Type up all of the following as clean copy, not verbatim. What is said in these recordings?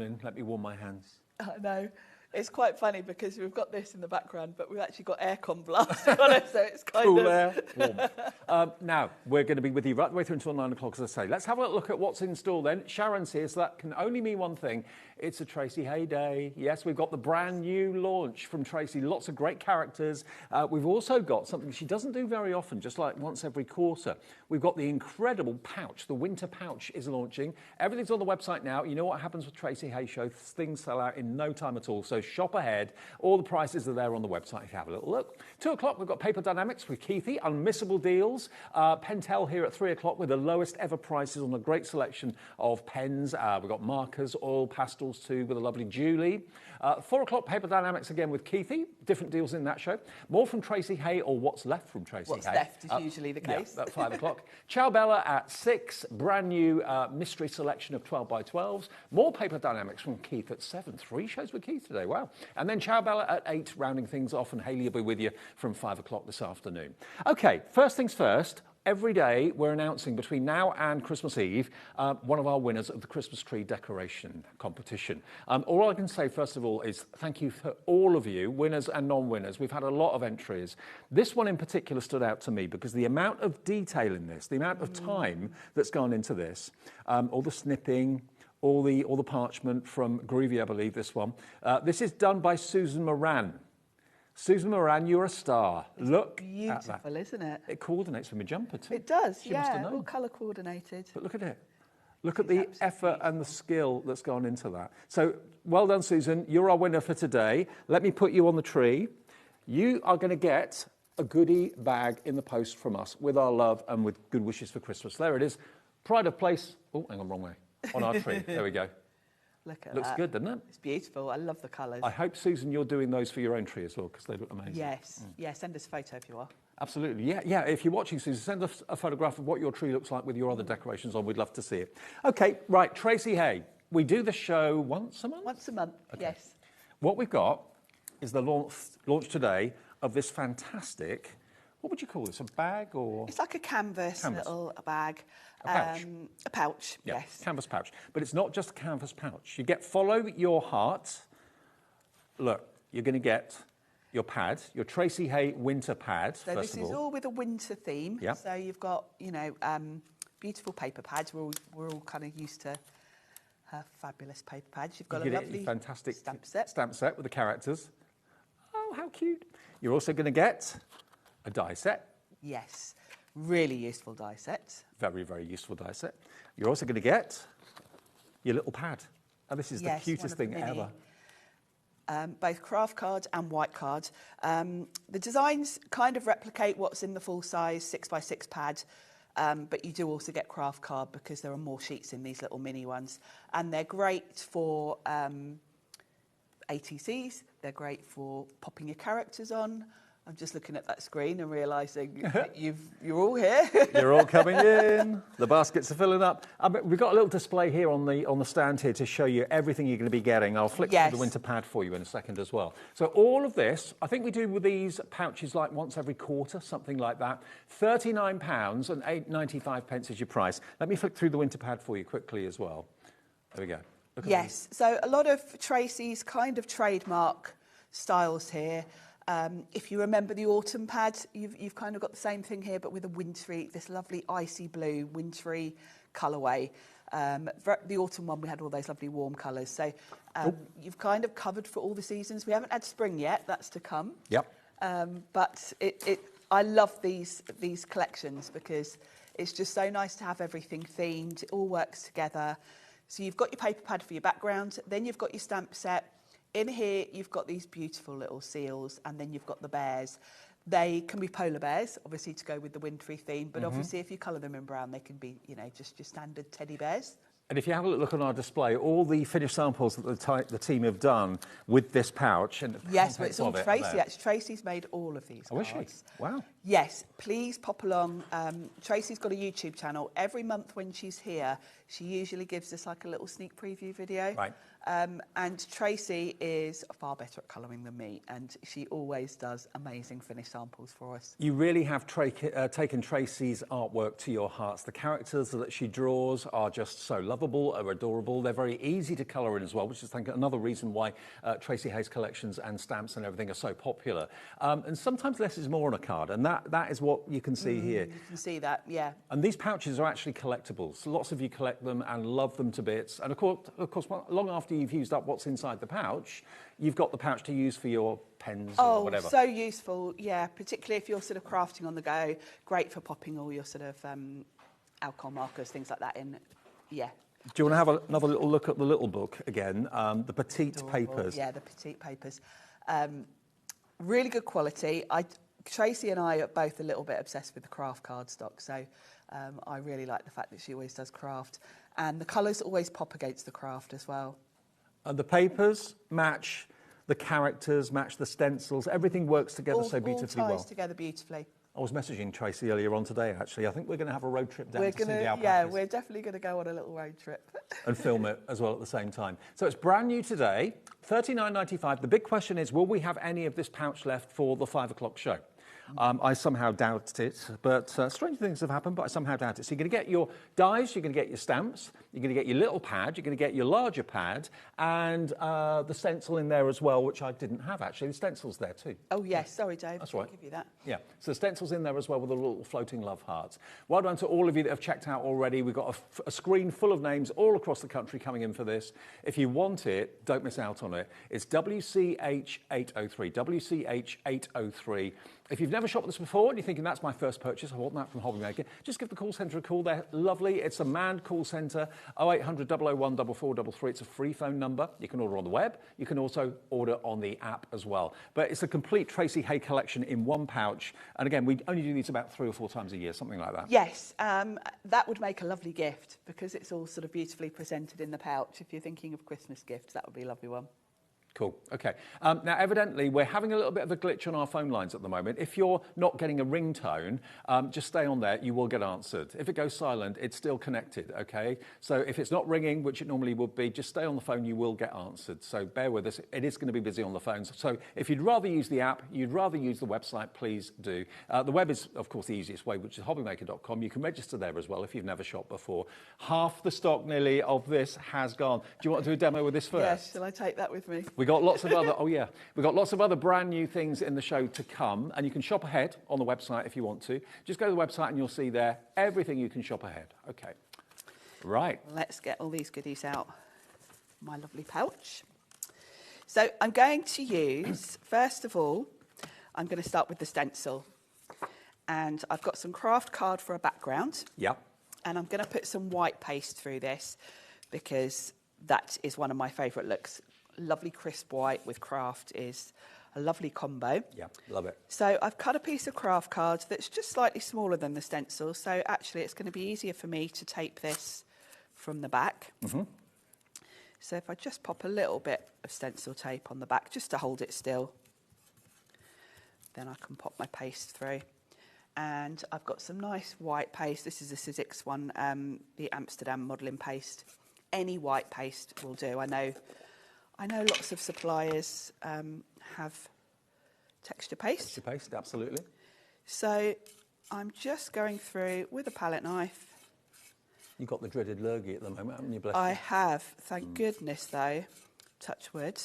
morning. Let me warm my hands. I know. It's quite funny because we've got this in the background, but we've actually got aircon blasting on it, so it's kind cool of... air, warm. Now, we're going to be with you right the way through until 9 o'clock, as I say. Let's have a look at what's in store then. Sharon's here, so that can only mean one thing. It's a Tracy Haye day. Yes, we've got the brand new launch from Tracy. Lots of great characters. We've also got something she doesn't do very often, just like once every quarter. We've got the incredible pouch. The winter pouch is launching. Everything's on the website now. You know what happens with Tracy Haye show. Things sell out in no time at all. So shop ahead. All the prices are there on the website if you have a little look. 2 o'clock, we've got Paper Dynamics with Keithy. Unmissable deals. Pentel here at 3 o'clock with the lowest ever prices on a great selection of pens. We've got markers, oil, pastels too with a lovely Julie. 4 o'clock, Paper Dynamics again with Keithy. Different deals in that show. More from Tracy Haye, or what's left from Tracy Haye. What's left is usually the case. Yeah, at 5 o'clock. Ciao Bella at 6. Brand new mystery selection of 12 by 12s. More Paper Dynamics from Keith at 7. 3 shows with Keith today. Wow. And then Ciao Bella at 8, rounding things off, and Hayley will be with you from 5 o'clock this afternoon. Okay, first things first. Every day we're announcing between now and Christmas Eve one of our winners of the Christmas tree decoration competition. All I can say first of all is thank you for all of you, winners and non-winners. We've had a lot of entries. This one in particular stood out to me because the amount of detail in this, the amount of time that's gone into this, all the snipping, all the parchment from Groovy, I believe this one. This is done by Susan Moran. Susan Moran, you're a star. Look beautiful, at that. Isn't it? It coordinates with my jumper too. It does, she must have known. All colour coordinated. But look at it. Look at the effort and the skill that's gone into that. So well done, Susan. You're our winner for today. Let me put you on the tree. You are going to get a goodie bag in the post from us with our love and with good wishes for Christmas. There it is. Pride of place. Oh, hang on, wrong way. On our tree. There we go. Look at Looks that. good, doesn't it? It's beautiful. I love the colours. I hope, Susan, you're doing those for your own tree as well, because they look amazing. Yes. Yeah, send us a photo if you are. Absolutely. Yeah. If you're watching, Susan, send us a photograph of what your tree looks like with your other decorations on. We'd love to see it. Okay, right, Tracy Haye. We do the show once a month? Once a month, okay. Yes. What we've got is the launch today of this fantastic, what would you call this, a bag or? It's like a canvas. Little bag. A pouch. A pouch, Yeah, yes. Canvas pouch. But it's not just a canvas pouch. You get Follow Your Heart. Look, you're going to get your pad, your Tracy Haye winter pad, so first of all. This is all with a winter theme. Yeah. So you've got, beautiful paper pads. We're all kind of used to her fabulous paper pads. You've got a lovely fantastic stamp set. Stamp set with the characters. Oh, how cute. You're also going to get a die set. Yes. Really useful die set. Very, very useful die set. You're also going to get your little pad. And this is the cutest thing ever. Both craft cards and white cards. The designs kind of replicate what's in the full-size 6x6 pad, but you do also get craft card because there are more sheets in these little mini ones. And they're great for ATCs. They're great for popping your characters on. I'm just looking at that screen and realising you're all here. You're all coming in. The baskets are filling up. We've got a little display here on the stand here to show you everything you're going to be getting. I'll flick through the winter pad for you in a second as well. So all of this, I think we do with these pouches like once every quarter, something like that. £39 and 8.95 is your price. Let me flick through the winter pad for you quickly as well. There we go. Yes. So a lot of Tracy's kind of trademark styles here. If you remember the autumn pad, you've kind of got the same thing here, but with a wintry, this lovely icy blue, wintry colourway. The autumn one, we had all those lovely warm colours. So you've kind of covered for all the seasons. We haven't had spring yet, that's to come. Yep. But I love these collections because it's just so nice to have everything themed. It all works together. So you've got your paper pad for your background, then you've got your stamp set. In here, you've got these beautiful little seals, and then you've got the bears. They can be polar bears, obviously, to go with the wintry theme, but obviously, if you colour them in brown, they can be, just your standard teddy bears. And if you have a look on our display, all the finished samples that the team have done with this pouch. And yes, but it's all Tracy. Actually, Tracy's made all of these cards. Oh, is she? Wow. Yes, please pop along. Tracy's got a YouTube channel. Every month when she's here, she usually gives us like a little sneak preview video. Right. And Tracy is far better at colouring than me, and she always does amazing finished samples for us. You really have taken Tracy's artwork to your hearts. The characters that she draws are just so lovable, are adorable. They're very easy to colour in as well, which is, I think, another reason why Tracy Haye's collections and stamps and everything are so popular. And sometimes less is more on a card, and that is what you can see here. You can see that, yeah. And these pouches are actually collectibles. Lots of you collect them and love them to bits. And of course, long after you've used up what's inside the pouch, you've got the pouch to use for your pens or whatever. Oh, so useful, yeah, particularly if you're sort of crafting on the go. Great for popping all your sort of alcohol markers, things like that in, yeah. Do you want to have another little look at the little book again, the petite papers? Yeah, the petite papers. Really good quality. Tracy and I are both a little bit obsessed with the craft cardstock, so I really like the fact that she always does craft. And the colours always pop against the craft as well. And the papers match the characters, match the stencils. Everything works together so beautifully well. All ties together beautifully. I was messaging Tracy earlier on today, actually. I think we're going to have a road trip down to see the alpacas. Yeah, we're definitely going to go on a little road trip. And film it as well at the same time. So it's brand new today, $39.95. The big question is, will we have any of this pouch left for the 5 o'clock show? I somehow doubt it, but strange things have happened, but I somehow doubt it. So you're going to get your dies, you're going to get your stamps, you're going to get your little pad, you're going to get your larger pad, and the stencil in there as well, which I didn't have, actually. The stencil's there too. Oh, yes. Sorry, Dave. That's right. I'll give you that. Yeah, so the stencil's in there as well with the little floating love hearts. Well done to all of you that have checked out already. We've got a screen full of names all across the country coming in for this. If you want it, don't miss out on it. It's WCH803, WCH803. If you've never shopped with us before and you're thinking, that's my first purchase, I want that from HobbyMaker, just give the call centre a call. They're lovely. It's a manned call centre, 0800 001 4433. It's a free phone number. You can order on the web. You can also order on the app as well. But it's a complete Tracy Haye collection in one pouch. And again, we only do these about 3 or 4 times a year, something like that. Yes, that would make a lovely gift because it's all sort of beautifully presented in the pouch. If you're thinking of Christmas gifts, that would be a lovely one. Cool. Okay. Now, evidently, we're having a little bit of a glitch on our phone lines at the moment. If you're not getting a ringtone, just stay on there. You will get answered. If it goes silent, it's still connected, okay? So if it's not ringing, which it normally would be, just stay on the phone. You will get answered. So bear with us. It is going to be busy on the phones. So if you'd rather use the app, you'd rather use the website, please do. The web is, of course, the easiest way, which is hobbymaker.com. You can register there as well if you've never shopped before. Half the stock nearly of this has gone. Do you want to do a demo with this first? Yes, shall I take that with me? We got lots of other, we got lots of other brand new things in the show to come, and you can shop ahead on the website if you want to. Just go to the website and you'll see there everything you can shop ahead. Okay, right. Let's get all these goodies out. My lovely pouch. So I'm going to use, first of all, I'm going to start with the stencil, and I've got some craft card for a background. Yeah. And I'm going to put some white paste through this because that is one of my favourite looks. Lovely crisp white with craft is a lovely combo. Yeah, love it. So I've cut a piece of craft card that's just slightly smaller than the stencil. So actually it's going to be easier for me to tape this from the back. Mm-hmm. So if I just pop a little bit of stencil tape on the back just to hold it still, then I can pop my paste through. And I've got some nice white paste. This is a Sizzix one, the Amsterdam modelling paste. Any white paste will do. I know lots of suppliers have texture paste. Texture paste, absolutely. So I'm just going through with a palette knife. You've got the dreaded lurgy at the moment, haven't you, bless I you? have. Thank goodness, though, touch wood,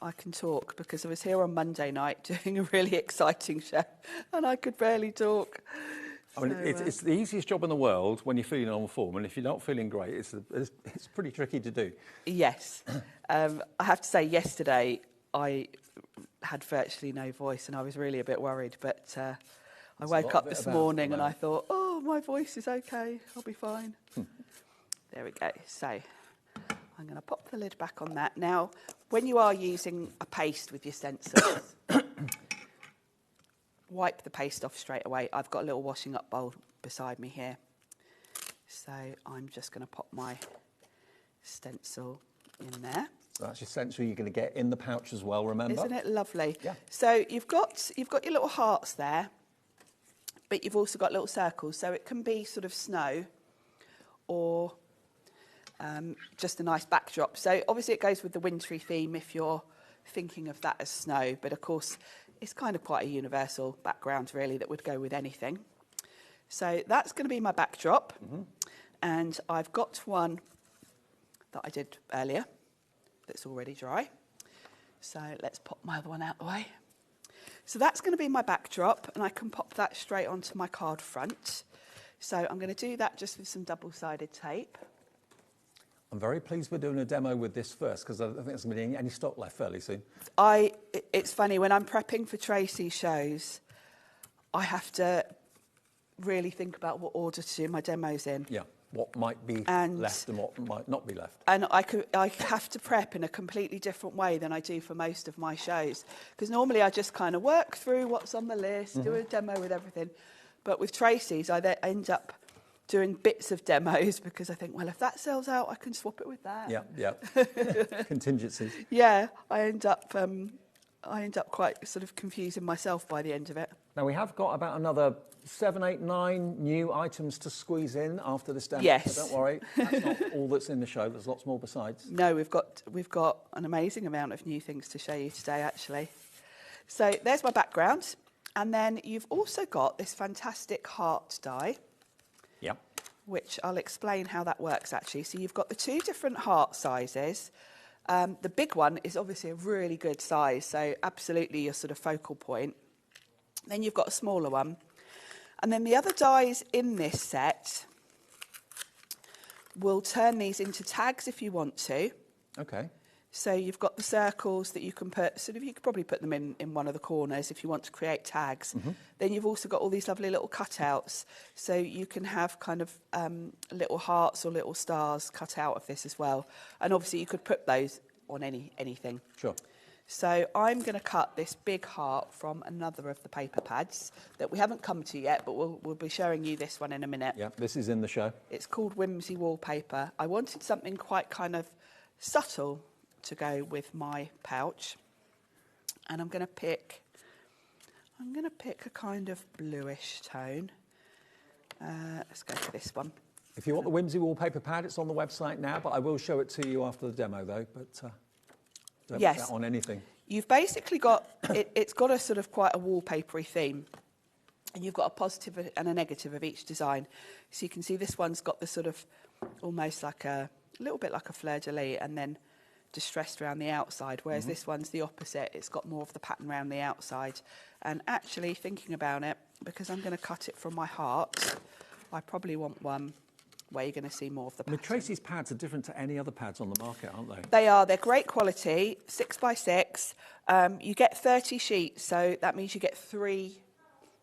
I can talk because I was here on Monday night doing a really exciting show and I could barely talk. I mean, it's the easiest job in the world when you're feeling on form, and if you're not feeling great, it's pretty tricky to do. Yes. I have to say, yesterday I had virtually no voice and I was really a bit worried, but I woke up this morning and I thought, oh, my voice is okay, I'll be fine. There we go. So I'm going to pop the lid back on that. Now, when you are using a paste with your stencils, wipe the paste off straight away. I've got a little washing up bowl beside me here. So I'm just going to pop my stencil in there. So that's your stencil you're going to get in the pouch as well, remember? Isn't it lovely? Yeah. So you've got your little hearts there. but you've also got little circles. So it can be sort of snow or just a nice backdrop. So obviously it goes with the wintry theme if you're thinking of that as snow, but of course it's kind of quite a universal background really that would go with anything. So that's going to be my backdrop. And I've got one that I did earlier that's already dry. So let's pop my other one out the way. So that's going to be my backdrop, and I can pop that straight onto my card front. So I'm going to do that just with some double-sided tape. I'm very pleased we're doing a demo with this first, because I think there's going to be any stock left fairly soon. It's funny, when I'm prepping for Tracy's shows, I have to really think about what order to do my demos in. Yeah, what might be left and what might not be left. And I have to prep in a completely different way than I do for most of my shows. Because normally I just kind of work through what's on the list, do a demo with everything. But with Tracy's, I then end up doing bits of demos because I think, well, if that sells out, I can swap it with that. Yeah. Contingencies. Yeah, I end up quite sort of confusing myself by the end of it. Now, we have got about another 7, 8, 9 new items to squeeze in after this demo. Yes. So don't worry, that's not all that's in the show. There's lots more besides. No, we've got an amazing amount of new things to show you today, actually. So there's my background. And then you've also got this fantastic heart die. Yeah. Which I'll explain how that works, actually. So you've got the 2 different heart sizes. The big one is obviously a really good size, so absolutely your sort of focal point. Then you've got a smaller one. And then the other dies in this set will turn these into tags if you want to. Okay. So you've got the circles that you can put, sort of you could probably put them in one of the corners if you want to create tags. Then you've also got all these lovely little cutouts. So you can have kind of little hearts or little stars cut out of this as well. And obviously you could put those on anything. Sure. So I'm going to cut this big heart from another of the paper pads that we haven't come to yet, but we'll be showing you this one in a minute. Yeah, this is in the show. It's called Whimsy Wallpaper. I wanted something quite kind of subtle to go with my pouch, and I'm going to pick a kind of bluish tone. Let's go for this one. If you want the Whimsy Wallpaper pad, it's on the website now, but I will show it to you after the demo, though. But don't put that on anything. You've basically got it's got a sort of quite a wallpapery theme, and you've got a positive and a negative of each design. So you can see this one's got the sort of almost like a little bit like a fleur-de-lis, and then distressed around the outside, whereas this one's the opposite. It's got more of the pattern around the outside. And actually thinking about it, because I'm going to cut it from my heart, I probably want one where you're going to see more of the pattern. Tracy's pads are different to any other pads on the market, aren't they? They are. They're great quality, 6x6. You get 30 sheets, so that means you get 3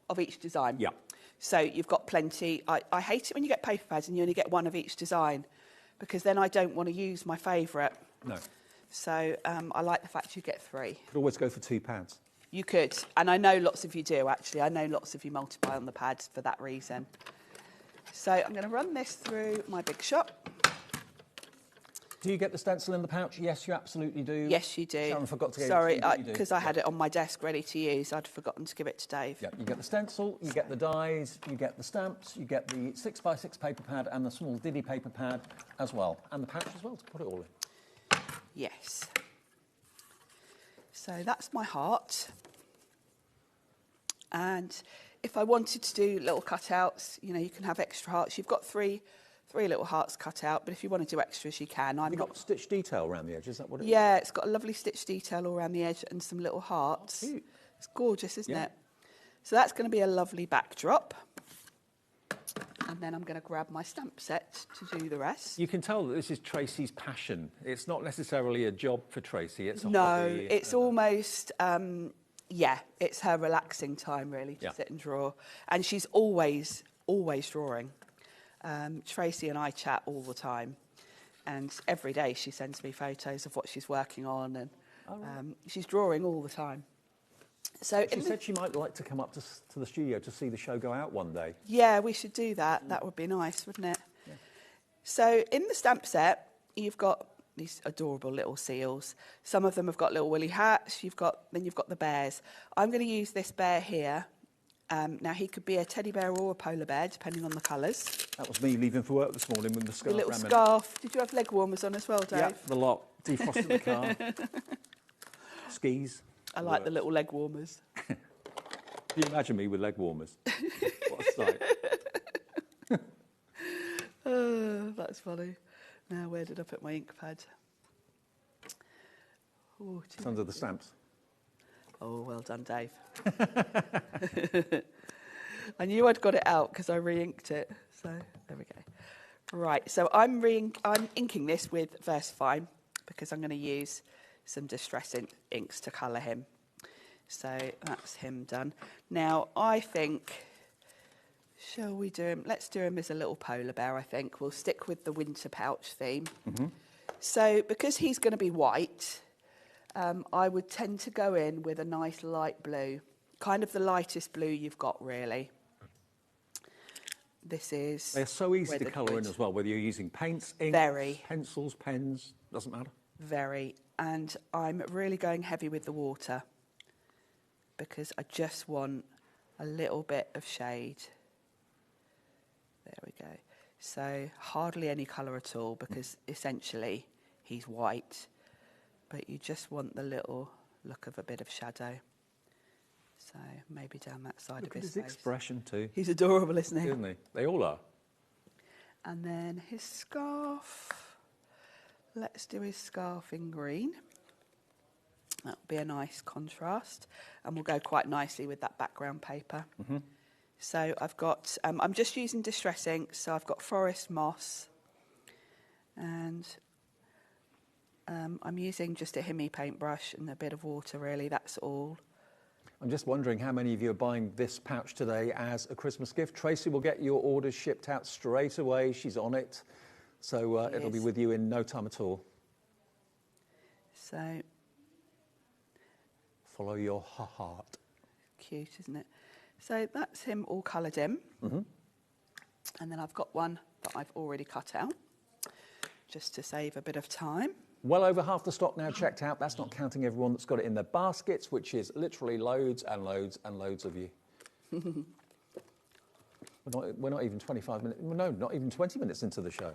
of each design. Yeah. So you've got plenty. I hate it when you get paper pads and you only get 1 of each design, because then I don't want to use my favourite. No. So I like the fact you get 3. You could always go for 2 pads. You could, and I know lots of you do, actually. I know lots of you multiply on the pads for that reason. So I'm going to run this through my big shot. Do you get the stencil in the pouch? Yes, you absolutely do. Yes, you do. Sharon forgot to give Sorry, it to you. because I had it on my desk ready to use. I'd forgotten to give it to Dave. Yeah, you get the stencil, you get the dies, you get the stamps, you get the 6x6 paper pad and the small Diddy paper pad as well. And the pouch as well to put it all in. Yes. So that's my heart. And if I wanted to do little cutouts, you know, you can have extra hearts. You've got three little hearts cut out, but if you want to do extras, you can. Have you got stitch detail around the edge? Is that what it is? Yeah, it's got a lovely stitch detail all around the edge and some little hearts. Oh, cute. It's gorgeous, isn't it? So that's going to be a lovely backdrop. And then I'm going to grab my stamp set to do the rest. You can tell that this is Tracy's passion. It's not necessarily a job for Tracy. It's a no, hobby. It's almost, it's her relaxing time, really, to sit and draw. And she's always drawing. Tracy and I chat all the time. And every day she sends me photos of what she's working on. And she's drawing all the time. So she said she might like to come up to the studio to see the show go out one day. Yeah, we should do that. That would be nice, wouldn't it? Yeah. So in the stamp set, you've got these adorable little seals. Some of them have got little woolly hats. Then you've got the bears. I'm going to use this bear here Now, he could be a teddy bear or a polar bear, depending on the colours. That was me leaving for work this morning with the The scarf. little scarf. Did you have leg warmers on as well, Dave? Yeah, the lot. Defrosted the car. Skis. I like the little leg warmers. Can you imagine me with leg warmers? What a sight. Oh, that's funny. Now, where did I put my ink pad? Oh, It's under the stamps. oh, well done, Dave. I knew I'd got it out because I re-inked it. So there we go. Right, so I'm inking this with VersaFine because I'm going to use some distress inks to colour him. So that's him done. Now, I think, shall we do him? Let's do him as a little polar bear, I think. We'll stick with the winter pouch theme. Mm-hmm. So because he's going to be white, I would tend to go in with a nice light blue, kind of the lightest blue you've got, really. This is... They're so easy to colour in as well, whether you're using paints, inks, pencils, pens, doesn't matter. Very. And I'm really going heavy with the water because I just want a little bit of shade. There we go. So hardly any colour at all because essentially he's white, but you just want the little look of a bit of shadow. So maybe down that side Look of his at his face. expression too. He's adorable, isn't he? Isn't he? They all are. And then his scarf. Let's do his scarf in green. That'll be a nice contrast and will go quite nicely with that background paper. Mm-hmm. So I've got, I'm just using distress ink, so I've got Forest Moss and I'm using just a Himi paintbrush and a bit of water, really, that's all. I'm just wondering how many of you are buying this pouch today as a Christmas gift. Tracy will get your orders shipped out straight away. She's on it. So it'll be with you in no time at all. So... follow your heart. Cute, isn't it? So that's him all coloured in. Mm-hmm. And then I've got one that I've already cut out, just to save a bit of time. Well over half the stock now checked out. That's not counting everyone that's got it in their baskets, which is literally loads and loads and loads of you. We're not even 25 minutes, no, not even 20 minutes into the show.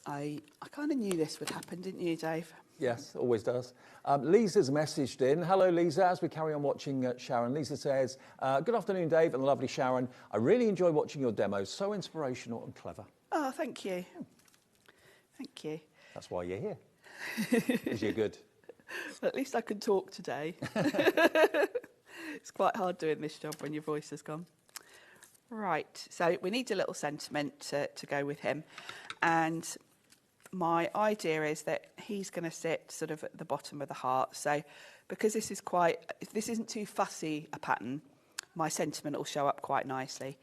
I kind of knew this would happen, didn't you, Dave? Yes, always does. Lisa's messaged in. Hello, Lisa. As we carry on watching Sharon, Lisa says, good afternoon, Dave and the lovely Sharon. I really enjoy watching your demos. So inspirational and clever. Oh, thank you. Thank you. That's why you're here. Because you're good. Well, at least I can talk today. It's quite hard doing this job when your voice has gone. Right, so we need a little sentiment to go with him. And my idea is that he's going to sit sort of at the bottom of the heart. So because this isn't too fussy a pattern, my sentiment will show up quite nicely.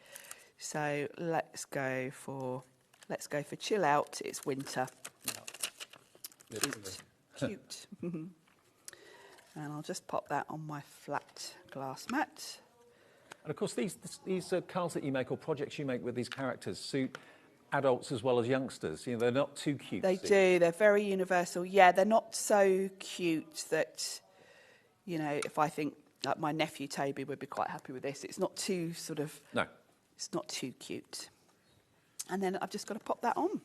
So let's go for chill out. It's winter. Cute. And I'll just pop that on my flat glass mat. And of course, these cards that you make or projects you make with these characters suit adults as well as youngsters. You know, they're not too cute. They do. They're very universal. Yeah, they're not so cute that, you know, if I think like my nephew Toby would be quite happy with this. It's not too sort of... No. It's not too cute. And then I've just got to pop that on.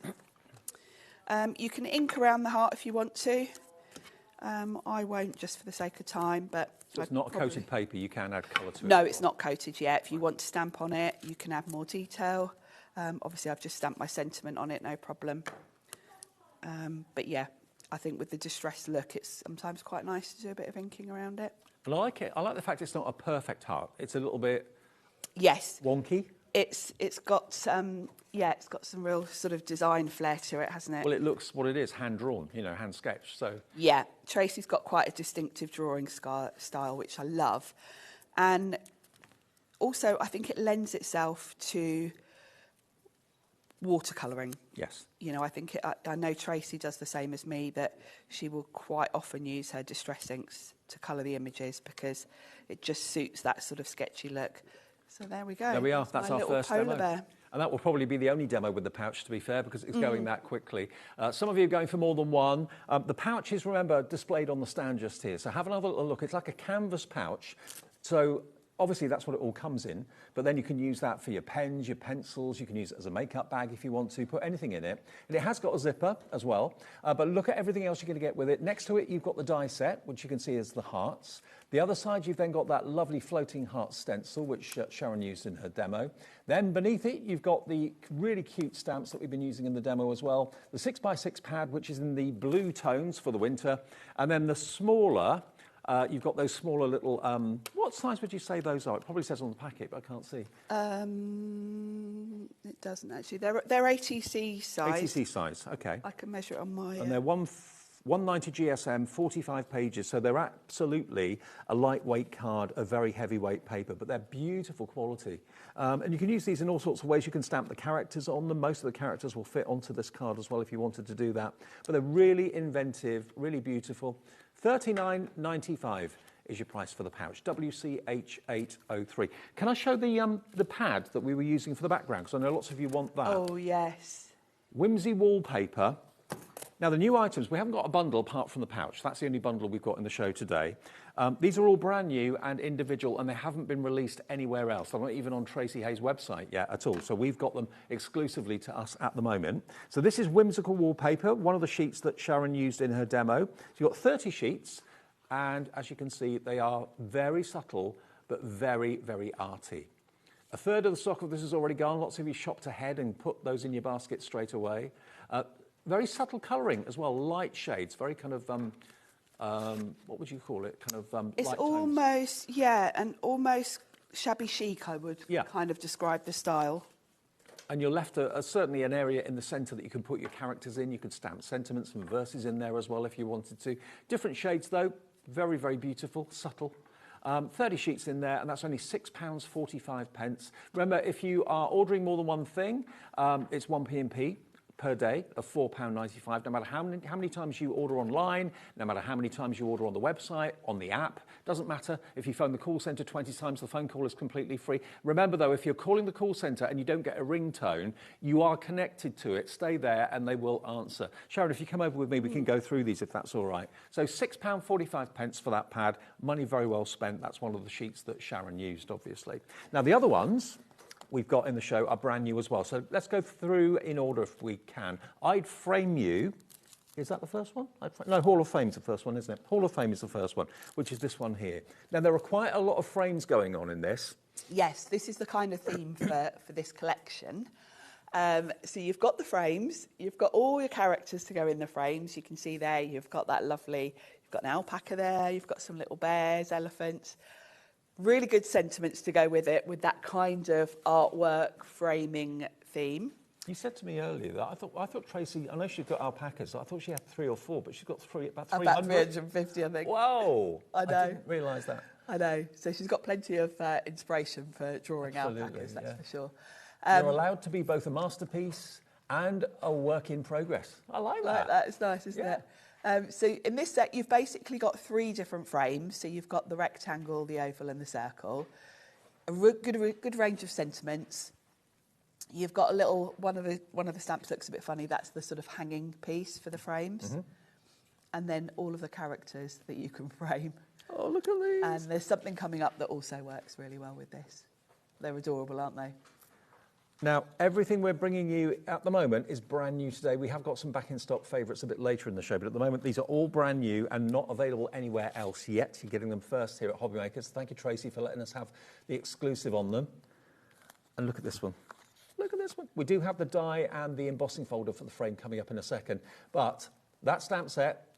You can ink around the heart if you want to. I won't, just for the sake of time, but... So it's not coated paper, you can add colour to it? No, it's not coated yet. If you want to stamp on it, you can add more detail. Obviously, I've just stamped my sentiment on it, no problem. But yeah, I think with the distressed look, it's sometimes quite nice to do a bit of inking around it. And I like it. I like the fact it's not a perfect heart. It's a little bit... Yes. Wonky? It's got some real sort of design flair to it, hasn't it? Well, it looks what it is, hand-drawn, you know, hand-sketched, so... Yeah, Tracy's got quite a distinctive drawing style, which I love. And also, I think it lends itself to watercolouring. Yes. You know, I know Tracy does the same as me, that she will quite often use her distress inks to colour the images because it just suits that sort of sketchy look. So there we go. There we are. That's our first demo. Bear. And that will probably be the only demo with the pouch, to be fair, because it's going that quickly. Some of you are going for more than one. The pouch is, remember, displayed on the stand just here. So have another little look. It's like a canvas pouch. So Obviously, that's what it all comes in, but then you can use that for your pens, your pencils, you can use it as a makeup bag if you want to, put anything in it. And it has got a zipper as well, but look at everything else you're going to get with it. Next to it, you've got the die set, which you can see is the hearts. The other side, you've then got that lovely floating heart stencil, which Sharon used in her demo. Then beneath it, you've got the really cute stamps that we've been using in the demo as well. The 6x6 pad, which is in the blue tones for the winter, and then the smaller... you've got those smaller little, what size would you say those are? It probably says on the packet, but I can't see. It doesn't actually. They're ATC size. ATC size, okay. I can measure it on my... And they're 190 GSM, 45 pages, so they're absolutely a lightweight card, a very heavyweight paper, but they're beautiful quality. And you can use these in all sorts of ways. You can stamp the characters on them. Most of the characters will fit onto this card as well if you wanted to do that. But they're really inventive, really beautiful. $39.95 is your price for the pouch, WCH803. Can I show the pad that we were using for the background? Because I know lots of you want that. Oh, yes. Whimsy wallpaper. Now, the new items, we haven't got a bundle apart from the pouch. That's the only bundle we've got in the show today. These are all brand new and individual, and they haven't been released anywhere else. They're not even on Tracy Haye's website yet at all. So we've got them exclusively to us at the moment. So this is whimsical wallpaper, one of the sheets that Sharon used in her demo. So you've got 30 sheets, and as you can see, they are very subtle, but very, very arty. A third of the stock of this is already gone. Lots of you shopped ahead and put those in your basket straight away. Very subtle colouring as well, light shades, very kind of, what would you call it? Kind of It's light almost, tones. yeah, and almost shabby chic, I would Yeah. kind of describe the style. And you're left certainly an area in the centre that you can put your characters in. You could stamp sentiments and verses in there as well if you wanted to. Different shades though, very, very beautiful, subtle. 30 sheets in there, and that's only £6.45. Remember, if you are ordering more than one thing, it's 1p&p. Per day of £4.95, no matter how many times you order online, no matter how many times you order on the website, on the app, doesn't matter. If you phone the call centre 20 times, the phone call is completely free. Remember though, if you're calling the call centre and you don't get a ringtone, you are connected to it. Stay there and they will answer. Sharon, if you come over with me, we can go through these if that's all right. So £6.45 for that pad, money very well spent. That's one of the sheets that Sharon used, obviously. Now the other ones we've got in the show are brand new as well. So let's go through in order if we can. I'd Frame You. Is that the first one? No, Hall of Fame's the first one, isn't it? Hall of Fame is the first one, which is this one here. Now, there are quite a lot of frames going on in this. Yes, this is the kind of theme for this collection. So you've got the frames, you've got all your characters to go in the frames. You can see there, you've got that lovely, you've got an alpaca there, you've got some little bears, elephants. Really good sentiments to go with it, with that kind of artwork framing theme. You said to me earlier that I thought Tracy, I know she's got alpacas, I thought she had 3 or 4, but she's got about 300. About 350, I think. Whoa! I know. I didn't realise that. I know. So she's got plenty of inspiration for drawing Absolutely, alpacas, that's yeah. for sure. You're allowed to be both a masterpiece and a work in progress. I like that. Like that. It's nice, isn't it? So in this set, you've basically got 3 different frames. So you've got the rectangle, the oval and the circle. A good range of sentiments. You've got a little, one of the stamps looks a bit funny. That's the sort of hanging piece for the frames. Mm-hmm. And then all of the characters that you can frame. Oh, look at these. And there's something coming up that also works really well with this. They're adorable, aren't they? Now, everything we're bringing you at the moment is brand new today. We have got some back in stock favourites a bit later in the show, but at the moment, these are all brand new and not available anywhere else yet. You're getting them first here at HobbyMaker. So thank you, Tracy, for letting us have the exclusive on them. And look at this one. Look at this one. We do have the die and the embossing folder for the frame coming up in a second, but that stamp set...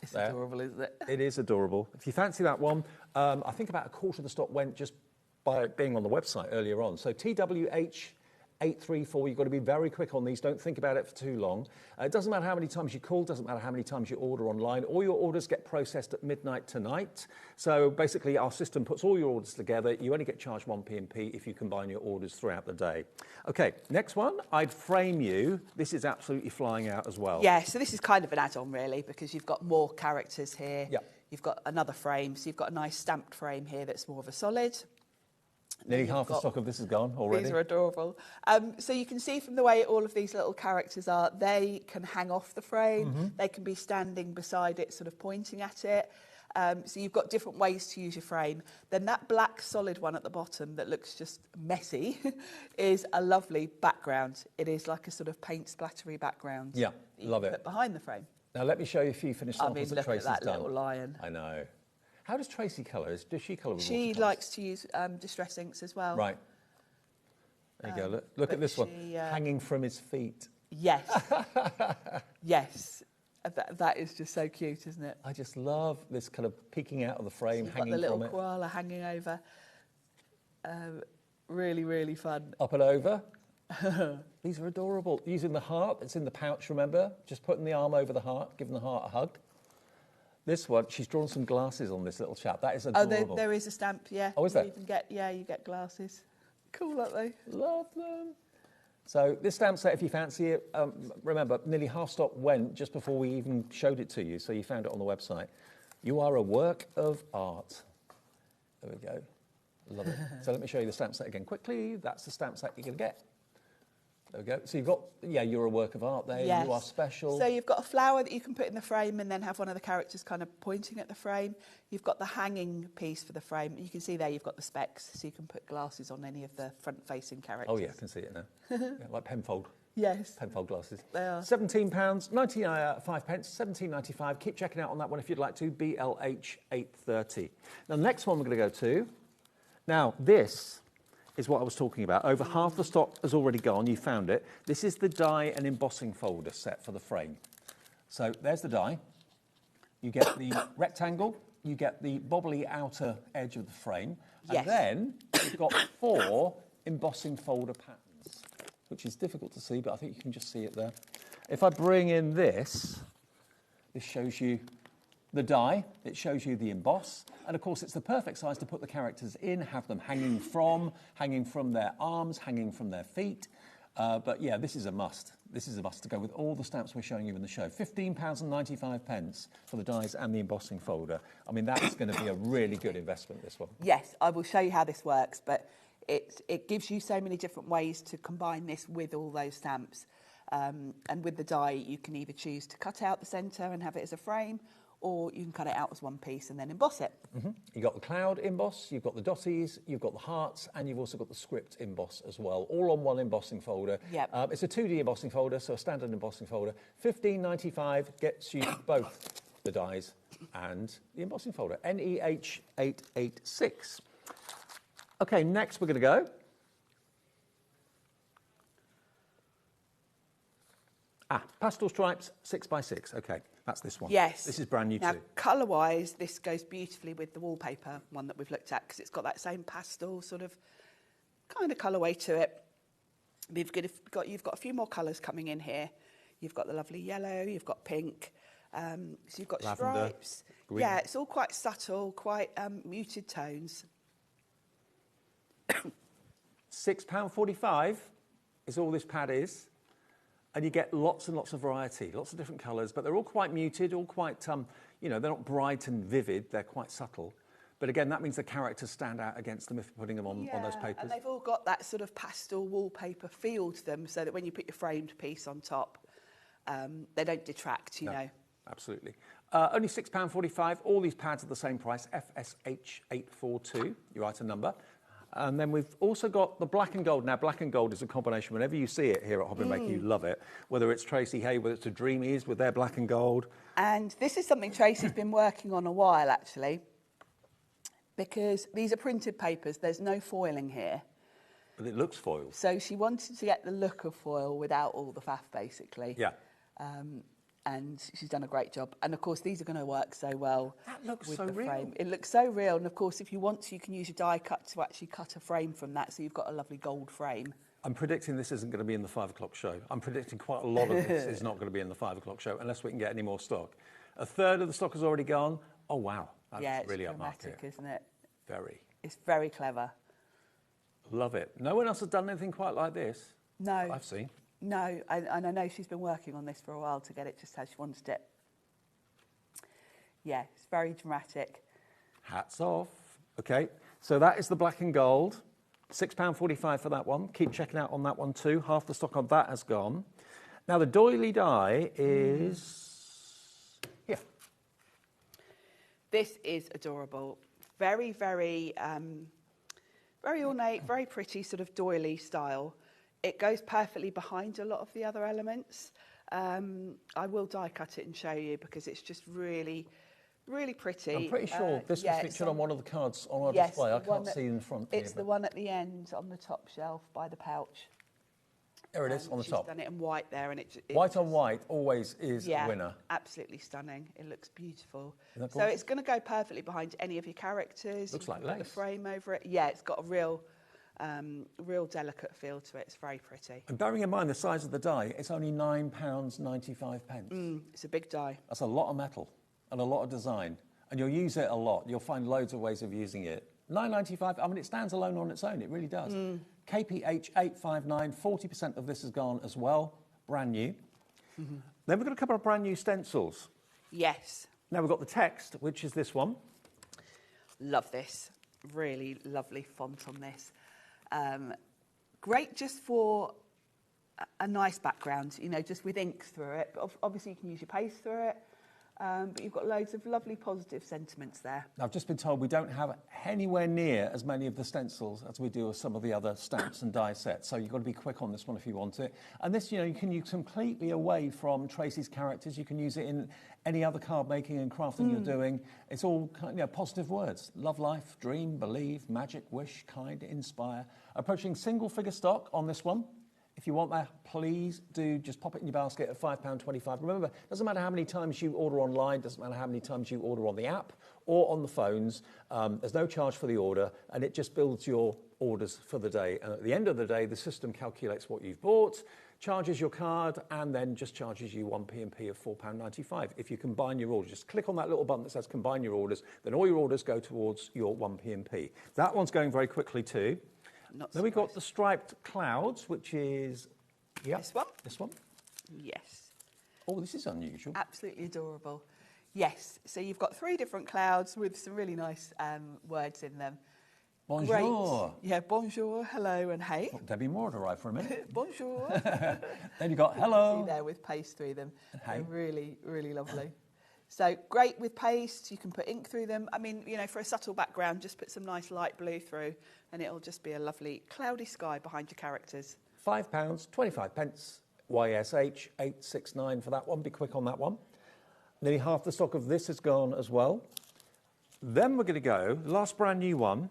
It's adorable, isn't it? It is adorable. If you fancy that one, I think about a quarter of the stock went just by being on the website earlier on. So TWH834, you've got to be very quick on these. Don't think about it for too long. It doesn't matter how many times you call, doesn't matter how many times you order online. All your orders get processed at midnight tonight. So basically our system puts all your orders together. You only get charged 1p&p if you combine your orders throughout the day. Okay, next one, I'd Frame You. This is absolutely flying out as well. Yeah, so this is kind of an add-on really, because you've got more characters here. Yeah. You've got another frame, so you've got a nice stamped frame here that's more of a solid. Nearly half the stock of this is gone already. These are adorable. So you can see from the way all of these little characters are, they can hang off the frame. Mm-hmm. They can be standing beside it, sort of pointing at it. So you've got different ways to use your frame. Then that black solid one at the bottom that looks just messy is a lovely background. It is like a sort of paint splattery background. Yeah, love it. Put behind the frame. Now let me show you a few finished samples that Tracy's done. Look at that little lion. I know. How does Tracy colour? Does she colour with She watercolours? likes to use distress inks as well. Right. There you go. Look at this one, hanging from his feet. Yes. Yes. That is just so cute, isn't it? I just love this kind of peeking out of the frame, So you've hanging got the little from it. koala hanging over. Really, really fun. Up and over. These are adorable. Using the heart that's in the pouch, remember? Just putting the arm over the heart, giving the heart a hug. This one, she's drawn some glasses on this little chap. That is adorable. Oh, there is a stamp, yeah. Oh, is there? You even get, you get glasses. Cool, aren't they? Love them. So this stamp set, if you fancy it, remember, nearly half stock went just before we even showed it to you, so you found it on the website. You are a work of art. There we go. Love it. So let me show you the stamp set again quickly. That's the stamp set you're going to get. There we go. So you've got, you're a work of art there. Yes. You are special. So you've got a flower that you can put in the frame and then have one of the characters kind of pointing at the frame. You've got the hanging piece for the frame. You can see there you've got the specs, so you can put glasses on any of the front-facing characters. Oh, yeah, I can see it now. Yeah, like Penfold. Yes. Penfold glasses. They are. £17, 95 pence, £17.95. Keep checking out on that one if you'd like to. BLH 830. Now, the next one we're going to go to. Now, this is what I was talking about. Over half the stock has already gone. You found it. This is the die and embossing folder set for the frame. So there's the die. You get the rectangle. You get the bobbly outer edge of the frame. Yes. And then you've got 4 embossing folder patterns, which is difficult to see, but I think you can just see it there. If I bring in this shows you the die, it shows you the emboss, and of course it's the perfect size to put the characters in, have them hanging from their arms, hanging from their feet. But yeah, this is a must. This is a must to go with all the stamps we're showing you in the show. £15.95 for the dies and the embossing folder. I mean, that's going to be a really good investment, this one. Yes, I will show you how this works, but it gives you so many different ways to combine this with all those stamps. And with the die, you can either choose to cut out the centre and have it as a frame, or you can cut it out as one piece and then emboss it. Mm-hmm. You've got the cloud emboss, you've got the dotties, you've got the hearts, and you've also got the script emboss as well, all on one embossing folder. Yep. It's a 2D embossing folder, so a standard embossing folder. £15.95 gets you both the dies and the embossing folder. NEH 886. OK, next we're going to go. Pastel stripes, 6x6. OK, that's this one. Yes. This is brand new now, too. Colour-wise, this goes beautifully with the wallpaper one that we've looked at, because it's got that same pastel sort of kind of colourway to it. You've got a few more colours coming in here. You've got the lovely yellow, you've got pink, so you've got Lavender, stripes. green. Yeah, it's all quite subtle, quite muted tones. £6.45 is all this pad is. And you get lots and lots of variety, lots of different colours, but they're all quite muted, all quite, they're not bright and vivid, they're quite subtle. But again, that means the characters stand out against them if you're putting them on those papers. And they've all got that sort of pastel wallpaper feel to them, so that when you put your framed piece on top, they don't detract, you know. Absolutely. Only £6.45. All these pads are the same price, FSH 842, your item number. And then we've also got the black and gold. Now, black and gold is a combination. Whenever you see it here at HobbyMaker, you love it. Whether it's Tracy Haye, whether it's the Dreamies with their black and gold. And this is something Tracy's been working on a while, actually, because these are printed papers. There's no foiling here. But it looks foiled. So she wanted to get the look of foil without all the faff, basically. Yeah. And she's done a great job. And, of course, these are going to work so well looks with so the real. frame. It looks so real. And, of course, if you want to, you can use your die cut to actually cut a frame from that, so you've got a lovely gold frame. I'm predicting this isn't going to be in the 5 o'clock show. I'm predicting quite a lot of this is not going to be in the 5 o'clock show unless we can get any more stock. A third of the stock has already gone. Oh, wow. That's really dramatic, upmarket. isn't it? Very. It's very clever. Love it. No one else has done anything quite like this. No. I've seen. No, and I know she's been working on this for a while to get it just how she wanted it. Yeah, it's very dramatic. Hats off. Okay, so that is the black and gold. £6.45 for that one. Keep checking out on that one too. Half the stock on that has gone. Now the doily die is here. This is adorable. Very, very, very ornate, very pretty, sort of doily style. It goes perfectly behind a lot of the other elements. I will die cut it and show you because it's just really, really pretty. I'm pretty sure this was featured on one of the cards on our display. I can't see in front here. It's the one at the end on the top shelf by the pouch. There it is on the top. She's done it in white there, and it white on white always is a winner. Absolutely stunning. It looks beautiful. So it's going to go perfectly behind any of your characters. Looks like lace. lace. A frame over it. Yeah, it's got a real delicate feel to it. It's very pretty. And bearing in mind the size of the die, it's only £9.95. It's a big die. That's a lot of metal and a lot of design, and you'll use it a lot. You'll find loads of ways of using it. £9.95. I mean, it stands alone on its own. It really does. KPH 859. 40% of this has gone as well. Brand new. Then we've got a couple of brand new stencils. Yes. Now we've got the text, which is this one. Love this. Really lovely font on this. Great just for a nice background, you know, just with ink through it. But obviously you can use your paste through it. But you've got loads of lovely positive sentiments there. I've just been told we don't have anywhere near as many of the stencils as we do with some of the other stamps and die sets. So you've got to be quick on this one if you want it. And this, you know, you can use completely away from Tracy's characters. You can use it in any other card making and crafting you're doing. It's all, you know, positive words. Love life, dream, believe, magic, wish, kind, inspire. Approaching single figure stock on this one. If you want that, please do just pop it in your basket at £5.25. Remember, it doesn't matter how many times you order online, doesn't matter how many times you order on the app or on the phones. There's no charge for the order, and it just builds your orders for the day. And at the end of the day, the system calculates what you've bought, charges your card, and then just charges you 1p&p of £4.95. If you combine your orders, just click on that little button that says combine your orders, then all your orders go towards your 1p&p. That one's going very quickly too. Then we've got the striped clouds, which is this one. This one. Yes. Oh, this is unusual. Absolutely adorable. Yes. So you've got 3 different clouds with some really nice words in them. Bonjour. Great. Yeah, bonjour, hello, and hey. Oh, Debbie Moore had arrived for a minute. Bonjour. Then you've got hello. See there with paste through them. And hey. They're really, really lovely. So great with paste, you can put ink through them. I mean, you know, for a subtle background, just put some nice light blue through and it'll just be a lovely cloudy sky behind your characters. £5.25, YSH 869 for that one. Be quick on that one. Nearly half the stock of this has gone as well. Then we're going to go, last brand new one,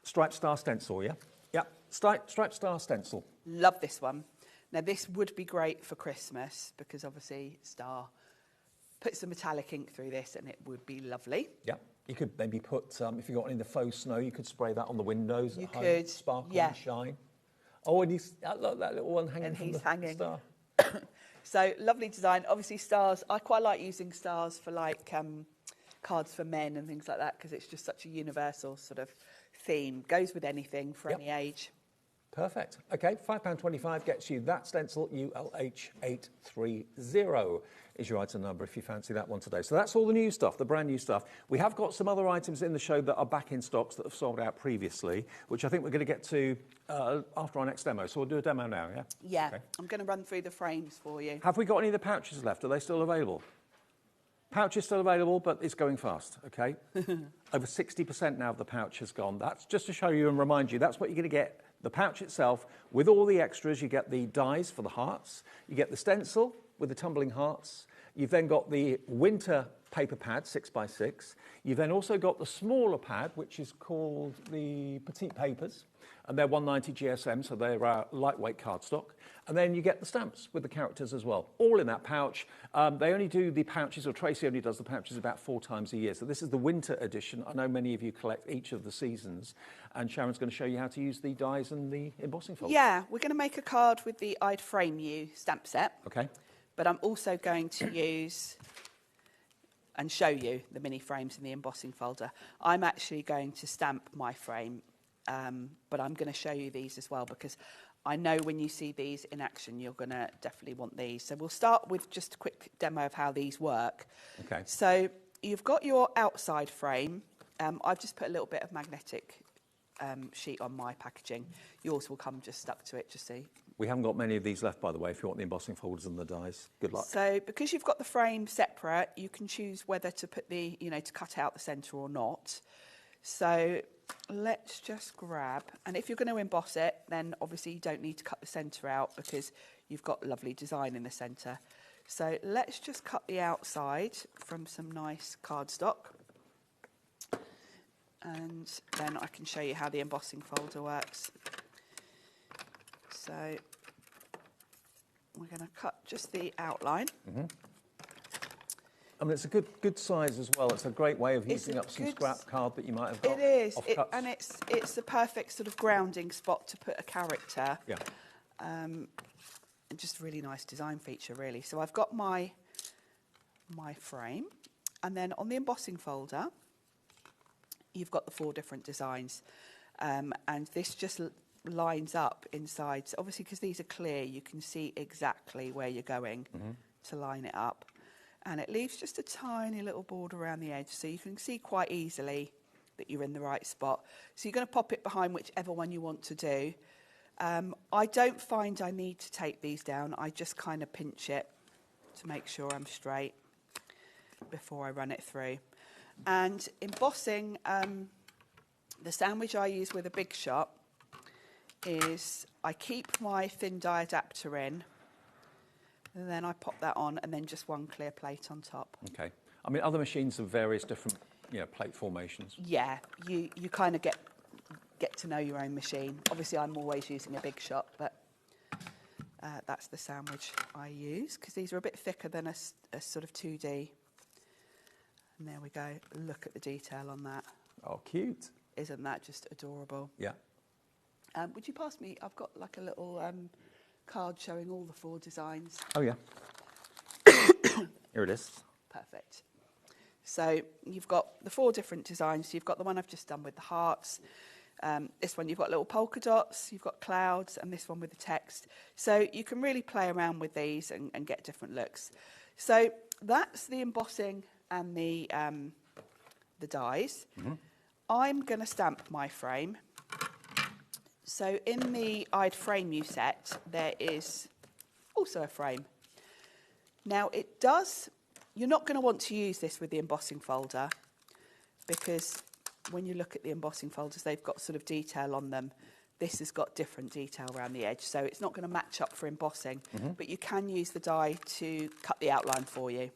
Striped Star Stencil, yeah? Yep, Striped Star Stencil. Love this one. Now, this would be great for Christmas because obviously Star. Put some metallic ink through this and it would be lovely. Yeah, you could maybe put, if you've got any of the faux snow, you could spray that on the windows. You at home, could. Sparkle and shine. Oh, and look, that little one hanging from the star. So, lovely design. Obviously, stars, I quite like using stars for like cards for men and things like that because it's just such a universal sort of theme. Goes with anything for any age. Perfect. Okay, £5.25 gets you that stencil, ULH830 is your item number if you fancy that one today. So that's all the new stuff, the brand new stuff. We have got some other items in the show that are back in stocks that have sold out previously, which I think we're going to get to after our next demo. So we'll do a demo now, yeah? Yeah, okay. I'm going to run through the frames for you. Have we got any of the pouches left? Are they still available? Pouch is still available, but it's going fast, okay? Over 60% now of the pouch has gone. That's just to show you and remind you, that's what you're going to get. The pouch itself, with all the extras, you get the dies for the hearts, you get the stencil with the tumbling hearts, you've then got the winter paper pad, 6x6, you've then also got the smaller pad, which is called the Petite Papers, and they're 190 GSM, so they're lightweight cardstock. And then you get the stamps with the characters as well, all in that pouch. They only do the pouches, or Tracy only does the pouches about 4 times a year. So this is the winter edition. I know many of you collect each of the seasons. And Sharon's going to show you how to use the dies and the embossing folder. Yeah, we're going to make a card with the I'd Frame You stamp set. Okay. But I'm also going to use and show you the mini frames in the embossing folder. I'm actually going to stamp my frame, but I'm going to show you these as well because I know when you see these in action, you're going to definitely want these. So we'll start with just a quick demo of how these work. Okay. So you've got your outside frame. I've just put a little bit of magnetic sheet on my packaging. Yours will come just stuck to it, just see. We haven't got many of these left, by the way, if you want the embossing folders and the dies. Good luck. So because you've got the frame separate, you can choose whether to put the, to cut out the centre or not. So let's just grab, and if you're going to emboss it, then obviously you don't need to cut the centre out because you've got lovely design in the centre. So let's just cut the outside from some nice cardstock. And then I can show you how the embossing folder works. So we're going to cut just the outline. I mean, it's a good size as well. It's a great way of using up some scrap card that you might have got. It is, offcuts. and it's the perfect sort of grounding spot to put a character. Yeah. And just a really nice design feature, really. So I've got my frame, and then on the embossing folder, you've got the 4 different designs, and this just lines up inside. So obviously, because these are clear, you can see exactly where you're going to line it up. And it leaves just a tiny little border around the edge, so you can see quite easily that you're in the right spot. So you're going to pop it behind whichever one you want to do. I don't find I need to tape these down. I just kind of pinch it to make sure I'm straight before I run it through. And embossing, the sandwich I use with a big shot is I keep my thin die adapter in, and then I pop that on, and then just one clear plate on top. Okay. I mean, other machines have various different, plate formations. Yeah, you kind of get to know your own machine. Obviously, I'm always using a big shot, but that's the sandwich I use, because these are a bit thicker than a sort of 2D. And there we go. Look at the detail on that. Oh, cute. Isn't that just adorable? Yeah. Would you pass me? I've got like a little card showing all the 4 designs. Oh, yeah. Here it is. Perfect. So you've got the 4 different designs. You've got the one I've just done with the hearts. This one you've got little polka dots, you've got clouds, and this one with the text. So you can really play around with these and get different looks. So that's the embossing and the dies. I'm going to stamp my frame. So in the I'd Frame You set, there is also a frame. Now you're not going to want to use this with the embossing folder, because when you look at the embossing folders, they've got sort of detail on them. This has got different detail around the edge, so it's not going to match up for embossing, but you can use the die to cut the outline for you.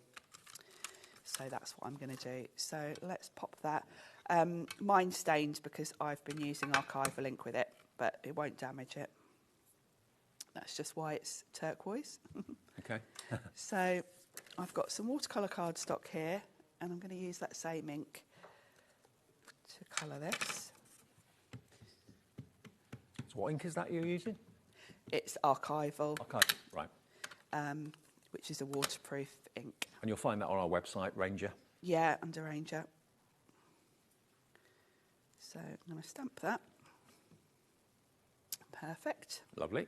So that's what I'm going to do. So let's pop that. Mine's stained because I've been using archival ink with it, but it won't damage it. That's just why it's turquoise. Okay. So I've got some watercolour cardstock here, and I'm going to use that same ink to colour this. So what ink is that you're using? It's archival. Archival, right. Which is a waterproof ink. And you'll find that on our website, Ranger. Yeah, under Ranger. So I'm going to stamp that. Perfect. Lovely.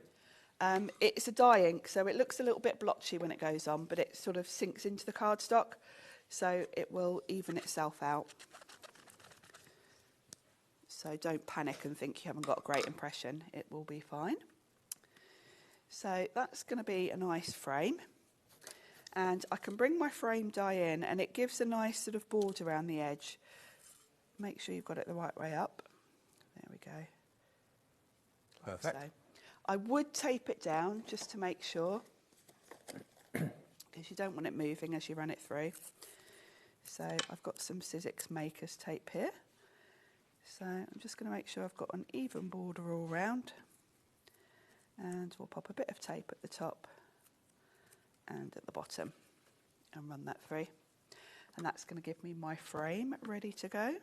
It's a dye ink, so it looks a little bit blotchy when it goes on, but it sort of sinks into the cardstock, so it will even itself out. So don't panic and think you haven't got a great impression. It will be fine. So that's going to be a nice frame. And I can bring my frame die in, and it gives a nice sort of border around the edge. Make sure you've got it the right way up. There we go. Perfect. So I would tape it down just to make sure, because you don't want it moving as you run it through. So I've got some Sizzix Makers tape here. So I'm just going to make sure I've got an even border all round. And we'll pop a bit of tape at the top and at the bottom and run that through. And that's going to give me my frame ready to go.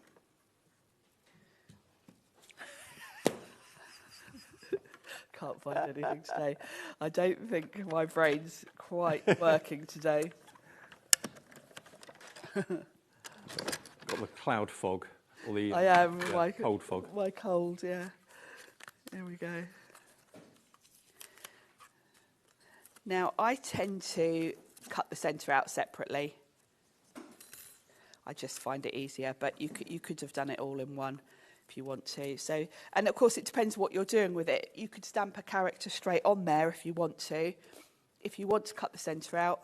Can't find anything today. I don't think my brain's quite working today. Got the cloud fog. Or the, I am. my cold fog. My cold, yeah. There we go. Now, I tend to cut the centre out separately. I just find it easier, but you could have done it all in one. if you want to. So, and of course it depends what you're doing with it. You could stamp a character straight on there if you want to. If you want to cut the centre out,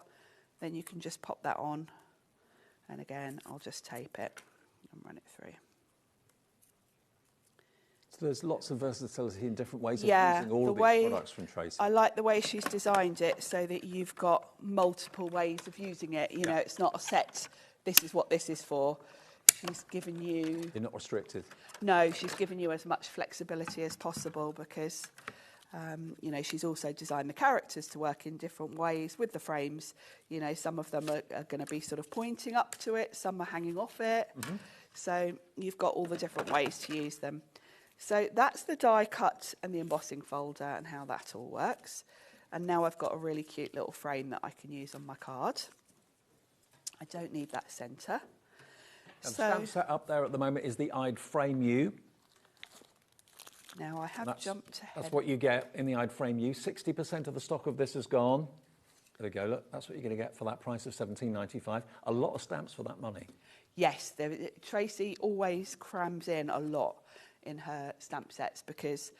then you can just pop that on. And again, I'll just tape it and run it through. So there's lots of versatility in different ways of using all of these products from Tracy. I like the way she's designed it so that you've got multiple ways of using it. You know, it's not a set, this is what this is for. She's given you... You're not restricted. No, she's given you as much flexibility as possible because, you know, she's also designed the characters to work in different ways with the frames. You know, some of them are going to be sort of pointing up to it, some are hanging off it. Mm-hmm. So you've got all the different ways to use them. So that's the die cut and the embossing folder and how that all works. And now I've got a really cute little frame that I can use on my card. I don't need that centre. And the stamp set up there at the moment is the I'd Frame You. Now I have jumped ahead. That's what you get in the I'd Frame You. 60% of the stock of this is gone. There we go, look, that's what you're going to get for that price of $17.95. A lot of stamps for that money. Yes, Tracy always crams in a lot in her stamp sets because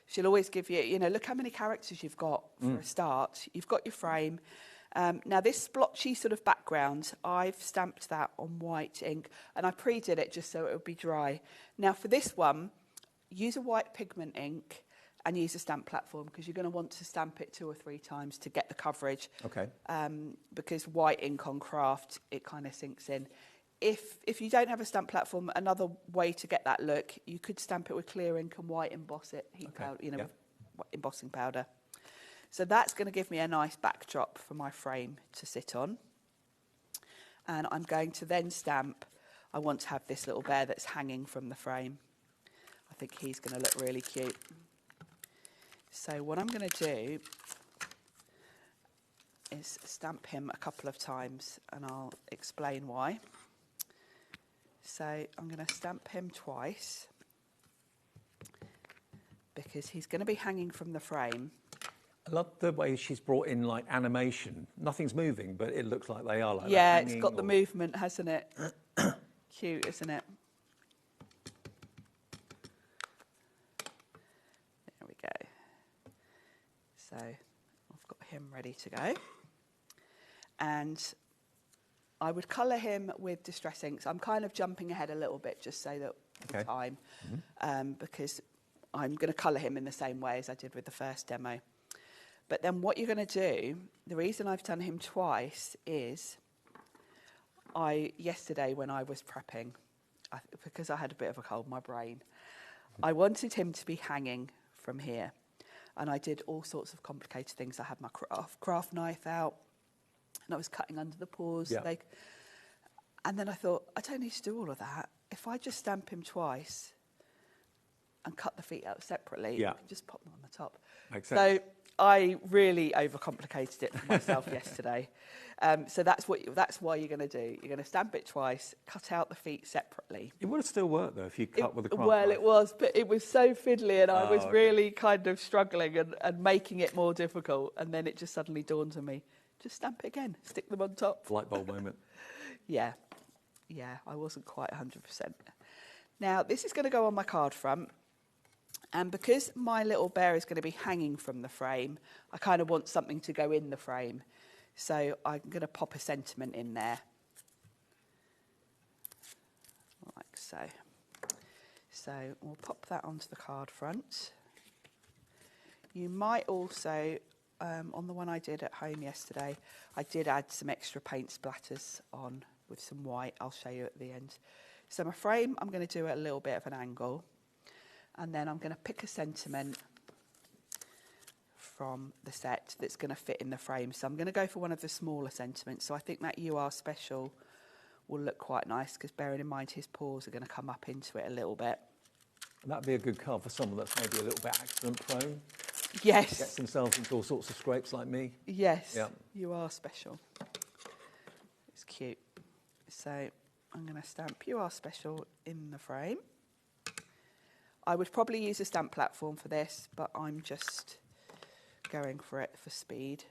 she'll always give you, you know, look how many characters you've got for a start. You've got your frame. Now this splotchy sort of background, I've stamped that on white ink and I pre-did it just so it would be dry. Now for this one, use a white pigment ink and use a stamp platform because you're going to want to stamp it 2 or 3 times to get the coverage. Okay. Because white ink on craft, it kind of sinks in. If you don't have a stamp platform, another way to get that look, you could stamp it with clear ink and white emboss it, powder, you know, with embossing powder. So that's going to give me a nice backdrop for my frame to sit on. And I'm going to then stamp, I want to have this little bear that's hanging from the frame. I think he's going to look really cute. So what I'm going to do is stamp him a couple of times and I'll explain why. So I'm going to stamp him twice because he's going to be hanging from the frame. I love the way she's brought in like animation. Nothing's moving, but it looks like they are like yeah, it's got the movement, hasn't it? Cute, isn't it? There we go. So I've got him ready to go. And I would colour him with Distress Inks. I'm kind of jumping ahead a little bit just so that the time, because I'm going to colour him in the same way as I did with the first demo. But then what you're going to do, the reason I've done him twice is yesterday when I was prepping, because I had a bit of a cold, my brain, I wanted him to be hanging from here. And I did all sorts of complicated things. I had my craft knife out and I was cutting under the paws. Yeah. And then I thought, I don't need to do all of that. If I just stamp him twice and cut the feet out separately, I can just pop them on the top. Makes sense. So I really overcomplicated it for myself yesterday. So that's why you're going to do. You're going to stamp it twice, cut out the feet separately. It would have still worked though if you cut with a craft Well, knife. it was, but it was so fiddly and I was really kind of struggling and making it more difficult. And then it just suddenly dawned on me, just stamp it again, stick them on top. Light bulb moment. Yeah, I wasn't quite 100%. Now, this is going to go on my card front. And because my little bear is going to be hanging from the frame, I kind of want something to go in the frame. So I'm going to pop a sentiment in there. Like so. So we'll pop that onto the card front. You might also, on the one I did at home yesterday, I did add some extra paint splatters on with some white. I'll show you at the end. So my frame, I'm going to do a little bit of an angle. And then I'm going to pick a sentiment from the set that's going to fit in the frame. So I'm going to go for one of the smaller sentiments. So I think that You Are Special will look quite nice because bearing in mind his paws are going to come up into it a little bit. And that'd be a good card for someone that's maybe a little bit accident prone. Yes. Gets themselves into all sorts of scrapes like me. Yes, yeah. You Are Special. It's cute. So I'm going to stamp You Are Special in the frame. I would probably use a stamp platform for this, but I'm just going for it for speed.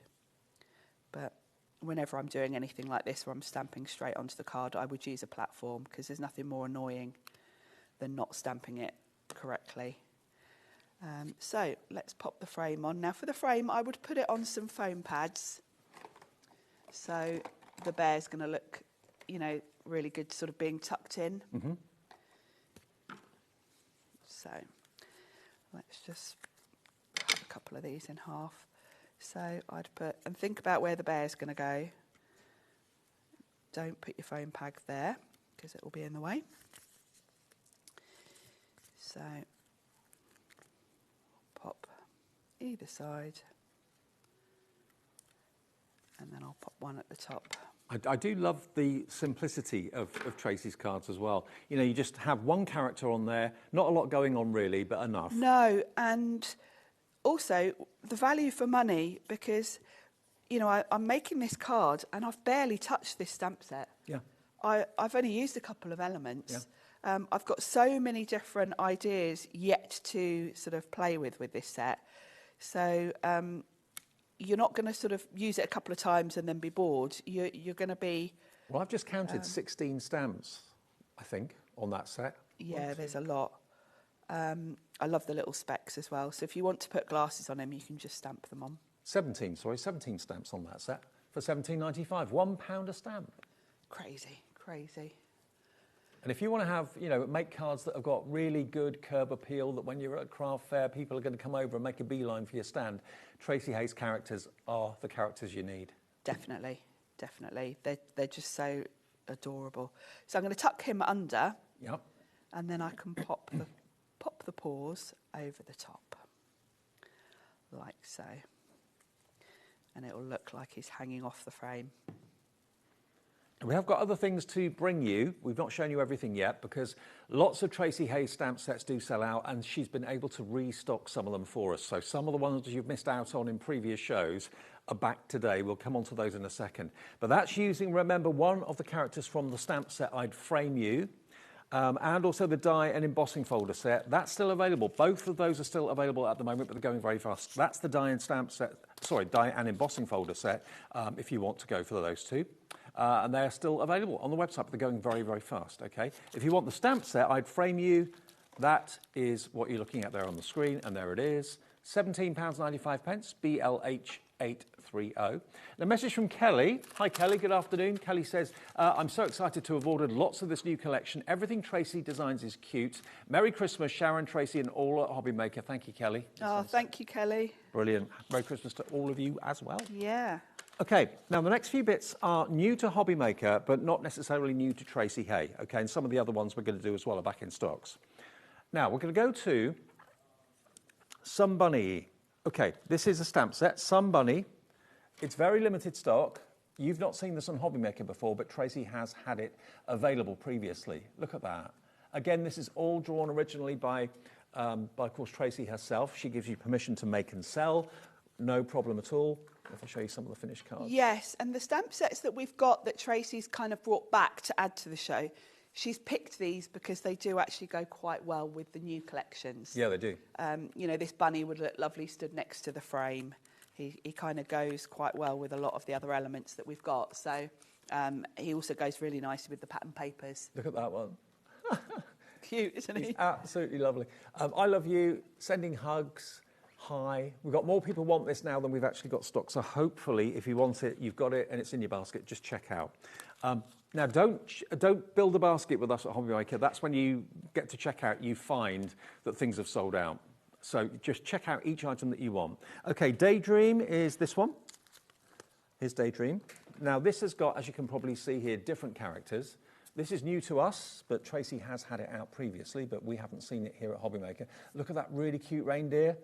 But whenever I'm doing anything like this where I'm stamping straight onto the card, I would use a platform because there's nothing more annoying than not stamping it correctly. So let's pop the frame on. Now for the frame, I would put it on some foam pads. So the bear's going to look, you know, really good, sort of being tucked in. Mm-hmm. So let's just cut a couple of these in half. So I'd put, and think about where the bear's going to go. Don't put your foam pad there because it will be in the way. So pop either side, and then I'll pop one at the top. I do love the simplicity of Tracy's cards as well. You know, you just have one character on there, not a lot going on really, but enough. No, and also the value for money, because, you know, I'm making this card and I've barely touched this stamp set. Yeah. I've only used a couple of elements. Yeah. I've got so many different ideas yet to sort of play with this set. So you're not going to sort of use it a couple of times and then be bored. You're going to be... Well, I've just counted 16 stamps, I think, on that set. Yeah, there's a lot. I love the little specks as well. So if you want to put glasses on them, you can just stamp them on. 17 stamps on that set for £17.95. £1 a stamp. Crazy, crazy. And if you want to have, you know, make cards that have got really good curb appeal, that when you're at a craft fair, people are going to come over and make a beeline for your stand, Tracy Haye's characters are the characters you need. Definitely, definitely. They're just so adorable. So I'm going to tuck him under. Yep. And then I can pop the paws over the top, like so. And it will look like he's hanging off the frame. We have got other things to bring you. We've not shown you everything yet because lots of Tracy Haye stamp sets do sell out, and she's been able to restock some of them for us. So some of the ones you've missed out on in previous shows are back today. We'll come on to those in a second. But that's using, remember, one of the characters from the stamp set I'd Frame You, and also the die and embossing folder set. That's still available. Both of those are still available at the moment, but they're going very fast. That's the die and embossing folder set if you want to go for those two. And they're still available on the website, but they're going very, very fast, okay? If you want the stamp set, I'd Frame You. That is what you're looking at there on the screen, and there it is. £17.95, BLH830. And a message from Kelly. Hi, Kelly, good afternoon. Kelly says, I'm so excited to have ordered lots of this new collection. Everything Tracy designs is cute. Merry Christmas, Sharon, Tracy, and all at HobbyMaker. Thank you, Kelly. Oh, thank you, Kelly. Brilliant. Merry Christmas to all of you as well. Yeah. Okay, now the next few bits are new to HobbyMaker, but not necessarily new to Tracy Haye, okay? And some of the other ones we're going to do as well are back in stocks. Now, we're going to go to Some Bunny. Okay, this is a stamp set, Some Bunny. It's very limited stock. You've not seen this on HobbyMaker before, but Tracy has had it available previously. Look at that. Again, this is all drawn originally by of course, Tracy herself. She gives you permission to make and sell. No problem at all. If I show you some of the finished cards. Yes, and the stamp sets that we've got that Tracy's kind of brought back to add to the show, she's picked these because they do actually go quite well with the new collections. Yeah, they do. You know, this bunny would look lovely stood next to the frame. He kind of goes quite well with a lot of the other elements that we've got. So he also goes really nicely with the pattern papers. Look at that one. Cute, isn't he? He's absolutely lovely. I love you. Sending hugs. Hi. We've got more people want this now than we've actually got stock. So hopefully, if you want it, you've got it and it's in your basket. Just check out. Now, don't build a basket with us at HobbyMaker. That's when you get to check out, you find that things have sold out. So just check out each item that you want. Okay, Daydream is this one. Here's Daydream. Now, this has got, as you can probably see here, different characters. This is new to us, but Tracy has had it out previously, but we haven't seen it here at HobbyMaker. Look at that really cute reindeer.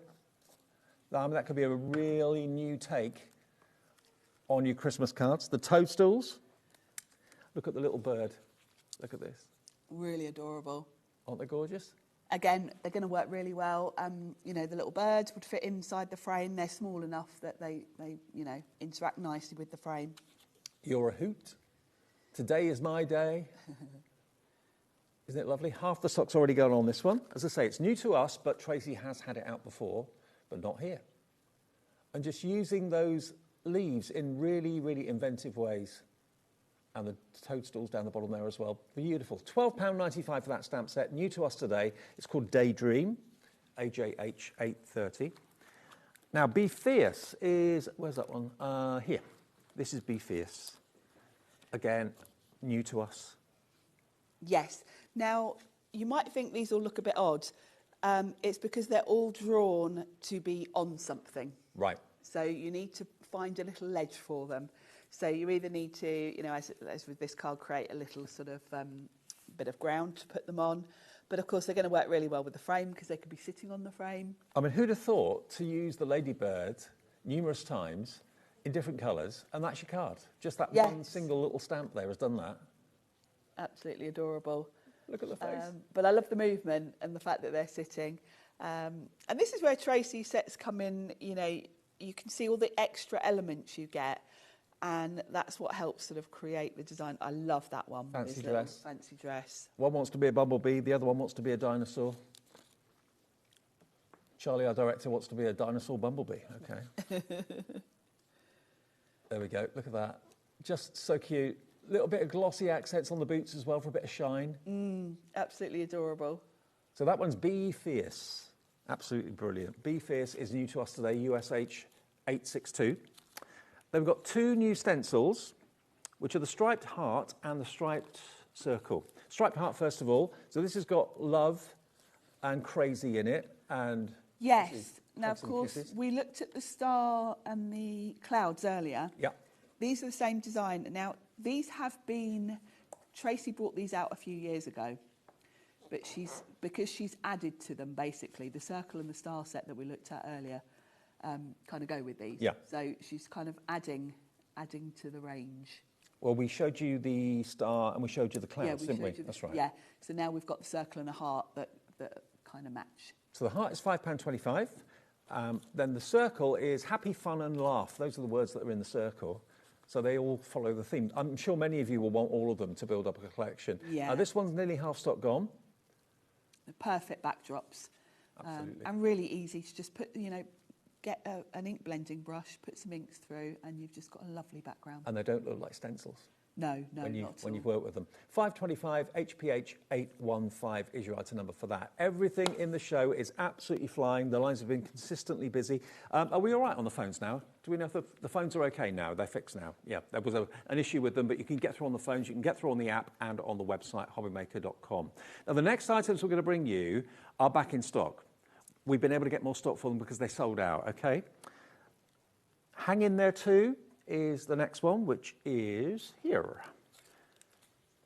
That could be a really new take on your Christmas cards. The toadstools. Look at the little bird. Look at this. Really adorable. Aren't they gorgeous? Again, they're going to work really well. You know, the little birds would fit inside the frame. They're small enough that they you know, interact nicely with the frame. You're a hoot. Today is my day. Isn't it lovely? Half the stock's already gone on this one. As I say, it's new to us, but Tracy has had it out before, but not here. And just using those leaves in really, really inventive ways. And the toadstools down the bottom there as well. Beautiful. £12.95 for that stamp set. New to us today. It's called Daydream, AJH 830. Now, Be Fierce is, where's that one? Here. This is Be Fierce. Again, new to us. Yes. Now, you might think these all look a bit odd. It's because they're all drawn to be on something. Right. So you need to find a little ledge for them. So you either need to, you know, as with this card, create a little sort of bit of ground to put them on. But of course, they're going to work really well with the frame because they could be sitting on the frame. I mean, who'd have thought to use the ladybird numerous times in different colours, and that's your card. Just that one single little stamp there has done that. Absolutely adorable. Look at the face. But I love the movement and the fact that they're sitting. And this is where Tracy sets come in, you know, you can see all the extra elements you get. And that's what helps sort of create the design. I love that one. Fancy dress. Fancy dress. One wants to be a bumblebee, the other one wants to be a dinosaur. Charlie, our director, wants to be a dinosaur bumblebee. Okay. There we go. Look at that. Just so cute. Little bit of glossy accents on the boots as well for a bit of shine. Absolutely adorable. So that one's Be Fierce. Absolutely brilliant. Be Fierce is new to us today, USH 862. Then we've got two new stencils, which are the striped heart and the striped circle. Striped heart, first of all. So this has got love and crazy in it. And yes. Now, of course, we looked at the star and the clouds earlier. Yeah. These are the same design. Now, these have been, Tracy brought these out a few years ago, but because she's added to them, basically, the circle and the star set that we looked at earlier kind of go with these. Yeah. So she's kind of adding to the range. Well, we showed you the star and we showed you the clouds, didn't we? That's right. Yeah. So now we've got the circle and a heart that kind of match. So the heart is £5.25. Then the circle is happy, fun and laugh. Those are the words that are in the circle. So they all follow the theme. I'm sure many of you will want all of them to build up a collection. Yeah. This one's nearly half stock gone. The perfect backdrops. Absolutely. And really easy to just put, you know, get an ink blending brush, put some inks through, and you've just got a lovely background. And they don't look like stencils. No, when not at all. you've worked with them. 525 HPH 815 is your item number for that. Everything in the show is absolutely flying. The lines have been consistently busy. Are we all right on the phones now? Do we know if the phones are okay now? They're fixed now? Yeah, there was an issue with them, but you can get through on the phones, you can get through on the app and on the website, hobbymaker.com. Now, the next items we're going to bring you are back in stock. We've been able to get more stock for them because they sold out, okay? Hang in there too is the next one, which is here.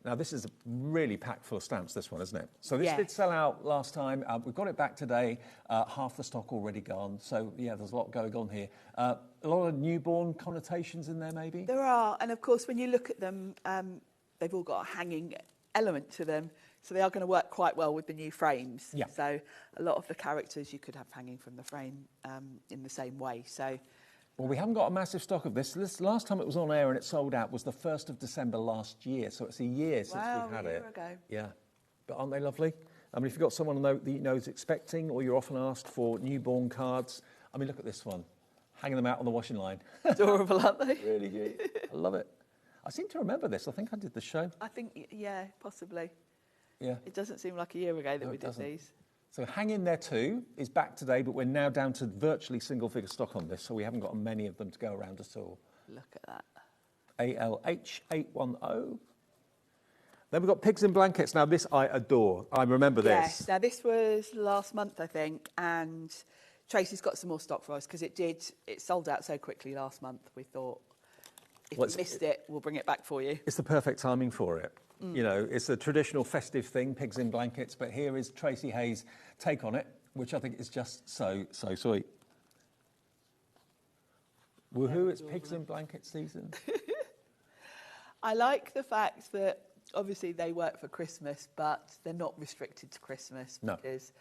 Now, this is really packed full of stamps, this one, isn't it? So this did sell out last time. We've got it back today. Half the stock already gone. So, yeah, there's a lot going on here. A lot of newborn connotations in there, maybe? There are. And, of course, when you look at them, they've all got a hanging element to them. So they are going to work quite well with the new frames. Yeah. So a lot of the characters you could have hanging from the frame in the same way. So... Well, we haven't got a massive stock of this. This last time it was on air and it sold out was the 1st of December last year. So it's a year since we've had it. A year ago. Yeah. But aren't they lovely? I mean, if you've got someone that you know is expecting or you're often asked for newborn cards, I mean, look at this one. Hanging them out on the washing line. Adorable, aren't they? Really cute. I love it. I seem to remember this. I think I did the show. I think, yeah, possibly. Yeah. It doesn't seem like a year ago that we did these. So Hang In There Too is back today, but we're now down to virtually single-figure stock on this, so we haven't got many of them to go around at all. Look at that. ALH 810. Then we've got Pigs in Blankets. Now, this I adore. I remember this. Yes. Now, this was last month, I think, and Tracy's got some more stock for us because it sold out so quickly last month. We thought, if you missed it, we'll bring it back for you. It's the perfect timing for it. You know, it's a traditional festive thing, Pigs in Blankets, but here is Tracy Haye's take on it, which I think is just so sweet. Woohoo, it's Pigs in Blankets season. I like the fact that obviously they work for Christmas, but they're not restricted to Christmas because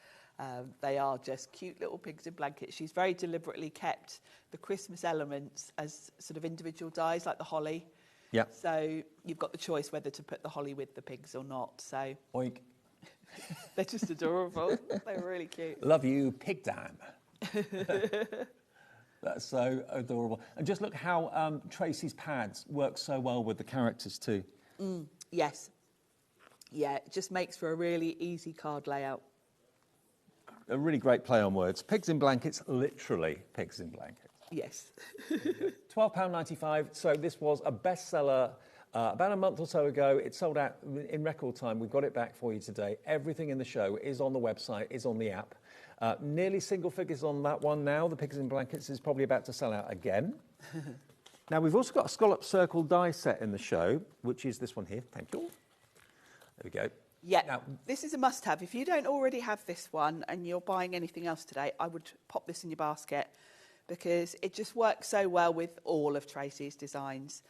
they are just cute little pigs in blankets. She's very deliberately kept the Christmas elements as sort of individual dies, like the holly. Yeah. So you've got the choice whether to put the holly with the pigs or not. So Oink. They're just adorable. They're really cute. Love you, Pig Dam. That's so adorable. And just look how Tracy's pads work so well with the characters too. Yes. Yeah, it just makes for a really easy card layout. A really great play on words. Pigs in blankets, literally pigs in blankets. Yes. £12.95. So this was a bestseller about a month or so ago. It sold out in record time. We've got it back for you today. Everything in the show is on the website, is on the app. Nearly single figures on that one now. The pigs in blankets is probably about to sell out again. Now, we've also got a scallop circle die set in the show, which is this one here. Thank you. There we go. Yeah, Now, this is a must-have. If you don't already have this one and you're buying anything else today, I would pop this in your basket because it just works so well with all of Tracy's designs.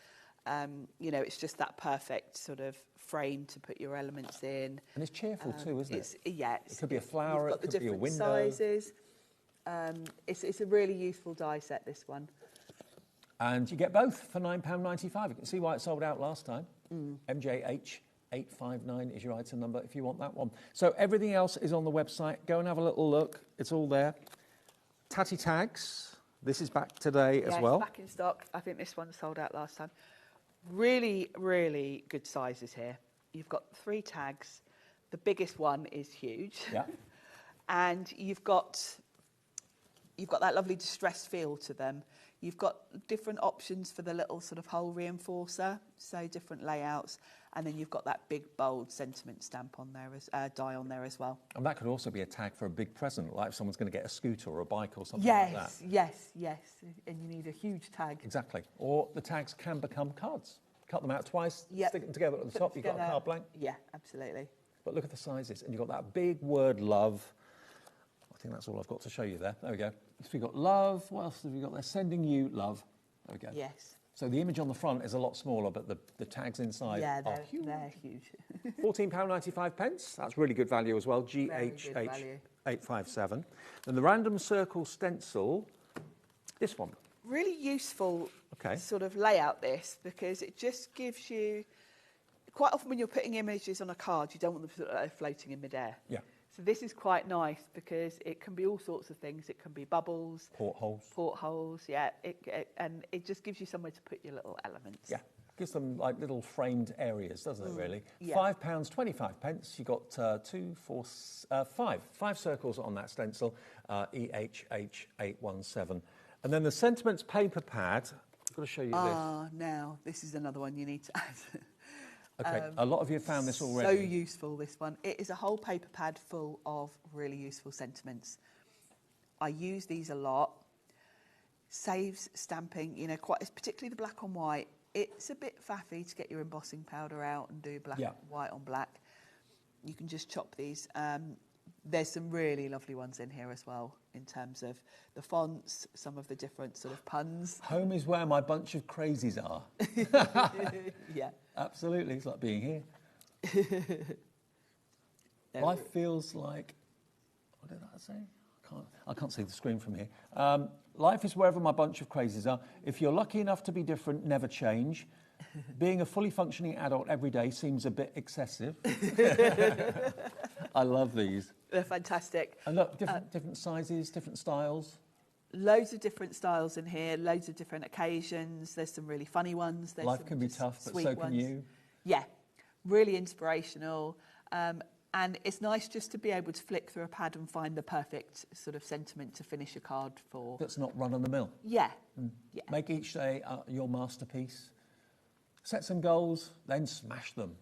You know, it's just that perfect sort of frame to put your elements in. and it's cheerful too, isn't it? Yeah, It could be a flower, you've got it the could be a different window. sizes. It's a really useful die set, this one. And you get both for £9.95. You can see why it sold out last time. MJH 859 is your item number if you want that one. So everything else is on the website. Go and have a little look. It's all there. Tatty tags. This is back today as Yeah, well. it's back in stock. I think this one sold out last time. Really, really good sizes here. You've got 3 tags. The biggest one is huge. Yeah. And you've got that lovely distressed feel to them. You've got different options for the little sort of hole reinforcer, so different layouts, and then you've got that big bold sentiment stamp on there, die on there as well. And that could also be a tag for a big present, like if someone's going to get a scooter or a bike or something like that. Yes, and you need a huge tag. Exactly. Or the tags can become cards. Cut them out twice, Yep. stick them together at the Put top, them you've got a together. card blank. Yeah, absolutely. But look at the sizes, and you've got that big word love. I think that's all I've got to show you there. There we go. So we've got love. What else have we got there? Sending you love. There we go. Yes. So the image on the front is a lot smaller, but the tags inside Yeah, are huge. they're huge. £14.95. That's really good value as well. good GHH value. 857. Then the random circle stencil. This one. Really useful Okay. sort of layout, this, because it just gives you, quite often when you're putting images on a card, you don't want them to look like they're floating in midair. Yeah. So this is quite nice because it can be all sorts of things. It can be bubbles, Portholes. yeah, and it just gives you somewhere to put your little elements. Yeah. Gives them like little framed areas, doesn't it, really? yeah. £5.25. You got 5 circles on that stencil, EHH 817. And then the Sentiments paper pad, I've got to show you Now, this is another one you need to add. this. Okay, a lot of you have found this So already. useful, this one. It is a whole paper pad full of really useful sentiments. I use these a lot. Saves stamping, you know, particularly the black on white. It's a bit faffy to get your embossing powder out and do white on black. You can just chop these. There's some really lovely ones in here as well, in terms of the fonts, some of the different sort of puns. Home is where my bunch of crazies are. Yeah. Absolutely, it's like being here. Life feels like, what did I say? I can't see the screen from here. Life is wherever my bunch of crazies are. If you're lucky enough to be different, never change. Being a fully functioning adult every day seems a bit excessive. I love these. They're fantastic. And look, different sizes, different styles. Loads of different styles in here, loads of different occasions. There's some really funny ones. There's Life some can be just tough, but sweet so can ones. you. Yeah, really inspirational. And it's nice just to be able to flick through a pad and find the perfect sort of sentiment to finish a card for. That's not run of the mill. Yeah. Yeah. Make each day your masterpiece. Set some goals, then smash them.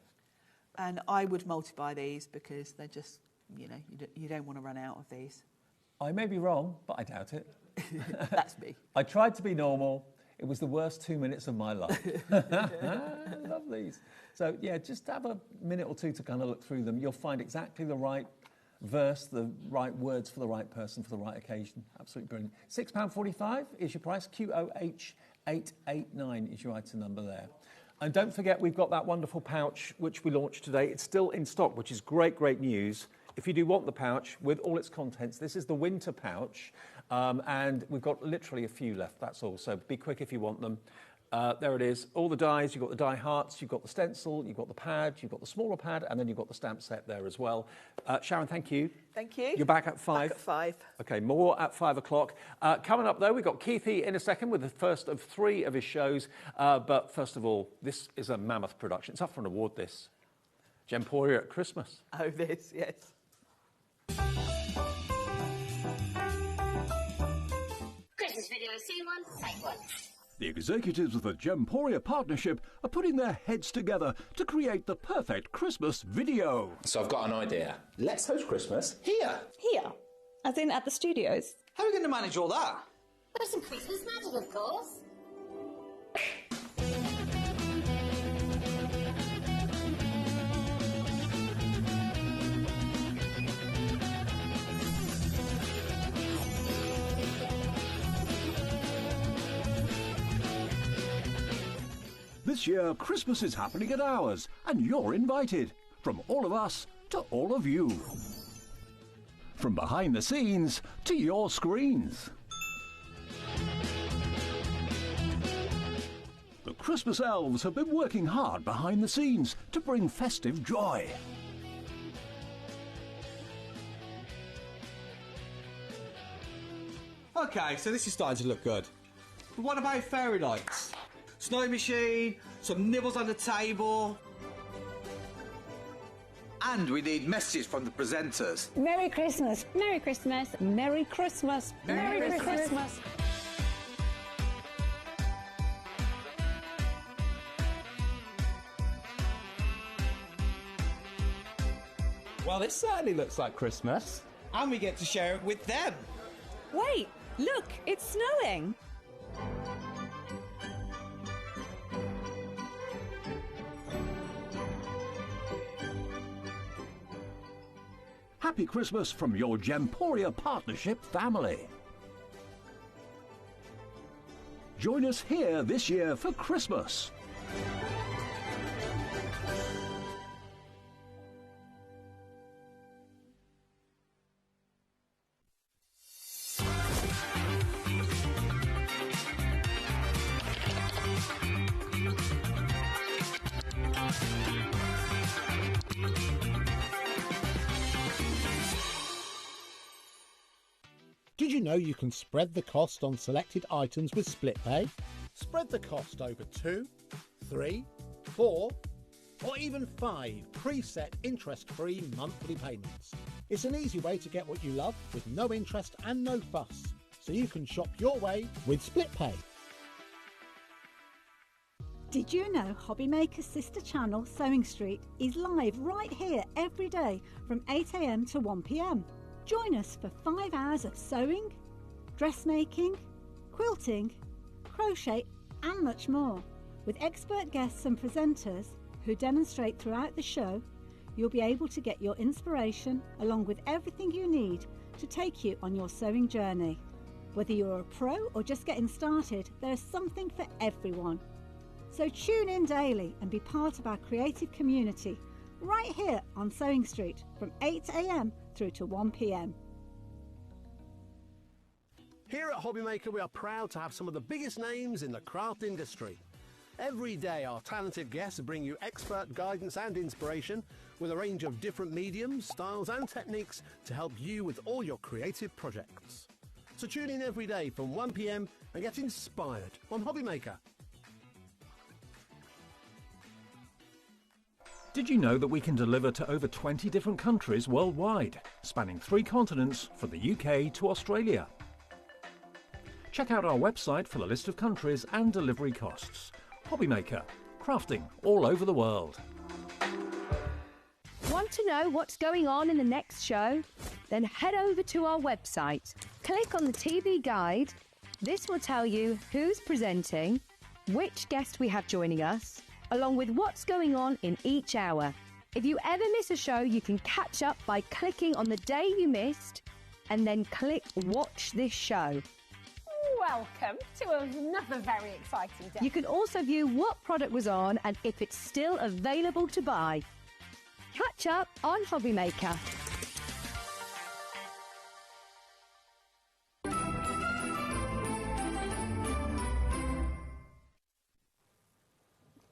And I would multiply these because they're just, you know, you don't want to run out of these. I may be wrong, but I doubt it. That's me. I tried to be normal. It was the worst 2 minutes of my life. I love these. So, yeah, just have a minute or two to kind of look through them. You'll find exactly the right verse, the right words for the right person for the right occasion. Absolutely brilliant. £6.45 is your price. QOH 889 is your item number there. And don't forget, we've got that wonderful pouch which we launched today. It's still in stock, which is great news. If you do want the pouch with all its contents, this is the winter pouch, and we've got literally a few left, that's all. So be quick if you want them. There it is. All the dies. You've got the die hearts, you've got the stencil, you've got the pad, you've got the smaller pad, and then you've got the stamp set there as well. Sharon, thank you. Thank you. You're back at 5? Back at 5. OK, more at 5 o'clock. Coming up, though, we've got Keithy in a second with the first of 3 of his shows. But first of all, this is a mammoth production. It's up for an award, this. Gemporia at Christmas. Oh, this, yes. Christmas video, scene 1, take 1. The executives of the Gemporia partnership are putting their heads together to create the perfect Christmas video. So I've got an idea. Let's host Christmas here. Here? As in at the studios? How are we going to manage all that? There's some Christmas magic, of course. This year, Christmas is happening at ours, and you're invited. From all of us to all of you. From behind the scenes to your screens. The Christmas elves have been working hard behind the scenes to bring festive joy. Okay, so this is starting to look good. But what about fairy lights? Snow machine, some nibbles on the table. And we need messages from the presenters. Merry Christmas. Merry Christmas. Merry Christmas. Merry Christmas. Well, this certainly looks like Christmas. And we get to share it with them. Wait, look, it's snowing. Happy Christmas from your Gemporia partnership family. Join us here this year for Christmas. Did you know you can spread the cost on selected items with split pay? Spread the cost over 2, 3, 4, or even 5 preset interest-free monthly payments. It's an easy way to get what you love with no interest and no fuss, so you can shop your way with split pay. Did you know HobbyMaker's sister channel Sewing Street is live right here every day from 8 AM to 1 PM? Join us for 5 hours of sewing, dressmaking, quilting, crochet and much more. With expert guests and presenters who demonstrate throughout the show, you'll be able to get your inspiration along with everything you need to take you on your sewing journey. Whether you're a pro or just getting started, there's something for everyone. So tune in daily and be part of our creative community right here on Sewing Street from 8 AM through to 1 PM. Here at HobbyMaker, we are proud to have some of the biggest names in the craft industry. Every day, our talented guests bring you expert guidance and inspiration with a range of different mediums, styles and techniques to help you with all your creative projects. So tune in every day from 1 PM and get inspired on HobbyMaker. Did you know that we can deliver to over 20 different countries worldwide, spanning 3 continents from the UK to Australia? Check out our website for the list of countries and delivery costs. HobbyMaker, crafting all over the world. Want to know what's going on in the next show? Then head over to our website. Click on the TV guide. This will tell you who's presenting, which guest we have joining us, along with what's going on in each hour. If you ever miss a show, you can catch up by clicking on the day you missed and then click Watch This Show. Welcome to another very exciting day. You can also view what product was on and if it's still available to buy. Catch up on HobbyMaker.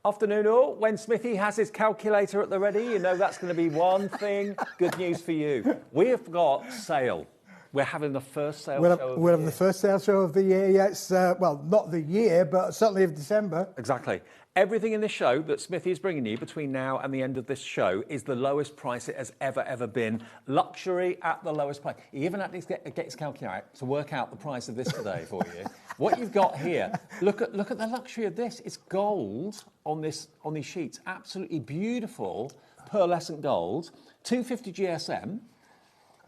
Afternoon all. When Smithy has his calculator at the ready, you know that's going to be one thing. Good news for you. We have got sale. We're having the first sale show We're having the first sale show of the year. Yeah, it's, well, not the year, but certainly of December. Exactly. Everything in this show that Smithy is bringing you between now and the end of this show is the lowest price it has ever been. Luxury at the lowest price. He even had to get his calculator out to work out the price of this today for you. What you've got here, look at the luxury of this. It's gold on these sheets. Absolutely beautiful pearlescent gold. 250 GSM.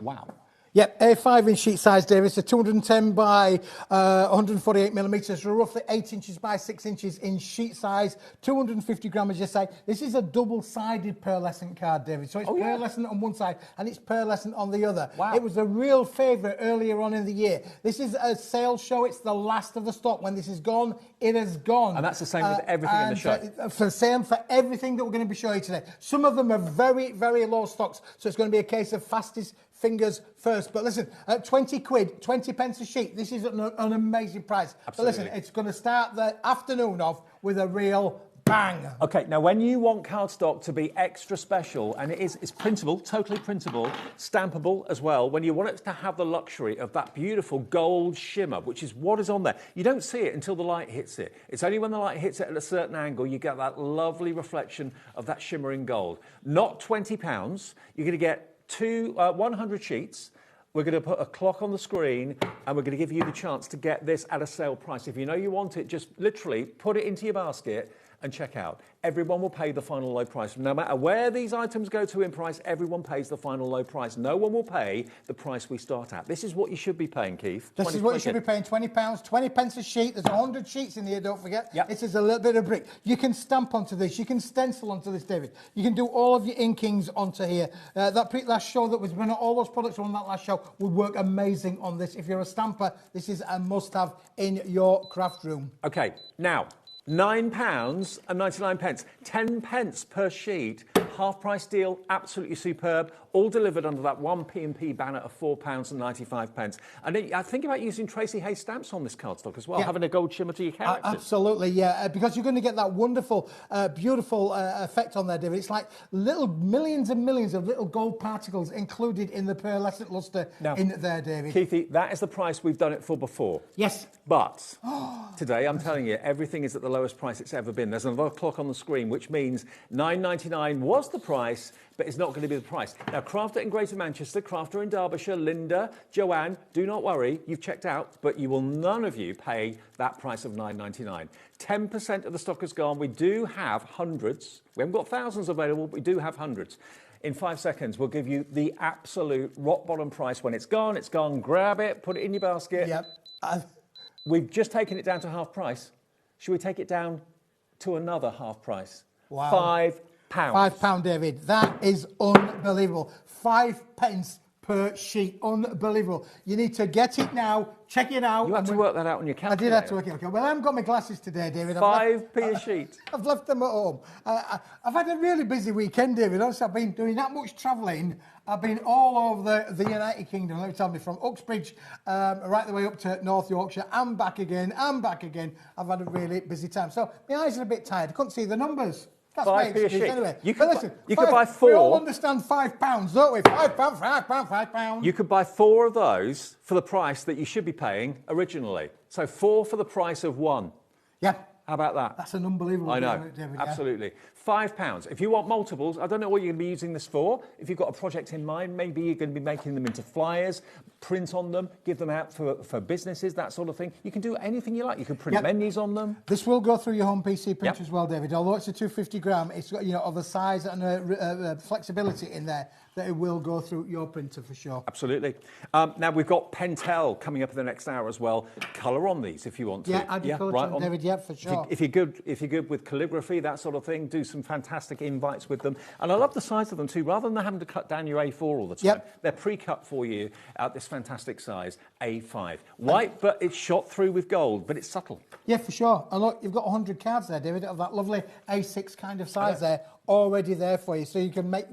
Wow. Yep, A5 in sheet size, David. It's a 210 by 148 millimetres, so roughly 8 inches by 6 inches in sheet size, 250 gram, as you say. This is a double-sided pearlescent card, David. So it's pearlescent on one side and it's pearlescent on the other. Wow. It was a real favourite earlier on in the year. This is a sales show. It's the last of the stock. When this is gone, it has gone. And that's the same with everything in the show. For the same for everything that we're going to be showing you today. Some of them are very, very low stocks, so it's going to be a case of fastest fingers first. But listen, at 20 quid, 20 pence a sheet, this is an amazing price. Absolutely. But listen, it's going to start the afternoon off with a real bang. Okay, now when you want cardstock to be extra special, and it's printable, totally printable, stampable as well, when you want it to have the luxury of that beautiful gold shimmer, which is what is on there, you don't see it until the light hits it. It's only when the light hits it at a certain angle you get that lovely reflection of that shimmering gold. Not £20, you're going to get 100 sheets. We're going to put a clock on the screen and we're going to give you the chance to get this at a sale price. If you know you want it, just literally put it into your basket and check out. Everyone will pay the final low price. No matter where these items go to in price, everyone pays the final low price. No one will pay the price we start at. This is what you should be paying, Keith. This is what you should be paying, £20, 20 pence a sheet. There's 100 sheets in here, don't forget. Yep. This is a little bit of brick. You can stamp onto this. You can stencil onto this, David. You can do all of your inkings onto here. That last show that was when all those products were on that last show would work amazing on this. If you're a stamper, this is a must-have in your craft room. Okay, now, £9.99, 10 pence per sheet, half price deal, absolutely superb, all delivered under that one P&P banner of £4.95. And I think about using Tracy Haye stamps on this cardstock as well, having a gold shimmer to your characters. Absolutely, yeah, because you're going to get that wonderful, beautiful effect on there, David. It's like little millions and millions of little gold particles included in the pearlescent lustre in there, David. Keithy, that is the price we've done it for before. Yes. But today, I'm telling you, everything is at the lowest price it's ever been. There's another clock on the screen, which means £9.99 was the price, but it's not going to be the price. Now, Crafter in Greater Manchester, Crafter in Derbyshire, Linda, Joanne, do not worry, you've checked out, but you will none of you pay that price of £9.99. 10% of the stock is gone. We do have hundreds. We haven't got thousands available, but we do have hundreds. In 5 seconds, we'll give you the absolute rock bottom price. When it's gone, grab it, put it in your basket. Yep. We've just taken it down to half price. Should we take it down to another half price? Wow. £5. £5, David. That is unbelievable. 5 pence per sheet. Unbelievable. You need to get it now. Check it out. You had to work that out on your calculator. I did have to work it out. Well, I haven't got my glasses today, David. 5p a sheet. I've left them at home. I've had a really busy weekend, David. Honestly, I've been doing that much travelling. I've been all over the United Kingdom. Let me tell you, from Uxbridge right the way up to North Yorkshire and back again and back again. I've had a really busy time. So my eyes are a bit tired. I couldn't see the numbers. That's my excuse, anyway. You could, listen, you could buy 4. We all understand £5, don't we? £5. You could buy 4 of those for the price that you should be paying originally. So 4 for the price of 1. Yeah. How about that? That's an unbelievable I know, deal, David, absolutely. £5. If you want multiples, I don't know what you're going to be using this for. If you've got a project in mind, maybe you're going to be making them into flyers, print on them, give them out for businesses, that sort of thing. You can do anything you like. You can print menus on them. This will go through your home PC printer as well, David. Although it's a 250 gram, it's got, of the size and flexibility in there that it will go through your printer for sure. Absolutely. Now, we've got Pentel coming up in the next hour as well. Colour on these if you want to. Yeah, I'd be colour on, David, yeah, for sure. If you're good with calligraphy, that sort of thing, do some fantastic invites with them. And I love the size of them too. Rather than having to cut down your A4 all the time, they're pre-cut for you at this fantastic size, A5. White, but it's shot through with gold, but it's subtle. Yeah, for sure. And look, you've got 100 cards there, David, of that lovely A6 kind of size there, already there for you. So you can make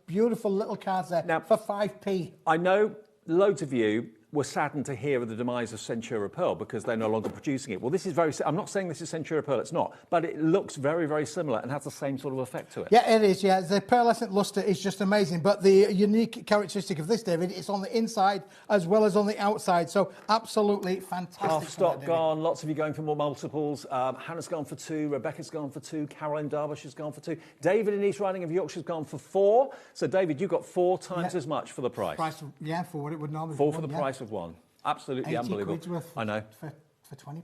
beautiful little cards there now, for 5p. I know loads of you were saddened to hear of the demise of Centura Pearl because they're no longer producing it. Well, this is I'm not saying this is Centura Pearl, it's not, but it looks very, very similar and has the same sort of effect to it. Yeah, it is, yeah. The pearlescent lustre is just amazing, but the unique characteristic of this, David, it's on the inside as well as on the outside, so absolutely fantastic. Half stock gone, lots of you going for more multiples. Hannah's gone for 2, Rebecca's gone for 2, Caroline Derbyshire has gone for 2, David in East Riding of Yorkshire's gone for 4. So, David, you got 4 times as much for the price. For what it would normally be. 4 for the price of 1. Absolutely unbelievable. Worth I know. For £20.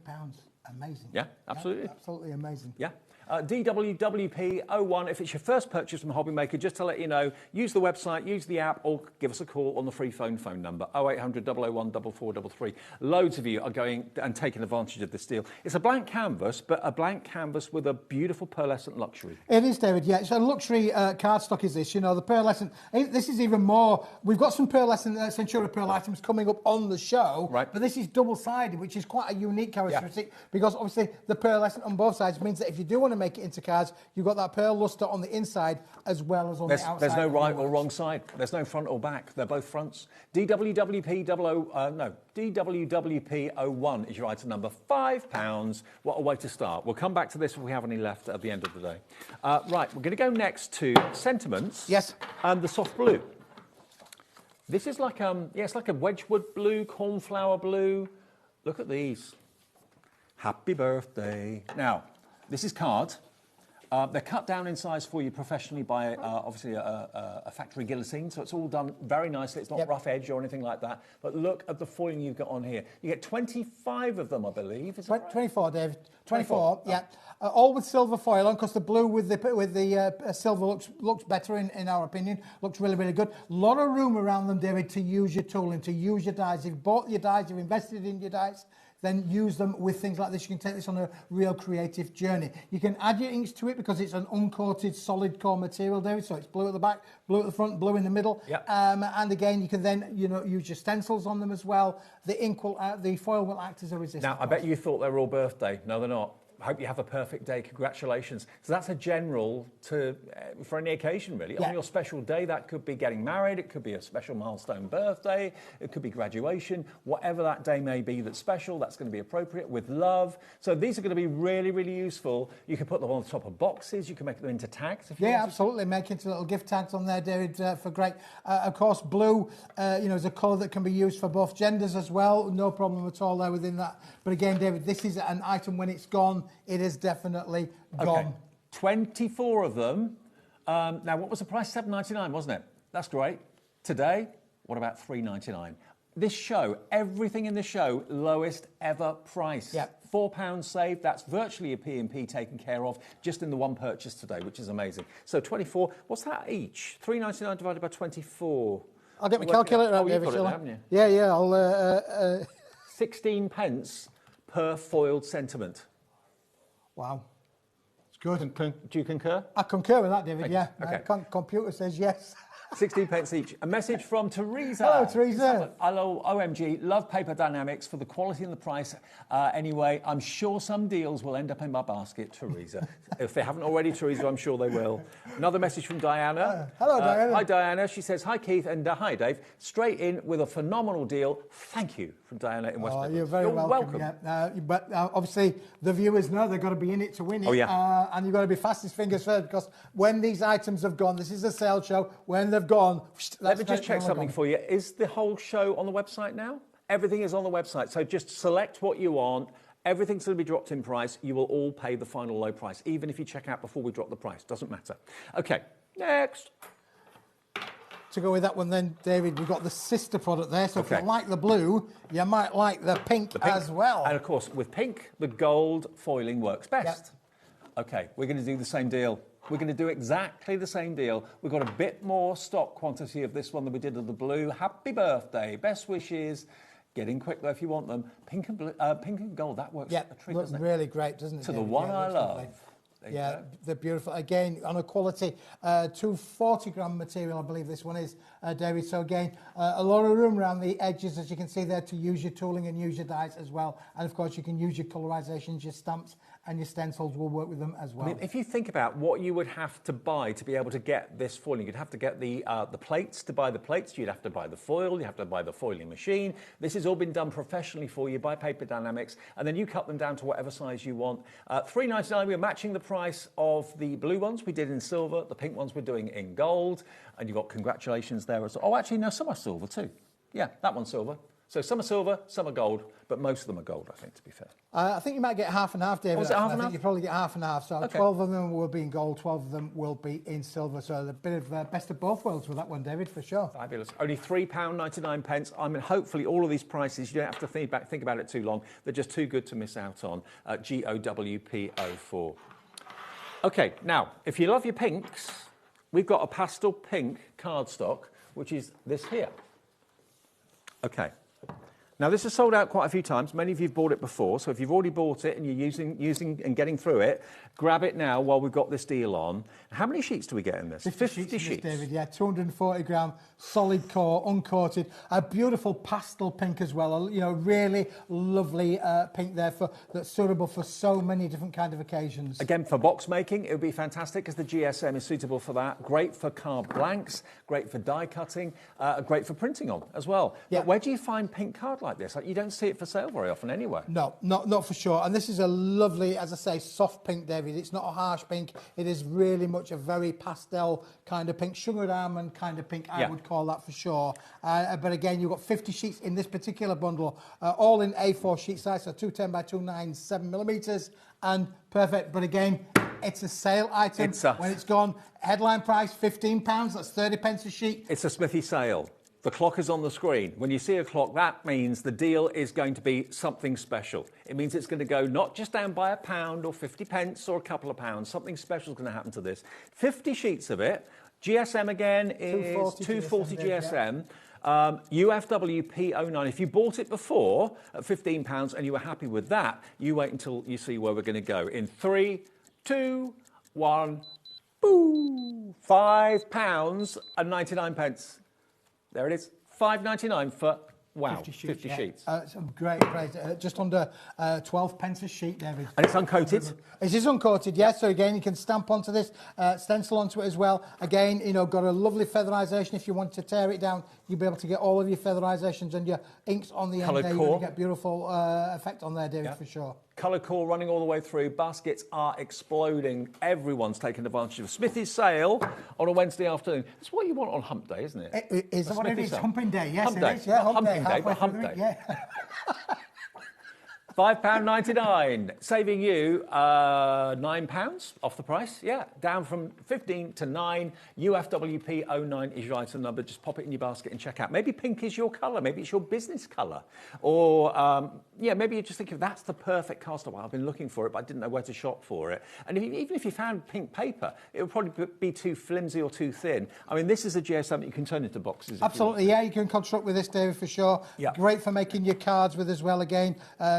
Amazing. Yeah, absolutely. Yeah, absolutely amazing. Yeah. DWWP01, if it's your first purchase from HobbyMaker, just to let you know, use the website, use the app, or give us a call on the free phone number, 0800 001 4433. Loads of you are going and taking advantage of this deal. It's a blank canvas, but a blank canvas with a beautiful pearlescent luxury. It is, David, yeah. It's a luxury cardstock is this, you know, the pearlescent. This is even more, we've got some pearlescent Centura Pearl items coming up on the show, right? But this is double-sided, which is quite a unique characteristic, because obviously the pearlescent on both sides means that if you do want to make it into cards, you've got that pearl lustre on the inside as well as on the outside. There's no right or wrong side. There's no front or back. They're both fronts. DWWP01 is your item number. £5. What a way to start. We'll come back to this if we have any left at the end of the day. Right, we're going to go next to Sentiments. Yes. And the soft blue. This is like it's like a Wedgwood blue, cornflower blue. Look at these. Happy birthday. Now, this is card. They're cut down in size for you professionally by, obviously, a factory guillotine, so it's all done very nicely. It's not rough edge or anything like that. But look at the foiling you've got on here. You get 25 of them, I believe. Is that right? 24, Dave. 24, yeah. All with silver foil on, because the blue with the silver looks better in our opinion. Looks really, really good. A lot of room around them, David, to use your tooling, to use your dies. If you've bought your dies, you've invested in your dies, then use them with things like this. You can take this on a real creative journey. You can add your inks to it because it's an uncoated solid core material, David. So it's blue at the back, blue at the front, blue in the middle. Yep. And again, you can then use your stencils on them as well. The ink will, the foil will act as a resistor. Now, I bet you thought they were all birthday. No, they're not. Hope you have a perfect day. Congratulations. So that's a general for any occasion, really. Yeah. On your special day, that could be getting married. It could be a special milestone birthday. It could be graduation. Whatever that day may be that's special, that's going to be appropriate with love. So these are going to be really, really useful. You can put them on the top of boxes. You can make them into tags if you want. Absolutely. Make into little gift tags on there, David, for great. Of course, blue, is a colour that can be used for both genders as well. No problem at all there within that. But again, David, this is an item when it's gone. It is definitely gone. Okay. 24 of them. Now, what was the price? $7.99, wasn't it? That's great. Today, what about $3.99? This show, everything in the show, lowest ever price. Yep. £4 saved. That's virtually a P&P taken care of just in the one purchase today, which is amazing. So 24, what's that each? $3.99 divided by 24. I'll get my calculator out, David. You've got it, haven't you? Yeah, I'll... 16 pence per foiled sentiment. Wow. It's good. Do you concur? I concur with that, David, yeah. Okay. Computer says yes. 16 pence each. A message from Teresa. Hello, Teresa. Hello, OMG. Love Paper Dynamics for the quality and the price. Anyway, I'm sure some deals will end up in my basket, Teresa. If they haven't already, Teresa, I'm sure they will. Another message from Diana. Hello, Diana. Hi, Diana. She says, hi, Keith, and hi, Dave. Straight in with a phenomenal deal. Thank you, from Diana in West Midlands. You're very welcome. Yeah. But obviously, the viewers know they've got to be in it to win it. Oh, yeah. And you've got to be fastest fingers first, because when these items have gone, this is a sale show, when they've gone... Let me just check something for you. Is the whole show on the website now? Everything is on the website. So just select what you want. Everything's going to be dropped in price. You will all pay the final low price, even if you check out before we drop the price. Doesn't matter. Okay, next. To go with that one then, David, we've got the sister product there. So if you like the blue, you might like the pink as well. And of course, with pink, the gold foiling works best. Yep. Okay, we're going to do the same deal. We're going to do exactly the same deal. We've got a bit more stock quantity of this one than we did of the blue. Happy birthday. Best wishes. Get in quick, though, if you want them. Pink and blue, pink and gold, that works a treat, looks doesn't it? Really great, doesn't it, To David? the one I love. Yeah, they're beautiful. Again, on a quality, 240-gram material, I believe this one is, David. So again, a lot of room around the edges, as you can see there, to use your tooling and use your dies as well. And of course, you can use your colorizations, your stamps, and your stencils will work with them as well. I mean, if you think about what you would have to buy to be able to get this foiling, you'd have to get the plates to buy the plates, you'd have to buy the foil, you have to buy the foiling machine. This has all been done professionally for you by Paper Dynamics, and then you cut them down to whatever size you want. $3.99, we're matching the price of the blue ones we did in silver, the pink ones we're doing in gold, and you've got congratulations there as well. Oh, actually, no, some are silver too. Yeah, that one's silver. So some are silver, some are gold, but most of them are gold, I think, to be fair. I think you might get half and half, David. Was it half and I think half? you probably get half and half. So Okay. 12 of them will be in gold, 12 of them will be in silver. So a bit of best of both worlds with that one, David, for sure. Fabulous. Only £3.99. I mean, hopefully all of these prices, you don't have to think about it too long. They're just too good to miss out on. GOWP04. Okay, now, if you love your pinks, we've got a pastel pink cardstock, which is this here. Okay. Now, this has sold out quite a few times. Many of you have bought it before, so if you've already bought it and you're using and getting through it, grab it now while we've got this deal on. How many sheets do we get in this? 50 sheets. David, yeah, 240 gram, solid core, uncoated, a beautiful pastel pink as well. You know, really lovely pink there that's suitable for so many different kind of occasions. Again, for box making, it would be fantastic because the GSM is suitable for that. Great for card blanks, great for die cutting, great for printing on as well. Yeah. But where do you find pink card like this? Like, you don't see it for sale very often anywhere. No, not for sure. And this is a lovely, as I say, soft pink, David. It's not a harsh pink. It is really much a very pastel kind of pink, sugared almond kind of pink, I would call that for sure. But again, you've got 50 sheets in this particular bundle, all in A4 sheet size, so 210 by 2.9, 7 millimetres, and perfect. But again, it's a sale item. When it's gone, headline price £15, that's 30 pence a sheet. It's a Smithy sale. The clock is on the screen. When you see a clock, that means the deal is going to be something special. It means it's going to go not just down by £1 or 50 pence or a couple of pounds. Something special is going to happen to this. 50 sheets of it. GSM again is 240 GSM. UFWP09. If you bought it before at £15 and you were happy with that, you wait until you see where we're going to go. In 3, 2, 1, boo! £5 and 99 pence. There it is, $5.99 for, wow, 50 sheets. It's a great price, just under 12 pence a sheet, David. And it's uncoated? It is uncoated, yes. So again, you can stamp onto this, stencil onto it as well. Again, you know, got a lovely featherisation. If you want to tear it down, you'll be able to get all of your featherisations and your inks on the end there. You're going to get beautiful effect on there, David, for sure. Colour core running all the way through. Baskets are exploding. Everyone's taking advantage of Smithy's sale on a Wednesday afternoon. It's what you want on hump day, isn't it? It is what it is. Humping day, yes, hump it day. is. Yeah, hump day, but hump day. Yeah. £5.99, saving you £9 off the price. Yeah, down from 15 to 9. UFWP09 is your item number. Just pop it in your basket and check out. Maybe pink is your colour. Maybe it's your business colour. Or, yeah, maybe you just think of that's the perfect cardstock. Well, I've been looking for it, but I didn't know where to shop for it. And even if you found pink paper, it would probably be too flimsy or too thin. I mean, this is a GSM that you can turn into boxes. Absolutely, yeah, you can construct with this, David, for sure. Yeah. Great for making your cards with as well. Again,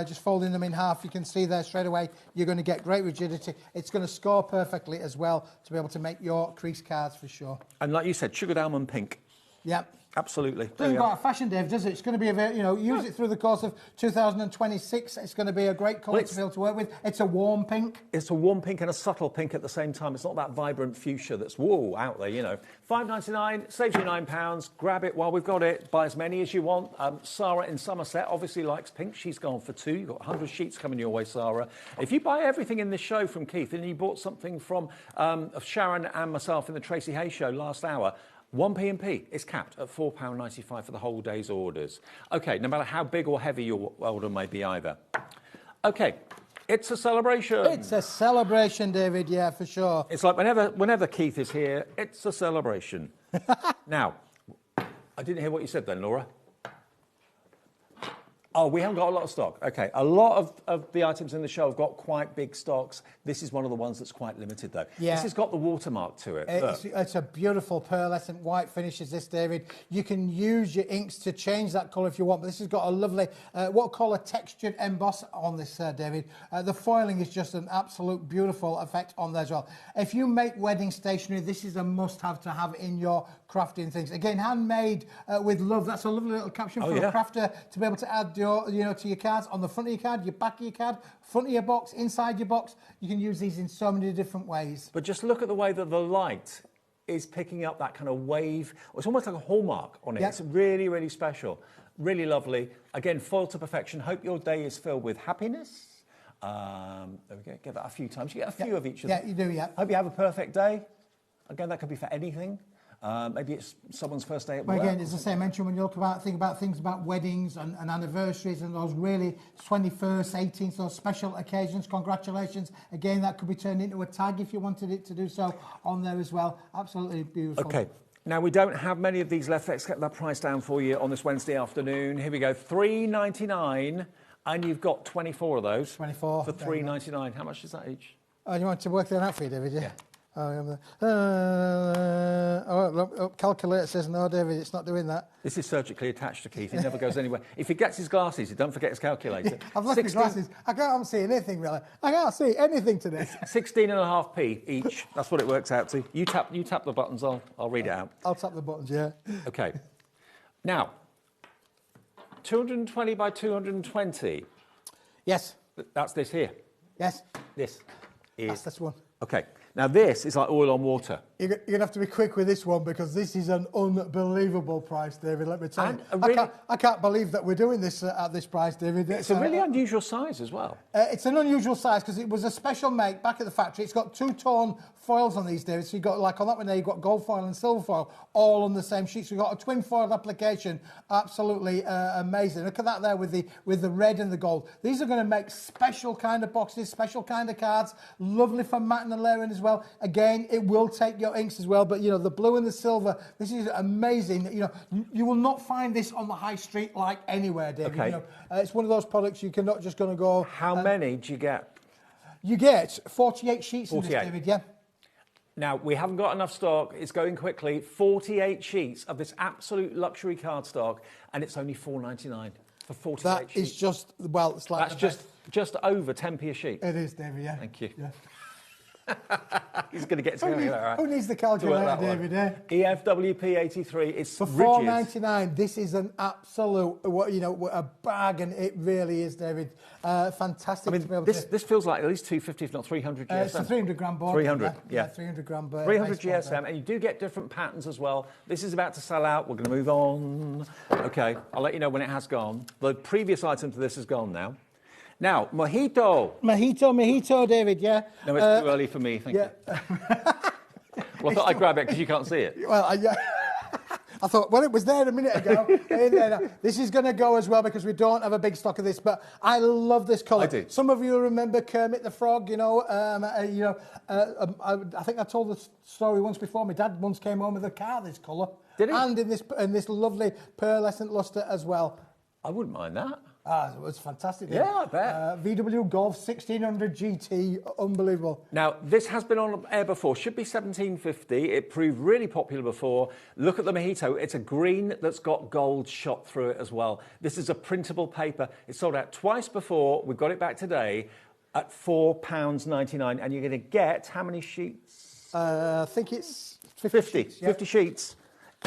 just folding them in half, you can see there straight away you're going to get great rigidity. It's going to score perfectly as well to be able to make your crease cards for sure. And like you said, sugared almond pink. Yeah. Absolutely. Doesn't go out of fashion, Dave, does it? It's going to be use it through the course of 2026. It's going to be a great colour to be able to work with. It's a warm pink. It's a warm pink and a subtle pink at the same time. It's not that vibrant fuchsia that's whoa out there, you know. £5.99 saves you £9. Grab it while we've got it. Buy as many as you want. Sarah in Somerset obviously likes pink. She's gone for 2. You've got 100 sheets coming your way, Sarah. If you buy everything in this show from Keith and you bought something from Sharon and myself in the Tracy Haye show last hour, 1 P&P is capped at £4.95 for the whole day's orders. OK, no matter how big or heavy your order may be either. OK, it's a celebration. It's a celebration, David, yeah, for sure. It's like whenever Keith is here, it's a celebration. Now, I didn't hear what you said then, Laura. Oh, we haven't got a lot of stock. OK, a lot of the items in the show have got quite big stocks. This is one of the ones that's quite limited, though. Yeah. This has got the watermark to it. It's a beautiful pearlescent white finish, is this, David. You can use your inks to change that colour if you want, but this has got a lovely, what I call a textured emboss on this, David. The foiling is just an absolute beautiful effect on there as well. If you make wedding stationery, this is a must-have to have in your crafting things. Again, handmade with love. That's a lovely little caption for a crafter to be able to add your to your cards, on the front of your card, your back of your card, front of your box, inside your box. You can use these in so many different ways. But just look at the way that the light is picking up that kind of wave. It's almost like a hallmark on it. Yep. It's really, really special. Really lovely. Again, foiled to perfection. Hope your day is filled with happiness. There we go. Get that a few times. You get a few of each of them. Yeah, you do, yeah. Hope you have a perfect day. Again, that could be for anything. Maybe it's someone's first day at work. Well, again, as I say, I mentioned when you think about things about weddings and anniversaries and those really 21st, 18th, those special occasions, congratulations. Again, that could be turned into a tag if you wanted it to do so on there as well. Absolutely beautiful. Okay. Now, we don't have many of these left. Let's get that price down for you on this Wednesday afternoon. Here we go, $3.99, and you've got 24 of those. 24. For $3.99. How much is that each? Oh, you want to work that out for you, David, yeah? Calculator says no, David, it's not doing that. This is surgically attached to Keith. It never goes anywhere. If he gets his glasses, he don't forget his calculator. I've left my glasses. I can't see anything, really. I can't see anything today. 16.5p each. That's what it works out to. You tap the buttons. I'll read it out. I'll tap the buttons, yeah. Okay. Now, 220 by 220. Yes. That's this here. Yes. This is. That's this one. Okay. Now, this is like oil on water. You're going to have to be quick with this one because this is an unbelievable price, David, let me tell you. I can't believe that we're doing this at this price, David. It's a really unusual size as well. It's an unusual size because it was a special make back at the factory. It's got two-tone foils on these, David. So you've got, like on that one there, you've got gold foil and silver foil all on the same sheet. So you've got a twin foil application. Absolutely amazing. Look at that there with the red and the gold. These are going to make special kind of boxes, special kind of cards. Lovely for matting and layering as well. Again, it will take your inks as well, but you know, the blue and the silver, this is amazing. You know, you will not find this on the high street like anywhere, David. Okay. You know, it's one of those products you cannot just going to go. How many do you get? You get 48 sheets 48. in this, David, yeah. Now, we haven't got enough stock. It's going quickly. 48 sheets of this absolute luxury cardstock, and it's only $4.99 for 48 That sheets. is just, well, it's like... That's just over 10p a sheet. It is, David, yeah. Thank you. Yeah. He's going to get to Who needs the calculator, David? EFWP 83. It's for $4.99. This is an absolute, a bargain. It really is, David. Fantastic. I mean, to be able this feels like at least 250, if not 300 GSM. It's a 300 gram board. 300, yeah. 300 gram board. 300 GSM, and you do get different patterns as well. This is about to sell out. We're going to move on. Okay, I'll let you know when it has gone. The previous item to this is gone now. Now, Mojito, David, yeah. No, it's too early for me, thank you. Well, I thought I'd grab it because you can't see it. Well, I thought, well, it was there a minute ago. This is going to go as well because we don't have a big stock of this, but I love this colour. I do. Some of you remember Kermit the Frog, I think I told the story once before. My dad once came home with a car this colour. Did he? And in this lovely pearlescent lustre as well. I wouldn't mind that. It was fantastic. Yeah, I bet. VW Golf 1600 GT, unbelievable. Now, this has been on air before. Should be $17.50. It proved really popular before. Look at the Mojito. It's a green that's got gold shot through it as well. This is a printable paper. It sold out twice before. We've got it back today at £4.99. And you're going to get how many sheets? I think it's 50. Sheets, yeah. 50 sheets.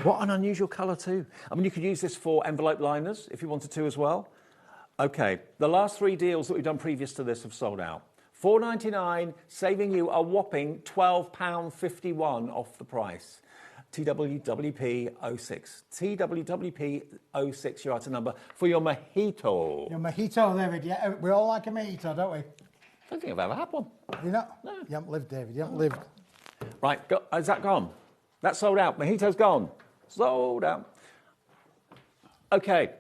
What an unusual colour too. I mean, you could use this for envelope liners if you wanted to as well. Okay, the last three deals that we've done previous to this have sold out. $4.99, saving you a whopping £12.51 off the price. TWWP06. TWWP06, your item number for your Mojito. Your Mojito, David, yeah. We all like a Mojito, don't we? I don't think I've ever had one. You not? No. You haven't lived, David, you haven't lived. Right, is that gone? That's sold out. Mojito's gone. Sold out. Okay,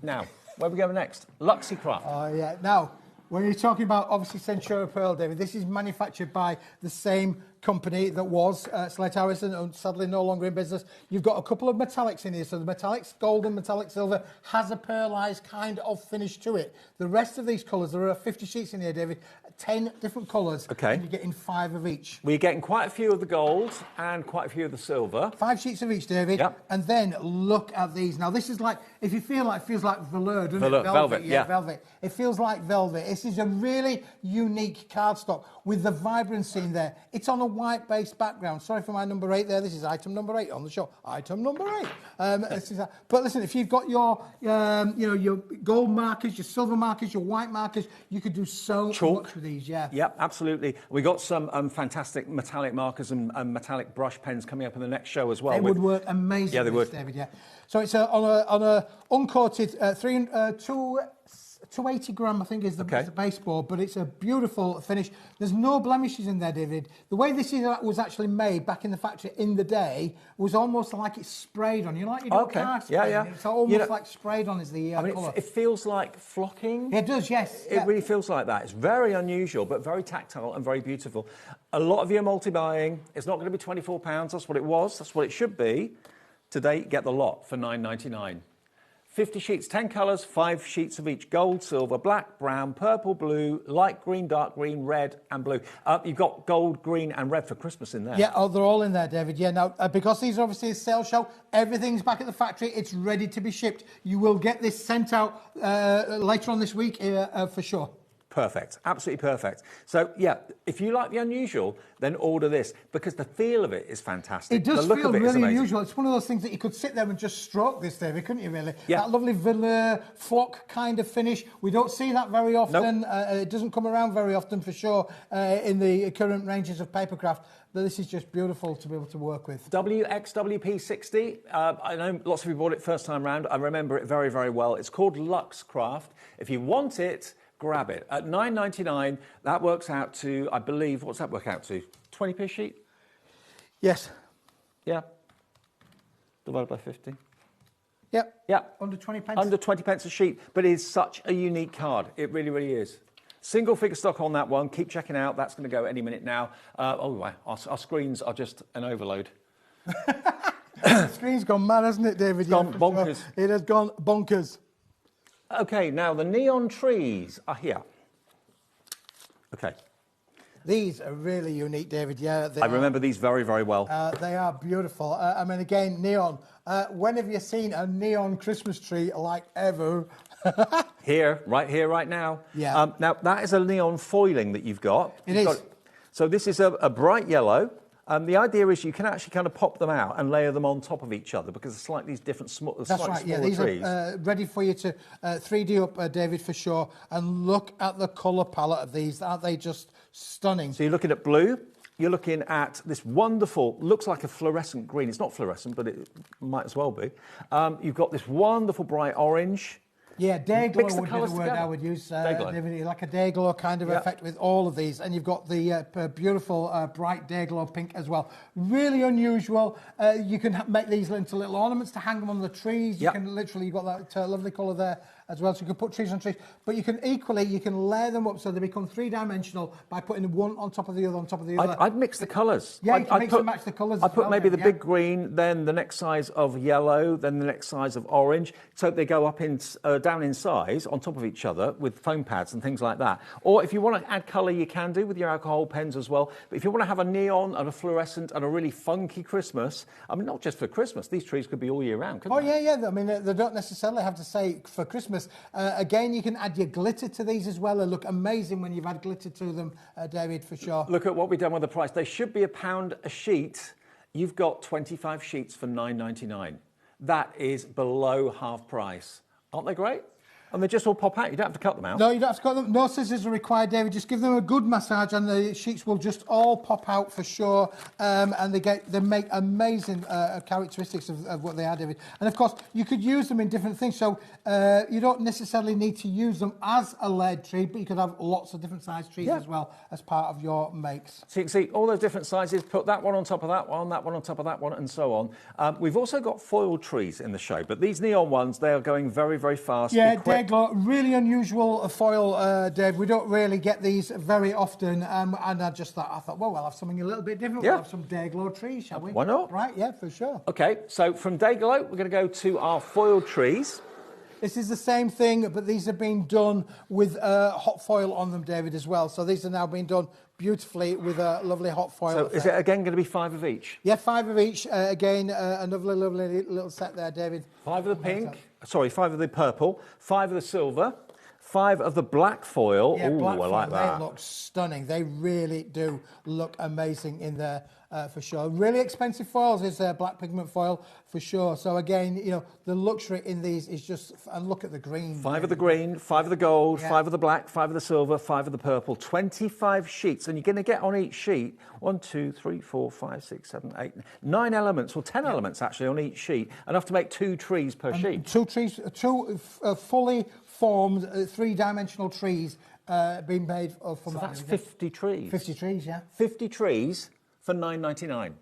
now... where are we going next? Luxicraft. Oh, yeah. Now, when you're talking about, obviously, Centura Pearl, David, this is manufactured by the same company that was Slate Harrison, and sadly no longer in business. You've got a couple of metallics in here. So the metallics, gold and metallic silver, has a pearlized kind of finish to it. The rest of these colours, there are 50 sheets in here, David, 10 different colours. Okay. And you're getting 5 of each. We're getting quite a few of the gold and quite a few of the silver. 5 sheets of each, David. Yep. And then look at these. Now, this is like, if you feel like, it feels like velour, doesn't it? Velvet, yeah. Velvet. It feels like velvet. This is a really unique cardstock with the vibrancy in there. It's on a white-based background. Sorry for my number 8 there. This is item number 8 on the show. Item number 8. But listen, if you've got your, your gold markers, your silver markers, your white markers, you could do so much with these. Yeah. Yep, absolutely. We got some fantastic metallic markers and metallic brush pens coming up in the next show as well. They would work amazing. Yeah, they would. David. Yeah. So it's on a uncoated 280 gram, I think, is the baseboard, but it's a beautiful finish. There's no blemishes in there, David. The way this was actually made back in the factory in the day was almost like it's sprayed on. You know, like you do car spraying. Yeah. It's almost like sprayed on is the colour. It feels like flocking. It does, yes. It really feels like that. It's very unusual, but very tactile and very beautiful. A lot of you are multi-buying. It's not going to be £24. That's what it was. That's what it should be. Today, get the lot for $9.99. 50 sheets, 10 colours, 5 sheets of each. Gold, silver, black, brown, purple, blue, light green, dark green, red and blue. You've got gold, green and red for Christmas in there. Yeah, they're all in there, David. Yeah, now, because these are obviously a sale show, everything's back at the factory. It's ready to be shipped. You will get this sent out later on this week for sure. Perfect. Absolutely perfect. So, yeah, if you like the unusual, then order this because the feel of it is fantastic. It does the look feel of it really is amazing. unusual. It's one of those things that you could sit there and just stroke this, David, couldn't you, really? Yeah. That lovely velour flock kind of finish. We don't see that very often. Nope. It doesn't come around very often, for sure, in the current ranges of papercraft. But this is just beautiful to be able to work with. WXWP60. I know lots of you bought it first time round. I remember it very, very well. It's called Luxe Craft. If you want it, grab it. At $9.99, that works out to, I believe, what's that work out to? 20p a sheet? Yes. Yeah. Divided by 50. Yep. Yeah. Under 20 pence. Under 20 pence a sheet. But it is such a unique card. It really, really is. Single figure stock on that one. Keep checking out. That's going to go any minute now. Wow. Our screens are just an overload. The screen's gone mad, hasn't it, David? It's gone bonkers. Sure. It has gone bonkers. Okay, now the neon trees are here. Okay. These are really unique, David. Yeah, I remember these very, very well. They are beautiful. I mean, again, neon. When have you seen a neon Christmas tree like ever? Here, right now. Yeah. Now, that is a neon foiling that you've got. It is. So this is a bright yellow. The idea is you can actually kind of pop them out and layer them on top of each other because they're slightly different, That's right, yeah, these trees. are ready for you to 3D up, David, for sure. And look at the colour palette of these. Aren't they just stunning? So you're looking at blue. You're looking at this wonderful, looks like a fluorescent green. It's not fluorescent, but it might as well be. You've got this wonderful bright orange. Yeah, day glow Mix the would be the colours word together. I would use, Day glow. David, like a day glow kind of effect with all of these. And you've got the beautiful bright day glow pink as well. Really unusual. You can make these into little ornaments to hang them on the trees. You can literally, you've got that lovely colour there as well. So you can put trees on trees. But you can equally, you can layer them up so they become three-dimensional by putting one on top of the other on top of the other. I'd mix the colours. Yeah, you can mix and match the colours. I'd put maybe the big green, then the next size of yellow, then the next size of orange. So they go up in down in size on top of each other with foam pads and things like that. Or if you want to add colour, you can do with your alcohol pens as well. But if you want to have a neon and a fluorescent and a really funky Christmas, I mean, not just for Christmas, these trees could be all year round, couldn't they? Yeah. I mean, they don't necessarily have to say for Christmas. Again, you can add your glitter to these as well. They look amazing when you've had glitter to them, David, for sure. Look at what we've done with the price. They should be £1 a sheet. You've got 25 sheets for $9.99. That is below half price. Aren't they great? And they just all pop out. You don't have to cut them out. No, you don't have to cut them. No scissors are required, David. Just give them a good massage and the sheets will just all pop out for sure. And they make amazing characteristics of what they are, David. And of course, you could use them in different things. So you don't necessarily need to use them as a layered tree, but you could have lots of different size trees as well as part of your makes. So you can see all those different sizes. Put that one on top of that one on top of that one, and so on. We've also got foil trees in the show, but these neon ones, they are going very, very fast. Yeah, Day-glow, really unusual foil, Dave. We don't really get these very often, and I thought, well, we'll have something a little bit different. Yeah. We'll have some Day-glow trees, shall we? Why not? Right, yeah, for sure. Okay, so from Day-glow, we're going to go to our foil trees. This is the same thing, but these have been done with hot foil on them, David, as well. So these are now being done beautifully with a lovely hot foil. So effect. is it again going to be 5 of each? Yeah, 5 of each. Again, another lovely little set there, David. 5 of the pink. Sorry, 5 of the purple, 5 of the silver, 5 of the black foil. Yeah, Ooh, black I foil, like that. they look stunning. They really do look amazing in there for sure. Really expensive foils is black pigment foil for sure. So again, you know, the luxury in these is just, and look at the green. 5 of the green, 5 of the gold, Yeah. 5 of the black, 5 of the silver, 5 of the purple, 25 sheets. And you're going to get on each sheet 1, 2, 3, 4, 5, 6, 7, 8, 9 elements, or 10 elements actually on each sheet, enough to make 2 trees per sheet. 2 trees, 2 fully formed 3-dimensional trees being made from So that. that's 50 trees. 50 trees, yeah. 50 trees for £9.99.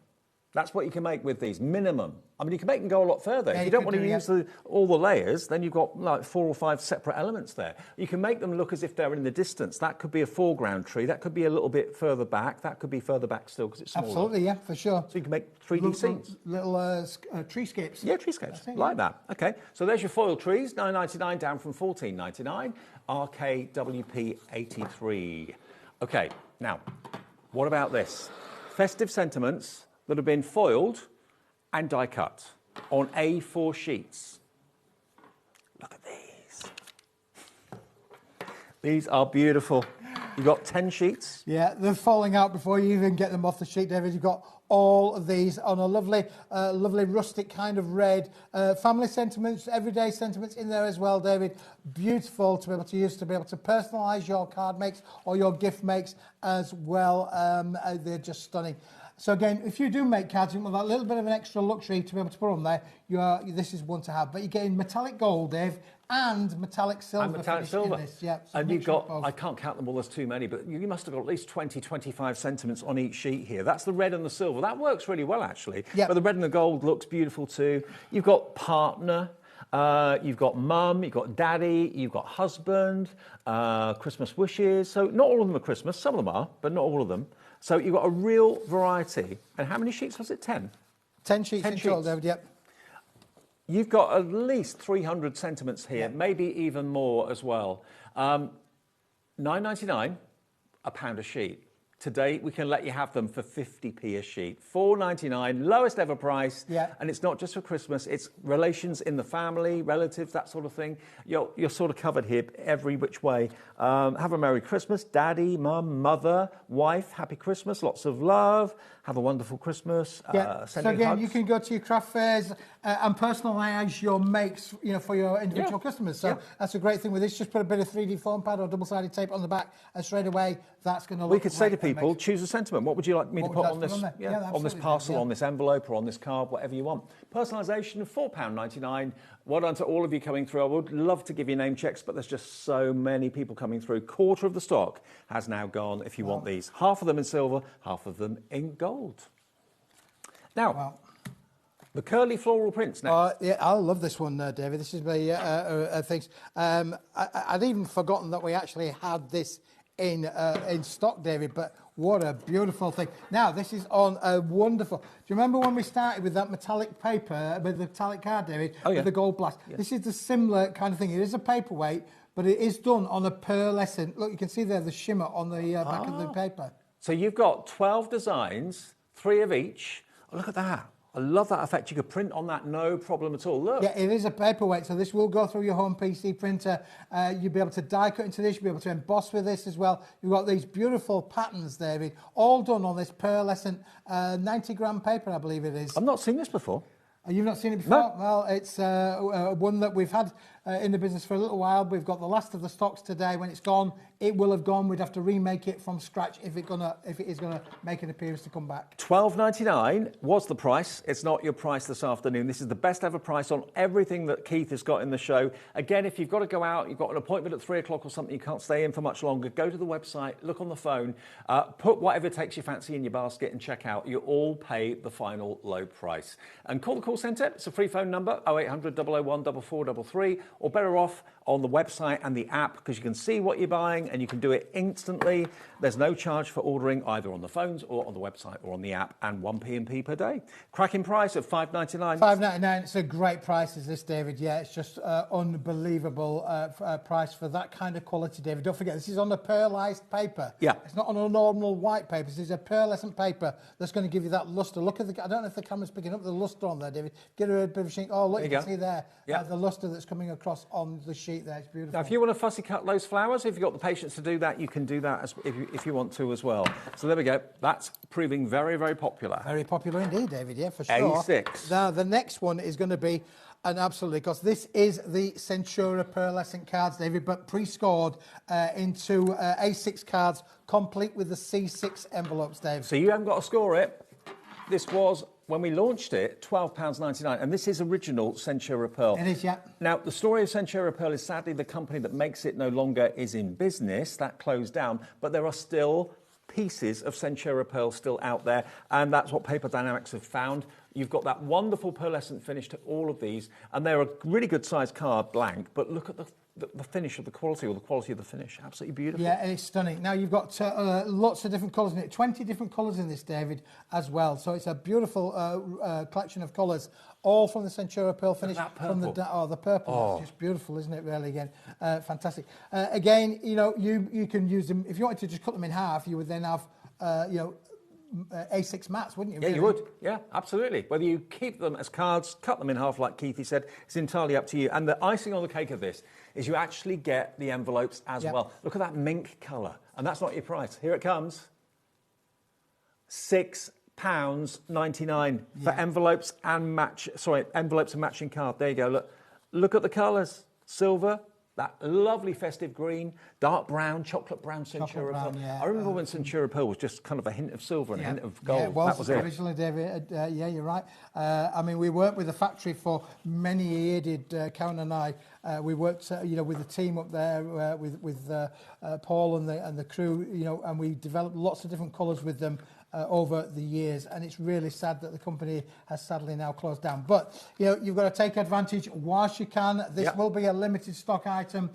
That's what you can make with these, minimum. I mean, you can make them go a lot further. Yeah, if you you don't could want to do, use all the layers, then you've got like 4 or 5 separate elements there. You can make them look as if they're in the distance. That could be a foreground tree. That could be a little bit further back. That could be further back still because it's smaller. Absolutely, yeah, for sure. So you can make 3D scenes. Little treescapes. Yeah, treescapes, like that. Okay, so there's your foil trees, £9.99 down from £14.99. RKWP 83. Okay, now, what about this? Festive sentiments that have been foiled and die cut on A4 sheets. Look at these. These are beautiful. You've got 10 sheets. Yeah, they're falling out before you even get them off the sheet, David. You've got all of these on a lovely, lovely rustic kind of red. Family sentiments, everyday sentiments in there as well, David. Beautiful to be able to use, to be able to personalise your card makes or your gift makes as well. They're just stunning. So again, if you do make cards, you want that little bit of an extra luxury to be able to put on there, this is one to have. But you're getting metallic gold, Dave, and metallic silver. And metallic silver. In this. Yeah, so and you've mixture of got, both. I can't count them all, there's too many, but you must have got at least 20, 25 sentiments on each sheet here. That's the red and the silver. That works really well, actually. Yep. But the red and the gold looks beautiful too. You've got partner. You've got mum, you've got daddy, you've got husband, Christmas wishes. So not all of them are Christmas, some of them are, but not all of them. So you've got a real variety. And how many sheets was it? 10? 10 sheets in total, David, yep. You've got at least 300 sentiments here, maybe even more as well. £9.99, £1 a sheet. Today, we can let you have them for 50p a sheet. £4.99, lowest ever price. Yeah. And it's not just for Christmas, it's relations in the family, relatives, that sort of thing. You're sort of covered here every which way. Have a Merry Christmas, Daddy, Mum, Mother, wife, Happy Christmas, lots of love. Have a wonderful Christmas. Yeah. So again, you can go to your craft fairs and personalise your makes, for your individual customers. So that's a great thing with this. Just put a bit of 3D foam pad or double-sided tape on the back, and straight away that's going to look. We could say to people, choose a sentiment. What would you like me to put on this? On this parcel, on this envelope, or on this card, whatever you want. Personalisation, £4.99. Well done to all of you coming through. I would love to give you name checks, but there's just so many people coming through. Quarter of the stock has now gone if you want these. Half of them in silver, half of them in gold. Now, the curly floral prints next. Yeah, I love this one, David. This is my things. I'd even forgotten that we actually had this in stock, David, but what a beautiful thing. Now, this is on a wonderful... Do you remember when we started with that metallic paper, with the metallic card, David, with the gold blast? Yeah. This is the similar kind of thing. It is a paperweight, but it is done on a pearlescent... Look, you can see there the shimmer on the back of the paper. So you've got 12 designs, 3 of each. Oh, look at that. I love that effect. You could print on that, no problem at all. Look. Yeah, it is a paperweight, so this will go through your home PC printer. You'll be able to die cut into this. You'll be able to emboss with this as well. You've got these beautiful patterns there, all done on this pearlescent 90-gram paper, I believe it is. I've not seen this before. You've not seen it before? No. Well, it's one that we've had in the business for a little while. We've got the last of the stocks today. When it's gone, it will have gone. We'd have to remake it from scratch if it is gonna make an appearance to come back. $12.99 was the price. It's not your price this afternoon. This is the best ever price on everything that Keith has got in the show. Again, if you've got to go out, you've got an appointment at 3 o'clock or something, you can't stay in for much longer, go to the website, look on the phone, put whatever takes your fancy in your basket and check out. You all pay the final low price. And call the call centre. It's a free phone number, 0800 001 4433, or better off on the website and the app, because you can see what you're buying and you can do it instantly. There's no charge for ordering either on the phones or on the website or on the app, and 1p&p per day. Cracking price of $5.99. $5.99. It's a great price, is this, David? Yeah, it's just unbelievable price for that kind of quality, David. Don't forget, this is on a pearlized paper. Yeah. It's not on a normal white paper. This is a pearlescent paper that's going to give you that luster. Look at I don't know if the camera's picking up the luster on there, David. David. Get a bit of a sheen. Oh, look, you can go. see there Yep. the lustre that's coming across on the sheet there. It's beautiful. Now, if you want to fussy cut those flowers, if you've got the patience to do that, you can do that if you want to as well. So there we go. That's proving very, very popular. Very popular indeed, David, yeah, for sure. A6. Now, the next one is going to be an absolutely, because this is the Centura pearlescent cards, David, but pre-scored into A6 cards, complete with the C6 envelopes, Dave. So you haven't got to score it. This was, when we launched it, £12.99, and this is original Centura Pearl. It is, yeah. Now, the story of Centura Pearl is sadly the company that makes it no longer is in business. That closed down, but there are still pieces of Centura Pearl still out there, and that's what Paper Dynamics have found. You've got that wonderful pearlescent finish to all of these, and they're a really good sized card, blank, but look at the finish of the quality, or the quality of the finish. Absolutely beautiful. Yeah, and it's stunning. Now, you've got lots of different colours in it, 20 different colours in this, David, as well. So it's a beautiful collection of colours, all from the Centura Pearl finish. That purple. From the purple. It's just beautiful, isn't it, really, again? Fantastic. Again, you know, you can use them. If you wanted to just cut them in half, you would then have, you know, A6 mats, wouldn't you? Yeah, really? you would. Yeah, absolutely. Whether you keep them as cards, cut them in half like Keithy said, it's entirely up to you. And the icing on the cake of this is you actually get the envelopes as well. Look at that mink colour. And that's not your price. Here it comes. £6.99 for envelopes and envelopes and matching card. There you go. Look at the colours. Silver. That lovely festive green, dark brown, chocolate brown Centura Pearl. Yeah. I remember when Centura Pearl was just kind of a hint of silver and a hint of gold. Yeah, it was. That was it. Originally, David. Yeah, you're right. I mean, we worked with the factory for many years, did Karen and I. We worked, you know, with the team up there, with Paul and the crew, you know, and we developed lots of different colours with them over the years, and it's really sad that the company has sadly now closed down. But you know, you've got to take advantage whilst you can. This will be a limited stock item.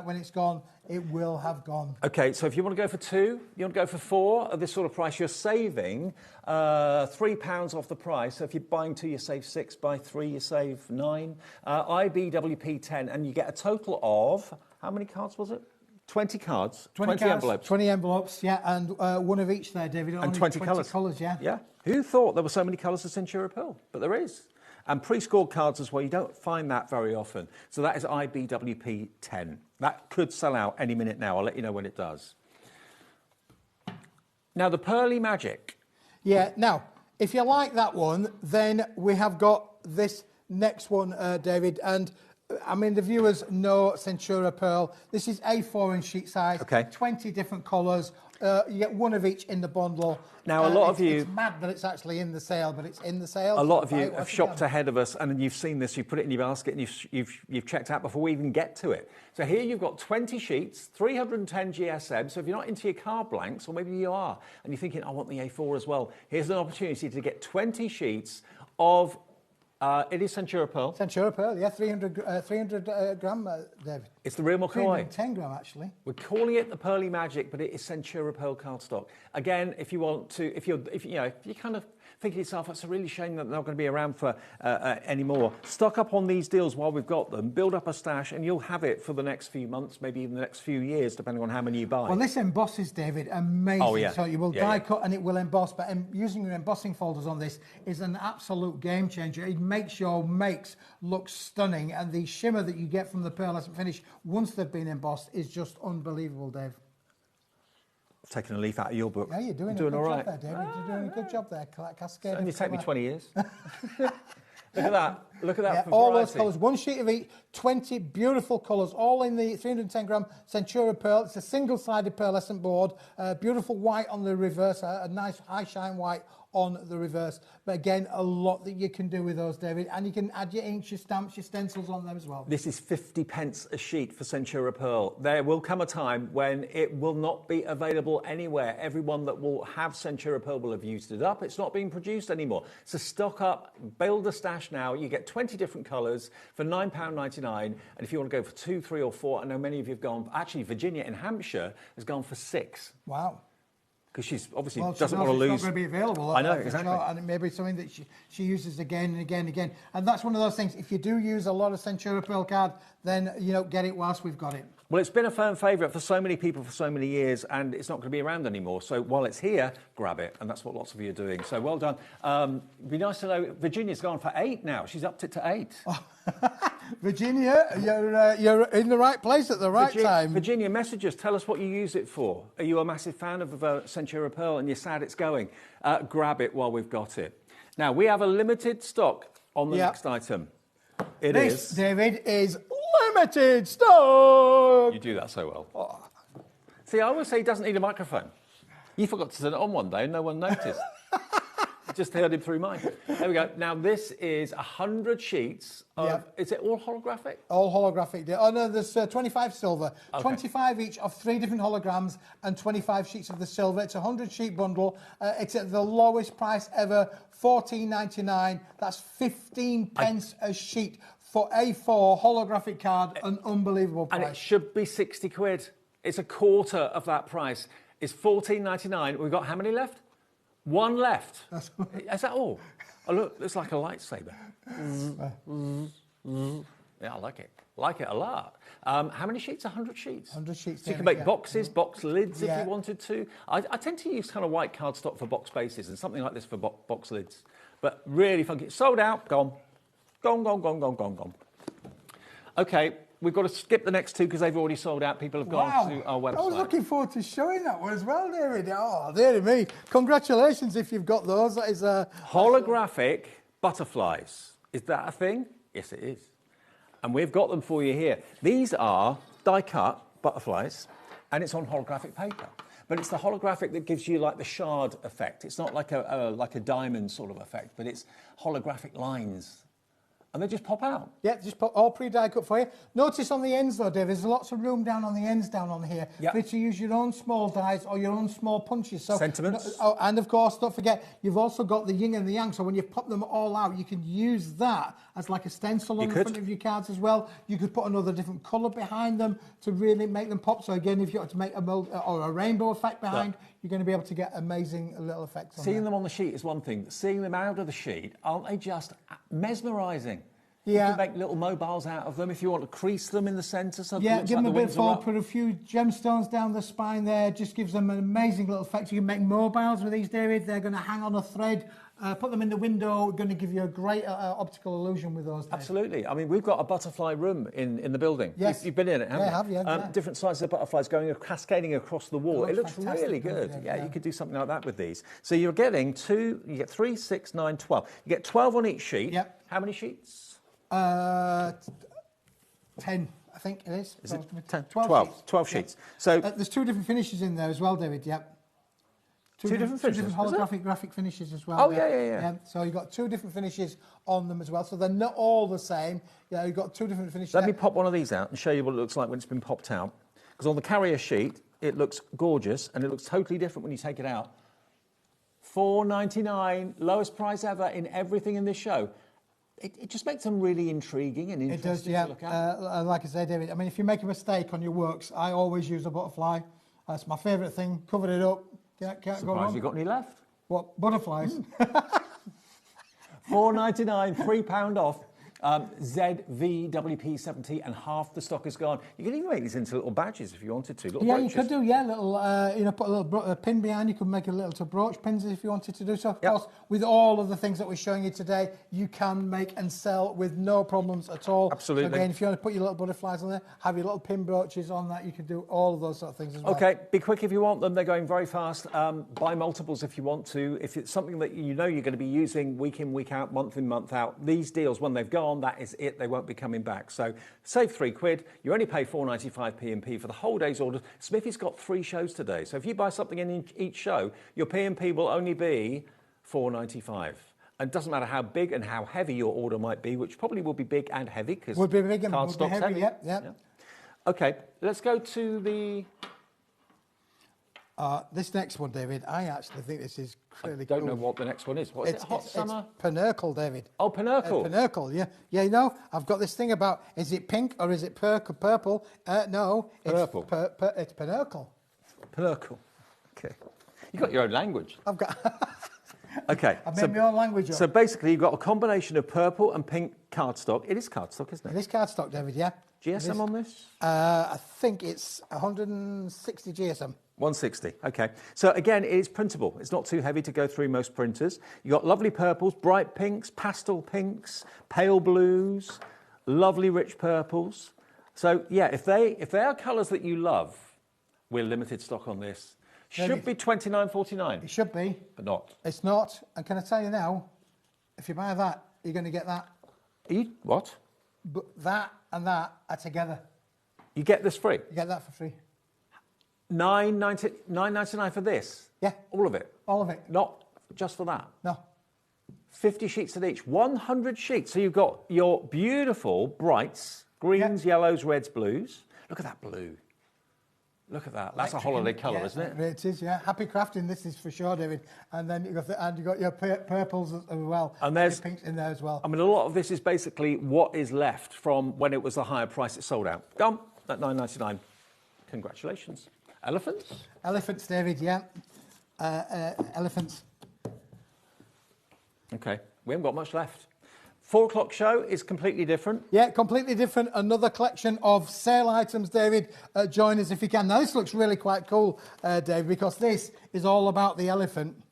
When it's gone, it will have gone. Okay, so if you want to go for 2, you want to go for 4 at this sort of price, you're saving £3 off the price. So if you're buying 2, you save 6. Buy 3, you save 9. IBWP 10, and you get a total of, how many cards was it? 20 cards, 20 envelopes. 20 envelopes, yeah, and one of each there, David. And 20 colours. Yeah. Yeah. Who thought there were so many colours of Centura Pearl? But there is. And pre-scored cards as well. You don't find that very often. So that is IBWP 10. That could sell out any minute now. I'll let you know when it does. Now, the Pearly Magic. Yeah, now, if you like that one, then we have got this next one, David, and I mean, the viewers know Centura Pearl. This is A4 in sheet size, 20 different colours. You get one of each in the bundle. Now, a lot of you... It's mad that it's actually in the sale, but it's in the sale. A lot of you have shopped ahead of us, and you've seen this, you've put it in your basket, and you've checked out before we even get to it. So here you've got 20 sheets, 310 GSM. So if you're not into your card blanks, or maybe you are, and you're thinking, I want the A4 as well, here's an opportunity to get 20 sheets of... it is Centura Pearl. Centura Pearl, yeah, 300 gram, David. It's the real McCoy. 310 gram, actually. We're calling it the Pearly Magic, but it is Centura Pearl cardstock. Again, if you want to, if you're kind of thinking to yourself, it's a really shame that they're not going to be around for anymore. Stock up on these deals while we've got them. Build up a stash, and you'll have it for the next few months, maybe even the next few years, depending on how many you buy. Well, this embosses, David, amazing. Oh, yeah. So you will die cut and it will emboss, but using your embossing folders on this is an absolute game changer. It makes your makes look stunning, and the shimmer that you get from the pearlescent finish once they've been embossed is just unbelievable, Dave. I've taken a leaf out of your book. Yeah, you're doing a good job there, David. You're doing a good job there. Cascade. It's only take me 20 years. Look at that. Look at that. Yeah, all those colours, one sheet of each, 20 beautiful colours, all in the 310 gram Centura Pearl. It's a single-sided pearlescent board, beautiful white on the reverse, a nice high shine white on the reverse. But again, a lot that you can do with those, David, and you can add your inks, your stamps, your stencils on them as well. This is 50 pence a sheet for Centura Pearl. There will come a time when it will not be available anywhere. Everyone that will have Centura Pearl will have used it up. It's not being produced anymore. So stock up, build a stash now. You get 20 different colours for £9.99. And if you want to go for 2, 3 or 4, I know many of you have gone, actually Virginia in Hampshire has gone for 6. Wow. Because she's obviously well, doesn't want to lose. It's not going to be available. I know, exactly. And it may be something that she uses again and again and again. And that's one of those things. If you do use a lot of Centura Pearl card, then, you know, get it whilst we've got it. Well, it's been a firm favourite for so many people for so many years, and it's not going to be around anymore. So while it's here, grab it, and that's what lots of you are doing. So well done. It'd be nice to know, Virginia's gone for 8 now. She's upped it to 8. Virginia, you're in the right place at the right time. Virginia, message us. Tell us what you use it for. Are you a massive fan of Centura Pearl and you're sad it's going? Grab it while we've got it. Now, we have a limited stock on the next item. This, David, is limited stock. You do that so well. Oh. See, I always say he doesn't need a microphone. You forgot to turn it on one day and no one noticed. Just heard him through mine. There we go. Now, this is 100 sheets of... Is it all holographic? All holographic. Oh, no, there's 25 silver. Okay. 25 each of 3 different holograms and 25 sheets of the silver. It's a 100-sheet bundle. It's at the lowest price ever, $14.99. That's 15 pence a sheet for A4 holographic card, an unbelievable price. And it should be 60 quid. It's a quarter of that price. It's $14.99. We've got how many left? 1 left. Is that all? Oh, look, it's like a lightsaber. Yeah, I like it. Like it a lot. How many sheets? 100 sheets? 100 sheets. So you can make boxes, box lids if you wanted to. I tend to use kind of white cardstock for box bases and something like this for box lids. But really funky. Sold out, gone. Gone. Okay. We've got to skip the next 2 because they've already sold out. People have gone to our website. I was looking forward to showing that one as well, David. Oh, dear me. Congratulations if you've got those. That is holographic butterflies. Is that a thing? Yes, it is. And we've got them for you here. These are die-cut butterflies, and it's on holographic paper. But it's the holographic that gives you like the shard effect. It's not like a diamond sort of effect, but it's holographic lines. And they just pop out. Yeah, just pop all pre-die cut for you. Notice on the ends though, Dave, there's lots of room down on the ends down on here for you to use your own small dies or your own small punches. So, sentiments. And of course, don't forget, you've also got the yin and the yang. So when you pop them all out, you can use that as like a stencil on the front of your cards as well. You could put another different colour behind them to really make them pop. So again, if you want to make a mold or a rainbow effect behind, you're going to be able to get amazing little effects on Seeing them on the sheet is one thing. Seeing them out of the sheet, aren't they just mesmerising? Yeah. You can make little mobiles out of them if you want to crease them in the centre. So yeah, give them a bit of fold, put a few gemstones down the spine there, just gives them an amazing little effect. You can make mobiles with these, David. They're going to hang on a thread. Put them in the window, going to give you a great optical illusion with those. David. Absolutely. I mean, we've got a butterfly room in the building. Yes. You've been in it, haven't you? I have, yeah. Different sizes of butterflies cascading across the wall. It looks fantastic, really good. Yeah, you could do something like that with these. So you're getting 3, 6, 9, 12. You get 12 on each sheet. Yep. How many sheets? 10, I think it is. Is it 10? 12 sheets. So there's 2 different finishes in there as well, David. Yep. Two different finishes. 2 different graphic finishes as well. Oh yeah. So you've got 2 different finishes on them as well. So they're not all the same. Yeah, you've got 2 different finishes. Let me pop one of these out and show you what it looks like when it's been popped out. Because on the carrier sheet, it looks gorgeous and it looks totally different when you take it out. $4.99, lowest price ever in everything in this show. It just makes them really intriguing and interesting to look at. Like I say, David, I mean, if you make a mistake on your works, I always use a butterfly. That's my favourite thing. Covered it up. Can't go wrong. You got any left? What, butterflies? $4.99, £3 off. ZVWP70 and half the stock is gone. You can even make these into little badges if you wanted to. Little brooches. You could do, little, put a little pin behind. You could make a little brooch pins if you wanted to do so. Of course, with all of the things that we're showing you today, you can make and sell with no problems at all. Absolutely. So again, if you want to put your little butterflies on there, have your little pin brooches on that, you can do all of those sort of things as well. Okay, be quick if you want them. They're going very fast. Buy multiples if you want to. If it's something that you know you're going to be using week in, week out, month in, month out, these deals, when they've gone, that is it. They won't be coming back. So save £3. You only pay $4.95 P&P for the whole day's order. Smithy's got 3 shows today. So if you buy something in each show, your P&P will only be $4.95. And it doesn't matter how big and how heavy your order might be, which probably will be big and heavy because cardstock's heavy. Yep. Okay, let's go to the... This next one, David, I actually think this is really cool. I don't know what the next one is. What is it? Hot Summer? It's Pinnacle, David. Oh, Pinnacle. Pinnacle, yeah. Yeah, you know, I've got this thing about, is it pink or is it purple? No, purple. It's Pinnacle. Pinnacle. Okay. You've got your own language. I've got... Okay. I've made my own language up. So basically, you've got a combination of purple and pink cardstock. It is cardstock, isn't it? It is cardstock, David, yeah. GSM on this? I think it's 160 GSM. 160, okay. So again, it is printable. It's not too heavy to go through most printers. You've got lovely purples, bright pinks, pastel pinks, pale blues, lovely rich purples. So yeah, if they are colours that you love, we're limited stock on this. Should be $29.49. It should be. But not. It's not. And can I tell you now, if you buy that, you're going to get that. What? But that and that are together. You get this free? You get that for free. $9.99 for this? Yeah. All of it? All of it. Not just for that? No. 50 sheets at each, 100 sheets. So you've got your beautiful brights, greens, yellows, reds, blues. Look at that blue. Look at that. That's a holiday colour, isn't it? It is, yeah. Happy crafting, this is for sure, David. And then you've got your purples as well. And there's pinks in there as well. I mean, a lot of this is basically what is left from when it was a higher price it sold out. Gone at $9.99. Congratulations. Elephants? Elephants, David, yeah. Elephants. Okay, we haven't got much left. 4 o'clock show is completely different. Yeah, completely different. Another collection of sale items, David. Join us if you can. Now, this looks really quite cool, David, because this is all about the elephant.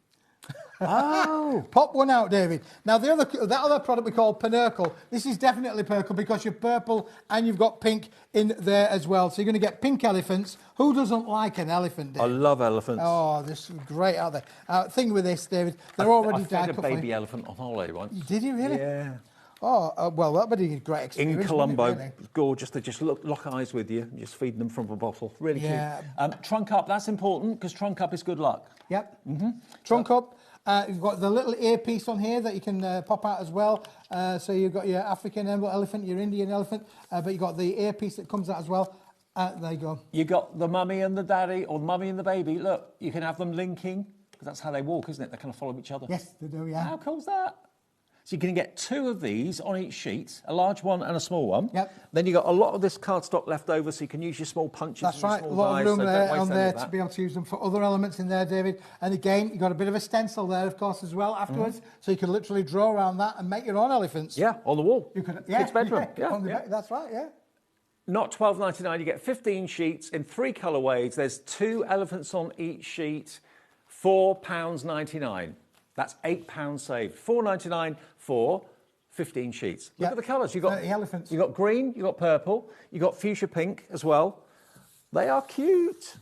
Oh. Pop one out, David. Now, that other product we call Pinnacle, this is definitely purple because you're purple and you've got pink in there as well. So you're going to get pink elephants. Who doesn't like an elephant, David? I love elephants. Oh, this is great, aren't they? Thing with this, David, they're already I fed a baby elephant on holiday once. Did you really? Yeah. Oh, well, that would be a great experience. In Colombo, really? gorgeous. They just lock eyes with you and just feed them from a bottle. Really cute. Yeah. Trunk up, that's important because trunk up is good luck. Yep. Trunk up. You've got the little earpiece on here that you can pop out as well. So you've got your African elephant, your Indian elephant, but you've got the earpiece that comes out as well. There you go. You got the mummy and the daddy, or the mummy and the baby. Look, you can have them linking, because that's how they walk, isn't it? They kind of follow each other. Yes, they do, yeah. How cool's that? So you can get 2 of these on each sheet, a large one and a small one. Yep. Then you've got a lot of this cardstock left over, so you can use your small punches. That's and your right, a small lot of dies, room so there don't waste on any there of to that. be able to use them for other elements in there, David. And again, you've got a bit of a stencil there, of course, as well afterwards. So you can literally draw around that and make your own elephants. Yeah, on the wall. You could, Kids' bedroom. Yeah. That's right, yeah. Not $12.99, you get 15 sheets in 3 colourways. There's 2 elephants on each sheet, £4.99. That's £8 saved. $4.99 for 15 sheets. Look at the colours. You've got the elephants. You've got green, you've got purple, you've got fuchsia pink as well. They are cute.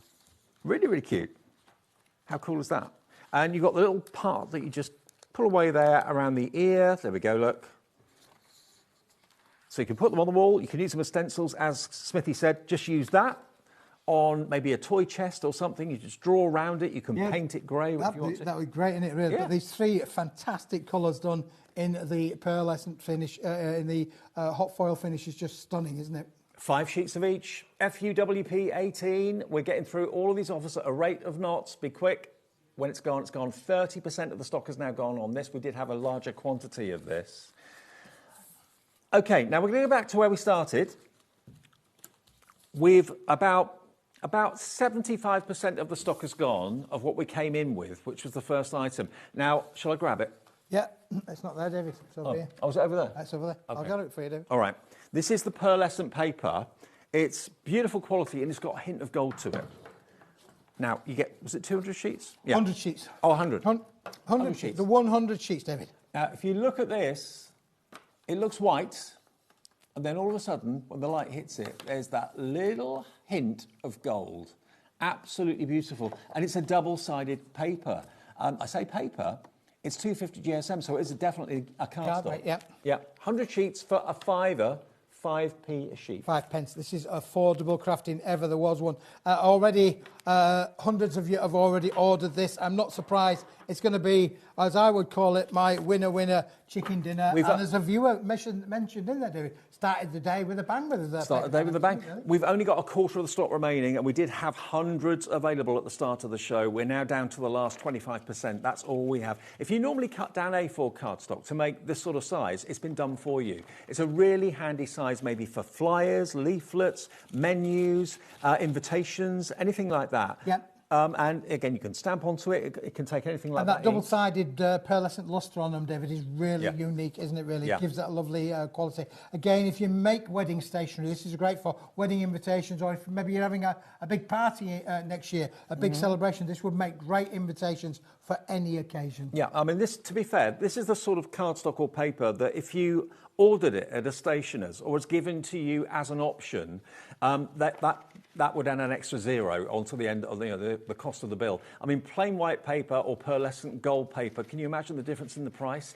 Really, really cute. How cool is that? And you've got the little part that you just pull away there around the ear. There we go, look. So you can put them on the wall. You can use them as stencils. As Smithy said, just use that on maybe a toy chest or something. You just draw around it. You can paint it grey if you want to. That would be great, isn't it, really? Yeah. But these 3 fantastic colours done in the pearlescent finish, in the hot foil finish is just stunning, isn't it? 5 sheets of each. FUWP 18. We're getting through all of these offers at a rate of knots. Be quick. When it's gone, it's gone. 30% of the stock has now gone on this. We did have a larger quantity of this. OK, now we're going to go back to where we started. We've about 75% of the stock has gone of what we came in with, which was the first item. Now, shall I grab it? Yeah, it's not there, David. It's over here. Oh, is it over there? It's over there. Okay. I'll get it for you, David. All right. This is the pearlescent paper. It's beautiful quality and it's got a hint of gold to it. Now, you get, was it 200 sheets? Yeah. 100 sheets. Oh, 100. 100 sheets. The 100 sheets, David. Now, if you look at this, it looks white. And then all of a sudden, when the light hits it, there's that little hint of gold. Absolutely beautiful. And it's a double-sided paper. I say paper, it's 250 GSM, so it is definitely a cardstock. Yeah. Yeah. 100 sheets for a £5, 5p a sheet. 5 pence. This is affordable crafting ever there was one. Already, hundreds of you have already ordered this. I'm not surprised. It's going to be, as I would call it, my winner chicken dinner. And as a viewer mentioned in there, David, started the day with a bang with us. Started the day with a bang. We've only got a quarter of the stock remaining, and we did have hundreds available at the start of the show. We're now down to the last 25%. That's all we have. If you normally cut down A4 cardstock to make this sort of size, it's been done for you. It's a really handy size maybe for flyers, leaflets, menus, invitations, anything like that. Yep. And again, you can stamp onto it. It can take anything like and that. that double-sided pearlescent lustre on them, David, is really Yeah. unique, isn't it, really? Yeah. It gives that lovely quality. Again, if you make wedding stationery, this is great for wedding invitations, or if maybe you're having a big party next year, a big celebration, this would make great invitations for any occasion. Yeah, I mean, this, to be fair, this is the sort of cardstock or paper that if you ordered it at a stationer's or was given to you as an option, that would add an extra zero onto the end of the cost of the bill. I mean, plain white paper or pearlescent gold paper, can you imagine the difference in the price?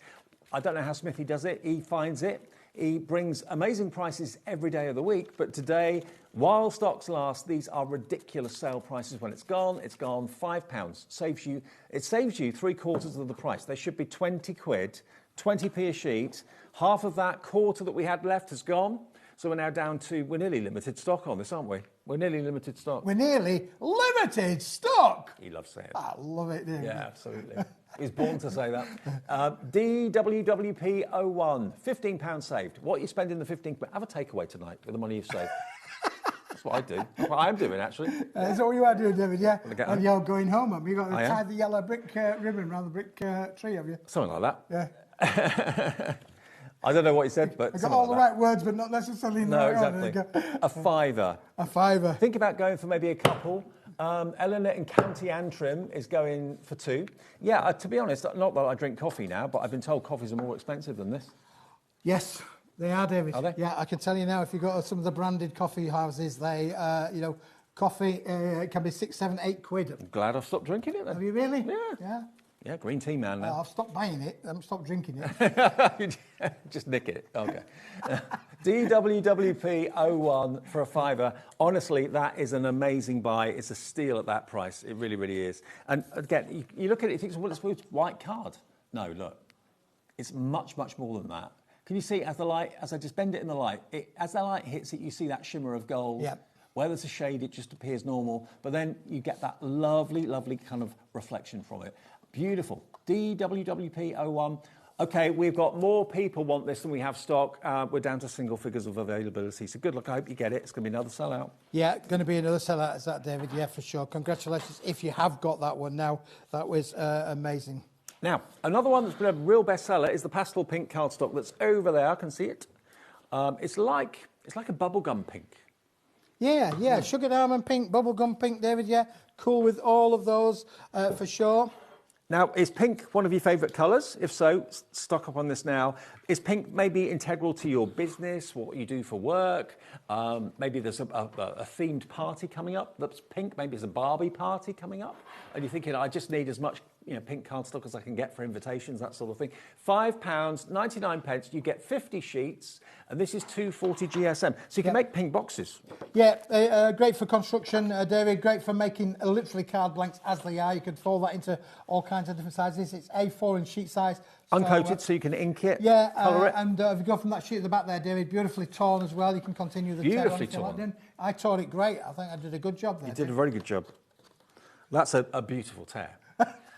I don't know how Smithy does it. He finds it. He brings amazing prices every day of the week, but today, while stocks last, these are ridiculous sale prices. When it's gone £5. It saves you 3/4 of the price. They should be 20 quid, 20p a sheet. Half of that quarter that we had left has gone. So we're now down to, we're nearly limited stock on this, aren't we? We're nearly limited stock. We're nearly limited stock. He loves saying it. I love it, David. Yeah, absolutely. He's born to say that. DWWP01, £15 saved. What are you spending the £15? Have a takeaway tonight with the money you've saved. That's what I do. That's what I'm doing, actually. That's what you are doing, David, yeah? And you're going home, have you? You've got to I tie am. the yellow brick ribbon around the brick tree, have you? Something like that. Yeah. I don't know what you said, but I got all the right words, but not necessarily in the right order. exactly. A fiver. A fiver. Think about going for maybe a couple. Eleanor in County Antrim is going for 2. Yeah, to be honest, not that I drink coffee now, but I've been told coffees are more expensive than this. Yes, they are, David. Are they? Yeah, I can tell you now, if you go to some of the branded coffee houses, they, coffee can be 6, 7, 8 quid. I'm glad I've stopped drinking it then. Have you really? Yeah. Yeah, green tea man now. I've stopped buying it. I haven't stopped drinking it. Just nick it. Okay. DWWP01 for a fiver. Honestly, that is an amazing buy. It's a steal at that price. It really, really is. And again, you look at it, you think, well, it's a white card. No, look. It's much, much more than that. Can you see as I just bend it in the light, as the light hits it, you see that shimmer of gold. Yep. Where there's a shade, it just appears normal. But then you get that lovely, lovely kind of reflection from it. Beautiful. DWWP01. Okay, we've got more people want this than we have stock. We're down to single figures of availability. So good luck. I hope you get it. It's going to be another sellout. Yeah, going to be another sellout, is that, David? Yeah, for sure. Congratulations if you have got that one now. That was amazing. Now, another one that's been a real bestseller is the pastel pink cardstock that's over there. I can see it. It's like a bubblegum pink. Yeah. Sugar almond pink, bubblegum pink, David, yeah. Cool with all of those, for sure. Now, is pink one of your favourite colours? If so, stock up on this now. Is pink maybe integral to your business, what you do for work? Maybe there's a themed party coming up that's pink. Maybe there's a Barbie party coming up. And you're thinking, I just need as much pink cardstock as I can get for invitations, that sort of thing. £5, 99 pence, you get 50 sheets, and this is 240 GSM. So you can make pink boxes. Yeah, great for construction, David, great for making literally card blanks as they are. You can fold that into all kinds of different sizes. It's A4 in sheet size. Uncoated, so you can ink it, yeah, colour it. And if you go from that sheet at the back there, David, beautifully torn as well. You can continue the tail. Beautifully torn. I tore it great. I think I did a good job there. You did a very good job. That's a beautiful tear.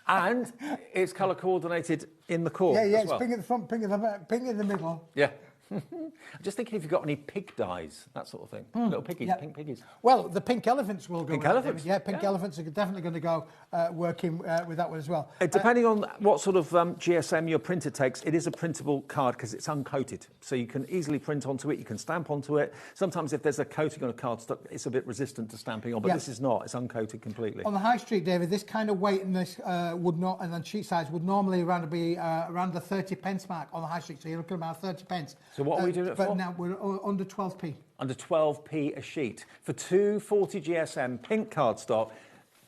And it's colour coordinated in the core. Yeah, as it's well. pink at the front, pink at the back, pink in the middle. Yeah. I'm just thinking if you've got any pig dyes, that sort of thing. Little piggies, yeah. pink piggies. Well, the pink elephants will go. Pink with elephants? It, yeah, pink elephants are definitely going to go working with that one as well. Depending on what sort of GSM your printer takes, it is a printable card because it's uncoated. So you can easily print onto it, you can stamp onto it. Sometimes if there's a coating on a cardstock, it's a bit resistant to stamping on, but this is not. It's uncoated completely. On the high street, David, this kind of weight and this would not, and then sheet size would normally be around the 30 pence mark on the high street. So you're looking at about 30 pence. So what are we doing it for? Now we're under 12p. Under 12p a sheet. For 240 GSM pink cardstock,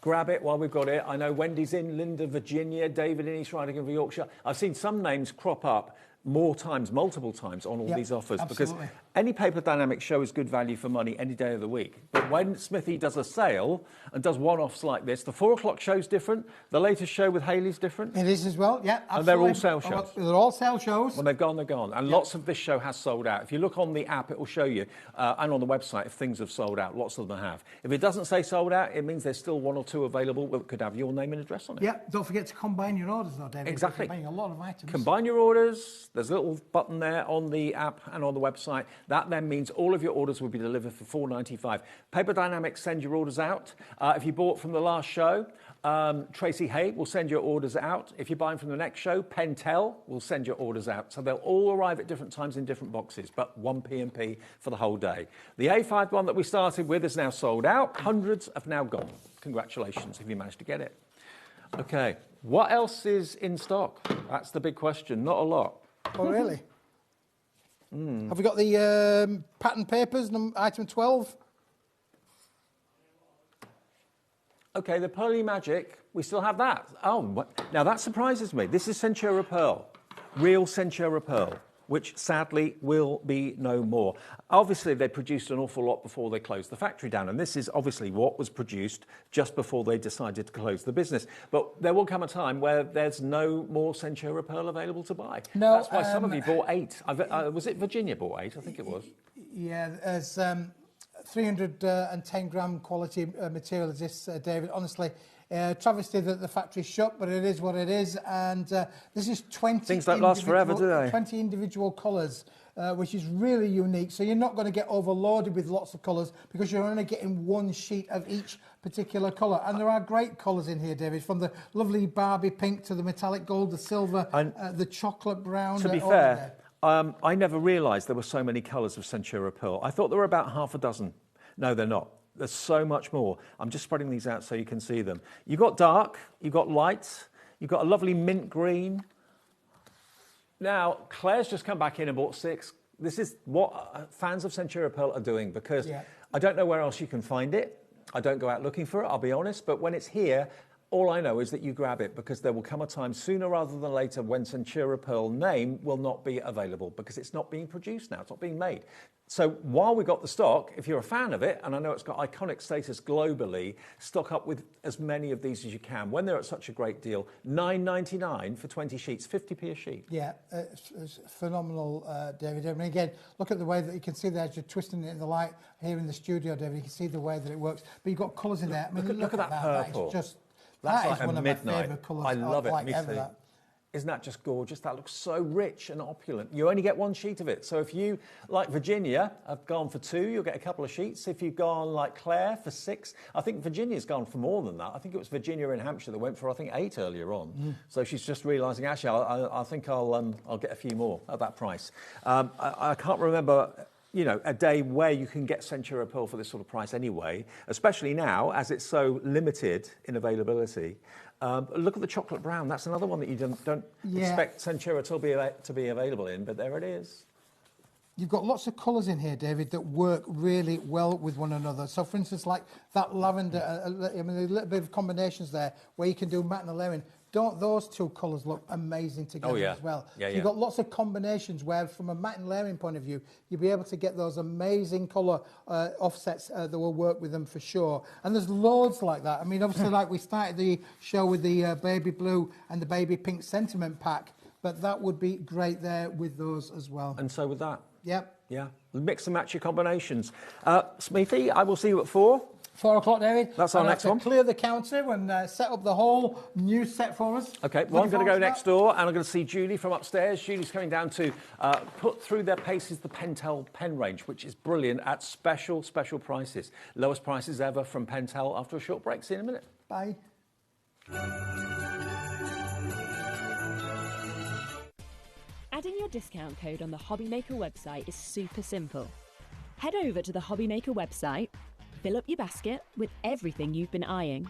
grab it while we've got it. I know Wendy's in Linda, Virginia, David in East Riding of Yorkshire. I've seen some names crop up multiple times on all these offers. Absolutely. Because any Paper Dynamics show is good value for money any day of the week. But when Smithy does a sale and does one-offs like this, the 4 o'clock show's different, the latest show with Hayley's different. It is as well, yeah, absolutely. And they're all sale shows. They're all sale shows. When they're gone, they're gone. And lots of this show has sold out. If you look on the app, it will show you, and on the website, if things have sold out. Lots of them have. If it doesn't say sold out, it means there's still 1 or 2 available that could have your name and address on it. Yeah, don't forget to combine your orders though, David. Exactly. You're combining a lot of items. Combine your orders. There's a little button there on the app and on the website. That then means all of your orders will be delivered for $4.95. Paper Dynamics send your orders out. If you bought from the last show, Tracy Haye will send your orders out. If you're buying from the next show, Pentel will send your orders out. So they'll all arrive at different times in different boxes, but one P&P for the whole day. The A5 one that we started with is now sold out. Hundreds have now gone. Congratulations if you managed to get it. Okay, what else is in stock? That's the big question. Not a lot. Oh, really? Have we got the pattern papers, item 12? Okay, the Pearly Magic, we still have that. Oh, now that surprises me. This is Centura Pearl, real Centura Pearl, which sadly will be no more. Obviously, they produced an awful lot before they closed the factory down, and this is obviously what was produced just before they decided to close the business. But there will come a time where there's no more Centura Pearl available to buy. No, that's why some of you bought 8. Was it Virginia bought 8? I think it was. Yeah, there's 310 gram quality material is this, David. Honestly, travesty that the factory's shut, but it is what it is. And this is 20 things don't last forever, do they? 20 individual colours, which is really unique. So you're not going to get overloaded with lots of colours because you're only getting one sheet of each particular colour. And there are great colours in here, David, from the lovely Barbie pink to the metallic gold, the silver, the chocolate brown. To be fair, I never realised there were so many colours of Centura Pearl. I thought there were about half a dozen. No, they're not. There's so much more. I'm just spreading these out so you can see them. You've got dark, you've got light, you've got a lovely mint green. Now, Claire's just come back in and bought 6. This is what fans of Centura Pearl are doing because I don't know where else you can find it. I don't go out looking for it, I'll be honest, but when it's here, all I know is that you grab it because there will come a time sooner rather than later when Centura Pearl name will not be available because it's not being produced now, it's not being made. So while we got the stock, if you're a fan of it, and I know it's got iconic status globally, stock up with as many of these as you can. When they're at such a great deal, $9.99 for 20 sheets, 50p a sheet. Yeah, it's phenomenal, David. I mean, again, look at the way that you can see there as you're twisting it in the light here in the studio, David. You can see the way that it works. But you've got colours in there. I mean, look at that purple. That is just... That's that like is one a of midnight. my favourite colours. I love it. Like Me ever, too. that. Isn't that just gorgeous? That looks so rich and opulent. You only get one sheet of it. So if you, like Virginia, have gone for 2, you'll get a couple of sheets. If you've gone like Claire for 6, I think Virginia's gone for more than that. I think it was Virginia in Hampshire that went for, I think, 8 earlier on. So she's just realising, actually, I think I'll get a few more at that price. I can't remember, you know, a day where you can get Centura Pearl for this sort of price anyway, especially now as it's so limited in availability. Look at the chocolate brown. That's another one that you don't expect Centura to be available in, but there it is. You've got lots of colours in here, David, that work really well with one another. So, for instance, like that lavender, I mean, there's a little bit of combinations there where you can do matte and layering. Don't those two colours look amazing together as well? Yeah, so you've got lots of combinations where, from a matte and layering point of view, you'll be able to get those amazing colour offsets that will work with them for sure. And there's loads like that. I mean, obviously, like we started the show with the baby blue and the baby pink sentiment pack, but that would be great there with those as well. And so with that. Yep. Yeah. Mix and match your combinations. Smithy, I will see you at 4. 4 o'clock, David. That's our next one. Clear the counter and set up the whole new set for us. Okay, well, I'm going to go next door and I'm going to see Julie from upstairs. Julie's coming down to put through their paces the Pentel pen range, which is brilliant at special prices. Lowest prices ever from Pentel after a short break. See you in a minute. Bye. Adding your discount code on the HobbyMaker website is super simple. Head over to the HobbyMaker website, fill up your basket with everything you've been eyeing.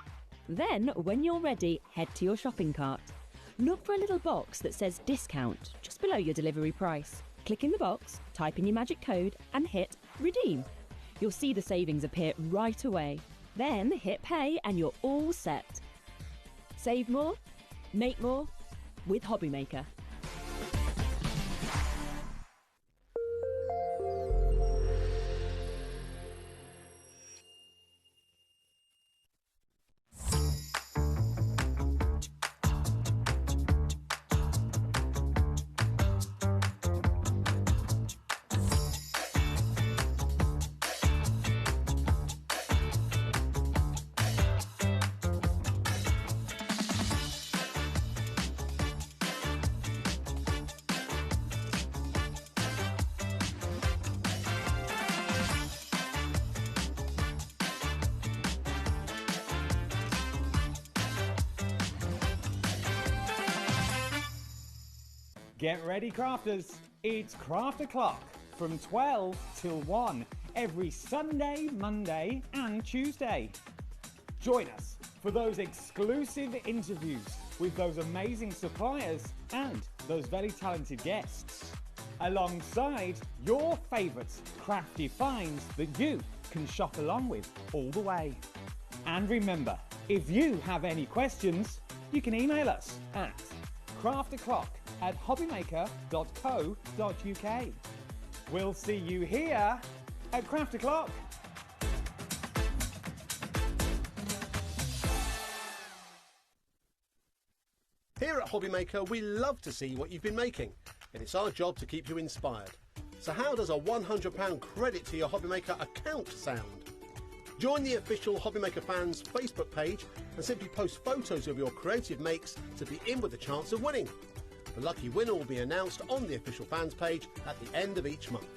Then, when you're ready, head to your shopping cart. Look for a little box that says discount just below your delivery price. Click in the box, type in your magic code and hit redeem. You'll see the savings appear right away. Then hit pay and you're all set. Save more, make more with HobbyMaker. Get ready, crafters. It's Craft O'Clock from 12 till 1 every Sunday, Monday and Tuesday. Join us for those exclusive interviews with those amazing suppliers and those very talented guests, alongside your favourite crafty finds that you can shop along with all the way. And remember, if you have any questions, you can email us at crafto'clock@hobbymaker.co.uk. We'll see you here at Craft O'Clock. Here at HobbyMaker, we love to see what you've been making, and it's our job to keep you inspired. So how does a £100 credit to your HobbyMaker account sound? Join the official HobbyMaker fans Facebook page and simply post photos of your creative makes to be in with a chance of winning. The lucky winner will be announced on the official fans page at the end of each month.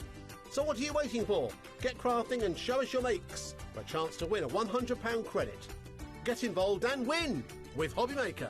So what are you waiting for? Get crafting and show us your makes for a chance to win a £100 credit. Get involved and win with HobbyMaker.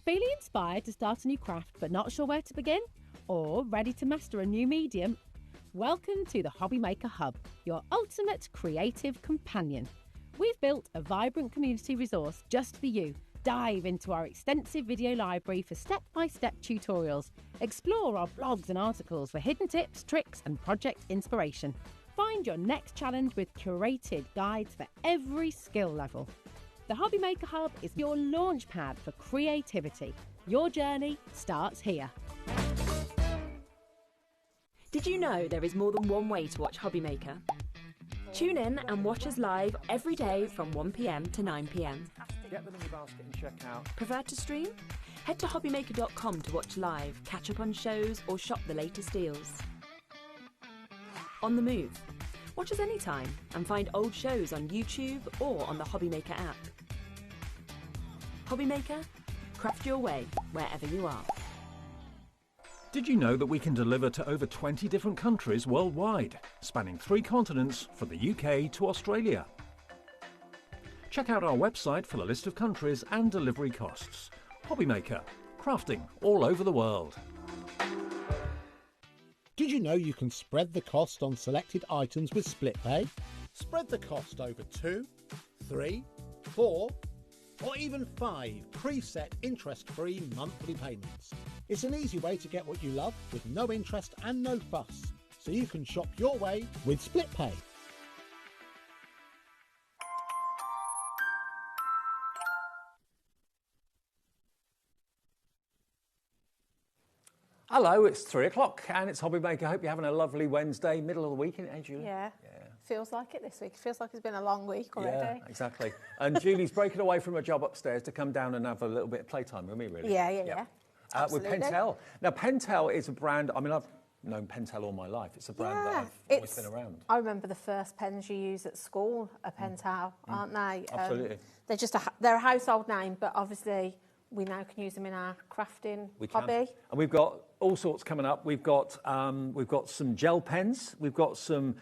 Feeling inspired to start a new craft but not sure where to begin? Or ready to master a new medium? Welcome to the HobbyMaker Hub, your ultimate creative companion. We've built a vibrant community resource just for you. Dive into our extensive video library for step-by-step tutorials. Explore our blogs and articles for hidden tips, tricks and project inspiration. Find your next challenge with curated guides for every skill level. The HobbyMaker Hub is your launch pad for creativity. Your journey starts here. Did you know there is more than one way to watch HobbyMaker? Tune in and watch us live every day from 1 p.m. to 9 p.m. Get them in your basket and check out. Prefer to stream? Head to hobbymaker.com to watch live, catch up on shows or shop the latest deals. On the move. Watch us anytime and find old shows on YouTube or on the HobbyMaker app. HobbyMaker, craft your way wherever you are. Did you know that we can deliver to over 20 different countries worldwide, spanning 3 continents from the UK to Australia? Check out our website for the list of countries and delivery costs. HobbyMaker, crafting all over the world. Did you know you can spread the cost on selected items with split pay? Spread the cost over 2, 3, 4, or even 5 preset interest-free monthly payments. It's an easy way to get what you love with no interest and no fuss, so you can shop your way with split pay. Hello, it's 3 o'clock and it's HobbyMaker. Hope you're having a lovely Wednesday, middle of the week, isn't it, Julie? Yeah. Feels like it this week. Feels like it's been a long week already. Yeah, exactly. And Julie's breaking away from her job upstairs to come down and have a little bit of playtime with me, really. Yeah. With Pentel. Now, Pentel is a brand, I mean, I've known Pentel all my life. It's a brand that I've always been around. I remember the first pens you use at school are Pentel, aren't they? Absolutely. They're just they're a household name, but obviously we now can use them in our crafting hobby. And we've got all sorts coming up. We've got some gel pens. We've got some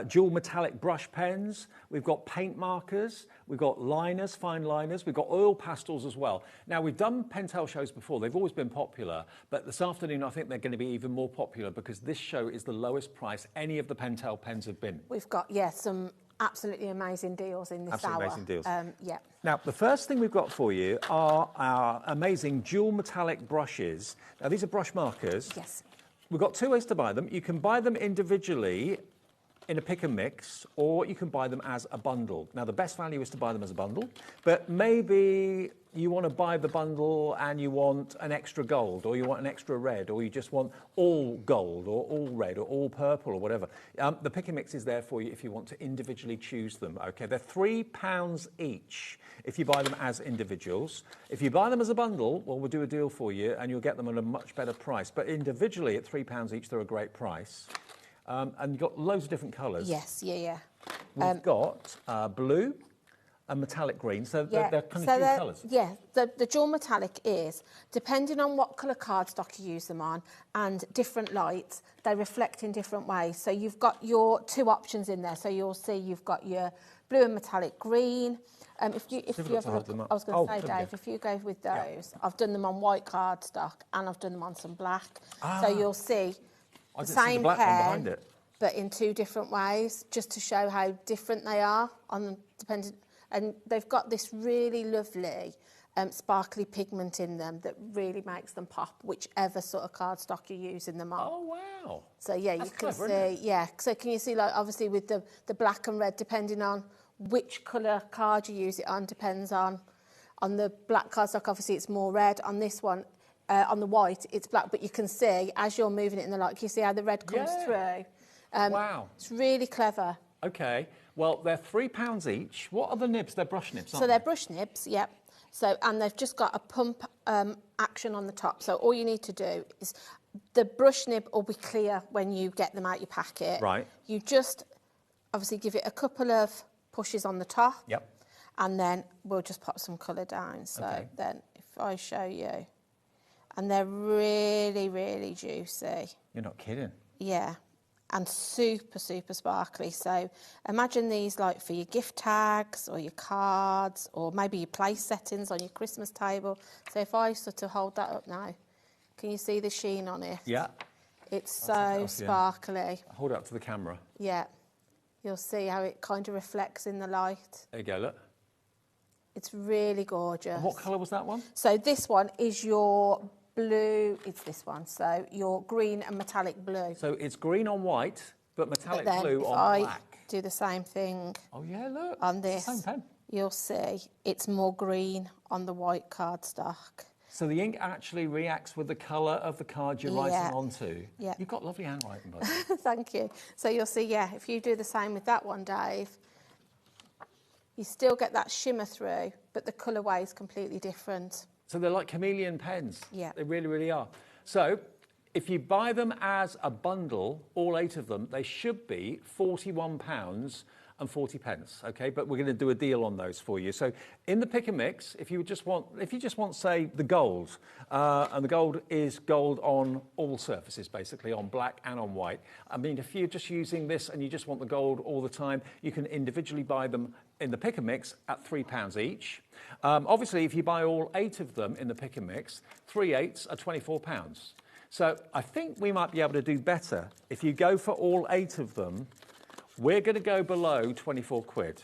dual metallic brush pens. We've got paint markers. We've got liners, fine liners. We've got oil pastels as well. Now, we've done Pentel shows before. They've always been popular. But this afternoon, I think they're going to be even more popular because this show is the lowest price any of the Pentel pens have been. We've got, some absolutely amazing deals in this hour. Absolutely amazing deals. Now, the first thing we've got for you are our amazing dual metallic brushes. Now, these are brush markers. Yes. We've got 2 ways to buy them. You can buy them individually in a pick and mix, or you can buy them as a bundle. Now, the best value is to buy them as a bundle, but maybe you want to buy the bundle and you want an extra gold, or you want an extra red, or you just want all gold, or all red, or all purple, or whatever. The pick and mix is there for you if you want to individually choose them, okay? They're £3 each if you buy them as individuals. If you buy them as a bundle, well, we'll do a deal for you, and you'll get them at a much better price. But individually, at £3 each, they're a great price. And you've got loads of different colours. Yes, yeah. We've got blue and metallic green, so they're kind of dual colours. Yeah, the dual metallic is, depending on what colour cardstock you use them on and different lights, they reflect in different ways. So you've got your 2 options in there. So you'll see you've got your blue and metallic green. If you have a look, I was going to say, Dave, if you go with those, I've done them on white cardstock and I've done them on some black. So you'll see the same pen, but in 2 different ways, just to show how different they are on depending. And they've got this really lovely sparkly pigment in them that really makes them pop, whichever sort of cardstock you're using them on. Oh, wow. So, yeah, That's you can clever, see, yeah. So can you see, like, obviously with the black and red, depending on which colour card you use it on, depends on the black cardstock, obviously it's more red. On this one, on the white, it's black, but you can see, as you're moving it in the light, you see how the red comes through. Wow. It's really clever. Okay. Well, they're £3 each. What are the nibs? They're brush nibs, aren't So they're brush nibs, yep. So, and they've just got a pump action on the top. So all you need to do is, the brush nib will be clear when you get them out your packet. Right. You just obviously give it a couple of pushes on the top. Yep. And then we'll just pop some colour down. So then if I show you, and they're really, really juicy. You're not kidding. Yeah. And super, super sparkly. So imagine these like for your gift tags or your cards or maybe your place settings on your Christmas table. So if I sort of hold that up now, can you see the sheen on it? Yeah. It's so sparkly. Hold it up to the camera. Yeah. You'll see how it kind of reflects in the light. There you go, look. It's really gorgeous. And what colour was that one? So this one is your blue, it's this one, so your green and metallic blue. So it's green on white, but metallic then blue if on I black. do the same thing look. on this, It's the same pen. you'll see it's more green on the white cardstock. So the ink actually reacts with the colour of the card you're writing onto. Yeah. You've got lovely handwriting, by the way. Thank you. So you'll see, if you do the same with that one, Dave, you still get that shimmer through, but the colourway is completely different. So they're like chameleon pens. Yeah. They really, really are. So if you buy them as a bundle, all 8 of them, they should be £41.40, okay? But we're going to do a deal on those for you. So in the pick and mix, if you just want, say, the gold, and the gold is gold on all surfaces, basically, on black and on white. I mean, if you're just using this and you just want the gold all the time, you can individually buy them in the pick and mix at £3 each. Obviously, if you buy all 8 of them in the pick and mix, 3 8s are £24. So I think we might be able to do better. If you go for all 8 of them, we're going to go below 24 quid.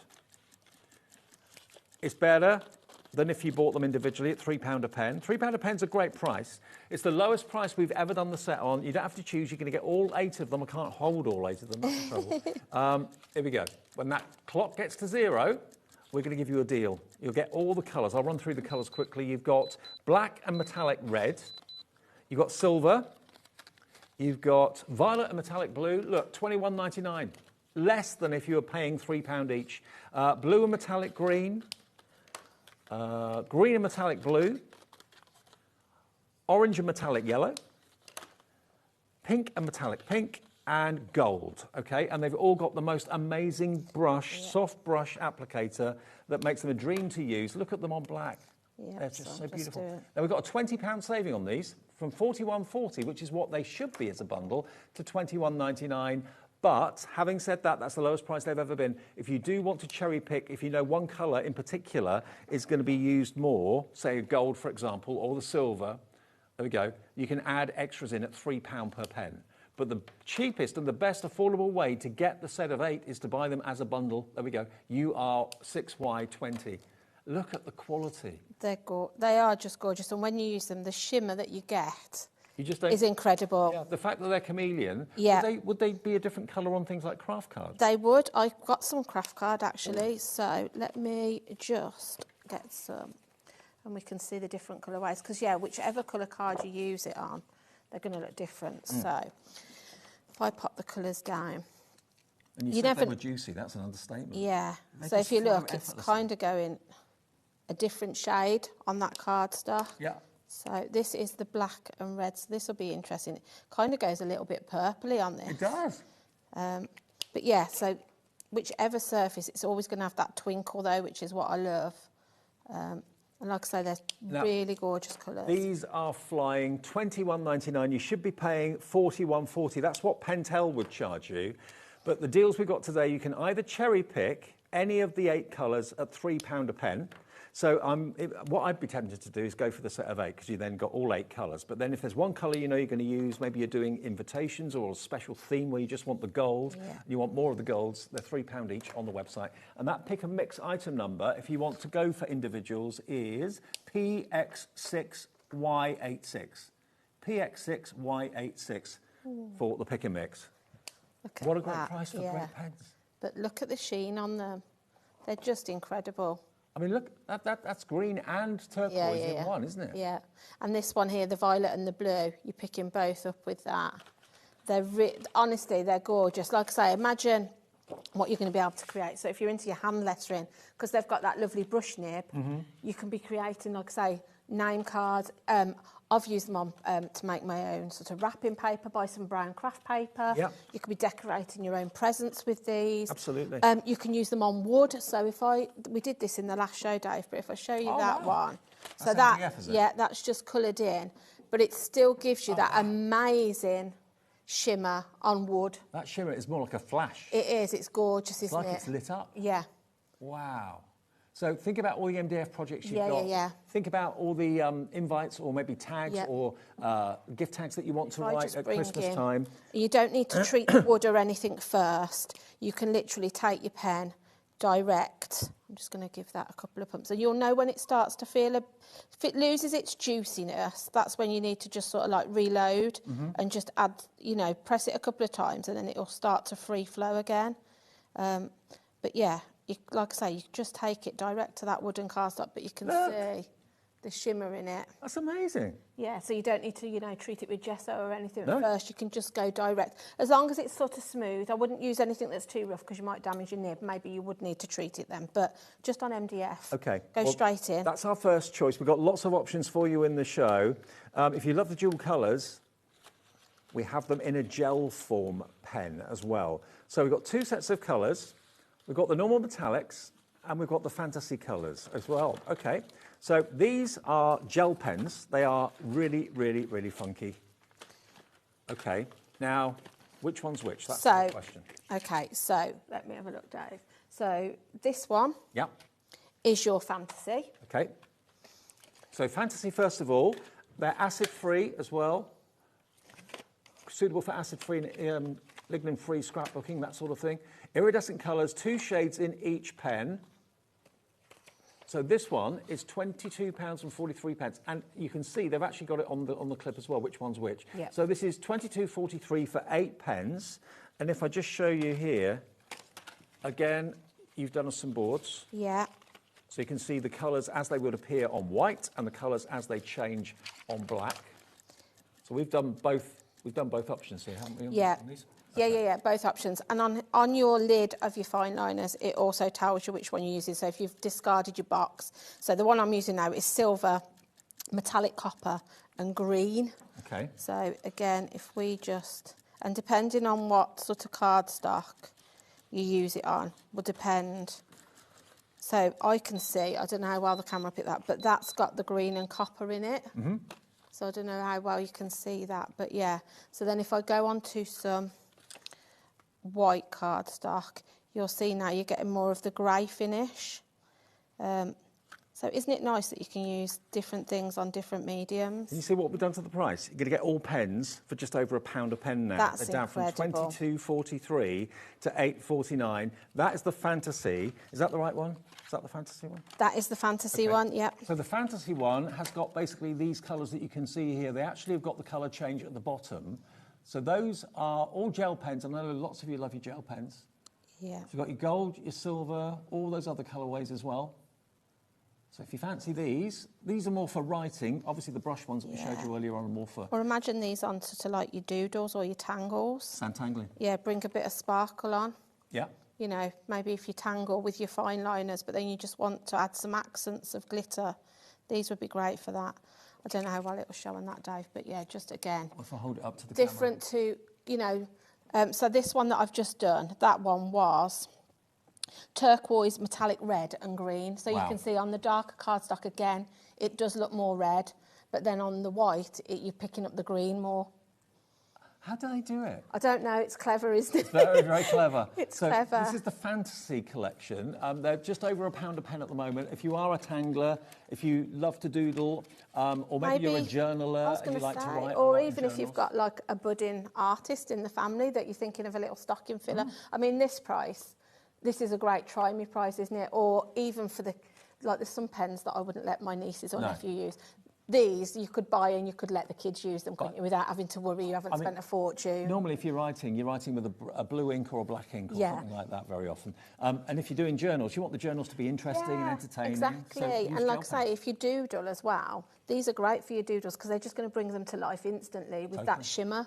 It's better than if you bought them individually at £3 a pen. £3 a pen's a great price. It's the lowest price we've ever done the set on. You don't have to choose. You're going to get all 8 of them. I can't hold all 8 of them. That's the trouble. Here we go. When that clock gets to 0, we're going to give you a deal. You'll get all the colours. I'll run through the colours quickly. You've got black and metallic red. You've got silver. You've got violet and metallic blue. Look, £21.99. Less than if you were paying £3 each. Blue and metallic green. Green and metallic blue. Orange and metallic yellow. Pink and metallic pink. And gold, okay? And they've all got the most amazing brush, soft brush applicator that makes them a dream to use. Look at them on black. Yeah, they're just so beautiful. Now, we've got a £20 saving on these from £41.40, which is what they should be as a bundle, to £21.99. But having said that, that's the lowest price they've ever been. If you do want to cherry pick, if you know one colour in particular is going to be used more, say gold, for example, or the silver, there we go, you can add extras in at £3 per pen. But the cheapest and the best affordable way to get the set of 8 is to buy them as a bundle. There we go. You are 6Y20. Look at the quality. They are just gorgeous. And when you use them, the shimmer that you get You just don't... is incredible. Yeah, the fact that they're chameleon, Yeah. would they be a different colour on things like craft cards? They would. I've got some craft card actually, so let me just get some and we can see the different colourways. Because, yeah, whichever colour card you use it on, they're going to look different. So if I pop the colours down. And you said they were juicy, that's an understatement. Yeah. They So just if you flow look, it's kind of going a different shade on that cardstock. Yeah. So this is the black and red. So this will be interesting. It kind of goes a little bit purpley on this. It does. But yeah, so whichever surface, it's always going to have that twinkle though, which is what I love. And like I say, they're really gorgeous colours. These are flying $21.99. You should be paying $41.40. That's what Pentel would charge you. But the deals we've got today, you can either cherry pick any of the 8 colours at £3 a pen. So what I'd be tempted to do is go for the set of 8 because you then got all 8 colours. But then if there's one colour you know you're going to use, maybe you're doing invitations or a special theme where you just want the gold, you want more of the golds, they're £3 each on the website. And that pick and mix item number, if you want to go for individuals, is PX6Y86. PX6Y86 for the pick and mix. What a great price for great pens. But look at the sheen on them. They're just incredible. I mean, look, that's green and turquoise in one, isn't it? Yeah. And this one here, the violet and the blue, you're picking both up with that. Honestly, they're gorgeous. Like I say, imagine what you're going to be able to create. So if you're into your hand lettering, because they've got that lovely brush nib, you can be creating, like I say, name cards. I've used them on to make my own sort of wrapping paper, buy some brown craft paper. Yep. You could be decorating your own presents with these. Absolutely. You can use them on wood. So we did this in the last show, Dave, but if I show you that one. So MDF, is it? Yeah, that's just coloured in, but it still gives you that amazing shimmer on wood. That shimmer is more like a flash. It is, it's gorgeous, isn't it? It's like it's lit up. Yeah. Wow. So think about all the MDF projects you've got. Yeah. Think about all the invites or maybe tags or gift tags that you want to write at Christmas time. You don't need to treat the wood or anything first. You can literally take your pen direct. I'm just going to give that a couple of pumps. And you'll know when it starts to feel, if it loses its juiciness, that's when you need to just sort of like reload and just add, press it a couple of times and then it'll start to free flow again. But yeah. Like I say, you just take it direct to that wooden cardstock, but you can see the shimmer in it. That's amazing. Yeah, so you don't need to, treat it with gesso or anything at first. You can just go direct. As long as it's sort of smooth. I wouldn't use anything that's too rough because you might damage your nib. Maybe you would need to treat it then, but just on MDF. Okay. Go straight in. That's our first choice. We've got lots of options for you in the show. If you love the dual colours, we have them in a gel form pen as well. So we've got 2 sets of colours. We've got the normal metallics and we've got the fantasy colours as well. Okay, so these are gel pens. They are really, really, really funky. Okay, now, which one's which? That's the question. Okay, so let me have a look, Dave. So this one is your fantasy. Okay, so fantasy first of all. They're acid-free as well. Suitable for acid-free, lignin-free scrapbooking, that sort of thing. Iridescent colours, 2 shades in each pen. So this one is £22.43, and you can see they've actually got it on the clip as well, which one's which. Yep. So this is £22.43 for 8 pens, and if I just show you here, again, you've done some boards. Yeah. So you can see the colours as they would appear on white and the colours as they change on black. So we've done both options here, haven't we? Yeah. On these? Yeah, both options. And on your lid of your fine liners, it also tells you which one you're using. So if you've discarded your box, so the one I'm using now is silver, metallic copper and green. Okay. So again, if we just, and depending on what sort of cardstock you use it on, will depend. So I can see, I don't know how well the camera picked that, but that's got the green and copper in it. So I don't know how well you can see that, but yeah. So then if I go on to some white cardstock, you'll see now you're getting more of the grey finish. So isn't it nice that you can use different things on different mediums? Can you see what we've done to the price? You're going to get all pens for just over £1 a pen now. That's They're down incredible. from £22.43 to £8.49. That is the fantasy. Is that the right one? Is that the fantasy one? That is the fantasy Okay. one, yeah. So the fantasy one has got basically these colours that you can see here. They actually have got the colour change at the bottom. So those are all gel pens. I know lots of you love your gel pens. Yeah. So you've got your gold, your silver, all those other colourways as well. So if you fancy these are more for writing. Obviously the brush ones that we showed you earlier on are more for Or imagine these onto to like your doodles or your tangles. sand-tangling. Yeah, bring a bit of sparkle on. Yeah. You know, maybe if you tangle with your fine liners, but then you just want to add some accents of glitter, these would be great for that. I don't know how well it will show on that, Dave, but yeah, just again. If I hold it up to the different to, you know, so this one that I've just done, that one was turquoise, metallic red and green. So you can see on the darker cardstock again, it does look more red, but then on the white, you're picking up the green more. How do they do it? I don't know, it's clever, isn't it? It's very, very clever. It's so clever. This is the fantasy collection. They're just over £1 a pen at the moment. If you are a tangler, if you love to doodle, or maybe you're a journaler and you like to write. Or even if you've got like a budding artist in the family that you're thinking of a little stocking filler. I mean, this price, this is a great try me price, isn't it? Or even for the, like there's some pens that I wouldn't let my nieces or nephew use. These you could buy and you could let the kids use them, couldn't you, without having to worry you haven't spent a fortune. Normally, if you're writing with a blue ink or a black ink or something like that very often. And if you're doing journals, you want the journals to be interesting and entertaining. Exactly. So and like I say, if you doodle as well, these are great for your doodles because they're just going to bring them to life instantly with that shimmer.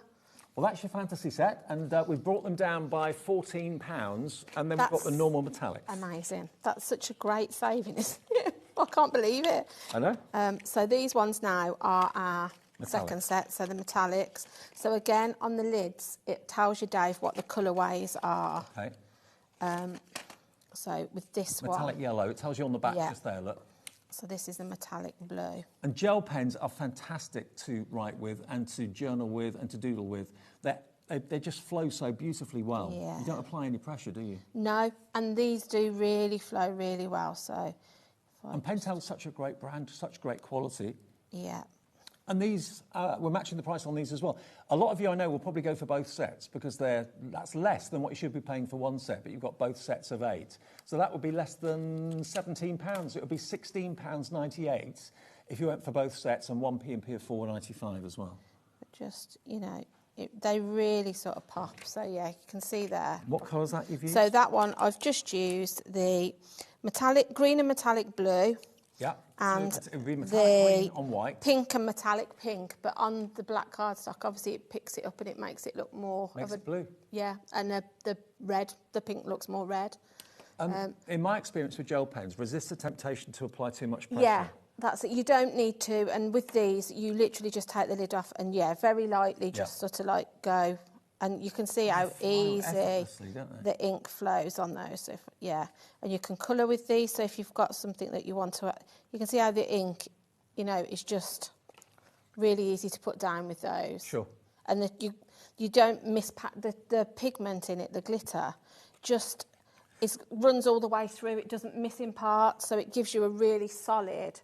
Well, that's your fantasy set, and we've brought them down by £14, and then we've got the normal metallics. Amazing. That's such a great saving, isn't it? I can't believe it. I know. So these ones now are our second set, so the metallics. So again, on the lids, it tells you, Dave, what the colourways are. Okay. So with this Metallic yellow, it tells you on the back just there, look. So this is the metallic blue. And gel pens are fantastic to write with and to journal with and to doodle with. They just flow so beautifully well. Yeah. You don't apply any pressure, do you? No, and these do really flow really well, so... And Pentel's such a great brand, such great quality. Yeah. And these, we're matching the price on these as well. A lot of you I know will probably go for both sets because that's less than what you should be paying for one set, but you've got both sets of 8. So that would be less than £17. It would be £16.98 if you went for both sets and one P&P of £4.95 as well. But just, you know, they really sort of pop. So yeah, you can see there. What colour is that you've used? So that one, I've just used the metallic green and metallic blue. Yeah. And so it would be metallic green on white. Pink and metallic pink, but on the black cardstock, obviously it picks it up and it makes it look more Makes it blue. Yeah, and the pink looks more red. In my experience with gel pens, resist the temptation to apply too much pressure. Yeah, that's it. You don't need to. And with these, you literally just take the lid off and, very lightly just sort of like go. And you can see how easy the ink flows on those. And you can colour with these. So if you've got something that you want to, you can see how the ink, is just really easy to put down with those. Sure. And you don't miss the pigment in it, the glitter, just runs all the way through. It doesn't miss in parts, so it gives you a really solid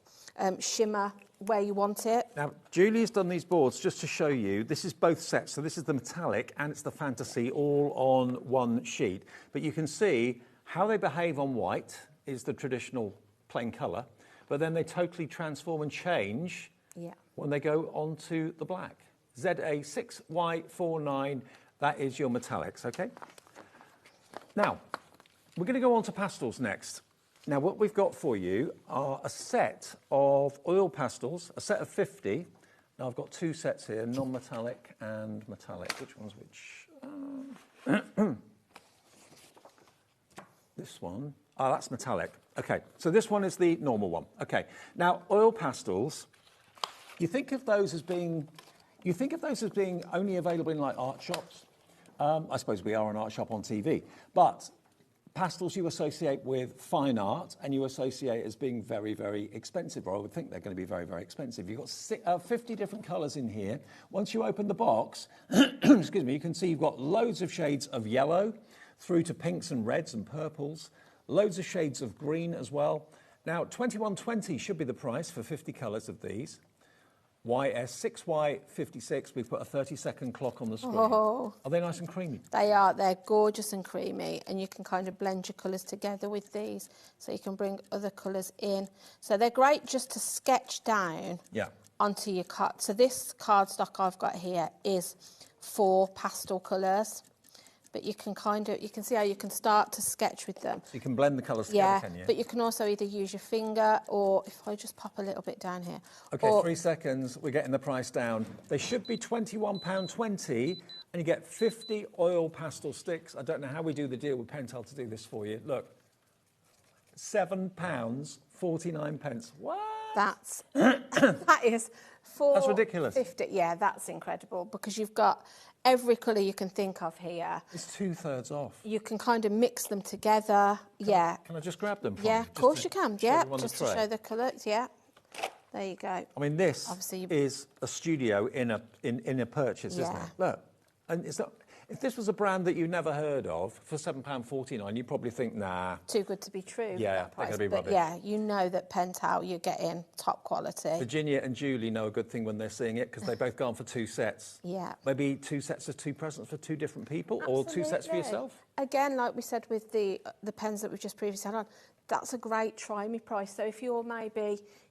shimmer where you want it. Now, Julie's done these boards just to show you. This is both sets, so this is the metallic and it's the fantasy all on one sheet. But you can see how they behave on white is the traditional plain colour, but then they totally transform and change when they go onto the black. ZA6Y49, that is your metallics, okay? Now, we're going to go on to pastels next. Now, what we've got for you are a set of oil pastels, a set of 50. Now, I've got 2 sets here, non-metallic and metallic. Which one's which? This one. Ah, that's metallic. Okay, so this one is the normal one. Okay, now, oil pastels, you think of those as being only available in, like, art shops. I suppose we are an art shop on TV, but pastels you associate with fine art and you associate as being very, very expensive, or I would think they're going to be very, very expensive. You've got 50 different colours in here. Once you open the box, excuse me, you can see you've got loads of shades of yellow through to pinks and reds and purples, loads of shades of green as well. Now, £21.20 should be the price for 50 colours of these. YS6Y56. We've put a 30-second clock on the screen. Oh. Are they nice and creamy? They are. They're gorgeous and creamy, and you can kind of blend your colours together with these, so you can bring other colours in. So they're great just to sketch down onto your card. So this cardstock I've got here is 4 pastel colours, but you can you can see how you can start to sketch with them. So you can blend the colours together, can you? But you can also either use your finger, or if I just pop a little bit down here. Okay, 3 seconds, we're getting the price down. They should be £21.20, and you get 50 oil pastel sticks. I don't know how we do the deal with Pentel to do this for you. Look, £7.49. What? That's that is That's ridiculous. $4.50. Yeah, that's incredible, because you've got every colour you can think of here. It's 2/3 off. You can kind of mix them together. Can I just grab them? Yeah, of course you can. Yeah, just to show the colours. Yeah, there you go. I mean, this is a studio in a purchase, isn't it? Look, and it's not. If this was a brand that you never heard of for £7.49, you'd probably think, nah. Too good to be true. Yeah, they're going to be rubbish. Yeah, you know that Pentel, you're getting top quality. Virginia and Julie know a good thing when they're seeing it, because they've both gone for 2 sets. Yeah. Maybe 2 sets of 2 presents for 2 different people, or 2 sets for yourself. Again, like we said with the pens that we just previously had on, that's a great try-me price. So if you're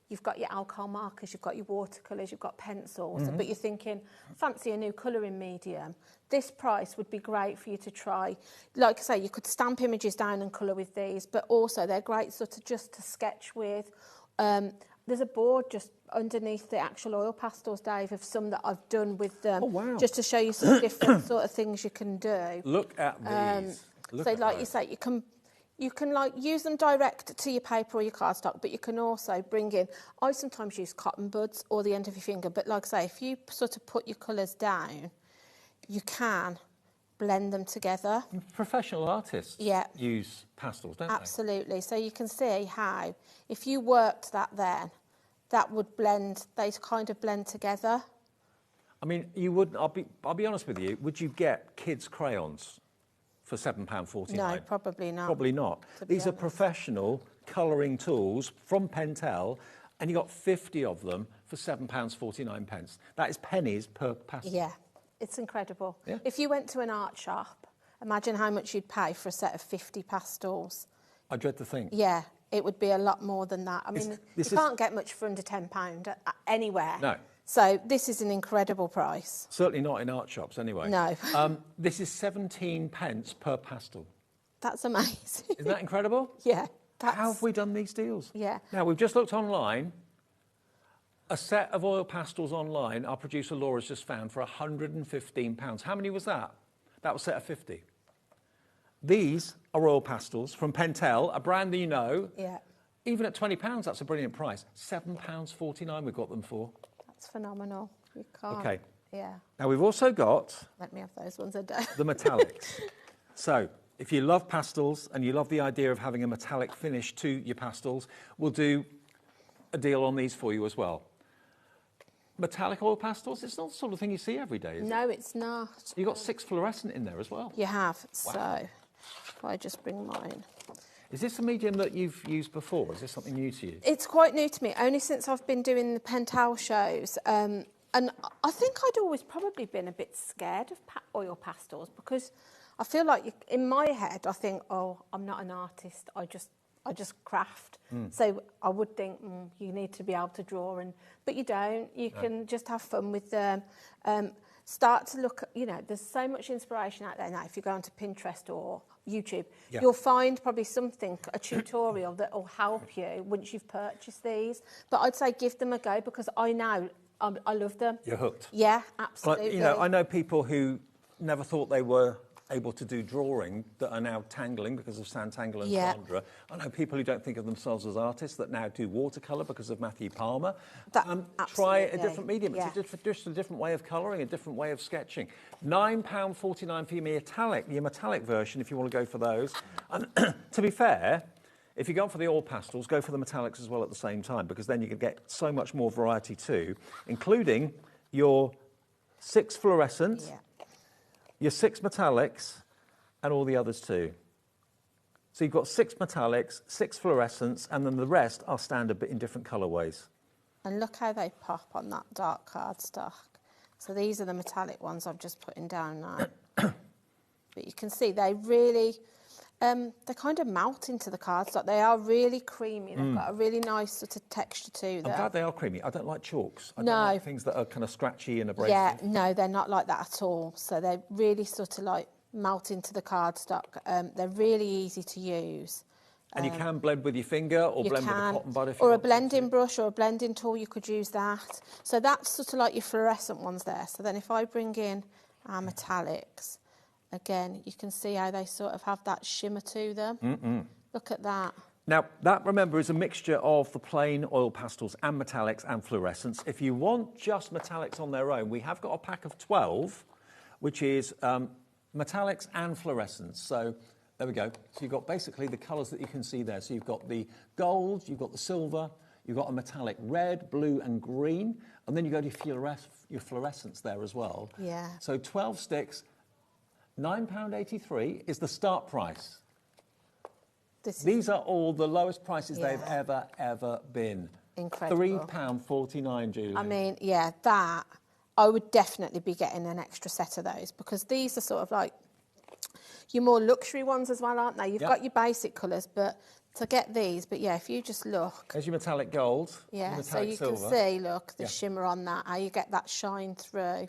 you've got your alcohol markers, you've got your watercolours, you've got pencils, but you're thinking, fancy a new colouring medium, this price would be great for you to try. Like I say, you could stamp images down and colour with these, but also they're great sort of just to sketch with. There's a board just underneath the actual oil pastels, Dave, of some that I've done with them. Oh, wow. Just to show you some different sort of things you can do. Look at these. So like you say, you can like use them direct to your paper or your cardstock, but you can also bring in, I sometimes use cotton buds or the end of your finger, but like I say, if you sort of put your colours down, you can blend them together. Professional artists use pastels, don't Absolutely. So you can see how, if you worked that then, that would blend, they kind of blend together. I mean, you wouldn't, I'll be honest with you, would you get kids' crayons for £7.49? No, probably not. Probably not. These are professional colouring tools from Pentel, and you got 50 of them for £7.49. That is pennies per pastel. Yeah, it's incredible. Yeah. If you went to an art shop, imagine how much you'd pay for a set of 50 pastels. I dread to think. Yeah, it would be a lot more than that. I mean, you can't get much for under £10 anywhere. No. So this is an incredible price. Certainly not in art shops, anyway. No. This is 17 pence per pastel. That's amazing. Isn't that incredible? Yeah. How have we done these deals? Yeah. Now, we've just looked online. A set of oil pastels online, our producer Laura's just found, for £115. How many was that? That was a set of 50. These are oil pastels from Pentel, a brand that you know. Yeah. Even at £20, that's a brilliant price. £7.49 we got them for. That's phenomenal. You can't. Okay. Yeah. Now, we've also got Let me have those ones a day. the metallics. So, if you love pastels and you love the idea of having a metallic finish to your pastels, we'll do a deal on these for you as well. Metallic oil pastels, it's not the sort of thing you see every day, is it? No, it's not. You've got 6 fluorescent in there as well. You have. Wow. So, if I just bring mine. Is this a medium that you've used before? Is this something new to you? It's quite new to me, only since I've been doing the Pentel shows. And I think I'd always probably been a bit scared of oil pastels, because I feel like in my head, I think, oh, I'm not an artist. I just craft. So I would think you need to be able to draw, but you don't. You can just have fun with them. Start to look, there's so much inspiration out there now. If you go onto Pinterest or YouTube, you'll find probably a tutorial that will help you once you've purchased these. But I'd say give them a go, because I know I love them. You're hooked. Yeah, absolutely. But, I know people who never thought they were able to do drawing that are now tangling because of Santangle and Sandra. I know people who don't think of themselves as artists that now do watercolour because of Matthew Palmer. Try a different medium. It's just a different way of colouring, a different way of sketching. £9.49 for your metallic version if you want to go for those. And to be fair, if you go for the oil pastels, go for the metallics as well at the same time, because then you can get so much more variety too, including your 6 fluorescent, your 6 metallics, and all the others too. So you've got 6 metallics, 6 fluorescents, and then the rest are standard but in different colourways. And look how they pop on that dark cardstock. So these are the metallic ones I'm just putting down now. But you can see they really, they kind of melt into the cardstock. They are really creamy. They've got a really nice sort of texture to them. I'm glad they are creamy. I don't like chalks. I No. don't like things that are kind of scratchy and abrasive. Yeah, no, they're not like that at all. So they really sort of like melt into the cardstock. They're really easy to use. And you can blend with your finger or blend with a cotton bud if you or a want to. blending brush or a blending tool, you could use that. So that's sort of like your fluorescent ones there. So then if I bring in our metallics, again, you can see how they sort of have that shimmer to them. Look at that. Now, that, remember, is a mixture of the plain oil pastels and metallics and fluorescents. If you want just metallics on their own, we have got a pack of 12, which is metallics and fluorescents. So there we go. So you've got basically the colours that you can see there. So you've got the gold, you've got the silver, you've got a metallic red, blue and green, and then you go to your fluorescents there as well. Yeah. So 12 sticks, £9.83 is the start price. These are all the lowest prices they've ever been. Incredible. £3.49, Julie. I mean, yeah, that, I would definitely be getting an extra set of those because these are sort of like your more luxury ones as well, aren't they? You've got your basic colours, but to get these, but yeah, if you just look. There's your metallic gold. Yeah, your so metallic you silver. can see, look, the shimmer on that, how you get that shine through.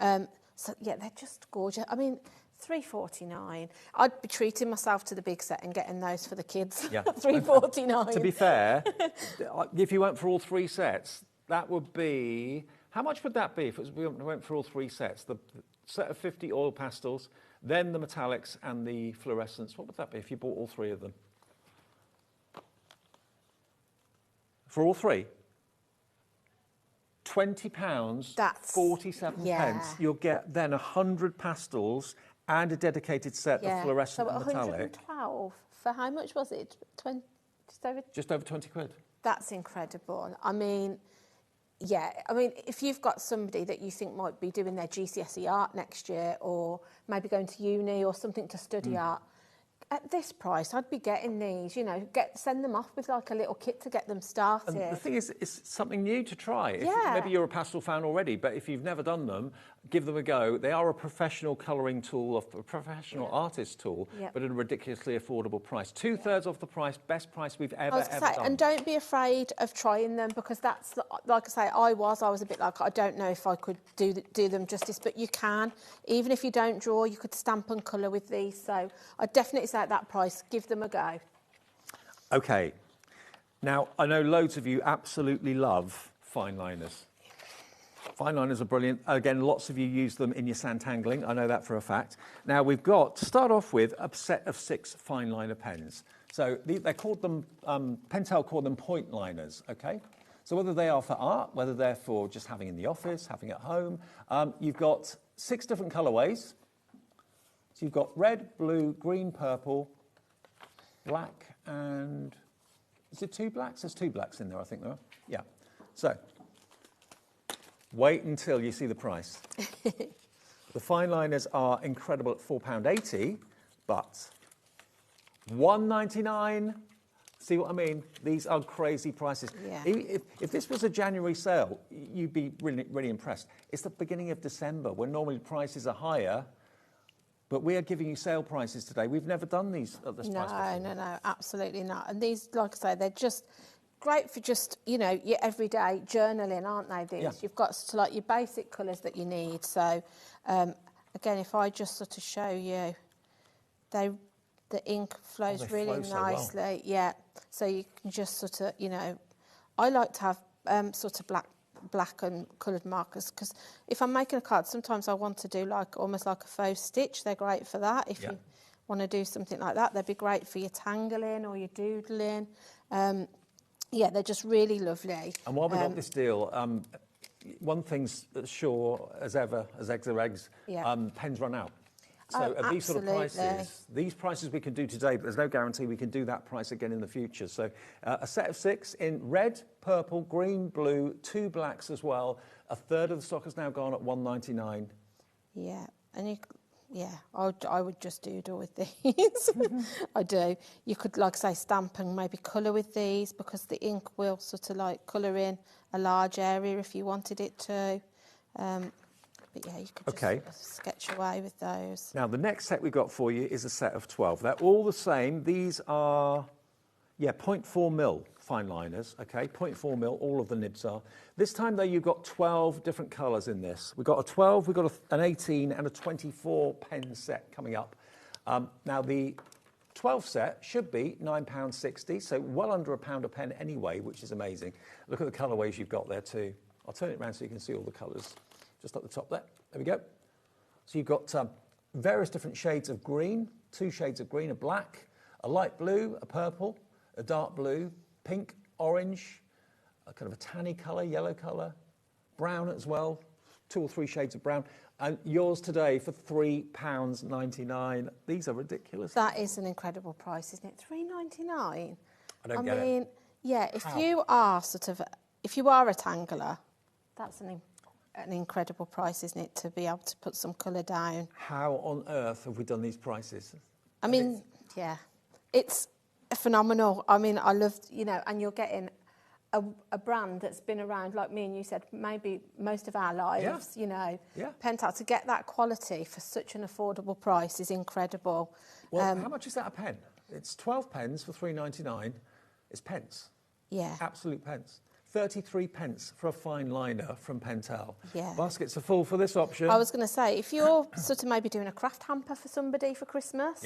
So yeah, they're just gorgeous. I mean, $3.49. I'd be treating myself to the big set and getting those for the kids. Yeah. $3.49. To be fair, if you went for all 3 sets, that would be... How much would that be if we went for all 3 sets? The set of 50 oil pastels, then the metallics and the fluorescents. What would that be if you bought all 3 of them? For all 3? £20, That's, 47 pence. You'll get then 100 pastels and a dedicated set of fluorescent and metallic. 112 for how much was it? 20, just over 20 quid. That's incredible. I mean, yeah, I mean, if you've got somebody that you think might be doing their GCSE art next year or maybe going to uni or something to study art, at this price, I'd be getting these, you know, send them off with like a little kit to get them started. And the thing is, it's something new to try. Yeah. Maybe you're a pastel fan already, but if you've never done them, give them a go. They are a professional colouring tool, a professional artist tool, but at a ridiculously affordable price. 2/3 off the price, best price we've ever done. And don't be afraid of trying them because that's, like I say, I was a bit like, I don't know if I could do them justice, but you can. Even if you don't draw, you could stamp and colour with these. So I'd definitely say at that price, give them a go. Okay. Now, I know loads of you absolutely love fine liners. Fine liners are brilliant. Again, lots of you use them in your sandtangling. I know that for a fact. Now, we've got, to start off with, a set of 6 fine liner pens. So they called them, Pentel called them point liners, okay? So whether they are for art, whether they're for just having in the office, having at home, you've got 6 different colourways. So you've got red, blue, green, purple, black, and is it 2 blacks? There's 2 blacks in there, I think there are. Yeah. So wait until you see the price. The fine liners are incredible at £4.80, but £1.99. See what I mean? These are crazy prices. Yeah. If this was a January sale, you'd be really, really impressed. It's the beginning of December, when normally prices are higher. But we are giving you sale prices today. We've never done these at this price before. No, absolutely not. And these, like I say, they're just great for just, you know, your everyday journaling, aren't they, these? Yeah. You've got like your basic colours that you need. So, again, if I just sort of show you, the ink flows really nicely. So well. Yeah. So you can just sort of, you know, I like to have sort of black and coloured markers because if I'm making a card, sometimes I want to do like almost like a faux stitch. They're great for that. If you want to do something like that, they'd be great for your tangling or your doodling. Yeah, they're just really lovely. And while we've got this deal, one thing's sure as ever, as eggs are eggs, pens run out. So at these sort of prices, these prices we can do today, but there's no guarantee we can do that price again in the future. So a set of 6 in red, purple, green, blue, 2 blacks as well. 1/3 of the stock has now gone at £1.99. Yeah, and Yeah, I would just doodle with these. I do. You could, like say, stamp and maybe colour with these because the ink will sort of like colour in a large area if you wanted it to. But yeah, you could just sort of sketch away with those. Now, the next set we've got for you is a set of 12. They're all the same. These are, 0.4 mil fine liners, okay? 0.4 mil, all of the nibs are. This time, though, you've got 12 different colours in this. We've got a 12, we've got an 18 and a 24 pen set coming up. Now, the 12 set should be £9.60, so well under £1 a pen anyway, which is amazing. Look at the colourways you've got there, too. I'll turn it around so you can see all the colours. Just up the top there. There we go. So you've got various different shades of green, 2 shades of green, a black, a light blue, a purple, a dark blue, pink, orange, a kind of a tanny colour, yellow colour, brown as well, 2 or 3 shades of brown. And yours today for £3.99. These are ridiculous. That is an incredible price, isn't it? £3.99. I don't get it. Yeah, if you are a tangler, that's an incredible price, isn't it, to be able to put some colour down. How on earth have we done these prices? I mean, it's phenomenal. I mean, I love, and you're getting a brand that's been around, like me and you said, maybe most of our lives, Pentel, to get that quality for such an affordable price is incredible. Well, how much is that a pen? It's 12 pens for £3.99. It's pence. Yeah. Absolute pence. 33 pence for a fine liner from Pentel. Yeah. Baskets are full for this option. I was going to say, if you're sort of maybe doing a craft hamper for somebody for Christmas,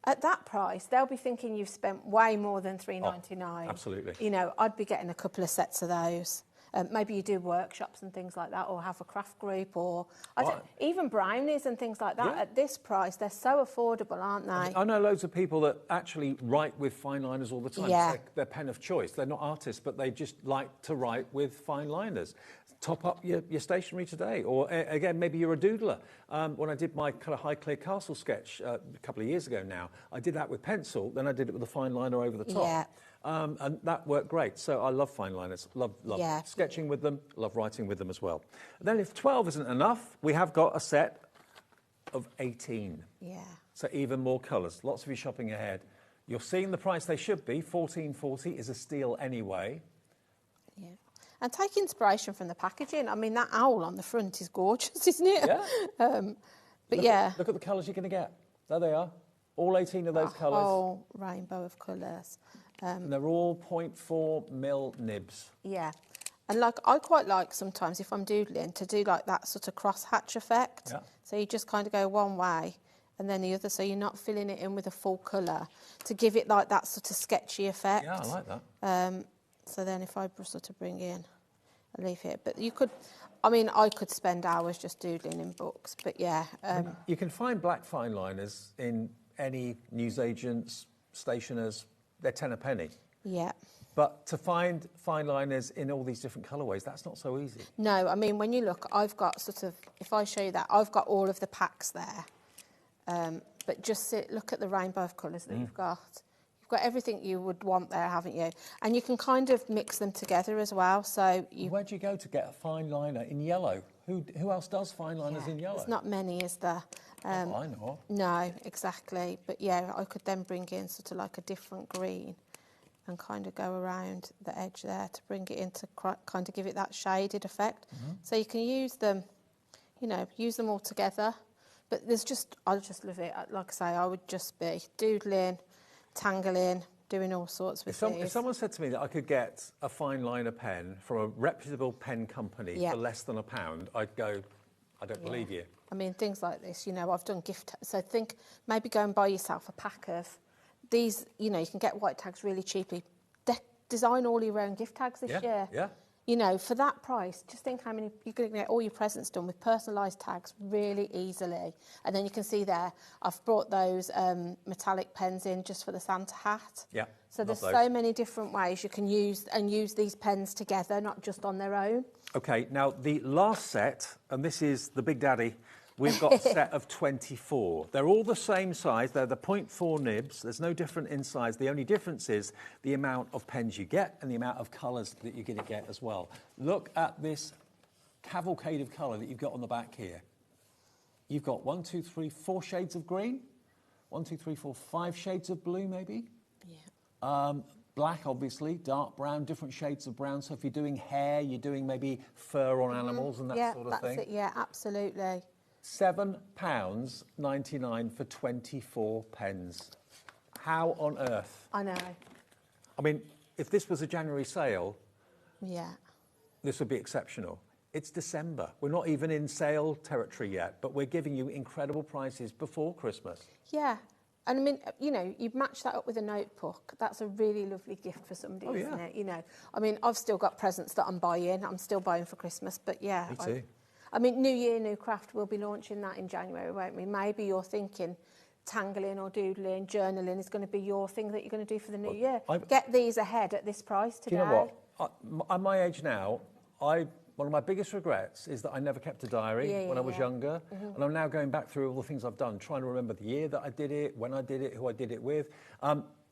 at that price, they'll be thinking you've spent way more than £3.99. Absolutely. I'd be getting a couple of sets of those. Maybe you do workshops and things like that, or have a craft group, or even brownies and things like that. Yeah. At this price, they're so affordable, aren't they? I know loads of people that actually write with fine liners all the time. Yeah. It's their pen of choice. They're not artists, but they just like to write with fine liners. Top up your stationery today. Or, again, maybe you're a doodler. When I did my kind of High Clear Castle sketch a couple of years ago now, I did that with pencil, then I did it with a fine liner over the top. Yeah. And that worked great. So I love fine liners, love sketching with them, love writing with them as well. And then if 12 isn't enough, we have got a set of 18. Yeah. So even more colours, lots of you shopping ahead. You're seeing the price they should be, £14.40 is a steal anyway. Yeah. And take inspiration from the packaging. I mean, that owl on the front is gorgeous, isn't it? Yeah. Look at the colours you're going to get. There they are. All 18 of those colours. A whole rainbow of colours. And they're all 0.4 mil nibs. Yeah. And I quite like sometimes if I'm doodling to do like that sort of cross-hatch effect. Yeah. So you just kind of go one way and then the other, so you're not filling it in with a full colour to give it like that sort of sketchy effect. Yeah, I like that. So then if I sort of bring in a leaf here, but you could, I could spend hours just doodling in books, but yeah. You can find black fine liners in any newsagents, stationers, they're 10 a penny. Yeah. But to find fine liners in all these different colourways, that's not so easy. No, I mean, when you look, I've got sort of, if I show you that, I've got all of the packs there. But just look at the rainbow of colours that you've got. You've got everything you would want there, haven't you? And you can kind of mix them together as well. So where do you go to get a fine liner in yellow? Who else does fine liners in yellow? There's not many, is there? I know. No, exactly. But yeah, I could then bring in sort of like a different green and kind of go around the edge there to bring it in to kind of give it that shaded effect. So you can use them, use them all together. But I just love it. Like I say, I would just be doodling, tangling, doing all sorts with these. If someone said to me that I could get a fine liner pen from a reputable pen company for less than £1, I'd go, I don't believe you. I mean, things like this, I've done gift... So maybe go and buy yourself a pack of these, you can get white tags really cheaply. Design all your own gift tags this year. Yeah. For that price, just think how many... You're going to get all your presents done with personalised tags really easily. And then you can see there, I've brought those metallic pens in just for the Santa hat. Yeah. So there's so many different ways you can use these pens together, not just on their own. OK, now the last set, and this is the Big Daddy, we've got a set of 24. They're all the same size. They're the 0.4 nibs. There's no different in size. The only difference is the amount of pens you get and the amount of colours that you're going to get as well. Look at this cavalcade of colour that you've got on the back here. You've got 1, 2, 3, 4 shades of green. 1, 2, 3, 4, 5 shades of blue, maybe. Yeah. Black, obviously, dark brown, different shades of brown. So if you're doing hair, you're doing maybe fur on animals and that sort of thing. Yeah, that's it. Yeah, absolutely. £7.99 for 24 pens. How on earth? I know. I mean, if this was a January sale, this would be exceptional. It's December. We're not even in sale territory yet, but we're giving you incredible prices before Christmas. Yeah. And I mean, you know, you match that up with a notebook. That's a really lovely gift for somebody, isn't it? You know, I mean, I've still got presents that I'm buying. I'm still buying for Christmas, but yeah. Me too. I mean, New Year, New Craft, we'll be launching that in January, won't we? Maybe you're thinking tangling or doodling, journaling is going to be your thing that you're going to do for the new year. Get these ahead at this price today. Do you know what? At my age now, one of my biggest regrets is that I never kept a diary when I was younger. And I'm now going back through all the things I've done, trying to remember the year that I did it, when I did it, who I did it with.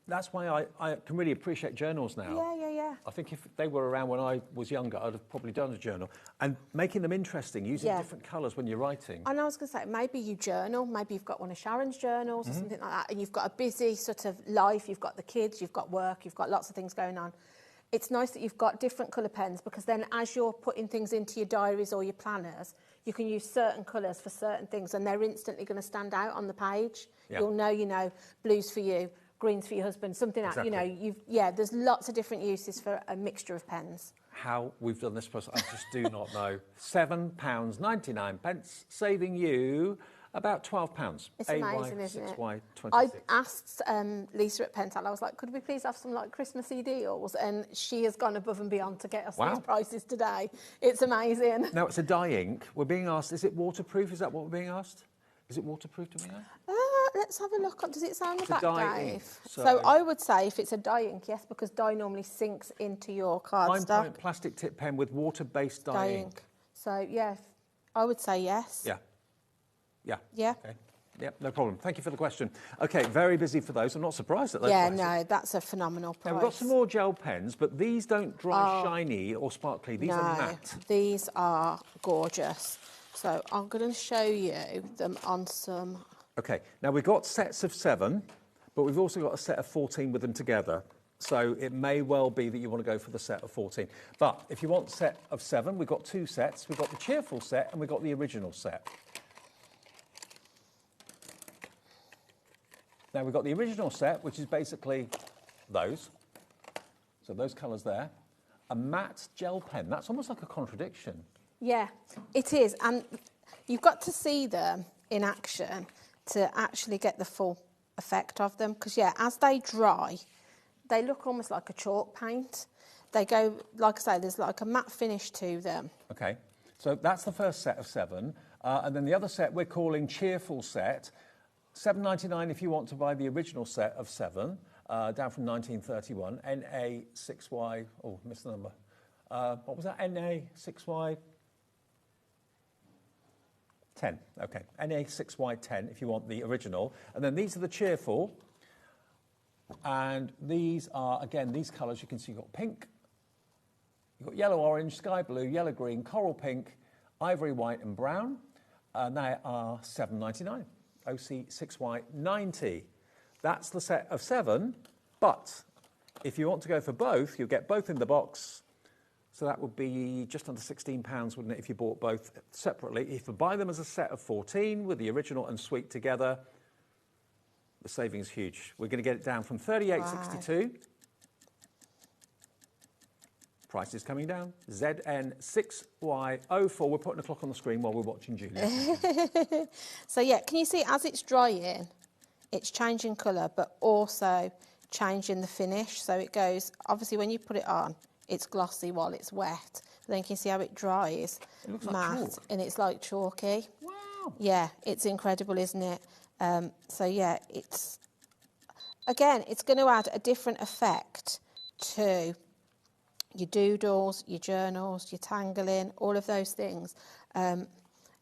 That's why I can really appreciate journals now. Yeah. I think if they were around when I was younger, I'd have probably done a journal. And making them interesting, using different colours when you're writing. And I was going to say, maybe you journal, maybe you've got one of Sharon's journals or something like that, and you've got a busy sort of life, you've got the kids, you've got work, you've got lots of things going on. It's nice that you've got different colour pens, because then as you're putting things into your diaries or your planners, you can use certain colours for certain things, and they're instantly going to stand out on the page. Yeah. You'll know, you know, blue's for you, green's for your husband, something like, you know, there's lots of different uses for a mixture of pens. How we've done this process, I just do not know. £7.99, saving you about £12. It's amazing, isn't it? AY26. I asked Lisa at Pental, I was like, could we please have some like Christmassy deals? And she has gone above and beyond to get us these prices today. It's amazing. Now, it's a dye ink. We're being asked, is it waterproof? Is that what we're being asked? Is it waterproof, do we know? Let's have a look. Does it say on the back, dye Dave? ink, So I would say if it's a dye ink, yes, because dye normally sinks into your cardstock. 9-point plastic tip pen with water-based dye ink. So, yeah, I would say yes. Yeah. Yeah. Okay. Yeah, no problem. Thank you for the question. Okay, very busy for those. I'm not surprised at those Yeah, prices. no, that's a phenomenal price. Now, we've got some more gel pens, but these don't dry shiny or sparkly. These are matte. These are gorgeous. So I'm going to show you them on some... Okay, now we've got sets of 7, but we've also got a set of 14 with them together. So it may well be that you want to go for the set of 14. But if you want a set of 7, we've got 2 sets. We've got the cheerful set and we've got the original set. Now we've got the original set, which is basically those. So those colours there. A matte gel pen. That's almost like a contradiction. Yeah, it is. And you've got to see them in action to actually get the full effect of them. Because, yeah, as they dry, they look almost like a chalk paint. They go, like I say, there's like a matte finish to them. Okay, so that's the first set of 7. And then the other set we're calling Cheerful Set. $7.99 if you want to buy the original set of 7, down from 1931. NA6Y, oh, missed the number. What was that? NA6Y 10. Okay, NA6Y10 if you want the original. And then these are the cheerful. And these are, again, these colours you can see. You've got pink, you've got yellow orange, sky blue, yellow green, coral pink, ivory white and brown. And they are $7.99. OC6Y90. That's the set of 7, but if you want to go for both, you'll get both in the box. So that would be just under £16, wouldn't it, if you bought both separately. If you buy them as a set of 14 with the original and sweet together, the saving is huge. We're going to get it down from $38.62. Price is coming down. ZN6Y04. We're putting a clock on the screen while we're watching Julia. So, yeah, can you see as it's drying, it's changing colour, but also changing the finish. So it goes, obviously, when you put it on, it's glossy while it's wet. But then you can see how it dries. It looks like matte, chalk. and it's like chalky. Wow. Yeah, it's incredible, isn't it? So, yeah, it's... Again, it's going to add a different effect to your doodles, your journals, your tangling, all of those things.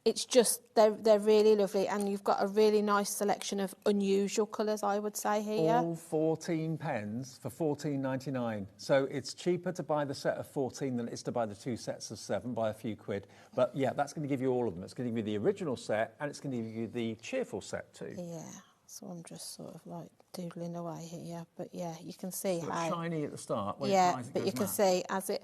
it's just, they're really lovely, and you've got a really nice selection of unusual colours, I would say, here. All 14 pens for $14.99. So it's cheaper to buy the set of 14 than it is to buy the 2 sets of 7 by a few quid. But yeah, that's going to give you all of them. It's going to give you the original set, and it's going to give you the cheerful set too. Yeah, so I'm just sort of like doodling away here, but yeah, you can see So how... it's shiny at the start. When Yeah, it dries, it but goes you can matte. see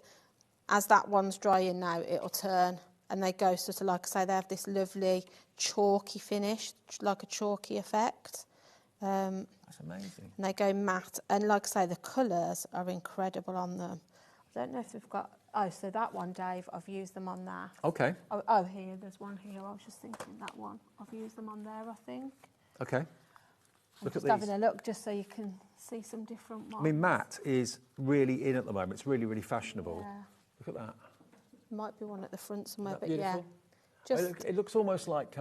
as that one's drying now, it'll turn, and they go sort of, like I say, they have this lovely chalky finish, like a chalky effect. That's amazing. And they go matte, and like I say, the colours are incredible on them. I don't know if we've got... Oh, so that one, Dave, I've used them on that. Okay. Oh, here, there's one here. I was just thinking that one. I've used them on there, I think. Okay. I'm Look just at having these. a look just so you can see some different ones. I mean, matte is really in at the moment. It's really, really fashionable. Yeah. Look at that. Might be one at the front somewhere, Isn't but that yeah. beautiful? Just It looks almost like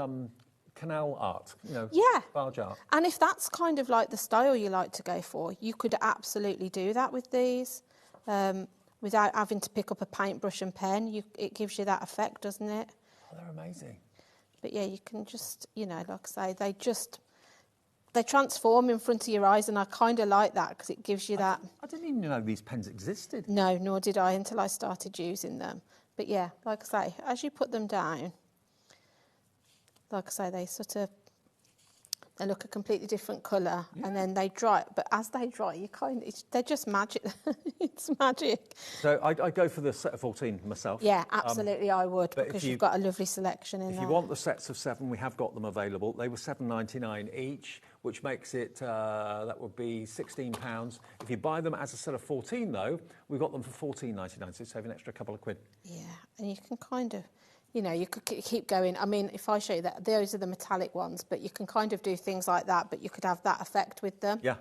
canal art, you know, yeah. barge art. And if that's kind of like the style you like to go for, you could absolutely do that with these, without having to pick up a paintbrush and pen. It gives you that effect, doesn't it? Oh, they're amazing. But yeah, you can just, you know, like I say, they transform in front of your eyes, and I kind of like that because it gives you that. I didn't even know these pens existed. No, nor did I until I started using them. But yeah, like I say, as you put them down, like I say, they look a completely different colour, and then they dry. But as they dry, they're just magic. It's magic. So I go for the set of 14 myself. Yeah, absolutely, I would, but because if you've got a lovely selection in there. If you want the sets of 7, we have got them available. They were $7.99 each, which makes it, that would be £16. If you buy them as a set of 14, though, we've got them for $14.99, so save an extra couple of quid. Yeah, and you can kind of, you know, you could keep going. I mean, if I show you that, those are the metallic ones, but you can kind of do things like that, but you could have that effect with them. Yeah.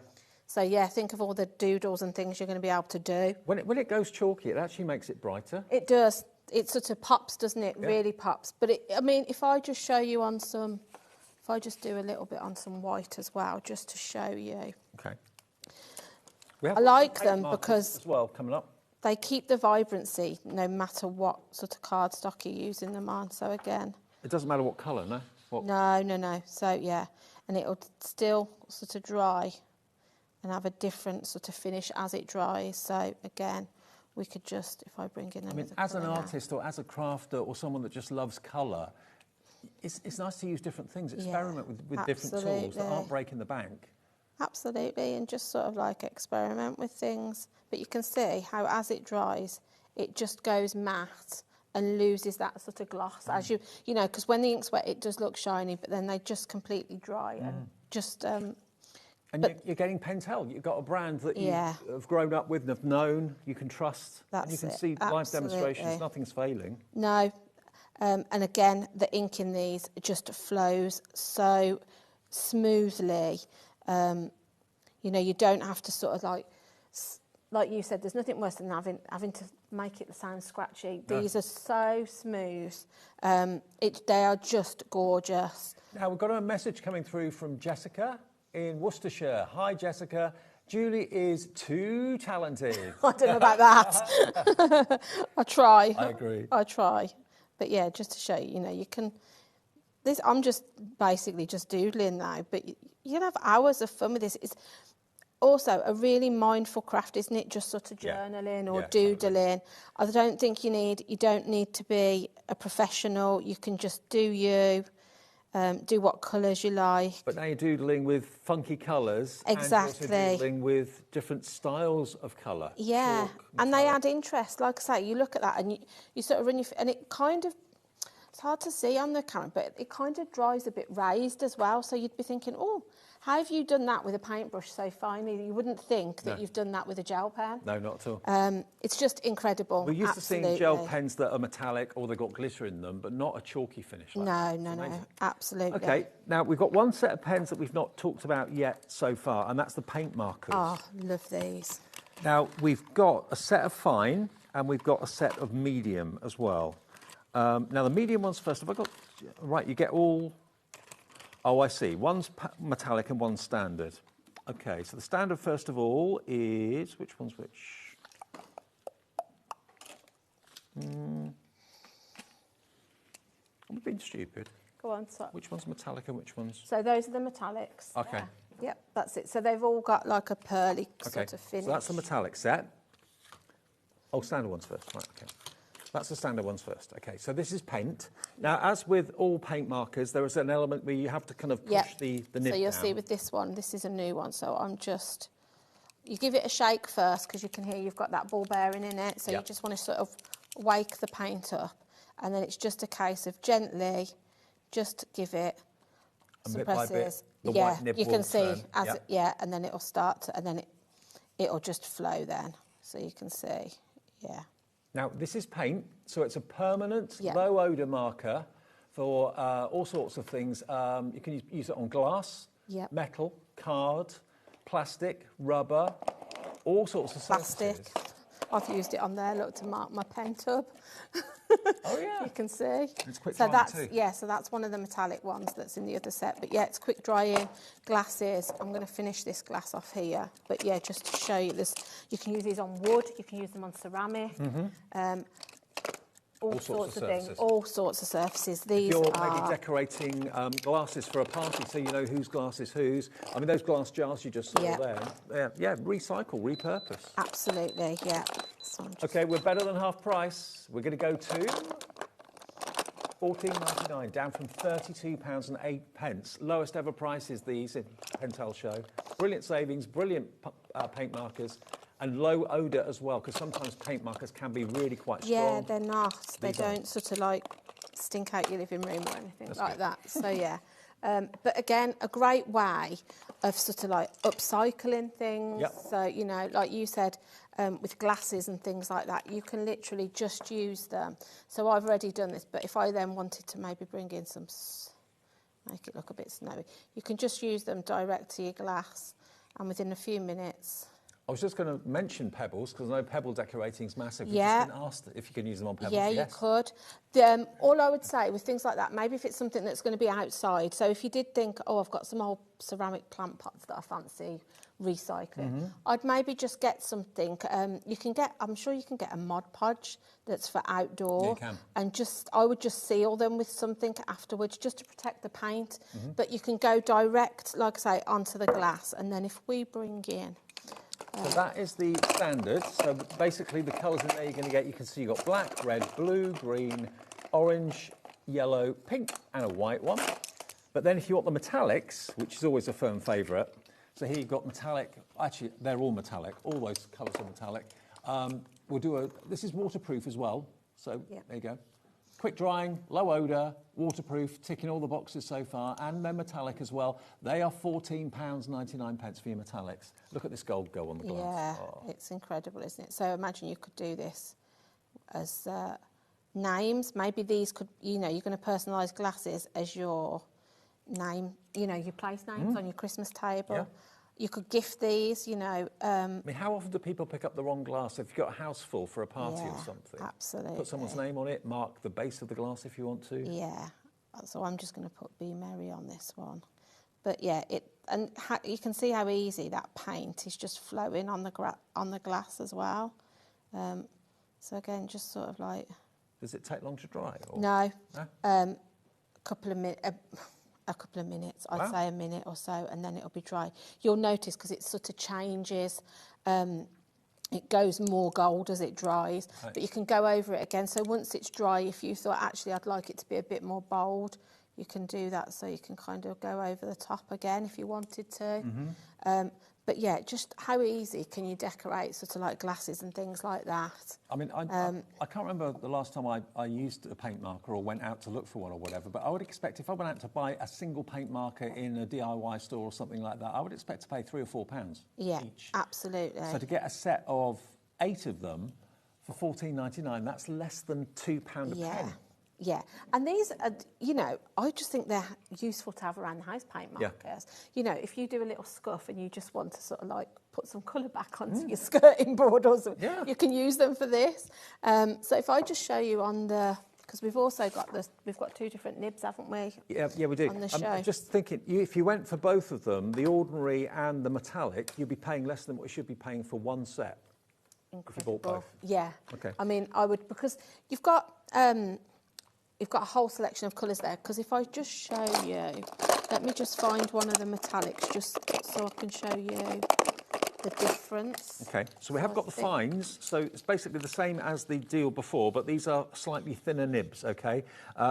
So, yeah, think of all the doodles and things you're going to be able to do. When it goes chalky, it actually makes it brighter. It does. It sort of pops, doesn't it? Yeah. Really pops. But, I mean, if I just show you on some... If I just do a little bit on some white as well, just to show you. Okay. I like them markers because... as well, coming up. They keep the vibrancy no matter what sort of cardstock you're using them on. So again... It doesn't matter what colour, no? No. So, yeah. And it'll still sort of dry and have a different sort of finish as it dries. So, again, we could just, if I bring in... I mean, as an artist or as a crafter or someone that just loves colour, it's nice to use different things. Experiment with different tools that aren't breaking the bank. Absolutely, and just sort of like experiment with things. But you can see how as it dries, it just goes matte and loses that sort of gloss. As you know, because when the ink's wet, it does look shiny, but then they just completely dry and just... and you're getting Pentel. You've got a brand that you Yeah. have grown up with and have known, you can trust. That's and you can it, see live absolutely. demonstrations, nothing's failing. No, and again, the ink in these just flows so smoothly. You know, you don't have to sort of like you said, there's nothing worse than having to make it sound scratchy. No. These are so smooth. They are just gorgeous. Now, we've got a message coming through from Jessica in Worcestershire. Hi, Jessica. Julie is too talented. I don't know about that. I try. I agree. I try. But yeah, just to show you, you know, you can... I'm just basically just doodling now, but you can have hours of fun with this. It's also a really mindful craft, isn't it? Just sort of journaling or doodling. I don't think you don't need to be a professional. You can just do you, do what colours you like. But now you're doodling with funky colours. Exactly. And you're also doodling with different styles of colour. Yeah, and they add interest. Like I say, you look at that and you sort of run your... And it kind of... It's hard to see on the camera, but it kind of dries a bit raised as well. So you'd be thinking, oh, how have you done that with a paintbrush so finely? You wouldn't think that you've done that with a gel pen. No, not at all. It's just incredible. We're used to seeing gel pens that are metallic or they've got glitter in them, but not a chalky finish. Like No, absolutely. Okay, now we've got one set of pens that we've not talked about yet so far, and that's the paint markers. Oh, love these. Now, we've got a set of fine and we've got a set of medium as well. Now, the medium ones first. Have I got... Right, you get all... Oh, I see. One's metallic and one's standard. Okay, so the standard, first of all, is... Which one's which? been stupid. Go on, so. Which one's metallic and which one's... So those are the metallics. Okay. Yeah. Yep, that's it. So they've all got like a pearly sort of finish. So that's the metallic set. Oh, standard ones first. Right, okay. That's the standard ones first. Okay, so this is paint. Now, as with all paint markers, there is an element where you have to kind of push the nib So you'll down. see with this one, this is a new one. So I'm just... You give it a shake first because you can hear you've got that ball bearing in it. So you just want to sort of wake the paint up. And then it's just a case of gently just give it some presses. The white nib you can see turn. as and then it'll start to, and then it'll just flow then. So you can see, Now, this is paint, so it's a permanent low odour marker for all sorts of things. You can use it on glass, metal, card, plastic, rubber, all sorts of plastic. surfaces. I've used it on there, look, to mark my pen tub. Oh yeah, you can see. It's quick so drying that's too. so that's one of the metallic ones that's in the other set. But yeah, it's quick drying. Glasses. I'm going to finish this glass off here. But yeah, just to show you this, you can use these on wood. You can use them on ceramic. All sorts of things, all sorts of surfaces. These if you're are... maybe decorating glasses for a party, so you know whose glass is whose. I mean, those glass jars you just saw there. Yeah, recycle, repurpose. Absolutely, yeah. So Okay, we're better than half price. We're going to go to £14.99, down from £32.08. Lowest ever prices, these in Pentel Show. Brilliant savings, brilliant paint markers. And low odour as well, because sometimes paint markers can be really quite strong. Yeah, they're not. They don't sort of like stink out your living room or anything like that. So yeah. But again, a great way of sort of like upcycling things. Yep. So, you know, like you said, with glasses and things like that, you can literally just use them. So I've already done this, but if I then wanted to maybe bring in some, make it look a bit snowy, you can just use them direct to your glass, and within a few minutes... I was just going to mention pebbles, because I know pebble decorating is massive. Yeah. We've just been asked if you can use them on pebbles. Yeah, yes. you could. All I would say with things like that, maybe if it's something that's going to be outside, so if you did think, oh, I've got some old ceramic plant pots that I fancy recycling, I'd maybe just get something. You can get, I'm sure you can get a Mod Podge that's for outdoor. Yeah, you can. And I would just seal them with something afterwards just to protect the paint. But you can go direct, like I say, onto the glass. And then if we bring in... So that is the standard. So basically the colours in there you're going to get, you can see you've got black, red, blue, green, orange, yellow, pink and a white one. But then if you want the metallics, which is always a firm favourite, so here you've got metallic, actually they're all metallic, all those colours are metallic. We'll do this is waterproof as well, so there you go. Quick drying, low odour, waterproof, ticking all the boxes so far, and they're metallic as well. They are £14.99 for your metallics. Look at this gold go on the glass. Yeah, it's incredible, isn't it? So imagine you could do this as names. Maybe these could, you know, you're going to personalise glasses as your name, you know, your place names on your Christmas table. Yeah. You could gift these, you know. I mean, how often do people pick up the wrong glass? If you've got a house full for a party or something, absolutely. Put someone's name on it, mark the base of the glass if you want to. Yeah, so I'm just going to put Be Merry on this one. But yeah, you can see how easy that paint is just flowing on the glass as well. So again, just sort of like... Does it take long to dry? Or? No. A couple of minutes, I'd say a minute or so, and then it'll be dry. You'll notice because it sort of changes. It goes more gold as it dries, but you can go over it again. So once it's dry, if you thought, actually, I'd like it to be a bit more bold, you can do that. So you can kind of go over the top again if you wanted to. But yeah, just how easy can you decorate sort of like glasses and things like that? I mean, I can't remember the last time I used a paint marker or went out to look for one or whatever, but I would expect if I went out to buy a single paint marker in a DIY store or something like that, I would expect to pay £3 or £4 each. Absolutely. So to get a set of 8 of them for £14.99, that's less than £2 a pen. Yeah, and these are, you know, I just think they're useful to have around the house, paint markers. Yeah. You know, if you do a little scuff and you just want to sort of like put some colour back onto your skirting board or something, you can use them for this. So if I just show you on the, because we've also got we've got 2 different nibs, haven't we? Yeah, we do. On the show. I'm just thinking, if you went for both of them, the ordinary and the metallic, you'd be paying less than what you should be paying for one set. Incredible. If you bought both. Yeah. Okay. I mean, I would, because you've got... you've got a whole selection of colours there. Because if I just show you, let me just find one of the metallics just so I can show you the difference. Okay, so we have got the fines, so it's basically the same as the deal before, but these are slightly thinner nibs, okay?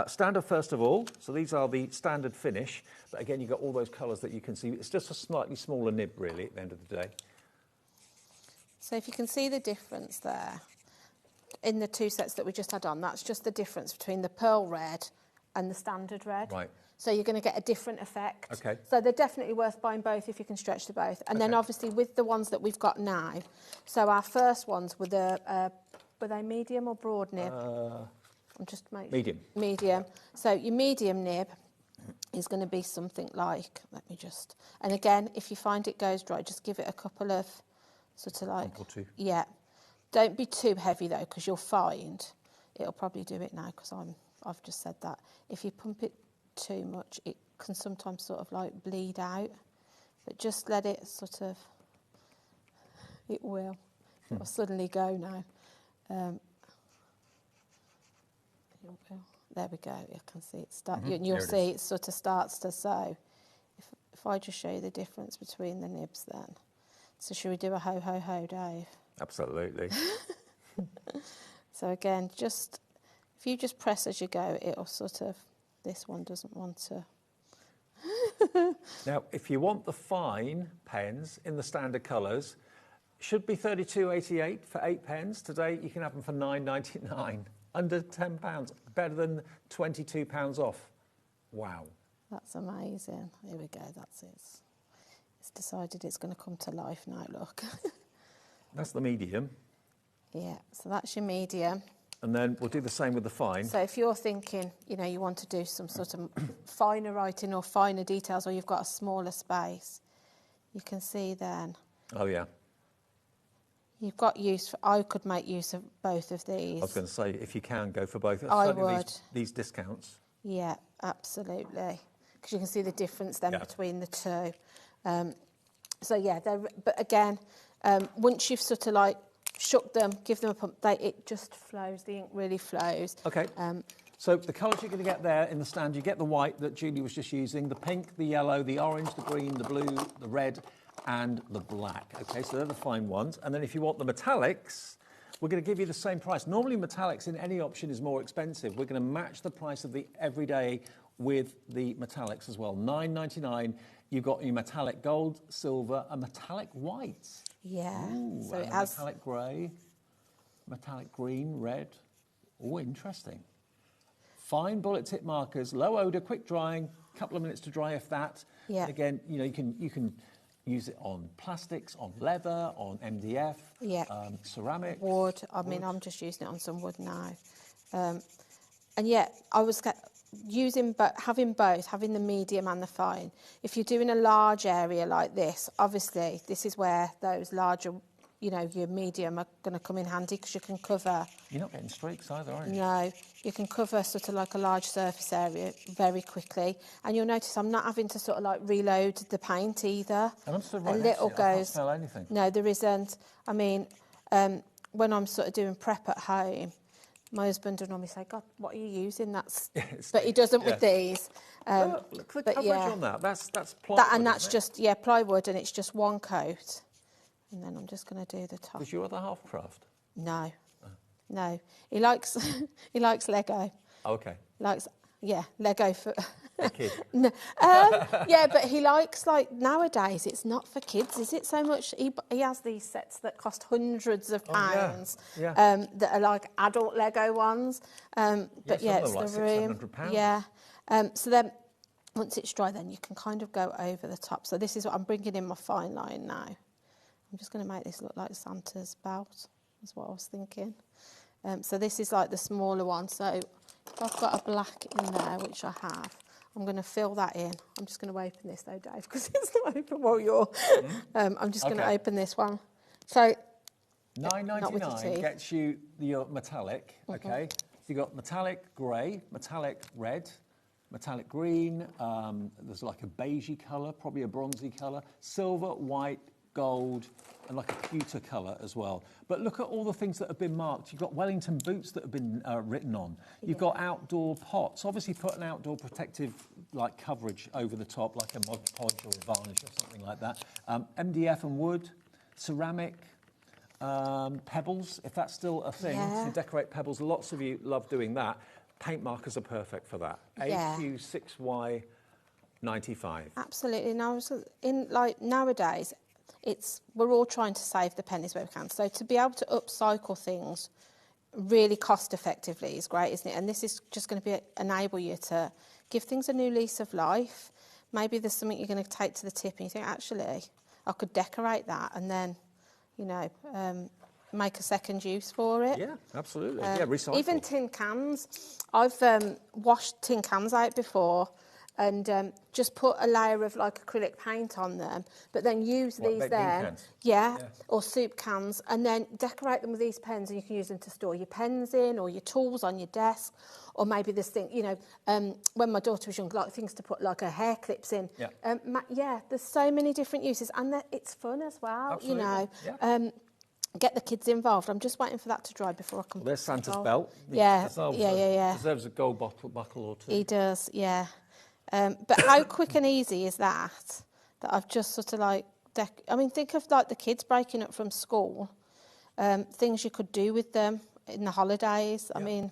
Standard first of all, so these are the standard finish, but again, you've got all those colours that you can see. It's just a slightly smaller nib, really, at the end of the day. So if you can see the difference there, in the two sets that we just had on, that's just the difference between the pearl red and the standard red. Right. So you're going to get a different effect. Okay. So they're definitely worth buying both if you can stretch the both. And then obviously with the ones that we've got now, so our first ones were were they medium or broad nib? I'm just making medium. Medium. So your medium nib is going to be something like, let me just, and again, if you find it goes dry, just give it a couple of sort of like, or two. Yeah. Don't be too heavy though, because you'll find it'll probably do it now because I've just said that. If you pump it too much, it can sometimes sort of like bleed out, but just let it sort of, it will suddenly go now. There we go, you can see it start, and you'll see it sort of starts to sew. If I just show you the difference between the nibs then. So should we do a ho ho ho, Dave? Absolutely. So again, just if you just press as you go, it'll sort of, this one doesn't want to. Now, if you want the fine pens in the standard colours, should be £32.88 for 8 pens. Today you can have them for £9.99, under £10, better than £22 off. Wow. That's amazing. Here we go, that's it. It's decided it's going to come to life now, look. That's the medium. Yeah, so that's your medium. And then we'll do the same with the fine. So if you're thinking, you know, you want to do some sort of finer writing or finer details, or you've got a smaller space, you can see then. Oh, yeah. You've got I could make use of both of these. I was going to say, if you can, go for both. I Certainly would. These discounts. Yeah, absolutely. Because you can see the difference then between the two. So yeah, but again, once you've sort of like shook them, give them a pump, it just flows, the ink really flows. Okay, so the colours you're going to get there in the stand, you get the white that Julie was just using, the pink, the yellow, the orange, the green, the blue, the red and the black. Okay, so they're the fine ones. And then if you want the metallics, we're going to give you the same price. Normally metallics in any option is more expensive. We're going to match the price of the everyday with the metallics as well. $9.99. You've got your metallic gold, silver, and metallic white. Yeah. Ooh, So and it has metallic grey, metallic green, red. Oh, interesting. Fine bullet tip markers, low odour, quick drying, couple of minutes to dry if that. Yeah. Again, you know, you can use it on plastics, on leather, on MDF, ceramic. Wood. I mean, I'm just using it on some wood now. And yeah, I was having both, having the medium and the fine. If you're doing a large area like this, obviously this is where those larger, you know, your medium are going to come in handy because you can cover. You're not getting streaks either, are you? No, you can cover sort of like a large surface area very quickly, and you'll notice I'm not having to sort of like reload the paint either. And I'm still right a next to little you. I can't goes. smell anything. No, there isn't. I mean, when I'm sort of doing prep at home, my husband would normally say, "God, what are you using?" But he doesn't with these. Look at the coverage on that. That's plywood. And that's just plywood, and it's just one coat. And then I'm just going to do the top. Was your other half craft? No, no. He likes Lego. Okay. Lego for a kid. No, yeah, but he likes, like, nowadays it's not for kids, is it so much? He has these sets that cost hundreds of pounds, that are like adult Lego ones. But yeah, it's like the room. £600. Yeah. So then once it's dry, then you can kind of go over the top. So this is what I'm bringing in my fine line now. I'm just going to make this look like Santa's belt. That's what I was thinking. So this is like the smaller one. So if I've got a black in there, which I have, I'm going to fill that in. I'm just going to open this though, Dave, because it's not open while you're... I'm just going to open this one. So $9.99 gets you your metallic, okay? So you've got metallic grey, metallic red, metallic green, there's like a beigey colour, probably a bronzy colour, silver, white, gold, and like a pewter colour as well. But look at all the things that have been marked. You've got Wellington boots that have been written on. You've got outdoor pots. Obviously put an outdoor protective like coverage over the top, like a Mod Podge or a varnish or something like that. MDF and wood, ceramic, pebbles, if that's still a thing, to decorate pebbles. Lots of you love doing that. Paint markers are perfect for that. AQ6Y95. Absolutely. Now, nowadays, we're all trying to save the pennies where we can. So to be able to upcycle things really cost effectively is great, isn't it? And this is just going to enable you to give things a new lease of life. Maybe there's something you're going to take to the tip and you think, actually, I could decorate that and then, make a second use for it. Yeah, absolutely. Recycle. Even tin cans. I've washed tin cans out before and just put a layer of like acrylic paint on them, but then use these then, or soup cans, and then decorate them with these pens, and you can use them to store your pens in, or your tools on your desk, or maybe this thing, when my daughter was young, like things to put like her hair clips in. There's so many different uses, and it's fun as well. Absolutely. Get the kids involved. I'm just waiting for that to dry before I can. Well, there's Santa's belt. Yeah. Deserves a gold buckle or two. He does, yeah. But how quick and easy is that I've just sort of like... think of like the kids breaking up from school, things you could do with them in the holidays. I mean,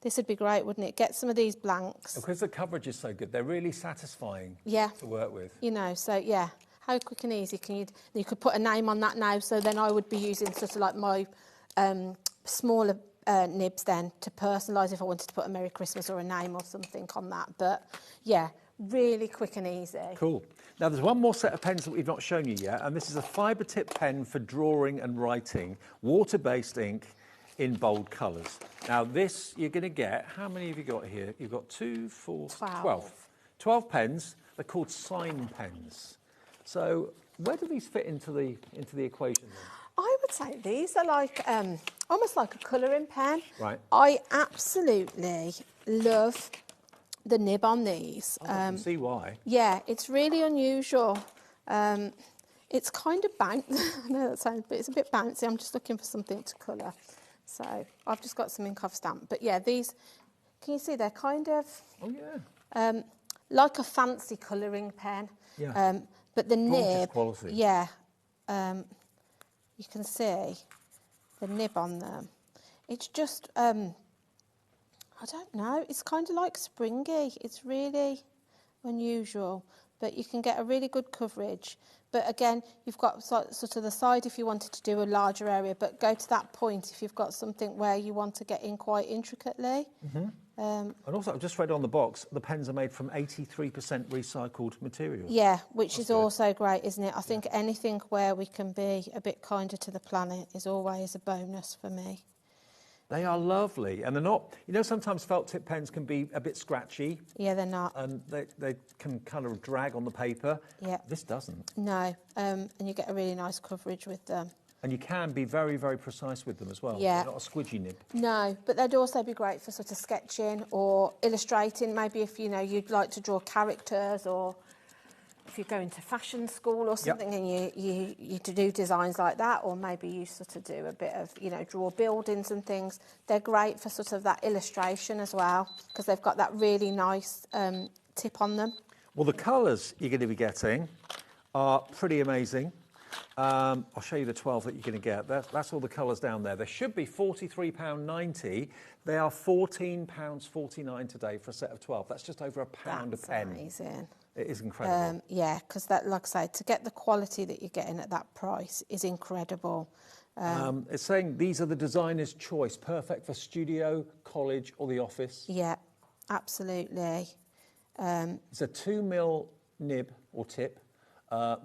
this would be great, wouldn't it? Get some of these blanks. Because the coverage is so good, they're really satisfying to work with. How quick and easy can you could put a name on that now, so then I would be using sort of like my smaller nibs then to personalise if I wanted to put a Merry Christmas or a name or something on that. But yeah, really quick and easy. Cool. Now there's one more set of pens that we've not shown you yet, and this is a fibre tip pen for drawing and writing, water-based ink in bold colours. Now this you're going to get, how many have you got here? You've got 2, 4, 12. 12 pens. They're called sign pens. So where do these fit into the equation then? I would say these are like almost like a colouring pen. Right. I absolutely love the nib on these. I can see why. Yeah, it's really unusual. It's kind of bouncy. I know that sounds, but it's a bit bouncy. I'm just looking for something to colour. So I've just got some ink I've stamped. But yeah, these, can you see they're kind of... Oh yeah. Like a fancy colouring pen. Yeah. But the nib, quality. you can see the nib on them. It's just, I don't know, it's kind of like springy. It's really unusual, but you can get a really good coverage. But again, you've got sort of the side if you wanted to do a larger area, but go to that point if you've got something where you want to get in quite intricately. Mm-hmm. And also, I've just read on the box, the pens are made from 83% recycled materials. Yeah, which is also great, isn't it? I think anything where we can be a bit kinder to the planet is always a bonus for me. They are lovely, and they're not... sometimes felt tip pens can be a bit scratchy. Yeah, they're not. And they can kind of drag on the paper. Yeah. This doesn't. No, and you get a really nice coverage with them. And you can be very, very precise with them as well. Yeah. They're not a squidgy nib. No, but they'd also be great for sort of sketching or illustrating. Maybe if, you'd like to draw characters, or if you go into fashion school or something and you do designs like that, or maybe you sort of do a bit of, draw buildings and things. They're great for sort of that illustration as well, because they've got that really nice tip on them. Well, the colours you're going to be getting are pretty amazing. I'll show you the 12 that you're going to get. That's all the colours down there. There should be £43.90. They are £14.49 today for a set of 12. That's just over £1 a pen. Amazing. It is incredible. Yeah, because that, like I say, to get the quality that you're getting at that price is incredible. It's saying these are the designer's choice, perfect for studio, college or the office. Yeah, absolutely. It's a 2mm nib or tip.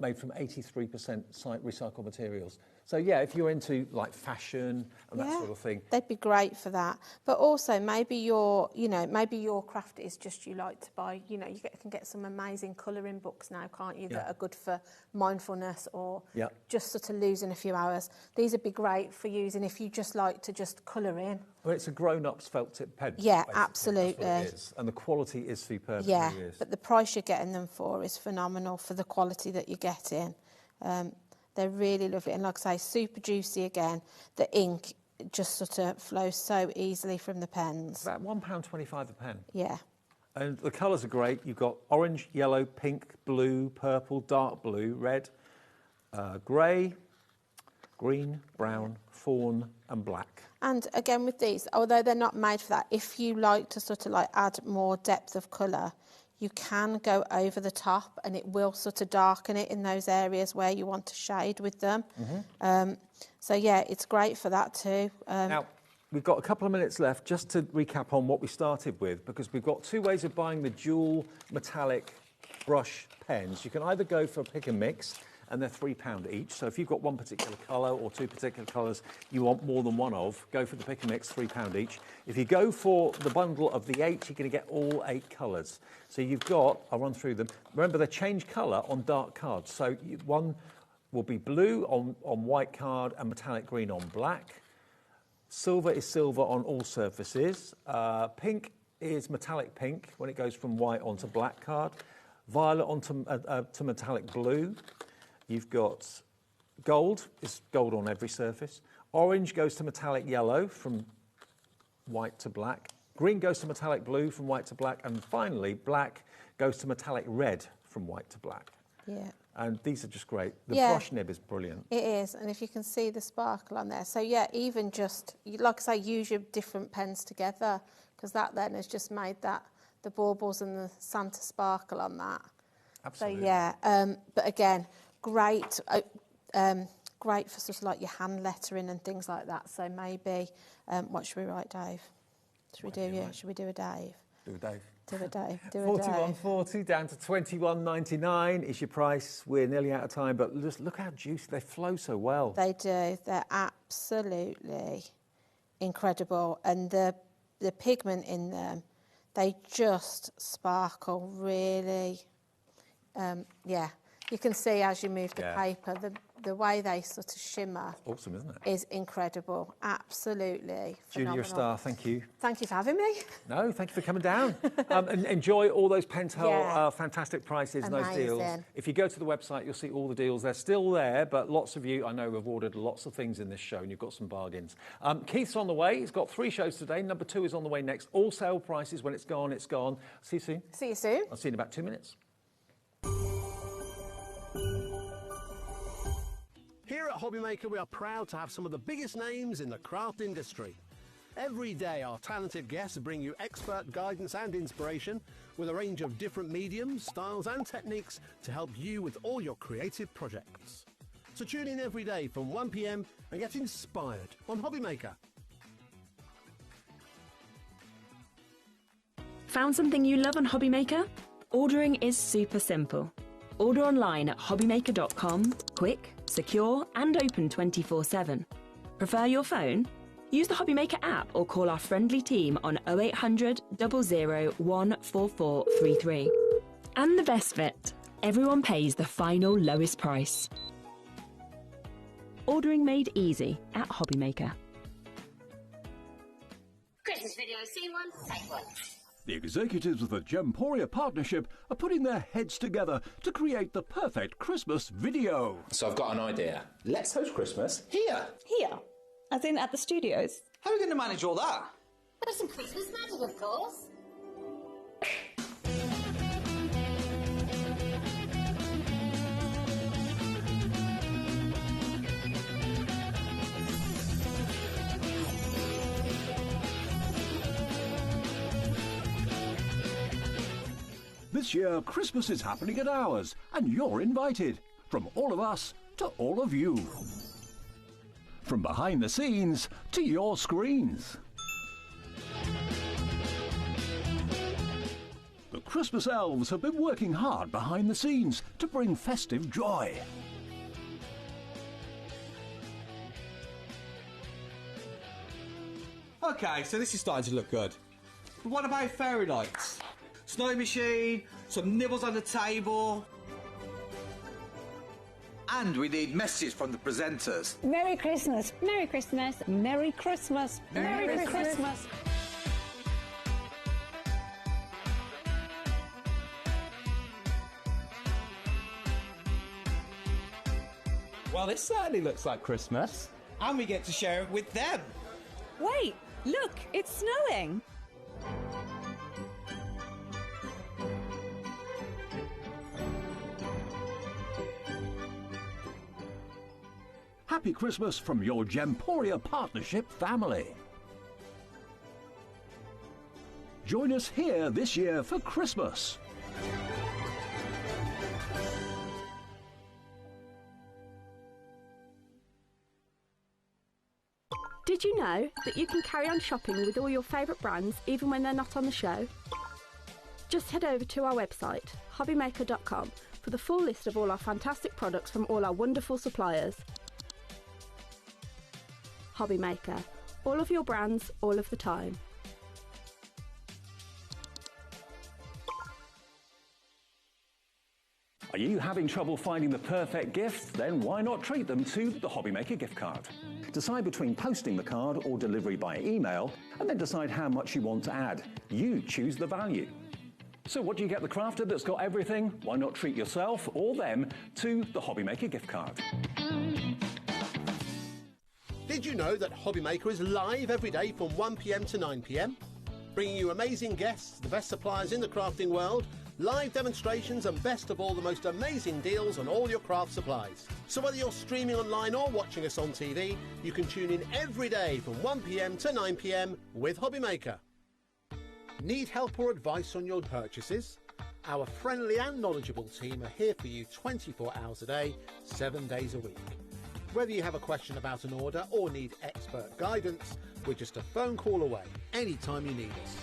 Made from 83% recycled materials. So yeah, if you're into like fashion and that sort of thing, they'd be great for that. But also maybe your craft is just you like to buy. You can get some amazing colouring books now, can't you? That are good for mindfulness or just sort of losing a few hours. These would be great for using if you just like to just colour in. Well, it's a grown-up's felt tip pen. Yeah, basically. absolutely. That's what it is. And the quality is superb. Yeah, it really is. but the price you're getting them for is phenomenal for the quality that you're getting. They're really lovely. And like I say, super juicy again. The ink just sort of flows so easily from the pens. About £1.25 a pen. Yeah. And the colours are great. You've got orange, yellow, pink, blue, purple, dark blue, red, grey, green, brown, fawn and black. And again with these, although they're not made for that, if you like to sort of like add more depth of colour, you can go over the top and it will sort of darken it in those areas where you want to shade with them. So yeah, it's great for that too. Now, we've got a couple of minutes left just to recap on what we started with, because we've got 2 ways of buying the dual metallic brush pens. You can either go for a pick and mix, and they're £3 each. So if you've got one particular colour or 2 particular colours you want more than one of, go for the pick and mix, £3 each. If you go for the bundle of the 8, you're going to get all 8 colours. So you've got, I'll run through them. Remember, they change colour on dark cards. So one will be blue on white card and metallic green on black. Silver is silver on all surfaces. Pink is metallic pink when it goes from white onto black card. Violet onto to metallic blue. You've got gold, is gold on every surface. Orange goes to metallic yellow from white to black. Green goes to metallic blue from white to black. And finally, black goes to metallic red from white to black. Yeah. And these are just great. The Yeah. brush nib is brilliant. It is, and if you can see the sparkle on there. So yeah, even just, like I say, use your different pens together, because that then has just made that, the baubles and the Santa sparkle on that. Absolutely. So yeah, but again, great, great for sort of like your hand lettering and things like that. So maybe, what should we write, Dave? Should we do a Dave? Do a Dave. Do a Dave. Do a Dave. £41.40 down to £21.99 is your price. We're nearly out of time, but just look how juicy they flow so well. They do. They're absolutely incredible, and the pigment in them, they just sparkle really. Yeah, you can see as you move the paper, the way they sort of shimmer. Awesome, isn't it? Is incredible. Absolutely phenomenal. Julie, you're a star. Thank you. Thank you for having me. No, thank you for coming down. And enjoy all those Pentel fantastic prices and those deals. Amazing. If you go to the website, you'll see all the deals. They're still there, but lots of you, I know, have ordered lots of things in this show, and you've got some bargains. Keith's on the way. He's got 3 shows today. Number 2 is on the way next. All sale prices. When it's gone, it's gone. See you soon. See you soon. I'll see you in about 2 minutes. Here at HobbyMaker, we are proud to have some of the biggest names in the craft industry. Every day, our talented guests bring you expert guidance and inspiration with a range of different mediums, styles and techniques to help you with all your creative projects. So tune in every day from 1 p.m. and get inspired on HobbyMaker. Found something you love on HobbyMaker? Ordering is super simple. Order online at hobbymaker.com, quick, secure and open 24/7. Prefer your phone? Use the HobbyMaker app or call our friendly team on 0800 00 14433. And the best bit, everyone pays the final lowest price. Ordering made easy at HobbyMaker. Christmas video, see one, take one. The executives of the Gemporia partnership are putting their heads together to create the perfect Christmas video. So I've got an idea. Let's host Christmas here. Here? As in at the studios? How are we going to manage all that? There's some Christmas magic, of course. This year, Christmas is happening at ours, and you're invited. From all of us to all of you. From behind the scenes to your screens. The Christmas elves have been working hard behind the scenes to bring festive joy. Okay, so this is starting to look good. But what about fairy lights? Snow machine, some nibbles on the table. And we need messages from the presenters. Merry Christmas. Merry Christmas. Merry Christmas. Merry Christmas. Well, this certainly looks like Christmas. And we get to share it with them. Wait, look, it's snowing. Happy Christmas from your Gemporia Partnership family. Join us here this year for Christmas. Did you know that you can carry on shopping with all your favourite brands even when they're not on the show? Just head over to our website, HobbyMaker.com, for the full list of all our fantastic products from all our wonderful suppliers. HobbyMaker. All of your brands, all of the time. Are you having trouble finding the perfect gift? Then why not treat them to the HobbyMaker gift card? Decide between posting the card or delivery by email, and then decide how much you want to add. You choose the value. So what do you get the crafter that's got everything? Why not treat yourself or them to the HobbyMaker gift card? Did you know that HobbyMaker is live every day from 1 p.m. to 9 p.m? Bringing you amazing guests, the best suppliers in the crafting world, live demonstrations and best of all, the most amazing deals on all your craft supplies. So whether you're streaming online or watching us on TV, you can tune in every day from 1 p.m. to 9 p.m. with HobbyMaker. Need help or advice on your purchases? Our friendly and knowledgeable team are here for you 24 hours a day, 7 days a week. Whether you have a question about an order or need expert guidance, we're just a phone call away anytime you need us.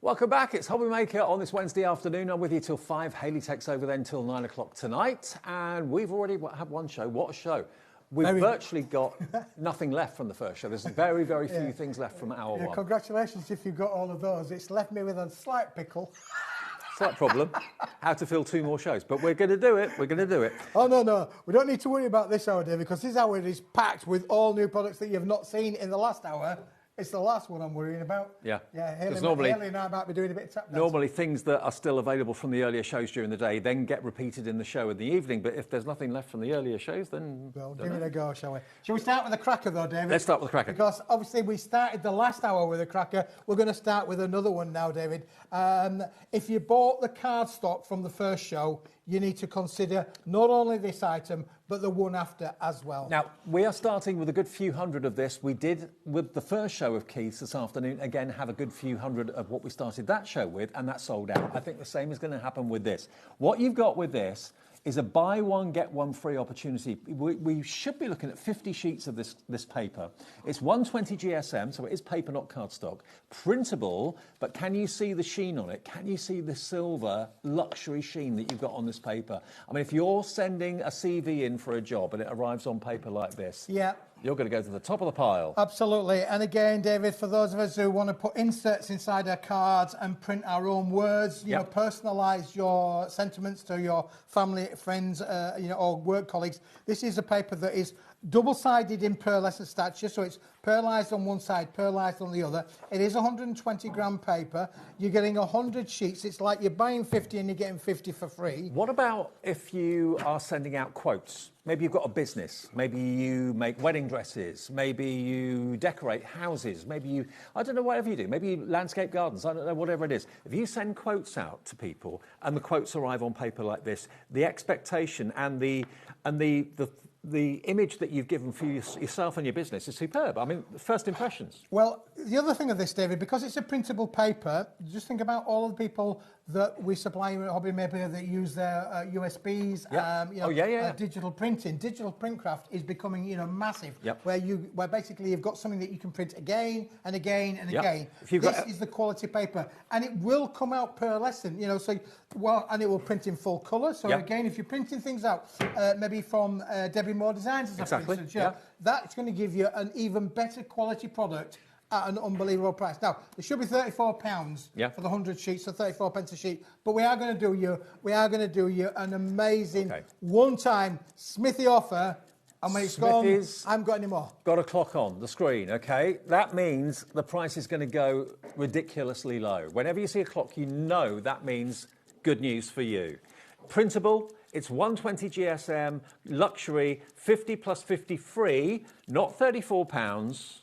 Welcome back. It's HobbyMaker on this Wednesday afternoon. I'm with you till 5. Hayley takes over then till 9 o'clock tonight. And we've already had one show. What a show. We've virtually got nothing left from the first show. There's very, very few things left from hour one. Congratulations if you've got all of those. It's left me with a slight pickle. Slight problem. How to fill 2 more shows. But we're going to do it. We're going to do it. Oh, no. We don't need to worry about this hour, David, because this hour is packed with all new products that you've not seen in the last hour. It's the last one I'm worrying about. Yeah. Haley and I might be doing a bit of tap dance. Normally things that are still available from the earlier shows during the day then get repeated in the show in the evening. But if there's nothing left from the earlier shows, then... Well, give it a go, shall we? Shall we start with the cracker, though, David? Let's start with the cracker. Because obviously we started the last hour with a cracker. We're going to start with another one now, David. If you bought the cardstock from the first show, you need to consider not only this item, but the one after as well. Now, we are starting with a good few hundred of this. We did, with the first show of Keith's this afternoon, again, have a good few hundred of what we started that show with, and that sold out. I think the same is going to happen with this. What you've got with this is a buy one, get one free opportunity. We should be looking at 50 sheets of this paper. It's 120 GSM, so it is paper, not cardstock. Printable, but can you see the sheen on it? Can you see the silver luxury sheen that you've got on this paper? I mean, if you're sending a CV in for a job and it arrives on paper like this, you're going to go to the top of the pile. Absolutely. And again, David, for those of us who want to put inserts inside our cards and print our own words, you know, personalise your sentiments to your family, friends, or work colleagues, this is a paper that is double-sided in pearlescent stature, so it's pearlised on one side, pearlised on the other. It is 120-gram paper. You're getting 100 sheets. It's like you're buying 50 and you're getting 50 for free. What about if you are sending out quotes? Maybe you've got a business. Maybe you make wedding dresses. Maybe you decorate houses. Maybe you, I don't know, whatever you do. Maybe you landscape gardens. I don't know, whatever it is. If you send quotes out to people and the quotes arrive on paper like this, the expectation and the image that you've given for yourself and your business is superb. I mean, first impressions. Well, the other thing of this, David, because it's a printable paper, just think about all of the people that we supply at HobbyMaker that use their USBs, digital printing. Digital print craft is becoming, massive. Where basically you've got something that you can print again and again and again. This is the quality paper, and it will come out pearlescent. And it will print in full colour. So again, if you're printing things out, maybe from Debbie Moore Designs, for instance, that's going to give you an even better quality product at an unbelievable price. Now, it should be £34 for the 100 sheets, so 34 pence a sheet. But we are going to do you an amazing one-time Smithy offer And when it's gone, Smithy's I haven't got any more. got a clock on the screen, okay? That means the price is going to go ridiculously low. Whenever you see a clock, you know that means good news for you. Printable, it's 120 GSM, luxury, 50 plus 50 free, not £34.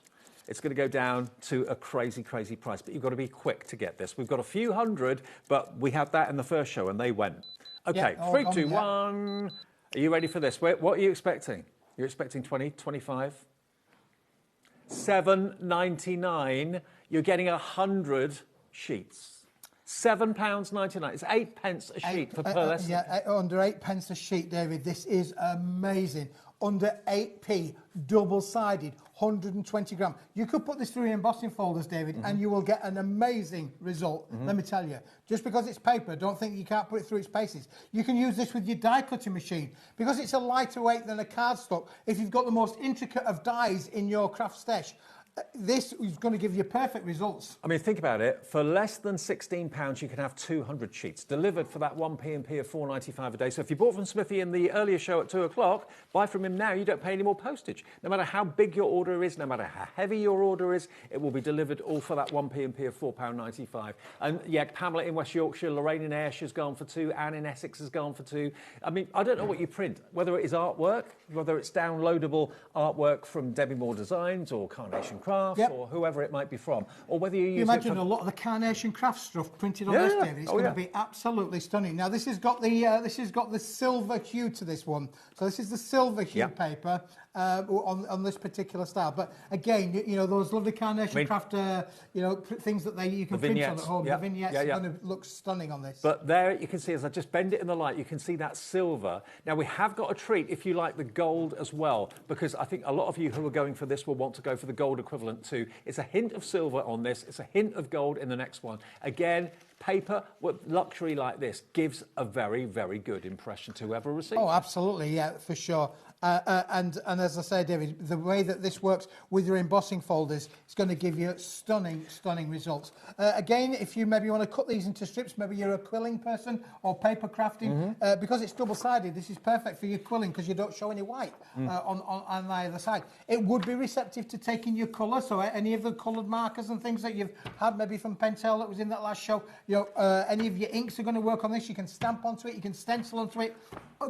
It's going to go down to a crazy, crazy price, but you've got to be quick to get this. We've got a few hundred, but we had that in the first show and they went. Okay, Yeah, 3, 2, 1. Are you ready for this? What are you expecting? You're expecting 20, 25? £7.99. You're getting 100 sheets. £7.99. It's 8 pence a sheet per lesson. Yeah, under 8 pence a sheet, David. This is amazing. Under 8p, double-sided, 120 gram. You could put this through your embossing folders, David, and you will get an amazing result, let me tell you. Just because it's paper, don't think you can't put it through its paces. You can use this with your die cutting machine. Because it's a lighter weight than a cardstock, if you've got the most intricate of dies in your craft stash, this is going to give you perfect results. I mean, think about it. For less than £16, you can have 200 sheets delivered for that 1p&p of £4.95 a day. So if you bought from Smithy in the earlier show at 2 o'clock, buy from him now, you don't pay any more postage. No matter how big your order is, no matter how heavy your order is, it will be delivered all for that 1p&p of £4.95. And yeah, Pamela in West Yorkshire, Lorraine in Ayrshire has gone for 2, Anne in Essex has gone for 2. I mean, I don't know what you print, whether it is artwork, whether it's downloadable artwork from Debbie Moore Designs or Carnation Crafts or whoever it might be from, or whether you use imagine a lot of the Carnation Craft stuff printed on this, David. It's going to be absolutely stunning. Now this has got the silver hue to this one. So this is the silver hue paper on this particular style. But again, you know those lovely Carnation Craft things that you can print on at home. The vignettes are going to look stunning on this. But there you can see, as I just bend it in the light, you can see that silver. Now we have got a treat if you like the gold as well, because I think a lot of you who are going for this will want to go for the gold equivalent too. It's a hint of silver on this. It's a hint of gold in the next one. Again, paper with luxury like this gives a very, very good impression to whoever receives. Oh, absolutely, yeah, for sure. And as I say, David, the way that this works with your embossing folders, it's going to give you stunning, stunning results. Again, if you maybe want to cut these into strips, maybe you're a quilling person or paper crafting, because it's double-sided, this is perfect for your quilling because you don't show any white on the other side. It would be receptive to taking your colour, so any of the coloured markers and things that you've had maybe from Pentel that was in that last show, any of your inks are going to work on this. You can stamp onto it, you can stencil onto it.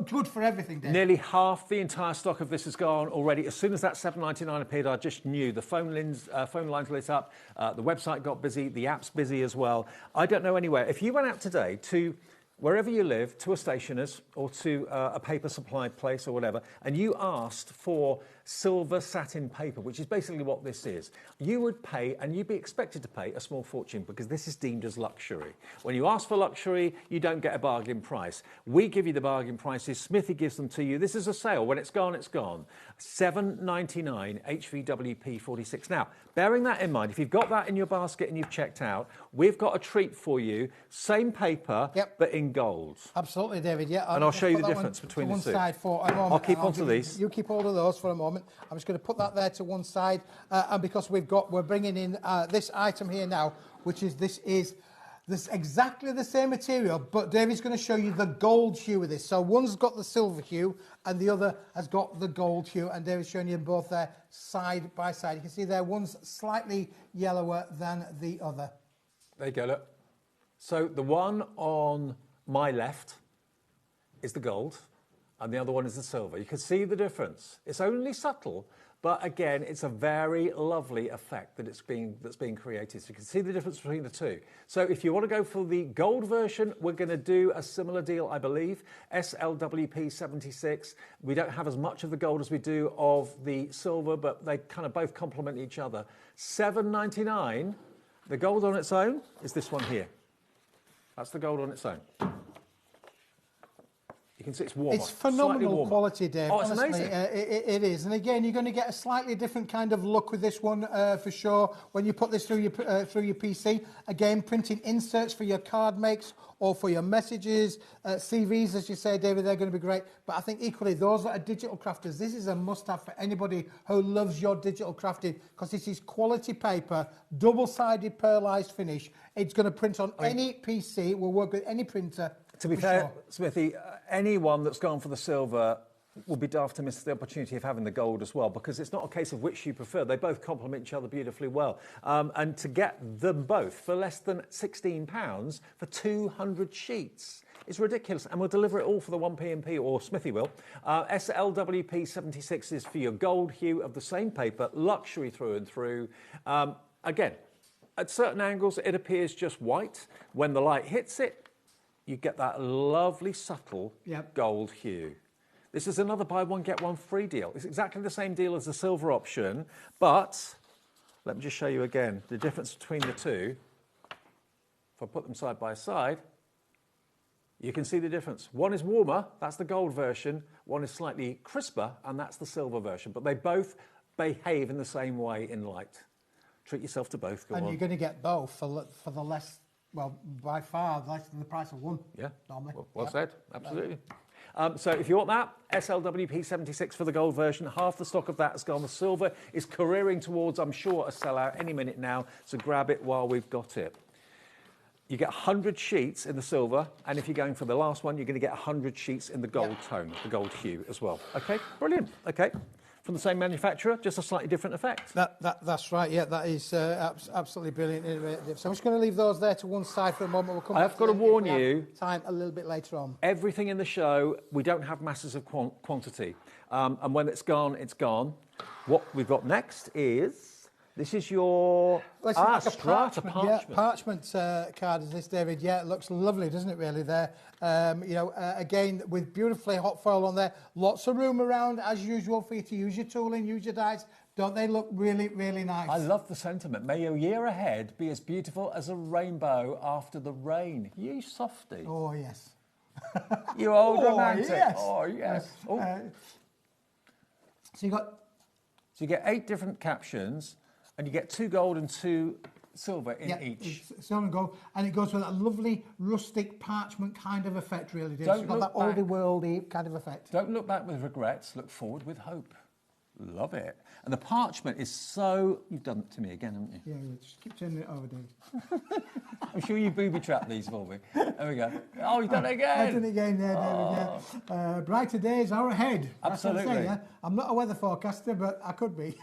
Good for everything, David. Nearly half the entire stock of this has gone already. As soon as that $7.99 appeared, I just knew the phone lines lit up, the website got busy, the app's busy as well. I don't know anywhere. If you went out today to wherever you live, to a stationer's or to a paper supply place or whatever, and you asked for silver satin paper, which is basically what this is, you would pay, and you'd be expected to pay, a small fortune because this is deemed as luxury. When you ask for luxury, you don't get a bargain price. We give you the bargain prices. Smithy gives them to you. This is a sale. When it's gone, it's gone. $7.99 HVWP 46. Now, bearing that in mind, if you've got that in your basket and you've checked out, we've got a treat for you. Same paper, but in gold. Absolutely, David. Yeah, and I'll show you the difference between the two. Side for a moment. I'll keep on to these. You keep hold of those for a moment. I'm just going to put that there to one side, and because we're bringing in this item here now, which is this exactly the same material, but David's going to show you the gold hue of this. So one's got the silver hue, and the other has got the gold hue, and David's showing you both there side by side. You can see there one's slightly yellower than the other. There you go. Look. So the one on my left is the gold, and the other one is the silver. You can see the difference. It's only subtle, but again, it's a very lovely effect that's being created. So you can see the difference between the two. So if you want to go for the gold version, we're going to do a similar deal, I believe. SLWP 76. We don't have as much of the gold as we do of the silver, but they kind of both complement each other. $7.99. The gold on its own is this one here. That's the gold on its own. You can see it's warmer. It's phenomenal quality, Dave. Oh, it's honestly, amazing. It is. And again, you're going to get a slightly different kind of look with this one for sure. When you put this through your PC, again, printing inserts for your card makes or for your messages, CVs, as you say, David, they're going to be great. But I think equally, those that are digital crafters, this is a must-have for anybody who loves your digital crafting, because this is quality paper, double-sided pearlized finish. It's going to print on any PC. It will work with any printer. To be fair, Smithy, anyone that's gone for the silver would be daft to miss the opportunity of having the gold as well, because it's not a case of which you prefer. They both complement each other beautifully well. And to get them both for less than £16 for 200 sheets is ridiculous. And we'll deliver it all for the 1p&p, or Smithy will. SLWP 76 is for your gold hue of the same paper, luxury through and through. Again, at certain angles, it appears just white. When the light hits it, you get that lovely, subtle gold hue. This is another buy one, get one free deal. It's exactly the same deal as the silver option, but let me just show you again the difference between the two. If I put them side by side, you can see the difference. One is warmer, that's the gold version. One is slightly crisper, and that's the silver version. But they both behave in the same way in light. Treat yourself to both. Go on. You're going to get both for the less, well, by far less than the price of one. Yeah, normally. Well said, absolutely. So if you want that, SLWP 76 for the gold version, half the stock of that has gone. The silver is careering towards, I'm sure, a sellout any minute now, so grab it while we've got it. You get 100 sheets in the silver, and if you're going for the last one, you're going to get 100 sheets in the gold tone, the gold hue as well. Okay, brilliant. Okay, from the same manufacturer, just a slightly different effect. That's right, yeah, that is absolutely brilliant. So I'm just going to leave those there to one side for a moment. We'll come I've got to warn you, time a little bit later on. Everything in the show, we don't have masses of quantity. And when it's gone, it's gone. What we've got next is... This is your strata parchment. Yeah, parchment card is this, David. Yeah, it looks lovely, doesn't it, really, there? Again, with beautifully hot foil on there. Lots of room around, as usual, for you to use your tooling, use your dies. Don't they look really, really nice? I love the sentiment. May your year ahead be as beautiful as a rainbow after the rain. You softy. Oh, yes. You old romantic. Yes. Oh, yes. So you get 8 different captions, and you get 2 gold and 2 silver in each. Silver and gold, and it goes with that lovely rustic parchment kind of effect, really. Don't it's got that oldie worldy kind of effect. Don't look back with regrets. Look forward with hope. Love it. And the parchment is so... You've done it to me again, haven't you? Yeah, just keep turning it over, David. I'm sure you booby-trapped these for me. There we go. Oh, you've done it again. I've done it again there, David. Yeah. Brighter days are ahead. Absolutely. That's what I'm saying, yeah? I'm not a weather forecaster, but I could be.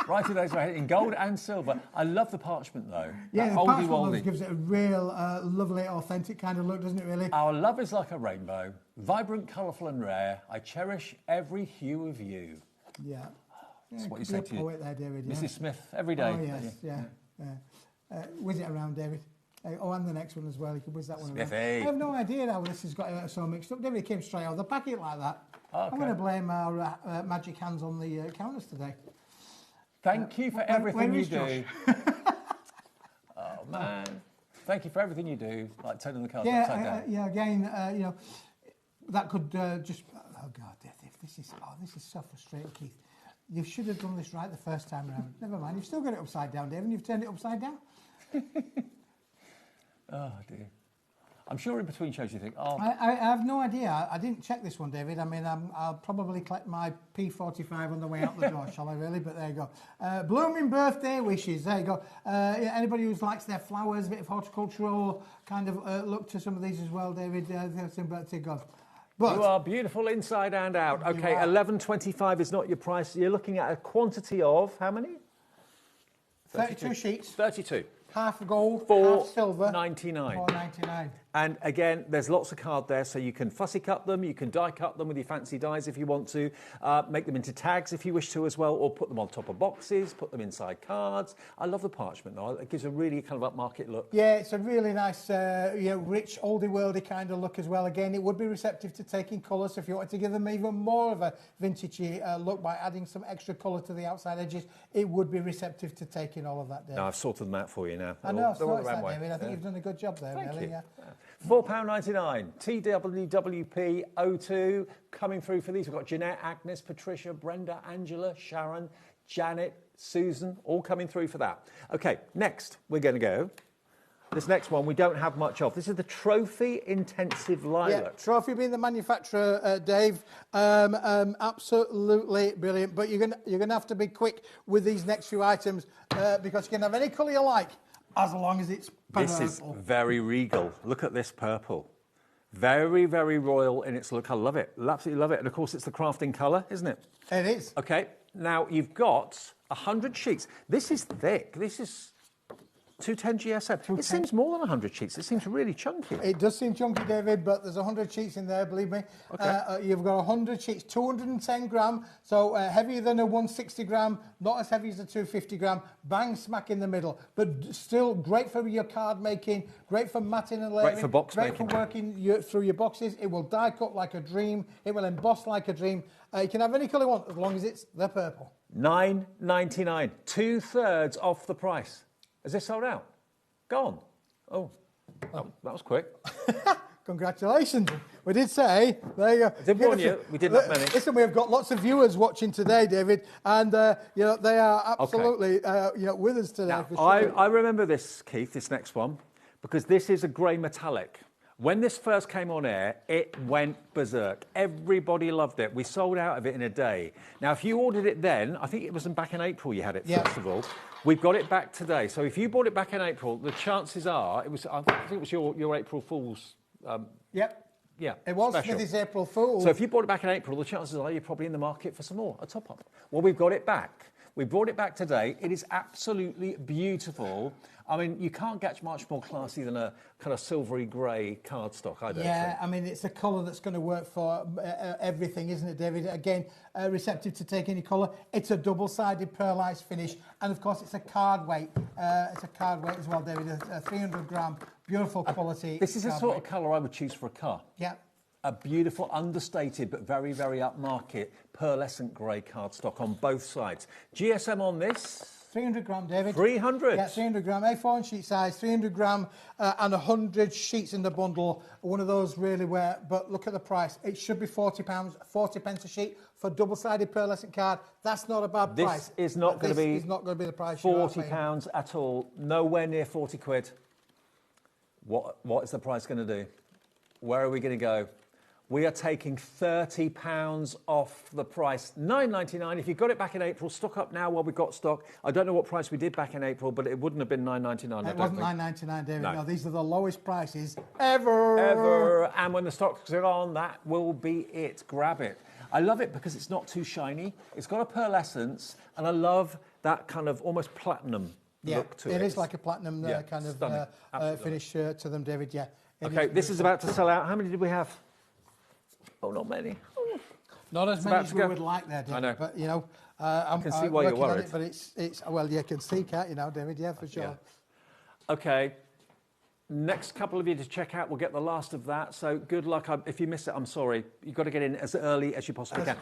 Brighter days are ahead in gold and silver. I love the parchment, though. Yeah, the parchment gives it a real lovely, authentic kind of look, doesn't it, really? Our love is like a rainbow, vibrant, colourful and rare. I cherish every hue of you. Yeah. That's what you say to poet there, David. Yeah. Mrs. Smith, every day. Oh, yes, yeah. Whiz it around, David. And the next one as well. You can whiz that one around. I have no idea how this has got so mixed up. David, it came straight out of the packet like that. Okay. I'm going to blame our magic hands on the counters today. Thank you for everything you do. Oh, man. Thank you for everything you do, like turning the cards upside down. Yeah, again, that could just... Oh, God, this is so frustrating, Keith. You should have done this right the first time around. Never mind, you've still got it upside down, David, and you've turned it upside down. Oh, dear. I'm sure in between shows you think, oh... I have no idea. I didn't check this one, David. I mean, I'll probably collect my P45 on the way out the door, shall I really? But there you go. Blooming birthday wishes. There you go. Anybody who likes their flowers, a bit of horticultural kind of look to some of these as well, David. Some birthday God. But you are beautiful inside and out. Okay, $11.25 is not your price. You're looking at a quantity of how many? 32 sheets. 32. Half gold, half silver. $4.99. $4.99. And again, there's lots of card there, so you can fussy cut them, you can die cut them with your fancy dies if you want to, make them into tags if you wish to as well, or put them on top of boxes, put them inside cards. I love the parchment though. It gives a really kind of upmarket look. Yeah, it's a really nice, rich, oldie-worldy kind of look as well. Again, it would be receptive to taking colour, so if you wanted to give them even more of a vintagey look by adding some extra colour to the outside edges, it would be receptive to taking all of that, Dave. No, I've sorted them out for you now. I know, David. I think you've done a good job there, Thank really. You. Yeah. £4.99. TWWP 02 coming through for these. We've got Jeanette, Agnes, Patricia, Brenda, Angela, Sharon, Janet, Susan, all coming through for that. Okay, next we're going to go. This next one we don't have much of. This is the Trophy Intensive Lilac. Yeah, Trophy being the manufacturer, Dave. Absolutely brilliant. But you're gonna have to be quick with these next few items because you can have any colour you like as long as it's purple. This is very regal. Look at this purple. Very, very royal in its look. I love it. Absolutely love it. And of course, it's the crafting colour, isn't it? It is. Okay. Now, you've got 100 sheets. This is thick. This is 210 GSM. It seems more than 100 sheets. It seems really chunky. It does seem chunky, David, but there's 100 sheets in there, believe me. Okay. You've got 100 sheets, 210 gram, so heavier than a 160 gram, not as heavy as a 250 gram, bang smack in the middle, but still great for your card making, great for matting and layering, Great for box great making. for working through your boxes. It will die cut like a dream. It will emboss like a dream. You can have any colour you want as long as it's the purple. $9.99, 2/3 off the price. Is this sold out? Gone. Oh, that was quick. Congratulations. We did say, there you go. I did warn you, we didn't have many. Listen, we've got lots of viewers watching today, David, and they are absolutely with us today. Now, for sure. I remember this, Keith, this next one, because this is a grey metallic. When this first came on air, it went berserk. Everybody loved it. We sold out of it in a day. Now, if you ordered it then, I think it was back in April you had it, first of all. We've got it back today. So if you bought it back in April, the chances are, I think it was your April Fool's... Yep. Yeah, it was special. Smithy's April Fool. So if you bought it back in April, the chances are you're probably in the market for some more, a top-up. Well, we've got it back. We brought it back today. It is absolutely beautiful. I mean, you can't get much more classy than a kind of silvery grey cardstock, I don't think. I mean, it's a colour that's going to work for everything, isn't it, David? Again, receptive to take any colour. It's a double-sided pearlized finish, and of course, it's a card weight. It's a card weight as well, David. A 300 gram, beautiful quality. This is the sort of colour I would choose for a car. Yeah. A beautiful, understated, but very, very upmarket, pearlescent grey cardstock on both sides. GSM on this? 300 gram, David. 300? Yeah, 300 gram. A4 sheet size, 300 gram and 100 sheets in the bundle. One of those really rare, but look at the price. It should be £40, 40 pence a sheet for double-sided pearlescent card. That's not a bad price. This is not going to be... It's not going to be the price £40 at all. Nowhere near 40 quid. What is the price going to do? Where are we going to go? We are taking £30 off the price. $9.99. If you got it back in April, stock up now while we've got stock. I don't know what price we did back in April, but it wouldn't have been $9.99. It wasn't $9.99, David. No. No, these are the lowest prices ever. Ever. And when the stocks are on, that will be it. Grab it. I love it because it's not too shiny. It's got a pearlescence, and I love that kind of almost platinum look to it. It is like a platinum kind of finish to them, David. Yeah. Okay, this is about to sell out. How many did we have? Oh, not many. Not as many as we would like there, David. I know. But, I can see why you're worried. But it's well, you can see, can't you now, David? Yeah, for sure. Yeah. Okay. Next couple of you to check out, we'll get the last of that. So good luck. If you miss it, I'm sorry. You've got to get in as early as you possibly can.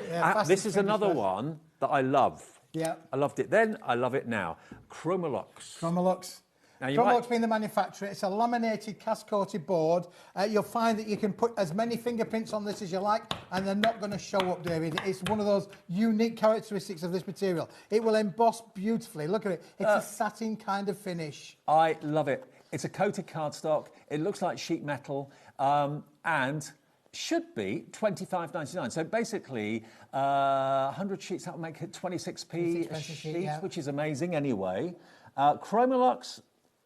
This is another one that I love. Yeah. I loved it then. I love it now. Chromolux. Chromolux. Chromolux being the manufacturer, it's a laminated cast-coated board. You'll find that you can put as many fingerprints on this as you like, and they're not going to show up, David. It's one of those unique characteristics of this material. It will emboss beautifully. Look at it. It's a satin kind of finish. I love it. It's a coated cardstock. It looks like sheet metal, and should be $25.99. So basically, 100 sheets, that will make it 26p a sheet, which is amazing anyway. Chromolux,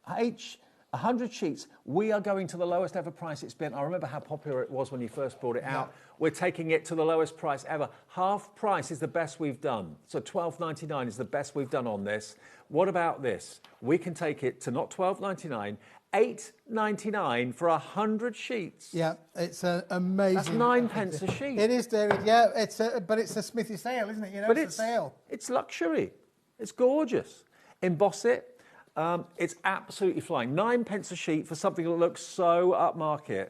100 sheets. We are going to the lowest ever price it's been. I remember how popular it was when you first brought it out. We're taking it to the lowest price ever. Half price is the best we've done. So $12.99 is the best we've done on this. What about this? We can take it to not $12.99, $8.99 for 100 sheets. Yeah, it's amazing. That's 9 pence a sheet. It is, David. Yeah, but it's a Smithy sale, isn't it? You know, but it's a sale. It's luxury. It's gorgeous. Emboss it. It's absolutely flying. 9 pence a sheet for something that looks so upmarket.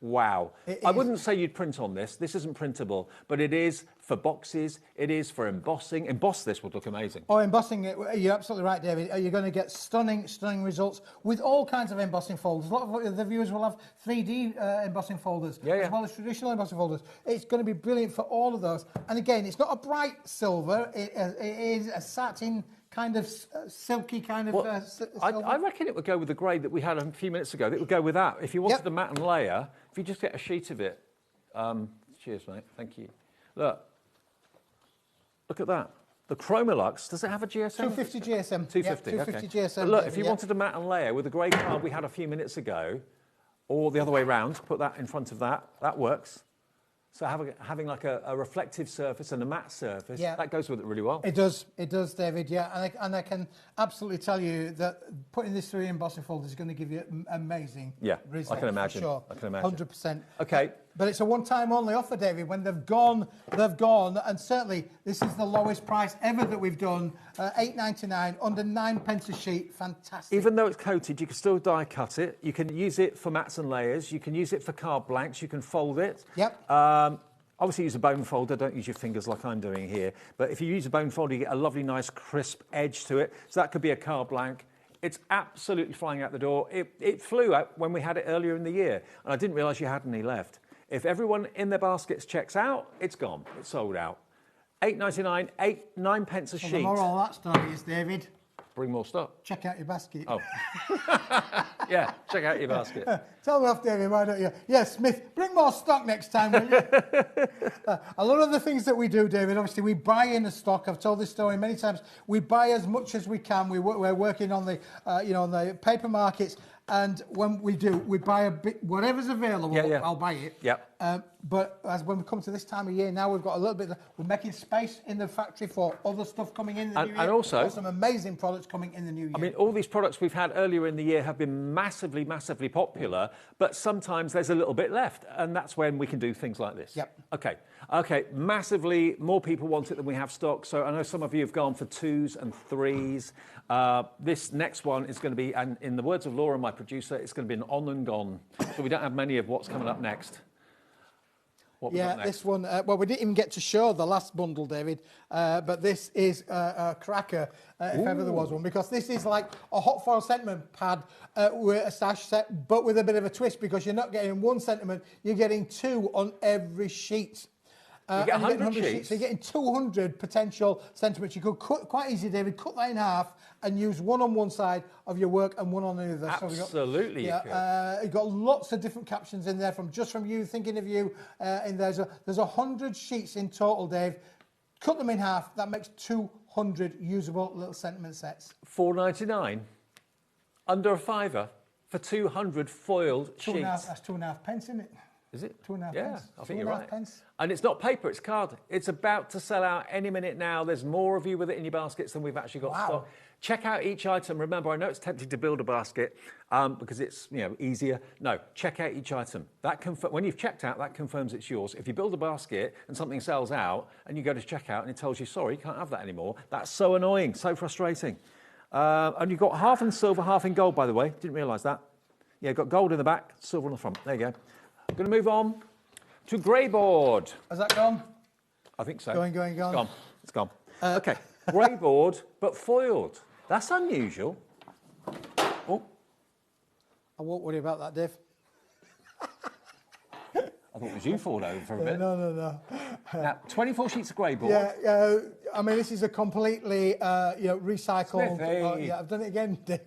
Wow. I wouldn't say you'd print on this. This isn't printable, but it is for boxes. It is for embossing. Emboss this would look amazing. Oh, embossing it. You're absolutely right, David. You're going to get stunning results with all kinds of embossing folders. A lot of the viewers will have 3D embossing folders as well as traditional embossing folders. It's going to be brilliant for all of those. And again, it's not a bright silver. It is a satin kind of silky kind of silver. I reckon it would go with the grey that we had a few minutes ago. It would go with that. If you wanted a matte and layer, if you just get a sheet of it. Cheers, mate. Thank you. Look at that. The Chromolux, does it have a GSM? 250 GSM. 250, yeah, 250 okay. GSM. But look, if you wanted a matte and layer with the grey card we had a few minutes ago, or the other way round, put that in front of that. That works. So having like a reflective surface and a matte surface, that goes with it really well. It does, David, yeah. And I can absolutely tell you that putting this through embossing folders is going to give you amazing results. I can imagine. For sure. I can imagine. 100%. Okay. But it's a one-time only offer, David. When they've gone, and certainly this is the lowest price ever that we've done. £8.99, under 9p a sheet. Fantastic. Even though it's coated, you can still die cut it. You can use it for mats and layers. You can use it for card blanks. You can fold it. Yep. Obviously, use a bone folder. Don't use your fingers like I'm doing here. But if you use a bone folder, you get a lovely, nice, crisp edge to it. So that could be a card blank. It's absolutely flying out the door. It flew out when we had it earlier in the year, and I didn't realise you had any left. If everyone in their baskets checks out, it's gone. It's sold out. £8.99, 9p a sheet. The moral of that story is, David, bring more stock. Check out your basket. Oh. Yeah, check out your basket. Tell me off, David, why don't you? Yeah, Smith, bring more stock next time, will you? A lot of the things that we do, David, obviously we buy in the stock. I've told this story many times. We buy as much as we can. We're working on the, on the paper markets. And when we do, we buy a bit, whatever's available, I'll buy it. Yep. But as when we come to this time of year, now we've got a little bit, we're making space in the factory for other stuff coming in the new year. And also, some amazing products coming in the new year. I mean, all these products we've had earlier in the year have been massively, massively popular, but sometimes there's a little bit left, and that's when we can do things like this. Yep. Okay, massively more people want it than we have stock, so I know some of you have gone for 2s and 3s. This next one is going to be, and in the words of Laura, my producer, it's going to be an on and gone. So we don't have many of what's coming up next. This one, well, we didn't even get to show the last bundle, David, but this is a cracker, if ever there was one, because this is like a hot foil sentiment pad with a stash set, but with a bit of a twist, because you're not getting one sentiment, you're getting 2 on every sheet. You get 100 sheets. So you're getting 200 potential sentiments. You could quite easily, David, cut that in half and use one on one side of your work and one on the other. Absolutely. So you've got lots of different captions in there, from you, thinking of you. In there's 100 sheets in total, Dave. Cut them in half. That makes 200 usable little sentiment sets. £4.99, under a £5 for 200 foiled sheets. That's 2.5p, isn't it? Is it? 2.5 yeah, pence. I think you're right. Pence. And it's not paper, it's card. It's about to sell out any minute now. There's more of you with it in your baskets than we've actually got stock. Check out each item. Remember, I know it's tempting to build a basket because it's easier. No, check out each item. When you've checked out, that confirms it's yours. If you build a basket and something sells out and you go to checkout and it tells you, sorry, you can't have that anymore, that's so annoying, so frustrating. And you've got half in silver, half in gold, by the way. Didn't realise that. Yeah, you've got gold in the back, silver on the front. There you go. I'm going to move on to grey board. Has that gone? I think so. Going. It's gone. Okay, grey board, but foiled. That's unusual. Oh. I won't worry about that, Dave. I thought it was you falling over for a bit. No. Now, 24 sheets of grey board. Yeah, I mean, this is a completely, recycled... Smithy. I've done it again, Dave.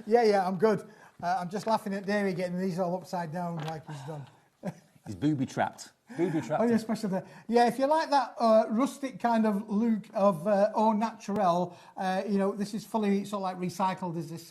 Yeah, I'm good. I'm just laughing at Davey getting these all upside down like he's done. He's booby-trapped. Oh, yeah, especially the... Yeah, if you like that rustic kind of look of au naturel, this is fully sort of like recycled as this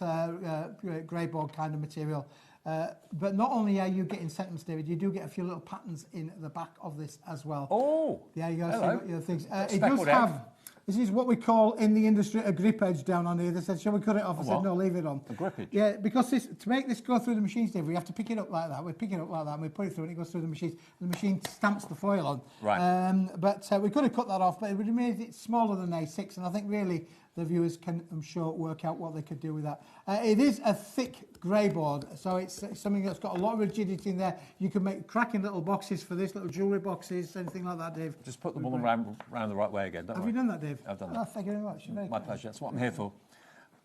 grey board kind of material. But not only are you getting sentiments, David, you do get a few little patterns in the back of this as well. Oh! Yeah, you go. Hello. See things. It does have... This is what we call in the industry a grip edge down on here. They said, shall we cut it off? I said, no, leave it on. A grip edge? Yeah, because to make this go through the machines, Dave, we have to pick it up like that. We pick it up like that and we put it through and it goes through the machines. And the machine stamps the foil on. Right. But we could have cut that off, but it would have made it smaller than A6. And I think really the viewers can, I'm sure, work out what they could do with that. It is a thick grey board, so it's something that's got a lot of rigidity in there. You can make cracking little boxes for this, little jewellery boxes, anything like that, Dave. Just put them all around the right way again, don't Have worry. you done that, Dave? I've done that. that. Thank you very much. My pleasure. That's what I'm here for.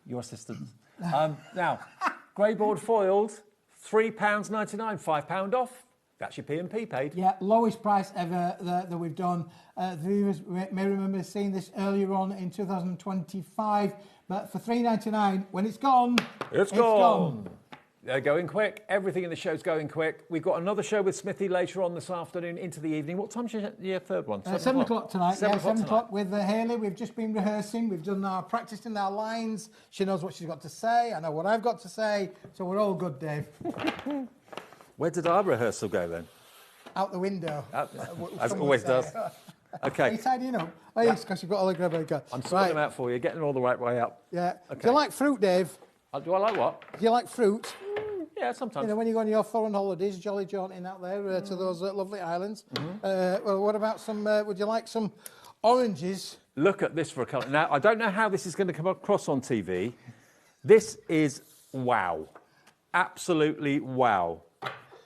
Your assistant. Now, grey board foiled, £3.99, £5 off. That's your P&P paid. Yeah, lowest price ever that we've done. The viewers may remember seeing this earlier on in 2025, but for £3.99, when it's gone, it's gone. They're going quick. Everything in the show's going quick. We've got another show with Smithy later on this afternoon into the evening. What time's your third one? 7 o'clock tonight. 7 o'clock tonight. with Hayley. We've just been rehearsing. We've done our practicing our lines. She knows what she's got to say. I know what I've got to say. So we're all good, Dave. Where did our rehearsal go then? Out the window. As it always does. Okay. Are you tidying up? Oh, yes, because you've got all the grab. I'm sorting them out for you, getting them all the right way up. Yeah. Okay. Do you like fruit, Dave? Do I like what? Do you like fruit? Yeah, sometimes. You know, when you go on your foreign holidays, jolly jaunting out there to those lovely islands. Well, what about some, would you like some oranges? Look at this for a colour. Now, I don't know how this is going to come across on TV. This is wow. Absolutely wow.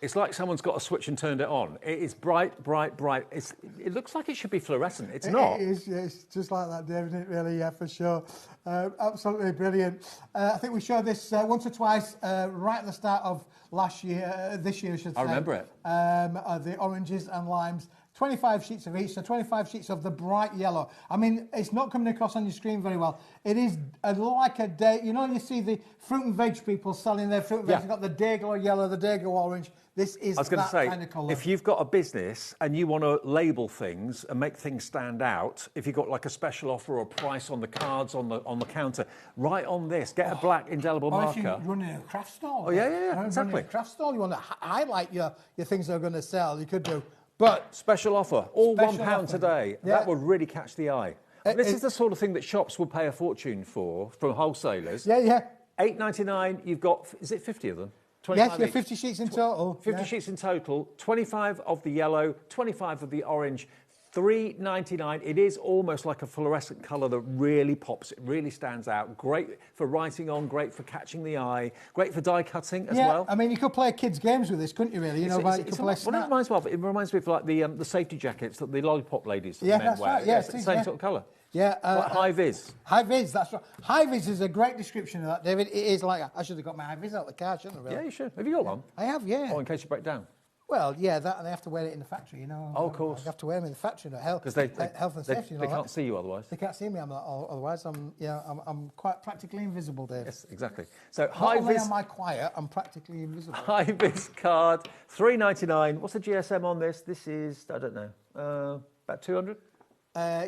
It's like someone's got a switch and turned it on. It is bright, bright, bright. It looks like it should be fluorescent. It's not. It is, yeah, it's just like that, David, isn't it, really? Yeah, for sure. Absolutely brilliant. I think we showed this once or twice right at the start of last year, this year, I should say. I remember it. The oranges and limes. 25 sheets of each, so 25 sheets of the bright yellow. I mean, it's not coming across on your screen very well. It is like a day. You know, you see the fruit and veg people selling their fruit and veg. You've got the Dayglow yellow, the Dayglow orange. This is that kind of colour. If you've got a business and you want to label things and make things stand out, if you've got like a special offer or a price on the cards on the counter, write on this. Get a black indelible marker. Or if you're running a craft stall. Oh, yeah, exactly. Running a craft stall, you want to highlight your things that are going to sell. You could do. But special offer, all special £1 offer. today. Yeah. That would really catch the eye. This is the sort of thing that shops will pay a fortune for, from wholesalers. Yeah, yeah. £8.99. You've got, is it 50 of them? Yes, yeah, 50 sheets in total. 50 sheets in total. 25 of the yellow, 25 of the orange. £3.99. It is almost like a fluorescent colour that really pops. It really stands out. Great for writing on. Great for catching the eye. Great for die cutting as well. I mean, you could play kids' games with this, couldn't you? Really, you know, you could play what it reminds me of. It reminds me of like the safety jackets that the lollipop ladies Yeah, men that's wear. right. Yeah, it's the same sort of colour. Yeah, like high vis. High vis, that's right. High vis is a great description of that, David. It is like I should have got my high vis out of the car, shouldn't I? Really? Yeah, you should. Have you got one? I have, yeah. Or in case you break down. Well, yeah, that and they have to wear it in the factory, you know. Oh, of course. They have to wear them in the factory, health, because health and safety. They can't see you otherwise. They can't see me. Otherwise, I'm quite practically invisible, Dave. Yes, exactly. So Not high only vis. am I quiet, I'm practically invisible. High vis card, £3.99. What's the GSM on this? This is I don't know, about 200.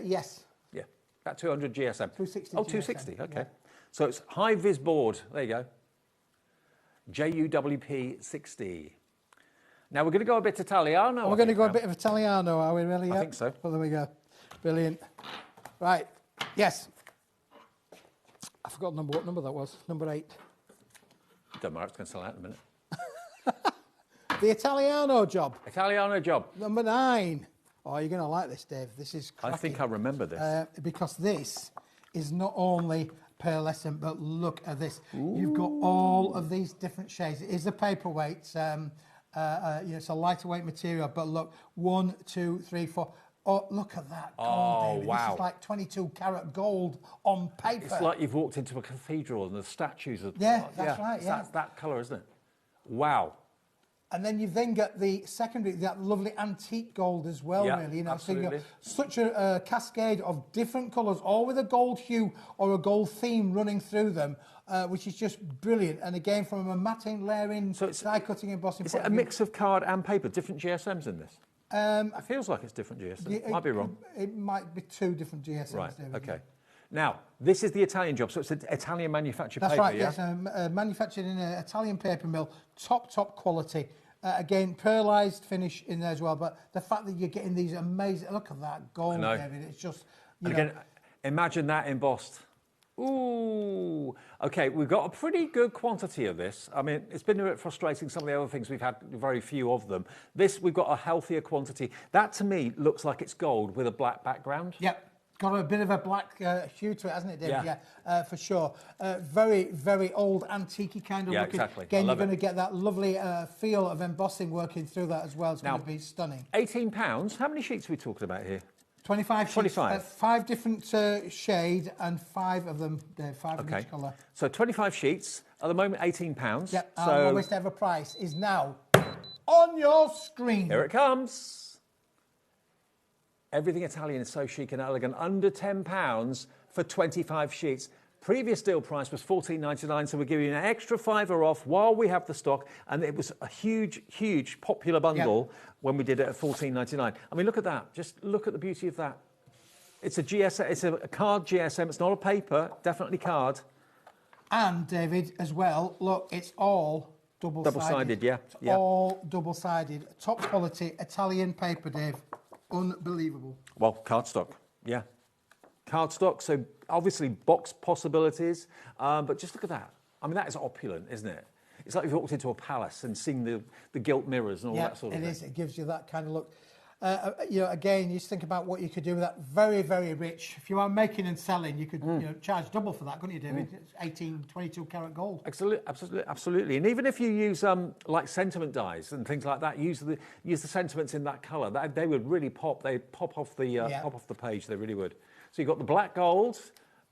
Yes. Yeah, about 200 GSM. 260. Oh, 260. GSM. Okay. Yeah. So it's high vis board. There you go. JUWP 60. Now we're going to go a bit Italiano. We're going to go a bit of Italiano, are we really? I think so. Well, there we go. Brilliant. Right. Yes. I forgot what number that was. Number 8. Don't matter. It's going to sell out in a minute. The Italiano job. Italiano job. Number 9. Oh, you're going to like this, Dave. This is cracking. I think I remember this. Because this is not only pearlescent, but look at this. Ooh. You've got all of these different shades. It is a paperweight. It's a lighter weight material, but look, 1, 2, 3, 4. Oh, look at that gold, oh, David. wow. This is like 22 carat gold on paper. It's like you've walked into a cathedral and the statues are... Yeah, that's right, yeah. That's that colour, isn't it? Wow. And then you've then got the secondary, that lovely antique gold as well, really. You know, absolutely. So you've got such a cascade of different colours, all with a gold hue or a gold theme running through them, which is just brilliant. And again, from a matting, layering, die cutting, embossing. Is it a mix of card and paper? Different GSMs in this? It feels like it's different GSMs. Might be wrong. It might be 2 different GSMs. Right. David. Okay. Now, this is the Italian job, so it's an Italian manufactured That's paper. right. Yeah? Yes, manufactured in an Italian paper mill, top quality. Again, pearlised finish in there as well. But the fact that you're getting these amazing, look at that gold, David. It's just. And again, imagine that embossed. Ooh. Okay, we've got a pretty good quantity of this. I mean, it's been a bit frustrating. Some of the other things we've had very few of them. This, we've got a healthier quantity. That to me looks like it's gold with a black background. Yep. Got a bit of a black hue to it, hasn't it, David? Yeah, for sure. Very, very old, antique kind of looking. Exactly. Again, you're going to get that lovely feel of embossing working through that as well. It's now, going to be stunning. £18. How many sheets are we talking about here? 25 sheets. 25. 5 different shade and 5 of them, Dave, 5 of each colour. So 25 sheets. At the moment, £18. Yep, so our lowest ever price is now on your screen. Here it comes. Everything Italian is so chic and elegant. Under £10 for 25 sheets. Previous deal price was $14.99, so we're giving you an extra £5 off while we have the stock, and it was a huge popular bundle when we did it at $14.99. I mean, look at that. Just look at the beauty of that. It's a GSM, it's a card GSM. It's not a paper, definitely card. And David, as well, look, it's all double-sided. Double-sided, yeah. It's all double-sided. Top quality Italian paper, Dave. Unbelievable. Well, cardstock, yeah. Cardstock, so obviously box possibilities, but just look at that. I mean, that is opulent, isn't it? It's like you've walked into a palace and seen the gilt mirrors and all that sort of thing. It is. It gives you that kind of look. You know, again, you just think about what you could do with that. Very, very rich. If you are making and selling, you could you know, charge double for that, couldn't you, David? It's 18, 22 karat gold. Absolutely. And even if you use like sentiment dyes and things like that, use the sentiments in that colour, they would really pop. They pop off the page. They really would. So you've got the black gold,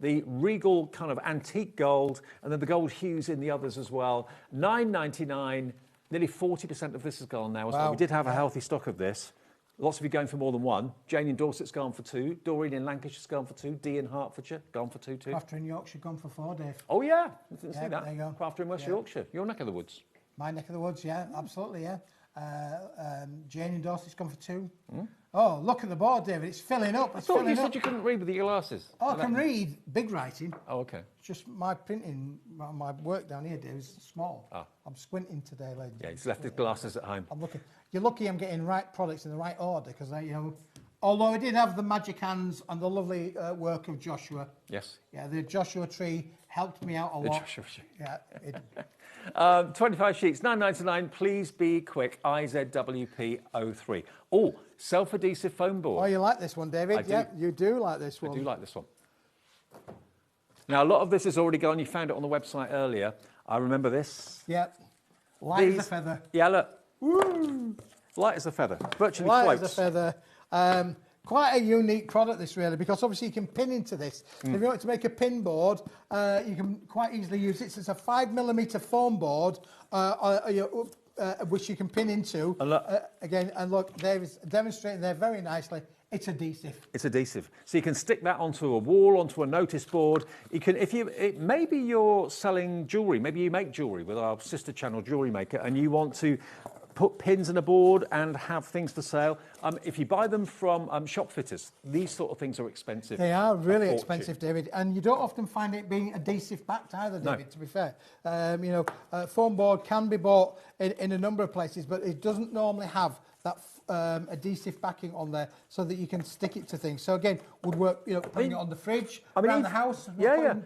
the regal kind of antique gold, and then the gold hues in the others as well. $9.99. Nearly 40% of this is gone now as well. We did have a healthy stock of this. Lots of you going for more than one. Jane in Dorset's gone for 2. Doreen in Lancashire's gone for 2. Dee in Hertfordshire gone for 2 too. Crafter in Yorkshire gone for 4, Dave. Oh yeah, I didn't see that. There you go. Crafter in West Yorkshire, your neck of the woods. My neck of the woods, yeah, absolutely, yeah. Jane in Dorset's gone for 2. Oh, look at the board, David. It's filling up. I thought you said you couldn't read with your glasses. Oh, I can read big writing. Oh, okay. It's just my printing, my work down here, Dave, is small. Oh. I'm squinting today, ladies. Yeah, he's left his glasses at home. I'm looking. You're lucky I'm getting right products in the right order because you know. Although I did have the magic hands and the lovely work of Joshua. Yes. Yeah, the Joshua tree helped me out a lot. Joshua tree. Yeah. 25 sheets, $9.99. Please be quick. IZWP03. Oh, self-adhesive foam board. Oh, you like this one, David? Yeah, you do like this one. I do like this one. Now, a lot of this is already gone. You found it on the website earlier. I remember this. Yeah. Light as a feather. Yeah, look. Woo! Light as a feather. Virtually light floats. As a feather. Quite a unique product, this really, because obviously you can pin into this. So if you want to make a pin board, you can quite easily use it. So it's a 5mm foam board, which you can pin into. Again, and look, David's demonstrating there very nicely. It's adhesive. It's adhesive. So you can stick that onto a wall, onto a notice board. You can, maybe you're selling jewellery, maybe you make jewellery with our sister channel, Jewellery Maker, and you want to put pins in a board and have things for sale. If you buy them from shop fitters, these sort of things are expensive. They are really expensive, David, and you don't often find it being adhesive backed either, David, to be fair. You know, foam board can be bought in a number of places, but it doesn't normally have that adhesive backing on there so that you can stick it to things. So again, would work, you know, putting it on the fridge, around the house,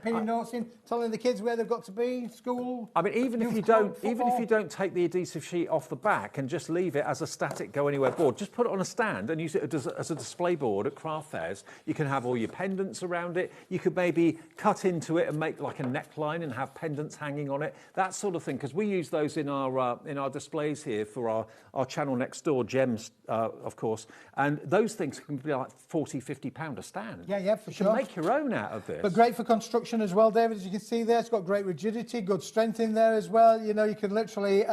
pinning notes in, telling the kids where they've got to be, school. I mean, even if you don't take the adhesive sheet off the back and just leave it as a static go anywhere board, just put it on a stand and use it as a display board at craft fairs. You can have all your pendants around it. You could maybe cut into it and make like a neckline and have pendants hanging on it. That sort of thing, because we use those in our displays here for our channel next door, Gems. Of course, and those things can be like £40–50 a stand. Yeah, for sure. You can make your own out of this. But great for construction as well, David. As you can see there, it's got great rigidity, good strength in there as well. You know, you can literally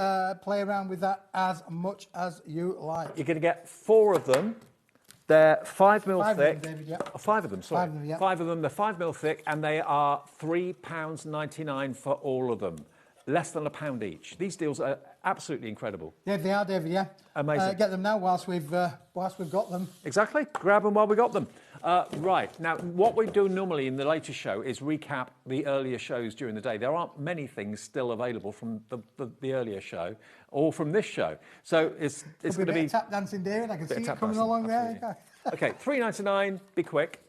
play around with that as much as you like. You're going to get 4 of them. They're 5mm thick. Of them, David, yeah. 5 of them, sorry. 5 of them, yeah. 5 of them. They're 5mm thick, and they are £3.99 for all of them. Less than £1 each. These deals are absolutely incredible. Yeah, they are, David, yeah. Amazing. Get them now whilst we've got them. Exactly. Grab them while we got them. Right. Now, what we do normally in the later show is recap the earlier shows during the day. There aren't many things still available from the earlier show or from this show. So it's going to be tap dancing, David. I can see it coming along there. Okay, $3.99. Be quick.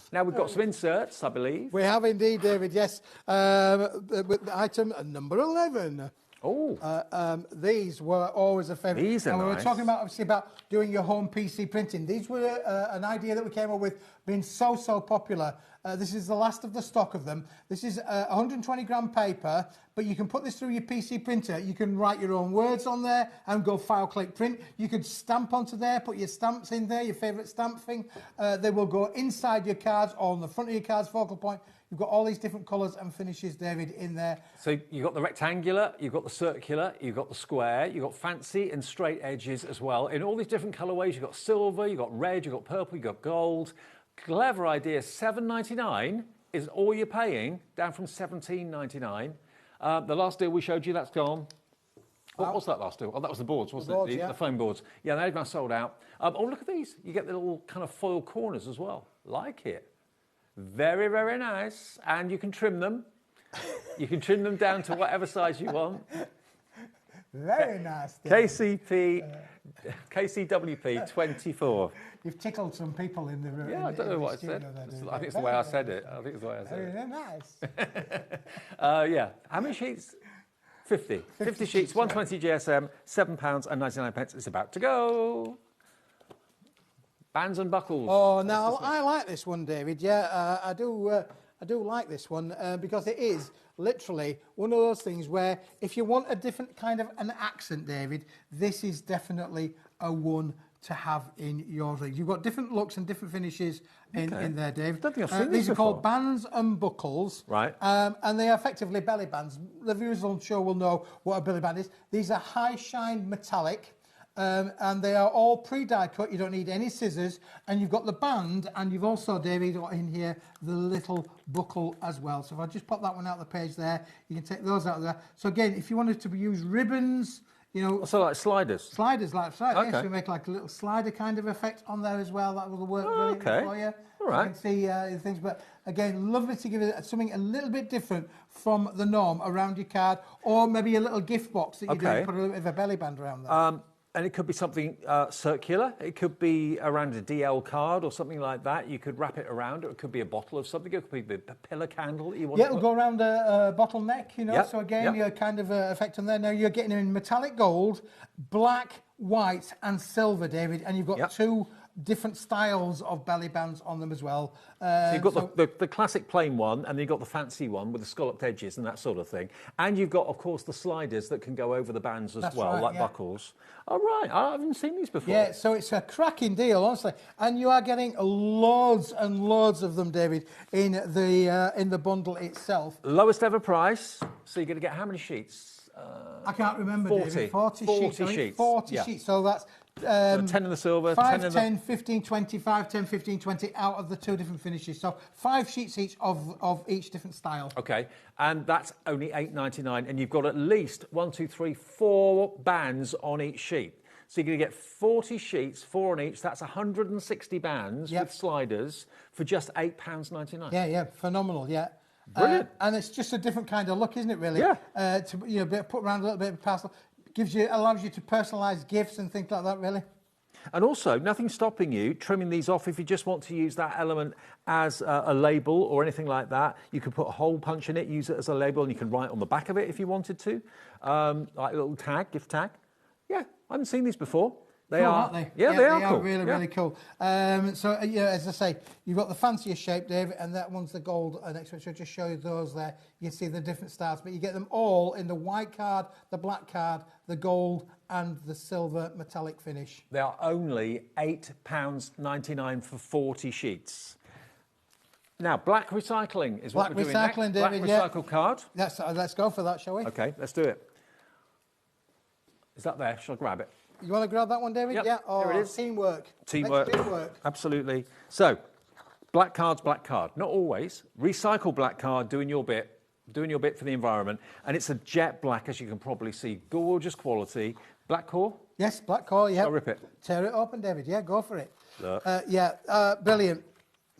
Now, we've got some inserts, I believe. We have indeed, David, yes. With item number 11. Oh. These were always a favourite. These are nice. We were talking about doing your home PC printing. These were an idea that we came up with, being so popular. This is the last of the stock of them. This is 120 gram paper, but you can put this through your PC printer. You can write your own words on there and go file, click, print. You could stamp onto there, put your stamps in there, your favourite stamp thing. They will go inside your cards or on the front of your cards, focal point. You've got all these different colours and finishes, David, in there. So you've got the rectangular, you've got the circular, you've got the square, you've got fancy and straight edges as well. In all these different colourways, you've got silver, you've got red, you've got purple, you've got gold. Clever idea. $7.99 is all you're paying, down from $17.99. The last deal we showed you, that's gone. What was that last deal? Oh, that was the boards, wasn't boards, it? yeah. The foam boards. Yeah, they've now sold out. Oh, look at these. You get the little kind of foil corners as well. Like it. Very, very nice. And you can trim them. You can trim them down to whatever size you want. Very nice. KCWP 24. You've tickled some people in the room. Yeah, I don't know what I said. I think it's the way I said it. I think it's the way I said it. Very nice. Yeah. How many sheets? 50. 50 sheets, 120 GSM, £7.99. It's about to go. Bands and buckles. Oh, now I like this one, David. Yeah, I do like this one because it is literally one of those things where if you want a different kind of an accent, David, this is definitely a one to have in your rig. You've got different looks and different finishes in there, Dave. I don't think I've seen these these are called before. bands and buckles. Right. And they are effectively belly bands. The viewers on show will know what a belly band is. These are high shine metallic. And they are all pre-die cut. You don't need any scissors. And you've got the band, and you've also, David, got in here the little buckle as well. So if I just pop that one out of the page there, you can take those out of there. So again, if you wanted to use ribbons, you know... So like sliders? Sliders, like that. Okay. Yes, we make like a little slider kind of effect on there as well. That will work brilliantly for you. All right. You can see the things. But again, lovely to give it something a little bit different from the norm around your card, or maybe a little gift box that you do, put a little bit of a belly band around there. And it could be something circular. It could be around a DL card or something like that. You could wrap it around. It could be a bottle of something. It could be a pillar candle that you want. Yeah, it'll go around a bottleneck, you know. Yep, So again, yep. you're kind of effect on there. Now you're getting in metallic gold, black, white, and silver, David. And you've got two different styles of belly bands on them as well. So you've got the classic plain one, and then you've got the fancy one with the scalloped edges and that sort of thing. And you've got, of course, the sliders that can go over the bands as well, right, like yeah. buckles. All right, I haven't seen these before. Yeah, so it's a cracking deal, honestly. And you are getting loads and loads of them, David, in the bundle itself. Lowest ever price. So you're going to get how many sheets? I can't remember, 40. David. 40 sheets. 40 yeah. sheets. So that's... So 10 in the silver, 5, 10 in 10, 15, 20, 5, 10, 15, 20 out of the two different finishes. So 5 sheets each of each different style. Okay, and that's only $8.99, and you've got at least 1, 2, 3, 4 bands on each sheet. So you're going to get 40 sheets, 4 on each. That's 160 bands with sliders for just £8.99. Yeah, phenomenal, yeah. Brilliant. And it's just a different kind of look, isn't it, really? Yeah. To put around a little bit of parcel. Allows you to personalise gifts and things like that, really. And also, nothing's stopping you trimming these off if you just want to use that element as a label or anything like that. You could put a hole punch in it, use it as a label, and you can write on the back of it if you wanted to, like a little tag, gift tag. Yeah, I haven't seen these before. They cool, are, aren't they? Yeah, they are cool. Really, really cool. So, as I say, you've got the fancier shape, David, and that one's the gold next to it. So I'll just show you those there. You can see the different styles, but you get them all in the white card, the black card, the gold, and the silver metallic finish. They are only £8.99 for 40 sheets. Now, black recycling is what we're doing next. Black recycling, David, Black recycled card. Let's go for that, shall we? Okay, let's do it. Is that there? Shall I grab it? You want to grab that one, David? Yep, Yeah. there it is. Teamwork. Teamwork. Makes teamwork. Absolutely. So, black card. Not always. Recycle black card, doing your bit for the environment. And it's a jet black, as you can probably see. Gorgeous quality. Black core? Yes, black core, yeah. I'll rip it. Tear it open, David. Yeah, go for it. Look. Brilliant.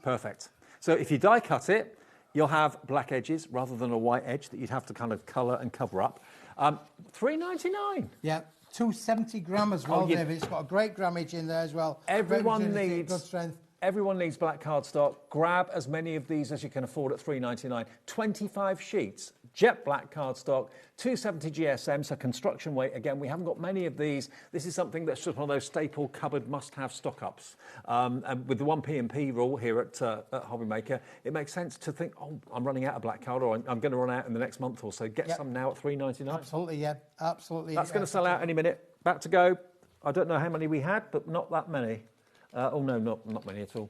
Perfect. So if you die cut it, you'll have black edges rather than a white edge that you'd have to kind of colour and cover up. $3.99. Yeah. 270 gram as well, David. It's got a great grammage in there as well. Everyone needs good strength. Everyone needs black cardstock. Grab as many of these as you can afford at $3.99. 25 sheets, jet black cardstock, 270 GSM, so construction weight. Again, we haven't got many of these. This is something that's just one of those staple cupboard must-have stock-ups. And with the 1P&P rule here at HobbyMaker, it makes sense to think, oh, I'm running out of black card, or I'm going to run out in the next month or so. Get some now at $3.99. Absolutely, yeah. Absolutely. That's going to sell out any minute. Back to go. I don't know how many we had, but not that many. Oh, no, not many at all.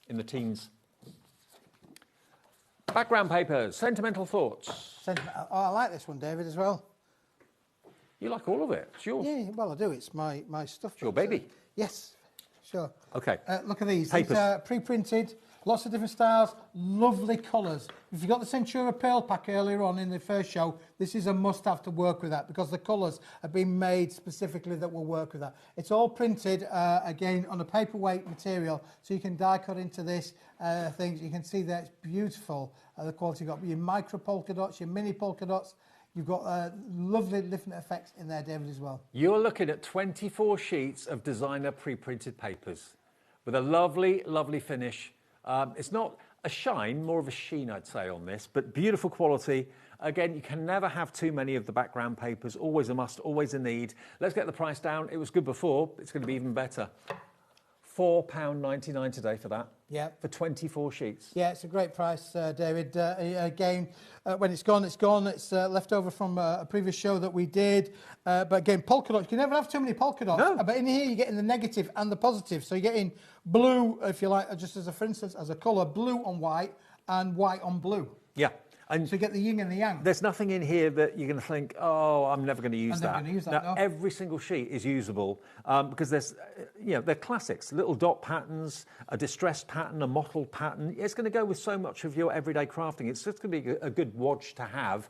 In the teens. Background papers, sentimental thoughts. I like this one, David, as well. You like all of it? It's yours. Yeah, well, I do. It's my stuff. It's your baby. Yes, sure. Okay. Look at these. Papers. These are pre-printed Lots of different styles, lovely colours. If you got the Centura Pearl pack earlier on in the first show, this is a must-have to work with that because the colours have been made specifically that will work with that. It's all printed, again, on a paperweight material, so you can die cut into this things. You can see that it's beautiful, the quality you've got. Your micro polka dots, your mini polka dots. You've got lovely different effects in there, David, as well. You're looking at 24 sheets of designer pre-printed papers with a lovely, lovely finish. It's not a shine, more of a sheen, I'd say, on this, but beautiful quality. Again, you can never have too many of the background papers. Always a must, always a need. Let's get the price down. It was good before. It's going to be even better. £4.99 today for that. Yeah. For 24 sheets. Yeah, it's a great price, David. Again, when it's gone, it's gone. It's left over from a previous show that we did. But again, polka dots. You can never have too many polka dots. No. But in here, you're getting the negative and the positive. So you're getting blue, if you like, just as a, for instance, as a colour, blue on white and white on blue. Yeah. And so you get the yin and the yang. There's nothing in here that you're going to think, oh, I'm never going to use that. I'm never going to use that, now, no. every single sheet is usable because there's, they're classics. Little dot patterns, a distressed pattern, a mottled pattern. It's going to go with so much of your everyday crafting. It's just going to be a good watch to have.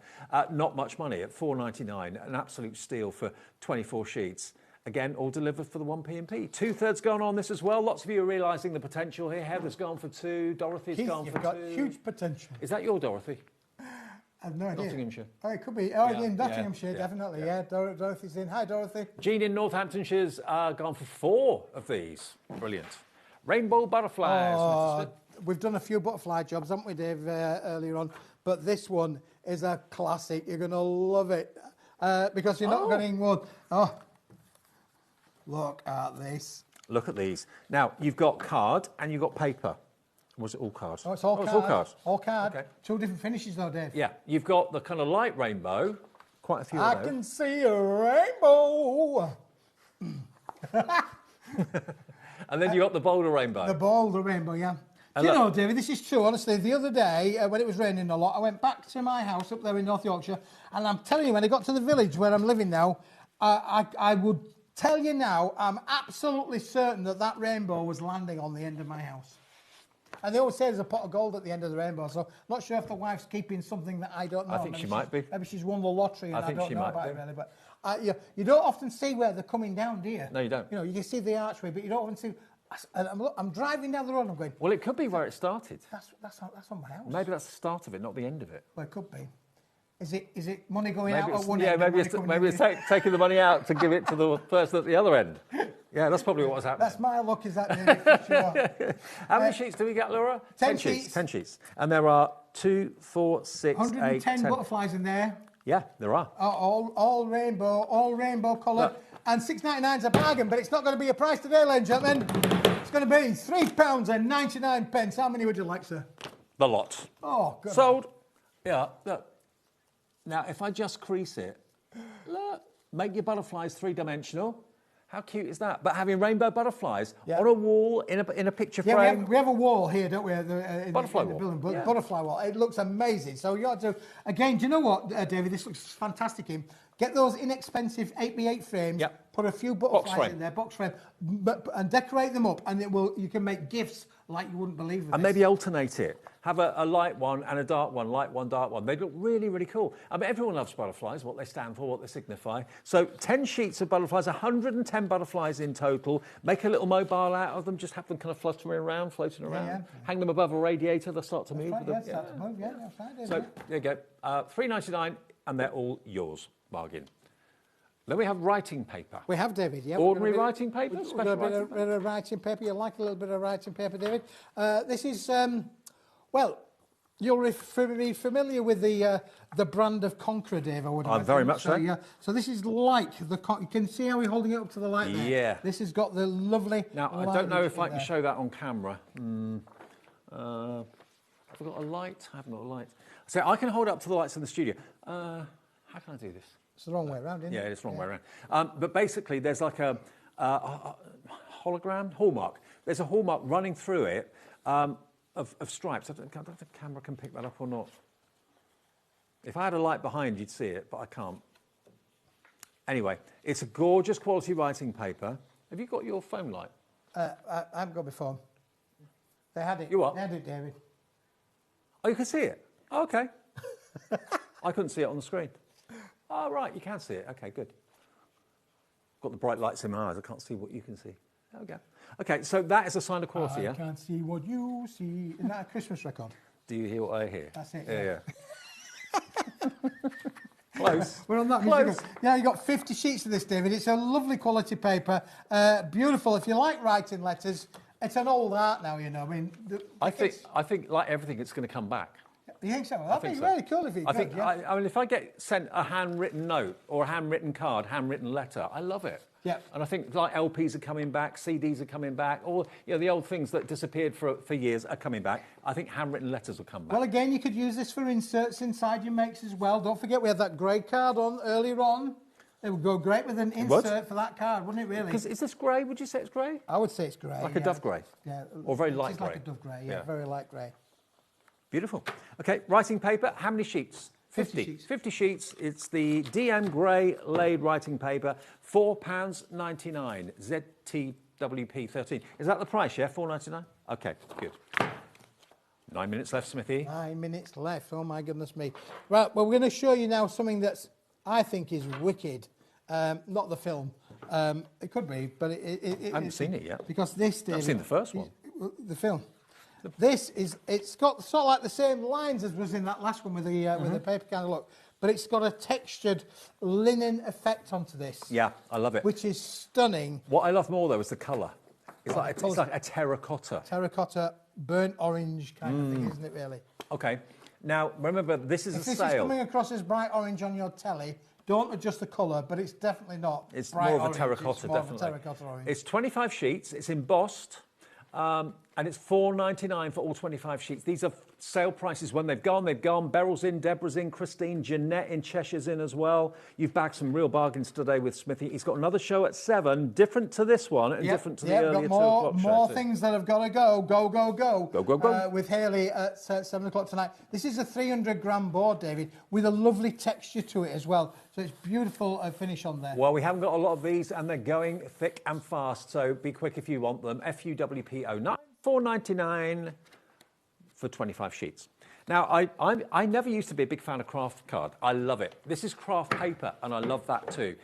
Not much money at £4.99, an absolute steal for 24 sheets. Again, all delivered for the 1p&p. 2/3 gone on this as well. Lots of you are realising the potential here. Heather's gone for 2. Dorothy's gone for 2. You've got huge potential. Is that your Dorothy? I have no idea. Nottinghamshire. Oh, it could be. Oh, Yeah, in Nottinghamshire, yeah, definitely. Yeah, Dorothy's in. Hi, Dorothy. Jean in Northamptonshire's gone for 4 of these. Brilliant. Rainbow butterflies. Oh, we've done a few butterfly jobs, haven't we, Dave, earlier on? But this one is a classic. You're going to love it because you're not getting one. Oh, look at this. Look at these. Now, you've got card and you've got paper. Was it all card? Oh, it's all card. It's all card. All card. Okay. 2 different finishes, though, Dave. Yeah, you've got the kind of light rainbow. Quite a few I of those. can see a rainbow. And then you got the bolder rainbow. The bolder rainbow, yeah. And Do you look- know, David, this is true. Honestly, the other day, when it was raining a lot, I went back to my house up there in North Yorkshire, and I'm telling you, when I got to the village where I'm living now, I would tell you now, I'm absolutely certain that that rainbow was landing on the end of my house. And they always say there's a pot of gold at the end of the rainbow, so not sure if the wife's keeping something that I don't know. I think she might be. Maybe she's won the lottery and I I, think don't she know might about be. it really. But you don't often see where they're coming down, do you? No, you don't. You know, you can see the archway, but you don't often see... And I'm driving down the road and I'm going... Well, it could be where it started. That's on my house. Maybe that's the start of it, not the end of it. Well, it could be. Is it money going Maybe out it's, at one yeah, end? maybe and it's, money maybe coming it's taking the money out to give it to the person at the other end. Yeah, that's probably what was happening. That's my luck, is that David, for sure. How many sheets do we get, Laura? 10 sheets. 10 sheets. And there are 2, 4, 6, 8, 110 10. butterflies in there. Yeah, there are. All rainbow colour. And £6.99's a bargain, but it's not going to be a price today, ladies and gentlemen. It's going to be £3.99. How many would you like, sir? The lot. Oh, good. Sold. Yeah, look. Now, if I just crease it, look, make your butterflies 3-dimensional. How cute is that? But having rainbow butterflies on a wall, in a picture frame. We have a wall here, don't we? Butterfly in the wall. building, Yeah. Butterfly wall. It looks amazing. So you ought to, again, do you know what, David? This looks fantastic. Get those inexpensive 8x8 frames. Yep. Put a few butterflies frame. in there, box frame, and decorate them up, and you can make gifts like you wouldn't believe. With And this. maybe alternate it. Have a light one and a dark one, light one, dark one. They look really, really cool. I mean, everyone loves butterflies, what they stand for, what they signify. So 10 sheets of butterflies, 110 butterflies in total. Make a little mobile out of them. Just have them kind of fluttering around, floating around. Yeah. Hang them above a radiator. They'll start to move. Right, with yeah, them. start to move. Yeah, that's right. So there you go. $3.99, and they're all yours. Bargain. Then we have writing paper. We have, David, yeah. Ordinary writing paper? We've Special got a writing bit of writing paper. You like a little bit of writing paper, David? This is, well, you'll be familiar with the brand of Conqueror, Dave, I would imagine. Very much so. Yeah. So this is like you can see how we're holding it up to the light there. Yeah. This has got the lovely... Now, I don't know if I can show that on camera. Have I got a light? I haven't got a light. So I can hold it up to the lights in the studio. How can I do this? It's the wrong way around, isn't it? Yeah, it's the wrong way around. But basically, there's like a hologram, hallmark. There's a hallmark running through it of stripes. I don't know if the camera can pick that up or not. If I had a light behind, you'd see it, but I can't. Anyway, it's a gorgeous quality writing paper. Have you got your foam light? I haven't got my phone. They had it. You what? They had it, David. Oh, you can see it? Oh, okay. I couldn't see it on the screen. Oh, right, you can see it. Okay, good. Got the bright lights in my eyes. I can't see what you can see. There we go. Okay, so that is a sign of quality, I can't see what you see. Isn't that a Christmas record? Do you hear what I hear? That's it. Yeah. Close. We're on that Close. music. Yeah, you got 50 sheets of this, David. It's a lovely quality paper. Beautiful. If you like writing letters, it's an old art now, you know. I mean, I think like everything, it's going to come back. You think so? That'd be so. really cool if you could. I mean, if I get sent a handwritten note or a handwritten card, handwritten letter, I love it. Yeah. And I think like LPs are coming back, CDs are coming back, all the old things that disappeared for years are coming back. I think handwritten letters will come back. Well, again, you could use this for inserts inside your makes as well. Don't forget we had that grey card on earlier on. It would go great with an insert for that card, wouldn't it, really? Because is this grey? Would you say it's grey? I would say it's grey. Like a dove grey? Yeah. Or very light grey? Like a dove grey, yeah, very light grey. Beautiful. Okay, writing paper, how many sheets? 50 sheets. 50 sheets. It's the DM Grey laid writing paper, £4.99, ZTWP 13. Is that the price, yeah? £4.99? Okay, good. 9 minutes left, Smithy. 9 minutes left. Oh, my goodness me. Right, well, we're going to show you now something that's, I think, is wicked. Not the film. It could be, but I haven't seen it yet. Because this, David, I've seen the first one. The film. This is, it's got sort of like the same lines as was in that last one with the paper kind of look, but it's got a textured linen effect onto this. Yeah, I love it. Which is stunning. What I love more, though, is the colour. It's like a terracotta. Terracotta, burnt orange kind of thing, isn't it, really? Okay. Now, remember, this is if a this sale. Is coming across as bright orange on your telly, don't adjust the colour, but it's definitely not It's bright more of a orange. terracotta, It's more definitely. Of a terracotta orange. It's 25 sheets. It's embossed. And it's £4.99 for all 25 sheets. These are sale prices when they've gone. They've gone. Beryl's in, Deborah's in, Christine, Jeanette in, Cheshire's in as well. You've bagged some real bargains today with Smithy. He's got another show at 7, different to this one and different to the earlier 2 o'clock show. More things that have got to go. Go. With Hayley at 7 o'clock tonight. This is a 300-gram board, David, with a lovely texture to it as well. So it's beautiful finish on there. Well, we haven't got a lot of these, and they're going thick and fast, so be quick if you want them. FUWP09, £4.99 for 25 sheets. Now, I never used to be a big fan of craft card. I love it. This is craft paper, and I love that too.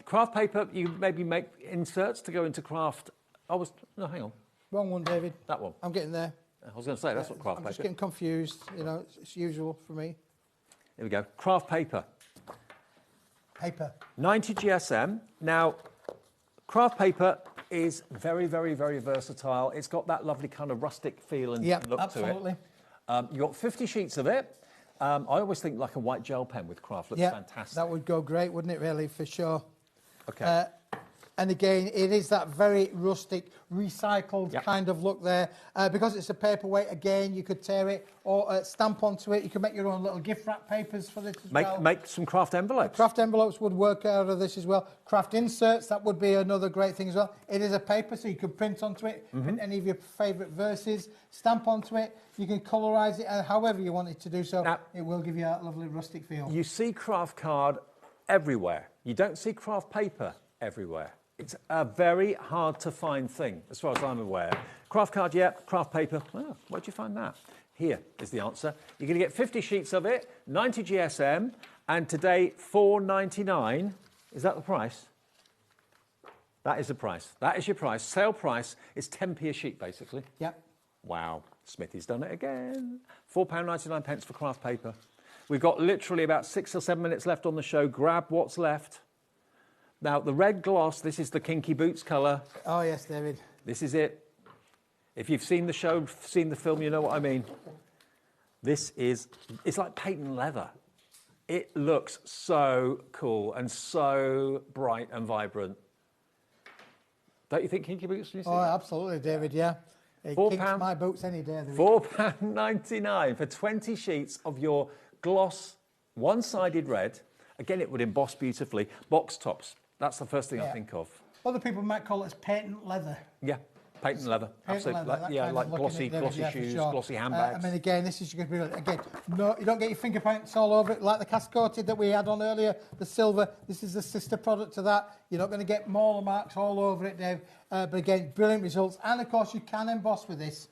Craft paper, you maybe make inserts to go into craft. No, hang on. Wrong one, David. That one. I'm getting there. I was going to say, that's what craft paper is. I'm just getting confused. You know, it's usual for me. Here we go. Craft paper. Paper. 90 GSM. Now, craft paper is very, very, very versatile. It's got that lovely kind of rustic feel and look absolutely. to it. You've got 50 sheets of it. I always think like a white gel pen with craft looks fantastic. That would go great, wouldn't it, really, for sure. Okay. And again, it is that very rustic, recycled kind of look there. Because it's a paperweight, again, you could tear it or stamp onto it. You could make your own little gift wrap papers for this as well. Make some craft envelopes. Craft envelopes would work out of this as well. Craft inserts, that would be another great thing as well. It is a paper, so you could print onto it, print any of your favourite verses, stamp onto it. You can colorise it however you want it to do so. Now, it will give you that lovely rustic feel. You see craft card everywhere. You don't see craft paper everywhere. It's a very hard to find thing, as far as I'm aware. Craft card, craft paper. Oh, where'd you find that? Here is the answer. You're going to get 50 sheets of it, 90 GSM, and today £4.99. Is that the price? That is the price. That is your price. Sale price is 10p a sheet, basically. Yep. Wow, Smithy's done it again. £4.99 for craft paper. We've got literally about 6 or 7 minutes left on the show. Grab what's left. Now, the red gloss, this is the Kinky Boots colour. Oh, yes, David. This is it. If you've seen the show, seen the film, you know what I mean. This is, it's like patent leather. It looks so cool and so bright and vibrant. Don't you think Kinky Boots? Oh, absolutely, David, yeah. It kinks my boots any day of the week. £4.99 for 20 sheets of your gloss, one-sided red. Again, it would emboss beautifully. Box tops. That's the first thing I think of. Other people might call it as patent leather. Yeah, patent leather. Absolutely. Like glossy shoes, glossy handbags. I mean, again, this is going to be, again, no, you don't get your fingerprints all over it like the cast coated that we had on earlier, the silver. This is the sister product to that. You're not going to get mauler marks all over it, Dave. But again, brilliant results. And of course, you can emboss with this.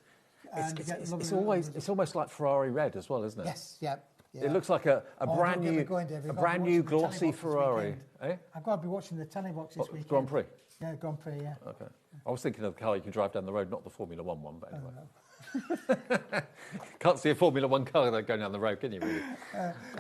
And you get lovely It's little always numbers. it's almost like Ferrari red as well, isn't it? Yes, yeah. It looks like a brand don't get me new going, Dave. You've a got to brand be new watching the glossy telly box this Ferrari. weekend. Eh? I've got to be watching the telly box this weekend. Grand Prix. Yeah, Grand Prix, yeah. Okay. I was thinking of the car you can drive down the road, not the Formula One one, but anyway. Can't see a Formula One car going down the road, can you, really?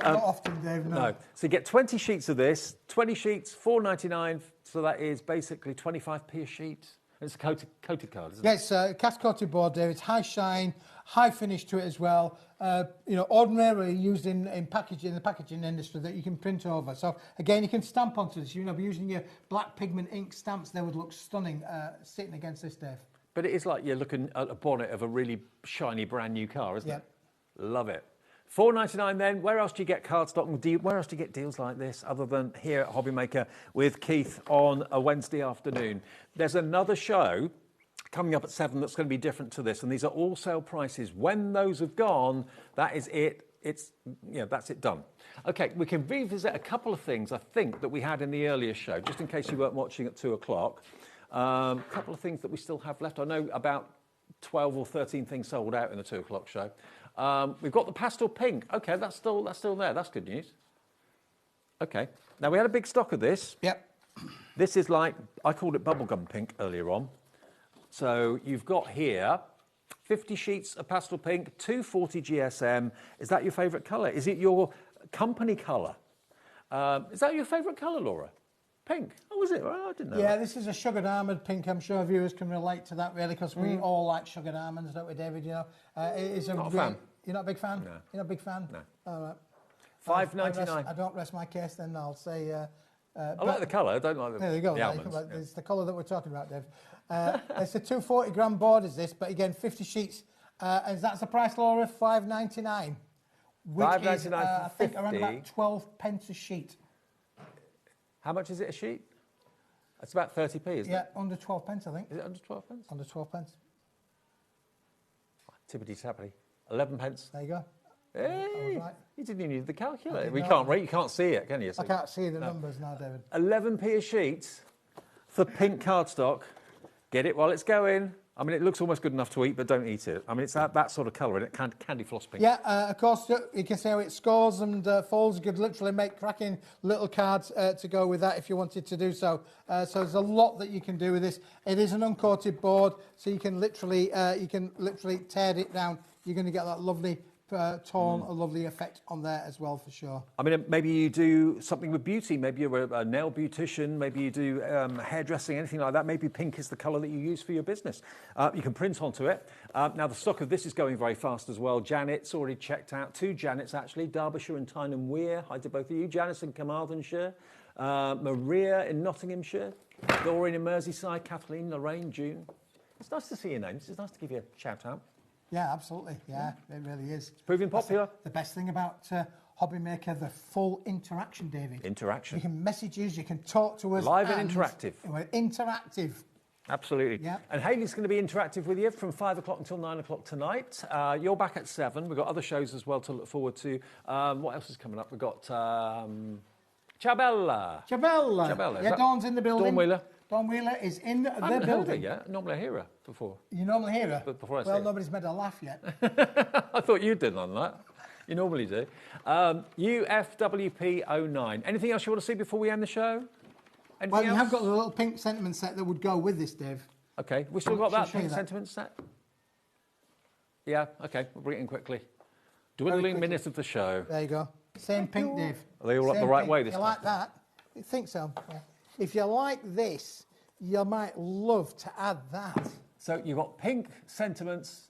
Not often, Dave, no. So you get 20 sheets of this, 20 sheets, £4.99, so that is basically 25p a sheet. It's a coated card, isn't it? Yes, cast coated board, Dave. It's high shine, high finish to it as well. Ordinarily used in the packaging industry that you can print over. So again, you can stamp onto this. Be using your black pigment ink stamps. They would look stunning sitting against this, Dave. But it is like you're looking at a bonnet of a really shiny brand new car, isn't it? Love it. £4.99 then. Where else do you get cardstock? Where else do you get deals like this other than here at HobbyMaker with Keith on a Wednesday afternoon? There's another show coming up at 7 that's going to be different to this, and these are all sale prices. When those have gone, that is it. That's it done. Okay, we can revisit a couple of things I think that we had in the earlier show, just in case you weren't watching at 2 o'clock. A couple of things that we still have left. I know about 12 or 13 things sold out in the 2 o'clock show. We've got the pastel pink. Okay, that's still there. That's good news. Okay. Now, we had a big stock of this. Yep. This is like, I called it bubblegum pink earlier on. So you've got here 50 sheets of pastel pink, 240 GSM. Is that your favourite colour? Is it your company colour? Is that your favourite colour, Laura? Pink. Oh, is it? Well, I didn't know. Yeah, that. this is a sugared almond pink. I'm sure viewers can relate to that, really, because we all like sugared almonds, don't we, David? It is Not a fan. You're not a big fan? No. You're not a big fan? No. All right. $5.99. I don't rest my case, then I'll say... I like the colour. I don't like the, there you go. the almonds. It's the colour that we're talking about, Dave. It's a 240-gram board, is this, but again, 50 sheets. And that's the price, Laura, $5.99. Which is, I think, around about 12 pence a sheet. How much is it a sheet? That's about 30p, isn't it? Yeah, under 12 pence, I think. Is it under 12 pence? Under 12 pence. Tippity-tappity. 11 pence. There you go. Hey, right. you didn't even need the calculator. You You can't see it, can you? So, I can't see the numbers now, David. 11p a sheet for pink cardstock. Get it while it's going. I mean, it looks almost good enough to eat, but don't eat it. I mean, it's that sort of colour in it, candy floss pink. Yeah, of course, you can see how it scores and folds. You could literally make cracking little cards to go with that if you wanted to do so. So there's a lot that you can do with this. It is an uncoated board, so you can literally tear it down. You're going to get that lovely tone, a lovely effect on there as well, for sure. I mean, maybe you do something with beauty. Maybe you're a nail beautician. Maybe you do hairdressing, anything like that. Maybe pink is the colour that you use for your business. You can print onto it. Now, the stock of this is going very fast as well. Janet's already checked out. 2 Janets, actually. Derbyshire and Tyne Wear. Hi to both of you. Janice in Carmarthenshire. Maria in Nottinghamshire. Doreen in Merseyside. Kathleen, Lorraine, June. It's nice to see your names. It's nice to give you a shout out. Yeah, absolutely. Yeah, it really is. It's proving popular. The best thing about HobbyMaker, the full interaction, David. Interaction. You can message us, you can talk to us. Live and interactive. We're interactive. Absolutely. Yeah. And Hayley's going to be interactive with you from 5 o'clock until 9 o'clock tonight. You're back at 7. We've got other shows as well to look forward to. What else is coming up? We've got Chabella. Yeah, Dawn's in the building. Dawn Wheeler. Dawn Wheeler is in the I haven't building. heard her yet. Normally I hear her before. You normally hear her? But before I well, say nobody's made her laugh yet. I thought you did on that. You normally do. UFWP09. Anything else you want to see before we end the show? Anything Well, you else? have got the little pink sentiment set that would go with this, Dave. Okay, we still got that Show you pink that. sentiment set? Yeah, okay, we'll bring it in quickly. Dwindling minute of the show. There you go. Same pink, Dave. Are they all up Same the right pink. way this You time? like that? I think so. Yeah. If you like this, you might love to add that. So you've got pink sentiments,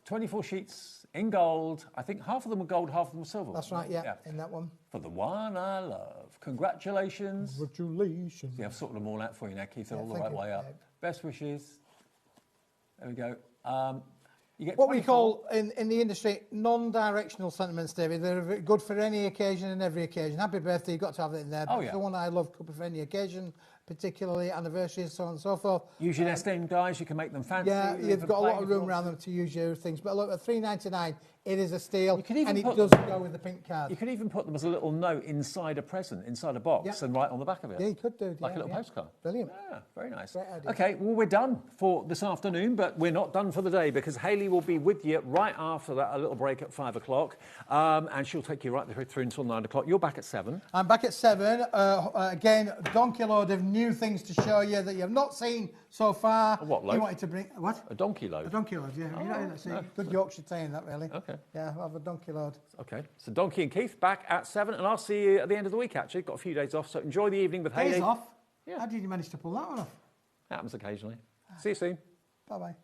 24 sheets in gold. I think half of them are gold, half of them are silver. That's right, yeah, in that one. For the one I love. Congratulations. Congratulations. Yeah, I've sorted them all out for you now, Keith. They're all the thank right you. way up. Best wishes. There we go. You get What we 24. call in the industry non-directional sentiments, David. They're good for any occasion and every occasion. Happy birthday, you've got to have it in there. Oh, But yeah. the one I love could be for any occasion, particularly anniversaries, so on and so forth. Use your nesting dies, you can make them fancy. Yeah, leave you've them got a lot plain of if you room want around to. them to use your things. But look, at $3.99, it is a steal, You can even and it put does go with the pink card. You could even put them as a little note inside a present, inside a box, and write on the back of it. Yeah, you could do. Like a little postcard. Brilliant. Yeah, very nice. Great idea. Okay, well, we're done for this afternoon, but we're not done for the day because Hayley will be with you right after that, a little break at 5 o'clock, and she'll take you right through until 9 o'clock. You're back at 7. I'm back at 7. Again, donkey load of new things to show you that you have not seen so far. A what load? You wanted to bring what? A donkey load. A donkey load, yeah. No. Good Yorkshire saying that, really. Okay. Yeah, I'll have a donkey load. Okay, so Donkey and Keith back at 7, and I'll see you at the end of the week, actually. Got a few days off, so enjoy the evening with Hayley. Days off? Yeah. How did you manage to pull that one off? Happens occasionally. See you soon. Bye-bye.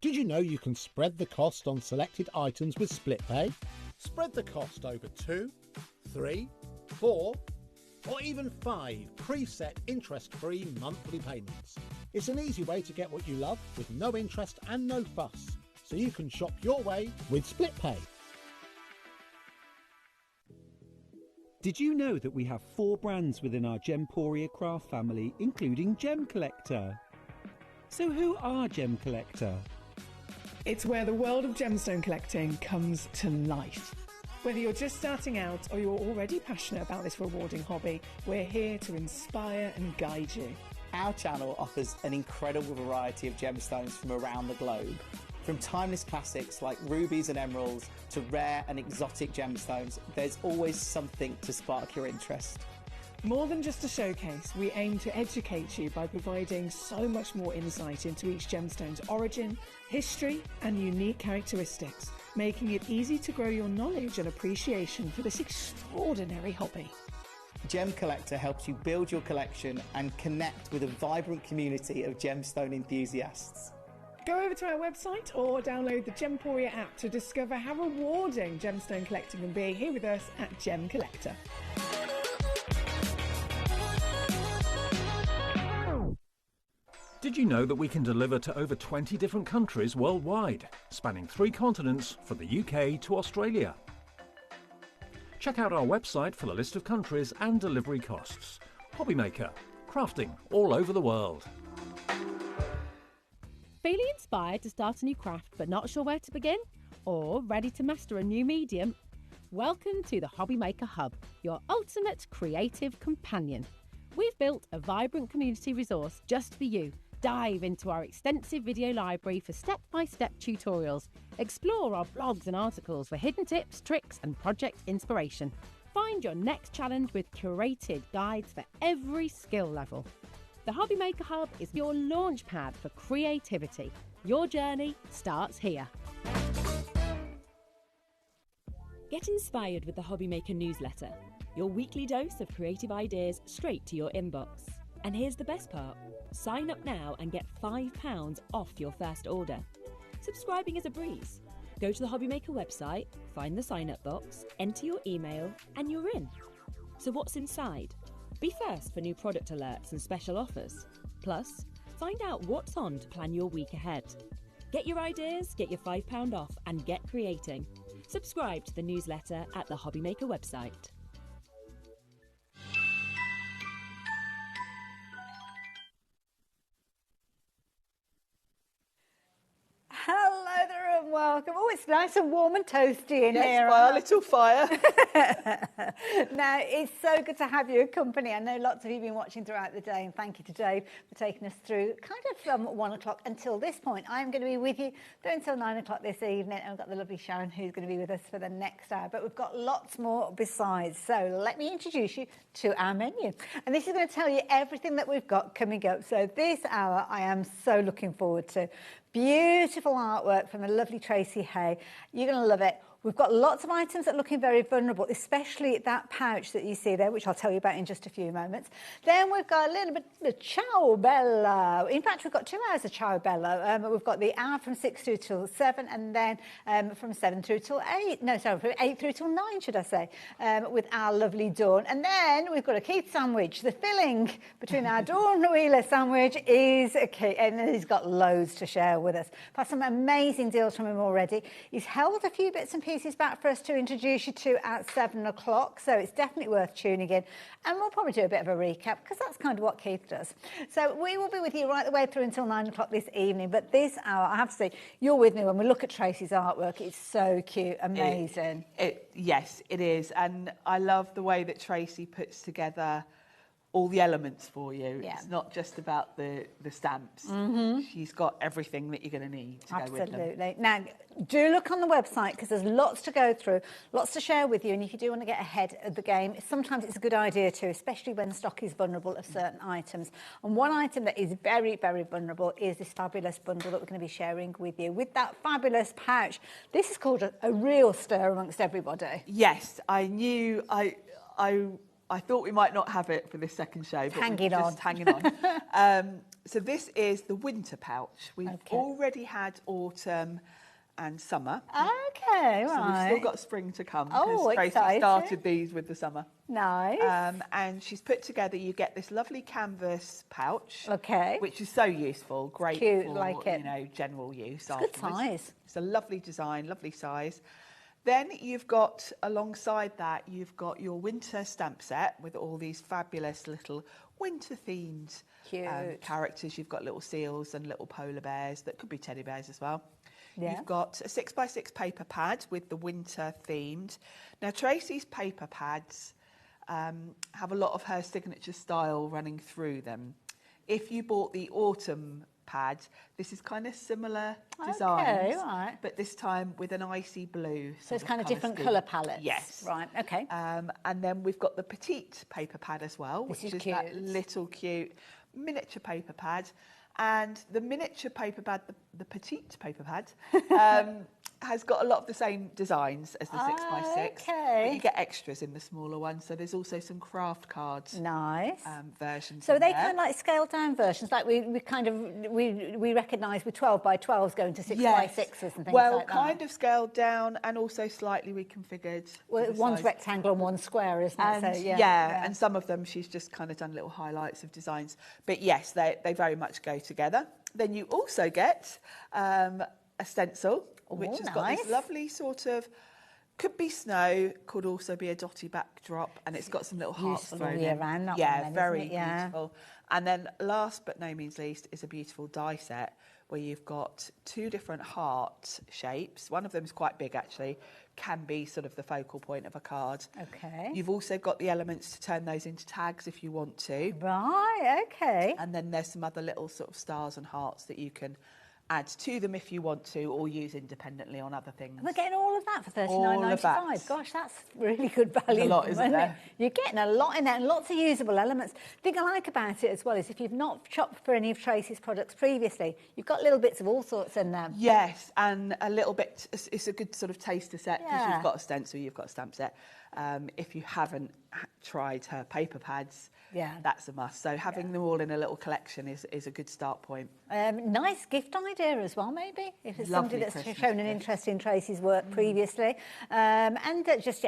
Did you know you can spread the cost on selected items with split pay? Spread the cost over 2, 3, 4, or even 5 preset interest-free monthly payments. It's an easy way to get what you love with no interest and no fuss, so you can shop your way with split pay. Did you know that we have 4 brands within our Gemporia craft family, including Gem Collector? So who are Gem Collector? It's where the world of gemstone collecting comes to life. Whether you're just starting out or you're already passionate about this rewarding hobby, we're here to inspire and guide you. Our channel offers an incredible variety of gemstones from around the globe. From timeless classics like rubies and emeralds to rare and exotic gemstones, there's always something to spark your interest. More than just a showcase, we aim to educate you by providing so much more insight into each gemstone's origin, history, and unique characteristics, making it easy to grow your knowledge and appreciation for this extraordinary hobby. Gem Collector helps you build your collection and connect with a vibrant community of gemstone enthusiasts. Go over to our website or download the Gemporia app to discover how rewarding gemstone collecting can be here with us at Gem Collector. Did you know that we can deliver to over 20 different countries worldwide, spanning 3 continents from the UK to Australia? Check out our website for the list of countries and delivery costs. HobbyMaker, crafting all over the world. Feeling inspired to start a new craft but not sure where to begin? Or ready to master a new medium? Welcome to the HobbyMaker Hub, your ultimate creative companion. We've built a vibrant community resource just for you. Dive into our extensive video library for step-by-step tutorials. Explore our blogs and articles for hidden tips, tricks and project inspiration. Find your next challenge with curated guides for every skill level. The HobbyMaker Hub is your launch pad for creativity. Your journey starts here. Get inspired with the HobbyMaker newsletter. Your weekly dose of creative ideas straight to your inbox. And here's the best part. Sign up now and get £5 off your first order. Subscribing is a breeze. Go to the HobbyMaker website, find the sign-up box, enter your email, and you're in. So what's inside? Be first for new product alerts and special offers. Plus, find out what's on to plan your week ahead. Get your ideas, get your £5 off, and get creating. Subscribe to the newsletter at the HobbyMaker website. Hello it's nice and warm and toasty in Yes, here. by our little fire. Now, it's so good to have you company. I know lots of you have been watching throughout the day, and thank you to Dave for taking us through kind of from 1 o'clock until this point. I'm going to be with you through until 9 o'clock this evening, and we've got the lovely Sharon who's going to be with us for the next hour. But we've got lots more besides. So let me introduce you to our menu. And this is going to tell you everything that we've got coming up. So this hour, I am so looking forward to. Beautiful artwork from the lovely Tracy Haye. You're going to love it. We've got lots of items that are looking very vulnerable, especially that pouch that you see there, which I'll tell you about in just a few moments. Then we've got a little bit of Ciao Bella. In fact, we've got 2 hours of Ciao Bella. We've got the hour from 6 through till 7, and then from 7 through till 8. No, sorry, from 8 through till 9, should I say, with our lovely Dawn. And then we've got a Keith sandwich. The filling between our Dawn Wheeler sandwich is a Keith, and he's got loads to share with us. I've had some amazing deals from him already. He's held a few bits and pieces back for us to introduce you to at 7 o'clock, so it's definitely worth tuning in, and we'll probably do a bit of a recap because that's kind of what Keith does. So we will be with you right the way through until 9 o'clock this evening, but this hour, I have to say, you're with me when we look at Tracy's artwork. It's so cute, amazing. Yes, it is, and I love the way that Tracy puts together all the elements for you. Yeah. It's not just about the stamps. Mhm. She's got everything that you're going to need to go with them. Absolutely. Now, do look on the website because there's lots to go through, lots to share with you, and if you do want to get ahead of the game, sometimes it's a good idea too, especially when stock is vulnerable of certain items. And one item that is very, very vulnerable is this fabulous bundle that we're going to be sharing with you. With that fabulous pouch, this is called a real stir amongst everybody. Yes, I knew I thought we might not have it for this second show, but Hanging we're on. just hanging on. So this is the winter pouch. We've already had autumn and summer. Okay, So we've still got spring to come Oh, because Tracy exciting. started these with the summer. Nice. And she's put together, you get this lovely canvas pouch. Okay. Which is so useful, great Cute, for, like it. you know, general use. It's good afterwards. size. It's a lovely design, lovely size. Then you've got, alongside that, you've got your winter stamp set with all these fabulous little winter-themed characters. You've got little seals and little polar bears that could be teddy bears as well. Yeah. You've got a 6x6 paper pad with the winter themed. Now, Tracy's paper pads have a lot of her signature style running through them. If you bought the autumn pad, this is kind of similar designs, right. but this time with an icy blue. So it's kind of different colour palettes. Yes. Right, okay. And then we've got the petite paper pad as well, This which is is that cute. little cute miniature paper pad. And the miniature paper pad, the petite paper pad, has got a lot of the same designs as the 6x6. But you get extras in the smaller one. So there's also some craft cards. Nice. Versions. So in they there. kind of like scaled down versions, like we recognise with 12x12s going to 6x6s and things well, like that. kind of scaled down and also slightly reconfigured. Well, for the one's size. rectangle and one's square, isn't And it? So, yeah, and some of them she's just kind of done little highlights of designs. But yes, they very much go together. Then you also get a stencil, which has got nice. this lovely sort of, could be snow, could also be a dotty backdrop, and it's got some little hearts Useful thrown all year in. round, that yeah, one then, very isn't it? Yeah. beautiful. And then last but no means least is a beautiful die set where you've got 2 different heart shapes. One of them is quite big actually, can be sort of the focal point of a card. Okay. You've also got the elements to turn those into tags if you want to. Right, okay. And then there's some other little sort of stars and hearts that you can add to them if you want to, or use independently on other things. And we're getting all of that for All of that. $39.95. Gosh, that's really good value. a lot, isn't there? You're getting a lot in there and lots of usable elements. The thing I like about it as well is if you've not shopped for any of Tracy's products previously, you've got little bits of all sorts in there. Yes, and a little bit, it's a good sort of taster set because Yeah. you've got a stencil, you've got a stamp set. If you haven't tried her paper pads, Yeah. that's a must. So having them all in a little collection is a good start point. Nice gift idea as well, maybe, if it's somebody Lovely that's Christmas shown an interest in Tracy's work previously. And just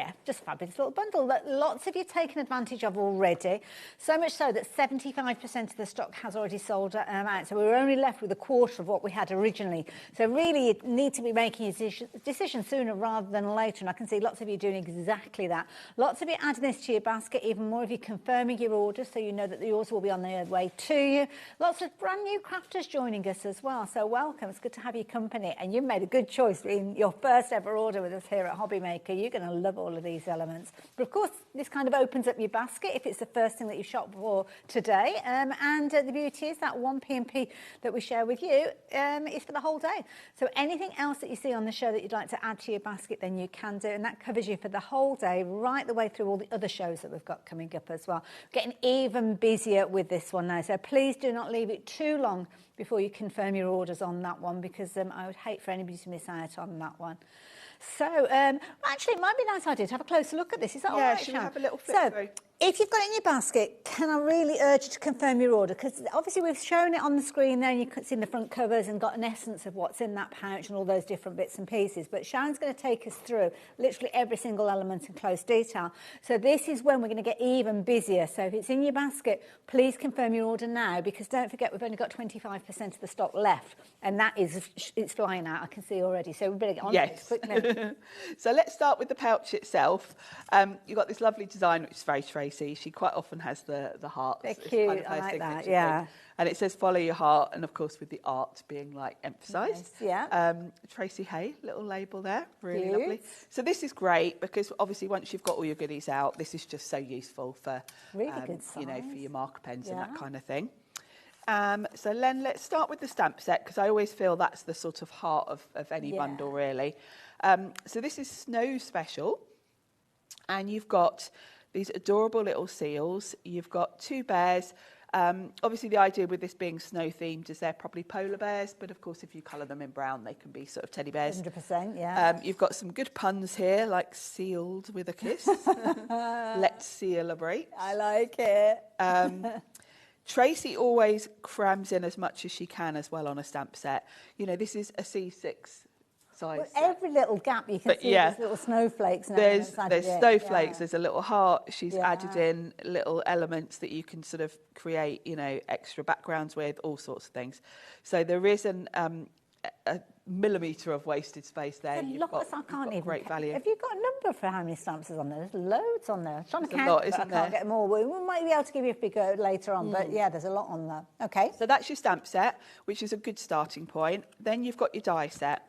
fabulous little bundle that lots of you taken advantage of already. So much so that 75% of the stock has already sold out. So we were only left with a quarter of what we had originally. So really, you need to be making a decision sooner rather than later. And I can see lots of you doing exactly that. Lots of you adding this to your basket, even more of you confirming your orders so you know that yours will be on their way to you. Lots of brand new crafters joining us as well, so welcome. It's good to have your company, and you've made a good choice in your first ever order with us here at HobbyMaker. You're going to love all of these elements. But of course, this kind of opens up your basket if it's the first thing that you shop for today. And the beauty is that 1 P&P that we share with you is for the whole day. So anything else that you see on the show that you'd like to add to your basket, then you can do, and that covers you for the whole day, right the way through all the other shows that we've got coming up as well. Getting even busier with this one now, so please do not leave it too long before you confirm your orders on that one, because I would hate for anybody to miss out on that one. So, actually, it might be a nice idea to have a closer look at this. Is that all right, should we Sharon? have a little flip through? If you've got it in your basket, can I really urge you to confirm your order? Because obviously we've shown it on the screen there, and you can see the front covers and got an essence of what's in that pouch and all those different bits and pieces. But Sharon's going to take us through literally every single element in close detail. So this is when we're going to get even busier. So if it's in your basket, please confirm your order now, because don't forget we've only got 25% of the stock left, and that is, it's flying out, I can see already. So we better get on to it quickly. So let's start with the pouch itself. You've got this lovely design, which is very Tracy. She quite often has the hearts. They're cute, kind of her I like that, signature yeah. thing. And it says follow your heart, and of course with the art being like emphasised. Nice, yeah. Tracy Haye, little label there, really Cute. lovely. So this is great because obviously once you've got all your goodies out, this is just so useful for, really good size. you know, for your marker pens and that Yeah. kind of thing. So Len, let's start with the stamp set, because I always feel that's the sort of heart of any bundle, really. So this is Snow Special, and you've got these adorable little seals. You've got 2 bears. Obviously, the idea with this being snow themed is they're probably polar bears, but of course, if you colour them in brown, they can be sort of teddy bears. 100%, yeah. You've got some good puns here, like sealed with a kiss. Let's celebrate. I like it. Tracy always crams in as much as she can as well on a stamp set. You know, this is a C6 size. Well, every little gap you can see there's little snowflakes. And There's snowflakes. snowfles, there's a little heart. She's added in little elements that you can sort of create, you know, extra backgrounds with, all sorts of things. So there isn't a millimetre of wasted space there. You've got great value. Have you got a number for how many stamps is on there? There's loads on there. I'm trying to There's a count, lot, but isn't I there? can't get them all. We might be able to give you a figure later on, but yeah, there's a lot on there. Okay. So that's your stamp set, which is a good starting point. Then you've got your die set.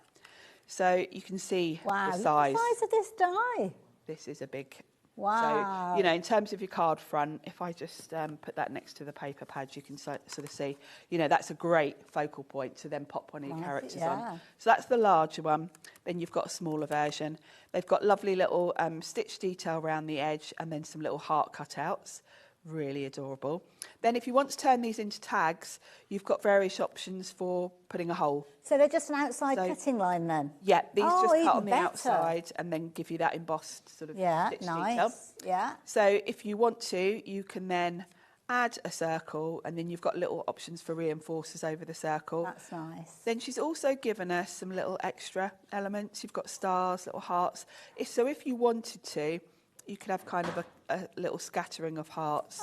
So you can see wow, the look size. at the size of this die. This is a big. Wow. So, you know, in terms of your card front, if I just put that next to the paper pads, you can sort of see, you know, that's a great focal point to then pop one of your characters on. So that's the larger one. Then you've got a smaller version. They've got lovely little stitch detail around the edge and then some little heart cutouts. Really adorable. Then if you want to turn these into tags, you've got various options for putting a hole. So they're just an outside cutting line then? Yeah, these just cut on the better. outside and then give you that embossed sort of stitch nice. detail. Yeah. So if you want to, you can then add a circle, and then you've got little options for reinforcers over the circle. That's nice. Then she's also given us some little extra elements. You've got stars, little hearts. So if you wanted to, you could have kind of a little scattering of hearts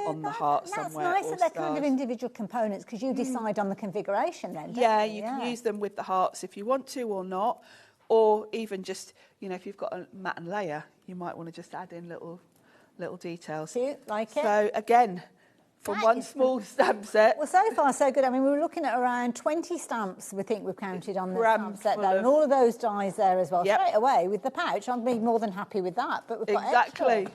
on the heart somewhere. That's nice that they're stars. kind of individual components, because you decide on the configuration then, don't Yeah, you? you can use them with the hearts if you want to or not. Or even just, you know, if you've got a mat and layer, you might want to just add in little details. Cute, like it. So again, from one small stamp set. Well, so far so good. I mean, we were looking at around 20 stamps, we think we've counted on the stamp set there, and all of those dies there as well. Straight away with the pouch, I'd be more than happy with that. But we've got extra.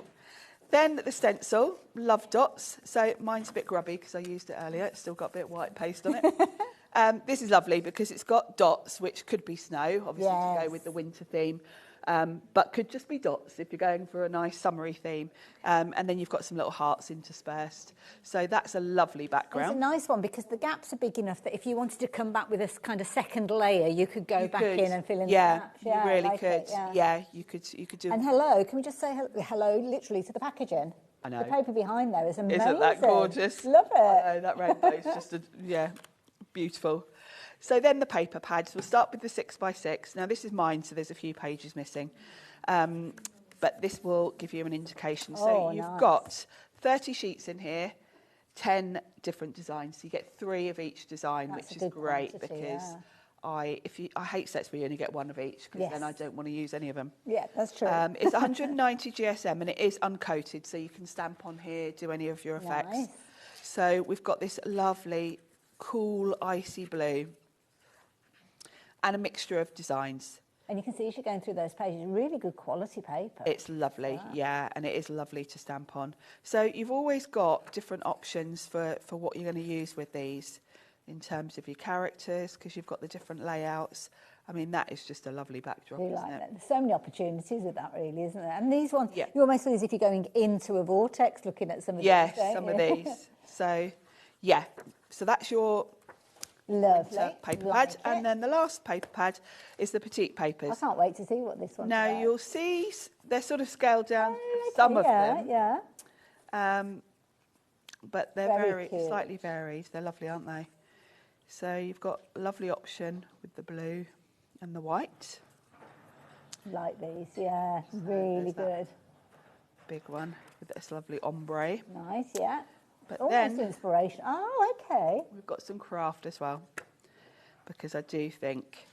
Then the stencil, love dots. So mine's a bit grubby because I used it earlier. It's still got a bit of white paste on it. This is lovely because it's got dots, which could be snow, obviously to go with the winter theme. But could just be dots if you're going for a nice summery theme. And then you've got some little hearts interspersed. So that's a lovely background. It's a nice one because the gaps are big enough that if you wanted to come back with a kind of second layer, you could go back in and fill in the gaps. You really could. You could do. And hello, can we just say hello literally to the packaging? I know. The paper behind there is amazing. Isn't that gorgeous? Love it. I know, that rainbow is just, beautiful. So then the paper pads, we'll start with the 6x6. Now this is mine, so there's a few pages missing. But this will give you an indication. So you've got 30 sheets in here, 10 different designs. So you get 3 of each design, which is great because I hate sets where you only get one of each, because then I don't want to use any of them. Yeah, that's true. It's 190 GSM and it is uncoated, so you can stamp on here, do any of your effects. Nice. So we've got this lovely, cool, icy blue and a mixture of designs. And you can see as you're going through those pages, really good quality paper. It's lovely, yeah, and it is lovely to stamp on. So you've always got different options for what you're going to use with these in terms of your characters, because you've got the different layouts. I mean, that is just a lovely backdrop, I do isn't like it? that. There's so many opportunities with that, really, isn't there? And these ones, you almost feel as if you're going into a vortex looking at some of these. Yes, don't some you? of these. So, yeah, so that's your Lovely. paper Like pad. And then the last paper pad is the petite papers. I can't wait to see what this one's Now, about. you'll see they're sort of scaled down, some of them. Yeah. But they're Very cute. slightly varied. They're lovely, aren't they? So you've got a lovely option with the blue and the white. Like these, yeah. Really good. Big one with this lovely ombre. Nice, yeah. But Almost then inspiration. Oh, okay. we've got some craft as well, because I do think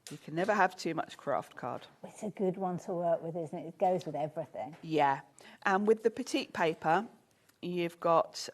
you can never have too much craft card. It's a good one to work with, isn't it? It goes with everything. Yeah. And with the petite paper, you've got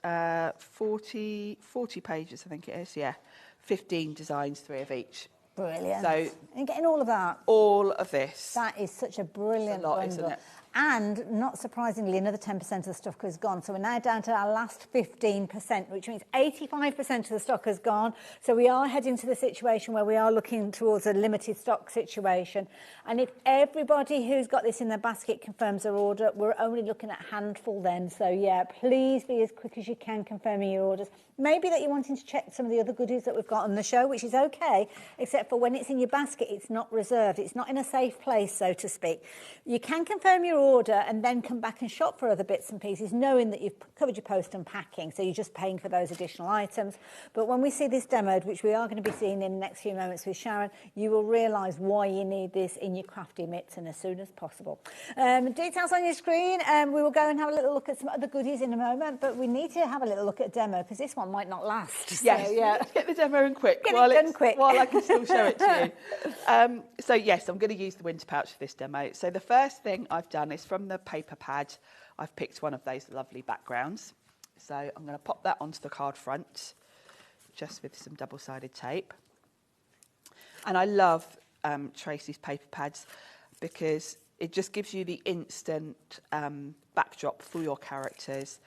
40 pages, I think it is, yeah. 15 designs, 3 of each. Brilliant. So and getting all of that. All of this. That is such a brilliant lot, bundle. isn't it? And not surprisingly, another 10% of the stock has gone. So we're now down to our last 15%, which means 85% of the stock has gone. So we are heading to the situation where we are looking towards a limited stock situation. And if everybody who's got this in their basket confirms their order, we're only looking at a handful then. So yeah, please be as quick as you can confirming your orders. Maybe that you're wanting to check some of the other goodies that we've got on the show, which is okay, except for when it's in your basket, it's not reserved. It's not in a safe place, so to speak. You can confirm your order and then come back and shop for other bits and pieces, knowing that you've covered your post and packing, so you're just paying for those additional items. But when we see this demoed, which we are going to be seeing in the next few moments with Sharon, you will realise why you need this in your crafty mitts and as soon as possible. Details on your screen. We will go and have a little look at some other goodies in a moment, but we need to have a little look at a demo because this one might not last. Yes, so, yeah. let's get the demo in quick. Get it done quick. While I can still show it to you. So yes, I'm going to use the winter pouch for this demo. So the first thing I've done is from the paper pad, I've picked one of those lovely backgrounds. So I'm going to pop that onto the card front, just with some double-sided tape. And I love Tracy's paper pads because it just gives you the instant backdrop for your characters,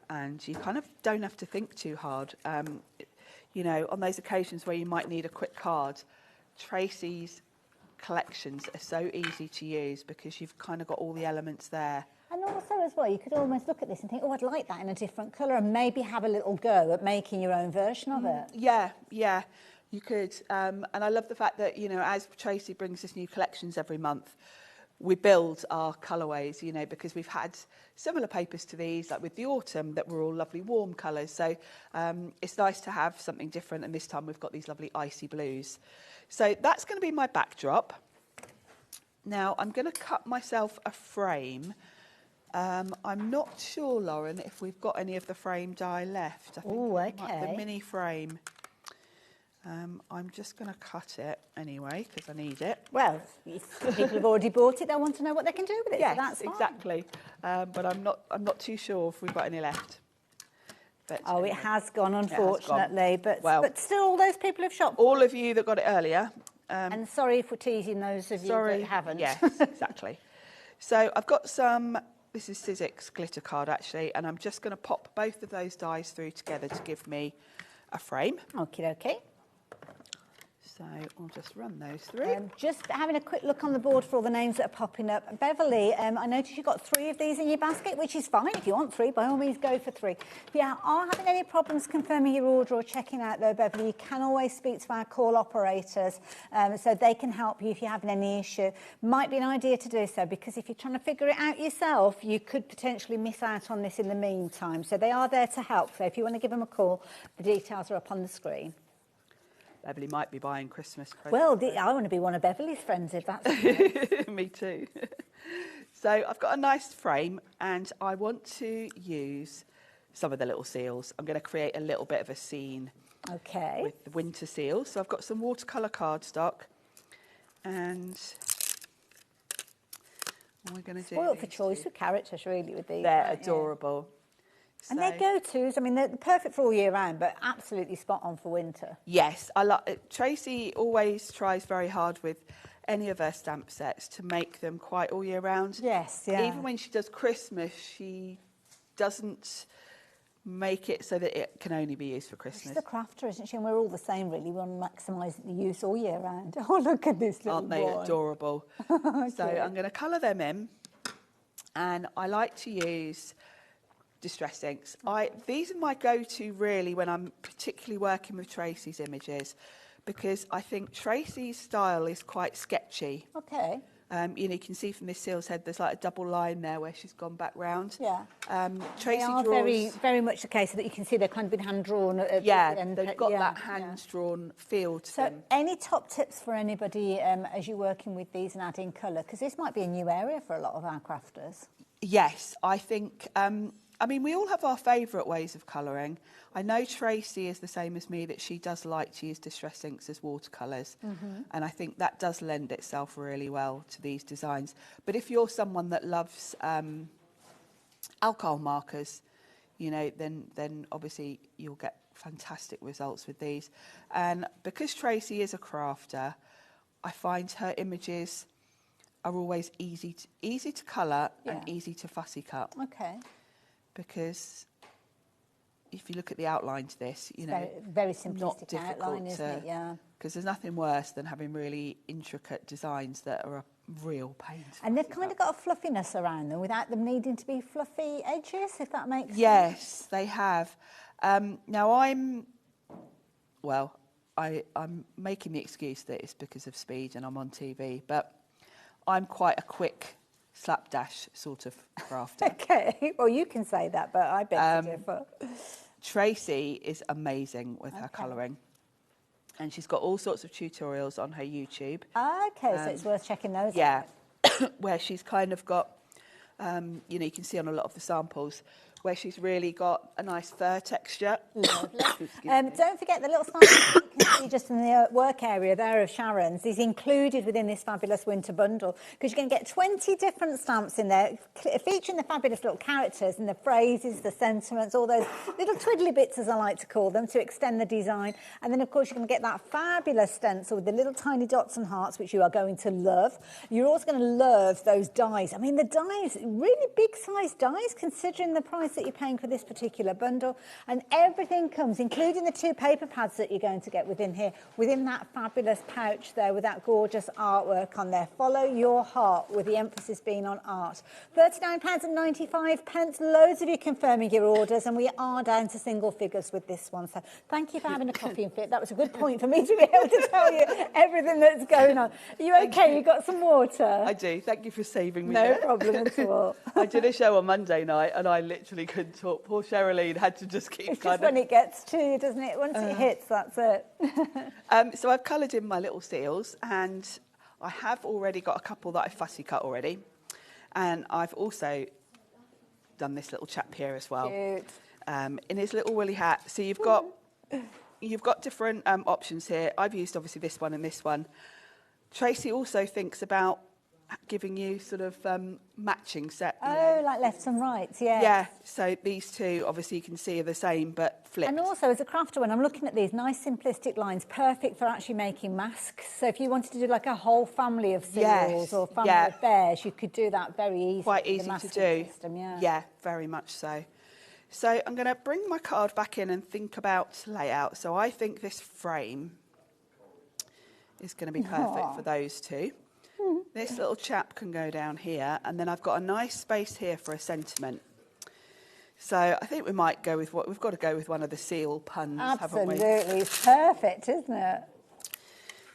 and you kind of don't have to think too hard. You know, on those occasions where you might need a quick card, Tracy's collections are so easy to use because you've kind of got all the elements there. And also as well, you could almost look at this and think, oh, I'd like that in a different colour, and maybe have a little go at making your own version of it. Yeah, you could. And I love the fact that, you know, as Tracy brings us new collections every month, we build our colourways, you know, because we've had similar papers to these, like with the autumn, that were all lovely warm colours. So it's nice to have something different, and this time we've got these lovely icy blues. So that's going to be my backdrop. Now I'm going to cut myself a frame. I'm not sure, Lauren, if we've got any of the frame die left. I think the mini frame. I'm just going to cut it anyway because I need it. Well, if people have already bought it, they'll want to know what they can do with it. Yes, so that's fine. exactly. But I'm not too sure if we've got any left. But it has gone, unfortunately. But still, all those people have shopped. All of you that got it earlier. And sorry if we're teasing those of you that haven't. Yes, exactly. So I've got some. This is Sizzix glitter card actually, and I'm just going to pop both of those dies through together to give me a frame. Okie dokie. So I'll just run those through. Just having a quick look on the board for all the names that are popping up. Beverly, I noticed you've got 3 of these in your basket, which is fine. If you want 3, by all means, go for 3. If you are having any problems confirming your order or checking out, though, Beverly, you can always speak to our call operators so they can help you if you're having any issue. Might be an idea to do so, because if you're trying to figure it out yourself, you could potentially miss out on this in the meantime. So they are there to help. So if you want to give them a call, the details are up on the screen. Beverly might be buying Christmas presents. Well, I want to be one of Beverly's friends, if that's the case. Me too. So I've got a nice frame, and I want to use some of the little seals. I'm going to create a little bit of a scene Okay. With the winter seals. So I've got some watercolour cardstock, and we're going to do. Spoiled for choice with characters, really, with these. They're adorable. And they're go-tos. I mean, they're perfect for all year round, but absolutely spot on for winter. Yes, I like. Tracy always tries very hard with any of her stamp sets to make them quite all year round. Yes, yeah. Even when she does Christmas, she doesn't make it so that it can only be used for Christmas. She's a crafter, isn't she? And we're all the same, really. We want to maximise the use all year round. Oh, look at this little Aren't they boy. adorable? So I'm going to colour them in, and I like to use distress inks. These are my go-to, really, when I'm particularly working with Tracy's images, because I think Tracy's style is quite sketchy. Okay. You know, you can see from this seal's head, there's like a double line there where she's gone back round. Yeah. Tracy they are draws... very much the case that you can see they're kind of been hand-drawn. They've got that hand-drawn feel to them. So any top tips for anybody as you're working with these and adding colour? Because this might be a new area for a lot of our crafters. Yes, I think... I mean, we all have our favourite ways of colouring. I know Tracy is the same as me, that she does like to use distress inks as watercolours. And I think that does lend itself really well to these designs. But if you're someone that loves alcohol markers, you know, then obviously you'll get fantastic results with these. And because Tracy is a crafter, I find her images are always easy to colour and easy to fussy cut. Okay. Because if you look at the outline to this, you know, very simplistic not difficult outline, isn't it? Yeah. Because there's nothing worse than having really intricate designs that are a real pain. And they've kind of got a fluffiness around them without them needing to be fluffy edges, if that makes sense. Yes, they have. Now I'm making the excuse that it's because of speed and I'm on TV, but I'm quite a quick slapdash sort of crafter. Okay, well, you can say that, but I beg to differ. Tracy is amazing with her colouring, and she's got all sorts of tutorials on her YouTube. Okay, so it's worth checking those out. Yeah, where she's kind of got, you know, you can see on a lot of the samples, where she's really got a nice fur texture. Lovely. Don't forget the little sample you can see just in the work area there of Sharon's is included within this fabulous winter bundle, because you're going to get 20 different stamps in there featuring the fabulous little characters and the phrases, the sentiments, all those little twiddly bits, as I like to call them, to extend the design. And then, of course, you're going to get that fabulous stencil with the little tiny dots and hearts, which you are going to love. You're also going to love those dies. I mean, the dies, really big-sized dies, considering the price that you're paying for this particular bundle, and everything comes, including the 2 paper pads that you're going to get within here, within that fabulous pouch there with that gorgeous artwork on there. Follow your heart, with the emphasis being on art. £39.95, loads of you confirming your orders, and we are down to single figures with this one. So thank you for having a coffee and fit. That was a good point for me to be able to tell you everything that's going on. Are you okay? You got some water? I do. Thank you for saving me. No there. problem at all. I did a show on Monday night and I literally couldn't talk. Poor Sherilyn had to just keep It's just when it gets to you, doesn't it? Once it hits, that's it. So I've coloured in my little seals, and I have already got a couple that I fussy cut already. And I've also done this little chap here as well. Cute. In his little woolly hat. So you've got different options here. I've used obviously this one and this one. Tracy also thinks about giving you sort of matching set. Oh, like lefts and rights, yeah. Yeah, so these two, obviously you can see are the same, but flipped. And also, as a crafter, when I'm looking at these nice simplistic lines, perfect for actually making masks. So if you wanted to do like a whole family of seals or family of bears, you could do that very easily. Quite easy to do. System, yeah. Yeah, very much so. So I'm going to bring my card back in and think about layout. So I think this frame is going to be perfect for those two. This little chap can go down here, and then I've got a nice space here for a sentiment. So I think we might go with we've got to go with one of the seal puns, haven't we? Absolutely, it's perfect, isn't it?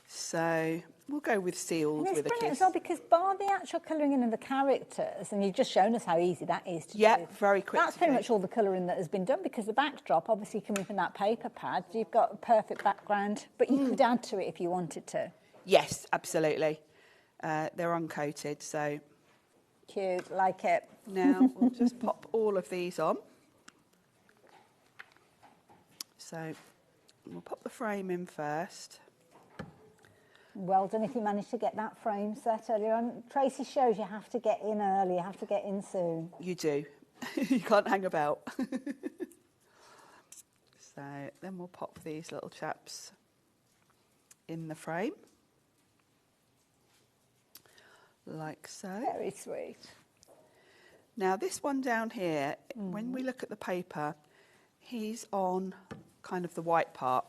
So we'll go with seals with a brilliant kiss. as well, because bar the actual colouring in of the characters, and you've just shown us how easy that is to do. Yeah, very quick. That's pretty much all the colouring that has been done, because the backdrop, obviously coming from that paper pad, you've got a perfect background, but you could add to it if you wanted to. Yes, absolutely. They're uncoated, so... Cute, like it. Now, we'll just pop all of these on. So, We'll pop the frame in first. Well done if you managed to get that frame set earlier on. Tracy shows you have to get in early, you have to get in soon. You do. You can't hang about. So then we'll pop these little chaps in the frame. Like so. Very sweet. Now this one down here, when we look at the paper, he's on kind of the white part.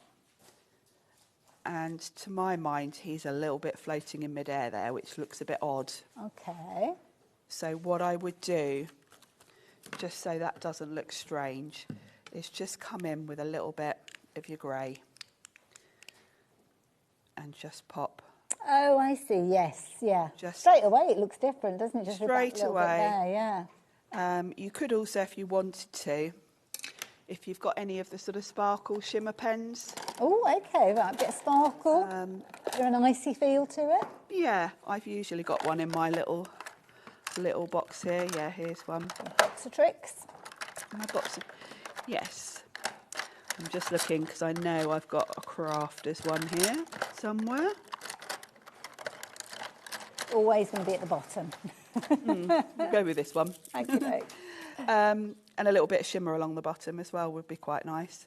And to my mind, he's a little bit floating in midair there, which looks a bit odd. Okay. So what I would do, just so that doesn't look strange, is just come in with a little bit of your grey and just pop. Oh, I see. Yes, yeah. Just straight away, it looks different, doesn't it? Just straight with that little away. bit there, yeah. You could also, if you wanted to, if you've got any of the sort of sparkle shimmer pens. Oh, okay, right, a bit of sparkle. Is there an icy feel to it? Yeah, I've usually got one in my little box here. Yeah, here's one. Box of tricks. My box of, yes. I'm just looking because I know I've got a crafters one here somewhere. Always going to be at the bottom. We'll go with this one. Thank you, and a little bit of shimmer along the bottom as well would be quite nice.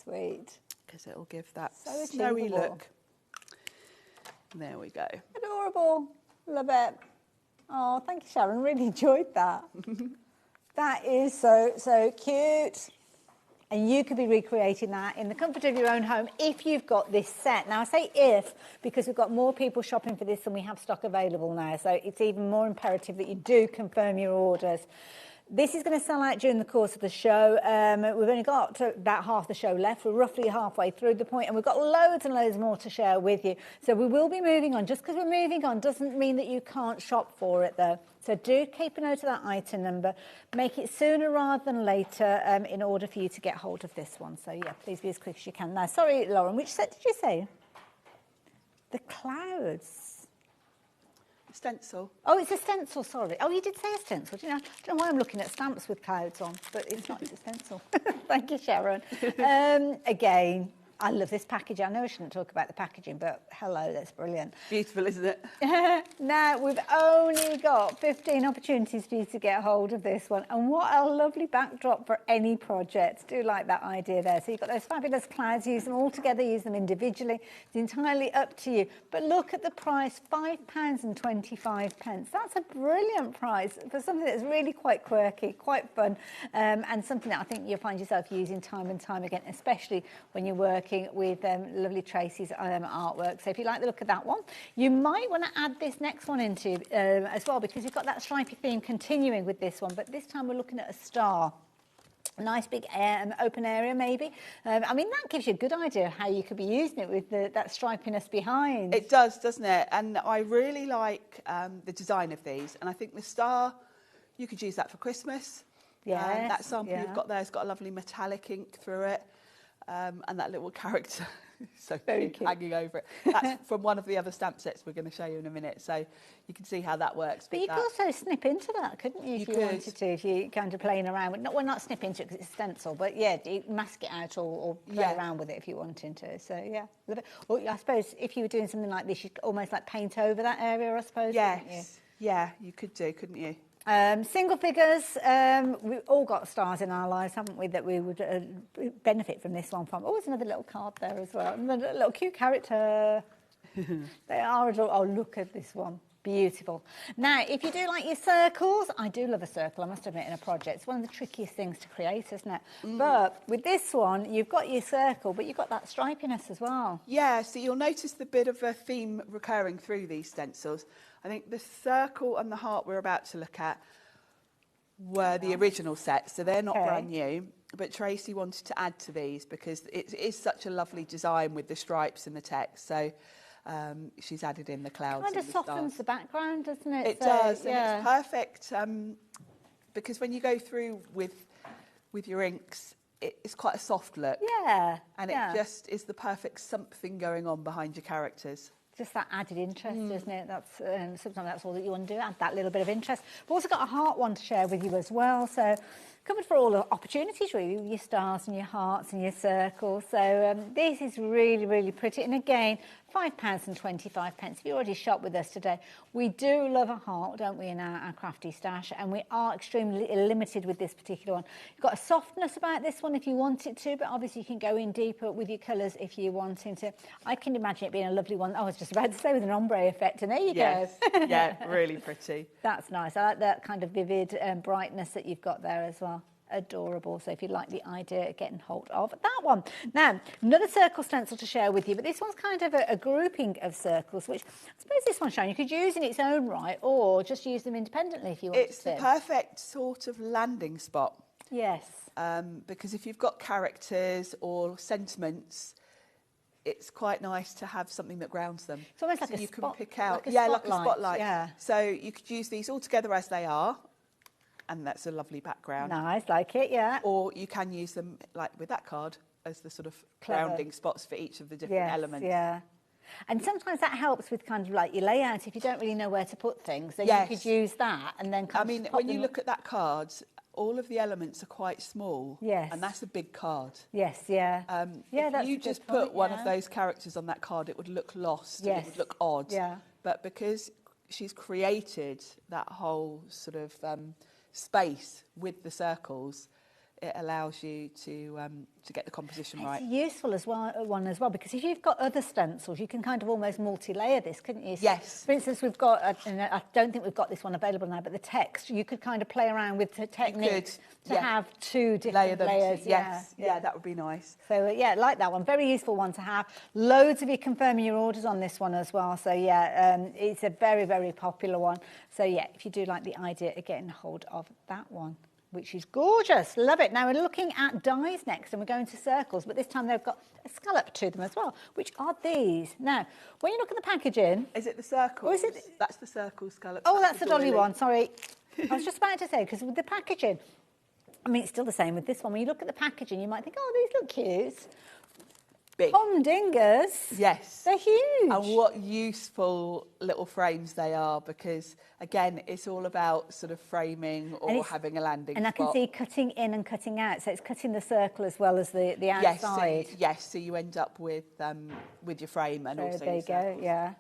Sweet. Because it'll give that So snowy achievable. look. There we go. Adorable. Love it. Oh, thank you, Sharon. Really enjoyed that. That is so cute. And you could be recreating that in the comfort of your own home if you've got this set. Now, I say if, because we've got more people shopping for this than we have stock available now. So it's even more imperative that you do confirm your orders. This is going to sell out during the course of the show. We've only got about half the show left. We're roughly halfway through the point, and we've got loads and loads more to share with you. So we will be moving on. Just because we're moving on doesn't mean that you can't shop for it, though. So do keep a note of that item number. Make it sooner rather than later in order for you to get hold of this one. So, yeah, please be as quick as you can. Now, sorry, Lauren, which set did you say? The clouds. Stencil. Oh, it's a stencil, sorry. Oh, you did say a stencil, didn't you? I don't know why I'm looking at stamps with clouds on, but it's not, it's a stencil. Thank you, Sharon. Again, I love this packaging. I know I shouldn't talk about the packaging, but hello, that's brilliant. Beautiful, isn't it? Now, we've only got 15 opportunities for you to get hold of this one. And what a lovely backdrop for any project. Do like that idea there. So you've got those fabulous clouds. Use them all together, use them individually. It's entirely up to you. But look at the price, £5.25. That's a brilliant price for something that's really quite quirky, quite fun, and something that I think you'll find yourself using time and time again, especially when you're working with lovely Tracy's artwork. So if you like the look of that one, you might want to add this next one into as well, because you've got that stripy theme continuing with this one, but this time we're looking at a star. A nice big open area maybe. I mean, that gives you a good idea of how you could be using it with that stripiness behind. It does, doesn't it? And I really like the design of these, and I think the star, you could use that for Christmas. Yes, that sample yeah. you've got there has got a lovely metallic ink through it. And that little character so Very cute, cute. hanging over it. That's from one of the other stamp sets we're going to show you in a minute, so you can see how that works. But you could also snip into that, couldn't you, if you wanted to, if you're kind of playing around with, not snip into it because it's a stencil, but yeah, you mask it out or play around with it if you wanted to. So yeah, love it. Or I suppose if you were doing something like this, you'd almost like paint over that area, I suppose. Yes, yeah, you could do, couldn't you? Single figures, we've all got stars in our lives, haven't we, that we would benefit from this one from. Oh, there's another little card there as well. Another little cute character. They are adorable. Oh, look at this one. Beautiful. Now, if you do like your circles, I do love a circle, I must admit, in a project. It's one of the trickiest things to create, isn't it? But with this one, you've got your circle, but you've got that stripiness as well. Yeah, so you'll notice the bit of a theme recurring through these stencils. I think the circle and the heart we're about to look at were the original set, so they're not brand new. But Tracy wanted to add to these because it is such a lovely design with the stripes and the text. So she's added in the clouds. Kind of softens the background, doesn't it? It does, and it's perfect because when you go through with your inks, it's quite a soft look. Yeah. And it just is the perfect something going on behind your characters. Just that added interest, isn't it? That's sometimes that's all that you want to do, add that little bit of interest. We've also got a heart one to share with you as well. So covered for all the opportunities really, with your stars and your hearts and your circles. So this is really, really pretty. And again, £5.25. If you already shopped with us today, we do love a heart, don't we, in our crafty stash, and we are extremely limited with this particular one. You've got a softness about this one if you want it to, but obviously you can go in deeper with your colours if you're wanting to. I can imagine it being a lovely one. I was just about to say with an ombre effect, and there you go. Yeah, really pretty. That's nice. I like that kind of vivid brightness that you've got there as well. Adorable. So if you like the idea of getting hold of that one. Now, another circle stencil to share with you, but this one's kind of a grouping of circles, which I suppose this one, Sharon, you could use in its own right or just use them independently if you want to. It's the perfect sort of landing spot. Yes. Because if you've got characters or sentiments, it's quite nice to have something that grounds them. It's almost like so a you spot, can pick out, like a spotlight. Yeah. So you could use these all together as they are, and that's a lovely background. Nice, like it, yeah. Or you can use them, like with that card, as the sort of grounding spots for each of the different elements. Yeah. And sometimes that helps with kind of like your layout. If you don't really know where to put things, then you could use that and then kind of pop when you them look at that card, all of the elements are quite small. Yes. And that's a big card. Yes, yeah. If you just put one of those characters on that card, it would look lost. Yes. It would look odd. Yeah. But because she's created that whole sort of space with the circles, it allows you to get the composition right. It's useful as well, because if you've got other stencils, you can kind of almost multi-layer this, couldn't you? Yes. For instance, we've got, and I don't think we've got this one available now, but the text, you could kind of play around with the techniques to have two different layers. Yes, yeah, that would be nice. So yeah, like that one, very useful one to have. Loads of you confirming your orders on this one as well. So yeah, it's a very, very popular one. So yeah, if you do like the idea of getting hold of that one, which is gorgeous. Love it. Now we're looking at dies next, and we're going to circles, but this time they've got a scallop to them as well, which are these. Now, when you look at the packaging... Is it the circle? Or is it... That's the circle scallop. Oh, that's the dolly one, sorry. I was just about to say, because with the packaging, I mean, it's still the same with this one. When you look at the packaging, you might think, oh, these look cute. Big. Humdingers. Yes. They're huge. And what useful little frames they are, because, again, it's all about sort of framing or having a landing spot. And I can see cutting in and cutting out, so it's cutting the circle as well as the outside. Yes, so you end up with your frame and also there you go, yeah.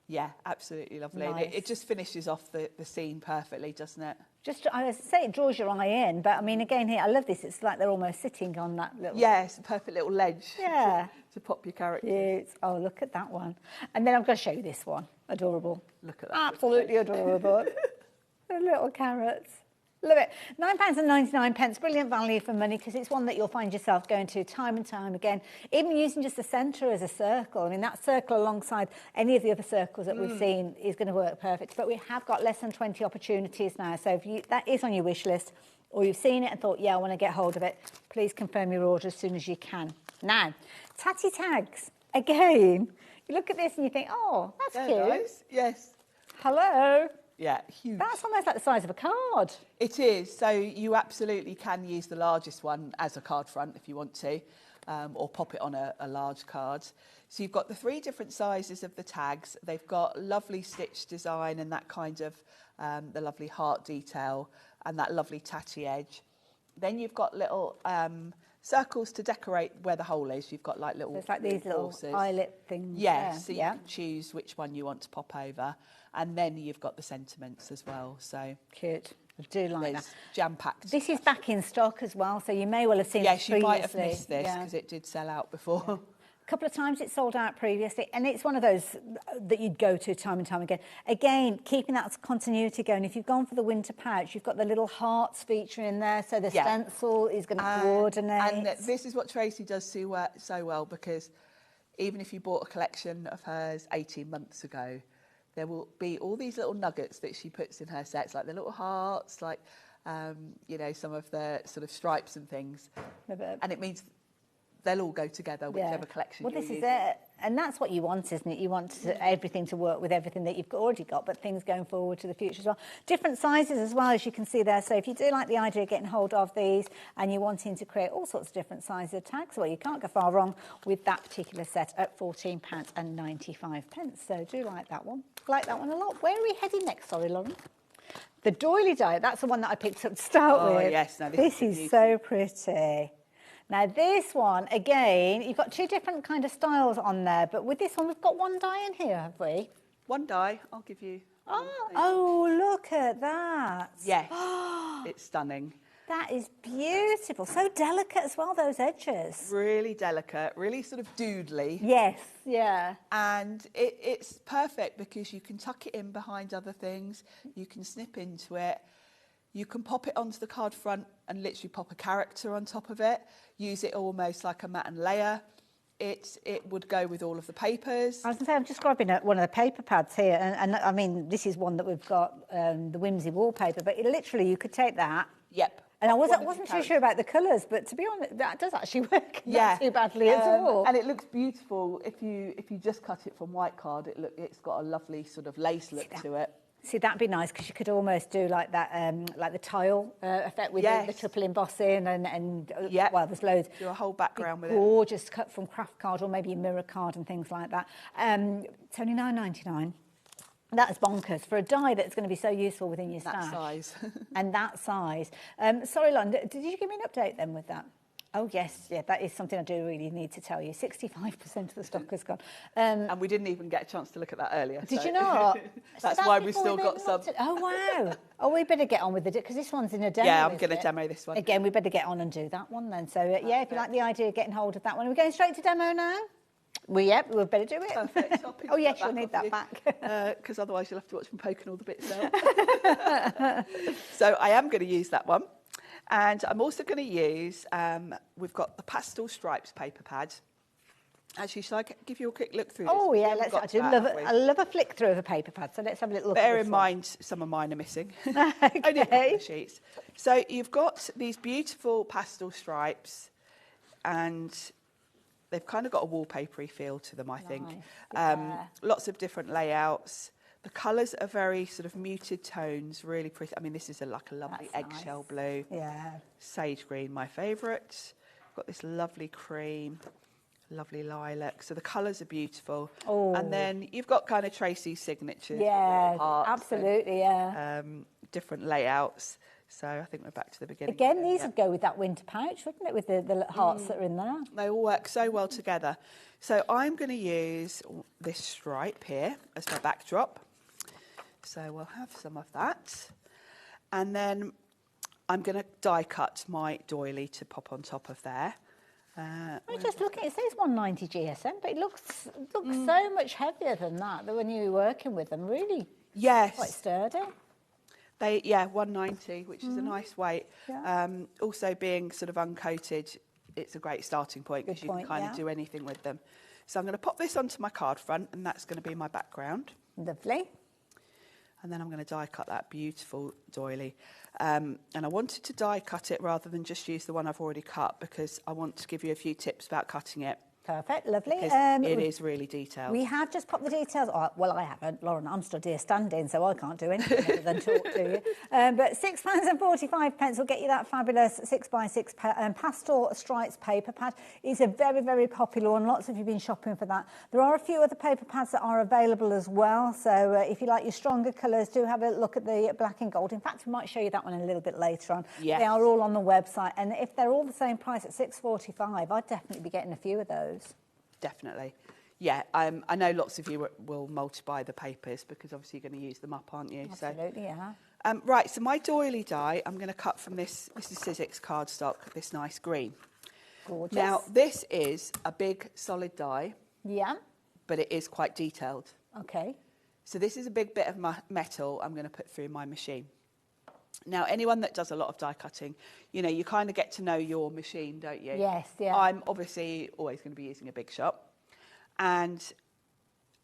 Yeah, absolutely lovely. Nice. And it just finishes off the scene perfectly, doesn't it? Just, I was say it draws your eye in, but I mean, again, here, I love this. It's like they're almost sitting on that little... Yeah, it's a perfect little ledge to pop your character. Cute. Oh, look at that one. And then I'm going to show you this one. Adorable. Look at that. Absolutely adorable. The little carrots. Love it. £9.99. Brilliant value for money, because it's one that you'll find yourself going to time and time again. Even using just the centre as a circle. I mean, that circle alongside any of the other circles that we've seen is going to work perfect. But we have got less than 20 opportunities now. So if that is on your wish list, or you've seen it and thought, yeah, I want to get hold of it, please confirm your order as soon as you can. Now, tatty tags. Again, you look at this and you think, oh, that's cute. Nice. Yes. Hello. Yeah, huge. That's almost like the size of a card. It is. So you absolutely can use the largest one as a card front if you want to, or pop it on a large card. So you've got the 3 different sizes of the tags. They've got lovely stitch design and that kind of the lovely heart detail and that lovely tatty edge. Then you've got little circles to decorate where the hole is. You've got like little... So it's like these little eyelet things. Yeah, so you can choose which one you want to pop over. And then you've got the sentiments as well. So cute. I do like that. Jam-packed. This is back in stock as well, so you may well have seen it previously. Yes, you might have missed this because it did sell out before. A couple of times it sold out previously, and it's one of those that you'd go to time and time again. Again, keeping that continuity going. If you've gone for the winter pouch, you've got the little hearts feature in there, so the stencil is going to coordinate. And this is what Tracy does so well, because even if you bought a collection of hers 18 months ago, there will be all these little nuggets that she puts in her sets, like the little hearts, like, you know, some of the sort of stripes and things. And it means they'll all go together, whichever collection Well, this is it. And that's what you want, isn't it? You want everything to work with everything that you've already got, but things going forward to the future as well. Different sizes as well, as you can see there. So if you do like the idea of getting hold of these and you're wanting to create all sorts of different sizes of tags, well, you can't go far wrong with that particular set at £14.95. So do like that one. Like that one a lot. Where are we heading next? Sorry, Lauren. The doily die, that's the one that I picked up to start with. Oh, yes. No, this is so pretty. Now, this one, again, you've got two different kind of styles on there, but with this one, we've got one die in here, have we? One die, I'll give you. Oh, look at that. Yes, it's stunning. That is beautiful. So delicate as well, those edges. Really delicate, really sort of doodly. Yes, yeah. And it's perfect because you can tuck it in behind other things. You can snip into it. You can pop it onto the card front and literally pop a character on top of it. Use it almost like a mat and layer. It would go with all of the papers. I was going to say, I'm just grabbing one of the paper pads here. And I mean, this is one that we've got, the Whimsy wallpaper. But literally, you could take that. Yep. And I wasn't too sure about the colours, but to be honest, that does actually work not too badly at all. And it looks beautiful. If you just cut it from white card, it's got a lovely sort of lace look to it. See, that'd be nice because you could almost do like that, like the tile effect with the triple embossing and well, there's loads. Do a whole background with it. Gorgeous cut from craft card or maybe a mirror card and things like that. It's only £9.99. That is bonkers for a die that's going to be so useful within your stash. That size. And that size. Sorry, Lon, did you give me an update then with that? Oh, yes, yeah, that is something I do really need to tell you. 65% of the stock has gone. And we didn't even get a chance to look at that earlier. Did you not? That's why we've still got some. Oh, wow. Oh, we better get on with it, because this one's in a demo. Yeah, I'm going to demo this one. Again, we better get on and do that one then. So, yeah, if you like the idea of getting hold of that one. Are we going straight to demo now? We better do it. Perfect. Oh, yes, you'll need that back. Because otherwise you'll have to watch me poking all the bits out. So I am going to use that one. And I'm also going to use, we've got the Pastel Stripes paper pad. Actually, shall I give you a quick look through this? Oh, yeah, I love a flick through of a paper pad, so let's have a little look at this. Bear in mind, some of mine are missing. Only a couple of sheets. So you've got these beautiful pastel stripes, and they've kind of got a wallpapery feel to them, I think. Lots of different layouts. The colours are very sort of muted tones, really pretty. I mean, this is like a lovely eggshell blue. Yeah. Sage green, my favourite. Got this lovely cream, lovely lilac. So the colours are beautiful. Oh. And then you've got kind of Tracy's signatures. Yeah, absolutely, yeah. Different layouts. So I think we're back to the beginning. Again, these would go with that winter pouch, wouldn't it, with the hearts that are in there? They all work so well together. So I'm going to use this stripe here as my backdrop. So we'll have some of that. And then I'm going to die cut my doily to pop on top of there. I'm just looking, it says 190 GSM, but it looks so much heavier than that when you were working with them, really. Yes. Quite sturdy. 190, which is a nice weight. Yeah. Also being sort of uncoated, it's a great starting point because you can kind of do anything with them. So I'm going to pop this onto my card front, and that's going to be my background. Lovely. And then I'm going to die cut that beautiful doily. And I wanted to die cut it rather than just use the one I've already cut, because I want to give you a few tips about cutting it. Perfect, lovely. It is really detailed. We have just popped the details. Well, I haven't, Lauren. I'm stood here standing, so I can't do anything other than talk to you. But £6.45 will get you that fabulous 6x6 pastel stripes paper pad. It's a very, very popular one. Lots of you have been shopping for that. There are a few other paper pads that are available as well. So if you like your stronger colours, do have a look at the black and gold. In fact, we might show you that one a little bit later on. Yes. They are all on the website, and if they're all the same price at £6.45, I'd definitely be getting a few of those. Definitely. Yeah, I know lots of you will multiply the papers because obviously you're going to use them up, aren't you? Absolutely, yeah. Right, so my doily die, I'm going to cut from this is Sizzix cardstock, this nice green. Gorgeous. Now, this is a big solid die. Yeah. But it is quite detailed. Okay. So this is a big bit of metal I'm going to put through my machine. Now, anyone that does a lot of die cutting, you know, you kind of get to know your machine, don't you? Yes, yeah. I'm obviously always going to be using a big shop, and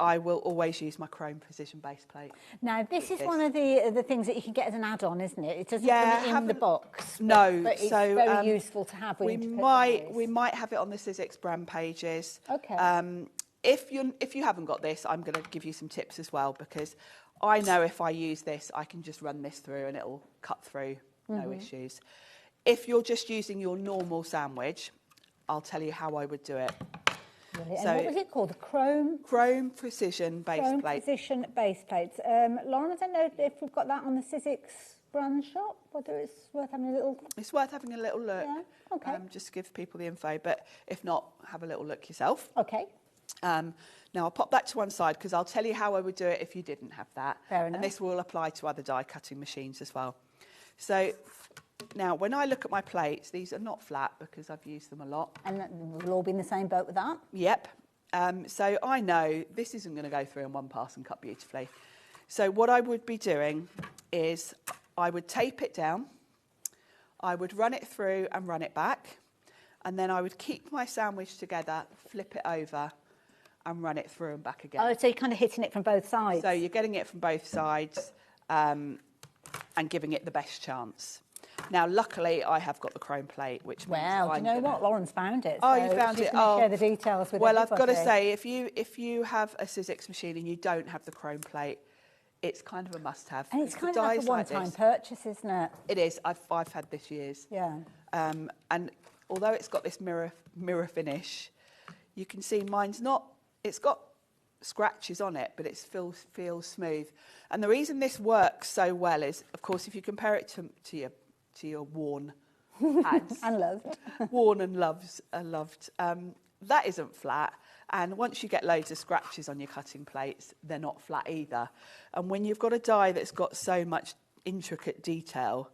I will always use my chrome precision base plate. Now, this is one of the things that you can get as an add-on, isn't it? It doesn't come in the box. No, but it's very useful to have. We might have it on the Sizzix brand pages. Okay. If you haven't got this, I'm going to give you some tips as well, because I know if I use this, I can just run this through and it'll cut through, no issues. If you're just using your normal sandwich, I'll tell you how I would do it. Brilliant. So And what was it called? The Chrome? Chrome Precision base Chrome plate. Precision base plates. Lauren, I don't know if we've got that on the Sizzix brand shop, whether it's worth having a little... It's worth having a little look. Yeah, okay. Just to give people the info, but if not, have a little look yourself. Okay. Now, I'll pop that to one side because I'll tell you how I would do it if you didn't have that. Fair enough. And this will apply to other die cutting machines as well. So now, when I look at my plates, these are not flat because I've used them a lot. And we'll all be in the same boat with that? Yep. So I know this isn't going to go through in one pass and cut beautifully. So what I would be doing is I would tape it down, I would run it through and run it back, and then I would keep my sandwich together, flip it over, and run it through and back again. Oh, so you're kind of hitting it from both sides? So you're getting it from both sides and giving it the best chance. Now, luckily, I have got the chrome plate, which means Well, do you know what? Lauren's found it. Oh, so you found she's it? gonna Oh, share the details with well, I've got to everybody. say, if you have a Sizzix machine and you don't have the chrome plate, it's kind of a must-have. And it's because kind of like a dies one-time this- purchase, isn't it? It is. I've had this years. Yeah. And although it's got this mirror finish, you can see mine's not. It's got scratches on it, but it feels smooth. And the reason this works so well is, of course, if you compare it to your worn pads and loved, worn and loved, that isn't flat. And once you get loads of scratches on your cutting plates, they're not flat either. And when you've got a die that's got so much intricate detail,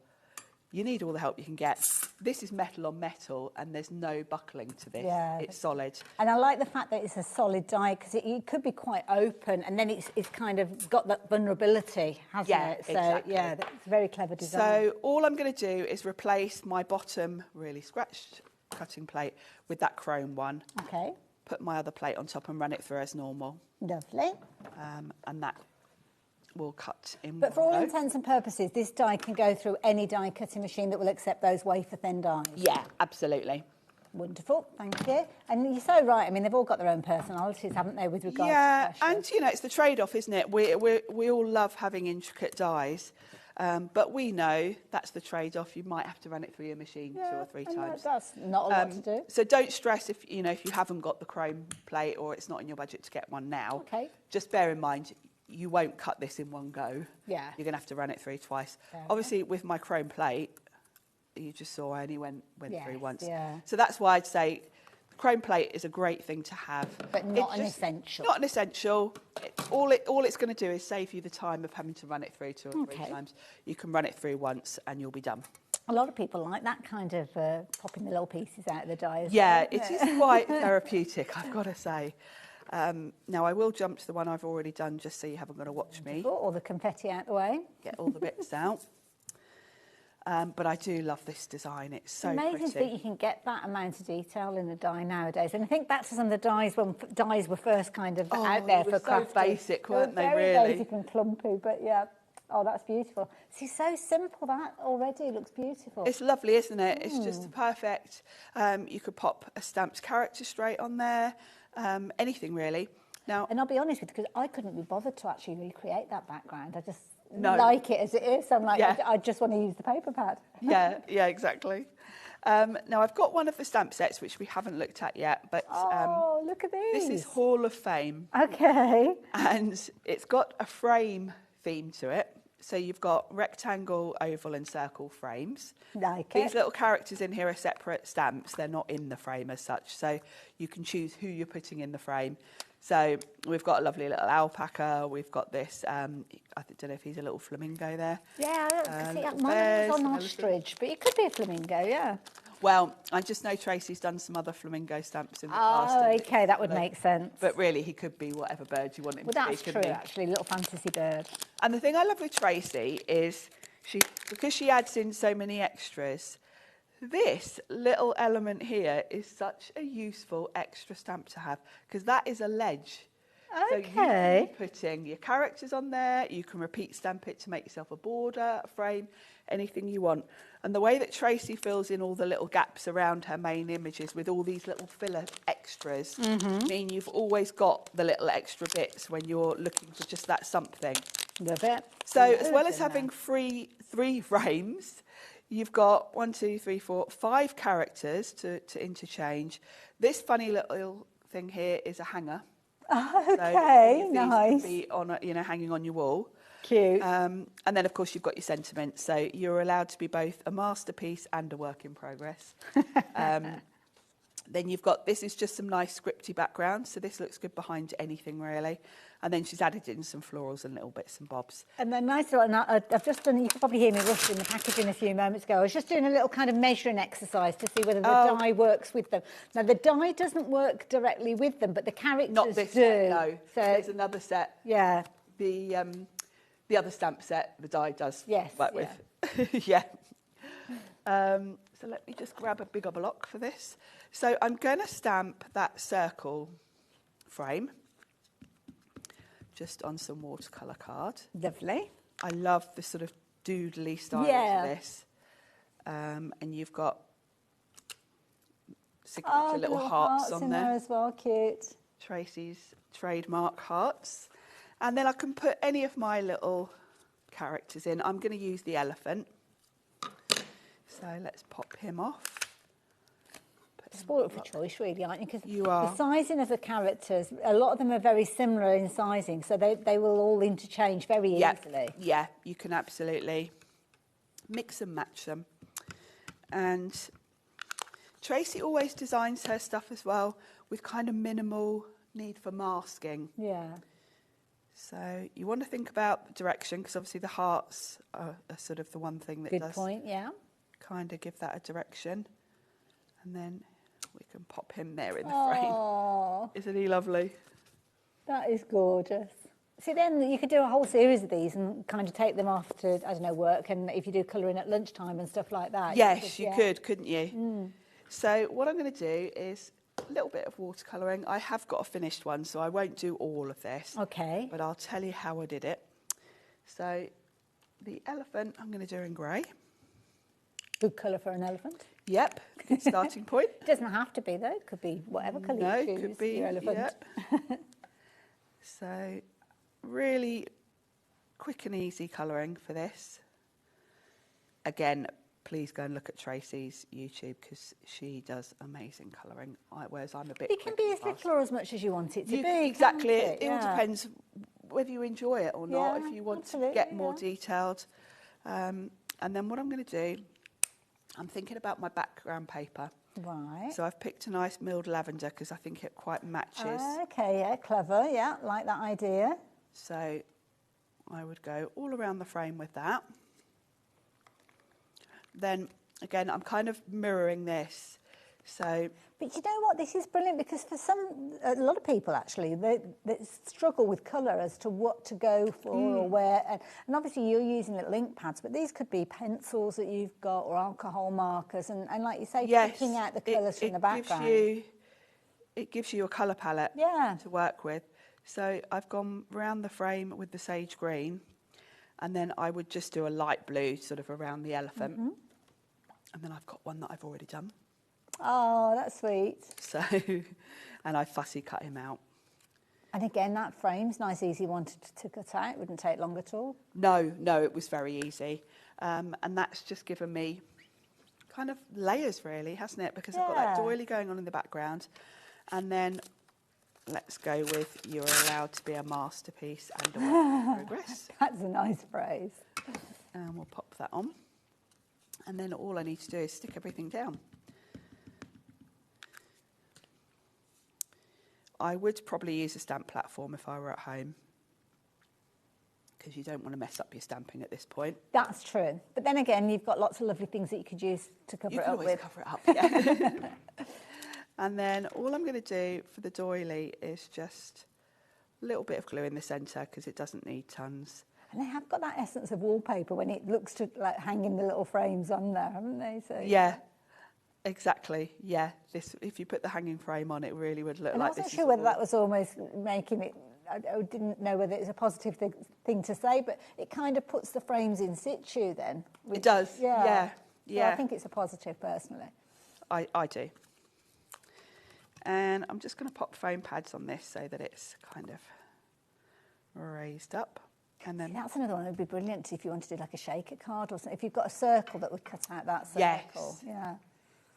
you need all the help you can get. This is metal on metal, and there's no buckling to this. Yeah. It's solid. And I like the fact that it's a solid die because it could be quite open, and then it's kind of got that vulnerability, hasn't it? So, exactly. yeah, it's a very clever design. So all I'm going to do is replace my bottom really scratched cutting plate with that chrome one. Okay. Put my other plate on top and run it through as normal. Lovely. And that will cut in But for all one go. intents and purposes, this die can go through any die cutting machine that will accept those wafer-thin dies? Yeah, absolutely. Wonderful, thank you. And you're so right, I mean, they've all got their own personalities, haven't they, with regards Yeah, to fashion? and, you know, it's the trade-off, isn't it? We all love having intricate dies, but we know that's the trade-off. You might have to run it through your machine 2 or 3 times. That's not a lot to do. So don't stress if you haven't got the chrome plate or it's not in your budget to get one now. Okay. Just bear in mind, you won't cut this in one go. Yeah. You're going to have to run it through twice. Fair Obviously, with my chrome plate, you just saw I only went Yes, through once. yeah. So that's why I'd say chrome plate is a great thing to have. But not an essential. Not an essential. All it's going to do is save you the time of having to run it through 2 or 3 Okay. times. You can run it through once and you'll be done. A lot of people like that kind of popping the little pieces out of the die. Yeah, it is quite therapeutic, I've got to say. Now, I will jump to the one I've already done just so you haven't got to watch me. Or the confetti out the way. Get all the bits out. But I do love this design. It's so Amazing pretty. that you can get that amount of detail in a die nowadays. And I think that's some of the dies when dies were first kind of out there they for were so crafting. basic, weren't they, very really? basic and clumpy, but yeah. Oh, that's beautiful. See, so simple that already looks beautiful. It's lovely, isn't it? It's just perfect. You could pop a stamped character straight on there. Anything really. Now, and I'll be honest with you, because I couldn't be bothered to actually recreate that background. I just No. like it as it is. I'm like, Yeah. I just want to use the paper pad. yeah, exactly. Now, I've got one of the stamp sets, which we haven't looked at yet, but Oh, look at these. this is Hall of Fame. Okay. And it's got a frame theme to it. So you've got rectangle, oval and circle frames. Like These it. little characters in here are separate stamps. They're not in the frame as such. So you can choose who you're putting in the frame. So we've got a lovely little alpaca. We've got this, I don't know if he's a little flamingo there. Yeah, see, little mine bears, was on an ostrich, but it could be a flamingo, yeah. Well, I just know Tracy's done some other flamingo stamps in the past. Oh, and okay, that would make sense. But really, he could be whatever bird you want him Well, to be. that's true, couldn't he? actually, little fantasy bird. And the thing I love with Tracy is because she adds in so many extras, this little element here is such a useful extra stamp to have because that is a ledge. So you can be putting your characters on there, you can repeat stamp it to make yourself a border, a frame, anything you want. And the way that Tracy fills in all the little gaps around her main images with all these little filler extras mean you've always got the little extra bits when you're looking for just that something. Love it. So as well as having three frames, you've got 5 characters to interchange. This funny little thing here is a hanger. Okay, so nice. Can be on, hanging on your wall. Cute. And then, of course, you've got your sentiments. So you're allowed to be both a masterpiece and a work in progress. Then you've got, this is just some nice scripty background. So this looks good behind anything, really. And then she's added in some florals and little bits and bobs. And then nice one, I've just done, you can probably hear me rustling the packaging a few moments ago. I was just doing a little kind of measuring exercise to see whether the die works with them. Now, the die doesn't work directly with them, but the characters Not this do. set, no. So there's another set. Yeah. The other stamp set, the die does work with. Yeah. So let me just grab a bigger block for this. So I'm going to stamp that circle frame just on some watercolour card. Lovely. I love the sort of doodly style to this. And you've got signature little hearts on in there as well, cute. Tracy's trademark hearts. And then I can put any of my little characters in. I'm going to use the elephant. So let's pop him off. Spoiled for choice, really, aren't you? Because you are. The sizing of the characters, a lot of them are very similar in sizing, so they will all interchange very easily. Yeah, you can absolutely mix and match them. And Tracy always designs her stuff as well with kind of minimal need for masking. Yeah. So you want to think about the direction, because obviously the hearts are sort of the one thing that Good does point, yeah. kind of give that a direction. And then we can pop him there in the frame. Isn't he lovely? That is gorgeous. See, then you could do a whole series of these and kind of take them off to, I don't know, work, and if you do colouring at lunchtime and stuff like that. Yes, you could, couldn't you? So what I'm going to do is a little bit of watercolouring. I have got a finished one, so I won't do all of this. Okay. But I'll tell you how I did it. So the elephant I'm going to do in grey. Good colour for an elephant. Yep, good starting point. It doesn't have to be, though. It could be whatever colour you choose. Could be your elephant. Yep. So really quick and easy colouring for this. Again, please go and look at Tracy's YouTube, because she does amazing colouring, whereas I'm a bit... It can be as little or as much as you want it to be. Exactly. Can't It all depends whether you enjoy it or not, if you want to get more detailed. And then what I'm going to do, I'm thinking about my background paper. Right. So I've picked a nice milled lavender because I think it quite matches. Okay, yeah, clever, yeah, like that idea. So I would go all around the frame with that. Then, again, I'm kind of mirroring this. So, but you know what? This is brilliant, because for a lot of people actually, they struggle with colour as to what to go for or where. And obviously you're using little ink pads, but these could be pencils that you've got or alcohol markers. And like you say, picking out the colours from the background. It gives you a colour palette to work with. So I've gone round the frame with the sage green, and then I would just do a light blue sort of around the elephant. And then I've got one that I've already done. Oh, that's sweet. So, and I fussy cut him out. And again, that frame's nice, easy one to cut out. It wouldn't take long at all. No, it was very easy. And that's just given me kind of layers, really, hasn't it? Because I've got that doily going on in the background. And then let's go with you're allowed to be a masterpiece and a work in progress. That's a nice phrase. And we'll pop that on. And then all I need to do is stick everything down. I would probably use a stamp platform if I were at home, because you don't want to mess up your stamping at this point. That's true. But then again, you've got lots of lovely things that you could use to cover it up with. You can always cover it up, yeah. And then all I'm going to do for the doily is just a little bit of glue in the centre, because it doesn't need tons. And they have got that essence of wallpaper when it looks to like hanging the little frames on there, haven't they? So yeah. Exactly, yeah. This, if you put the hanging frame on, it really would look like this. I wasn't sure whether that was almost making it, I didn't know whether it's a positive thing to say, but it kind of puts the frames in situ then. It does, yeah. So I think it's a positive, personally. I do. And I'm just going to pop foam pads on this so that it's kind of raised up. And then that's another one that would be brilliant if you wanted to do like a shaker card or something. If you've got a circle that would cut out that circle. Yes. Yeah.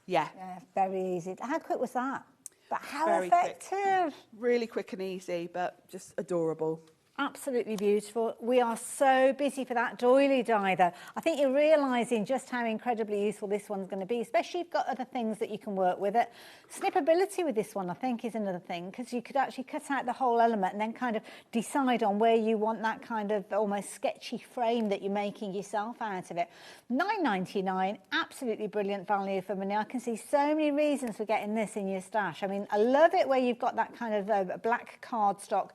Yeah. Yeah, very easy. How quick was that? But how Very quick. effective. Really quick and easy, but just adorable. Absolutely beautiful. We are so busy for that doily die though. I think you're realising just how incredibly useful this one's going to be, especially if you've got other things that you can work with it. Snippability with this one, I think, is another thing, because you could actually cut out the whole element and then kind of decide on where you want that kind of almost sketchy frame that you're making yourself out of it. $9.99, absolutely brilliant value for money. I can see so many reasons for getting this in your stash. I mean, I love it where you've got that kind of black cardstock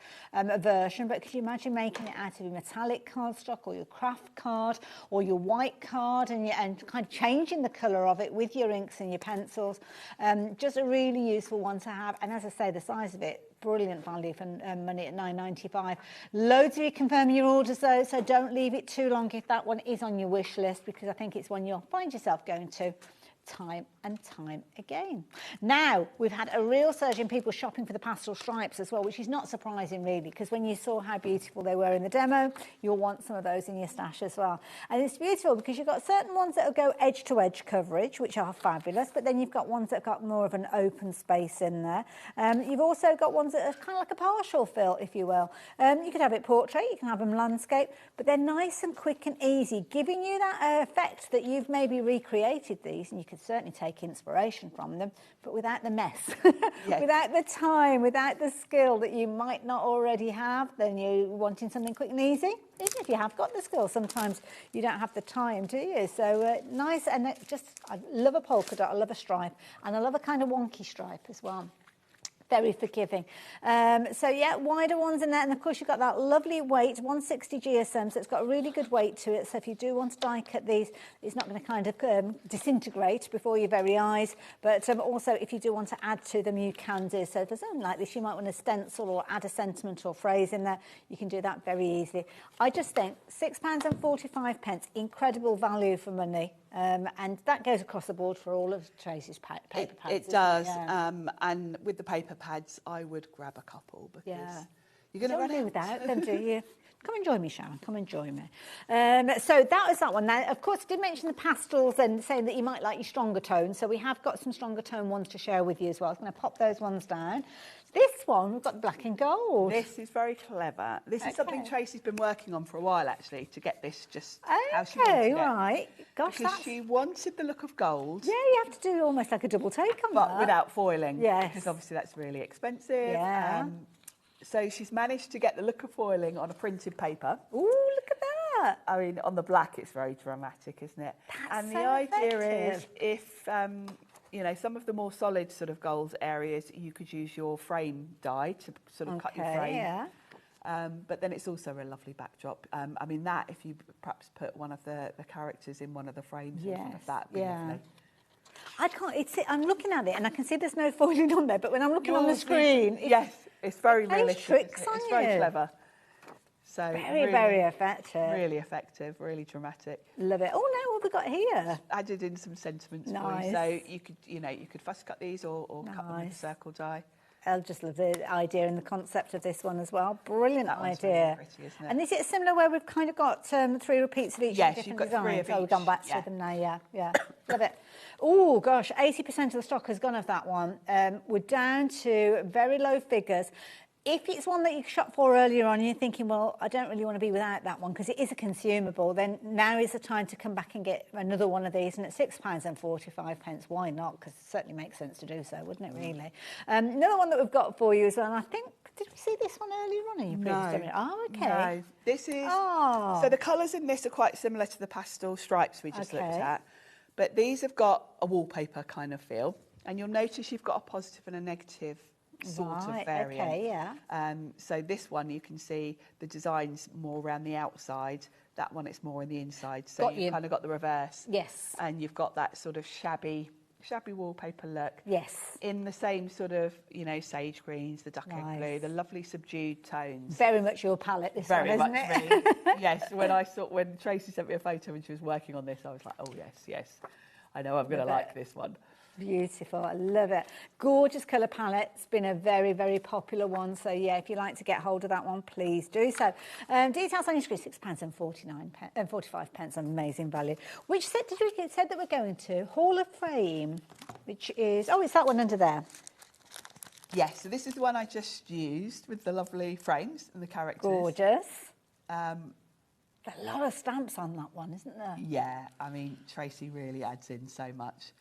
version, but could you imagine making it out of your metallic cardstock or your craft card or your white card and kind of changing the colour of it with your inks and your pencils? Just a really useful one to have. And as I say, the size of it, brilliant value for money at $9.95. Loads of you confirm your orders though, so don't leave it too long if that one is on your wish list, because I think it's one you'll find yourself going to time and time again. Now, we've had a real surge in people shopping for the pastel stripes as well, which is not surprising really, because when you saw how beautiful they were in the demo, you'll want some of those in your stash as well. And it's beautiful because you've got certain ones that will go edge to edge coverage, which are fabulous, but then you've got ones that have got more of an open space in there. You've also got ones that are kind of like a partial fill, if you will. You could have it portrait, you can have them landscape, but they're nice and quick and easy, giving you that effect that you've maybe recreated these, and you could certainly take inspiration from them, but without the mess, yes. Without the time, without the skill that you might not already have, then you're wanting something quick and easy. Even if you have got the skill, sometimes you don't have the time, do you? So nice, and I love a polka dot, I love a stripe, and I love a kind of wonky stripe as well. Very forgiving. So yeah, wider ones in there, and of course you've got that lovely weight, 160 GSM, so it's got a really good weight to it. So if you do want to die cut these, it's not going to kind of disintegrate before your very eyes. But also, if you do want to add to them, you can do. So if there's something like this, you might want to stencil or add a sentiment or phrase in there. You can do that very easily. I just think £6.45, incredible value for money. And that goes across the board for all of Tracy's paper pads. It does, Yeah. and with the paper pads, I would grab a couple because you're going to run run out without them, do you? Come and join me, Sharon. Come and join me. So that was that one. Now, of course, I did mention the pastels and saying that you might like your stronger tones. So we have got some stronger tone ones to share with you as well. I'm going to pop those ones down. This one, we've got the black and gold. This is very clever. This is something Tracy's been working on for a while, actually, to get this just how she wanted it. Right. Gosh, because she wanted the look of gold. Yeah, you have to do almost like a double take on that. But without foiling. Yes. Because obviously that's really expensive. Yeah. So she's managed to get the look of foiling on a printed paper. Ooh, look at that. I mean, on the black, it's very dramatic, isn't it? That's and so the idea effective. is if... you know, some of the more solid sort of gold areas, you could use your frame die to sort of cut your frame. Yeah. But then it's also a lovely backdrop. I mean, that, if you perhaps put one of the characters in one of the frames, or something like that, would be lovely. I can't, I'm looking at it and I can see there's no foiling on there, but when I'm looking on the screen... Yes, it's very realistic. Tricks on it's you. very clever. So very effective. Really effective, really dramatic. Love it. Oh, no, what have we got here? Added in some sentiments Nice. for you. So you could, you could fuss cut these or cut them with a circle die. I just love the idea and the concept of this one as well. Brilliant idea. Really pretty, isn't it? And is it similar where we've kind of got 3 repeats of each? Yes, different you've got designs? 3 of each. Oh, we've gone back to them now, yeah. Love it. Oh, gosh, 80% of the stock has gone of that one. We're down to very low figures. If it's one that you shop for earlier on and you're thinking, well, I don't really want to be without that one because it is a consumable, then now is the time to come back and get another one of these. And at £6.45, why not? Because it certainly makes sense to do so, wouldn't it, really? Another one that we've got for you as well, and I think, did we see this one earlier on in your previous demo? Oh, okay. No, this is... So the colours in this are quite similar to the pastel stripes we just looked at. But these have got a wallpaper kind of feel. And you'll notice you've got a positive and a negative sort of variant. Okay, yeah. So this one you can see the design's more around the outside. That one it's more in the inside. So you've kind of got the reverse. Yes. And you've got that sort of shabby wallpaper look. Yes. In the same sort of, sage greens, the duck egg blue, the lovely subdued tones. Very much your palette, this Very one, much isn't it? me. Yes. When Tracy sent me a photo when she was working on this, I was like, oh yes. I know I'm going to like this one. Beautiful, I love it. Gorgeous colour palette. It's been a very, very popular one. So yeah, if you like to get hold of that one, please do so. Details on your screen: £6.45, amazing value. Which set did we get? Said that we're going to Hall of Fame, which is it's that one under there. Yes, so this is the one I just used with the lovely frames and the characters. Gorgeous. A lot of stamps on that one, isn't there? Yeah, I mean, Tracy really adds in so much.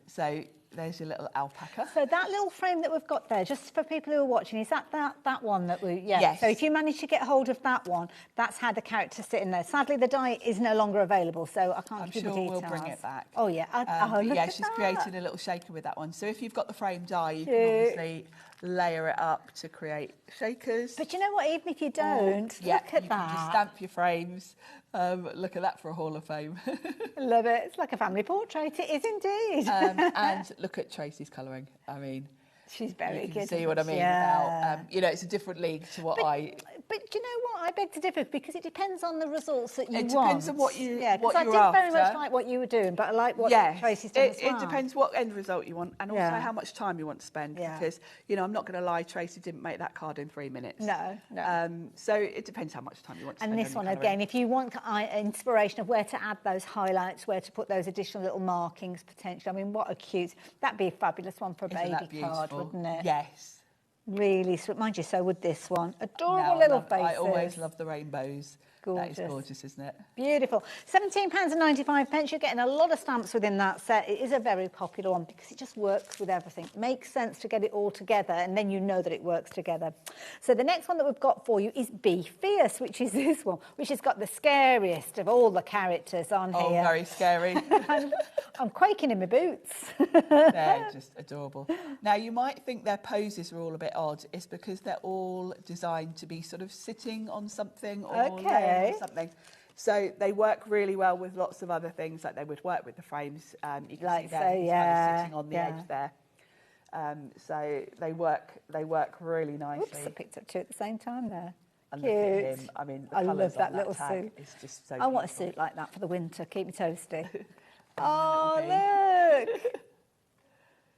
So there's your little alpaca. So that little frame that we've got there, just for people who are watching, is that one that we... Yeah. Yes. So if you manage to get hold of that one, that's how the characters sit in there. Sadly, the die is no longer available, so I can't give you the details. We'll bring it back. Oh, yeah. Yeah, she's created a little shaker with that one. So if you've got the frame die, you can obviously layer it up to create shakers. But you know what, even if you don't, look at you that. Can just stamp your frames. Look at that for a Hall of Fame. Love it. It's like a family portrait. It is indeed. And look at Tracy's colouring. I mean, she's very you good. See what I mean? Yeah. About, you know, it's a different league to what But do you know what? I beg to differ because it depends on the results that you want. It depends on what you what I you're did very after. much like what you were doing, but I like what Tracy's done as well. It depends what end result you want and also how much time you want to spend. Because, you know, I'm not going to lie, Tracy didn't make that card in 3 minutes. No. So it depends how much time you want to spend. And this one, again, if you want inspiration of where to add those highlights, where to put those additional little markings potentially, I mean, what a cute... That'd be a fabulous one for a baby card, wouldn't it? Yes. Really sweet. Mind you, so would this one. Adorable little faces. I always love the rainbows. Gorgeous. That is gorgeous, isn't it? Beautiful. £17.95. You're getting a lot of stamps within that set. It is a very popular one because it just works with everything. Makes sense to get it all together and then you know that it works together. So the next one that we've got for you is Be Fierce, which is this one, which has got the scariest of all the characters on here. Oh, very scary. I'm quaking in my boots. They're just adorable. Now, you might think their poses are all a bit odd. It's because they're all designed to be sort of sitting on something or laying on something. So they work really well with lots of other things, like they would work with the frames. You can see there, he's kind of sitting on the edge there. So they work really nicely. Oops, I picked up two at the same time there. And cute. look at him. I mean, the I love colours that on little tag suit. is just so I want a beautiful. suit like that for the winter. Keep me toasty. Oh, look.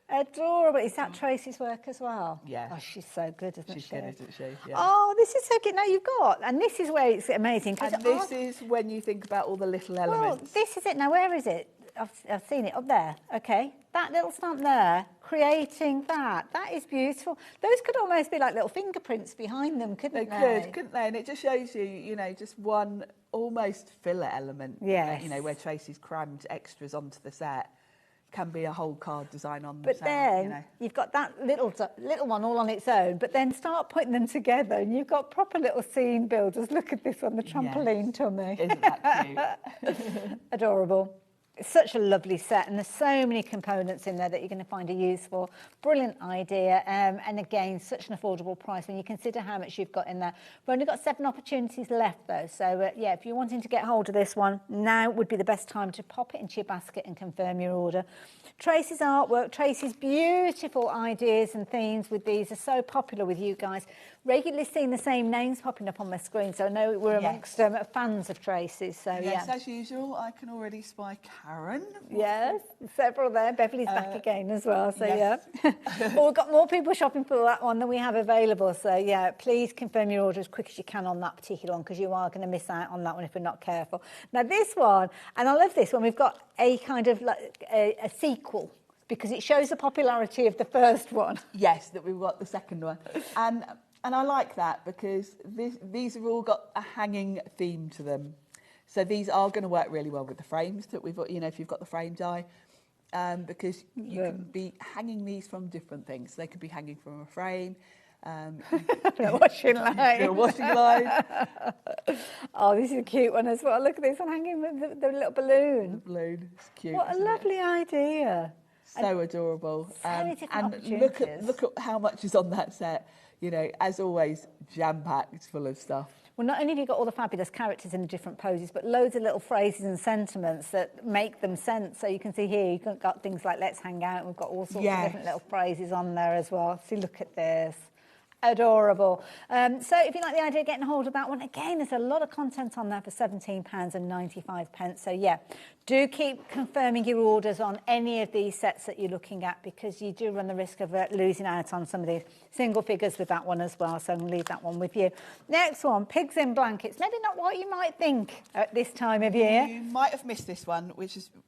Adorable. Is that Tracy's work as well? Yeah. Oh, she's so good, isn't she? She's good, isn't she? Yeah. Oh, this is so good. Now you've got, and this is where it's amazing. And this is when you think about all the little elements. Well, this is it. Now, where is it? I've seen it up there. Okay. That little stamp there, creating that. That is beautiful. Those could almost be like little fingerprints behind them, couldn't they? They could, couldn't they? And it just shows you, you know, just one almost filler element. Yes. You know, where Tracy's crammed extras onto the set. Can be a whole card design on But then you know. you've got that little one all on its own, but then start putting them together and you've got proper little scene builders. Look at this on the trampoline tummy. Isn't that cute? Adorable. It's such a lovely set and there's so many components in there that you're going to find a use for. Brilliant idea and again, such an affordable price when you consider how much you've got in there. We've only got 7 opportunities left though, so yeah, if you're wanting to get hold of this one, now would be the best time to pop it into your basket and confirm your order. Tracy's artwork, Tracy's beautiful ideas and themes with these are so popular with you guys. Regularly seeing the same names popping up on my screen, so I know we're amongst fans of Tracy's. So yes, yeah. as usual, I can already spy Karen. Yes, several there. Beverly's back again as well. So yes. yeah. Well, we've got more people shopping for that one than we have available. So yeah, please confirm your order as quick as you can on that particular one because you are going to miss out on that one if we're not careful. Now this one, and I love this one, we've got a kind of like a sequel because it shows the popularity of the first one. Yes, that we've got the second one. And I like that because these have all got a hanging theme to them. So these are going to work really well with the frames that we've got, you know, if you've got the frame die, because you can be hanging these from different things. They could be hanging from a frame. The washing line. The washing line. Oh, this is a cute one as well. Look at this one hanging with the little balloon. The balloon, it's cute. What a lovely idea. So adorable. So many different and look at how much is on that set. You know, as always, jam-packed full of stuff. Well, not only have you got all the fabulous characters in the different poses, but loads of little phrases and sentiments that make them sense. So you can see here, you've got things like let's hang out. We've got all sorts of different little phrases on there as well. See, look at this. Adorable. So if you like the idea of getting hold of that one, again, there's a lot of content on there for £17.95. So yeah, do keep confirming your orders on any of these sets that you're looking at, because you do run the risk of losing out on some of these single figures with that one as well. So I'm going to leave that one with you. Next one, pigs in blankets. Maybe not what you might think at this time of year. You might have missed this one,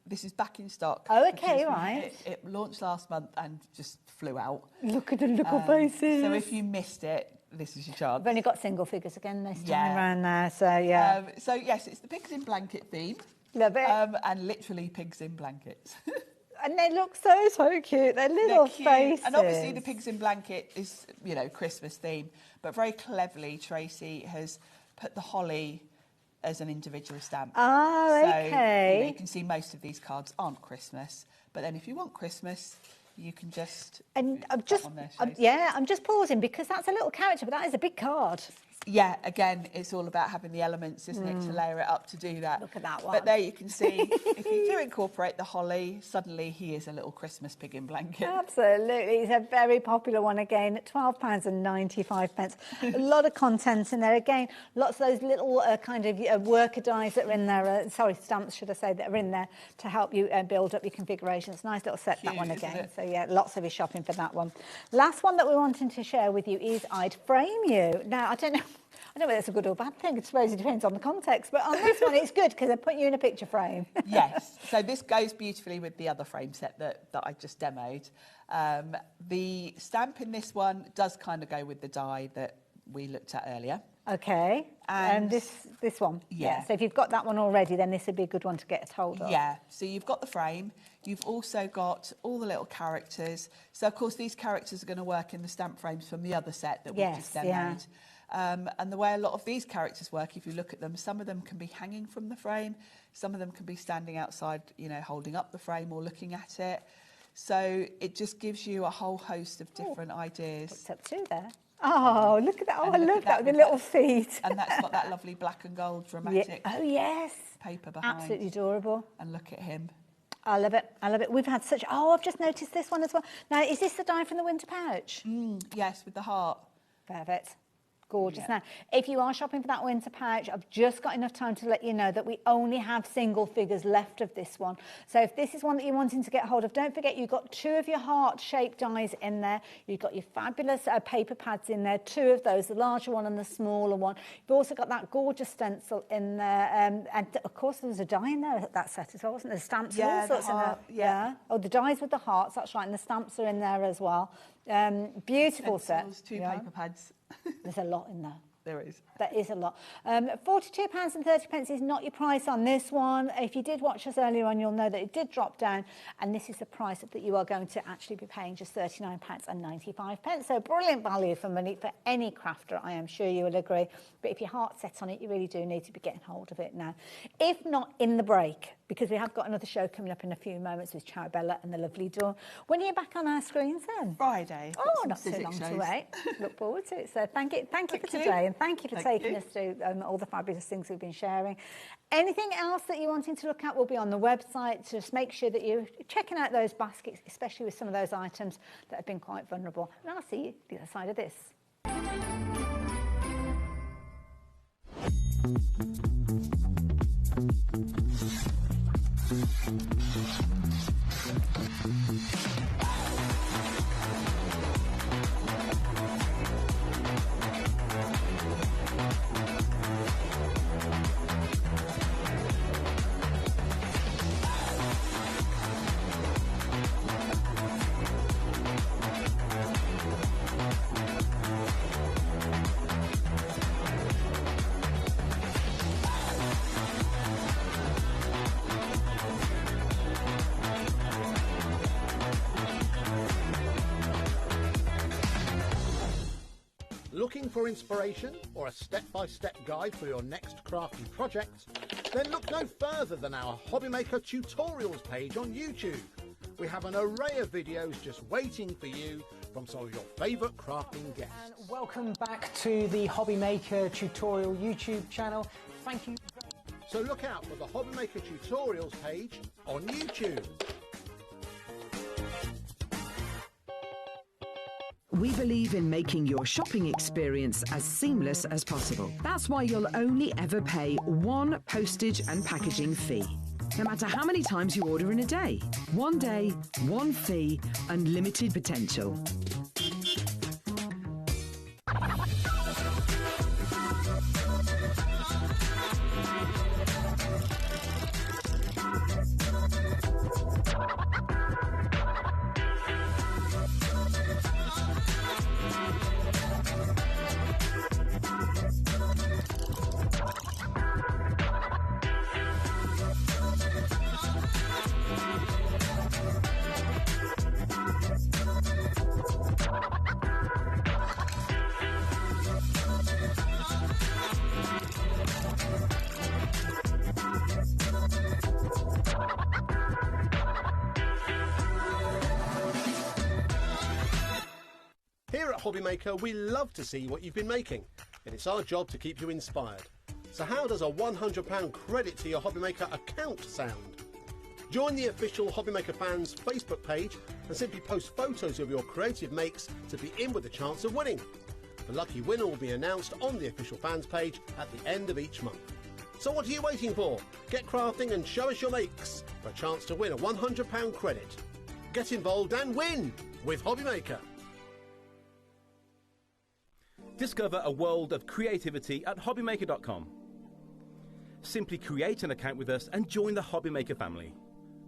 this is back in stock. Oh, okay, right. It launched last month and just flew out. Look at the little faces. So if you missed it, this is your chance. I've only got single figures again this time around there, so yeah. So yes, it's the pigs in blanket theme. Love it. And literally pigs in blankets. And they look so cute. They're little faces. And obviously the pigs in blanket is, you know, Christmas theme, but very cleverly Tracy has put the holly as an individual stamp. Oh, so, okay. You know, you can see most of these cards aren't Christmas, but then if you want Christmas, you can just I'm just pausing because that's a little character, but that is a big card. Yeah, again, it's all about having the elements, isn't it, to layer it up to do that. Look at that one. But there you can see, if you do incorporate the holly, suddenly he is a little Christmas pig in blanket. Absolutely. It's a very popular one again, at £12.95. A lot of content in there. Again, lots of those little kind of worker dies that are in there, stamps, should I say, that are in there to help you build up your configurations. Nice little set, that one again. So yeah, lots of you shopping for that one. Last one that we're wanting to share with you is I'd Frame You. Now, I don't know whether that's a good or bad thing. I suppose it depends on the context. But on this one, it's good because they put you in a picture frame. Yes. So this goes beautifully with the other frame set that I just demoed. The stamp in this one does kind of go with the die that we looked at earlier. Okay. And this one? Yeah. So if you've got that one already, then this would be a good one to get a hold of. Yeah. So you've got the frame. You've also got all the little characters. So, of course, these characters are going to work in the stamp frames from the other set that we just demoed. Yeah. And the way a lot of these characters work, if you look at them, some of them can be hanging from the frame, some of them can be standing outside, you know, holding up the frame or looking at it. So it just gives you a whole host of different ideas. What's up to there? Oh, look at that. Oh, I love that with the little feet. And that's got that lovely black and gold dramatic Oh, yes. paper behind. Absolutely adorable. And look at him. I love it. I love it. We've had such... Oh, I've just noticed this one as well. Now, is this the die from the winter pouch? Yes, with the heart. Perfect. Gorgeous. Now, if you are shopping for that winter pouch, I've just got enough time to let you know that we only have single figures left of this one. So if this is one that you're wanting to get hold of, don't forget you've got 2 of your heart-shaped dies in there. You've got your fabulous paper pads in there, 2 of those, the larger one and the smaller one. You've also got that gorgeous stencil in there. And, of course, there was a die in there, that set as well, wasn't there? Stamps and all sorts in there. Yeah. Oh, the dies with the hearts, that's right, and the stamps are in there as well. Beautiful Stencils, set. 2 paper pads. There's a lot in there. There is. That is a lot. £42.30 is not your price on this one. If you did watch us earlier on, you'll know that it did drop down, and this is the price that you are going to actually be paying, just £39.95. So brilliant value for money for any crafter, I am sure you will agree. But if your heart's set on it, you really do need to be getting hold of it now. If not in the break, because we have got another show coming up in a few moments with Charabella and the lovely Dawn. When are you back on our screens then? Friday. Oh, not too long to wait. Look forward to it. So thank you for today, and thank you for taking us through all the fabulous things we've been sharing. Anything else that you're wanting to look at will be on the website. Just make sure that you're checking out those baskets, especially with some of those items that have been quite vulnerable. And I'll see you the other side of this. Looking for inspiration or a step-by-step guide for your next crafty project? Then look no further than our HobbyMaker tutorials page on YouTube. We have an array of videos just waiting for you from some of your favourite crafting guests. And welcome back to the HobbyMaker tutorial YouTube channel. Thank you. So look out for the HobbyMaker tutorials page on YouTube. we believe in making your shopping experience as seamless as possible. That's why you'll only ever pay one postage and packaging fee, no matter how many times you order in a day. One day, one fee, unlimited potential. Here at HobbyMaker, we love to see what you've been making, and it's our job to keep you inspired. So how does a £100 credit to your HobbyMaker account sound? Join the official HobbyMaker fans Facebook page and simply post photos of your creative makes to be in with a chance of winning. The lucky winner will be announced on the official fans page at the end of each month. So what are you waiting for? Get crafting and show us your makes for a chance to win a £100 credit. Get involved and win with HobbyMaker. Discover a world of creativity at HobbyMaker.com. Simply create an account with us and join the HobbyMaker family.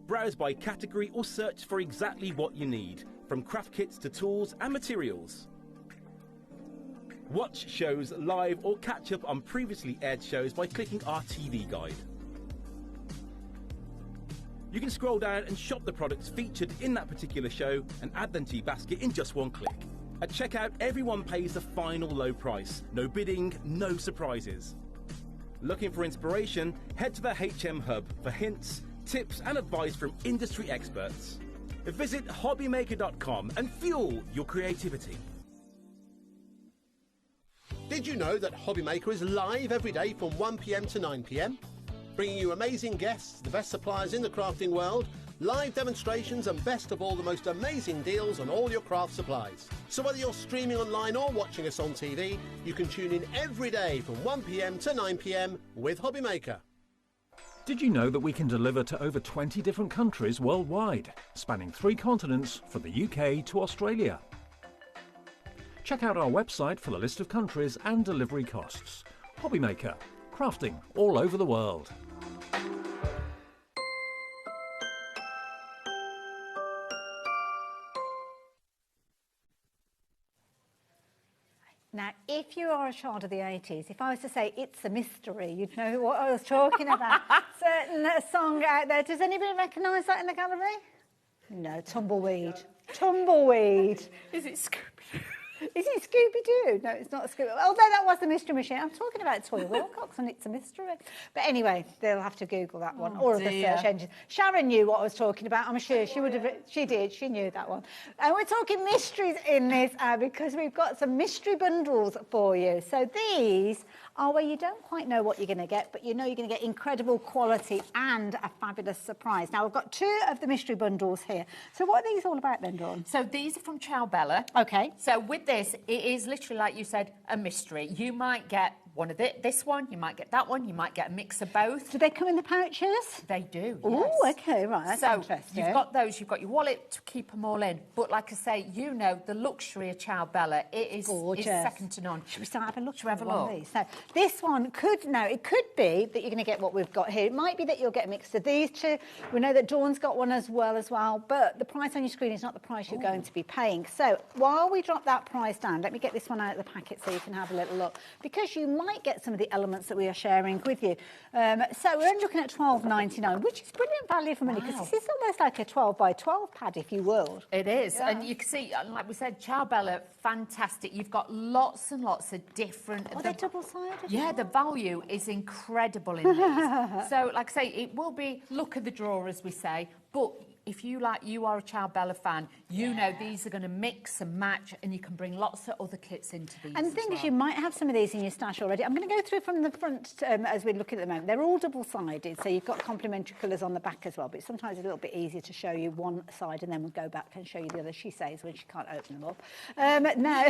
Browse by category or search for exactly what you need, from craft kits to tools and materials. Watch shows live or catch up on previously aired shows by clicking our TV guide. You can scroll down and shop the products featured in that particular show and add them to your basket in just one click. At checkout, everyone pays the final low price. No bidding, no surprises. Looking for inspiration? Head to the HM Hub for hints, tips and advice from industry experts. Visit HobbyMaker.com and fuel your creativity. Did you know that HobbyMaker is live every day from 1 p.m. to 9 p.m? Bringing you amazing guests, the best suppliers in the crafting world, live demonstrations and best of all, the most amazing deals on all your craft supplies. So whether you're streaming online or watching us on TV, you can tune in every day from 1 p.m. to 9 p.m. with HobbyMaker. Did you know that we can deliver to over 20 different countries worldwide, spanning 3 continents from the UK to Australia? Check out our website for the list of countries and delivery costs. HobbyMaker, crafting all over the world. Now, if you are a child of the 80s, if I was to say It's a Mystery, you'd know what I was talking about. Certain song out there. Does anybody recognise that in the gallery? No, Tumbleweed. Tumbleweed. Is it Scooby? Is it Scooby-Doo? No, it's not Scooby. Although that was the Mystery Machine. I'm talking about Toy Wilcox and It's a Mystery. But anyway, they'll have to Google that one. Or other search engines. Sharon knew what I was talking about. I'm sure she would have. She did. She knew that one. And we're talking mysteries in this because we've got some mystery bundles for you. So these are where you don't quite know what you're going to get, but you know you're going to get incredible quality and a fabulous surprise. Now, we've got 2 of the mystery bundles here. So what are these all about then, Dawn? So these are from Ciao Bella. Okay. So with this, it is literally, like you said, a mystery. You might get one of this one, you might get that one, you might get a mix of both. Do they come in the pouches? They do, Oh, yes. okay, right, that's so interesting. You've got those, you've got your wallet to keep them all in. But like I say, you know, the luxury of Ciao Bella, it is second to none. Should we start having a look? Should we have a at one look? of these? So this one it could be that you're going to get what we've got here. It might be that you'll get a mix of these 2. We know that Dawn's got one as well, but the price on your screen is not the price you're going to be paying. So while we drop that price down, let me get this one out of the packet so you can have a little look, because you might get some of the elements that we are sharing with you. So we're only looking at £12.99, which is brilliant value for money, because this is almost like a 12 by 12 pad, if you will. It is, and you can see, like we said, Ciao Bella, fantastic. You've got lots and lots of different... They're double-sided? Yeah, the value is incredible in these. So, like I say, it will be look of the drawer, as we say, but if you are a Ciao Bella fan, you know these are going to mix and match, and you can bring lots of other kits into these. And the thing is, you might have some of these in your stash already. I'm going to go through from the front as we look at the moment. They're all double-sided, so you've got complementary colours on the back as well, but sometimes it's a little bit easier to show you one side and then we'll go back and show you the other, she says, when she can't open them up. Now,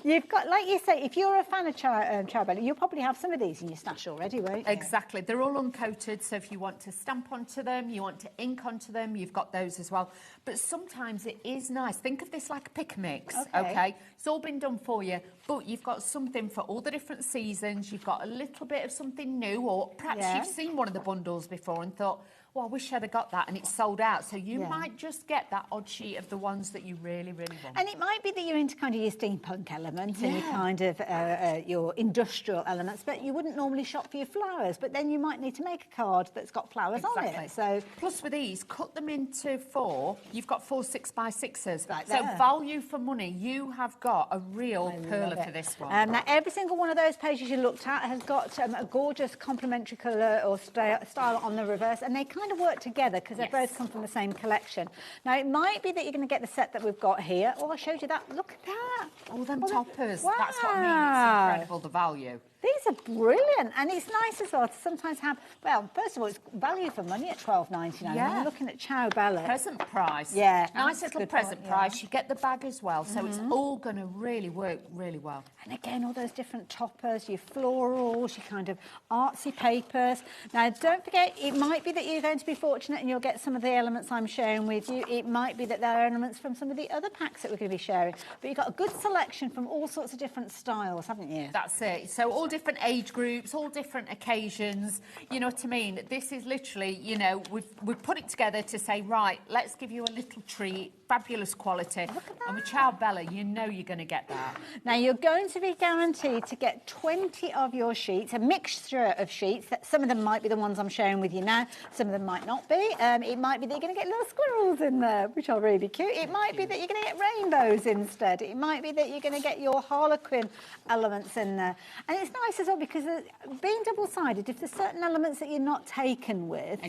you've got, like you say, if you're a fan of Ciao Bella, you'll probably have some of these in your stash already, won't you? Exactly. They're all uncoated, so if you want to stamp onto them, you want to ink onto them, you've got those as well. But sometimes it is nice. Think of this like a pick mix, okay? It's all been done for you, but you've got something for all the different seasons. You've got a little bit of something new, or perhaps you've seen one of the bundles before and thought, well, I wish I'd have got that, and it's sold out. So you might just get that odd sheet of the ones that you really, really want. And it might be that you're into kind of your steampunk elements and your kind of your industrial elements, but you wouldn't normally shop for your flowers. But then you might need to make a card that's got flowers on it. So plus with these, cut them into 4. You've got 4 6x6s. Right so there. value for money. You have got a real perler for this one. Now, every single one of those pages you looked at has got a gorgeous complementary colour or style on the reverse, and they kind of work together because they both come from the same collection. Now, it might be that you're going to get the set that we've got here. Oh, I showed you that. Look at that. All them toppers. Wow. That's what I mean. It's incredible, the value. These are brilliant, and it's nice as well to sometimes have, well, first of all, it's value for money at $12.99. Yeah. When you're looking at Ciao Bella. Present price. Yeah. Nice little present price. You get the bag as well, so it's all going to really work really well. And again, all those different toppers, your florals, your kind of artsy papers. Now, don't forget, it might be that you're going to be fortunate and you'll get some of the elements I'm sharing with you. It might be that there are elements from some of the other packs that we're going to be sharing. But you've got a good selection from all sorts of different styles, haven't you? That's it. So all different age groups, all different occasions. You know what I mean? This is literally, you know, we've put it together to say, right, let's give you a little treat, fabulous quality. And with Ciao Bella, you know you're going to get that. Now, you're going to be guaranteed to get 20 of your sheets, a mixture of sheets. Some of them might be the ones I'm sharing with you now. Some of them might not be. It might be that you're going to get little squirrels in there, which are really cute. It might be that you're going to get rainbows instead. It might be that you're going to get your harlequin elements in there. And it's nice as well because being double-sided, if there's certain elements that you're not taken with,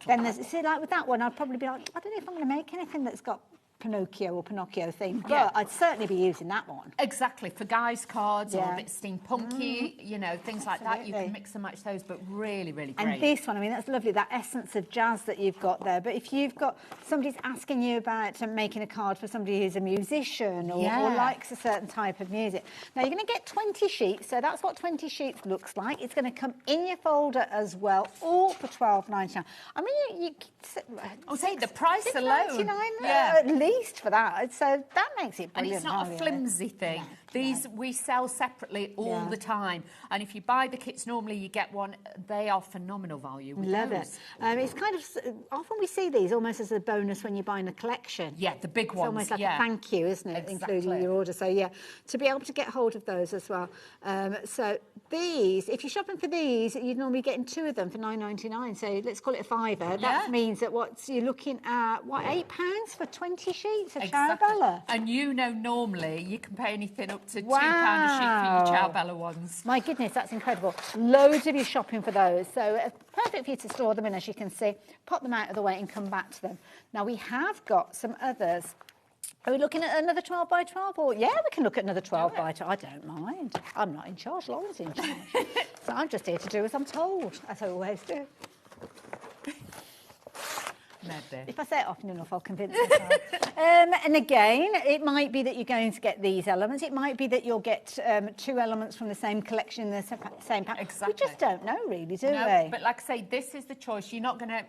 then there's, see, like with that one, I'd probably be like, I don't know if I'm going to make anything that's got Pinocchio theme, but I'd certainly be using that one. Exactly, for guys' cards or a bit steampunky, you know, things like that. You can mix and match those, but really, really great. And this one, I mean, that's lovely, that essence of jazz that you've got there. But if you've got somebody's asking you about making a card for somebody who's a musician or likes a certain type of music, now you're going to get 20 sheets, so that's what 20 sheets looks like. It's going to come in your folder as well, all for $12.99. I mean, you say the price alone, at least for that, so that makes it brilliant. And it's not a flimsy thing. These we sell separately all the time, and if you buy the kits normally, you get one. They are phenomenal value. Love it. It's kind of often we see these almost as a bonus when you're buying a collection. Yeah, the big ones. It's almost like a thank you, isn't it? Including your order. So yeah, to be able to get hold of those as well. So these, if you're shopping for these, you'd normally getting 2 of them for $9.99. So let's call it a fiver. That means that you're looking at £8 for 20 sheets of Ciao Bella. And you know, normally you can pay anything up to £2 a sheet for your Ciao Bella ones. My goodness, that's incredible. Loads of you shopping for those. So perfect for you to store them in, as you can see. Pop them out of the way and come back to them. Now, we have got some others. Are we looking at another 12 by 12? Or yeah, we can look at another 12 by 12. I don't mind. I'm not in charge. Lauren's in charge. So I'm just here to do as I'm told, as I always do. Maybe. If I say it often enough, I'll convince myself. And again, it might be that you're going to get these elements. It might be that you'll get 2 elements from the same collection in the same pack. Exactly. We just don't know, really, do no, we? But like I say, this is the choice. You're not going to...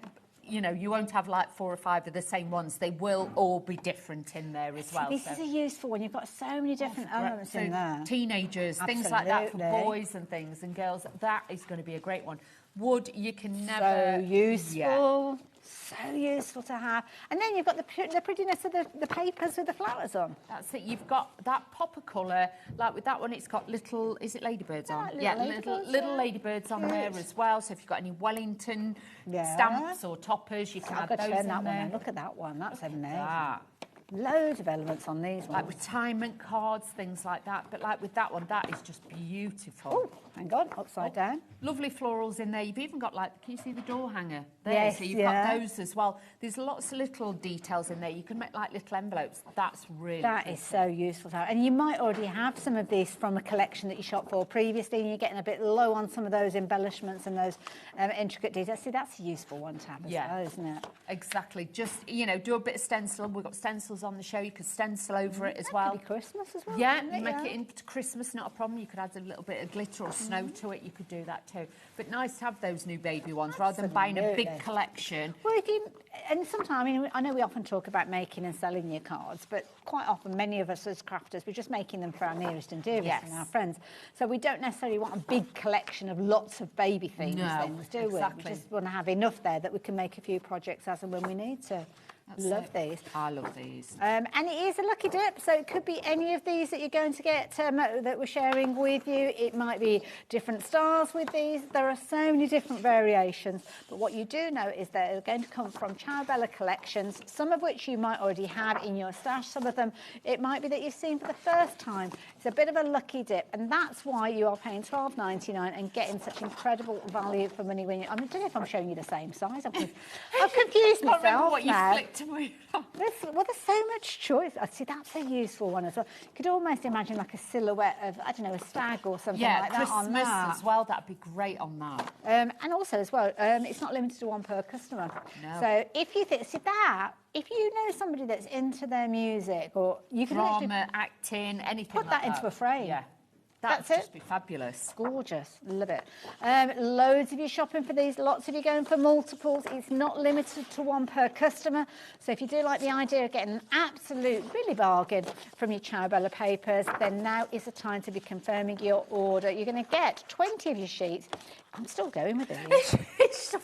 You know, you won't have like 4 or 5 of the same ones. They will all be different in there as well. This is a useful one. You've got so many different elements in there. Teenagers, things like that for boys and things and girls. That is going to be a great one. Wood, you can never... So useful. So useful to have. And then you've got the prettiness of the papers with the flowers on. That's it. You've got that pop of colour. Like with that one, it's got little... Is it ladybirds on? Little ladybirds on there as well. So if you've got any Wellington stamps or toppers, you can add those in there. Look at that one. That's amazing. Loads of elements on these ones. Like retirement cards, things like that. But like with that one, that is just beautiful. Oh, hang on, upside down. Lovely florals in there. You've even got, like, can you see the door hanger there? Yes, so you've got those as well. There's lots of little details in there. You can make, like, little envelopes. That's really That pretty. is so useful to have. And you might already have some of these from a collection that you shopped for previously, and you're getting a bit low on some of those embellishments and those intricate details. See, that's a useful one to have as well, isn't it? Exactly. Just, you know, do a bit of stencil. We've got stencils on the show. You could stencil over it as well. Could be Christmas as well. Yeah, couldn't you make Yeah. it into Christmas, not a problem. You could add a little bit of glitter or snow to it. You could do that too. But nice to have those new baby ones rather than buying a big Absolutely. collection. Well, if you, and sometimes, I mean, I know we often talk about making and selling your cards, but quite often many of us as crafters, we're just making them for our nearest and dearest and our friends. So we don't necessarily want a big collection of lots of baby themes things, do we? exactly. We just want to have enough there that we can make a few projects as and when we need to. Love these. I love these. And it is a lucky dip, so it could be any of these that you're going to get that we're sharing with you. It might be different styles with these. There are so many different variations, but what you do know is that they're going to come from Ciao collections, some of which you might already have in your stash. Some of them, it might be that you've seen for the first time. It's a bit of a lucky dip, and that's why you are paying $12.99 and getting such incredible value for money. When you, I don't know if I'm showing you the same size. I've confused myself remember what you now. flicked away. Well, there's so much choice. I see, that's a useful one as well. You could almost imagine like a silhouette of, I don't know, a stag or something like that on Christmas that. as well. That'd be great on that. And also as well, it's not limited to one per customer. No. So if you think, see that, if you know somebody that's into their music, or you can Drama, literally acting, anything put like that into a frame. Yeah. That's That'd it. just be fabulous. Gorgeous. Love it. Loads of you shopping for these. Lots of you going for multiples. It's not limited to one per customer. So if you do like the idea of getting an absolute really bargain from your Ciao Bella papers, then now is the time to be confirming your order. You're going to get 20 of your sheets. I'm still going with these. It's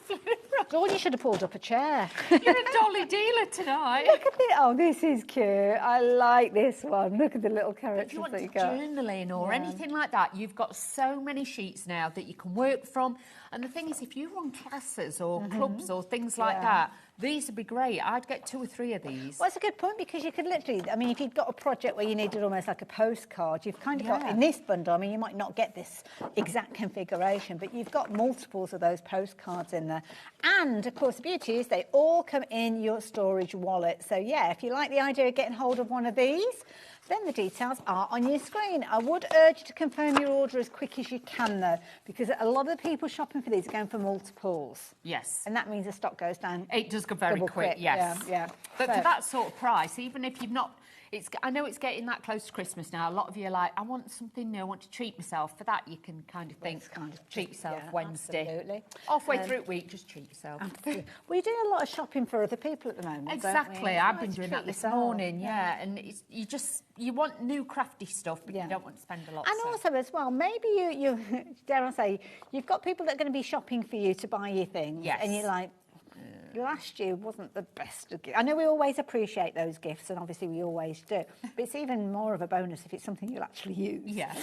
Dawn, you should have pulled up a chair. You're a dolly dealer tonight. Look at it. Oh, this is cute. I like this one. Look at the little characters If you want that to you got. journaling or anything like that, you've got so many sheets now that you can work from. And the thing is, if you run classes or clubs or things like that, these would be great. I'd get 2 or 3 of these. Well, that's a good point, because you could literally, I mean, if you've got a project where you needed almost like a postcard, you've kind of got, in this bundle, I mean, you might not get this exact configuration, but you've got multiples of those postcards in there. And, of course, the beauty is they all come in your storage wallet. So, yeah, if you like the idea of getting hold of one of these, then the details are on your screen. I would urge you to confirm your order as quick as you can, though, because a lot of the people shopping for these are going for multiples. Yes. And that means the stock goes down. It does go very double quick, yes. Yeah. But So- for that sort of price, even if you've not... I know it's getting that close to Christmas now. A lot of you are like, I want something new, I want to treat myself. For that, you can kind of think, treat yourself Wednesday. Absolutely. Halfway through the week, just treat yourself. We do a lot of shopping for other people at the moment. Exactly. Don't we? It's I've nice been to doing treat that this yourself. morning, and it's, you want new crafty stuff, but you don't want to spend a lot. And also as well, maybe you dare I say, you've got people that are going to be shopping for you to buy you things. Yes. And you're like, last year wasn't the best of gifts. I know we always appreciate those gifts, and obviously we always do. But it's even more of a bonus if it's something you'll actually use. Yeah.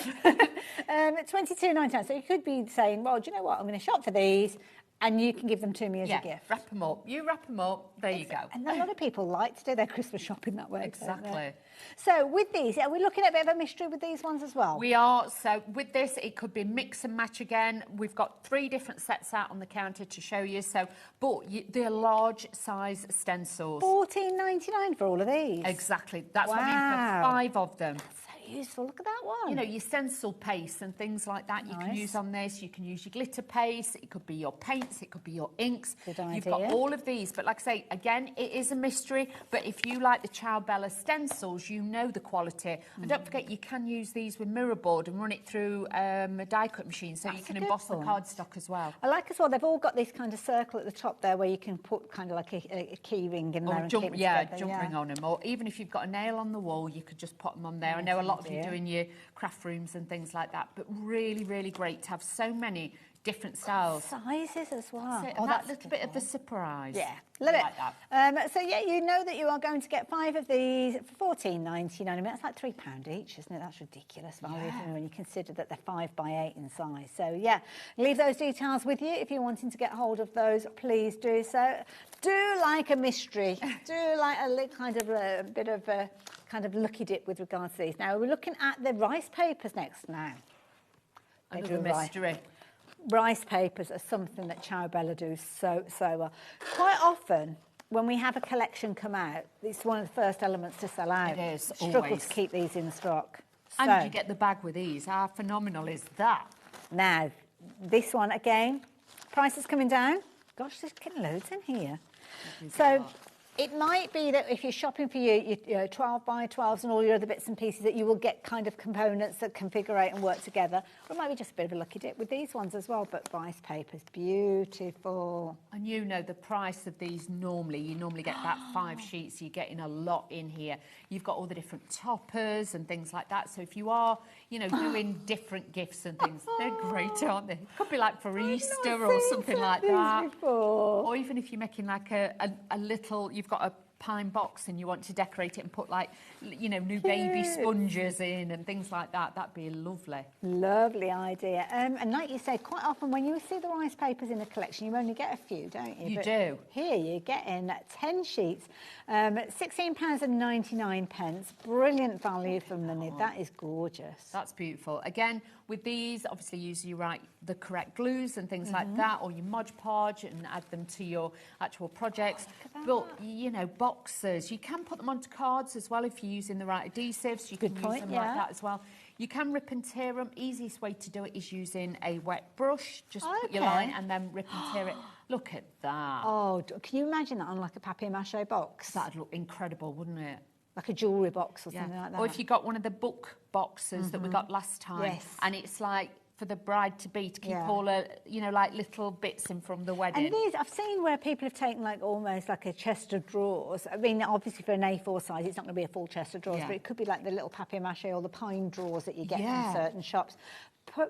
$22.99. So you could be saying, well, do you know what? I'm going to shop for these, and you can give them to me as a gift. Wrap them up. You wrap them up. There you go. And a lot of people like to do their Christmas shopping that way. don't Exactly. they? So with these, are we looking at a bit of a mystery with these ones as well? We are. So with this, it could be mix and match again. We've got 3 different sets out on the counter to show you. So, but they're large size stencils. $14.99 for all of these. Exactly. That's what I mean for 5 of them. Useful. Look at that one. You know, your stencil paste and things like that you can use on this. You can use your glitter paste. It could be your paints. It could be your inks. Good You've idea. got all of these. But like I say, again, it is a mystery. But if you like the Ciao Bella stencils, you know the quality. And don't forget, you can use these with mirror board and run it through a die cut machine, so you can emboss the cardstock as well. I like as well, they've all got this kind of circle at the top there where you can put kind of like a key ring in there. Or and jump, keep them together, jump ring on them. Or even if you've got a nail on the wall, you could just put them on there. I know a lot of you doing your craft rooms and things like that, but really, really great to have so many different styles. Sizes as well. That's it. And that little bit of the surprise. Yeah, love it. Like that. So yeah, you know that you are going to get 5 of these for $14.99. I mean, that's like £3 each, isn't it? That's ridiculous value when you consider that they're 5 by 8 in size. So yeah, leave those details with you. If you're wanting to get hold of those, please do so. Do like a mystery. Do like a kind of a bit of a kind of lucky dip with regards to these. Now we're looking at the rice papers next now. Another mystery. Rice papers are something that Ciao do so well. Quite often, when we have a collection come out, it's one of the first elements to sell out. It is, Struggle always. to keep these in stock. And you get the bag with these. How phenomenal is that? Now, this one again, price is coming down. Gosh, there's getting loads in here. So it might be that if you're shopping for your 12 by 12s and all your other bits and pieces, that you will get kind of components that configure and work together. Or it might be just a bit of a lucky dip with these ones as well, but rice paper's beautiful. And you know the price of these normally, you normally get about 5 sheets, you're getting a lot in here. You've got all the different toppers and things like that. So if you are, you know, doing different gifts and things, they're great, aren't they? Could be like for Easter or something like that. Before. Or even if you're making like a little, you've got a pine box and you want to decorate it and put like, you know, new baby sponges in and things like that, that'd be lovely. Lovely idea. And like you say, quite often when you see the rice papers in a collection, you only get a few, don't you? You But do. Here you're getting 10 sheets, £16.99. Brilliant value for money. That is gorgeous. That's beautiful. Again, with these, obviously you write the correct glues and things like that, or you Mod Podge and add them to your actual projects. But, you know, boxes, you can put them onto cards as well if you're using the right adhesives. You can use them like that as well. You can rip and tear them. Easiest way to do it is using a wet brush. Just put your line and then rip and tear it. Look at that. Oh, can you imagine that on like a papier-mâché box? That'd look incredible, wouldn't it? Like a jewellery box or something like that. Or if you got one of the book boxes that we got last time. Yes. And it's like for the bride-to-be to keep all the, you know, like little bits in from the wedding. And these, I've seen where people have taken like almost like a chest of drawers. I mean, obviously for an A4 size, it's not going to be a full chest of drawers, but it could be like the little papier-mâché or the pine drawers that you get from certain shops.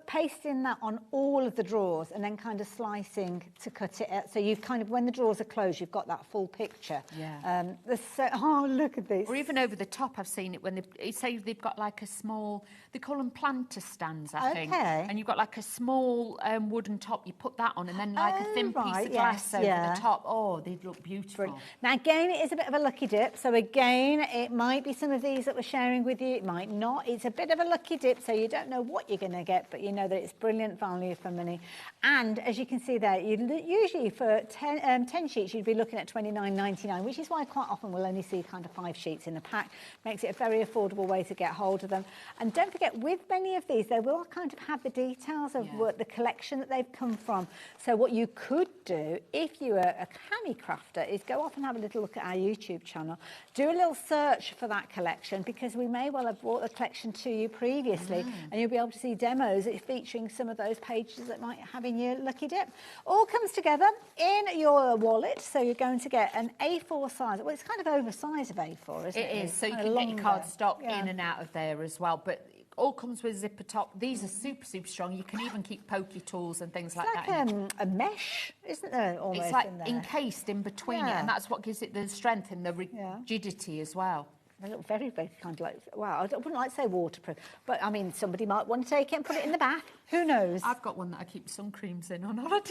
Pasting that on all of the drawers and then kind of slicing to cut it out. So you've kind of, when the drawers are closed, you've got that full picture. Oh, look at this. Or even over the top, I've seen it when they say they've got like a small, they call them planter stands, I think. And you've got like a small wooden top, you put that on and then like a thin piece of glass over the top. Oh, they'd look beautiful. Brilliant. Now, again, it is a bit of a lucky dip. So again, it might be some of these that we're sharing with you. It might not. It's a bit of a lucky dip, so you don't know what you're going to get, but you know that it's brilliant value for money. And as you can see there, usually for 10 sheets, you'd be looking at £29.99, which is why quite often we'll only see kind of 5 sheets in a pack. Makes it a very affordable way to get hold of them. And don't forget, with many of these, they will kind of have the details of what the collection that they've come from. So what you could do, if you are a canny crafter, is go off and have a little look at our YouTube channel. Do a little search for that collection, because we may well have brought the collection to you previously, and you'll be able to see demos featuring some of those pages that might have in your lucky dip. All comes together in your wallet, so you're going to get an A4 size. Well, it's kind of oversized of A4, isn't it? It is, so you can get your cardstock in and out of there as well, but it all comes with a zipper top. These are super, super strong. You can even keep pokey tools and things like that. It's like a mesh, isn't there, almost? It's like in there? encased in between it, and that's what gives it the strength and the rigidity as well. They look very, very kind of like, wow, I wouldn't like to say waterproof, but I mean, somebody might want to take it and put it in the bath. Who knows? I've got one that I keep sun creams in on holiday.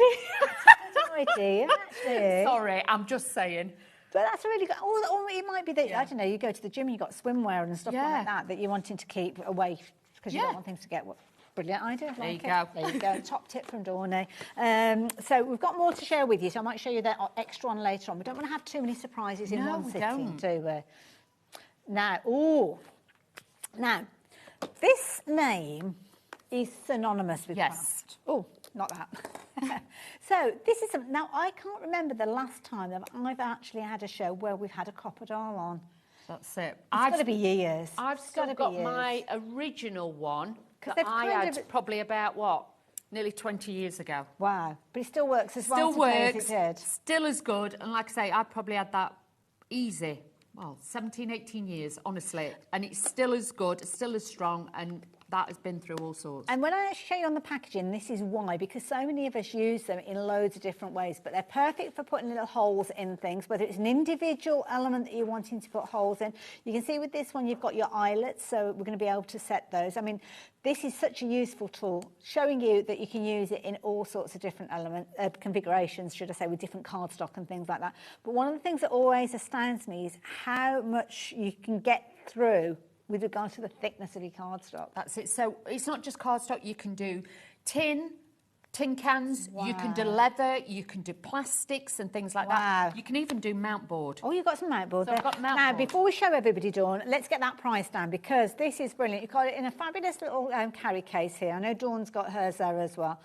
Good idea, actually. Sorry, I'm just saying. But that's a really good, or it might be that, I don't know, you go to the gym and you've got swimwear and stuff like that you're wanting to keep away because you don't want things to get brilliant idea. There you go. There you go. Top tip from Dawnay. So we've got more to share with you, so I might show you that extra on later on. We don't want to have too many surprises in one sitting, do we? Now, this name is synonymous with craft. Oh, not that. So this is now I can't remember the last time that I've actually had a show where we've had a copper doll on. That's it. It's got to be years. I've still got my original one that I had probably about nearly 20 years ago. Wow, but it still works as well as it did. Still as good, and like I say, I probably had that easy. Well, 17, 18 years, honestly. And it's still as good, it's still as strong, and that has been through all sorts. And when I show you on the packaging, this is why, because so many of us use them in loads of different ways, but they're perfect for putting little holes in things, whether it's an individual element that you're wanting to put holes in. You can see with this one, you've got your eyelets, so we're going to be able to set those. I mean, this is such a useful tool, showing you that you can use it in all sorts of different configurations, should I say, with different cardstock and things like that. But one of the things that always astounds me is how much you can get through with regard to the thickness of your cardstock. That's it. So it's not just cardstock. You can do tin cans, you can do leather, you can do plastics and things like that. You can even do mount board. Oh, you've got some mount board So there. I've got mount now, board. before we show everybody, Dawn, let's get that price down because this is brilliant. You've got it in a fabulous little carry case here. I know Dawn's got hers there as well.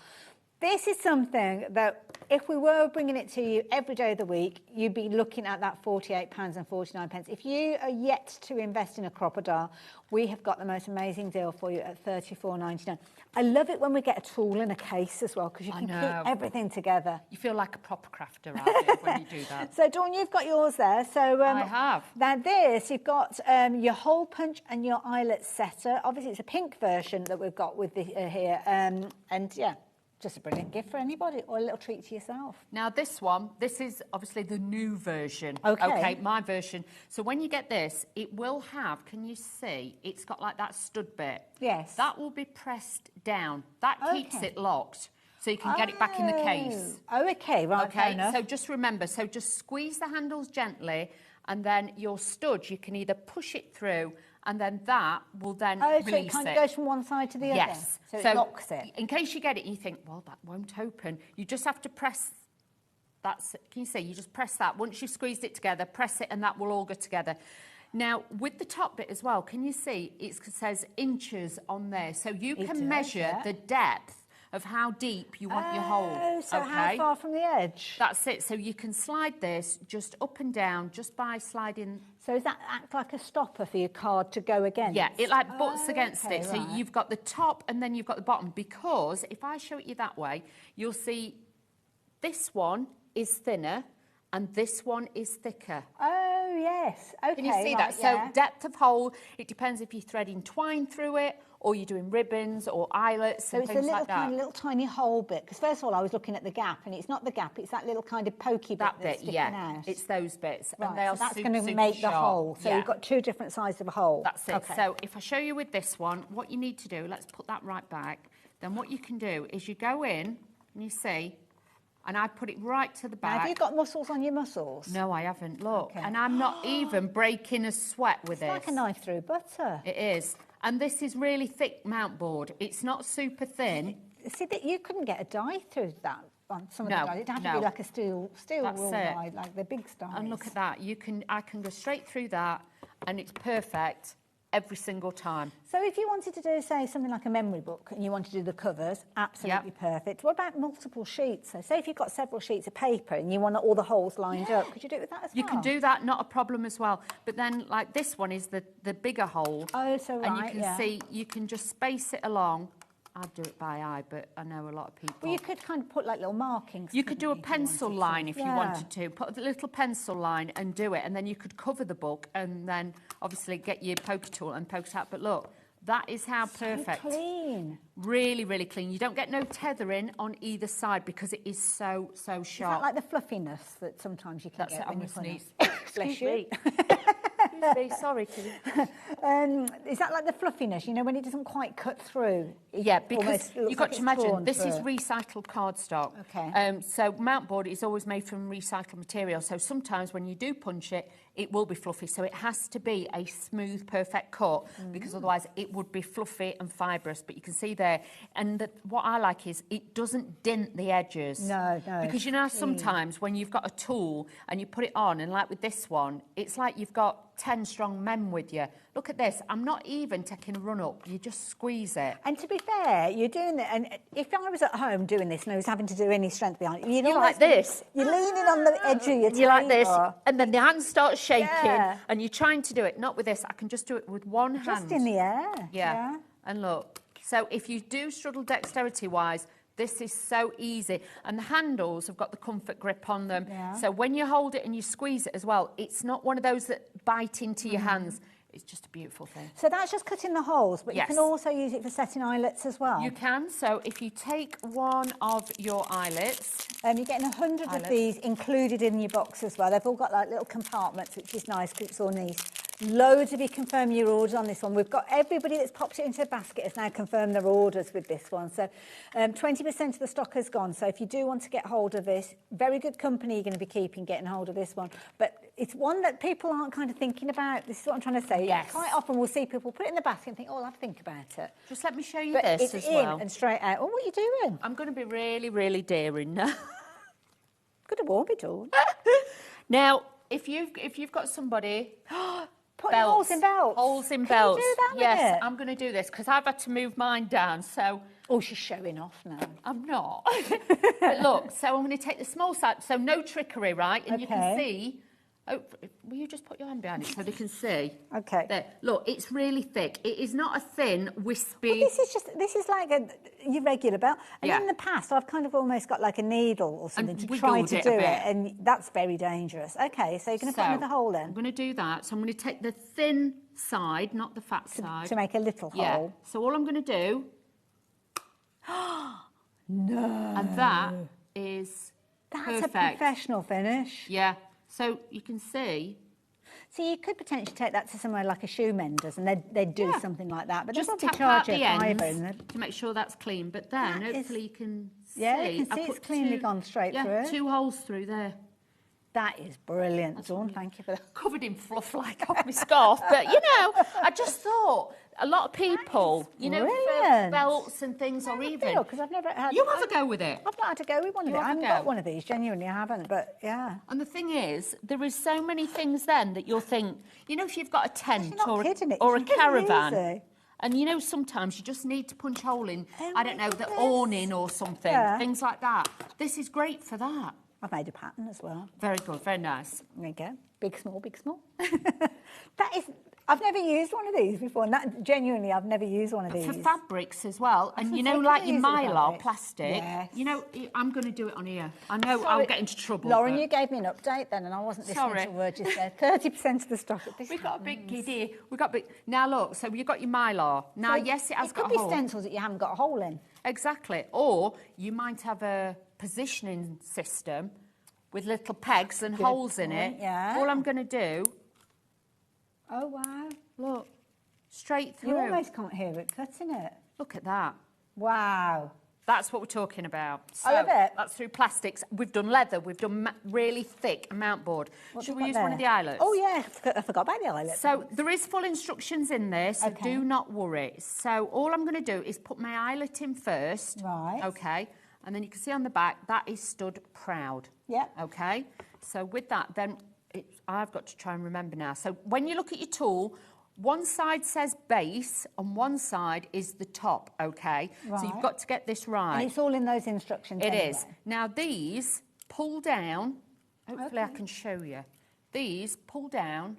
This is something that if we were bringing it to you every day of the week, you'd be looking at that £48.49. If you are yet to invest in a crocodile, we have got the most amazing deal for you at £34.99. I love it when we get a tool in a case as well because you can keep everything together. You feel like a proper crafter, aren't you, when you do that? So, Dawn, you've got yours there. So I have. Now this, you've got your hole punch and your eyelet setter. Obviously, it's a pink version that we've got with the, here. And, yeah, just a brilliant gift for anybody or a little treat to yourself. Now this is obviously the new version. Okay. My version. So when you get this, it will have, can you see, it's got like that stud bit. Yes. That will be pressed down. That keeps it locked. So you can get it back in the case. Oh, okay, right, fair Okay, enough. so just remember, so just squeeze the handles gently and then your stud, you can either push it through and then that will then so release it kind of goes from one side to the other? Yes. So it locks it? In case you get it and you think, well, that won't open, you just have to press, can you see? You just press that. Once you've squeezed it together, press it and that will all go together. Now, with the top bit as well, can you see it says inches on there? So you can measure the depth of how deep you want your hole. So how far from the edge? That's it. So you can slide this just up and down just by sliding. So does that act like a stopper for your card to go against? Yeah, it like butts against okay, it. So right. you've got the top and then you've got the bottom because if I show it you that way, you'll see this one is thinner and this one is thicker. Oh, yes. Okay, Can you see right, that? yeah. So depth of hole, it depends if you're threading twine through it or you're doing ribbons or eyelets So and it's a things little like that. little tiny hole bit. Because first of all, I was looking at the gap, and it's not the gap; it's that little kind of pokey bit that's sticking out. It's those bits, Right, and they're so that's super, going to super make the sharp. hole. So Yeah. you've got two different sizes of a hole. That's it. Okay. So if I show you with this one, what you need to do, let's put that right back. Then what you can do is you go in and you see, and I put it right to the Now, back. have you got muscles on your muscles? No, I haven't. Look, Okay. and I'm not even breaking a sweat with It's this. like a knife through butter. It is. And this is really thick mount board. It's not super thin. See, that you couldn't get a die through that on some of No, the dies. It'd have to no. be like a steel That's rule it. die, like the big dies. And look at that. I can go straight through that, and it's perfect every single time. So if you wanted to do, say, something like a memory book and you want to do the covers, absolutely perfect. What about multiple sheets? So say if you've got several sheets of paper and you want all the holes lined up, could you do it with that as well? You can do that, not a problem as well. But then, like this one is the bigger hole. Oh, so right, and you can yeah. see, you can just space it along. I'd do it by eye, but I know a lot of people. Well, you could kind of put like little markings. You could do a couldn't pencil line if you Yeah. wanted to. Put a little pencil line and do it, and then you could cover the book and then obviously get your poker tool and poke it out. But look, that is how perfect. So clean. Really, really clean. You don't get no tethering on either side because it is so, so Is sharp. that like the fluffiness that sometimes you can That's get it, when I'm you gonna put sneeze. it? Bless Excuse you. me. Excuse me, sorry, Kitty. Is that like the fluffiness, you know, when it doesn't quite cut through? It Yeah, because almost looks you've got like to it's imagine torn this is through. recycled cardstock. Okay. So mount board is always made from recycled material. So sometimes when you do punch it, it will be fluffy. So it has to be a smooth, perfect cut because otherwise it would be fluffy and fibrous. But you can see there, and what I like is it doesn't dent the edges. No, no. Because you know how sometimes when you've got a tool and you put it on, and like with this one, it's like you've got 10 strong men with you. Look at this. I'm not even taking a run up. You just squeeze it. And to be fair, you're doing it, and if I was at home doing this and I was having to do any strength behind it, You're like this. You're leaning on the edge of your table. You're like this, and then the hand starts shaking, Yeah. and you're trying to do it. Not with this. I can just do it with one hand. Just in the air. Yeah. And look. So if you do struggle dexterity-wise, this is so easy. And the handles have got the comfort grip on them. Yeah. So when you hold it and you squeeze it as well, it's not one of those that bite into your hands. It's just a beautiful thing. So that's just cutting the holes, but Yes. you can also use it for setting eyelets as well. You can. So if you take one of your eyelets... You're getting 100 of these included in your box as well. They've all got like little compartments, which is nice because it's all neat. Loads of you confirm your orders on this one. We've got everybody that's popped it into the basket has now confirmed their orders with this one. So 20% of the stock has gone. So if you do want to get hold of this, very good company you're going to be keeping getting hold of this one. But it's one that people aren't kind of thinking about. This is what I'm trying to say. Yes. Quite often we'll see people put it in the basket and think, oh, I'll have to think about it. Just let me show you But this it's as well. in and straight out. Oh, what are you doing? I'm going to be really, really daring now. Could have worn it all. Now, if you've got somebody... Putting holes in belts. Holes in Can belts. you do that with yes, it? I'm going to do this because I've had to move mine down. So. Oh, she's showing off now. I'm not. But look, so I'm going to take the small side. So no trickery, right? And you can see. Oh, will you just put your hand behind it so they can see? Okay. There. Look, it's really thick. It is not a thin, wispy. Well, this is like your regular belt. And in the past, I've kind of almost got like a needle or something to try to do it, and that's very dangerous. Okay, so you're going to put another hole in. I'm going to do that. So I'm going to take the thin side, not the fat side. To make a little hole. So all I'm going to do. No. And that is That's perfect. a professional finish. Yeah. So you can see. So you could potentially take that to somewhere like a shoe menders and they'd do something like that. But just they'll probably tap out charge the you ends to make sure that's clean. But then hopefully you can see. Yeah, you can see I it's put cleanly gone straight through. 2 holes through there. That is brilliant, Dawn. Thank you for that. Covered in fluff like off my scarf. But, you know, I just thought a lot of people, you know, for belts and things or even... Because I've never had... You have a go with it. I've not had to go with one of it. I haven't got one of these, genuinely, I haven't, but yeah. And the thing is, there is so many things then that you'll think, you know, if you've got a tent or a caravan... And, you know, sometimes you just need to punch a hole in, I don't know, the awning or something, things like that. This is great for that. I've made a pattern as well. Very good, very nice. There you go. Big, small, big, small. That is... I've never used one of these before. And that, genuinely, I've never used one of these. For fabrics as well. And, you know, like your Mylar plastic, you know, I'm going to do it on here. I know I'll get into trouble. Lauren, you gave me an update then, and I wasn't listening to a word you said. 30% of the stock at this We've got a big giddy. We've got big... Now, look, so you've got your Mylar. Now, so yes, it has got a hole. It could be stencils that you haven't got a hole in. Exactly. Or you might have a positioning system with little pegs and holes in it. Yeah. All I'm going to do... Oh, wow. Look, straight through. You almost can't hear it cutting it. Look at that. Wow. That's what we're talking about. So I love it. That's through plastics. We've done leather. We've done really thick mount board. Should we use one of the eyelets? Oh, yeah. I forgot about the eyelets. So there is full instructions in there, so do not worry. So all I'm going to do is put my eyelet in first. Right. Okay. And then you can see on the back, that is stood proud. Yep. Okay. So with that, then I've got to try and remember now. So when you look at your tool, one side says base and one side is the top, okay? Right. So you've got to get this right. And it's all in those instructions It anyway. is. Now these pull down. Hopefully I can show you. These pull down.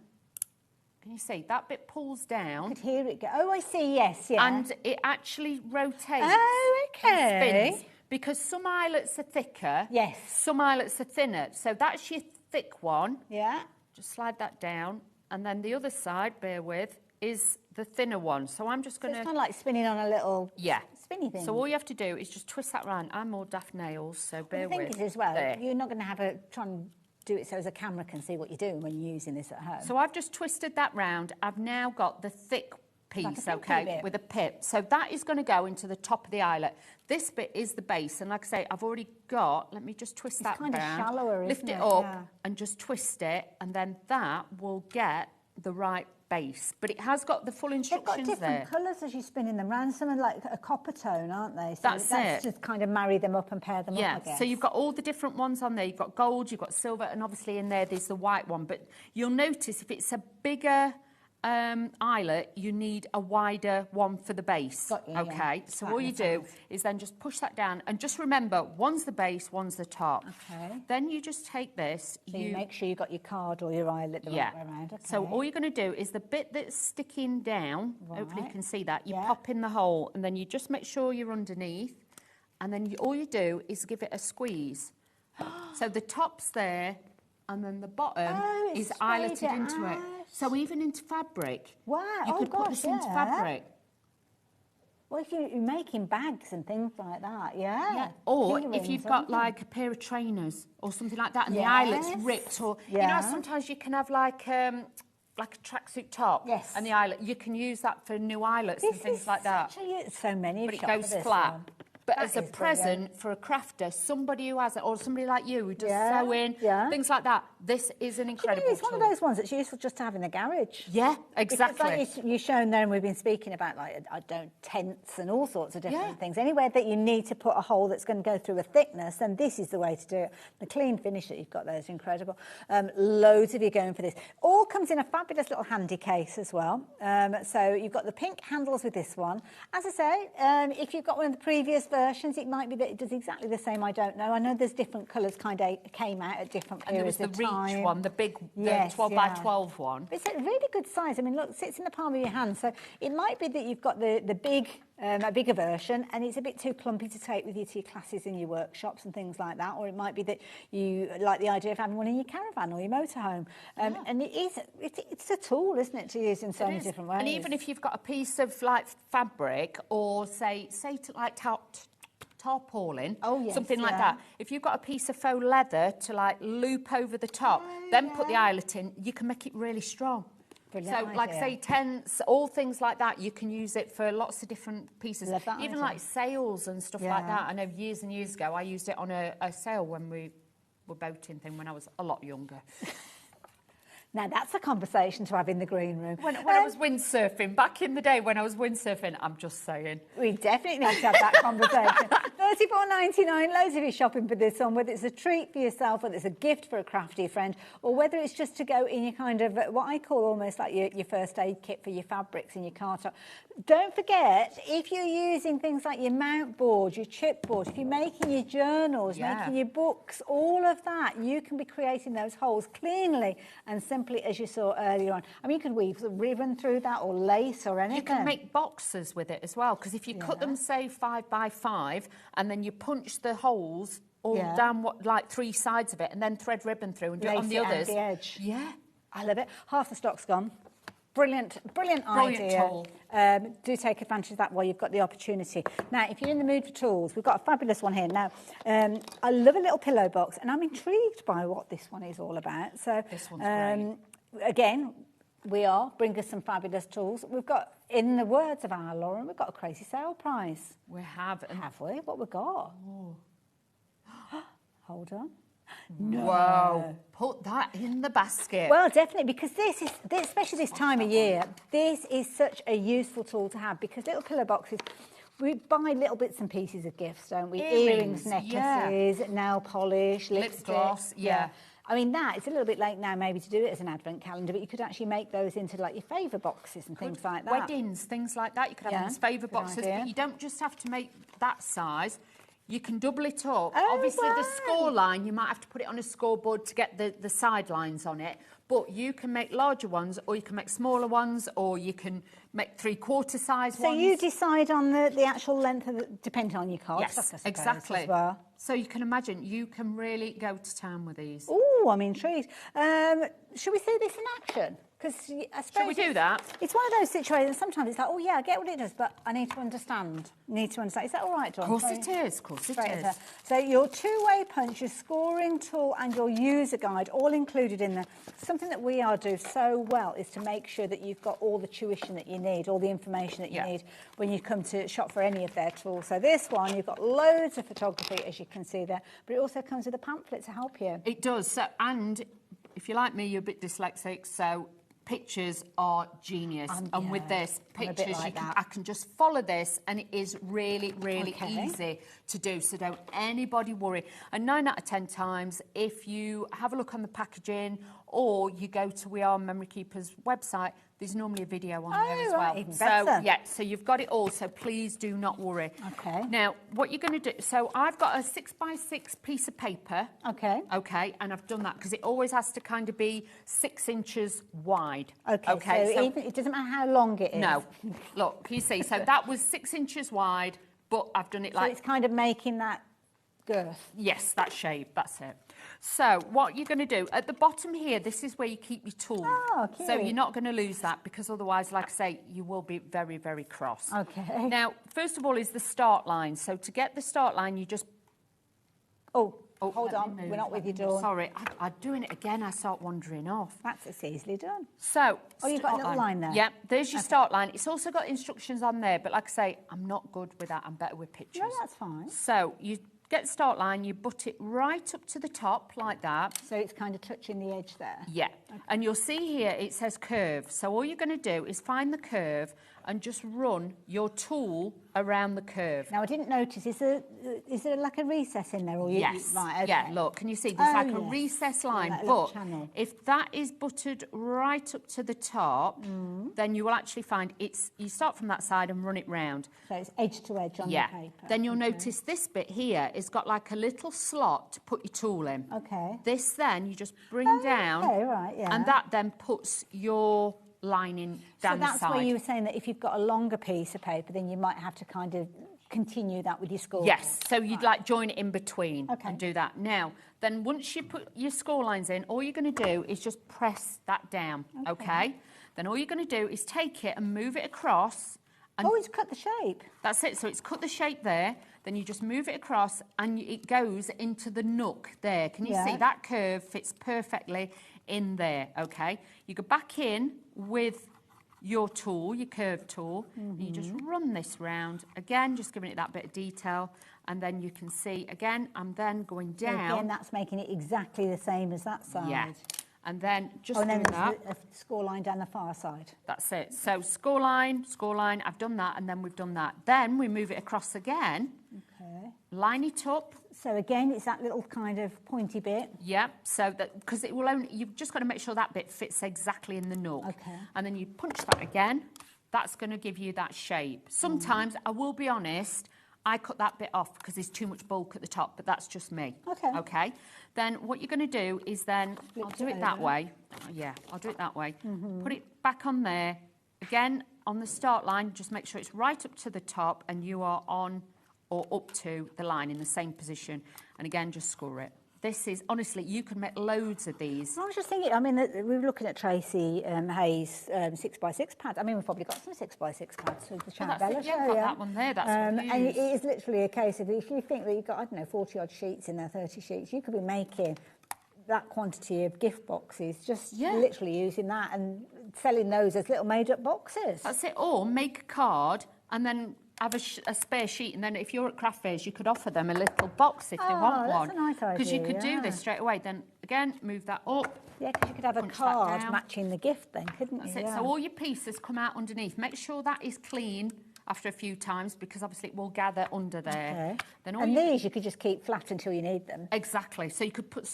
Can you see? That bit pulls down. I could hear it go. Oh, I see, yes, yeah. And it actually rotates. Oh, okay. And spins. Because some eyelets are thicker. Yes. Some eyelets are thinner. So that's your thick one. Yeah. Just slide that down. And then the other side, bear with, is the thinner one. So I'm just going to... It's kind of like spinning on a little spinny thing. So all you have to do is just twist that round. I'm more daft nails, so bear with. The thing is as well, there. you're not going to have try and do it so as a camera can see what you're doing when you're using this at home. So I've just twisted that round. I've now got the thick piece, okay, with a pip. So that is going to go into the top of the eyelet. This bit is the base, and like I say, I've already got, let me just twist that round. It's kind of shallower, lift isn't it it? up and just twist it, and then that will get the right base. But it has got the full instructions there. They've got different colours as you're spinning them round. Some are like a copper tone, aren't they? So That's it. Just kind of marry them up and pair them up, I guess. So you've got all the different ones on there. You've got gold, you've got silver, and obviously in there's the white one. But you'll notice if it's a bigger eyelet, you need a wider one for the base. Okay, so all you do is then just push that down, and just remember, one's the base, one's the top. Okay. Then you just take this. So you make sure you've got your card or your eyelet the right way around. Okay. So all you're going to do is the bit that's sticking down, hopefully you can see that, you pop in the hole, and then you just make sure you're underneath, and then all you do is give it a squeeze. So the top's there, and then the bottom is eyeleted into it. So even into fabric. Wow. You could put this into fabric. Well, if you're making bags and things like that, Or Key if you've rings, got aren't like a pair of trainers or something like that, and the eyelet's ripped, or you know, how sometimes you can have like a tracksuit top, and the eyelet. You can use that for new eyelets and things like that. Actually, so many. But it goes flat. But as a present for a crafter, somebody who has it, or somebody like you who does sewing, things like that, this is an incredible It's one of those ones that's useful just to have in the garage. Yeah, exactly. Because like you've shown there, and we've been speaking about, like, I don't, tents and all sorts of different things. Anywhere that you need to put a hole that's going to go through a thickness, then this is the way to do it. The clean finish that you've got there is incredible. Loads of you going for this. All comes in a fabulous little handy case as well. So you've got the pink handles with this one. As I say, if you've got one of the previous versions, it might be that it does exactly the same. I don't know. I know there's different colours kind of came out at different periods of time. And there was the Reach one, the big 12 by 12 one. It's a really good size. I mean, look, it sits in the palm of your hand. So it might be that you've got the big, a bigger version, and it's a bit too clumpy to take with you to your classes in your workshops and things like that. Or it might be that you like the idea of having one in your caravan or your motorhome. And it's a tool, isn't it, to use in so many different ways. And even if you've got a piece of like fabric, or say to like tarpaulin, something like that. If you've got a piece of faux leather to like loop over the top, then put the eyelet in, you can make it really strong. Brilliant like idea. say tents, all things like that, you can use it for lots of different pieces. Love that Even idea. like sails and stuff like that. I know years and years ago I used it on a sail when we were boating thing when I was a lot younger. Now, that's a conversation to have in the green room. When I was windsurfing, back in the day when I was windsurfing, I'm just saying. We definitely need to have that conversation. $34.99, loads of you shopping for this one, whether it's a treat for yourself, whether it's a gift for a crafty friend, or whether it's just to go in your kind of, what I call almost like your first aid kit for your fabrics in your car top. Don't forget, if you're using things like your mount board, your chipboard, if you're making your journals, making your books, all of that, you can be creating those holes cleanly and simply as you saw earlier on. I mean, you could weave ribbon through that or lace or anything. You can make boxes with it as well, because if you cut them, say, 5 by 5, and then you punch the holes all down like 3 sides of it, and then thread ribbon through and do it on the others. The edge. Yeah. I love it. Half the stock's gone. Brilliant idea. Tool. Do take advantage of that while you've got the opportunity. Now, if you're in the mood for tools, we've got a fabulous one here. Now, I love a little pillow box, and I'm intrigued by what this one is all about. So, this one's great. Again, bring us some fabulous tools. We've got, in the words of our Lauren, we've got a crazy sale price. We have. Have we? What we got? Oh. Hold on. No. Whoa, put that in the basket. Well, definitely, because this, especially this time of year, this is such a useful tool to have, because little pillow boxes, we buy little bits and pieces of gifts, don't we? Earrings, necklaces, nail polish, lipstick. Lip gloss, I mean, it's a little bit late now maybe to do it as an advent calendar, but you could actually make those into like your favour boxes and things like that. Weddings, things like that. You could have them as favour boxes, but you don't just have to make that size. You can double it up. Obviously, the score line, you might have to put it on a scoreboard to get the sidelines on it. But you can make larger ones, or you can make smaller ones, or you can make 3/4 size ones. So you decide on the actual length, depending on your card. Yes, exactly. As well. So you can imagine, you can really go to town with these. Oh, I'm intrigued. Should we see this in action? Because I suppose Shall we do that? It's one of those situations. Sometimes it's like, oh yeah, I get what it does, but I need to understand. Is that all right, Dawn? Of course it is. Of course it is. So your two-way punch, your scoring tool, and your user guide, all included in there. Something that we do so well is to make sure that you've got all the tuition that you need, all the information that you need when you come to shop for any of their tools. So this one, you've got loads of photography, as you can see there, but it also comes with a pamphlet to help you. It does. So, and if you're like me, you're a bit dyslexic, so pictures are genius. And with this, pictures, I can just follow this, and it is really, really easy to do. So don't anybody worry. And 9 out of 10 times, if you have a look on the packaging, or you go to We Are Memory Keepers website, there's normally a video on there as well. Even better. So you've got it all, so please do not worry. Okay. Now, what you're going to do, so I've got a 6 by 6 piece of paper. Okay. Okay, and I've done that because it always has to kind of be 6 inches wide. Okay, so even, it doesn't matter how long it is. No. Look, you see, so that was 6 inches wide, but I've done it like... So it's kind of making that girth. Yes, that shape, that's it. So what you're going to do, at the bottom here, this is where you keep your tools. Oh, cute. So you're not going to lose that, because otherwise, like I say, you will be very, very cross. Okay. Now, first of all is the start line. So to get the start line, you just... Oh, hold on, we're not with you, Dawn. Sorry, I'm doing it again. I start wandering off. It's easily done. So, oh, you've got a little line there. Yeah, there's your start line. It's also got instructions on there, but like I say, I'm not good with that. I'm better with pictures. No, that's fine. So you get the start line, you butt it right up to the top like that. So it's kind of touching the edge there. Yeah, okay. And you'll see here it says curve. So all you're going to do is find the curve and just run your tool around the curve. Now, I didn't notice, is there like a recess in there? Or yes. Right, okay. Yeah, look, can you see? There's like a recess line. Like but channel. if that is buttered right up to the top, then you will actually find you start from that side and run it round. So it's edge to edge on the paper. Then you'll notice this bit here has got like a little slot to put your tool in. Okay. This then you just bring down. Okay, right, yeah. And that then puts your lining down the side. So that's where you were saying that if you've got a longer piece of paper, then you might have to kind of continue that with your score. Yes, so you'd like join it in between and do that. Now, then once you put your score lines in, all you're going to do is just press that down, okay? Then all you're going to do is take it and move it across. And it's cut the shape. That's it, so it's cut the shape there. Then you just move it across and it goes into the nook there. Can you see that curve fits perfectly in there, okay? You go back in with your tool, your curve tool, and you just run this round. Again, just giving it that bit of detail. And then you can see, again, I'm then going down. So again, that's making it exactly the same as that side. Yeah. And then just and then doing that. A score line down the far side. That's it. So score line, I've done that, and then we've done that. Then we move it across again. Okay. Line it up. So again, it's that little kind of pointy bit. Yeah, so that, because it will only, you've just got to make sure that bit fits exactly in the nook. Okay. And then you punch that again. That's going to give you that shape. Sometimes, I will be honest, I cut that bit off because there's too much bulk at the top, but that's just me. Okay. Okay. Then what you're going to do is then, I'll do it that way. Yeah, I'll do it that way. Put it back on there. Again, on the start line, just make sure it's right up to the top and you are on or up to the line in the same position. And again, just score it. This is, honestly, you could make loads of these. I was just thinking, I mean, we were looking at Tracy Haye's 6x6 pads. I mean, we've probably got some 6x6 pads for the Charabella show. I've got that one there, that's what and it is literally a case of, if you think that you've got, I don't know, 40-odd sheets in there, 30 sheets, you could be making that quantity of gift boxes, just literally using that and selling those as little made-up boxes. That's it. Or make a card and then have a spare sheet, and then if you're at craft fairs, you could offer them a little box if they want one. That's a nice idea. Because you could do this straight away. Then again, move that up. Yeah, because you could have a card matching the gift then, couldn't you? That's it. So all your pieces come out underneath. Make sure that is clean after a few times, because obviously it will gather under there. Okay. Then and these you could just keep flat until you need them. Exactly. So you could put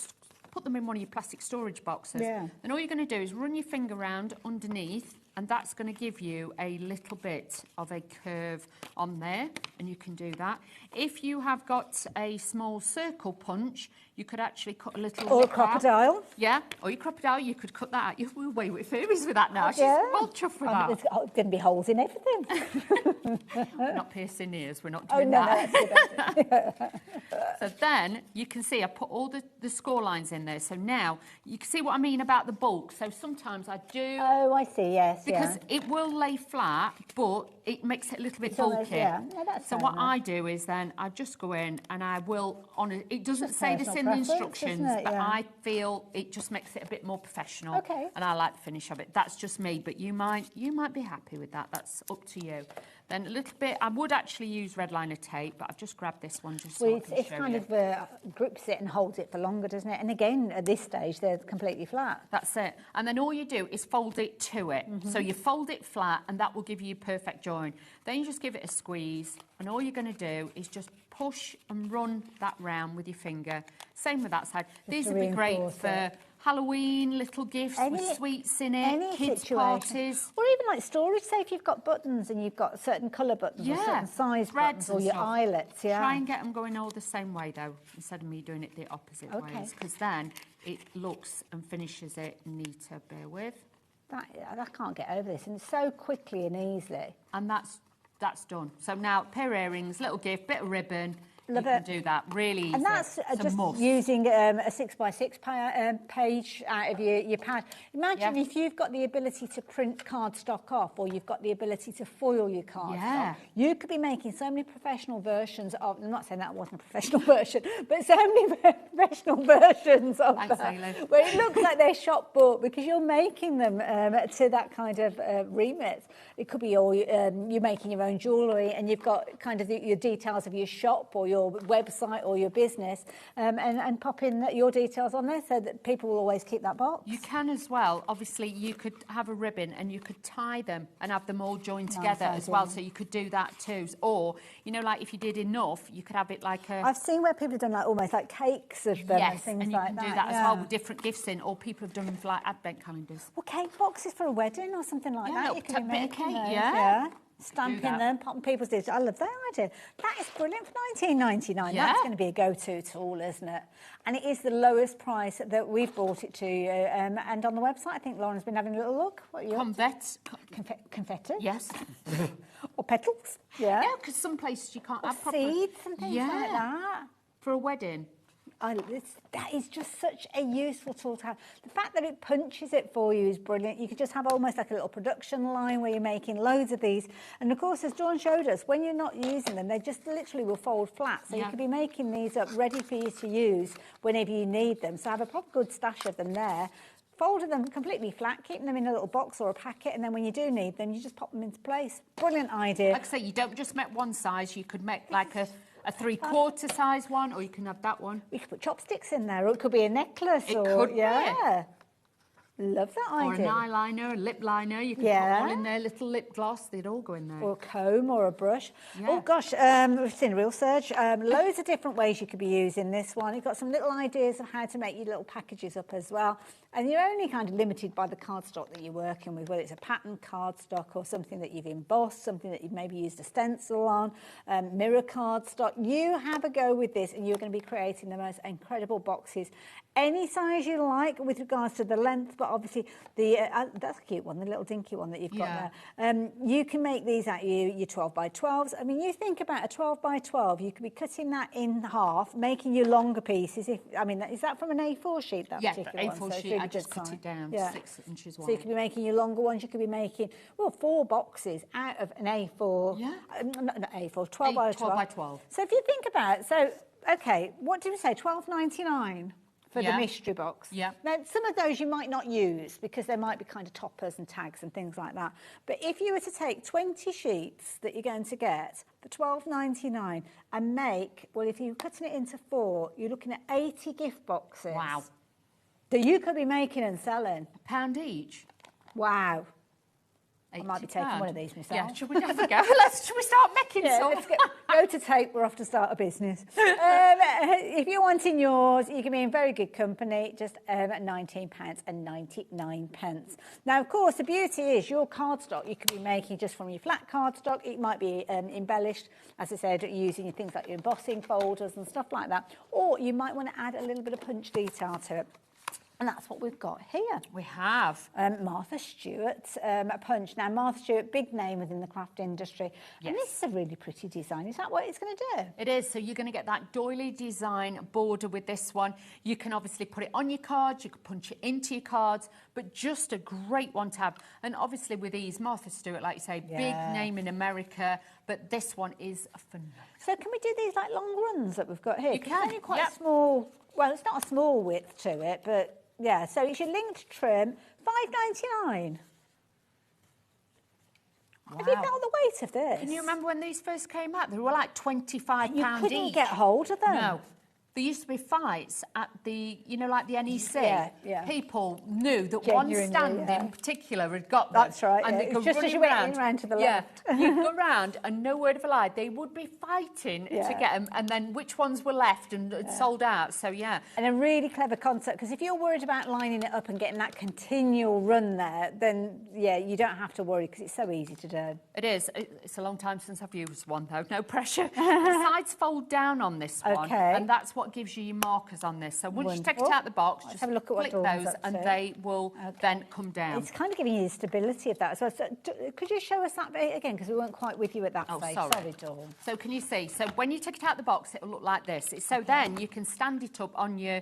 them in one of your plastic storage boxes. Yeah. And all you're going to do is run your finger round underneath, and that's going to give you a little bit of a curve on there, and you can do that. If you have got a small circle punch, you could actually cut a little... Or a crocodile. Yeah, or your crocodile, you could cut that out. We're away with fairies with that now. She's well chuffed with that. There's going to be holes in everything. We're not piercing ears, we're not doing that. No, that's good. So then, you can see I put all the score lines in there. So now, you can see what I mean about the bulk. So sometimes I do... Oh, I see, yes. Because it will lay flat, but it makes it a little bit bulky. No, that's so what I do is then I just go in and I will it doesn't say this in the instructions, but I feel it just makes it a bit more professional. Okay. And I like the finish of it. That's just me, but you might be happy with that. That's up to you. Then a little bit, I would actually use red liner tape, but I've just grabbed this one just so I can it's show kind you. of grips it and holds it for longer, doesn't it? And again, at this stage, they're completely flat. That's it. And then all you do is fold it to it. So you fold it flat, and that will give you a perfect join. Then you just give it a squeeze, and all you're going to do is just push and run that round with your finger. Same with that side. These would be great for Halloween, little gifts with sweets in it, kids' parties. Or even like storage, say if you've got buttons and you've got certain colour buttons or certain size buttons or your eyelets. Yeah. Try and get them going all the same way though, instead of me doing it the opposite ways, because then it looks and finishes it neater. Bear with. I can't get over this, and so quickly and easily. And that's done. So now, pair of earrings, little gift, bit of ribbon. Love you it. can do that. Really easy. And that's It's a just must. using a 6x6 page out of your pad. Imagine if you've got the ability to print cardstock off, or you've got the ability to foil your cardstock. You could be making so many professional versions of, I'm not saying that wasn't a professional version, but so many professional versions of that, where it looks like they're shop bought because you're making them to that kind of remit. It could be all you're making your own jewellery, and you've got kind of your details of your shop or your website or your business, and pop in your details on there so that people will always keep that box. You can as well. Obviously, you could have a ribbon and you could tie them and have them all joined together as well. So you could do that too. Or, you know, like if you did enough, you could have it like a... I've seen where people have done like almost like cakes of them and things and you like can that. do that as well with different gifts in, or people have done them for like advent calendars. Well, cake boxes for a wedding or something like that. You could be bit of making cake, those, yeah. Stamping them, popping people's details. I love that idea. That is brilliant for $19.99. That's going to be a go-to tool, isn't it? And it is the lowest price that we've brought it to you. And on the website, I think Lauren's been having a little look. What are you confetti? Yes. Or petals? Yeah. Yeah, because some places you can't have proper... seeds and things like that. For a wedding. That is just such a useful tool to have. The fact that it punches it for you is brilliant. You could just have almost like a little production line where you're making loads of these. And of course, as Dawn showed us, when you're not using them, they just literally will fold flat. So you could be making these up ready for you to use whenever you need them. So have a proper good stash of them there. Folded them completely flat, keeping them in a little box or a packet, and then when you do need them, you just pop them into place. Brilliant idea. Like I say, you don't just make one size, you could make like a 3/4 size one, or you can have that one. We could put chopsticks in there, or it could be a necklace. It could be. Love that Or idea. an eyeliner, a lip liner, you can put all in there, little lip gloss, they'd all go in there. Or a comb or a brush. Oh gosh, we've seen a real surge. Loads of different ways you could be using this one. You've got some little ideas of how to make your little packages up as well. And you're only kind of limited by the cardstock that you're working with, whether it's a pattern cardstock or something that you've embossed, something that you've maybe used a stencil on, mirror cardstock. You have a go with this and you're going to be creating the most incredible boxes. Any size you like with regards to the length, but obviously that's a cute one, the little dinky one that you've got there. You can make these at your 12 by 12s. I mean, you think about a 12 by 12, you could be cutting that in half, making your longer pieces. Is that from an A4 sheet, that particular one? A4 sheet, I just cut it down 6 inches wide. So you could be making your longer ones, you could be making, 4 boxes out of an A4. Not A4, 12 by 12. 12 by 12. So if you think about it, okay, what did we say, $12.99? For the mystery box. Now, some of those you might not use because they might be kind of toppers and tags and things like that. But if you were to take 20 sheets that you're going to get for $12.99 and make, well, if you're cutting it into 4, you're looking at 80 gift boxes. Wow. That you could be making and selling. £1 each. Wow. I might be taking one of these myself. Yeah, should we have a go? Should we start making some? Let's go to tape. We're off to start a business. If you're wanting yours, you can be in very good company, just at £19.99. Now, of course, the beauty is your cardstock you could be making just from your flat cardstock. It might be embellished, as I said, using things like your embossing folders and stuff like that. Or you might want to add a little bit of punch detail to it. And that's what we've got here. We have. Martha Stewart punch. Now, Martha Stewart, big name within the craft industry. Yes. And this is a really pretty design. Is that what it's going to do? It is. So you're going to get that doily design border with this one. You can obviously put it on your cards. You can punch it into your cards. But just a great one to have. And obviously with these, Martha Stewart, like you say, big name in America. But this one is phenomenal. So can we do these like long runs that we've got here? You can. It's only quite small. Well, it's not a small width to it, but... Yeah, so it's your linked trim, $5.99. Wow. Have you felt the weight of this? Can you remember when these first came out? They were like £25 each. You couldn't get hold of them. No. There used to be fights at the, like the NEC. Yeah. People knew that Genuinely, one stand in particular had got them. That's right. And they could just run as you went around. round to the left. You'd go round and no word of a lie. They would be fighting to get them, and then which ones were left and sold out. So, And a really clever concept, because if you're worried about lining it up and getting that continual run there, then, you don't have to worry because it's so easy to do. It is. It's a long time since I've used one, though. No pressure. The sides fold down on this one. Okay. And that's what what gives you your markers on this. So once you take it Wonderful. out of the box, Let's just have a look at what click Dawn's those up and to. they will then come down. It's kind of giving you the stability of that as well. So, could you show us that bit again? Because we weren't quite with you at that stage. Sorry, Dawn. So can you see? So when you take it out of the box, it will look like this. So then you can stand it up on your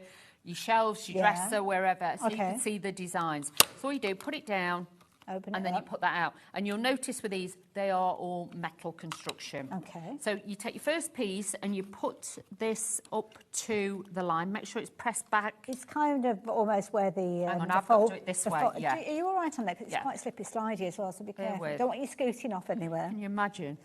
shelves, your dresser, wherever, so you can see the designs. So all you do, put it down, open and then you put that out. And you'll notice with these, they are all metal construction. Okay. So you take your first piece and you put this up to the line. Make sure it's pressed back. It's kind of almost where the Hang on, the I've got to fold- do it this the way, fold- yeah. Are you all right on that? 'Cause it's Yeah. quite slippy slidey as well, so be Bear careful. with. Don't want you scooting off anywhere. Can you imagine?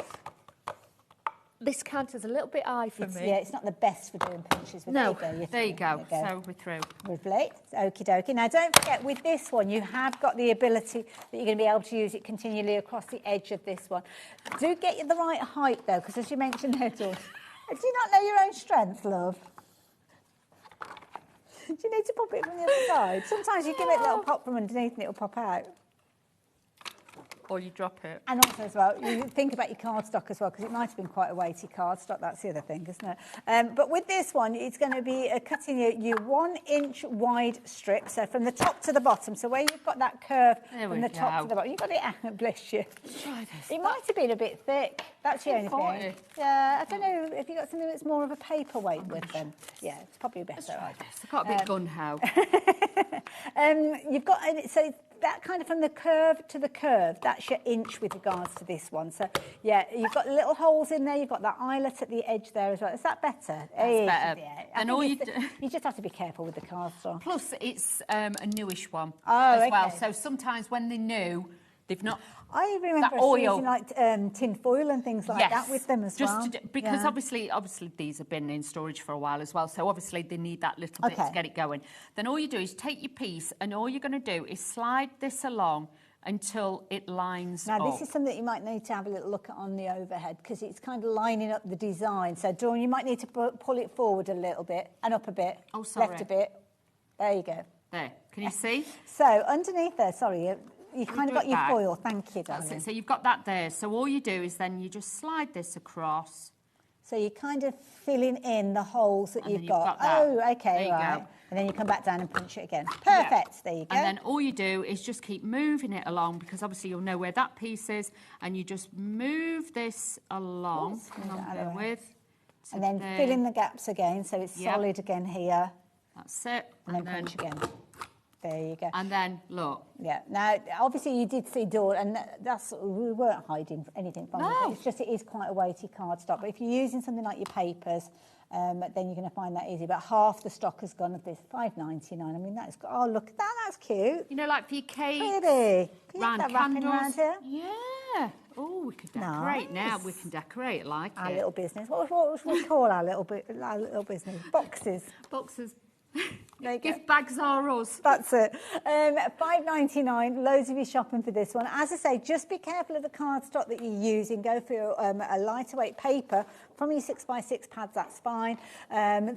This count is a little bit high for me. Yeah, it's not the best for doing pinches. But No, there you go. So we're through. Lovely. Okie dokie. Now, don't forget, with this one, you have got the ability that you're going to be able to use it continually across the edge of this one. Do get you the right height, though, because as you mentioned there, Dawn, do you not know your own strength, love? Do you need to pop it from the other side? Sometimes you give it a little pop from underneath and it'll pop out. Or you drop it. And also as well, you think about your cardstock as well, because it might have been quite a weighty cardstock. That's the other thing, isn't it? But with this one, it's going to be cutting your 1 inch wide strip, so from the top to the bottom. So where you've got that curve from the top to the bottom, you've got it out, bless you. Try this. It might have been a bit thick. That's the only Forty. thing. Yeah, I don't know if you've got something that's more of a paperweight with them. Yeah, it's probably better. Let's try this. I've got a bit gun how. You've got, so that kind of from the curve to the curve, that's your inch with regards to this one. So, yeah, you've got little holes in there. You've got that eyelet at the edge there as well. Is that better? That's better. Yeah. And all you you just have to be careful with the cardstock. Plus, it's a newish one as well. So sometimes when they're new, they've not. I remember that oil. using like tin foil and things like that with them as well. Because obviously these have been in storage for a while as well. So obviously they need that little bit to get it going. Then all you do is take your piece and all you're going to do is slide this along until it lines up. Now, this is something that you might need to have a little look at on the overhead because it's kind of lining up the design. So, Dawn, you might need to pull it forward a little bit and up a bit. Oh, sorry. Left a bit. There you go. There. Can you see? So, underneath there, sorry, you kind of got your foil. Thank you, darling. That's it. So you've got that there. So all you do is then you just slide this across. So you're kind of filling in the holes that you've got. that. Oh, okay, There you right. go. And then you come back down and punch it again. Perfect. There you go. And then all you do is just keep moving it along because obviously you'll know where that piece is, and you just move this along. And then fill in the gaps again, so it's solid again here. That's it. And then punch again. There you go. And then look. Yeah. Now, obviously, you did see Dawn, and we weren't hiding anything from it. It's just it is quite a weighty cardstock. But if you're using something like your papers, then you're going to find that easy. About half the stock has gone of this, $5.99. I mean, that's oh look at that, that's cute. You know, like for your cakes. Pretty. Can you Round have that wrapping candles. around here? Yeah. Oh, we could decorate now. We can decorate like Our it. little business. What should we call our little business? Boxes. Boxes. There you go. Gift bags are us. That's it. $5.99. Loads of you shopping for this one. As I say, just be careful of the cardstock that you're using. Go for a lighter weight paper from your 6x6 pads. That's fine.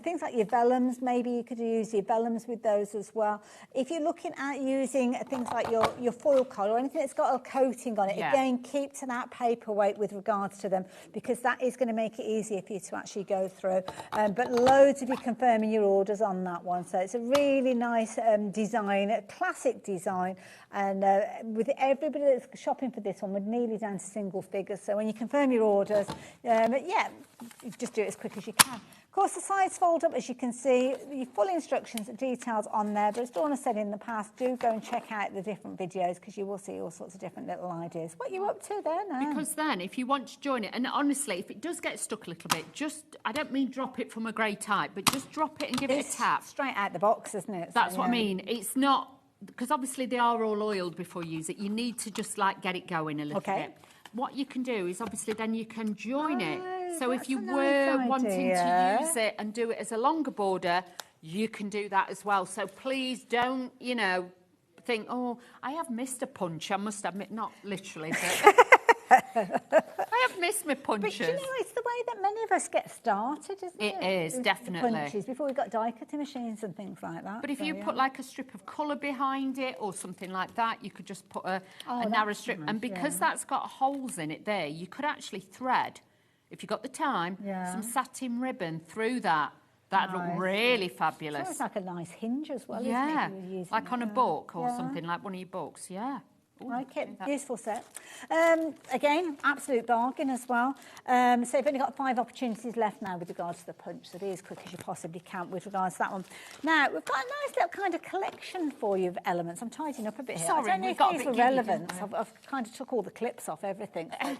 Things like your vellums, maybe you could use your vellums with those as well. If you're looking at using things like your foil card or anything that's got a coating on it, again, keep to that paper weight with regards to them because that is going to make it easier for you to actually go through. But loads of you confirming your orders on that one. So it's a really nice design, a classic design, and with everybody that's shopping for this one, we're nearly down to single figures. So when you confirm your orders, just do it as quick as you can. Of course, the sides fold up, as you can see. The full instructions and details on there, but as Dawn has said in the past, do go and check out the different videos because you will see all sorts of different little ideas. What are you up to there now? Because then, if you want to join it, and honestly, if it does get stuck a little bit, I don't mean drop it from a grey type, but just drop it and give it a tap. Straight out the box, isn't it? That's what I mean. It's not, because obviously they are all oiled before you use it. You need to just like get it going a little bit. What you can do is obviously then you can join it. So if you were wanting to use it and do it as a longer border, you can do that as well. So please don't, think, oh, I have missed a punch. I must admit, not literally, but I have missed my punches. But you know, it's the way that many of us get started, isn't it? It is, definitely. Punches, before we got die cutting machines and things like that. But if you put like a strip of colour behind it or something like that, you could just put a narrow strip. Nice, and because that's got holes in it there, you could actually thread, if you've got the time, some satin ribbon through that. That'd look really fabulous. Sounds like a nice hinge as well, yeah, isn't it? You're using like on a it, book or yeah. something, like one of your books, yeah. Ooh, like it, that. beautiful set. Again, absolute bargain as well. So you've only got 5 opportunities left now with regards to the punch, so be as quick as you possibly can with regards to that one. Now, we've got a nice little kind of collection for you of elements. I'm tidying up a bit here. Sorry, I don't know we've if got a these bit were giddy, relevant. didn't we? I've kind of took all the clips off everything. So.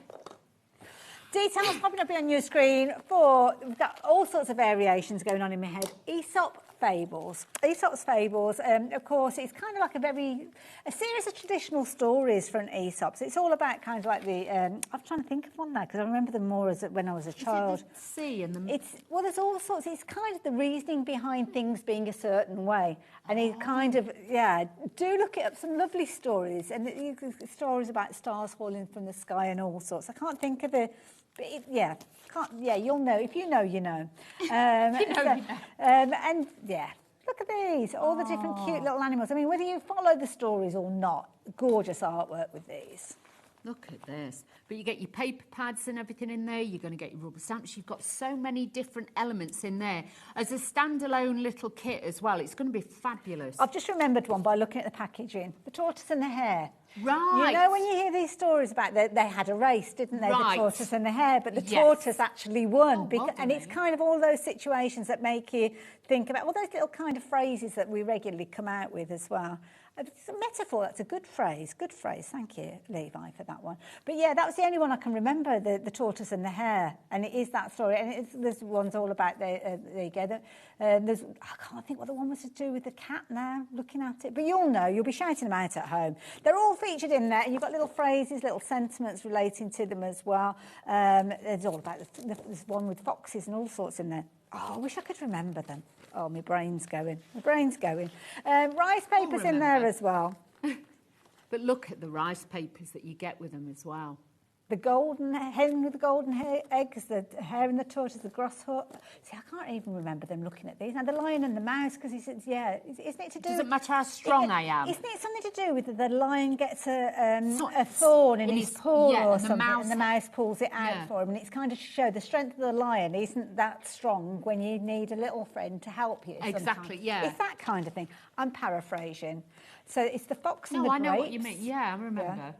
Details popping up on your screen for, we've got all sorts of variations going on in my head. Aesop Fables. Aesop's Fables, of course, it's kind of like a series of traditional stories from Aesop. So it's all about kind of like the, I'm trying to think of one now, because I remember them more as when I was a child. Is it the sea and the... Well, there's all sorts, it's kind of the reasoning behind things being a certain way. And it kind of, yeah, do look it up, some lovely stories. And stories about stars falling from the sky and all sorts. I can't think of the... Yeah, you'll know. If you know, you know. And yeah, look at these, all the different cute little animals. I mean, whether you follow the stories or not, gorgeous artwork with these. Look at this. But you get your paper pads and everything in there. You're going to get your rubber stamps. You've got so many different elements in there. As a standalone little kit as well, it's going to be fabulous. I've just remembered one by looking at the packaging. The tortoise and the hare. Right. You know when you hear these stories about they had a race, didn't they? Right. The tortoise and the hare, but the Yes. tortoise actually won. well And it's kind of all those situations that make you think about all those little kind of phrases that we regularly come out with as well. It's a metaphor. That's a good phrase. Good phrase. Thank you, Levi, for that one. But yeah, that was the only one I can remember, the tortoise and the hare. And it is that story. And there's ones all about, there you go. I can't think what the one was to do with the cat now, looking at it. But you'll know. You'll be shouting them out at home. They're all featured in there. And you've got little phrases, little sentiments relating to them as well. There's all about, there's one with foxes and all sorts in there. Oh, I wish I could remember them. Oh, my brain's going. My brain's going. Rice papers in there as well. But look at the rice papers that you get with them as well. The golden hen with the golden eggs, the hare and the tortoise, the grasshopper. See, I can't even remember them looking at these. Now, the lion and the mouse, because he said, yeah, isn't it to do... Doesn't matter how strong I am. Isn't it something to do with the lion gets a thorn in his paw or something, and the mouse pulls it out for him, and it's kind of to show the strength of the lion isn't that strong when you need a little friend to help you. Exactly, sometimes. It's that kind of thing. I'm paraphrasing. So it's the fox and the No, I grapes. know what you mean. Yeah, I remember. Yeah.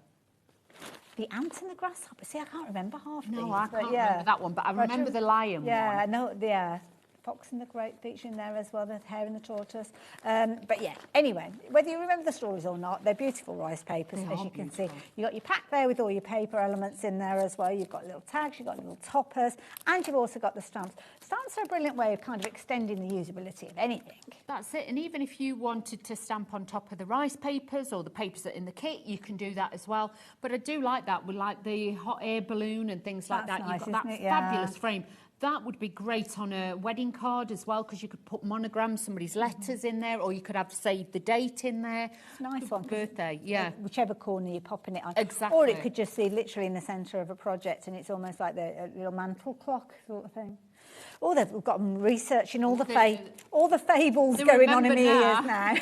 The ant and the grasshopper. See, I can't remember half these. No, I can't remember that one, but I remember the lion one. Yeah, no, yeah. Fox and the grape feature in there as well, the hare and the tortoise. But yeah, anyway, whether you remember the stories or not, they're beautiful rice papers, as you can see. You've got your pack there with all your paper elements in there as well. You've got little tags, you've got little toppers, and you've also got the stamps. Stamps are a brilliant way of kind of extending the usability of anything. That's it. And even if you wanted to stamp on top of the rice papers or the papers that are in the kit, you can do that as well. But I do like that with like the hot air balloon and things like that. Nice, You've got that fabulous frame. That would be great on a wedding card as well, because you could put monograms, somebody's letters in there, or you could have save the date in there. It's a nice one. Birthday, yeah. Whichever corner you're popping it on. Exactly. Or it could just be literally in the centre of a project, and it's almost like the little mantle clock sort of thing. Oh, we've got them researching all the fables going on in the ears now.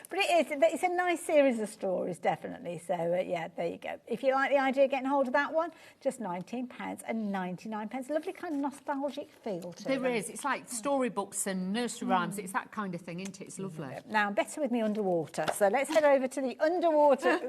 But it's a nice series of stories, definitely. So, yeah, there you go. If you like the idea of getting hold of that one, just £19.99. Lovely kind of nostalgic feel to it. There is. It's like storybooks and nursery rhymes. It's that kind of thing, isn't it? It's lovely. Now, I'm better with me underwater. So let's head over to the underwater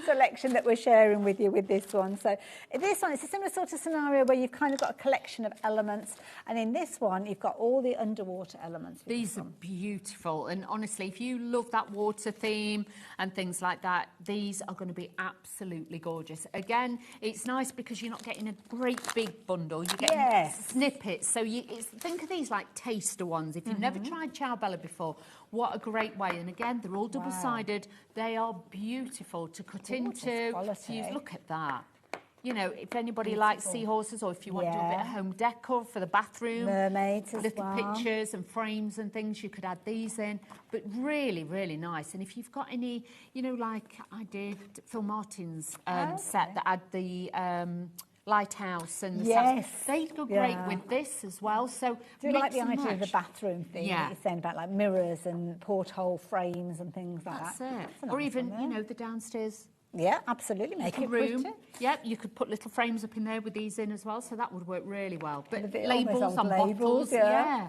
selection that we're sharing with you with this one. So this one, it's a similar sort of scenario where you've kind of got a collection of elements. And in this one, you've got all the underwater elements. These are beautiful. And honestly, if you love that water theme and things like that, these are going to be absolutely gorgeous. Again, it's nice because you're not getting a great big bundle. You're getting snippets. So think of these like taster ones. If you've never tried Ciao Bella before, what a great way. And again, they're all double-sided. They are beautiful to cut into. Look at that. You know, if anybody likes seahorses, or if you want to do a bit of home decor for the bathroom, mermaids as little well. pictures and frames and things, you could add these in. But really, really nice. And if you've got any, you know, like I did Phil Martin's set that had the lighthouse and they'd go great with this as well. So do you like the idea of the bathroom thing that you're saying about like mirrors and porthole frames and things like that? That's it. Or even, you know, the downstairs. Yeah, absolutely. Make it room. pretty. Yep, you could put little frames up in there with these in as well, so that would work really well. But Labels labels on labels, bottles, yeah.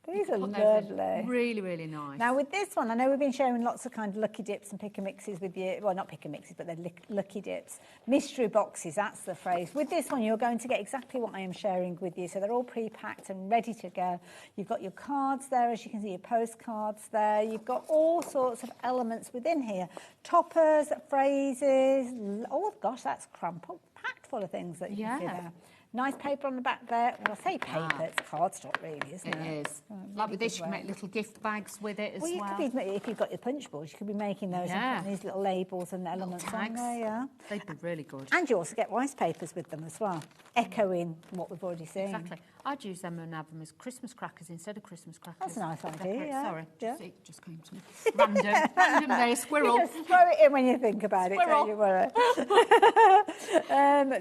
These are Put those in. lovely. Really, really nice. Now with this one, I know we've been sharing lots of kind of lucky dips and pick and mixes with you. Well, not pick and mixes, but they're lucky dips. Mystery boxes, that's the phrase. With this one, you're going to get exactly what I am sharing with you. So they're all pre-packed and ready to go. You've got your cards there, as you can see, your postcards there. You've got all sorts of elements within here. Toppers, phrases. Oh gosh, that's packed full of things that you can see there. Nice paper on the back there. Well, I say paper, it's cardstock really, isn't it? It is. Like with this, you can make little gift bags with it as well. You could be, if you've got your punch boards, you could be making those and putting these little labels and elements on there, They'd be really good. And you also get rice papers with them as well, echoing what we've already seen. Exactly. I'd use them and have them as Christmas crackers instead of Christmas crackers. That's a nice idea, Sorry, it just came to me. Random there, squirrel. You just throw it in when you think about it, don't you worry.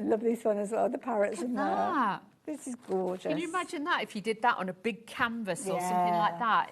Love this one as well, the parrots in there. This is gorgeous. Can you imagine that if you did that on a big canvas or something like that?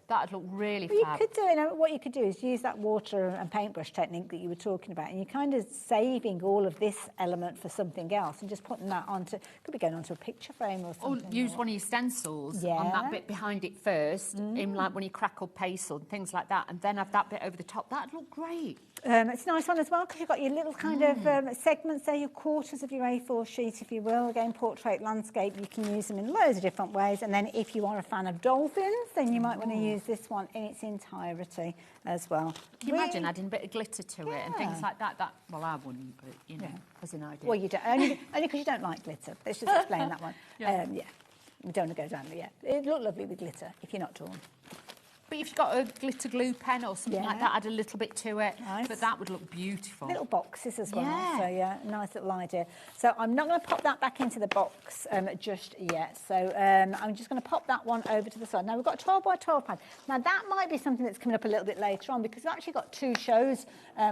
That'd look really fab. You could do it. What you could do is use that water and paintbrush technique that you were talking about, and you're kind of saving all of this element for something else and just putting that onto, could be going onto a picture frame or something. Or use one of your stencils on that bit behind it first, in like when you crackle pastel and things like that, and then have that bit over the top. That'd look great. It's a nice one as well because you've got your little kind of segments there, your quarters of your A4 sheet, if you will. Again, portrait, landscape, you can use them in loads of different ways. And then if you are a fan of dolphins, then you might want to use this one in its entirety as well. Can you imagine adding a bit of glitter to it and things like that? Well, I wouldn't, but, you know, as an idea. Well, you don't, only because you don't like glitter. Let's just explain that one. We don't want to go down there yet. It'd look lovely with glitter if you're not torn. But if you've got a glitter glue pen or something like that, add a little bit to it. Nice. But that would look beautiful. Little boxes as well. So, nice little idea. So I'm not going to pop that back into the box just yet. So I'm just going to pop that one over to the side. Now, we've got a 12 by 12 pad. Now, that might be something that's coming up a little bit later on because we've actually got two shows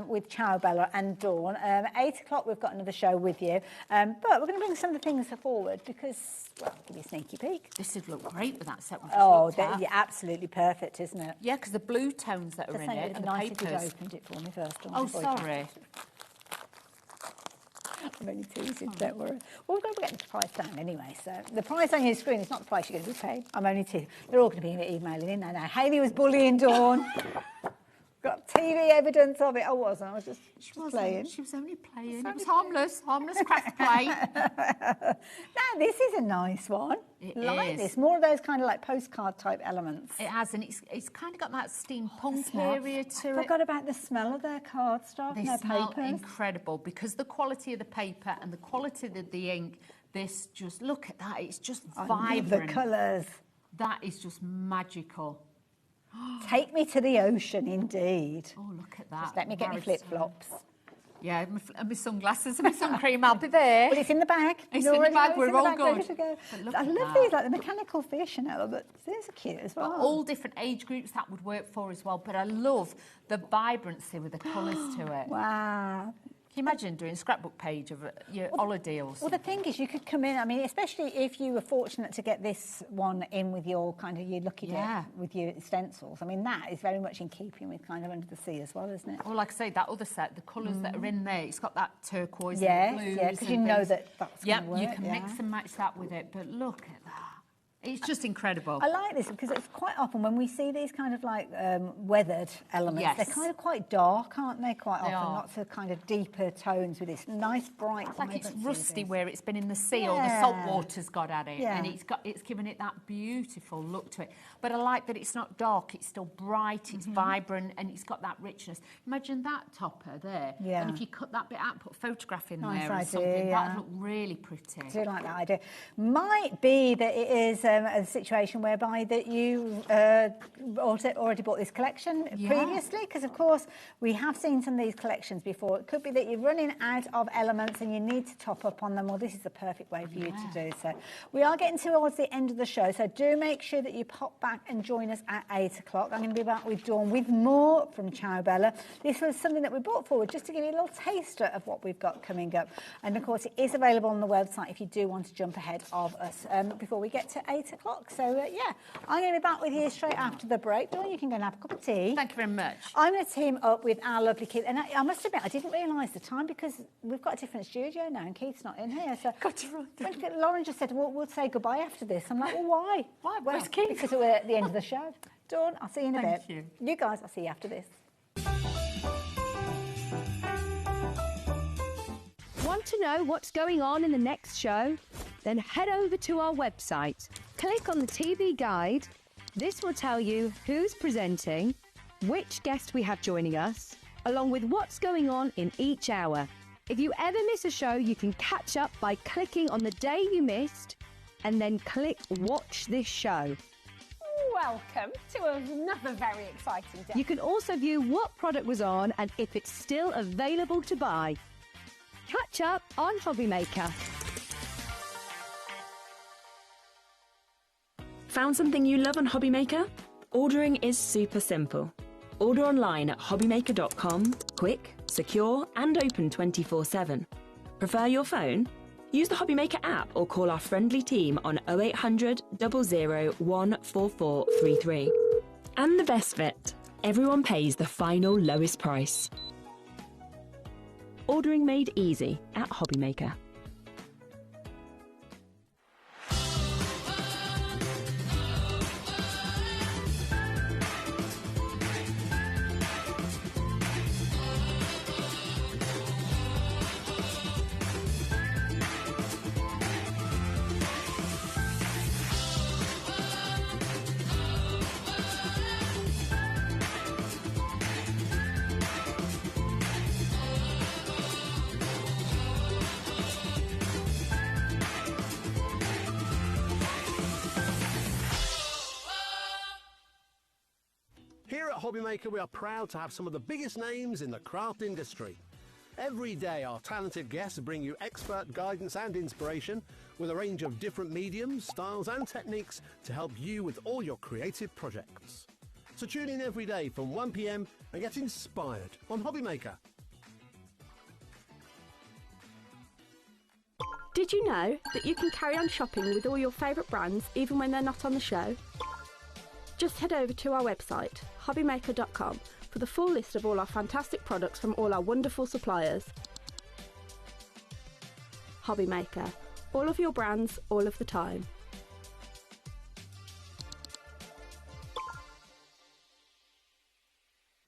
with Ciao Bella and Dawn. At 8 o'clock, we've got another show with you. But we're going to bring some of the things forward because, well, I'll give you a sneaky peek. This would look great with that set. Yeah, absolutely perfect, isn't it? Yeah, because the blue tones that are in it and the nice papers. If you'd opened it for me first. Oh, sorry. I'm only teasing, don't worry. Well, we're going to get the price down anyway, so the price on your screen is not the price you're going to be paid. I'm only teasing. They're all going to be emailing in now. Hayley was bullying Dawn. Got TV evidence of it. I wasn't. I was just playing. She was only playing. It was harmless craft play. Now, this is a nice one. It like is. This. More of those kind of like postcard type elements. It has, and it's kind of got that steampunk area to it. I forgot about the smell of their cardstock and their smell papers. Incredible because the quality of the paper and the quality of the ink. This just look at that. It's just vibrant. The colours. That is just magical. Take me to the ocean, indeed. Oh, look at that. Just let me get my flip-flops. Yeah, and my sunglasses and my sun cream, I'll be there. Well, it's in the bag. It's in the bag, we're all good. I love these, like the mechanical fish and all, but these are cute as well. But all different age groups that would work for as well, but I love the vibrancy with the colours to it. Wow. Can you imagine doing a scrapbook page of your holiday or something? Well, the thing is, you could come in, I mean, especially if you were fortunate to get this one in with your kind of, your lucky dip, with your stencils. I mean, that is very much in keeping with kind of Under the Sea as well, isn't it? Well, like I say, that other set, the colours that are in there, it's got that turquoise and blues. Yeah, because you know that's going to work. You can mix and match that with it, but look at that. It's just incredible. I like this because it's quite often when we see these kind of like weathered elements, they're kind of quite dark, aren't they? Quite often, lots of kind of deeper tones with this nice bright. It's like it's rusty where it's been in the sea or the salt water's got at it, and it's given it that beautiful look to it. But I like that it's not dark; it's still bright, it's vibrant, and it's got that richness. Imagine that topper there, and if you cut that bit out, put a photograph in there or something, that'd look really pretty. I do like that idea. Might be that it is a situation whereby that you already bought this collection previously, because of course we have seen some of these collections before. It could be that you're running out of elements and you need to top up on them. Well, this is the perfect way for you to do so. We are getting towards the end of the show, so do make sure that you pop back and join us at 8 o'clock. I'm going to be back with Dawn with more from Ciao Bella. This was something that we brought forward just to give you a little taster of what we've got coming up, and of course it is available on the website if you do want to jump ahead of us. Before we get to 8 8 o'clock. So, yeah, I'm going to be back with you straight after the break. Dawn, you can go and have a cup of tea. Thank you very much. I'm going to team up with our lovely Keith. And I must admit, I didn't realise the time because we've got a different studio now and Keith's not in here. So Lauren just said, well, we'll say goodbye after this. I'm like, well, why? Why? Well, Where's Keith? Because we're at the end of the show. Dawn, I'll see you in a bit. Thank you. You guys, I'll see you after this. Want to know what's going on in the next show? Then head over to our website. Click on the TV guide. This will tell you who's presenting, which guest we have joining us, along with what's going on in each hour. If you ever miss a show, you can catch up by clicking on the day you missed and then click Watch This Show. Welcome to another very exciting day. You can also view what product was on and if it's still available to buy. Catch up on HobbyMaker. Found something you love on HobbyMaker? Ordering is super simple. Order online at hobbymaker.com, quick, secure and open 24/7. Prefer your phone? Use the HobbyMaker app or call our friendly team on 0800 00 14433. And the best bit, everyone pays the final lowest price. Ordering made easy at HobbyMaker. Here at HobbyMaker, we are proud to have some of the biggest names in the craft industry. Every day, our talented guests bring you expert guidance and inspiration with a range of different mediums, styles and techniques to help you with all your creative projects. So tune in every day from 1 p.m. and get inspired on HobbyMaker. Did you know that you can carry on shopping with all your favourite brands even when they're not on the show? Just head over to our website, hobbymaker.com, for the full list of all our fantastic products from all our wonderful suppliers. HobbyMaker. All of your brands, all of the time.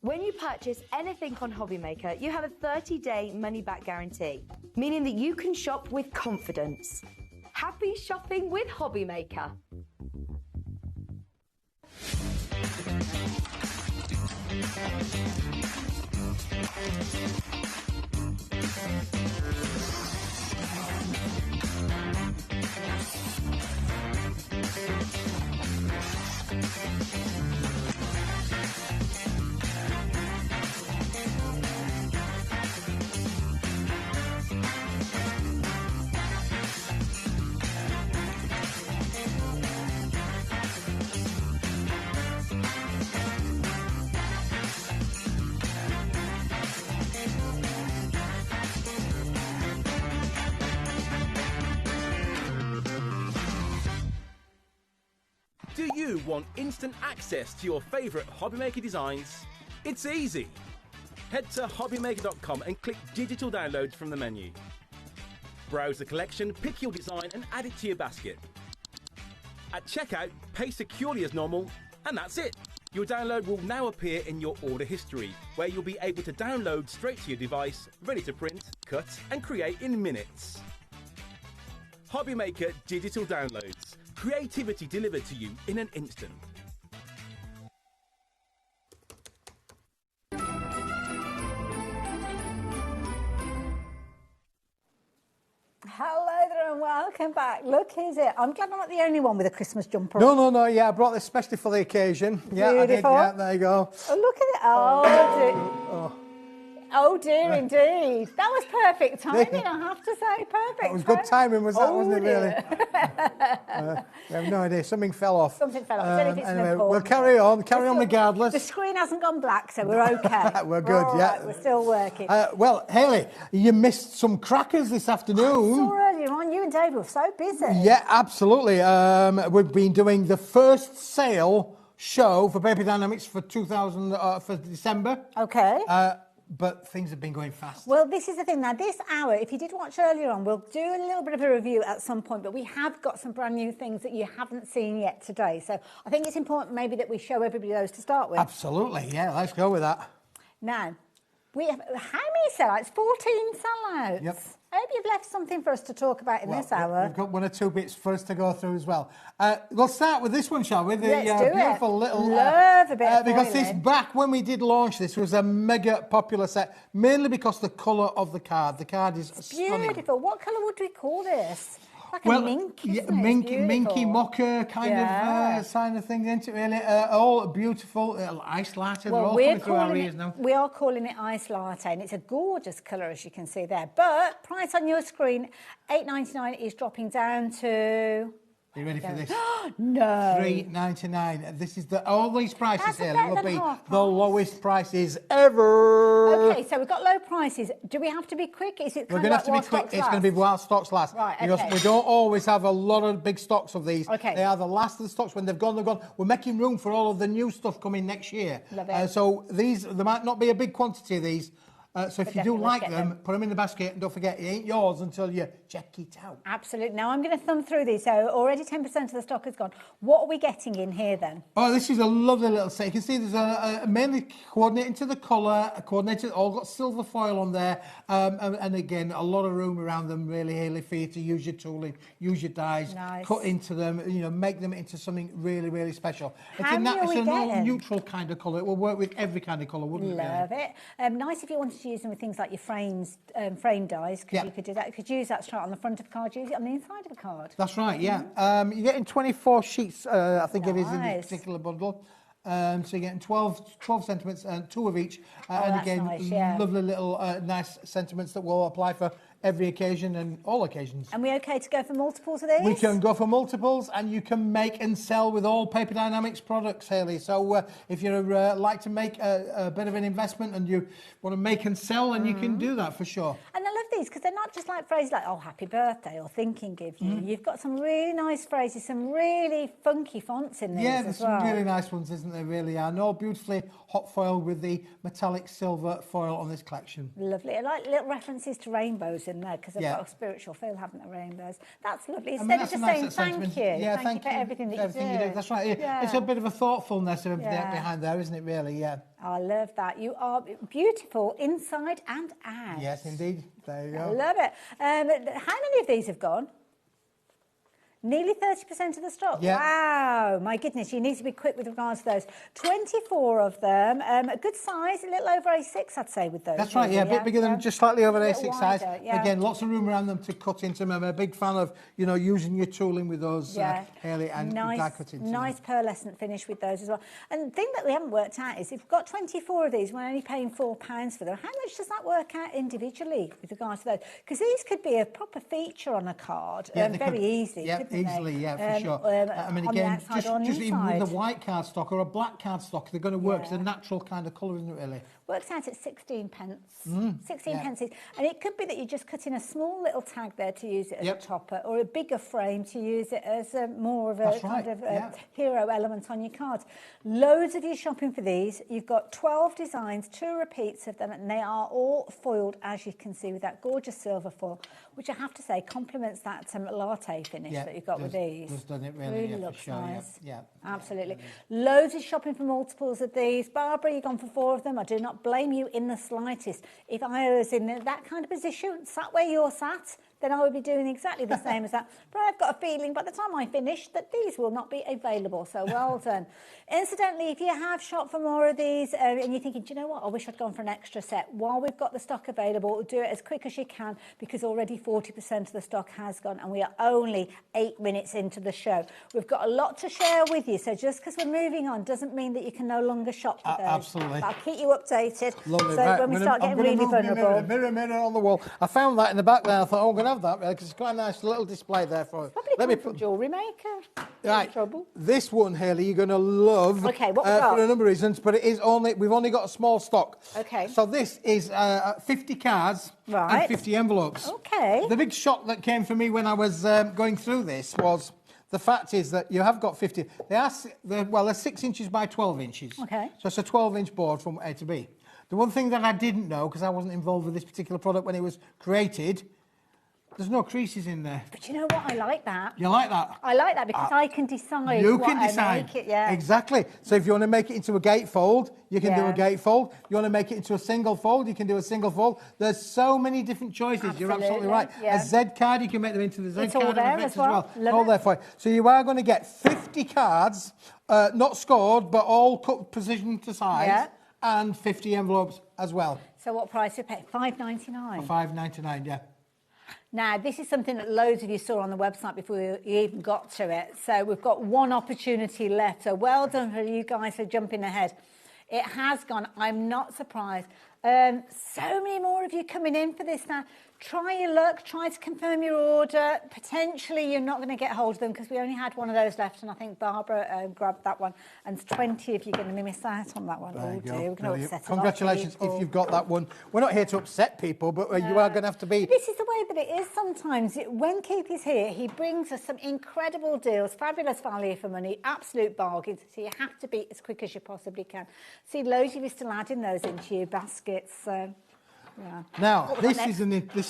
When you purchase anything on HobbyMaker, you have a 30-day money-back guarantee, meaning that you can shop with confidence. Happy shopping with HobbyMaker. Do you want instant access to your favourite HobbyMaker designs? It's easy. Head to hobbymaker.com and click Digital Downloads from the menu. Browse the collection, pick your design and add it to your basket. At checkout, pay securely as normal, and that's it. Your download will now appear in your order history, where you'll be able to download straight to your device, ready to print, cut and create in minutes. HobbyMaker Digital Downloads. Creativity delivered to you in an instant. Hello there and welcome back. Look, here's it. I'm glad I'm not the only one with a Christmas jumper No, on. no, no, yeah, I brought this especially for the occasion. Yeah, I did, Beautiful. yeah, there you go. Oh, look at it. Oh dear, indeed. That was perfect timing, I have to say. Perfect. That was good timing, was that, wasn't it, really? We have no idea. Something fell off. Something fell off. I don't know if it's an Anyway, important we'll carry on regardless. The screen hasn't gone black, so we're okay. We're good, all yeah. right, we're still working. Well, Hayley, you missed some crackers this afternoon. I saw earlier earlier on, you and Dave were so busy. Yeah, absolutely. We've been doing the first sale show for Paper Dynamics for for December. Okay. But things have been going fast. Well, this is the thing. Now, this hour, if you did watch earlier on, we'll do a little bit of a review at some point, but we have got some brand new things that you haven't seen yet today. So I think it's important maybe that we show everybody those to start with. Absolutely. Yeah, let's go with that. Now, we have how many sellouts? 14 sellouts. Yep. I hope you've left something for us to talk about in this hour. We've got one or two bits for us to go through as well. We'll start with this one, shall we? The Let's do beautiful it. little... Love a bit of because this, foiling. back when we did launch this, was a mega popular set, mainly because the colour of the card. The card is stunning. Beautiful. What colour would we call this? Like Well, a mink, isn't it? minky mocha kind of sign of thing, isn't it, really? All beautiful, ice latte. Well, all coming through our ears now. we are calling it ice latte, and it's a gorgeous colour, as you can see there. But price on your screen, $8.99 is dropping down to... Are you ready for this? No. $3.99. This is all these prices That's here better will than be half the price. lowest prices ever. Okay, so we've got low prices. Do we have to be quick? Is it We're kind going of to like have to be while quick. stocks It's going to be last? while stocks last. Right, Because okay. we don't always have a lot of big stocks of these. Okay. They are the last of the stocks. When they've gone, they're gone. We're making room for all of the new stuff coming next year. Love it. So there might not be a big quantity of these. So if But you do definitely like get them, them. put them in the basket and don't forget, it ain't yours until you check it out. Absolutely. Now, I'm going to thumb through these. So already 10% of the stock has gone. What are we getting in here then? Oh, this is a lovely little set. You can see there's a mainly coordinating to the colour, coordinated, all got silver foil on there, and again, a lot of room around them, really, Hayley, for you to use your tooling, use your dies, Nice. cut into them, make them into something really, really special. How many are we it's a getting? neutral kind of colour. It will work with every kind of colour, wouldn't it? Love really? it. Nice if you wanted to use them with things like your frames, frame dies, because Yeah. you could do that. You could use that straight on the front of a card, use it on the inside of a card. That's right, yeah. You're getting 24 sheets, I think it is, in Nice. this particular bundle. So you're getting 12 sentiments and 2 of each. And that's again, nice, yeah. lovely little nice sentiments that will apply for every occasion and all occasions. And we okay to go for multiples of these? We can go for multiples, and you can make and sell with all Paper Dynamics products, Hayley. So if you like to make a bit of an investment and you want to make and sell, then you can do that for sure. And I love these because they're not just like phrases like, oh, happy birthday or thinking of you. You've got some really nice phrases, some really funky fonts in these Yeah, as there's well. some really nice ones, isn't there, really are. And all beautifully hot foil with the metallic silver foil on this collection. Lovely. I like little references to rainbows in there because they've Yeah. got a spiritual feel, haven't they, rainbows? That's lovely. I mean, Instead that's of a just nice saying thank sentiment. you. Yeah, thank you for everything that you do. That's right. Yeah. It's a bit of a thoughtfulness of Yeah. behind there, isn't it, really? Yeah. I love that. You are beautiful inside and out. Yes, indeed. There you I go. love it. How many of these have gone? Nearly 30% of the stock. Yeah. Wow, my goodness, you need to be quick with regards to those. 24 of them, a good size, a little over A6, I'd say, with those. That's right, yeah, a really, bit bigger than just slightly over A bit A6 size. wider, yeah. Again, lots of room around them to cut into them. I'm a big fan of, using your tooling with those, Hayley, and die cut into them. Nice pearlescent finish with those as well. And the thing that we haven't worked out is if we've got 24 of these, we're only paying £4 for them. How much does that work out individually with regards to those? Because these could be a proper feature on a card, Yeah, they very could. easily, Yeah, couldn't they? easily, yeah, for sure. I mean, on the again, outside or on the just even with inside. the white cardstock or a black cardstock, they're going to work. It's a Yeah. natural kind of colour, isn't it, really? Works out at 16 pence. 16 yeah. pence. And it could be that you just cut in a small little tag there to use it as a topper, or a bigger frame to use it as more of a That's kind right, of yeah. hero element on your cards. Loads of you shopping for these. You've got 12 designs, 2 repeats of them, and they are all foiled, as you can see, with that gorgeous silver foil, which I have to say complements that latte finish Yeah, that you've got with these. doesn't it, really? Yeah, for looks sure, yeah, nice. yeah. Absolutely. Loads of shopping for multiples of these. Barbara, you've gone for 4 of them. I do not blame you in the slightest. If I was in that kind of position, sat where you're sat, then I would be doing exactly the same as that. But I've got a feeling by the time I finish that these will not be available. So well done. Incidentally, if you have shopped for more of these and you're thinking, do you know what, I wish I'd gone for an extra set, while we've got the stock available, do it as quick as you can because already 40% of the stock has gone and we are only 8 minutes into the show. We've got a lot to share with you, so just because we're moving on doesn't mean that you can no longer shop for those. Absolutely. But I'll keep you updated. Lovely. So Right, when we start getting really vulnerable. Mirror on the wall. I found that in the back there. I thought, I'm going to have that because it's quite a nice little display there for. Probably let me put jewellery maker. Right. Trouble. This one, Haley, you're going to love. Okay, what we got? For a number of reasons, but we've only got a small stock. Okay. So this is 50 cards and 50 envelopes. Okay. The big shock that came for me when I was going through this was the fact is that you have got 50. They're 6 inches by 12 inches. Okay. So it's a 12-inch board from A to B. The one thing that I didn't know, because I wasn't involved with this particular product when it was created, there's no creases in there. But you know what? I like that. You like that? I like that because I can decide You what can decide. I make it, yeah. Exactly. So if you want to make it into a gatefold, you can do a gatefold. You want to make it into a single fold, you can do a single fold. There's so many different choices. Absolutely. You're absolutely right. Yeah. A Z card, you can make them into the Z It's card all there effects as well. Love all it. there for you. So you are going to get 50 cards, not scored, but all cut precision to size, Yeah. and 50 envelopes as well. So what price you pay? $5.99. $5.99, yeah. Now, this is something that loads of you saw on the website before you even got to it. So we've got one opportunity left. So well done for you guys for jumping ahead. It has gone. I'm not surprised. So many more of you coming in for this now. Try your luck. Try to confirm your order. Potentially, you're not going to get hold of them because we only had one of those left, and I think Barbara grabbed that one. And 20 of you are going to miss out on that one. There you go. We're going to upset Congratulations if you've got that one. We're not here to upset people, but you are going to have to be... This is the way that it is sometimes. When Keith is here, he brings us some incredible deals, fabulous value for money, absolute bargains. So you have to be as quick as you possibly can. See, loads of you still adding those into your baskets. So, yeah. Now, this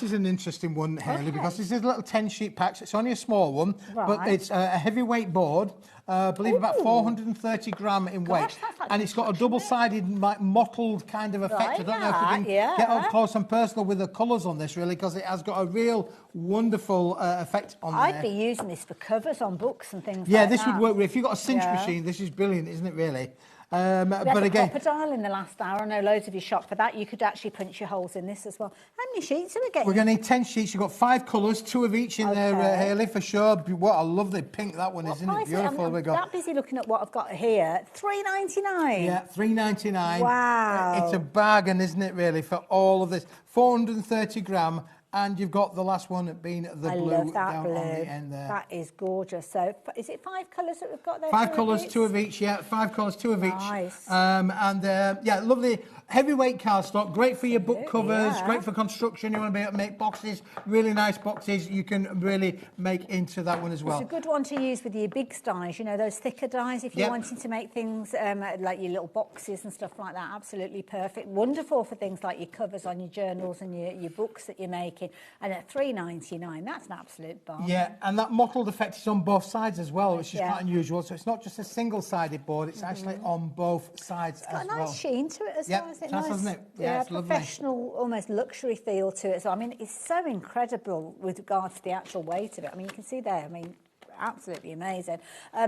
is an interesting one, Haley, because this is a little 10-sheet pack. So it's only a small one, but it's a heavyweight board. I believe about 430 gram in weight, and it's got a double-sided, mottled kind of effect. I don't know if you can get up close and personal with the colours on this, really, because it has got a real wonderful effect on there. I'd be using this for covers on books and things like that. Yeah, this would work. If you've got a cinch machine, this is brilliant, isn't it, really? But again, copper dial in the last hour. I know loads of you shop for that. You could actually punch your holes in this as well. How many sheets are we getting? We're going to need 10 sheets. You've got 5 colours, 2 of each in there, Haley, for sure. What a lovely pink that one is, isn't it? Beautiful. I'm that busy looking at what I've got here. $3.99. Yeah, $3.99. Wow. It's a bargain, isn't it, really, for all of this? 430 gram. And you've got the last one being the blue down on the end there. That is gorgeous. So, is it 5 colours that we've got there? 5 colours, 2 of each. Yeah, 5 colours, 2 of each. Nice. Yeah, lovely heavyweight cardstock. Great for your book covers. Great for construction. You want to be able to make boxes. Really nice boxes. You can really make into that one as well. It's a good one to use with your big dies. You know, those thicker dies. If you're wanting to make things like your little boxes and stuff like that, absolutely perfect. Wonderful for things like your covers on your journals and your books that you're making. And at $3.99, that's an absolute bargain. Yeah, and that mottled effect is on both sides as well, which is quite unusual. So it's not just a single-sided board; it's actually on both sides as well. It's got a nice sheen to it as well, isn't it? Nice, hasn't it? Yeah, it's professional, almost luxury feel to it. So I mean, it's so incredible with regards to the actual weight of it. I mean, you can see there. I mean, absolutely amazing.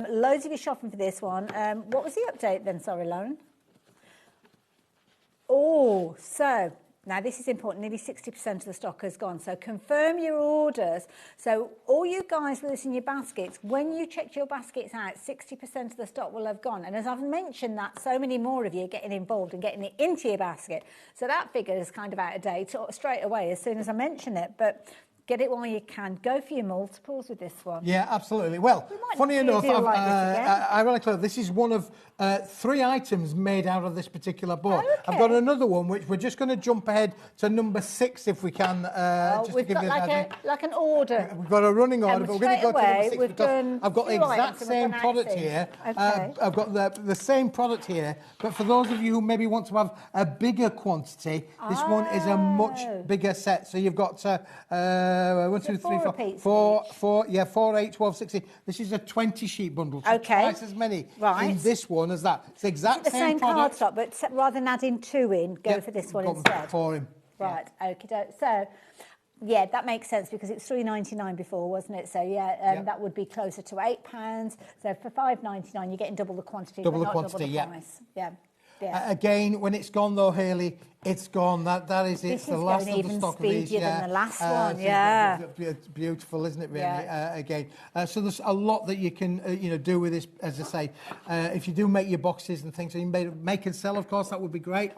Loads of you shopping for this one. What was the update then? Sorry, Lauren. Oh, so. Now, this is important. Nearly 60% of the stock has gone. So confirm your orders. So all you guys with this in your baskets, when you checked your baskets out, 60% of the stock will have gone. And as I've mentioned that, so many more of you are getting involved and getting it into your basket. So that figure is kind of out of date straight away as soon as I mention it. But get it while you can. Go for your multiples with this one. Yeah, absolutely. Well, funny enough, ironically, this is one of 3 items made out of this particular board. Oh, okay. I've got another one, which we're just going to jump ahead to number 6 if we can. Just we've to give got you like an order. We've got a running order, but we're going to go to number 6 we've because done I've got the exact same product here. Okay. I've got the same product here, but for those of you who maybe want to have a bigger quantity, this one is a much bigger set. So you've got 1, 2, 3, 4, 8, 12, 16. This is a 20-sheet bundle. So twice as many in this one as that. It's the exact same product. Cardstock, but rather than adding 2 in, go for this one instead. For him. Right, okie doke. So, yeah, that makes sense because it was $3.99 before, wasn't it? So, that would be closer to £8. So, for $5.99, you're getting double the quantity, double but the not quantity, double the price. Yeah. Again, when it's gone though, Haley, it's gone. That is it. It's the last of the stock of these. Than the last one. It's beautiful, isn't it? Really. Again, so there's a lot that you can do with this. As I say, if you do make your boxes and things, so you make and sell, of course, that would be great.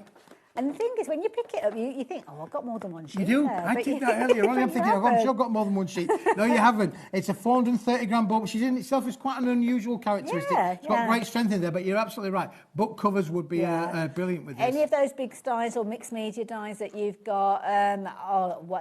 And the thing is, when you pick it up, you think, oh, I've got more than one sheet. You do. there. I But did that earlier on. I'm thinking, I'm sure I've got more than one sheet. No, you haven't. It's a 430-gram book, which is in itself is quite an unusual characteristic. It's got great strength in there, but you're absolutely right. Book covers would be brilliant with this. Any of those big dies or mixed media dies that you've got,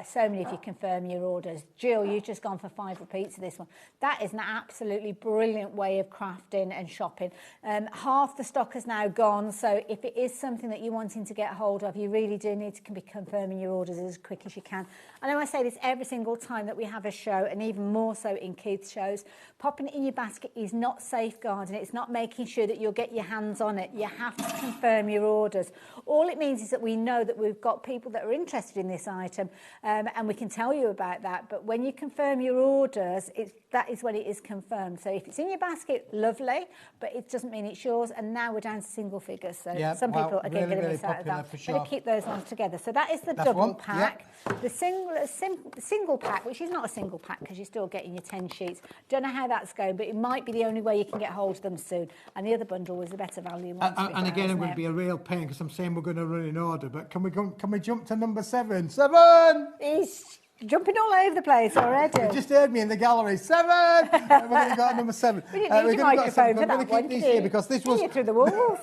so many if you confirm your orders. Jill, you've just gone for 5 repeats of this one. That is an absolutely brilliant way of crafting and shopping. Half the stock has now gone, so if it is something that you're wanting to get hold of, you really do need to be confirming your orders as quick as you can. I know I say this every single time that we have a show, and even more so in Keith's shows. Popping it in your basket is not safeguarding it. It's not making sure that you'll get your hands on it. You have to confirm your orders. All it means is that we know that we've got people that are interested in this item, and we can tell you about that. But when you confirm your orders, that is when it is confirmed. So if it's in your basket, lovely, but it doesn't mean it's yours. And now we're down to single figures. So some people are going to miss out of that. For sure. Better keep those ones together. So that is the double pack. The single pack, which is not a single pack because you're still getting your 10 sheets. Don't know how that's going, but it might be the only way you can get hold of them soon. And the other bundle was a better value one. And again, I'm going to be a real pain because I'm saying we're going to run in order. But can we jump to number 7? 7. He's jumping all over the place already. You just heard me in the gallery. 7. We're going to go to number 7. We didn't need your microphone for that one, these here because this was through the walls.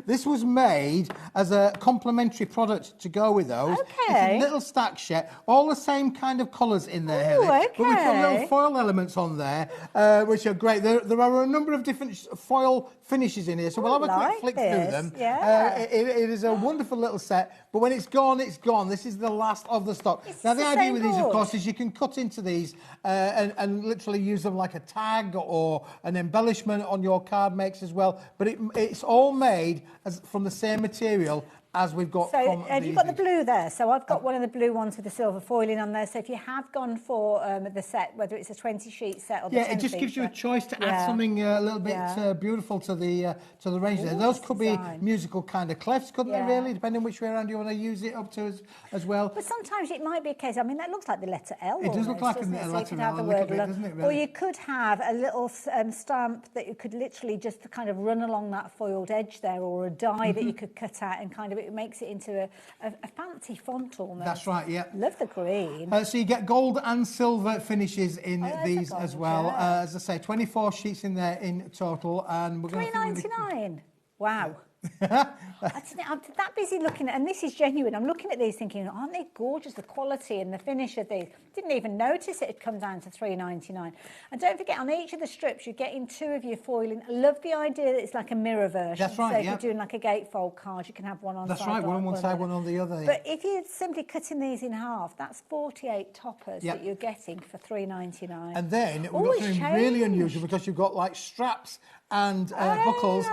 This was made as a complementary product to go with those. Okay. It's a little stack set, all the same kind of colours in there, Helen. Okay. But we put little foil elements on there, which are great. There are a number of different foil finishes in here, so we'll have a quick flick through them. Yeah. It is a wonderful little set, but when it's gone, it's gone. This is the last of the stock. Now, the idea with these, of course, is you can cut into these and literally use them like a tag or an embellishment on your card makes as well. But it's all made from the same material as we've got from have you got the blue there? So I've got one of the blue ones with the silver foiling on there. So if you have gone for the set, whether it's a 20-sheet set or the 10 it just gives you a choice to add something a little bit beautiful to the range there. Those could be musical kind of clefs, couldn't they, really? Depending which way around you want to use it up to as well. But sometimes it might be a case, I mean, that looks like the letter L. It does look like a letter L a little bit, doesn't it, really? Or you could have a little stamp that you could literally just kind of run along that foiled edge there, or a die that you could cut out and kind of, it makes it into a fancy font almost. That's right, yeah. Love the green. So you get gold and silver finishes in these as well. As I say, 24 sheets in there in total. And we're $3.99. Wow. I'm that busy looking at, and this is genuine, I'm looking at these thinking, aren't they gorgeous, the quality and the finish of these. Didn't even notice it had come down to $3.99. And don't forget, on each of the strips you're getting 2 of your foiling. I love the idea that it's like a mirror version. That's right, so if you're doing like a gatefold card, you can have one on That's right, one on one side, one on the other. But if you're simply cutting these in half, that's 48 toppers that you're getting for $3.99. And then we've got something really unusual because you've got like straps and buckles.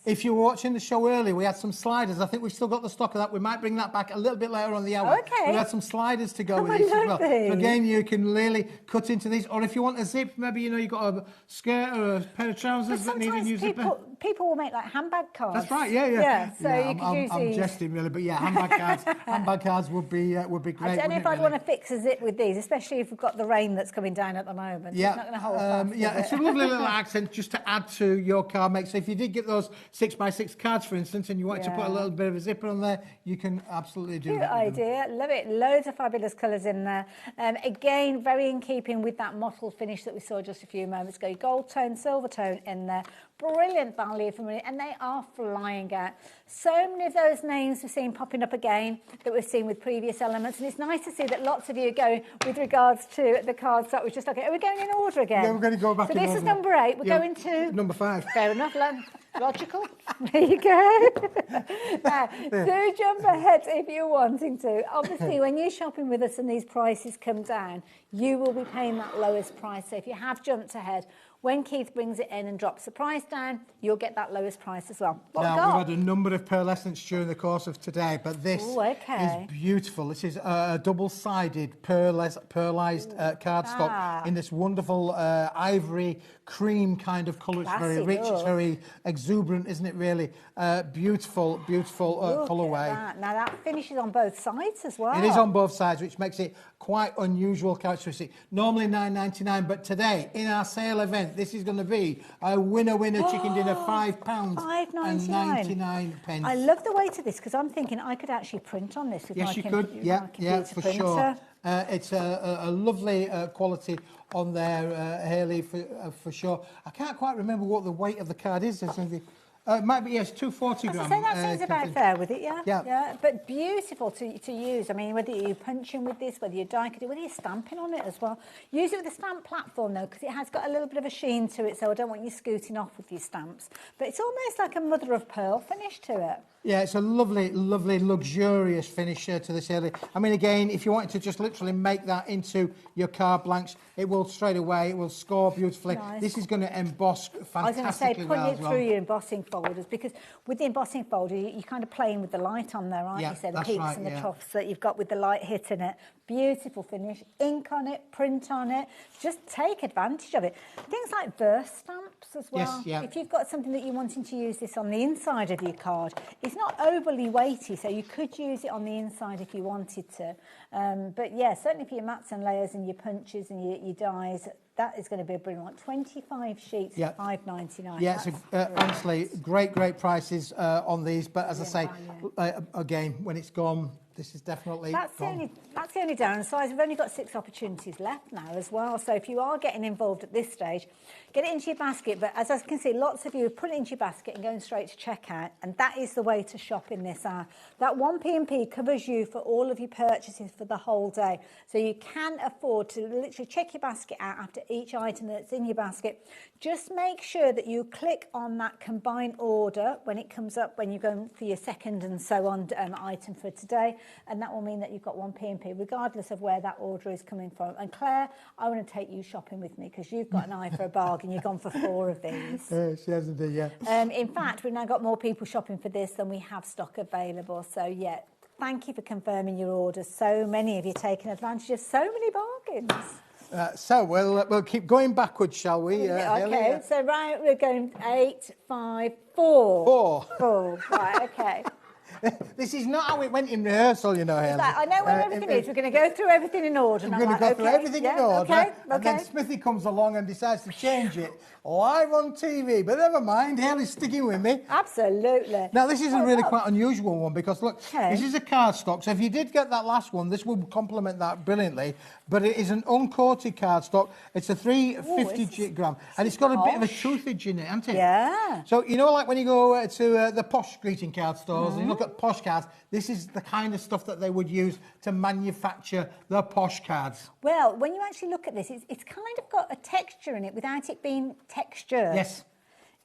If you were watching the show earlier, we had some sliders. I think we've still got the stock of that. We might bring that back a little bit later on the hour. Okay. We had some sliders to go with this as well. So again, you can really cut into these. Or if you want a zip, maybe you've got a skirt or a pair of trousers that need a new zipper. People will make like handbag cards. That's right, yeah. So you could use I'm these. jesting really, but yeah, handbag cards would be great. I don't know if I'd want to fix a zip with these, especially if we've got the rain that's coming down at the moment. Yeah, it's not going to hold fast. It's a lovely little accent just to add to your card make. So if you did get those 6x6 cards, for instance, and you wanted to put a little bit of a zipper on there, you can absolutely do that. Good idea. Love it. Loads of fabulous colours in there. Again, very in keeping with that mottled finish that we saw just a few moments ago. Gold tone, silver tone in there. Brilliant value for money, and they are flying out. So many of those names we've seen popping up again that we've seen with previous elements, and it's nice to see that lots of you are going with regards to the cards that was just okay. Are we going in order again? Yeah, we're going to go back in order. So this is number 8. We're going to number 5. Fair enough, Len. Logical. There you go. Now, do jump ahead if you're wanting to. Obviously, when you're shopping with us and these prices come down, you will be paying that lowest price. So if you have jumped ahead, when Keith brings it in and drops the price down, you'll get that lowest price as well. Now, we've had a number of pearlescents during the course of today, but this is beautiful. This is a double-sided pearlized cardstock in this wonderful ivory cream kind of colour. It's very rich, it's very exuberant, isn't it, really? Beautiful colourway. Now, that finishes on both sides as well. It is on both sides, which makes it quite unusual characteristic. Normally $9.99, but today, in our sale event, this is going to be a winner chicken dinner, £5 £5.99. and I love the weight of this because I'm thinking I could actually print on this with yes, my you could. Yeah, computer for printer. sure. It's a lovely quality on there, Hayley, for sure. I can't quite remember what the weight of the card is. It might be, yes, 240 grams. So that seems about fair with it, yeah? Yeah. But beautiful to use. I mean, whether you're punching with this, whether you're die cutting, whether you're stamping on it as well. Use it with a stamp platform, though, because it has got a little bit of a sheen to it, so I don't want you scooting off with your stamps. But it's almost like a mother of pearl finish to it. Yeah, it's a lovely, lovely, luxurious finish to this, Hayley. I mean, again, if you wanted to just literally make that into your card blanks, it will straight away, it will score beautifully. Nice. This is going to emboss fantastically. I was going to say, putting it through your embossing folders, because with the embossing folder, you're kind of playing with the light on there, aren't you? So the peaks and the troughs that you've got with the light hitting it. Beautiful finish. Ink on it, print on it. Just take advantage of it. Things like verse stamps as well. Yes, yeah. If you've got something that you're wanting to use this on the inside of your card, it's not overly weighty, so you could use it on the inside if you wanted to. But yeah, certainly for your mats and layers and your punches and your dies, that is going to be a brilliant one. 25 sheets, yeah. £5.99. Yeah, so honestly, great prices on these. But as I say, again, when it's gone, this is definitely that's gone. The only downside. We've only got 6 opportunities left now as well. So if you are getting involved at this stage, get it into your basket. But as I can see, lots of you are putting it into your basket and going straight to checkout. And that is the way to shop in this hour. That 1p&p covers you for all of your purchases for the whole day. So you can afford to literally check your basket out after each item that's in your basket. Just make sure that you click on that combine order when it comes up, when you're going for your second and so on item for today. And that will mean that you've got 1p&p, regardless of where that order is coming from. And Claire, I want to take you shopping with me because you've got an eye for a bargain. You've gone for 4 of these. She hasn't, yeah. In fact, we've now got more people shopping for this than we have stock available. So, yeah, thank you for confirming your orders. So many of you taking advantage of so many bargains. So we'll keep going backwards, shall we? Okay, so right, we're going 8, 5, 4. 4, right, okay. This is not how it went in rehearsal, you know, Hayley. Like, I know where everything is. We're going to go through everything in order. We're going to go through everything in order. And then Smithy comes along and decides to change it live on TV. But never mind, Hayley's sticking with me. Absolutely. Now, this is a really quite unusual one because, look, this is a cardstock. So if you did get that last one, this would complement that brilliantly. But it is an uncoated cardstock. It's a 350 gram. And it's got a bit of a toothage in it, hasn't it? Yeah. So, you know, like when you go to the posh greeting card stores and you look at posh cards, this is the kind of stuff that they would use to manufacture the posh cards. Well, when you actually look at this, it's kind of got a texture in it without it being textured. Yes.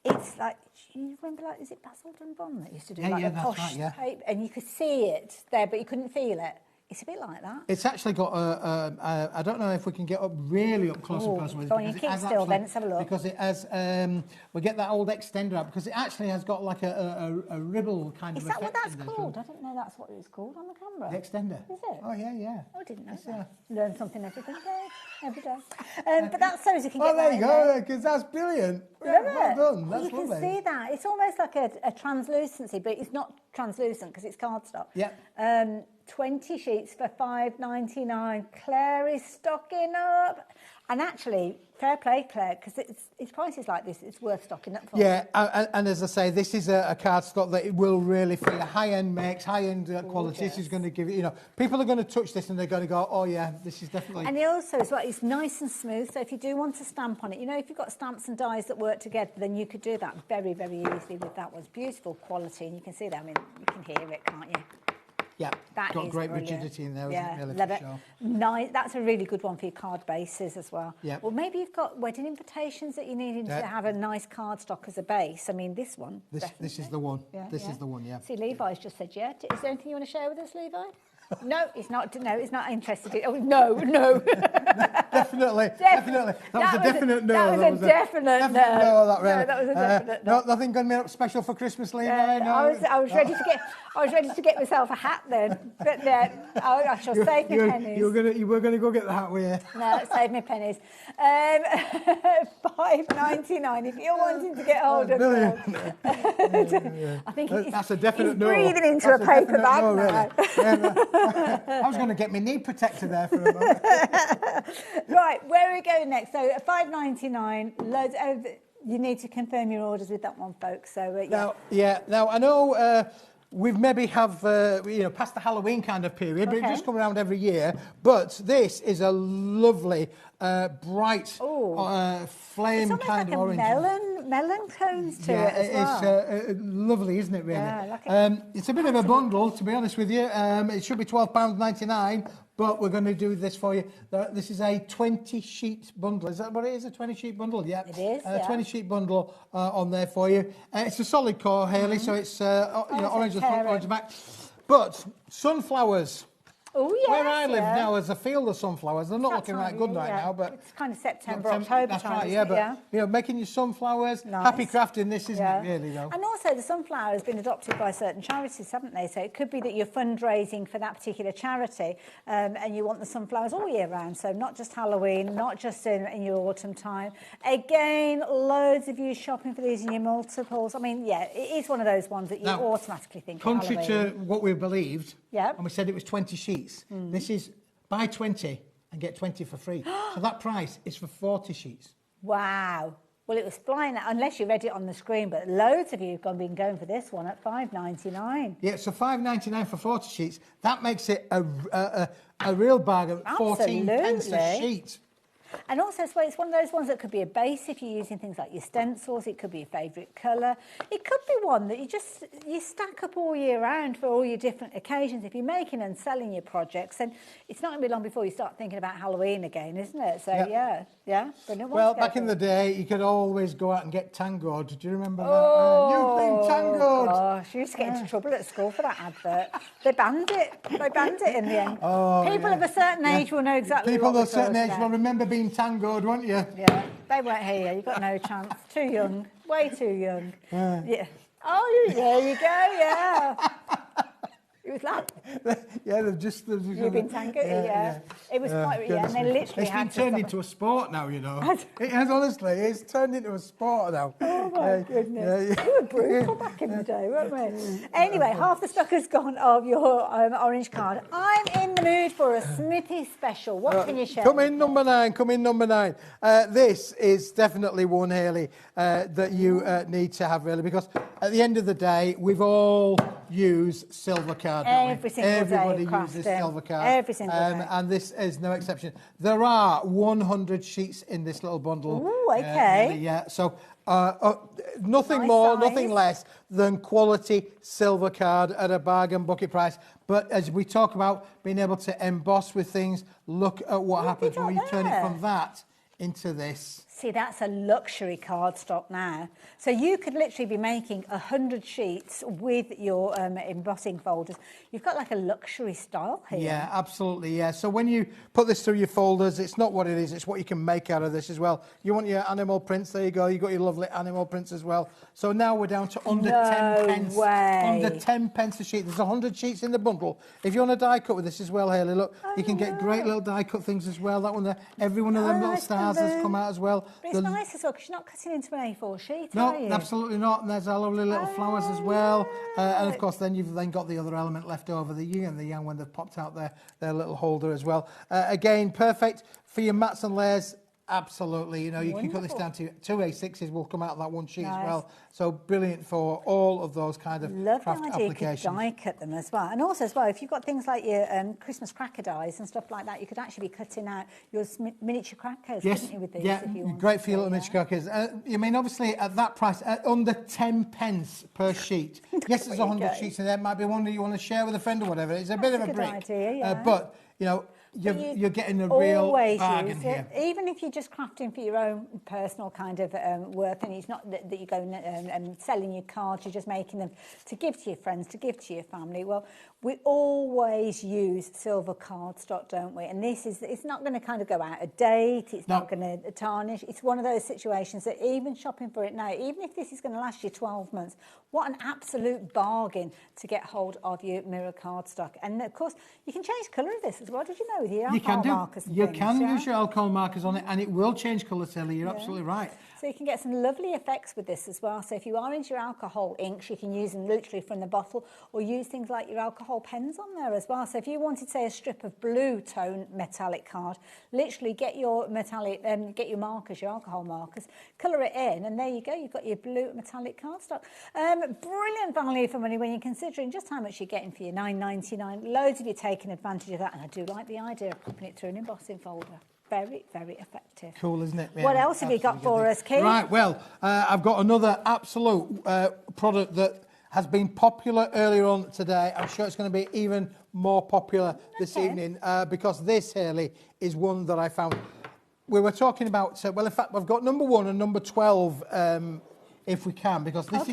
It's like, you remember, like, is it Basildon Bond that used to do Yeah, like yeah, the that's posh right, yeah. tape? And you could see it there, but you couldn't feel it. It's a bit like that. It's actually got I don't know if we can get up really up close and personal with it. Go on, you keep still then, let's have a look. Because it has, we'll get that old extender out, because it actually has got like a ribble kind of effect. Is that what that's called? I didn't know that's what it was called on the camera. The extender. Is it? Oh, yeah, yeah. I didn't know that. Learn something every day. But that's so as you can get there you go, because that's brilliant. Love well it. done, that's you can lovely. see that. It's almost like a translucency, but it's not translucent because it's cardstock. Yeah. 20 sheets for £5.99. Claire is stocking up. And actually, fair play, Claire, because it's prices like this, it's worth stocking up for. Yeah, and as I say, this is a cardstock that it will really, for your high-end makes, high-end quality, this is going to give you, people are going to touch this and they're going to go, oh yeah, this is definitely... And also, as well, it's nice and smooth, so if you do want to stamp on it, if you've got stamps and dies that work together, then you could do that very, very easily with that one. It's beautiful quality, and you can see that, you can hear it, can't you? Yeah, that got is great brilliant. rigidity in there, yeah, isn't it, really? Love it. Sure. Nice. That's a really good one for your card bases as well. Yeah. Well, maybe you've got wedding invitations that you need to have a nice cardstock as a base. I mean, this one. This is the one. Yeah, this is the one, yeah. See, Levi's just said, yeah. Is there anything you want to share with us, Levi? No, he's not. No, he's not interested. Oh, no. Definitely. That was a definite no. That was a definite no. No, that was a definite no. Nothing going to be special for Christmas, Levi. No. I was ready to get myself a hat then, but I shall save my pennies. You were going to go get the hat, were you? No, save me pennies. £5.99 if you're wanting to get hold of them. I think that's a definite no. Breathing into a paper bag no, now. Really. I was going to get my knee protector there for a moment. Right, where are we going next? So $5.99, loads of... You need to confirm your orders with that one, folks. So, yeah. Now, I know we've maybe have, past the Halloween kind of period, but it just come around every year. But this is a lovely, bright, flame kind of orange. Melon cones to it as well. It's lovely, isn't it, really? Yeah, it's a bit of a bundle, to be honest with you. It should be £12.99. But we're going to do this for you. This is a 20-sheet bundle. Is that what it is, a 20-sheet bundle? Yeah. It is, a 20-sheet bundle on there for you. It's a solid core, Hayley, so it's orange at the front, orange at the back. But sunflowers. Oh, yes, Where I live now is a field of sunflowers. They're not looking right good right now, but... It's kind of September, October that's time, right, yeah, but, making your sunflowers, happy crafting this, isn't it, really, though? And also, the sunflower has been adopted by certain charities, haven't they? So it could be that you're fundraising for that particular charity and you want the sunflowers all year round. So not just Halloween, not just in your autumn time. Again, loads of you shopping for these in your multiples. I mean, yeah, it is one of those ones that you automatically think contrary of Halloween. to what we believed, and we said it was 20 sheets, this is buy 20 and get 20 for free. So that price is for 40 sheets. Wow. Well, it was flying out, unless you read it on the screen, but loads of you have been going for this one at $5.99. Yeah, so $5.99 for 40 sheets. That makes it a real bargain. 14 pence a sheet. And also, so it's one of those ones that could be a base if you're using things like your stencils. It could be a favourite colour. It could be one that you stack up all year round for all your different occasions. If you're making and selling your projects, then it's not going to be long before you start thinking about Halloween again, isn't it? So, yeah. Brilliant. Well, back in the day, you could always go out and get tangoed. Do you remember that? Oh, You've been tangoed. Gosh, you used to get into trouble at school for that advert. They banned it. They banned it in the end. People of a certain age will know exactly People what of a certain age will remember being tangoed, won't you? Yeah, they weren't here. You've got no chance. Too young. Way too young. Yeah. Oh, there you go, yeah. It was that. Yeah, they've just... You've been tangoed, yeah. It was quite... Yeah, and they literally It's been turned into a sport now, you know. It has, honestly. It's turned into a sport now. Oh, my goodness. We were brutal back in the day, weren't we? Anyway, half the stock has gone of your orange card. I'm in the mood for a Smithy special. What can you share? Come in number 9. This is definitely one, Hayley, that you need to have, really, because at the end of the day, we've all used silver card. Every single Everybody day uses silver card. Every single day. And this is no exception. There are 100 sheets in this little bundle. Ooh, okay. Yeah, so nothing more, nothing less than quality silver card at a bargain bucket price. But as we talk about being able to emboss with things, look at what happens when you turn it from that into this. See, that's a luxury cardstock now. So you could literally be making 100 sheets with your embossing folders. You've got like a luxury style here. Yeah, absolutely, yeah. So when you put this through your folders, it's not what it is, it's what you can make out of this as well. You want your animal prints, there you go. You've got your lovely animal prints as well. So now we're down to under 10 pence. Under 10 pence a sheet. There's 100 sheets in the bundle. If you want a die cut with this as well, Hayley, look, you can get great little die cut things as well. That one there, every one of them little stars has come out as well. But it's nice as well, because you're not cutting into an A4 sheet, no, are you? Absolutely not. And there's our lovely little flowers as well. And of course, then you've got the other element left over, the yin and the yang, when they've popped out their little holder as well. Again, perfect for your mats and layers. Absolutely, you know, you can cut this down to 2 A6s will come out of that one sheet as well. So brilliant for all of those kind of craft applications. You could die cut them as well. And also as well, if you've got things like your Christmas cracker dies and stuff like that, you could actually be cutting out your miniature crackers, couldn't you, with these? Yeah, if you want great for your little miniature crackers. I mean, obviously, at that price, under 10 pence per sheet. Yes, there's 100 sheets in there. It might be one that you want to share with a friend or whatever. It's a bit of a brick. Idea, yeah. But, you know, you're getting a real bargain here. Even if you're just crafting for your own personal kind of worth, and it's not that you're going and selling your cards, you're just making them to give to your friends, to give to your family. Well, we always use silver cardstock, don't we? And it's not going to kind of go out of date, it's not going to tarnish. It's one of those situations that even shopping for it now, even if this is going to last you 12 months, What an absolute bargain to get hold of your mirror cardstock. And of course, you can change the colour of this as well. Did you know with your alcohol markers and You things, can yeah? use your alcohol markers on it, and it will change colour, Tilly. You're absolutely right. So you can get some lovely effects with this as well. So if you are into your alcohol inks, you can use them literally from the bottle, or use things like your alcohol pens on there as well. So if you wanted, say, a strip of blue tone metallic card, literally get your metallic, get your markers, your alcohol markers, colour it in, and there you go. You've got your blue metallic cardstock. Brilliant value for money when you're considering just how much you're getting for your $9.99. Loads of you taking advantage of that, and I do like the idea of popping it through an embossing folder. Very, very effective. Cool, isn't it? What else have you got for us, Keith? Right, well, I've got another absolute product that has been popular earlier on today. I'm sure it's going to be even more popular this evening because this, Hayley, is one that I found. We were talking about, well, in fact, I've got number 1 and number 12 if we can, because this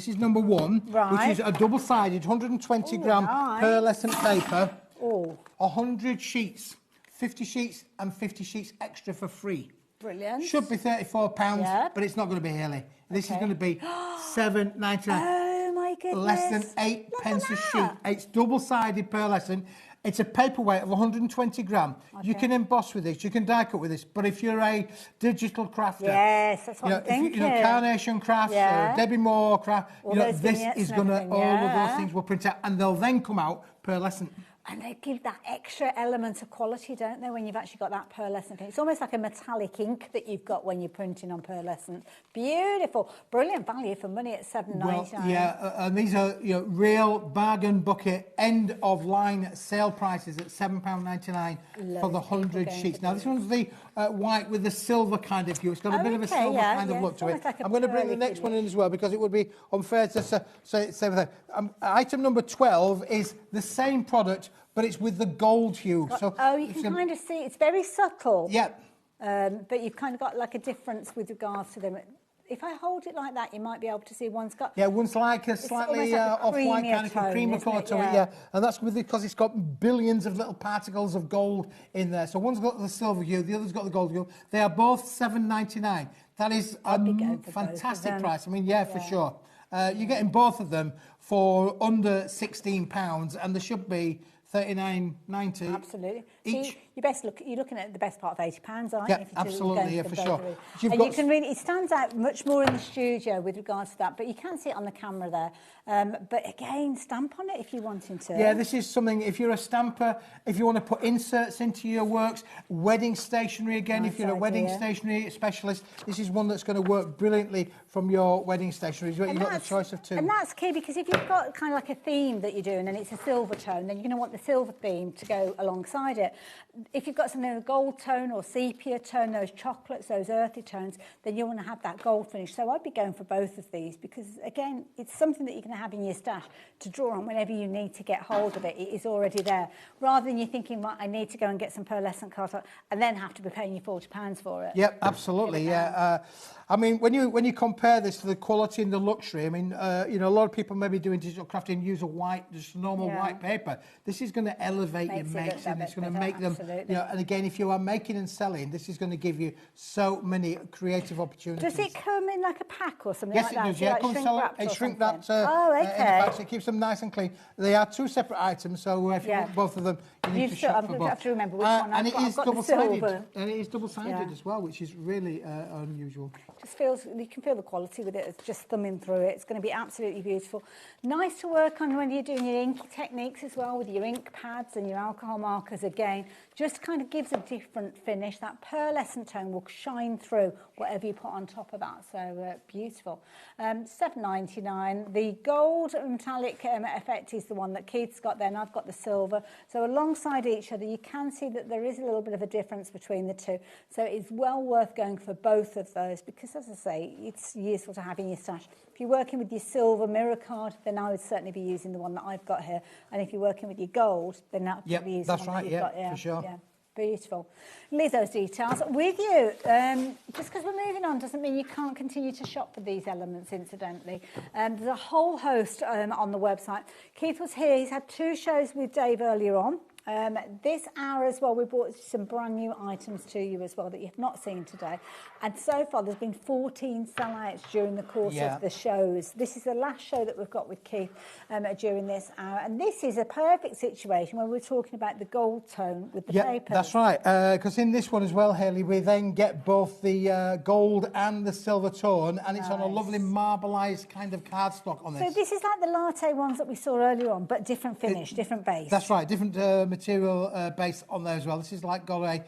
is number 1, which is a double-sided 120-gram pearlescent paper, 100 sheets. 50 sheets and 50 sheets extra for free. Brilliant. Should be £34, but it's not going to be, Hayley. This is going to be $7.99. Oh my goodness. Less than 8 pence a sheet. It's double-sided pearlescent. It's a paperweight of 120 gram. You can emboss with this, you can die cut with this, but if you're a digital crafter, that's what I'm thinking. Carnation Crafts, Debbie Moore Craft, this is going to, all of those things will print out, and they'll then come out pearlescent. And they give that extra element of quality, don't they, when you've actually got that pearlescent thing. It's almost like a metallic ink that you've got when you're printing on pearlescent. Beautiful. Brilliant value for money at $7.99. Well, and these are real bargain bucket end-of-line sale prices at £7.99 for the 100 sheets. Now, this one's the white with the silver kind of hue. It's got a bit of a silver kind of look to it. Like I'm going to bring the next one in as well because it would be unfair to say the same thing. Item number 12 is the same product, but it's with the gold hue. So you can kind of see, it's very subtle. Yep. But you've kind of got like a difference with regards to them. If I hold it like that, you might be able to see one's got... Yeah, one's like a slightly off-white kind of creamer colour to it, and that's because it's got billions of little particles of gold in there. So one's got the silver hue, the other's got the gold hue. They are both $7.99. That is a fantastic price. I mean, for sure. You're getting both of them for under £16, and there should be $39.90. Absolutely. Each. So you're looking at the best part of £80, aren't you? Yeah, absolutely, for sure. And you can really, it stands out much more in the studio with regards to that, but you can see it on the camera there. But again, stamp on it if you're wanting to. Yeah, this is something, if you're a stamper, if you want to put inserts into your works, wedding stationery again, if you're a wedding stationery specialist, this is one that's going to work brilliantly from your wedding stationery. You've got the choice of 2. And that's key, because if you've got kind of like a theme that you're doing and it's a silver tone, then you're going to want the silver theme to go alongside it. If you've got something in a gold tone or sepia tone, those chocolates, those earthy tones, then you want to have that gold finish. So I'd be going for both of these because, again, it's something that you can have in your stash to draw on whenever you need to get hold of it. It is already there. Rather than you thinking, right, I need to go and get some pearlescent cardstock and then have to be paying you £40 for it. Yep, absolutely, I mean, when you compare this to the quality and the luxury, I mean, a lot of people maybe doing digital crafting use just normal white paper. This is going to elevate your makes, and it's going to make them, and again, if you are making and selling, this is going to give you so many creative opportunities. Does it come in like a pack or something like that? Yes, it does, It's shrink wrapped in a pack, so it keeps them nice and clean. They are 2 separate items, so if you want both of them, you need to shop for both. I have to remember which one and I've got. It is double-sided, and it is double-sided as well, which is really unusual. Just feels, you can feel the quality with it. It's just thumbing through it. It's going to be absolutely beautiful. Nice to work on when you're doing your inky techniques as well, with your ink pads and your alcohol markers again. Just kind of gives a different finish. That pearlescent tone will shine through whatever you put on top of that. So beautiful. $7.99. The gold metallic effect is the one that Keith's got there, and I've got the silver. So alongside each other, you can see that there is a little bit of a difference between the two. So it's well worth going for both of those because, as I say, it's useful to have in your stash. If you're working with your silver mirror card, then I would certainly be using the one that I've got here. And if you're working with your gold, then that would be using the one that you've got. For sure. Yeah, beautiful. Leave those details with you. Just because we're moving on doesn't mean you can't continue to shop for these elements, incidentally. There's a whole host on the website. Keith was here. He's had 2 shows with Dave earlier on. This hour as well, we brought some brand new items to you as well that you've not seen today. And so far, there's been 14 sellouts during the course of the shows. This is the last show that we've got with Keith during this hour. And this is a perfect situation where we're talking about the gold tone with the paper. That's right. Because in this one as well, Hayley, we then get both the gold and the silver tone, and it's on a lovely marbleized kind of cardstock on this. So this is like the latte ones that we saw earlier on, but different finish, different base. That's right, different material base on there as well. This is like got a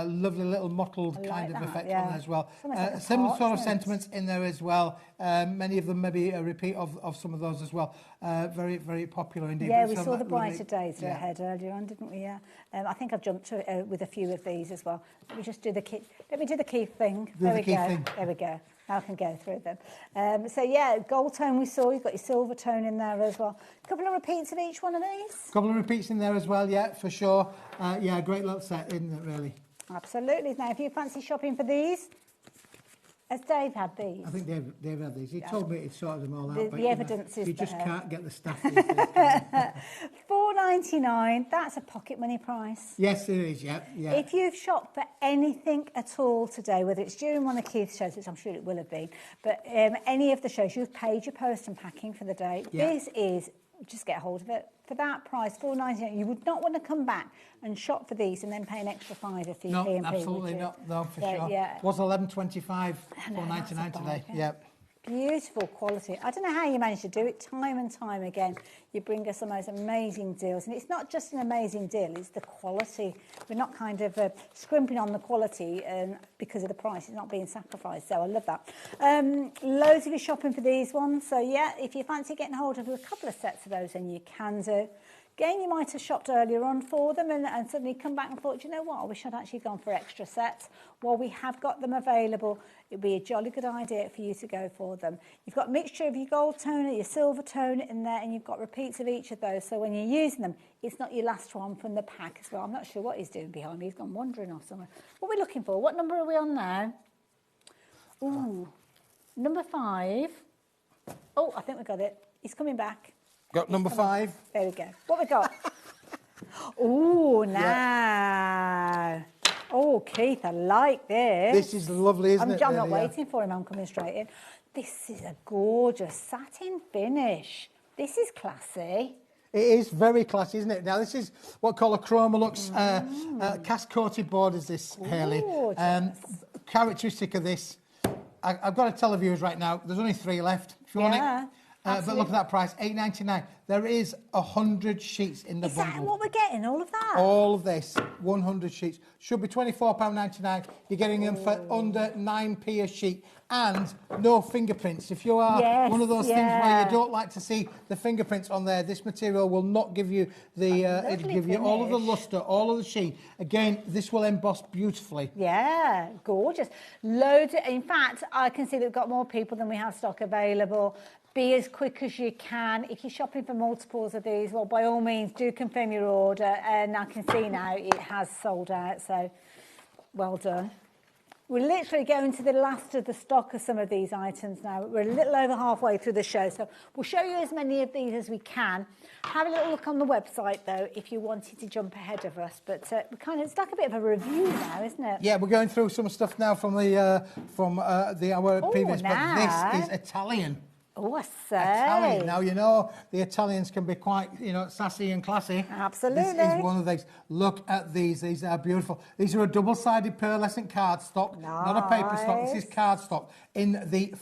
lovely little mottled kind of effect on there as well. Similar sort of sentiments in there as well. Many of them maybe a repeat of some of those as well. Very, very popular indeed. Yeah, we saw the brighter days ahead earlier on, didn't we? Yeah. I think I've jumped to with a few of these as well. Let me just do the key. Let me do the key thing. There we go. There we go. Now I can go through them. So yeah, gold tone we saw. You've got your silver tone in there as well. A couple of repeats of each one of these. A couple of repeats in there as well. Yeah, for sure. Yeah, great little set, isn't it? Really. Absolutely. Now, if you fancy shopping for these, has Dave had these? I think Dave had these. He told me he'd sorted them all out. The evidence is you just can't get the stuff. $4.99. That's a pocket money price. Yes, it is. Yeah. If you've shopped for anything at all today, whether it's during one of Keith's shows, which I'm sure it will have been, but any of the shows, you've paid your post and packing for the day. Yeah. This is, just get a hold of it. For that price, $4.99, you would not want to come back and shop for these and then pay an extra $5 for your P&P. No, absolutely not. No, for sure. Yeah. It was $11.25, $4.99 today. Yeah. Beautiful quality. I don't know how you manage to do it time and time again. You bring us the most amazing deals. And it's not just an amazing deal, it's the quality. We're not kind of scrimping on the quality because of the price. It's not being sacrificed. So I love that. Loads of you shopping for these ones. So yeah, if you fancy getting hold of a couple of sets of those, then you can do. Again, you might have shopped earlier on for them and suddenly come back and thought, you know what, I wish I'd actually gone for extra sets. Well, we have got them available. It'd be a jolly good idea for you to go for them. You've got a mixture of your gold tone and your silver tone in there, and you've got repeats of each of those. So when you're using them, it's not your last one from the pack as well. I'm not sure what he's doing behind me. He's gone wandering off somewhere. What are we looking for? What number are we on now? Ooh, number 5. Oh, I think we got it. He's coming back. Got number 5. There we go. What we got? Oh, now. Yeah. Oh, Keith, I like this. This is lovely, isn't it? I'm not waiting for him. I'm coming straight in. This is a gorgeous satin finish. This is classy. It is very classy, isn't it? Now, this is what I call a Chromolux cast-coated board, is this, Hayley. Characteristic of this, I've got to tell the viewers right now, there's only 3 left. If you want it. But look at that price, $8.99. There is 100 sheets in the bundle. Is that what we're getting, all of that? All of this, 100 sheets. Should be £24.99. You're getting them for under 9p a sheet. And no fingerprints. If you are one of those things where you don't like to see the fingerprints on there, this material will not give you the... it'll give you all of the lustre, all of the sheen. Again, this will emboss beautifully. Yeah, gorgeous. Loads. In fact, I can see that we've got more people than we have stock available. Be as quick as you can. If you're shopping for multiples of these, well, by all means, do confirm your order. And I can see now it has sold out, so well done. We're literally going to the last of the stock of some of these items now. We're a little over halfway through the show, so we'll show you as many of these as we can. Have a little look on the website, though, if you wanted to jump ahead of us. But it's like a bit of a review now, isn't it? Yeah, we're going through some stuff now from our previous, but this is Italian. Oh, I say. Italian. Now, you know, the Italians can be quite, sassy and classy. Absolutely. This is one of these. Look at these. These are beautiful. These are a double-sided pearlescent cardstock, not a paper stock. This is cardstock in the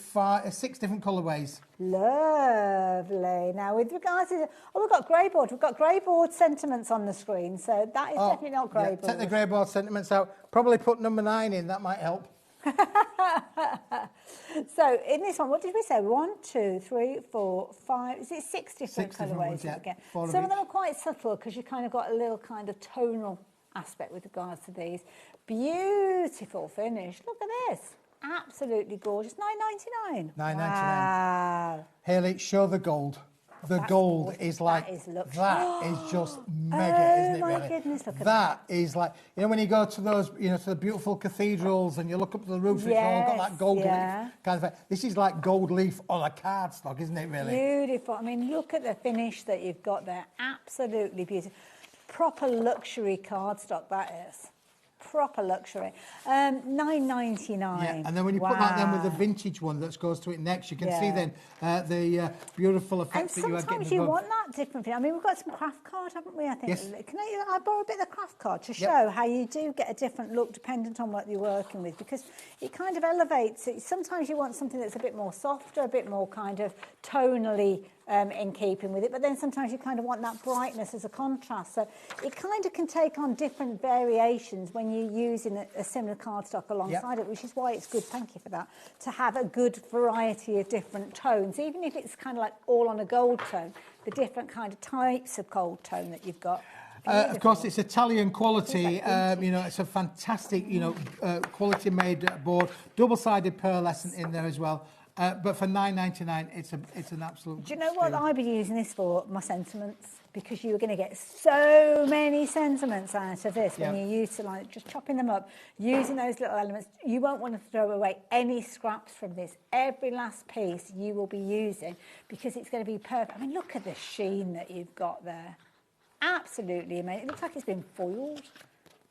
6 different colourways. Lovely. Now, with regards to... we've got grey board. We've got grey board sentiments on the screen, so that is definitely not grey board. Take the grey board sentiments out. Probably put number 9 in. That might help. So in this one, what did we say? 1, 2, 3, 4, 5. Is it 6 different colourways? Yeah. Some of them are quite subtle because you kind of got a little kind of tonal aspect with regards to these. Beautiful finish. Look at this. Absolutely gorgeous. $9.99. $9.99. Wow. Hayley, show the gold. The gold is like, that is just mega, isn't it, really? Oh, my goodness, look at that. That is like, when you go to those, to the beautiful cathedrals and you look up to the roofs, it's all got that gold leaf kind of thing. This is like gold leaf on a cardstock, isn't it, really? Beautiful. I mean, look at the finish that you've got there. Absolutely beautiful. Proper luxury cardstock, that is. Proper luxury. $9.99. Yeah, and then when you put that then with the vintage one that goes to it next, you can see then the beautiful effects that you are getting. And sometimes you want that different thing. I mean, we've got some craft card, haven't we? I think. Yes. Can I borrow a bit of the craft card to show how you do get a different look dependent on what you're working with, because it kind of elevates it. Sometimes you want something that's a bit more softer, a bit more kind of tonally in keeping with it, but then sometimes you kind of want that brightness as a contrast. So it kind of can take on different variations when you're using a similar cardstock alongside it, which is why it's good, thank you for that, to have a good variety of different tones, even if it's kind of like all on a gold tone, the different kind of types of gold tone that you've got. Of course, it's Italian quality. You know, it's a fantastic, you know, quality made board, double-sided pearlescent in there as well. But for $9.99, it's an absolute. Do you know what I've been using this for? My sentiments, because you're going to get so many sentiments out of this when you utilise just chopping them up, using those little elements. You won't want to throw away any scraps from this. Every last piece you will be using because it's going to be perfect. I mean, look at the sheen that you've got there. Absolutely amazing. It looks like it's been foiled.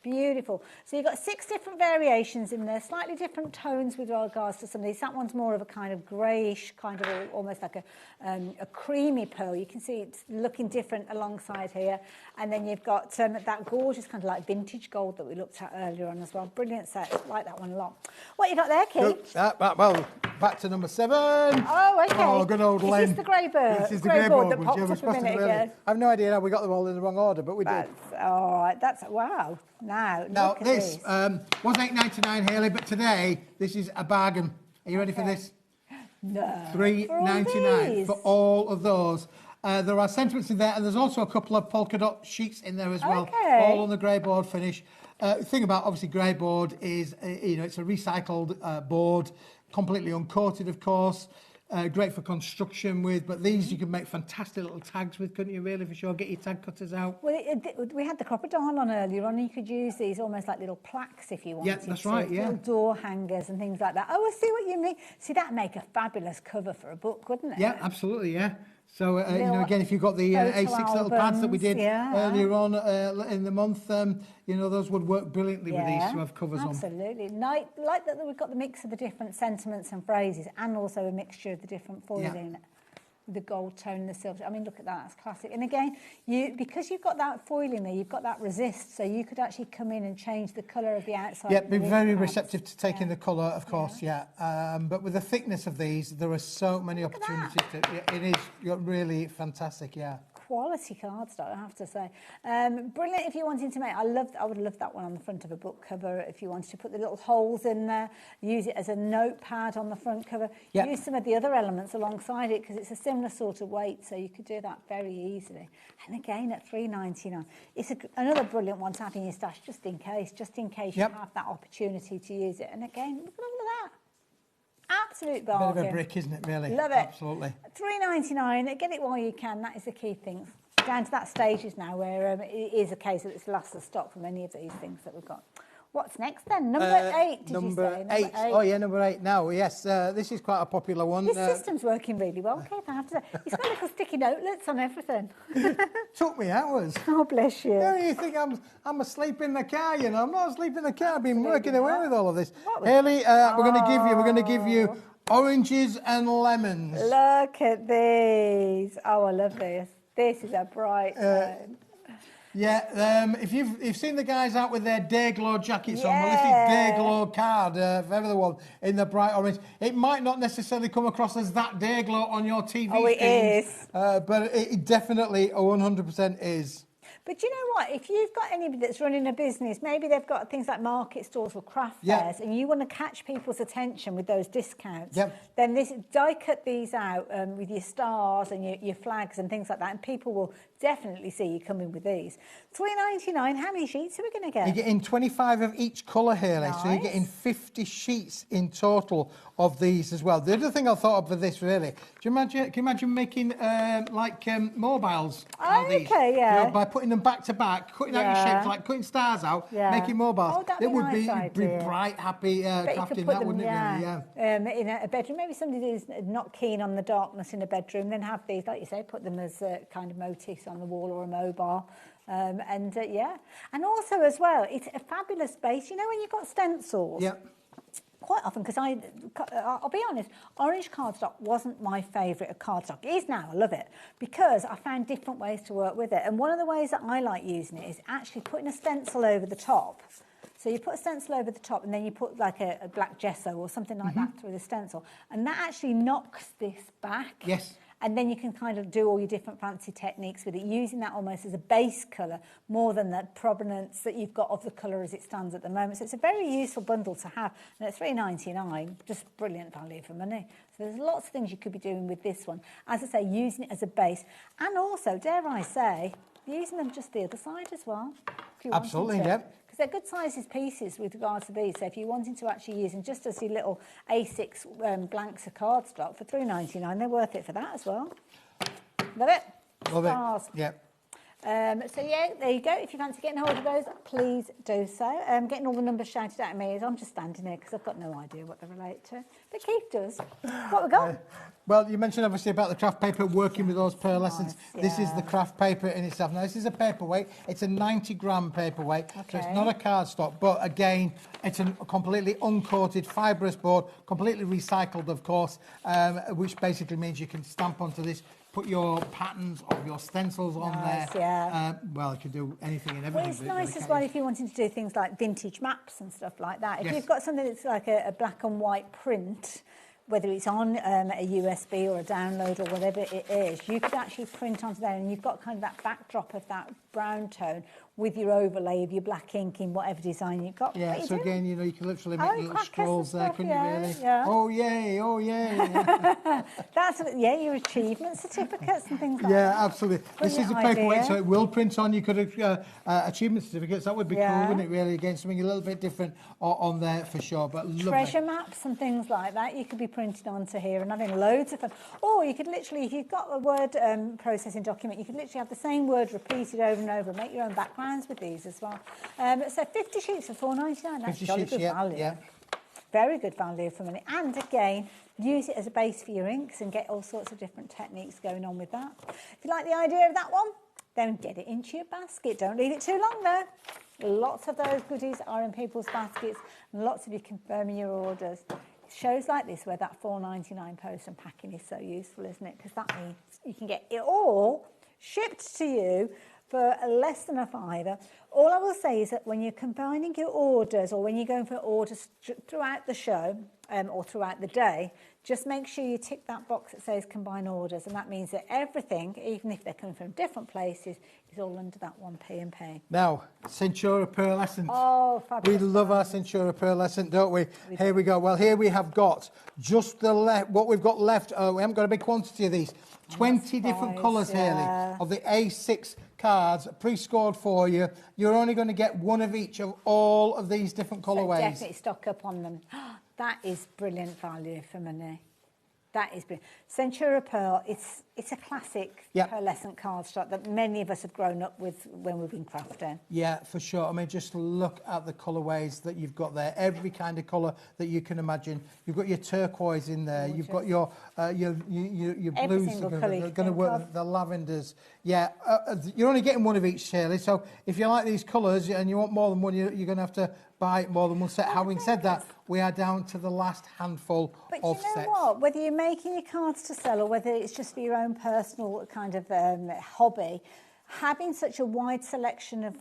Beautiful. So you've got 6 different variations in there, slightly different tones with regards to some of these. That one's more of a kind of greyish, kind of almost like a creamy pearl. You can see it's looking different alongside here. And then you've got that gorgeous kind of like vintage gold that we looked at earlier on as well. Brilliant set. I like that one a lot. What you got there, Keith? Well, back to number 7. Oh, okay. Oh, good old Len. Is this the grey bird? This is the grey board that popped up a minute ago. I have no idea how we got them all in the wrong order, but we did. All right. That's, wow. Now this was $8.99, Hayley, but today this is a bargain. Are you ready for this? No. $3.99 for all of those. There are sentiments in there, and there's also a couple of polka dot sheets in there as well, all on the grey board finish. The thing about obviously grey board is, you know, it's a recycled board, completely uncoated, of course. Great for construction with, but these you can make fantastic little tags with, couldn't you, really, for sure? Get your tag cutters out. Well, we had the crocodile on earlier on, and you could use these almost like little plaques if you wanted to. Yeah, that's right, Little door hangers and things like that. Oh, I see what you mean. See, that'd make a fabulous cover for a book, wouldn't it? Yeah, absolutely, yeah. So, you know, again, if you've got the A6 little pads that we did earlier on in the month, you know, those would work brilliantly with these to have covers on. Absolutely. Like that we've got the mix of the different sentiments and phrases, and also a mixture of the different foiling. The gold tone and the silver. I mean, look at that, that's classic. And again, because you've got that foiling there, you've got that resist, so you could actually come in and change the colour of the outside. Yeah, be very receptive to taking the colour, of course, but with the thickness of these, there are so many opportunities. It is really fantastic, Quality cardstock, I have to say. Brilliant if you're wanting to make. I would love that one on the front of a book cover if you wanted to put the little holes in there, use it as a notepad on the front cover. Use some of the other elements alongside it because it's a similar sort of weight, so you could do that very easily. And again, at $3.99, it's another brilliant one to have in your stash just in case you have that opportunity to use it. And again, look at all of that. Absolute bargain. Bit of a brick, isn't it, really? Love it. Absolutely. $3.99, get it while you can, that is the key thing. Down to that stages now where it is a case that it's last of stock from any of these things that we've got. What's next then? Number 8, did you say? Number 8. Oh, yeah, number 8 now. Yes, this is quite a popular one. This system's working really well, Keith, I have to say. It's got little sticky notelets on everything. Took me hours. Oh, bless you. Yeah, you think I'm asleep in the car, you know. I'm not asleep in the car. I've been working away with all of this. Hayley, we're going to give you oranges and lemons. Look at these. Oh, I love this. This is a bright one. Yeah, if you've seen the guys out with their Day Glow jackets on, well, this is Day Glow card, if ever the one, in the bright orange. It might not necessarily come across as that Day Glow on your TV screen. It is. But it definitely 100% is. But you know what? If you've got anybody that's running a business, maybe they've got things like market stalls or craft fairs, and you want to catch people's attention with those discounts, then die cut these out with your stars and your flags and things like that, and people will definitely see you coming with these. $3.99. How many sheets are we going to get? You're getting 25 of each colour, Hayley, so you're getting 50 sheets in total of these as well. The other thing I thought of for this, really, can you imagine making mobiles? Oh, okay, You know, by putting them back to back, cutting out your shapes, like cutting stars out, making mobiles. Oh, that'd it be would nice be idea. bright, happy crafting, that wouldn't it really? In a bedroom, maybe somebody who's not keen on the darkness in a bedroom, then have these, like you say, put them as kind of motifs on the wall or a mobile. And also as well, it's a fabulous base. You know when you've got stencils? Yeah. Quite often, because I'll be honest, orange cardstock wasn't my favourite of cardstock. It is now, I love it, because I found different ways to work with it. And one of the ways that I like using it is actually putting a stencil over the top. So you put a stencil over the top and then you put like a black gesso or something like that through the stencil. And that actually knocks this back. Yes. And then you can kind of do all your different fancy techniques with it, using that almost as a base colour more than the provenance that you've got of the colour as it stands at the moment. So it's a very useful bundle to have. And at $3.99, just brilliant value for money. So there's lots of things you could be doing with this one. As I say, using it as a base. And also, dare I say, using them just the other side as well. If you Absolutely, yep. Because they're good sizes pieces with regards to these. So if you're wanting to actually use them just as your little A6 blanks of cardstock for $3.99, they're worth it for that as well. Love it. Love Stars. it. Yep. So yeah, there you go. If you fancy getting hold of those, please do so. Getting all the numbers shouted at me as I'm just standing here because I've got no idea what they relate to. But Keith does. What we got? Well, you mentioned obviously about the craft paper, working with those pearlescents. This is the craft paper in itself. Now, this is a paperweight. It's a 90-gram paperweight, so it's not a cardstock. But again, it's a completely uncoated fibrous board, completely recycled, of course, which basically means you can stamp onto this, put your patterns of your stencils on there. Yeah. Well, you can do anything and Well, everything. it's nice as well if you're wanting to do things like vintage maps and stuff like that. If Yes. you've got something that's like a black and white print, whether it's on a USB or a download or whatever it is, you could actually print onto there, and you've got kind of that backdrop of that brown tone with your overlay of your black ink in whatever design you've got. Yeah, so again, you know, you can literally make little crackers scrolls and there, stuff, couldn't yeah, you really? yeah. Oh, yay, oh, yay. That's, your achievement certificates and things like that. Yeah, absolutely. This is a Brilliant paperweight, idea. so it will print on. You could have achievement certificates. That would be cool, wouldn't it, really? Again, something a little bit different on there for sure, but lovely. Treasure maps and things like that you could be printing onto here and having loads of fun. Or you could literally, if you've got a word processing document, you could literally have the same word repeated over and over and make your own backgrounds with these as well. So 50 sheets for $4.99, that's 50 jolly sheets, good value. yeah. Very good value for money. And again, use it as a base for your inks and get all sorts of different techniques going on with that. If you like the idea of that one, then get it into your basket. Don't leave it too long though. Lots of those goodies are in people's baskets and lots of you confirming your orders. Shows like this where that $4.99 post and packing is so useful, isn't it? Because that means you can get it all shipped to you for less than a £5. All I will say is that when you're combining your orders or when you're going for orders throughout the show or throughout the day, just make sure you tick that box that says combine orders, and that means that everything, even if they're coming from different places, is all under that one P&P. Now, Centura pearlescent. Oh, fabulous. We love our Centura pearlescent, don't we? Here we go. Well, here we have got just what we've got left. We haven't got a big quantity of these. 20 different colours, Hayley, of the A6 cards pre-scored for you. You're only going to get one of each of all of these different colourways. So definitely stock up on them. That is brilliant value for money. That is brilliant. Centura Pearl, it's a classic pearlescent cardstock that many of us have grown up with when we've been crafting. Yeah, for sure. I mean, just look at the colourways that you've got there. Every kind of colour that you can imagine. You've got your turquoise in there. Gorgeous. You've got your blues that are going to work. The lavenders. Yeah, you're only getting one of each, Shirley. So if you like these colours and you want more than one, you're going to have to buy more than one set. Having said that, we are down to the last handful of sets. But you know what? Whether you're making your cards to sell or whether it's just for your own personal kind of hobby, having such a wide selection of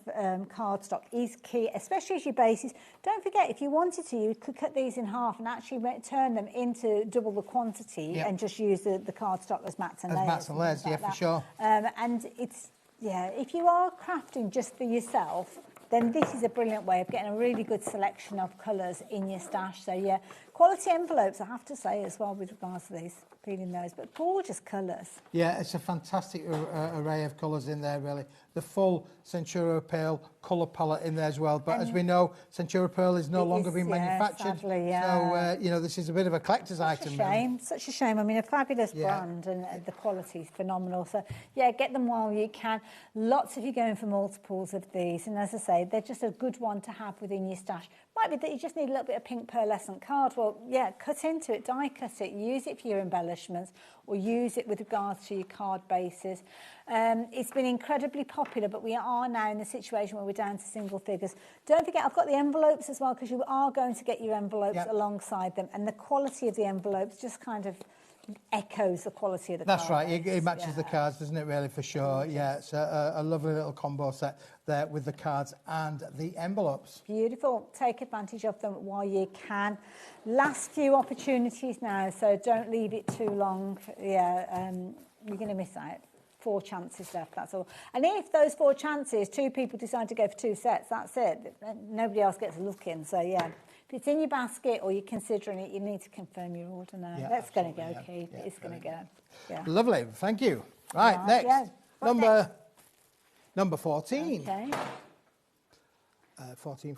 cardstock is key, especially as your bases. Don't forget, if you wanted to, you could cut these in half and actually turn them into double the quantity and just use the cardstock as mats and layers. As mats and layers, yeah, for sure. And it's, if you are crafting just for yourself, then this is a brilliant way of getting a really good selection of colours in your stash. So, Quality envelopes, I have to say, as well, with regards to these, feeling those, but gorgeous colours. Yeah, it's a fantastic array of colours in there, really. The full Centura Pearl colour palette in there as well. But as we know, Centura Pearl is no longer being manufactured. Sadly, yeah. So, this is a bit of a collector's item. Such a shame. I mean, a fabulous brand, and the quality is phenomenal. So, yeah, get them while you can. Lots of you going for multiples of these. And as I say, they're just a good one to have within your stash. Might be that you just need a little bit of pink pearlescent card. Well, yeah, cut into it, die cut it, use it for your embellishments, or use it with regards to your card bases. It's been incredibly popular, but we are now in the situation where we're down to single figures. Don't forget, I've got the envelopes as well, because you are going to get your envelopes alongside them, and the quality of the envelopes just kind of echoes the quality of the That's card. right, it matches the cards, doesn't it, really, for sure. Yeah, it's a lovely little combo set there with the cards and the envelopes. Beautiful. Take advantage of them while you can. Last few opportunities now, so don't leave it too long. Yeah, you're going to miss out. 4 chances left, that's all. And if those 4 chances, 2 people decide to go for 2 sets, that's it. Nobody else gets a look in, so yeah. If it's in your basket or you're considering it, you need to confirm your order now. Yeah, that's going to go, Keith. Yeah, it's going to go. Yeah. Lovely, thank you. Right, next. Yeah. Number 14. Okay. 14.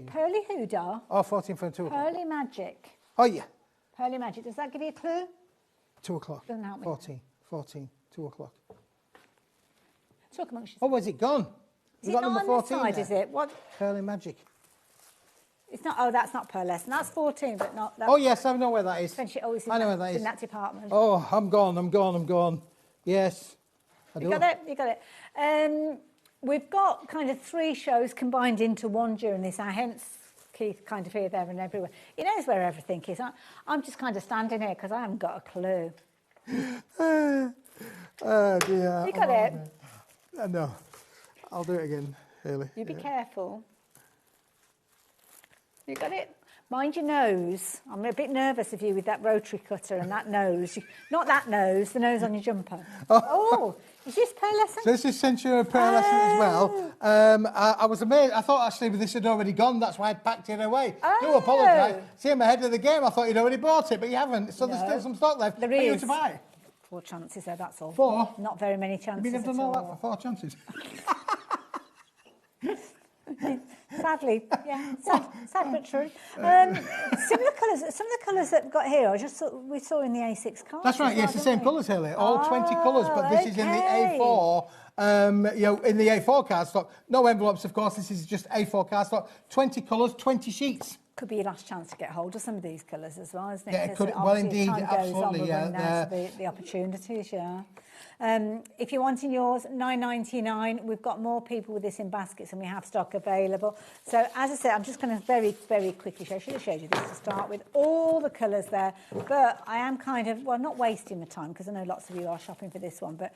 Pearly Hoodar. Oh, 14 from 2 o'clock. Pearly Magic. Oh, yeah. Pearly Magic. Does that give you a clue? 2 o'clock. Doesn't help me. 14, 2 o'clock. Talk amongst yourselves. Oh, where's it gone? Is it not on this side, there? is it? What? Pearly Magic. It's not. Oh, that's not pearlescent. That's 14, but not. Oh, yes, I know where that is. I know where that is. In that department. Oh, I'm gone. Yes. You got it. We've got kind of 3 shows combined into one during this hour, hence Keith kind of here, there and everywhere. He knows where everything is. I'm just kind of standing here because I haven't got a clue. Oh, dear. You got it? No. I'll do it again, Hayley. You be careful. You got it? Mind your nose. I'm a bit nervous of you with that rotary cutter and that nose. Not that nose, the nose on your jumper. Oh, is this pearlescent? So this is Centura pearlescent as well. I was amazed. I thought actually this had already gone. That's why I packed it away. Do apologise. See, I'm ahead of the game. I thought you'd already bought it, but you haven't. So there's still some stock left. There is. For you is. to buy. 4 chances there, that's all. 4? Not very many chances. Have you never done all that for 4 chances? Sadly, yeah, sad but true. Similar colours. Some of the colours that we've got here, we saw in the A6 card. That's right. Yes, the same colours, Hayley. All 20 colours, but this is in the A4. In the A4 card stock. No envelopes, of course. This is just A4 card stock. 20 colours, 20 sheets. Could be your last chance to get hold of some of these colours as well, isn't it? Yeah, it could. Well, indeed, absolutely. The opportunities, yeah. If you're wanting yours, $9.99. We've got more people with this in baskets and we have stock available. So, as I said, I'm just going to very, very quickly show. I should have showed you this to start with. All the colours there. But I am kind of, well, not wasting the time because I know lots of you are shopping for this one. But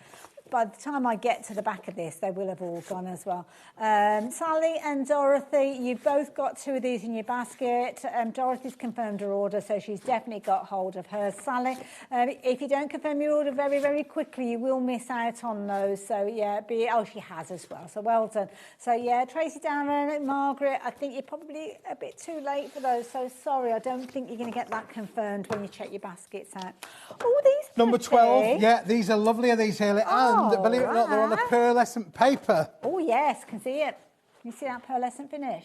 by the time I get to the back of this, they will have all gone as well. Sally and Dorothy, you've both got 2 of these in your basket. Dorothy's confirmed her order, so she's definitely got hold of hers. Sally, if you don't confirm your order very, very quickly, you will miss out on those. So, yeah, she has as well. So, well done. So, yeah, Tracy, Darren, Margaret, I think you're probably a bit too late for those. So, sorry, I don't think you're going to get that confirmed when you check your baskets out. Oh, these Number 12. Yeah, these are lovely, are these, Hayley? And believe it or not, they're on a pearlescent paper. Oh, yes, can see it. Can you see that pearlescent finish?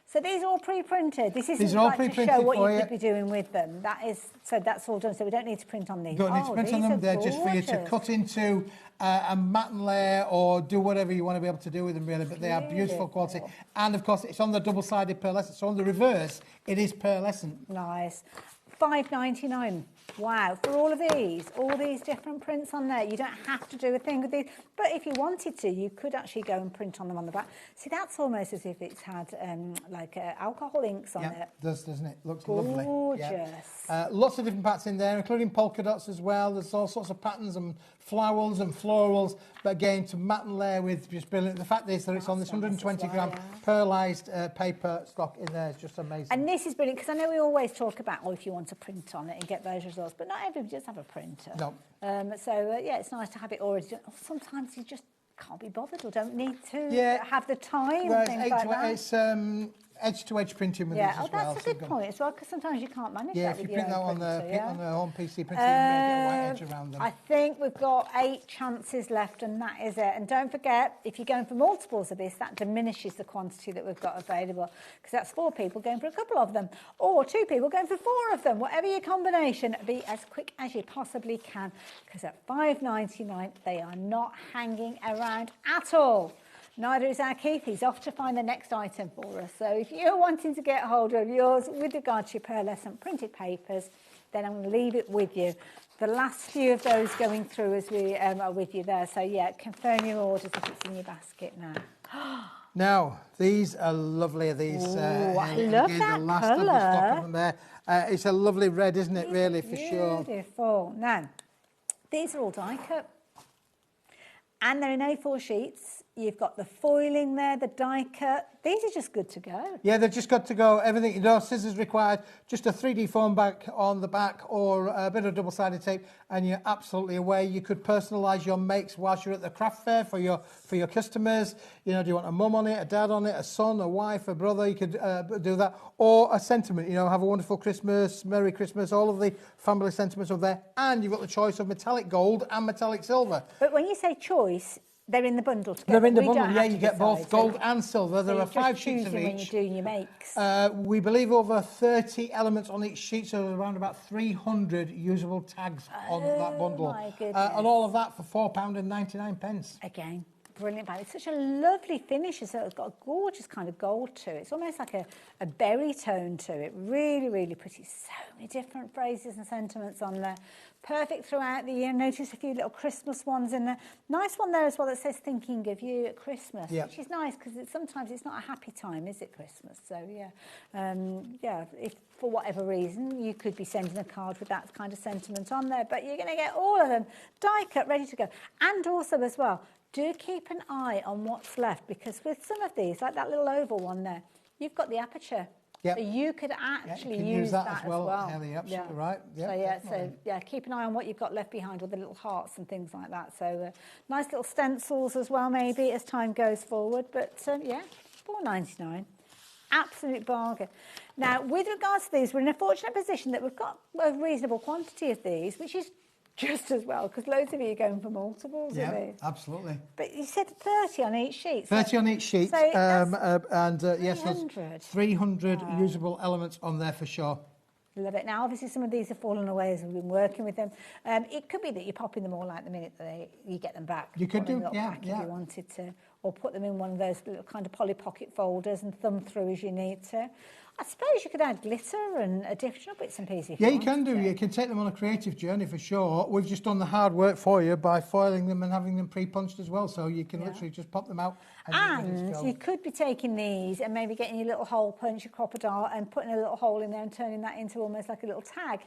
So these are all pre-printed. This isn't like to show what you could be doing with them. That's all done, so we don't need to print on these. Don't need to print on them. They're just for you to cut into a matte layer or do whatever you want to be able to do with them, really. But they are beautiful quality. And, of course, it's on the double-sided pearlescent. So on the reverse, it is pearlescent. Nice. $5.99. Wow, for all these different prints on there. You don't have to do a thing with these, but if you wanted to, you could actually go and print on them on the back. See, that's almost as if it's had alcohol inks on it. Yeah, it does, doesn't it? Looks gorgeous. Lovely. Yeah. Lots of different patterns in there, including polka dots as well. There's all sorts of patterns and flowers and florals, but again, to matte and layer with, just brilliant. The fact is that it's on this 120-gram pearlised paper stock in there. It's just amazing. And this is brilliant, because I know we always talk about, if you want to print on it and get those results, but not everybody does have a printer. No. Yeah, it's nice to have it already done. Sometimes you just can't be bothered or don't need to have the time and things like that. It's edge-to-edge printing with yeah, these as that's well. a good point as well, because sometimes you can't manage Yeah, that if with you your print that own on the printer, yeah? on the home PC printer, you can get a white edge around them. I think we've got 8 chances left, and that is it. And don't forget, if you're going for multiples of this, that diminishes the quantity that we've got available, because that's 4 people going for a couple of them, or 2 people going for 4 of them. Whatever your combination, be as quick as you possibly can, because at $5.99 they are not hanging around at all. Neither is our Keith. He's off to find the next item for us. So if you're wanting to get hold of yours with regard to your pearlescent printed papers, then I'm going to leave it with you. The last few of those going through as we are with you there. So yeah, confirm your orders if it's in your basket now. Now, these are lovely. These, Ooh, I love again, that the last of the stock colour. of them there. It's a lovely red, isn't it, really, for sure? Beautiful. Now, these are all die cut. And they're in A4 sheets. You've got the foiling there, the die cut. These are just good to go. Yeah, they've just got to go. Everything, no scissors required, just a 3D foam back on the back or a bit of double-sided tape, and you're absolutely away. You could personalise your makes whilst you're at the craft fair for your customers. You know, do you want a mum on it, a dad on it, a son, a wife, a brother? You could do that. Or a sentiment, you know, have a wonderful Christmas, Merry Christmas, all of the family sentiments over there. And you've got the choice of metallic gold and metallic silver. But when you say choice, they're in the bundle together. They're in the We bundle, don't yeah, have you to get decide, both so gold and silver. There you're are 5 just sheets of choosing each. when you're doing your makes. We believe over 30 elements on each sheet, so around about 300 usable tags on that bundle. My goodness. And all of that for £4.99. Again, brilliant value. It's such a lovely finish. So it's got a gorgeous kind of gold to it. It's almost like a berry tone to it. Really, really pretty. So many different phrases and sentiments on there. Perfect throughout the year. Notice a few little Christmas ones in there. Nice one there as well that says thinking of you at Christmas, Yep. which is nice because sometimes it's not a happy time, is it, Christmas? So, yeah. Yeah, if for whatever reason you could be sending a card with that kind of sentiment on there, but you're going to get all of them die cut, ready to go. And also as well, do keep an eye on what's left, because with some of these, like that little oval one there, you've got the aperture. Yep. So you could actually you can use that as well. Ellie, absolutely right. Yep, so yeah, definitely. keep an eye on what you've got left behind with the little hearts and things like that. So nice little stencils as well, maybe as time goes forward. But yeah, £4.99, absolute bargain. Now, with regards to these, we're in a fortunate position that we've got a reasonable quantity of these, which is just as well, because loads of you are going for multiples of these. Absolutely. But you said 30 on each sheet. 30 on each sheet, So yes, there's 300 usable elements on there for sure. Love it. Now, obviously, some of these have fallen away as we've been working with them. It could be that you're popping them all out the minute that you get them back. You could Put them in do, a little pack if you wanted to, or put them in one of those little kind of Polly Pocket folders and thumb through as you need to. I suppose you could add glitter and additional bits and pieces. Yeah, you can do. You can take them on a creative journey for sure. We've just done the hard work for you by foiling them and having them pre-punched as well, so you can literally just pop them out. And you could be taking these and maybe getting your little hole punch, your crocodile, and putting a little hole in there and turning that into almost like a little tag.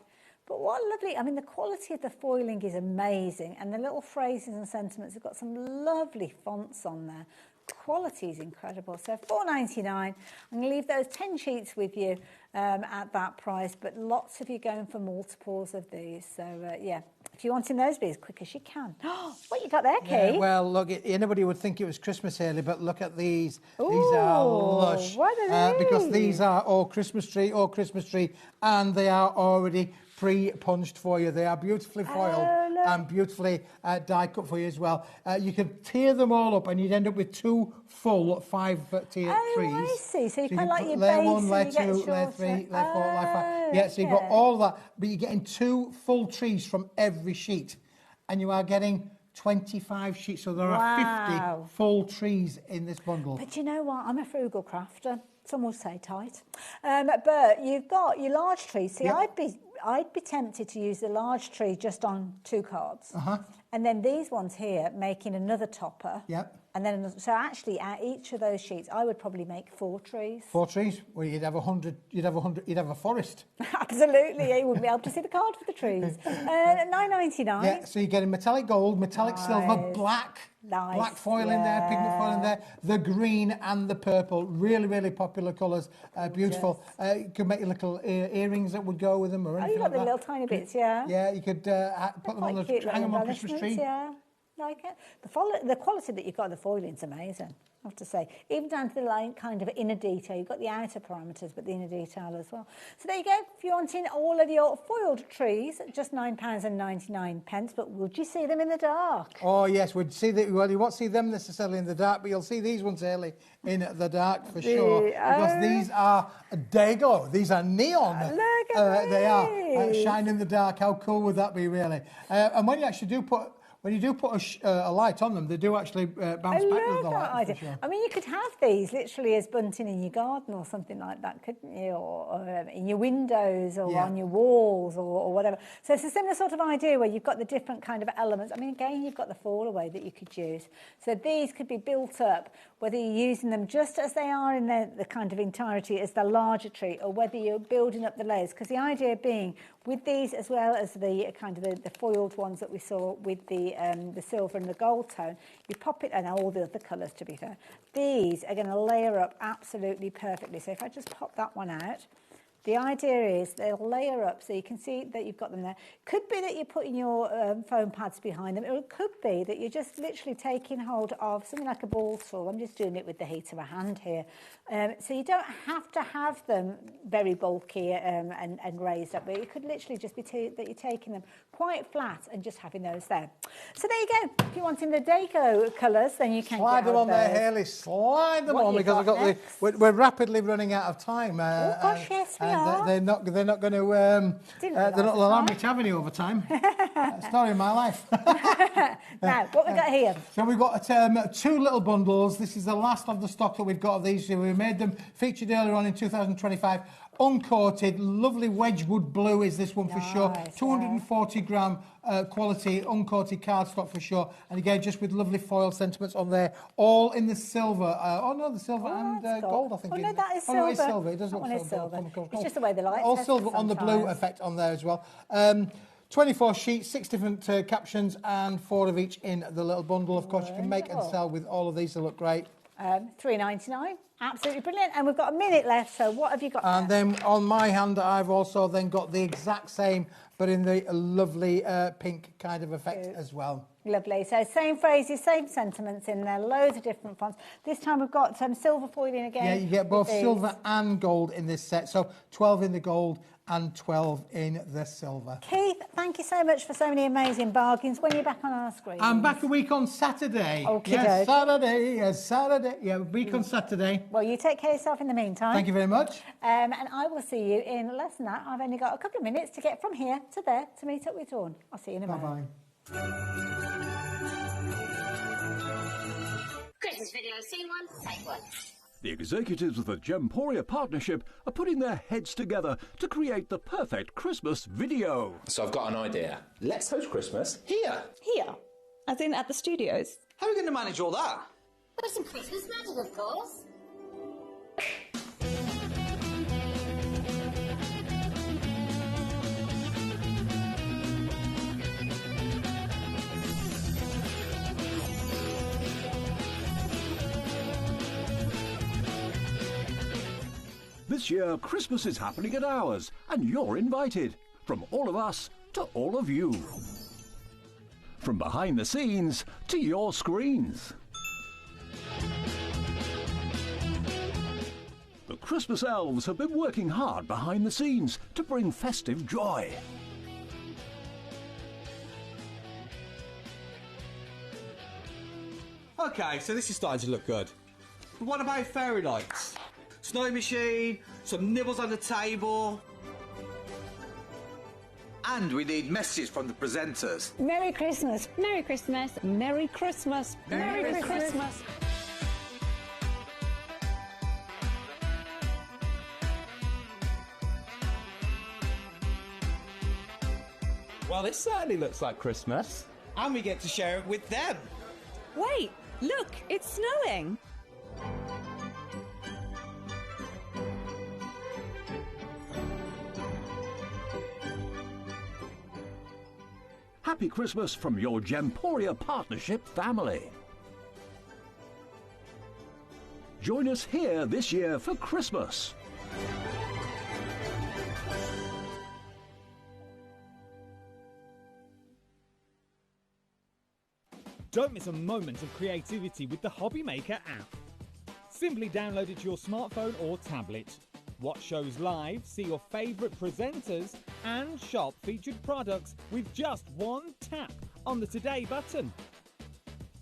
But what lovely, I mean, the quality of the foiling is amazing, and the little phrases and sentiments have got some lovely fonts on there. Quality is incredible. So £4.99. I'm going to leave those 10 sheets with you at that price, but lots of you going for multiples of these. So yeah, if you're wanting those, be as quick as you can. What you got there, Keith? Yeah, well, look, anybody would think it was Christmas early, but look at these. These are lush. What are these? Because these are all Christmas tree, and they are already pre-punched for you. They are beautifully foiled and beautifully die cut for you as well. You could tear them all up and you'd end up with 2 full 5-tier trees. I see. So you can kind of like your layer base 1, layer and you 2, get layer 3, layer 4, layer 5. Yeah, so you've got all that, but you're getting 2 full trees from every sheet, and you are getting 25 sheets, so there are 50 full trees in this bundle. But you know what? I'm a frugal crafter. Some will say tight. But you've got your large tree. See, I'd be tempted to use the large tree just on 2 cards. And then these ones here making another topper. Yep. And then, so actually, at each of those sheets, I would probably make 4 trees. 4 trees? Well, you'd have 100. You'd have a forest. Absolutely, yeah, you wouldn't be able to see the card for the trees. $9.99. Yeah, so you're getting metallic gold, metallic silver, black foil in there, pigment foil in there, the green and the purple. Really, really popular colours. Beautiful. You could make your little earrings that would go with them, or anything you got like the that. little tiny bits, yeah. Yeah, you could put them on hang them on Christmas tree. Yeah. like it. The quality that you've got of the foiling is amazing, I have to say. Even down to the line, kind of inner detail. You've got the outer parameters, but the inner detail as well. So there you go. If you're wanting all of your foiled trees, just £9.99. But would you see them in the dark? Oh, yes, we'd see that. Well, you won't see them necessarily in the dark, but you'll see these ones early in the dark for sure. Because these are day glow. These are neon. Look at they are. Shine in the dark. How cool would that be, really? And when you actually do put... When you do put a light on them, they do actually bounce back with the light. For sure. I mean, you could have these literally as bunting in your garden or something like that, couldn't you? Or in your windows or on your walls or whatever. So it's a similar sort of idea where you've got the different kind of elements. I mean, again, you've got the fall away that you could use. So these could be built up, whether you're using them just as they are in the kind of entirety as the larger tree, or whether you're building up the layers. Because the idea being, with these as well as the kind of the foiled ones that we saw with the silver and the gold tone, you pop it, and all the other colours to be fair, these are going to layer up absolutely perfectly. So if I just pop that one out, the idea is they'll layer up so you can see that you've got them there. Could be that you're putting your foam pads behind them, or it could be that you're just literally taking hold of something like a ball saw. I'm just doing it with the heat of a hand here. So you don't have to have them very bulky and raised up, but it could literally just be that you're taking them quite flat and just having those there. So there you go. If you're wanting the deco colours, then you can slide them on there, Hayley. Slide them on, because I've got we're rapidly running out of time. Oh gosh, yes, we are. They're not going to. They're not allowing me to have any overtime. Story of my life. Now, what we got here? So we've got 2 little bundles. This is the last of the stock that we've got of these. We made them, featured earlier on in 2025. Uncoated, lovely Wedgwood blue is this one for sure. 240 gram quality uncoated cardstock for sure. And again, just with lovely foil sentiments on there, all in the silver. The silver and gold, I think. Oh no, that is silver. Oh, no, it's silver. It does look silver. It's just the way the light. All silver on the blue effect on there as well. 24 sheets, 6 different captions, and 4 of each in the little bundle. Of course, you can make and sell with all of these. They look great. $3.99. Absolutely brilliant. And we've got a minute left, so what have you got And there? then on my hand, I've also then got the exact same, but in the lovely pink kind of effect as well. Lovely. So same phrases, same sentiments in there, loads of different fonts. This time we've got some silver foiling again. Yeah, you get both silver and gold in this set. So 12 in the gold and 12 in the silver. Keith, thank you so much for so many amazing bargains. When are you back on our screen? I'm back a week on Saturday. Okay. Yes, Saturday. Yeah, a week on Saturday. Well, you take care of yourself in the meantime. Thank you very much. And I will see you in less than that. I've only got a couple of minutes to get from here to there to meet up with Dawn. I'll see you in a moment. Bye-bye. Christmas video, scene 1, take 1. The executives of the Gemporia partnership are putting their heads together to create the perfect Christmas video. So I've got an idea. Let's host Christmas here. Here? As in at the studios? How are we going to manage all that? With some Christmas magic, of course. This year, Christmas is happening at ours, and you're invited. From all of us to all of you. From behind the scenes to your screens. The Christmas elves have been working hard behind the scenes to bring festive joy. Okay, so this is starting to look good. But what about fairy lights? Snow machine, some nibbles on the table. And we need messages from the presenters. Merry Christmas. Merry Christmas. Merry Christmas. Merry Christmas. Well, this certainly looks like Christmas. And we get to share it with them. Wait, look, it's snowing. Happy Christmas from your Gemporia partnership family. Join us here this year for Christmas. Don't miss a moment of creativity with the HobbyMaker app. Simply download it to your smartphone or tablet. Watch shows live, see your favourite presenters, and shop featured products with just one tap on the Today button.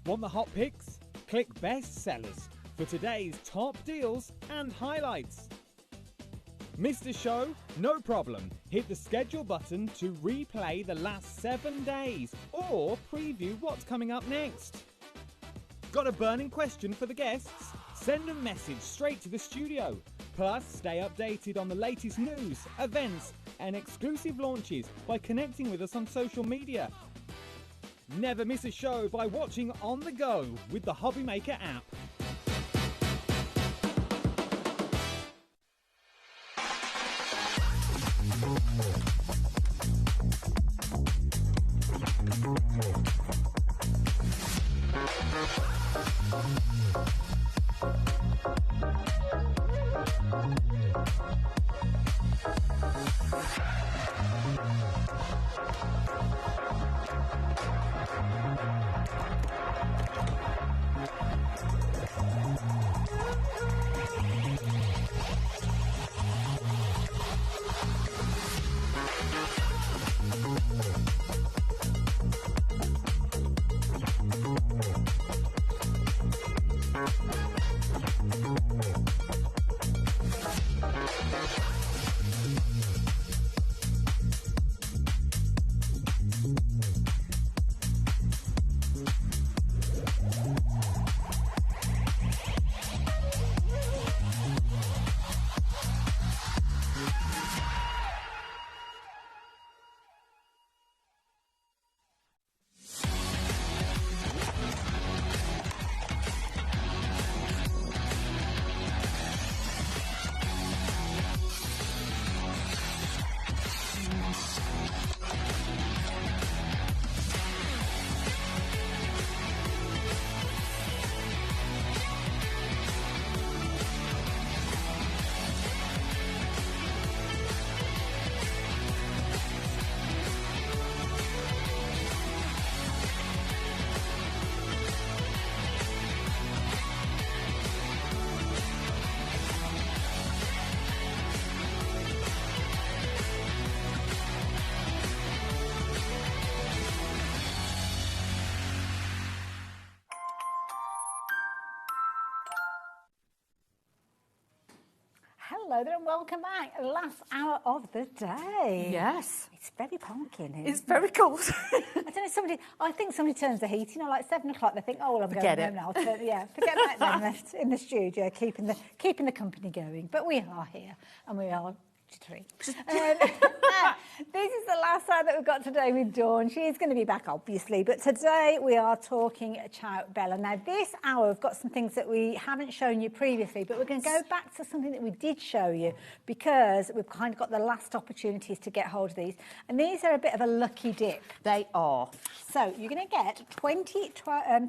Want the hot picks? Click Best Sellers for today's top deals and highlights. Missed a show? No problem. Hit the schedule button to replay the last 7 days or preview what's coming up next. Got a burning question for the guests? Send a message straight to the studio. Plus, stay updated on the latest news, events, and exclusive launches by connecting with us on social media. Never miss a show by watching on the go with the HobbyMaker app. Hello there and welcome back. Last hour of the day. Yes. It's very pumpkin here. It's very cold. I don't know, I think somebody turns the heating on like 7 o'clock. They think, oh, well, I'm Forget going it. home now. Forget about them in the studio, keeping the company going. But we are here and we are three. This is the last hour that we've got today with Dawn. She is going to be back, obviously, but today we are talking Ciao Bella. Now, this hour we've got some things that we haven't shown you previously, but we're going to go back to something that we did show you because we've kind of got the last opportunities to get hold of these. And these are a bit of a lucky dip. They are. So you're going to get 20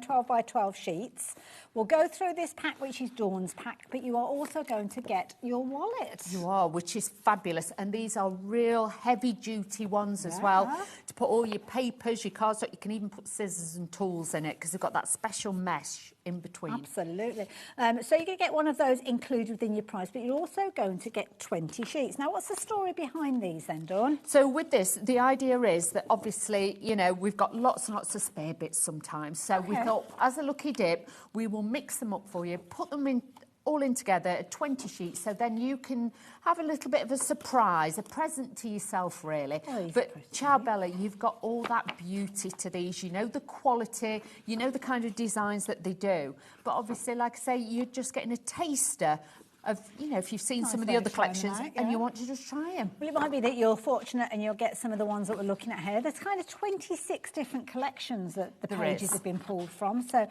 12 by 12 sheets. We'll go through this pack, which is Dawn's pack, but you are also going to get your wallet. You are, which is fabulous. And these are real heavy-duty ones as well. To put all your papers, your cards, you can even put scissors and tools in it because they've got that special mesh in between. Absolutely. So you're going to get one of those included within your price, but you're also going to get 20 sheets. Now, what's the story behind these then, Dawn? So with this, the idea is that obviously, you know, we've got lots and lots of spare bits sometimes. So we thought, as a lucky dip, we will mix them up for you, put them in all in together, 20 sheets, so then you can have a little bit of a surprise, a present to yourself, really. Oh, but Ciao Bella, you've got all that beauty to these. You know the quality, you know the kind of designs that they do. But obviously, like I say, you're just getting a taster of, you know, if you've seen some of the other collections and you want to just try them. Well, it might be that you're fortunate and you'll get some of the ones that we're looking at here. There's kind of 26 different collections that the pages have been pulled from. So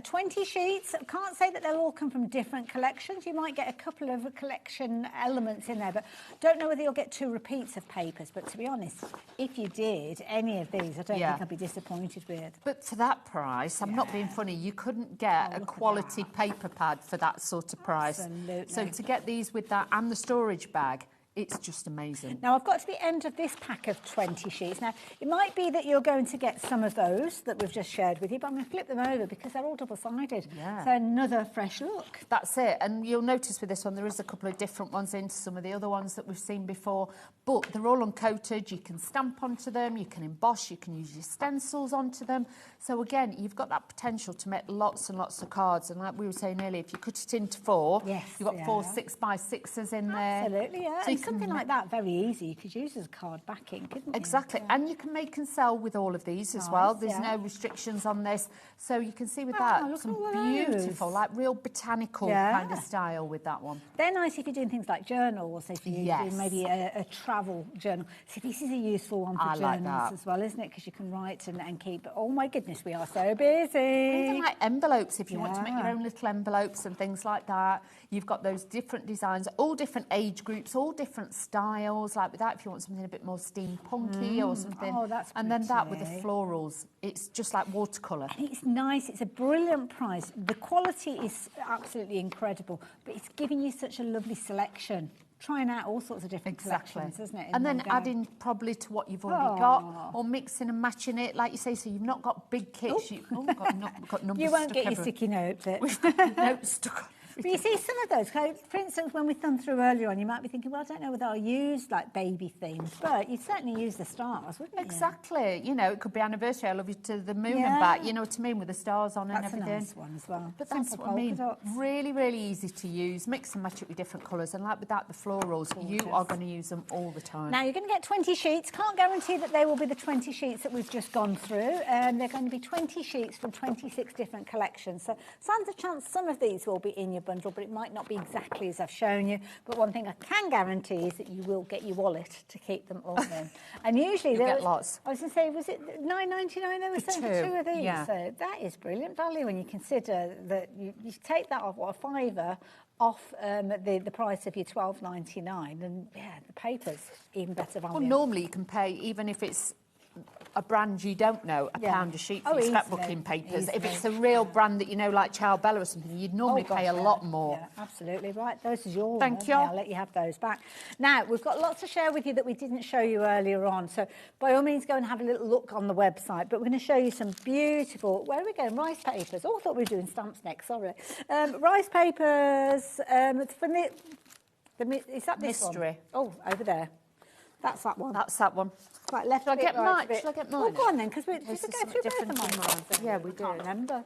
20 sheets. I can't say that they'll all come from different collections. You might get a couple of collection elements in there, but don't know whether you'll get 2 repeats of papers. But to be honest, if you did any of these, I don't think I'd be disappointed with. But for that price, I'm not being funny, you couldn't get a quality paper pad for that sort of price. Absolutely. So to get these with that and the storage bag, It's just amazing. Now, I've got to the end of this pack of 20 sheets. Now, it might be that you're going to get some of those that we've just shared with you, but I'm going to flip them over because they're all double-sided. Yeah. So another fresh look. That's it. And you'll notice with this one, there is a couple of different ones into some of the other ones that we've seen before, but they're all uncoated. You can stamp onto them, you can emboss, you can use your stencils onto them. So again, you've got that potential to make lots and lots of cards. And like we were saying earlier, if you cut it into 4, you've got 4 6x6s in there. Absolutely, yeah. So And something like that, very easy. You could use as card backing, couldn't you? Exactly. And you can make and sell with all of these as well. There's no restrictions on this. So you can see with that, look some at all those. beautiful, like real botanical kind of style with that one. They're nice if you're doing things like journals, if you're doing maybe a travel journal. See, this is a useful one for I like journals that. as well, isn't it? Because you can write and keep. Oh my goodness, we are so busy. Even like envelopes, if you want to make your own little envelopes and things like that. You've got those different designs, all different age groups, all different styles. Like with that, if you want something a bit more steampunky or something. Oh, that's and then that with the pretty. florals, it's just like watercolour. And it's nice. It's a brilliant price. The quality is absolutely incredible, but it's giving you such a lovely selection. Trying out all sorts of different collections, isn't it? in And then one go. adding probably to what you've already got, or mixing and matching it, like you say. So you've not got big kits. Got numbers. You won't stuck get your everywhere. sticky notes. Notes stuck on. But you see, some of those, for instance, when we've done through earlier on, you might be thinking, well, I don't know whether I'll use like baby themes, but you'd certainly use the stars, wouldn't you? Exactly. You know, it could be anniversary. I love you to the moon and back. You know what I mean, with the stars on That's and everything. a nice one as well. But that's Simple what I mean. polka dots. Really, really easy to use. Mix and match it with different colours, and like with that, the florals, you are going to use them all the time. Now, you're going to get 20 sheets. Can't guarantee that they will be the 20 sheets that we've just gone through. They're going to be 20 sheets from 26 different collections. So stands a chance some of these will be in your bundle, but it might not be exactly as I've shown you. But one thing I can guarantee is that you will get your wallet to keep them all in. And usually You'll get lots. I was going to say, was it $9.99 they were saying for 2 of these? Yeah. So that is brilliant value when you consider that you take that off, what, a £5 off the price of your $12.99, and yeah, the paper's even better value. Well, normally you can pay, even if it's a brand you don't know, £1 a sheet for your scrapbooking papers. If it's a real brand that you know, like Ciao Bella or something, you'd normally pay a lot more. Yeah, absolutely right. Those are yours. Thank you. I'll let you have those back. Now, we've got lots to share with you that we didn't show you earlier on. So by all means, go and have a little look on the website. But we're going to show you some beautiful, where are we going? Rice papers. Oh, I thought we were doing stamps next, sorry. Rice papers from is that this Mystery. one? Oh, over there. That's that one. That's that one. Right, left Shall I bit, get right mine? bit. Shall I get mine? Oh, go on then, because we This did is go through both different of to mine. mine. Yeah, we do. Can't remember.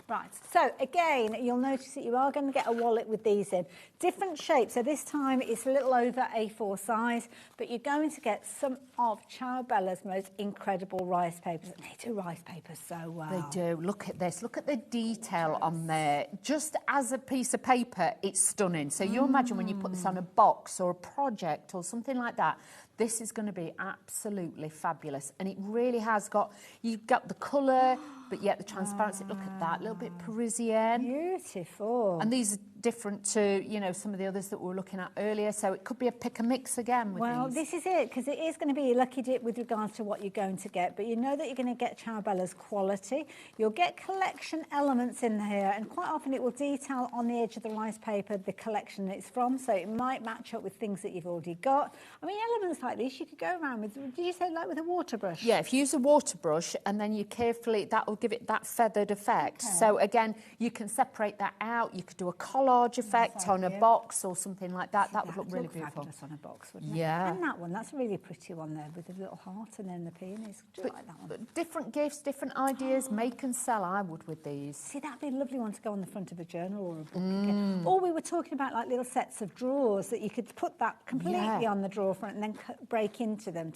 Right, so again, you'll notice that you are going to get a wallet with these in. Different shapes, so this time it's a little over A4 size, but you're going to get some of Ciao Bella's most incredible rice papers. And they do rice papers so well. They do. Look at this. Look at the detail on there. Just as a piece of paper, it's stunning. So you imagine when you put this on a box or a project or something like that, this is going to be absolutely fabulous. And it really has got, you've got the colour, but yet the transparency. Look at that, a little bit Parisian. Beautiful. And these are different to, you know, some of the others that we were looking at earlier. So it could be a pick and mix again with Well, these. this is it, because it is going to be a lucky dip with regards to what you're going to get. But you know that you're going to get Ciao Bella's quality. You'll get collection elements in here, and quite often it will detail on the edge of the rice paper the collection it's from. So it might match up with things that you've already got. I mean, elements like this you could go around with, did you say like with a water brush? Yeah, if you use a water brush and then you carefully, that will give it that feathered effect. Okay. So again, you can separate that out. You could do a collage effect on a box or something like that. That would look really beautiful. Fabulous on a box, wouldn't it? Yeah. And that one, that's a really pretty one there with the little heart and then the peonies. Do you like that one? But different gifts, different ideas, make and sell, I would, with these. See, that'd be a lovely one to go on the front of a journal or a book. Again. Or we were talking about like little sets of drawers that you could put that completely on the drawer front and then break into them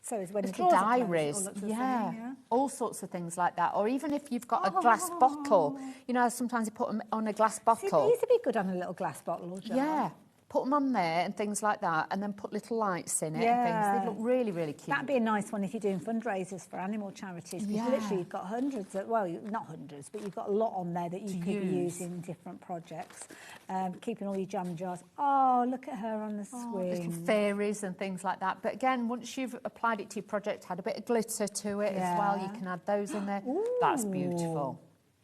so as when the Little drawers are closed, diaries, all that sort of yeah. thing, yeah. All sorts of things like that. Or even if you've got a glass bottle, you know, sometimes you put them on a glass bottle. See, these would be good on a little glass bottle or jar. Yeah. Put them on there and things like that, and then put little lights in it and things. They look really, really cute. That'd be a nice one if you're doing fundraisers for animal charities. Because literally you've got hundreds, well, not hundreds, but you've got a lot on there that you could be using in different projects. Keeping all your jam jars. Oh, look at her on the swing. Little fairies and things like that. But again, once you've applied it to your project, had a bit of glitter to it as well, you can add those in there. That's beautiful.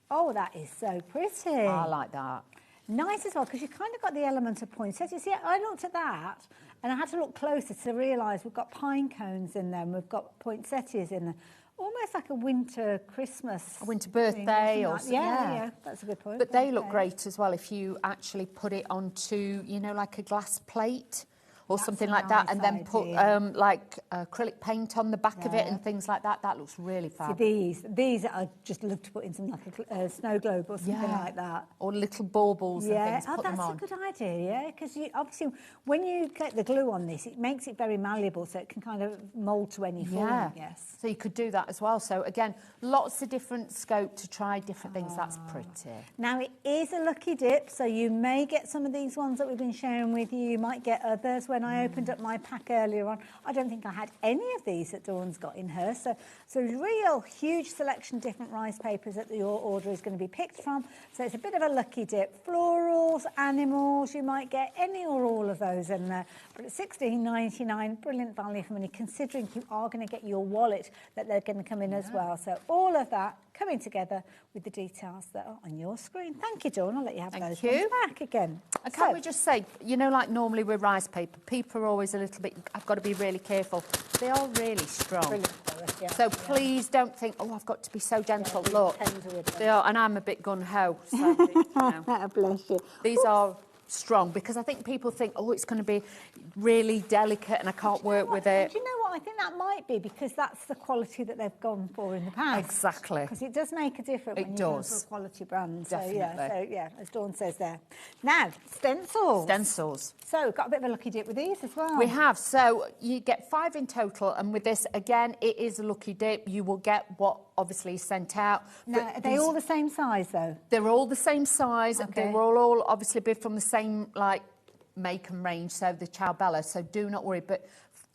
Oh, that is so pretty. I like that. Nice as well, because you've kind of got the element of poinsettia. See, I looked at that, and I had to look closer to realise we've got pine cones in there, and we've got poinsettias in there. Almost like a winter Christmas. A winter birthday or something. Yeah, that's a good point. But they look great as well if you actually put it onto, you know, like a glass plate or something like that, and then put like acrylic paint on the back of it and things like that. That looks really fab. See, these I just love to put in something like a snow globe or something like that. Or little baubles and things, put them on. That's a good idea, yeah, because obviously when you get the glue on this, it makes it very malleable, so it can kind of mould to any form, I guess. So you could do that as well. So again, lots of different scope to try different things. That's pretty. Now, it is a lucky dip, so you may get some of these ones that we've been sharing with you. You might get others. When I opened up my pack earlier on, I don't think I had any of these that Dawn's got in her. So real huge selection of different rice papers that your order is going to be picked from. So it's a bit of a lucky dip. Florals, animals, you might get any or all of those in there. But at $16.99, brilliant value for money, considering you are going to get your wallet that they're going to come in as well. So all of that coming together with the details that are on your screen. Thank you, Dawn. I'll let you have those ones back again. And can we just say, you know, like normally with rice paper, people are always a little bit, I've got to be really careful. They are really strong. Brilliant. So please don't think, oh, I've got to be so gentle. Look, they are, and I'm a bit gun-ho. So, you know, bless you. These are strong, because I think people think, oh, it's going to be really delicate and I can't work with it. Do you know what? I think that might be because that's the quality that they've gone for in the past. Exactly. Because it does make a difference when you go for a quality brand. Definitely. So, as Dawn says there. Now, stencils. Stencils. So, we've got a bit of a lucky dip with these as well. We have. So, you get 5 in total, and with this, again, it is a lucky dip. You will get what obviously is sent out. Now, are they all the same size, though? They're all the same size. Okay. They will all obviously be from the same, like, make and range, so the Ciao Bella, so do not worry. But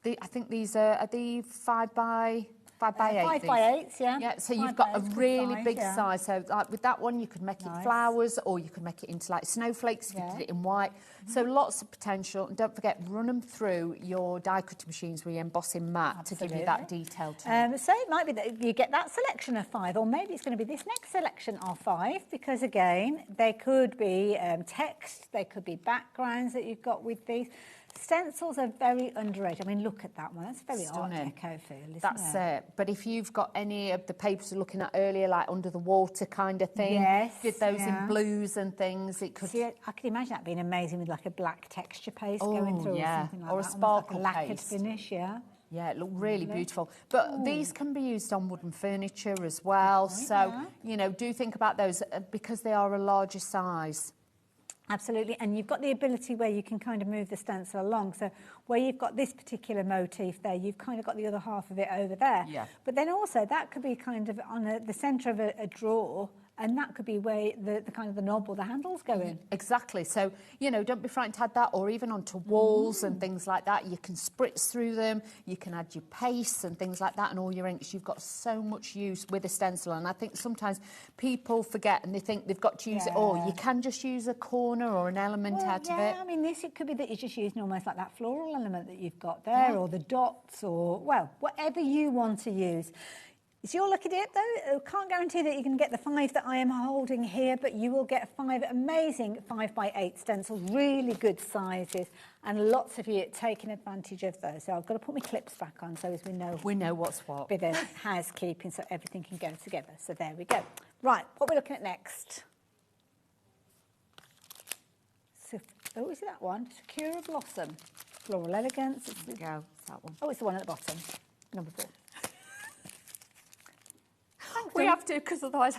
I think these are the 5 by 8? 5 by 8s, yeah. Yeah, so you've got a really big size. So like with that one, you could make it flowers, or you could make it into like snowflakes if you did it in white. So lots of potential. And don't forget, run them through your die cutting machines with your embossing mat to give you that detail too. So it might be that you get that selection of 5, or maybe it's going to be this next selection of 5, because again, they could be text, they could be backgrounds that you've got with these. Stencils are very underrated. I mean, look at that one. That's very Art Deco feel, isn't it? That's it. But if you've got any of the papers we're looking at earlier, like under the water kind of thing, did those in blues and things, it could... See, I can imagine that being amazing with like a black texture paste going through or something like that. Or a sparkle like a lacquered paste. finish, yeah. Yeah, it looked really beautiful. But these can be used on wooden furniture as well. So, you know, do think about those because they are a larger size. Absolutely, and you've got the ability where you can kind of move the stencil along. So where you've got this particular motif there, you've kind of got the other half of it over there. Yeah. But then also that could be kind of on the centre of a drawer, and that could be where the kind of the knob or the handles go in. Exactly. So, you know, don't be frightened to add that, or even onto walls and things like that. You can spritz through them, you can add your pastes and things like that, and all your inks. You've got so much use with a stencil, and I think sometimes people forget and they think they've got to use it all. You can just use a corner or an element out of it. I mean, it could be that you're just using almost like that floral element that you've got there, or the dots, or, well, whatever you want to use. It's your lucky dip, though. I can't guarantee that you can get the 5 that I am holding here, but you will get 5 amazing 5 by 8 stencils, really good sizes, and lots of you taking advantage of those. So I've got to put my clips back on so as we know what's what. Bit of housekeeping so everything can go together. So there we go. Right, what we're looking at next. So, oh, is it that one? Sakura Blossom. Floral Elegance. There we go. It's that one. Oh, it's the one at the bottom. Number 4. We have to, because otherwise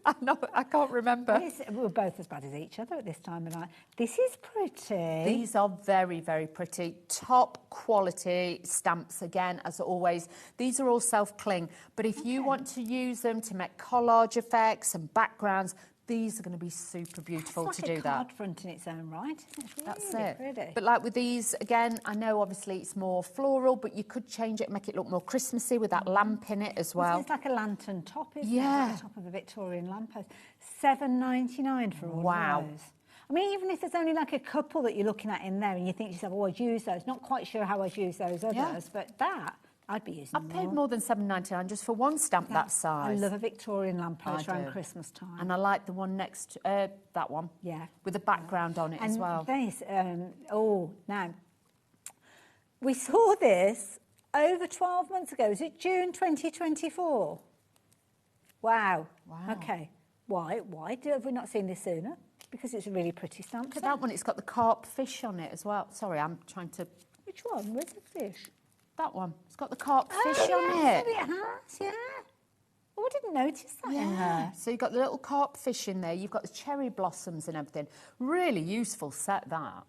I can't remember. We're both as bad as each other at this time of night. This is pretty. These are very, very pretty. Top quality stamps, again, as always. These are all self-cling, but if you want to use them to make collage effects and backgrounds, these are going to be super beautiful to do that. It's like a card front in its own right. It's really That's it. Pretty. But like with these, again, I know obviously it's more floral, but you could change it, make it look more Christmassy with that lamp in it as well. It's like a lantern top, isn't it? At the top of a Victorian lamppost. $7.99 for all of those. I mean, even if there's only like a couple that you're looking at in there and you think to yourself, oh, I'd use those. Not quite sure how I'd use those others, but that I'd be using I've paid more than £7.99 just for one stamp that size. I love a Victorian lamplighter I around do. Christmas time. And I like the one next, that one. Yeah. With the background on it as well. This, now, we saw this over 12 months ago. Is it June 2024? Wow. Okay. Why have we not seen this sooner? Because it's a really pretty stamp. Look at that one, it's got the carp fish on it as well. Sorry, I'm trying to... Which one? Where's the fish? That one. It's got the carp fish on yes, it. It has, yeah. Oh, I didn't notice that in there. So you've got the little carp fish in there. You've got the cherry blossoms and everything. Really useful set, that.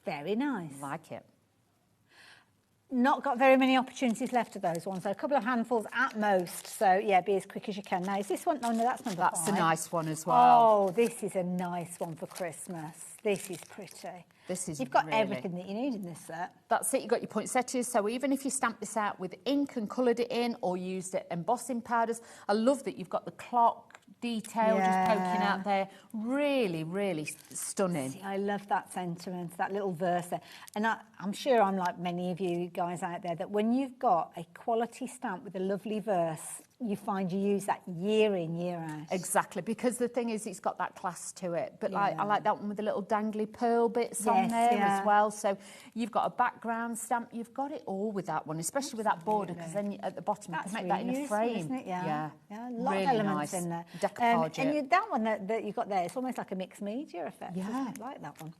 Very nice. Like it. Not got very many opportunities left of those ones. So a couple of handfuls at most. So, yeah, be as quick as you can. Now, is this one? Oh, no, that's number 5. That's a nice one as well. Oh, this is a nice one for Christmas. This is pretty. You've got everything that you need in this set. That's it. You've got your poinsettias. So even if you stamp this out with ink and coloured it in or used it embossing powders, I love that you've got the clock detail just poking out there. Really, really stunning. See, I love that sentiment, that little verse there. And I'm sure I'm like many of you guys out there, that when you've got a quality stamp with a lovely verse, you find you use that year in, year out. Exactly, because the thing is, it's got that class to it. But like, I like that one with the little dangly pearl bits on there as well. So you've got a background stamp. You've got it all with that one, especially with that border, because then at the bottom you can make that in a frame. Isn't it? Yeah. A lot really of elements nice. in there. Decoupage and that one that you've got there, it's almost like a mixed media effect. Yeah. I like that one.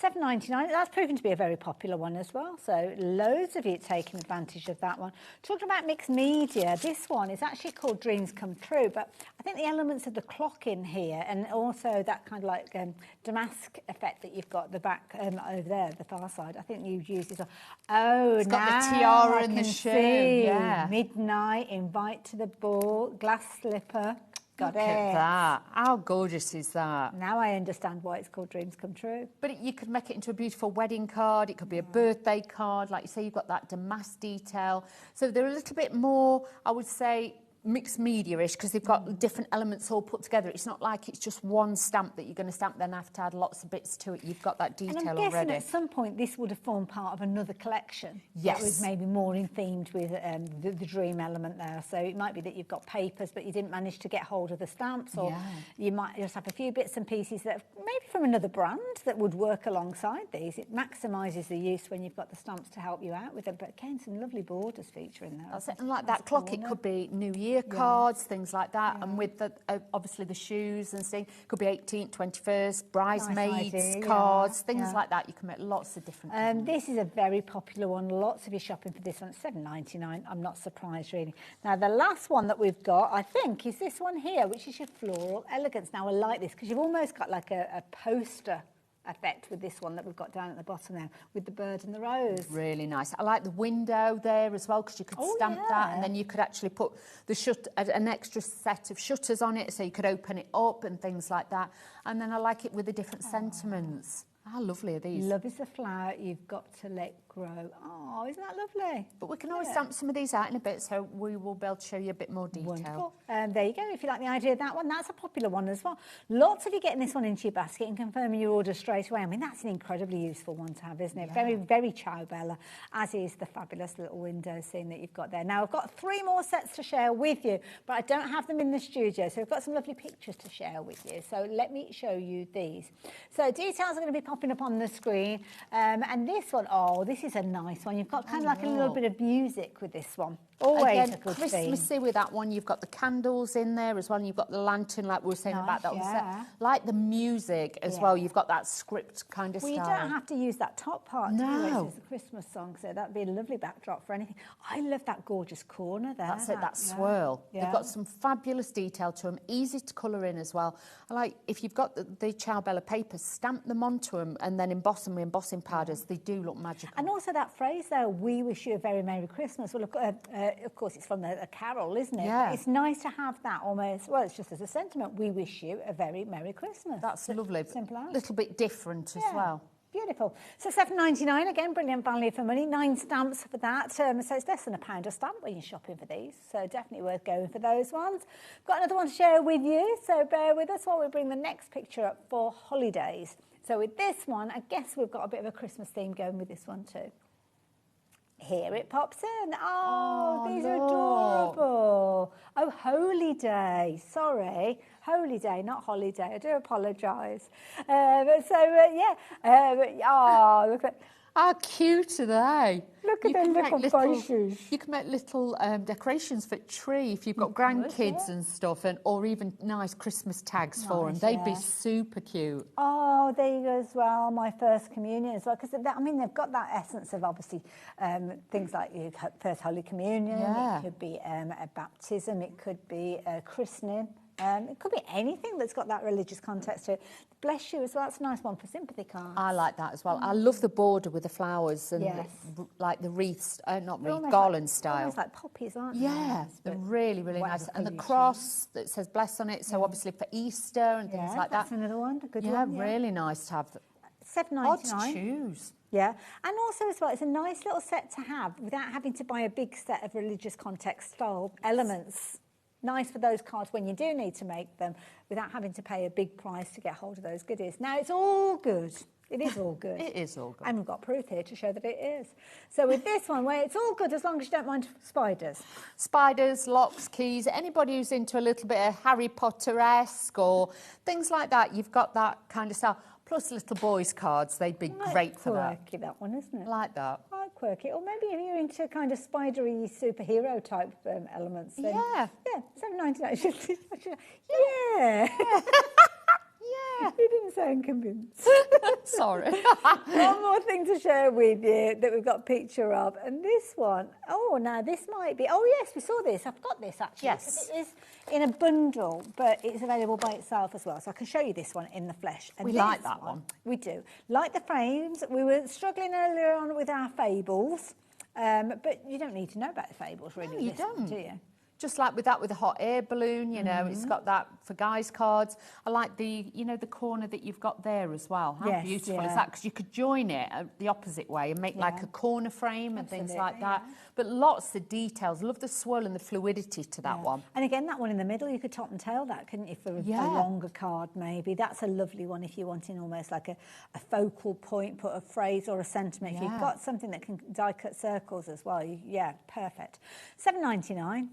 $7.99. That's proven to be a very popular one as well. So loads of you taking advantage of that one. Talking about mixed media, this one is actually called Dreams Come True, but I think the elements of the clock in here, and also that kind of like damask effect that you've got the back over there, the far side, I think you've used this. Oh, it's got now the tiara I and the can shoe. see. Yeah. Midnight, invite to the ball, glass slipper. Got Look at that. How gorgeous is that? Now I understand why it's called Dreams Come True. But you could make it into a beautiful wedding card. It could be a birthday card. Like you say, you've got that damask detail. So they're a little bit more, I would say, mixed media-ish, because they've got different elements all put together. It's not like it's just one stamp that you're going to stamp, then have to add lots of bits to it. You've got that detail and I'm guessing already. At some point this would have formed part of another collection. Yes. That was maybe more in themed with the dream element there. So it might be that you've got papers, but you didn't manage to get hold of the stamps, or you might just have a few bits and pieces that maybe from another brand that would work alongside these. It maximises the use when you've got the stamps to help you out with it. But again, some lovely borders featuring there. That's it. And like that clock, it could be New Year cards, things like that. And with the obviously the shoes and things, could be 18th, 21st, bridesmaids cards, things like that. You can make lots of different This is a very popular one. Lots of you shopping for this one. It's $7.99. I'm not surprised, really. Now, the last one that we've got, I think, is this one here, which is your Floral Elegance. Now, I like this because you've almost got like a poster effect with this one that we've got down at the bottom there with the bird and the rose. Really nice. I like the window there as well, because you could stamp that, and then you could actually put the an extra set of shutters on it, so you could open it up and things like that. And then I like it with the different sentiments. How lovely are these? Love is the flower you've got to let grow. Oh, isn't that lovely? But we can always stamp some of these out in a bit, so we will be able to show you a bit more detail. Wonderful. There you go. If you like the idea of that one, that's a popular one as well. Lots of you getting this one into your basket and confirming your order straight away. I mean, that's an incredibly useful one to have, isn't it? Very, very Ciao Bella, as is the fabulous little window scene that you've got there. Now, I've got 3 more sets to share with you, but I don't have them in the studio, so I've got some lovely pictures to share with you. So let me show you these. So details are going to be popping up on the screen. And this one, oh, this is a nice one. You've got kind of like a little bit of music with this one. Always Again, a good Christmassy theme. with that one. You've got the candles in there as well, and you've got the lantern, like we were saying about that one. Like the music as well. You've got that script kind of Well, style. you don't have to use that top part. No. It's a Christmas song, so that'd be a lovely backdrop for anything. I love that gorgeous corner there. That's it, that swirl. Yeah. They've got some fabulous detail to them, easy to colour in as well. I like, if you've got the Ciao Bella papers, stamp them onto them and then emboss them with embossing powders. They do look magical. And also that phrase there, we wish you a very Merry Christmas. Well, of course, it's from a carol, isn't it? Yeah. It's nice to have that almost, well, it's just as a sentiment. We wish you a very Merry Christmas. That's lovely. Simple as. A little bit different as well. Beautiful. So $7.99, again, brilliant value for money. 9 stamps for that. So it's less than £1 a stamp when you're shopping for these. So definitely worth going for those ones. Got another one to share with you, so bear with us while we bring the next picture up for holidays. So with this one, I guess we've got a bit of a Christmas theme going with this one too. Here it pops in. Oh, these are adorable. Oh, Holy Day. Sorry. Holy Day, not holiday. I do apologise. Look at... How cute are they? Look at their little faces. You can make little decorations for a tree if you've got grandkids and stuff, or even nice Christmas tags for them. They'd be super cute. Oh, there you go as well. My first communion as well, because I mean they've got that essence of obviously things like your first Holy Communion. Yeah. It could be a baptism. It could be a christening. It could be anything that's got that religious context to it. Bless you as well. That's a nice one for sympathy cards. I like that as well. I love the border with the flowers and like the wreaths, garland style. Almost like poppies, aren't they? Yeah, they're really, really nice. And the cross that says bless on it, so obviously for Easter and things like that. That's another one, a good one. Yeah, really nice to have. $7.99. Odd to choose. Yeah, and also as well, it's a nice little set to have without having to buy a big set of religious context style elements. Nice for those cards when you do need to make them without having to pay a big price to get hold of those goodies. Now, it's all good. It is all good. It is all good. And we've got proof here to show that it is. So with this one, where it's all good as long as you don't mind spiders. Spiders, locks, keys, anybody who's into a little bit of Harry Potter-esque or things like that, you've got that kind of style. Plus little boys' cards, they'd be great for that. Quirky, that one, isn't it? Like that. Quite quirky. Or maybe if you're into kind of spidery superhero type elements. Then, yeah. Yeah, $7.99. Yeah. Yeah. You didn't sound convinced. Sorry. One more thing to share with you that we've got a picture of. And this one, now this might be, yes, we saw this. I've got this actually. Yes. It is in a bundle, but it's available by itself as well. So I can show you this one in the flesh. And we like that one. We do. Like the frames, we were struggling earlier on with our fables, but you don't need to know about the fables really. No, you don't. Do you? Just like with the hot air balloon, it's got that for guys' cards. I like the corner that you've got there as well. How beautiful is that? Because you could join it the opposite way and make like a corner frame and things like that. But lots of details. Love the swirl and the fluidity to that one. And again, that one in the middle, you could top and tail that, couldn't you, for a longer card maybe. That's a lovely one if you're wanting almost like a focal point, put a phrase or a sentiment. If you've got something that can die cut circles as well, perfect. $7.99.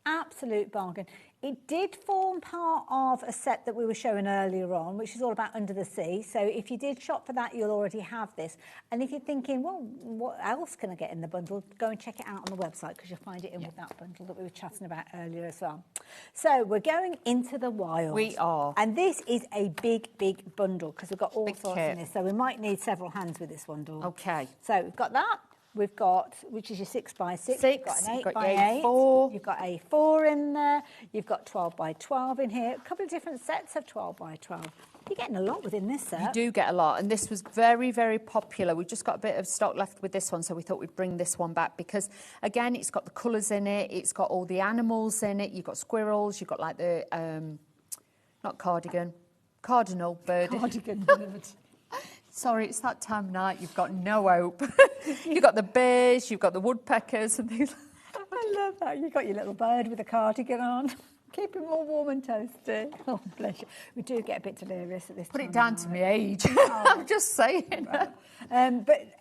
Absolute bargain. It did form part of a set that we were showing earlier on, which is all about Under the Sea. So if you did shop for that, you'll already have this. And if you're thinking, well, what else can I get in the bundle? Go and check it out on the website because you'll find it in with that bundle that we were chatting about earlier as well. So we're going into the wild. We are. And this is a big, big bundle because we've got all sorts in this. So we might need several hands with this one, Dawn. Okay. So we've got that. We've got, which is your 6x6. You've got an 8x8. A4. You've got A4 in there. You've got 12x12 in here. A couple of different sets of 12x12. You're getting a lot within this set. You do get a lot, and this was very, very popular. We've just got a bit of stock left with this one, so we thought we'd bring this one back because, again, it's got the colours in it. It's got all the animals in it. You've got squirrels. You've got like the, not cardigan, cardinal bird. Cardigan bird. Sorry, it's that time of night. You've got no hope. You've got the bears, you've got the woodpeckers and things like that. I love that. You've got your little bird with a cardigan on. Keep him all warm and toasty. Oh, bless you. We do get a bit delirious at this time. Put it down to my age. I'm just saying. But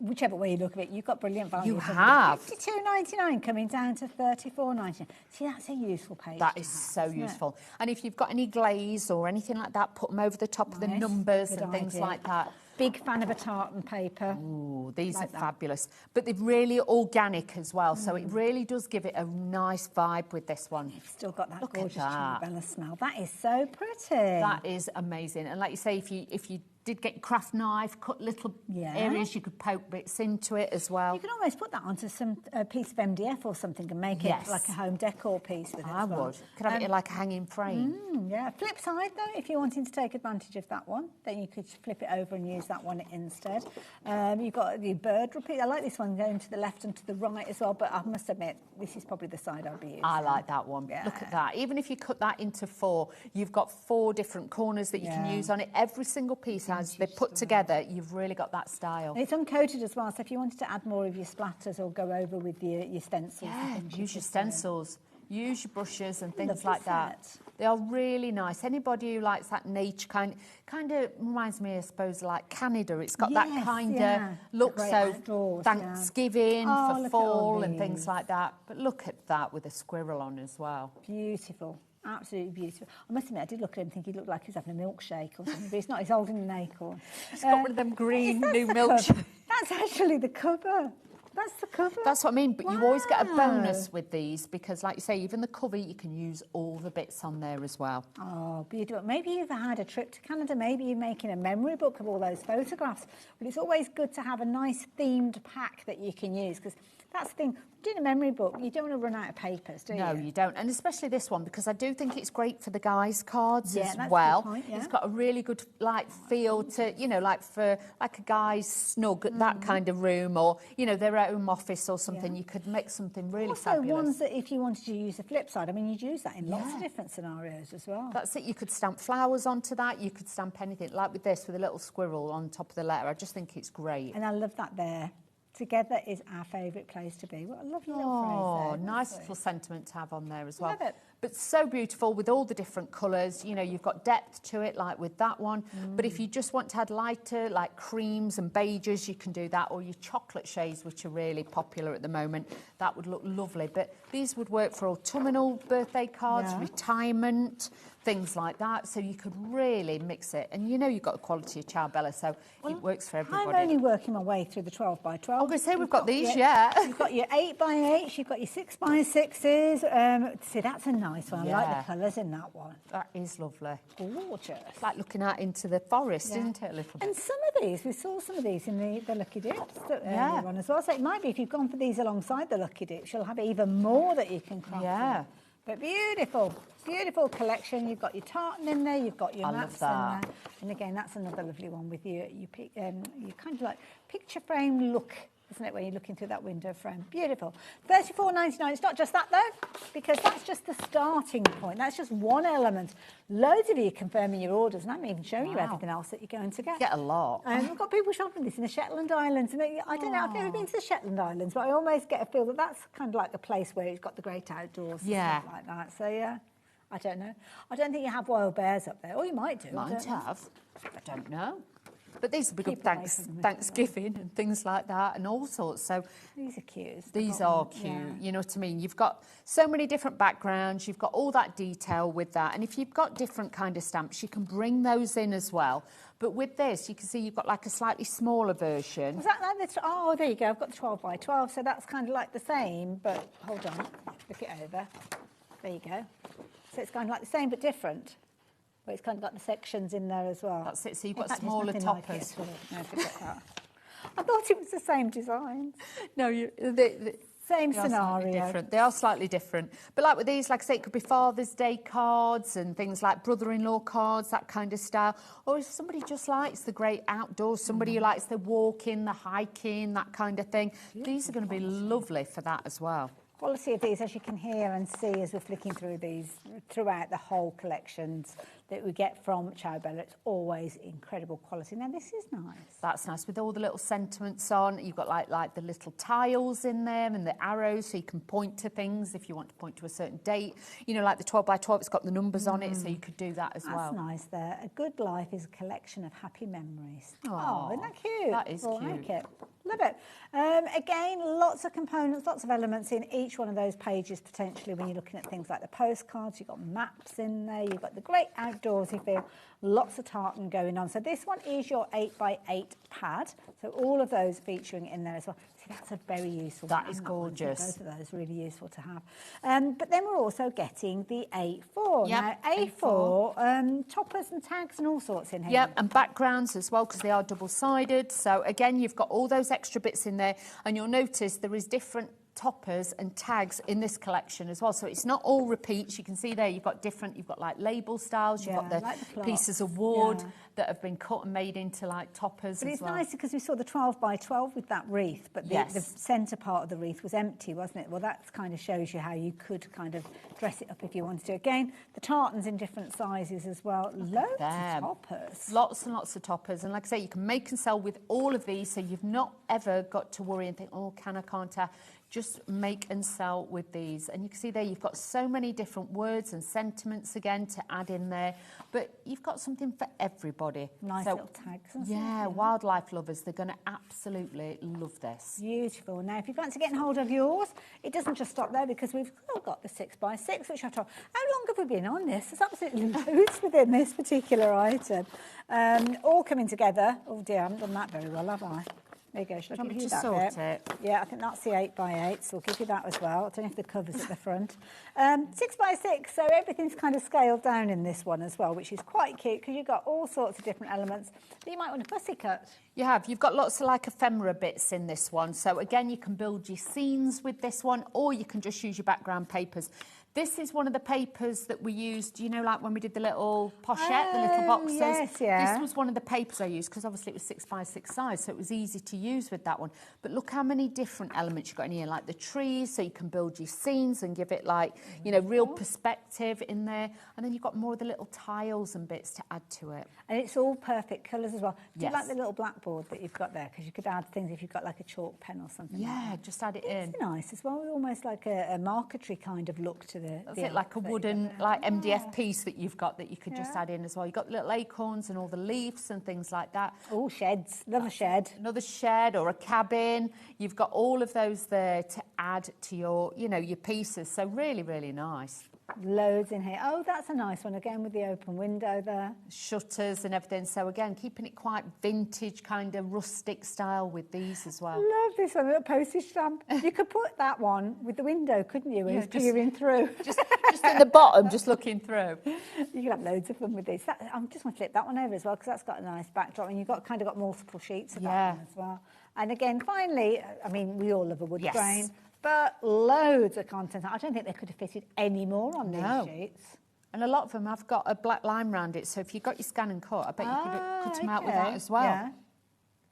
whichever way you look at it, you've got brilliant value. You have. $52.99 coming down to $34.99. See, that's a useful page. That is so useful. And if you've got any glaze or anything like that, put them over the top of the numbers and things like that. Big fan of a tartan paper. Ooh, these are fabulous. But they're really organic as well, so it really does give it a nice vibe with this one. You've still got that gorgeous Bella smell. That is so pretty. That is amazing. And like you say, if you did get your craft knife, cut little areas, you could poke bits into it as well. You can almost put that onto some piece of MDF or something and make it like a home decor piece with it. I would. Could have it like a hanging frame. Yeah. Flip side though, if you're wanting to take advantage of that one, then you could flip it over and use that one instead. You've got the bird repeat. I like this one going to the left and to the right as well, but I must admit, this is probably the side I'll be using. I like that one. Yeah. Look at that. Even if you cut that into 4, you've got 4 different corners that you can use on it. Every single piece as they're put together, you've really got that style. And it's uncoated as well, so if you wanted to add more of your splatters or go over with your stencils. Yeah, use your stencils, use your brushes and things like that. They are really nice. Anybody who likes that nature kind of reminds me, I suppose, like Canada. It's got that kind of look. So outdoors, Thanksgiving Oh, for look at all fall and things these. like that. But look at that with a squirrel on as well. Beautiful. Absolutely beautiful. I must admit, I did look at him and think he looked like he was having a milkshake or something, but he's not. He's holding an acorn. He's got one of them green new the milkshakes. cover? That's actually the cover. That's the cover. That's what I mean, but you always get a bonus with these because, like you say, even the cover, you can use all the bits on there as well. Oh, beautiful. Maybe you've had a trip to Canada. Maybe you're making a memory book of all those photographs. But it's always good to have a nice themed pack that you can use because that's the thing. Doing a memory book, you don't want to run out of papers, do you? No, you don't. And especially this one, because I do think it's great for the guys' cards as that's well. a good point, It's got a really good, like, feel to, you know, like for, like a guy's snug, that kind of room or, you know, their home office or something. You could make something really also, fabulous. ones that if you wanted to use the flip side, I mean, you'd use that in lots of different scenarios as well. That's it. You could stamp flowers onto that. You could stamp anything, like with this, with a little squirrel on top of the letter. I just think it's great. And I love that there. Together is our favourite place to be. What a lovely little phrase there. Nice little sentiment to have on there as well. Love it. But so beautiful with all the different colours. You know, you've got depth to it, like with that one. But if you just want to add lighter, like creams and beiges, you can do that. Or your chocolate shades, which are really popular at the moment. That would look lovely. But these would work for autumnal birthday cards, retirement, things like that. So you could really mix it. And you know you've got the quality of Ciao Bella, so it works for everybody. I'm only working my way through the 12 by 12. I'm going to say we've got these, You've got your 8 by 8s, you've got your 6 by 6s. See, that's a nice one. I like the colours in that one. That is lovely. Gorgeous. Like looking out into the forest, isn't it, a little bit? And some of these, we saw some of these in the Lucky Dips earlier on as well. So it might be, if you've gone for these alongside the Lucky Dips, you'll have even more that you can craft. Yeah. But beautiful, beautiful collection. You've got your tartan in there, you've got your maps in there. And again, that's another lovely one with you kind of like picture frame look, isn't it, when you're looking through that window frame. Beautiful. $34.99. It's not just that, though, because that's just the starting point. That's just one element. Loads of you confirming your orders, and I'm even showing you everything else that you're going to get. Get a lot. We've got people shopping this in the Shetland Islands. And I don't know, I've never been to the Shetland Islands, but I almost get a feel that that's kind of like a place where it's got the great outdoors and stuff like that. So, yeah, I don't know. I don't think you have wild bears up there. Or you might do. Might have. I don't know. But these will be good Thanksgiving and things like that and all sorts. So these are cute. These are cute. You know what I mean? You've got so many different backgrounds. You've got all that detail with that. And if you've got different kind of stamps, you can bring those in as well. But with this, you can see you've got like a slightly smaller version. Was that like the... Oh, there you go. I've got the 12 by 12. So that's kind of like the same, but hold on. Look it over. There you go. So it's kind of like the same but different. But it's kind of got the sections in there as well. That's it. So you've got smaller toppers. No, forget that. I thought it was the same design. No, same scenario. They are slightly different. But like with these, like I say, it could be Father's Day cards and things like brother-in-law cards, that kind of style. Or if somebody just likes the great outdoors, somebody who likes the walking, the hiking, that kind of thing, these are going to be lovely for that as well. Quality of these, as you can hear and see as we're flicking through these throughout the whole collections that we get from Ciao Bella, it's always incredible quality. Now this is nice. That's nice with all the little sentiments on. You've got like the little tiles in there and the arrows, so you can point to things if you want to point to a certain date. You know, like the 12 by 12, it's got the numbers on it, so you could do that as well. That's nice there. A good life is a collection of happy memories. Oh, isn't that cute? That is cute. I like it. Love it. Again, lots of components, lots of elements in each one of those pages potentially when you're looking at things like the postcards. You've got maps in there, you've got the great outdoorsy feel, lots of tartan going on. So this one is your 8 by 8 pad. So all of those featuring in there as well. See, that's a very useful. That is gorgeous. Both of those really useful to have. But then we're also getting the A4. Yep, Now A4, toppers and tags and all sorts in here. Yep, and backgrounds as well because they are double-sided. So again, you've got all those extra bits in there, and you'll notice there is different toppers and tags in this collection as well, so it's not all repeats. You can see there you've got like label styles, you've got the pieces of wood that have been cut and made into like toppers. But as it's well. nice because we saw the 12 by 12 with that wreath, but the centre part of the wreath was empty, wasn't it? Well, that kind of shows you how you could kind of dress it up if you wanted to. Again, the tartans in different sizes as well. Loads of toppers. Lots and lots of toppers, and like I say, you can make and sell with all of these, so you've not ever got to worry and think, oh, can't I? just make and sell with these. And you can see there you've got so many different words and sentiments again to add in there, but you've got something for everybody. Nice little tags and stuff. Yeah, wildlife lovers, they're going to absolutely love this. Beautiful. Now, if you fancy getting hold of yours, it doesn't just stop there because we've still got the 6x6, which I've told. How long have we been on this? There's absolutely loads within this particular item. All coming together. Oh dear, I haven't done that very well, have I? There you go. Should I give you that sort bit? it? Yeah, I think that's the 8x8, so we'll give you that as well. I don't know if the cover's at the front. 6x6, so everything's kind of scaled down in this one as well, which is quite cute because you've got all sorts of different elements that you might want to fussy cut. You have. You've got lots of like ephemera bits in this one. So again, you can build your scenes with this one, or you can just use your background papers. This is one of the papers that we used, you know, like when we did the little pochette, the little boxes. Yes, yeah. This was one of the papers I used because obviously it was 6x6 size, so it was easy to use with that one. But look how many different elements you've got in here, like the trees, so you can build your scenes and give it like, you know, real perspective in there. And then you've got more of the little tiles and bits to add to it. And it's all perfect colours as well. Do you Yes. like the little blackboard that you've got there? Because you could add things if you've got like a chalk pen or something. Yeah, like that. just add it in. It's nice as well, almost like a marquetry kind of look to the. That's the it, like a outfit. wooden, like MDF piece that you've got that you could just add in as well. You've got little acorns and all the leaves and things like that. Oh, sheds. Love a shed. Another shed or a cabin. You've got all of those there to add to your, you know, your pieces. So really, really nice. Loads in here. Oh, that's a nice one again with the open window there. Shutters and everything. So again, keeping it quite vintage, kind of rustic style with these as well. Love this one, a little postage stamp. You could put that one with the window, couldn't you? Yeah, As peering through. Just in the bottom, just looking through. You can have loads of fun with this. I just want to flip that one over as well because that's got a nice backdrop and you've got kind of got multiple sheets of that one as well. And again, finally, I mean, we all love a wood grain. But loads of content. I don't think they could have fitted any more on these sheets. And a lot of them have got a black line round it, so if you've got your scan and cut, I bet you could cut them out with that as well. Yeah.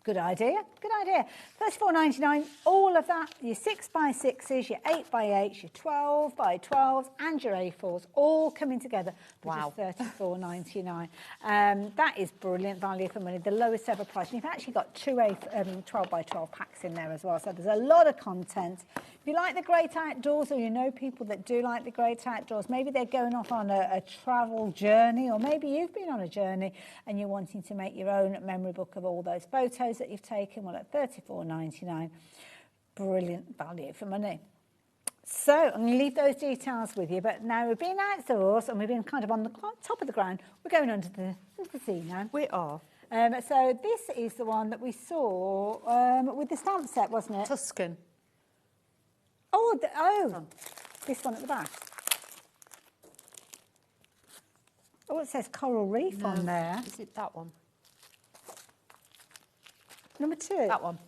Good idea, good idea. $34.99, all of that, your 6x6s, your 8x8s, your 12x12s and your A4s, all coming together for just $34.99. That is brilliant value for money, the lowest ever price. And you've actually got two 12x12 packs in there as well, so there's a lot of content. If you like the great outdoors, or you know people that do like the great outdoors, maybe they're going off on a travel journey, or maybe you've been on a journey and you're wanting to make your own memory book of all those photos that you've taken, well, at $34.99, brilliant value for money. So I'm going to leave those details with you, but now we've been outdoors and we've been kind of on the top of the ground. We're going under the sea now. We are. So this is the one that we saw with the stamp set, wasn't it? Tuscan. Oh, this one at the back. Oh, it says Coral Reef on there. Is it that one? Number 2? That one.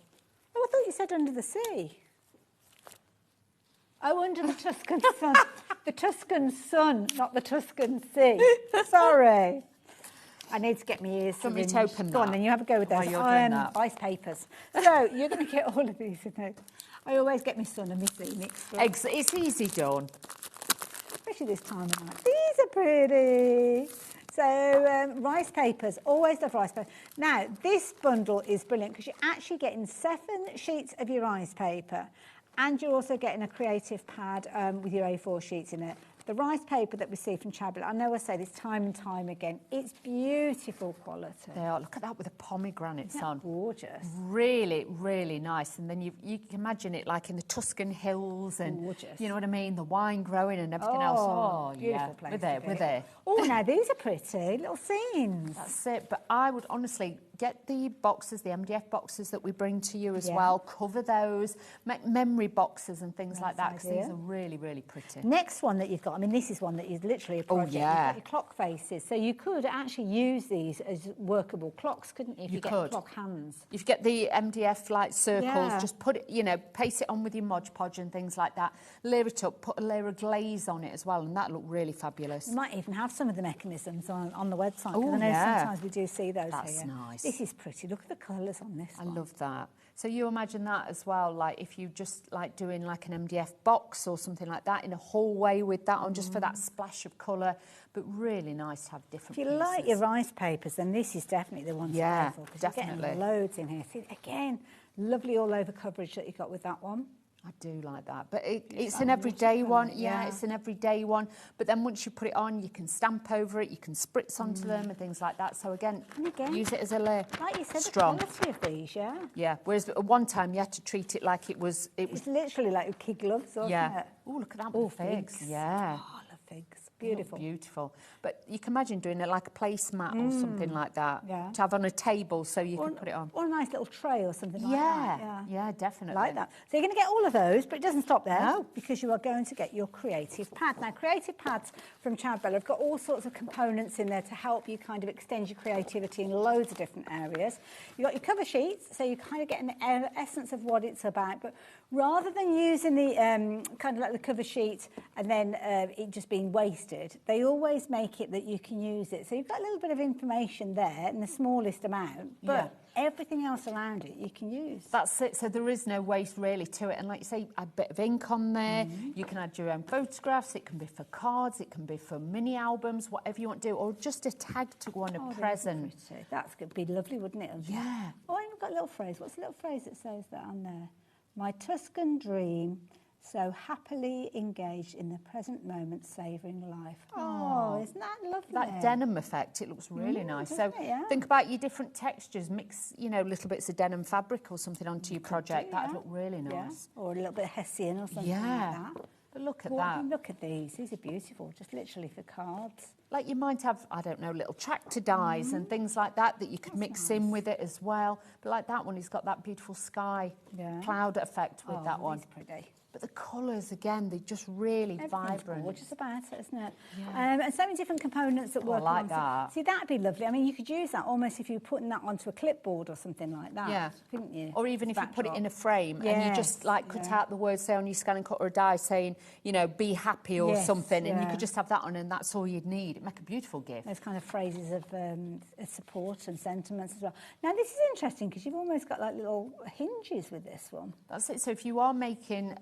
Oh, I thought you said Under the Sea. Oh, Under the Tuscan Sun. The Tuscan Sun, not the Tuscan Sea. Sorry. I need to get my ears Do you want me to open Go on, that? then you have a go with those. While you're doing that. Ice papers. So you're going to get all of these in there. I always get my sun and my sea mixed up. It's easy done. Especially this time of night. These are pretty. So rice papers, always love rice papers. Now, this bundle is brilliant because you're actually getting 7 sheets of your rice paper and you're also getting a creative pad with your A4 sheets in it. The rice paper that we see from Chablis, I know I say this time and time again, it's beautiful quality. They are. Look at that with the pomegranates on. Gorgeous. Really, really nice. And then you can imagine it like in the Tuscan hills and, gorgeous. You know what I mean, the wine growing and everything else. Oh, beautiful yeah. place. We're there. Oh, now these are pretty little scenes. That's it. But I would honestly get the boxes, the MDF boxes that we bring to you as Yeah. well. Cover those, make memory boxes and things like that because idea. these are really, really pretty. Next one that you've got, I mean, this is one that is literally a project. yeah. You've got your clock faces. So you could actually use these as workable clocks, couldn't you? If you get could. clock hands. If you get the MDF like circles, Yeah. just put it, you know, paste it on with your Mod Podge and things like that. Layer it up, put a layer of glaze on it as well, and that look really fabulous. You might even have some of the mechanisms on the website. 'Cause Oh, I know yeah. sometimes we do see those That's here. nice. This is pretty. Look at the colours on this I one. love that. So you imagine that as well, like if you just like doing like an MDF box or something like that in a hallway with that on, just for that splash of colour. But really nice to have different If you pieces. like your rice papers, then this is definitely the one to go for. 'Cause you're definitely. getting loads in here. See, again, lovely all over coverage that you got with that one. I do like that, but it's an everyday one. Yeah, it's an everyday one. But then once you put it on, you can stamp over it, you can spritz onto them and things like that. So again, use it as a layer. Like you said, strong. the quality of these, yeah. Yeah. Whereas at one time you had to treat it like it was. It's literally like kid gloves, wasn't it? Oh, look at that with the figs. Yeah. Oh, I love figs. Beautiful. Beautiful. But you can imagine doing it like a placemat or something like that. Yeah. To have on a table so you can put it on. Or a nice little tray or something like that. Yeah, definitely. Like that. So you're going to get all of those, but it doesn't stop there. No. Because you are going to get your creative pad. Now, creative pads from Ciao-Bella have got all sorts of components in there to help you kind of extend your creativity in loads of different areas. You've got your cover sheets, so you kind of get an essence of what it's about. But rather than using the kind of like the cover sheet and then it just being wasted, they always make it that you can use it. So you've got a little bit of information there in the smallest amount, but everything else around it you can use. That's it. So there is no waste really to it. And like you say, add a bit of ink on there. You can add your own photographs. It can be for cards. It can be for mini albums, whatever you want to do, or just a tag to go on a present. That's going to be lovely, wouldn't it? Yeah. Oh, I've got a little phrase. What's the little phrase that says that on there? My Tuscan dream, so happily engaged in the present moment, savouring life. Oh, isn't that lovely? That denim effect, it looks really nice. So think about your different textures. Mix, you know, little bits of denim fabric or something onto your project. That'd look really nice. Or a little bit of Hessian or something like that. But look at that. Look at these. These are beautiful, just literally for cards. Like you might have, I don't know, little tractor dies and things like that you could mix in with it as well. But like that one, he's got that beautiful sky cloud effect with that one. Pretty. But the colours, again, they're just really vibrant. Gorgeous about it, isn't it? Yeah. And so many different components that work like that. See, that'd be lovely. I mean, you could use that almost if you were putting that onto a clipboard or something like that. Yeah. Couldn't you? Or even if you put it in a frame and you just like cut out the words, say on your scan and cut or a die saying, you know, be happy or something, and you could just have that on and that's all you'd need. It'd make a beautiful gift. Those kind of phrases of support and sentiments as well. Now, this is interesting because you've almost got like little hinges with this one. That's it. So if you are making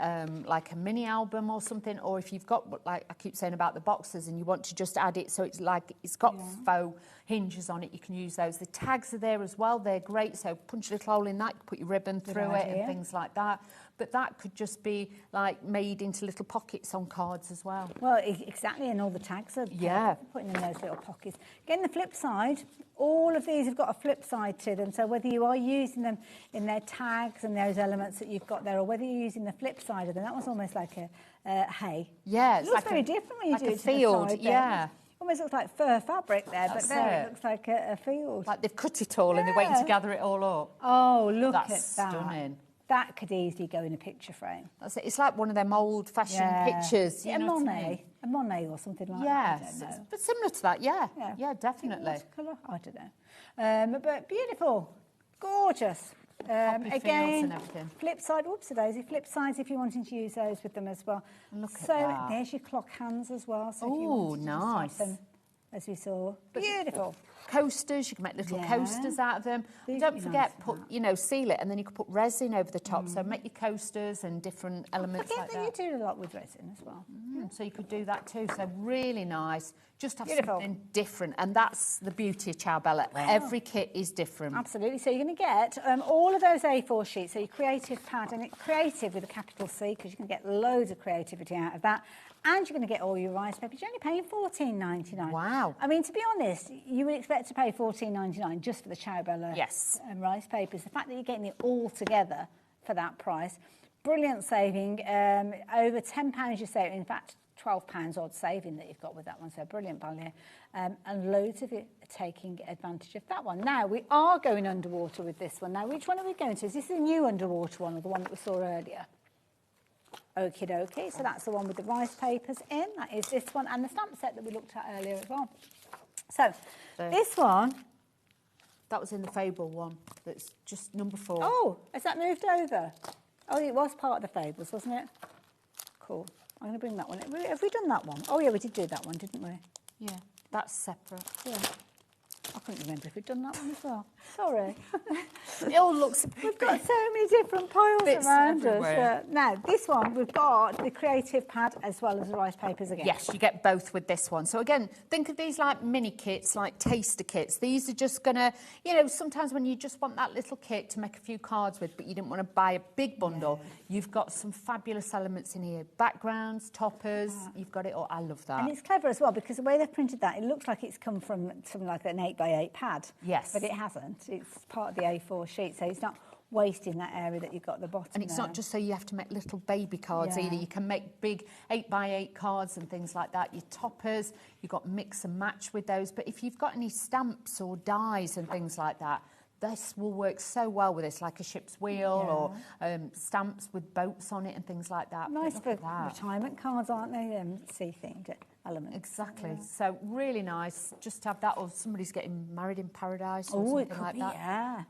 like a mini album or something, or if you've got, like I keep saying about the boxes, and you want to just add it so it's like it's got faux hinges on it, you can use those. The tags are there as well. They're great. So punch a little hole in that, put your ribbon through it and things like that. But that could just be like made into little pockets on cards as well. Well, exactly, and all the tags are putting in those little pockets. Again, the flip side, all of these have got a flip side to them. So whether you are using them in their tags and those elements that you've got there, or whether you're using the flip side of them, that was almost like a hay. Yeah, it looks very different when you do it to field. The side almost looks like fur fabric there, but there it looks like a field. Like they've cut it all and they're waiting to gather it all up. Oh, look at that. That's stunning. That could easily go in a picture frame. That's it. It's like one of them old-fashioned pictures. You know a Monet or something like that. Yes, but similar to that, yeah, definitely. Colour? I don't know. But beautiful, gorgeous. Again, flip side, whoopsie-daisy, flip sides if you're wanting to use those with them as well. Look at that. So there's your clock hands as well. So oh, nice. Them, as we saw. Beautiful. Coasters, you can make little coasters out of them. Don't forget, seal it, and then you can put resin over the top. So make your coasters and different elements like that. You do a lot with resin as well. So you could do that too. So really nice. Just have something different, and that's the beauty of Ciao-Bella. Wow. Every kit is different. Absolutely. So you're going to get all of those A4 sheets. So your creative pad, and it's creative with a capital C, because you can get loads of creativity out of that. And you're going to get all your rice papers. You're only paying $14.99. Wow. I mean, to be honest, you would expect to pay $14.99 just for the Ciao-Bella rice papers. The fact that you're getting it all together for that price, brilliant saving. Over £10 you're saving. In fact, £12 odd saving that you've got with that one. So brilliant value. And loads of it taking advantage of that one. Now, we are going underwater with this one. Now, which one are we going to? Is this the new underwater one or the one that we saw earlier? Okie dokie, so that's the one with the rice papers in. That is this one, and the stamp set that we looked at earlier as well. So this one... That was in the Fable one. That's just number 4. Oh, has that moved over? Oh, it was part of the Fables, wasn't it? Cool. I'm going to bring that one. Have we done that one? Oh, yeah, we did do that one, didn't we? Yeah, that's separate. Yeah. I couldn't remember if we'd done that one as well. Sorry. It all looks... We've got so many different piles Bits around everywhere. us. Now, this one, we've got the creative pad as well as the rice papers again. Yes, you get both with this one. So again, think of these like mini kits, like taster kits. These are just gonna, you know, sometimes when you just want that little kit to make a few cards with, but you didn't want to buy a big bundle, you've got some fabulous elements in here. Backgrounds, toppers, you've got it all. I love that. And it's clever as well because the way they've printed that, it looks like it's come from something like an 8x8 pad. Yes. But it hasn't. It's part of the A4 sheet, so it's not wasting that area that you've got at the bottom. And it's not just so you have to make little baby cards either. You can make big 8x8 cards and things like that. Your toppers, you've got mix and match with those. But if you've got any stamps or dies and things like that, this will work so well with this, like a ship's wheel or stamps with boats on it and things like that. Nice for retirement cards, aren't they? Sea-themed elements. Exactly. So really nice just to have that, or somebody's getting married in paradise or Oh, something it could like be, that. yeah.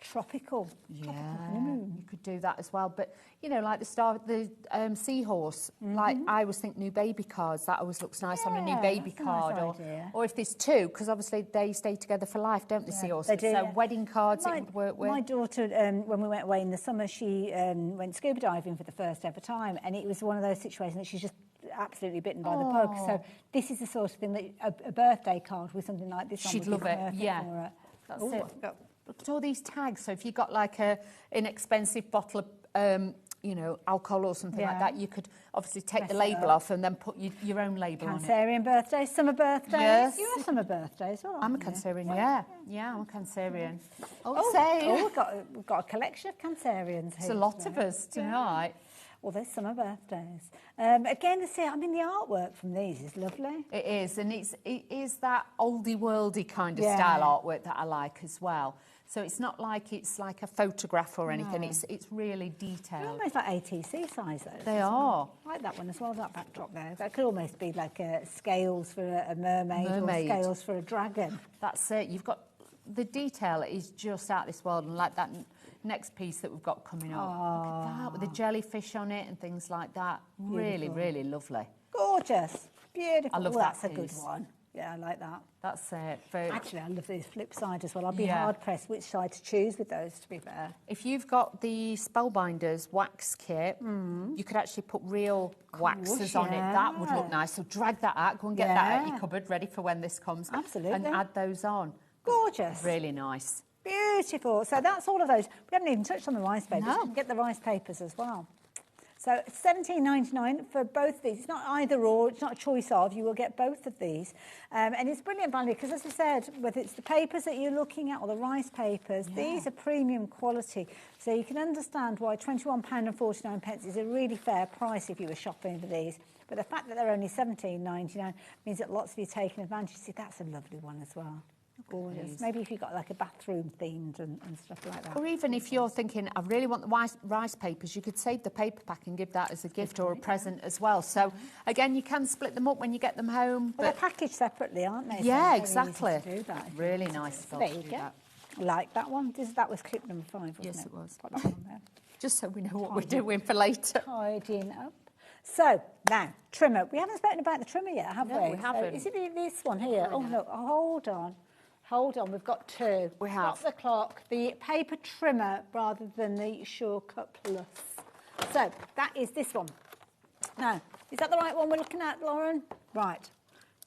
Tropical. Yeah, you could do that as well. But, you know, like the seahorse, like I always think new baby cards, that always looks nice on a new baby that's a card. nice idea. Or if there's two, because obviously they stay together for life, don't the seahorses? They do, So yeah. wedding cards it would work with. My daughter, when we went away in the summer, she went scuba diving for the first ever time, and it was one of those situations that she's just absolutely bitten by the bug. So this is the sort of thing that a birthday card with something like this on She'd would be love it, perfect yeah. for her. That's Ooh, it. I've got- Look at all these tags. So if you got like a inexpensive bottle of, you know, alcohol or something like that, you could obviously take the Mess it label up. off and then put your own label on it. Cancerian birthdays, summer birthdays. Yes. You're a summer birthday as well. I'm a aren't you? Cancerian, yeah. Yeah, I'm a Cancerian. We've got a collection of Cancerians There's here a lot today. of us tonight. Well, there's summer birthdays. Again, I mean, the artwork from these is lovely. It is, and it is that oldie worldy kind of Yeah. style artwork that I like as well. So it's not like it's like a photograph or anything. No. It's really They're detailed. almost like ATC size, though. They are. I like that one as well, that backdrop there. That could almost be like scales for a mermaid, Mermaid. or scales for a dragon. That's it. You've got the detail is just out this world, and like that next piece that we've got coming up. Look at that with the jellyfish on it and things like that. Really, Beautiful. really lovely. Gorgeous. Beautiful. I love Oh, that that's a good piece. one. Yeah, I like that. That's it. Actually, I love this flip side as well. I'd be Yeah. hard-pressed which side to choose with those, to be fair. If you've got the Spellbinders wax kit, you could actually put real waxes on it. That would look yeah. nice. So drag that out, go and get that out your cupboard, ready for when this comes. Absolutely. And add those on. Gorgeous. Really nice. Beautiful. So that's all of those. We haven't even touched on the rice papers. No. You can get the rice papers as well. So $17.99 for both of these. It's not either or, it's not a choice of, you will get both of these. And it's brilliant value because, as I said, whether it's the papers that you're looking at or the rice papers, these are premium quality. So you can understand why £21.49 is a really fair price if you were shopping for these. But the fact that they're only $17.99 means that lots of you are taking advantage. See, that's a lovely one as well. Gorgeous. Maybe if you've got like a bathroom themed and stuff like that. Or even if you're thinking, I really want the rice papers, you could save the paper pack and give that as a gift or a present as well. So, again, you can split them up when you get them home. Well, they're packaged separately, aren't they? So Yeah, it's very easy exactly. to do that. Really nice So stuff there to you do go. that. Like that one. That was clip number 5, wasn't Yes, it? it was. Put that one on there. Just so we know what we're doing for later. Tidying up. So, now, trimmer. We haven't spoken about the trimmer yet, have No, we? we haven't. So, is it this one here? Oh, no. Oh, hold on. Hold on, we've got two. We have. Stop the clock. The paper trimmer rather than the Sure Cut Plus. So, that is this one. Now, is that the right one we're looking at, Lauren? Right.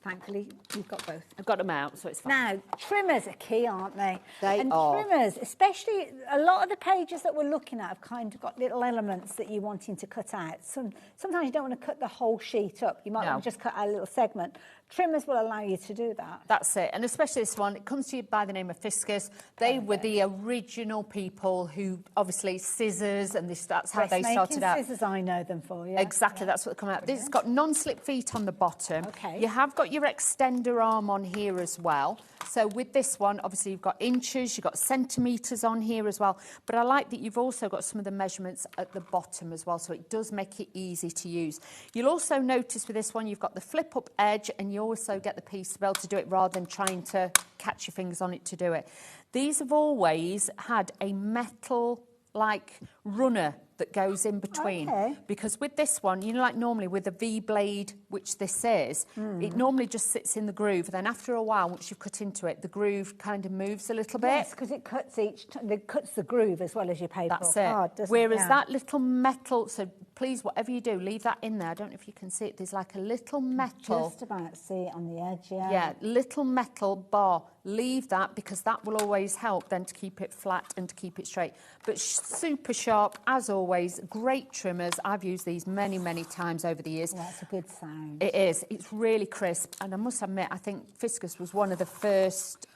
Thankfully, you've got both. I've got them out, so it's fine. Now, trimmers are key, aren't they? They and are. trimmers, especially a lot of the pages that we're looking at have kind of got little elements that you're wanting to cut out. Sometimes you don't want to cut the whole sheet up. You might want to just cut out a little segment. Trimmers will allow you to do that. That's it. And especially this one, it comes to you by the name of Fiscus. They were the original people who, obviously, scissors, and that's how they started out. Scissors, I know them for, yeah. Exactly, that's what they come out. This has got non-slip feet on the bottom. Okay. You have got your extender arm on here as well. So with this one, obviously you've got inches, you've got centimetres on here as well. But I like that you've also got some of the measurements at the bottom as well, so it does make it easy to use. You'll also notice with this one, you've got the flip-up edge, and you also get the piece to be able to do it rather than trying to catch your fingers on it to do it. These have always had a metal like runner that goes in between. Okay. Because with this one, you know, like normally with a V-blade, which this is, it normally just sits in the groove. Then after a while, once you've cut into it, the groove kind of moves a little bit. Yes, because it cuts it cuts the groove as well as your paper. That's it. Hard, doesn't Whereas it? Yeah. that little metal, so please, whatever you do, leave that in there. I don't know if you can see it. There's like a little metal. Just about see it on the edge, yeah. Yeah, little metal bar. Leave that because that will always help then to keep it flat and to keep it straight. But super sharp, as always. Great trimmers. I've used these many, many times over the years. Yeah, it's a good sound. It is. It's really crisp. And I must admit, I think Fiscus was one of the first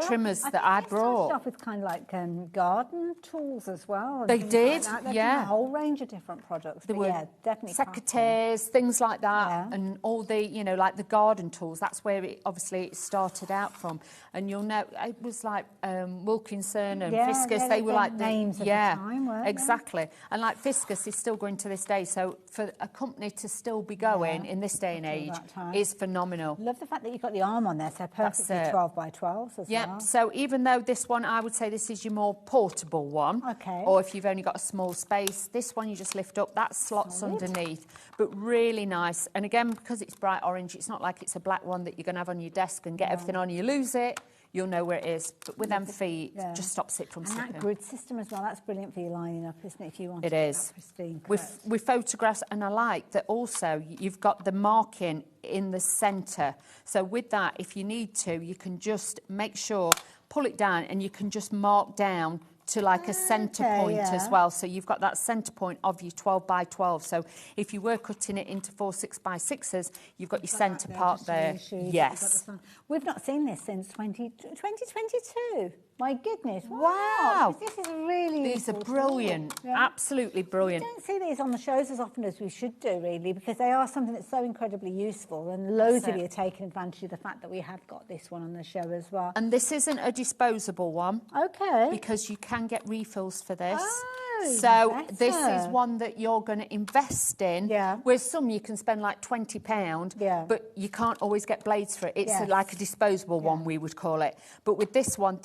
trimmers that I brought. They started off with kind of like garden tools as well. They did, They've yeah. done a whole range of different products. There But were yeah, definitely. secateurs, things like that, and all the, you know, like the garden tools. That's where it obviously started out from. And you'll know, it was like Wilkinson and Fiscus. They were like names of the time, weren't they? exactly. And like Fiscus is still going to this day. So for a company to still be going in this day and age is phenomenal. Love the fact that you've got the arm on there, so perfectly it. 12 by 12s as Yeah, well. so even though this one, I would say this is your more portable one. Okay. Or if you've only got a small space, this one you just lift up, that slots underneath. But really nice. And again, because it's bright orange, it's not like it's a black one that you're going to have on your desk and get everything on, you lose it. You'll know where it is. But with them feet, just stops it from slipping. And that grid system as well, that's brilliant for your lining up, isn't it? If you want It to is. that pristine. With photographs, and I like that also you've got the marking in the centre. So with that, if you need to, you can just make sure, pull it down, and you can just mark down to like a centre point as well. So you've got that centre point of your 12 by 12. So if you were cutting it into 4 6 by 6s, you've got your centre part there. Yes. We've not seen this since 2022. My goodness. Wow. This is really These are useful brilliant. tool. Yeah. Absolutely brilliant. We don't see these on the shows as often as we should do, really, because they are something that's so incredibly useful, and loads of you are taking advantage of the fact that we have got this one on the show as well. And this isn't a disposable one. Okay. Because you can get refills for this. Oh, so this is better. one that you're going to invest in. Yeah. Whereas some you can spend like £20, but you can't always get blades for it. It's like a disposable one, we would call it. But with this one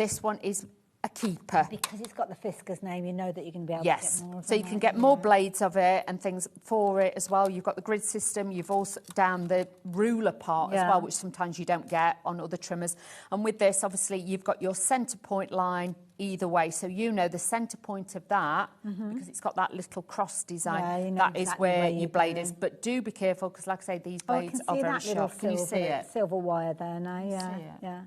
is a keeper. Because it's got the Fisker's name, you know that you can be able to Yes, get more of so you them, can get more blades of it and things for it as well. You've got the grid system, you've also down the ruler part as well, which sometimes you don't get on other trimmers. And with this, obviously, you've got your centre point line either way. So you know the centre point of that, because it's got that little cross design, Yeah, you know that is exactly where where your you're blade going. is. But do be careful, because like I say, these I blades can are see very that little sharp. Can you see it? silver wire there now, yeah. See it? Yeah.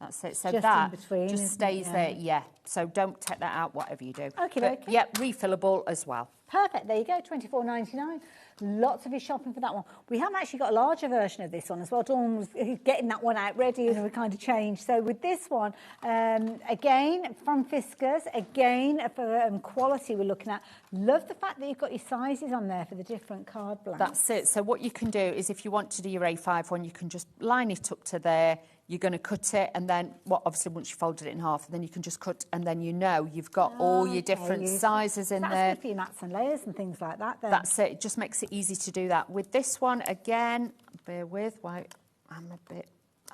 That's it. So Just that in between, just isn't stays it? there, so don't take that out, whatever you do. Okay, But, okay. yeah, refillable as well. Perfect, there you go, $24.99. Lots of you shopping for that one. We have actually got a larger version of this one as well. Dawn was getting that one out ready, and we kind of changed. So with this one, again, from Fiskars, again, for quality we're looking at. Love the fact that you've got your sizes on there for the different card blanks. That's it. So what you can do is if you want to do your A5 one, you can just line it up to there. You're going to cut it, and then, obviously once you folded it in half, then you can just cut, and then you know you've got all your different sizes in there. That's good for your mats and layers and things like that then. That's it. It just makes it easy to do that. With this one, again, bear with, I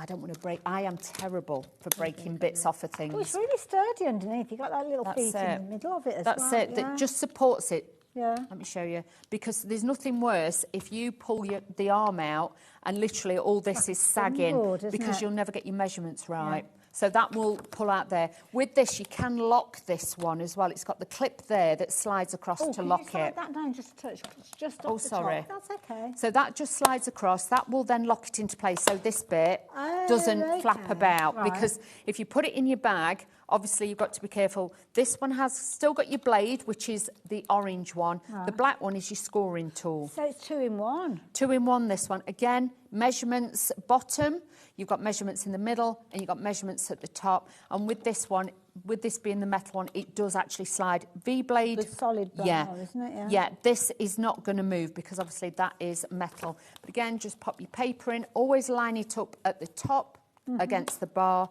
don't want to break. I am terrible for breaking bits off of things. Oh, it's really sturdy underneath. You've got that little feet in the middle of it as well. That's it. That just supports it. Yeah. Let me show you. Because there's nothing worse if you pull the arm out and literally all this is sagging, because you'll never get your measurements right. Yeah. So that will pull out there. With this, you can lock this one as well. It's got the clip there that slides across to lock it. Slide that down just a touch, just off the sorry. top. That's okay. So that just slides across. That will then lock it into place. So this bit doesn't flap about. Right. Because if you put it in your bag, obviously you've got to be careful. This one has still got your blade, which is the orange one. Right. The black one is your scoring tool. So it's 2 in 1. 2 in 1, this one. Again, measurements bottom. You've got measurements in the middle, and you've got measurements at the top. And with this one, with this being the metal one, it does actually slide. V-blade. The solid brown, isn't it? Yeah, this is not going to move because obviously that is metal. But again, just pop your paper in. Always line it up at the top against the bar.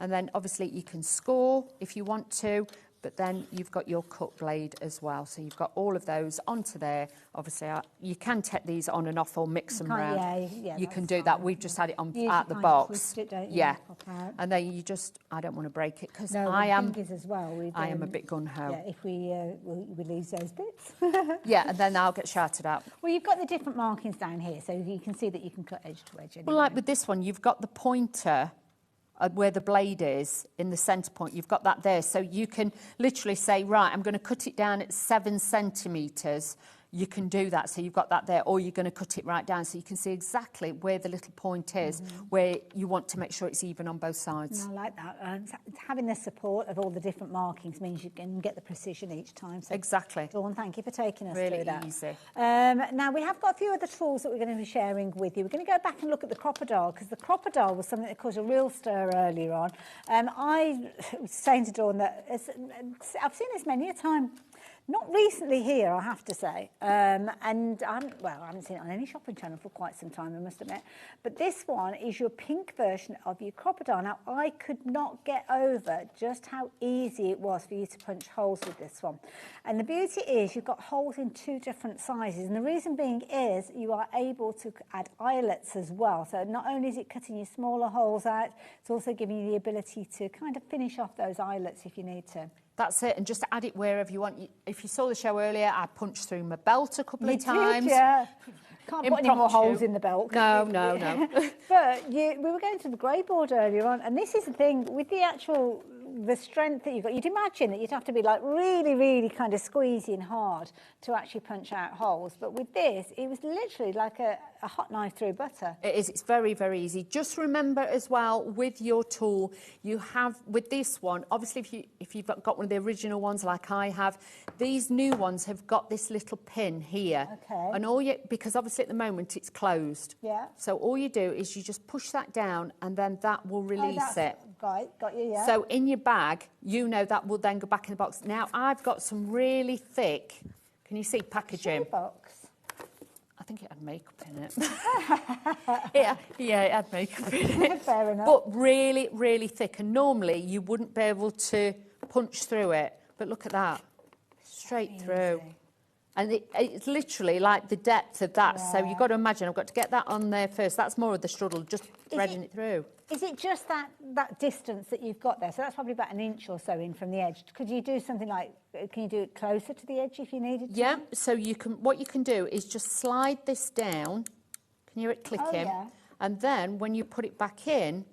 And then obviously you can score if you want to. but then you've got your cut blade as well. So you've got all of those onto there. Obviously, you can take these on and off or mix them around. You can do that. We've just had it on at the box. Twist it, don't you, yeah, pop out. and then you just, I don't want to break it because No, I am. fingers as well. I am a bit gun ho. Yeah, if we lose those bits. Yeah, and then I'll get shouted at. Well, you've got the different markings down here, so you can see that you can cut edge to edge. Anyway. Well, like with this one, you've got the pointer where the blade is in the centre point. You've got that there, so you can literally say, right, I'm going to cut it down at 7 centimetres. You can do that, so you've got that there, or you're going to cut it right down so you can see exactly where the little point is, where you want to make sure it's even on both sides. And I like that. Having the support of all the different markings means you can get the precision each time. So exactly. Dawn, thank you for taking us really through that. Easy. Now, we have got a few other tools that we're going to be sharing with you. We're going to go back and look at the crocodile, because the crocodile was something that caused a real stir earlier on. I was saying to Dawn that I've seen this many a time. Not recently here, I have to say, and I haven't seen it on any shopping channel for quite some time, I must admit. But this one is your pink version of your crocodile. Now, I could not get over just how easy it was for you to punch holes with this one. And the beauty is you've got holes in 2 different sizes. And the reason being is you are able to add eyelets as well. So not only is it cutting your smaller holes out, it's also giving you the ability to kind of finish off those eyelets if you need to. That's it, and just add it wherever you want. If you saw the show earlier, I punched through my belt a couple of times. Did, yeah. Can't put any more holes in the belt. No. But we were going to the grey board earlier on, and this is the thing, with the strength that you've got, you'd imagine that you'd have to be like really, really kind of squeezing hard to actually punch out holes. But with this, it was literally like a hot knife through butter. It is. It's very, very easy. Just remember as well, with your tool, you have, with this one, obviously if you've got one of the original ones like I have, these new ones have got this little pin here. Okay. And because obviously at the moment it's closed. Yeah. So all you do is you just push that down and then that will release it. Right, got you, yeah. So in your bag, you know that will then go back in the box. Now I've got some really thick, can you see, packaging? Box. I think it had makeup in it. yeah, it had makeup in it. Fair enough. But really, really thick. And normally you wouldn't be able to punch through it. But look at that. Straight through. And it's literally like the depth of that. Yeah. So you've got to imagine, I've got to get that on there first. That's more of the struggle, just threading it through. Is it just that distance that you've got there? So that's probably about an inch or so in from the edge. Could you do something like, can you do it closer to the edge if you needed to? Yeah, so what you can do is just slide this down. Can you hear it clicking? Oh, yeah. And then when you put it back in,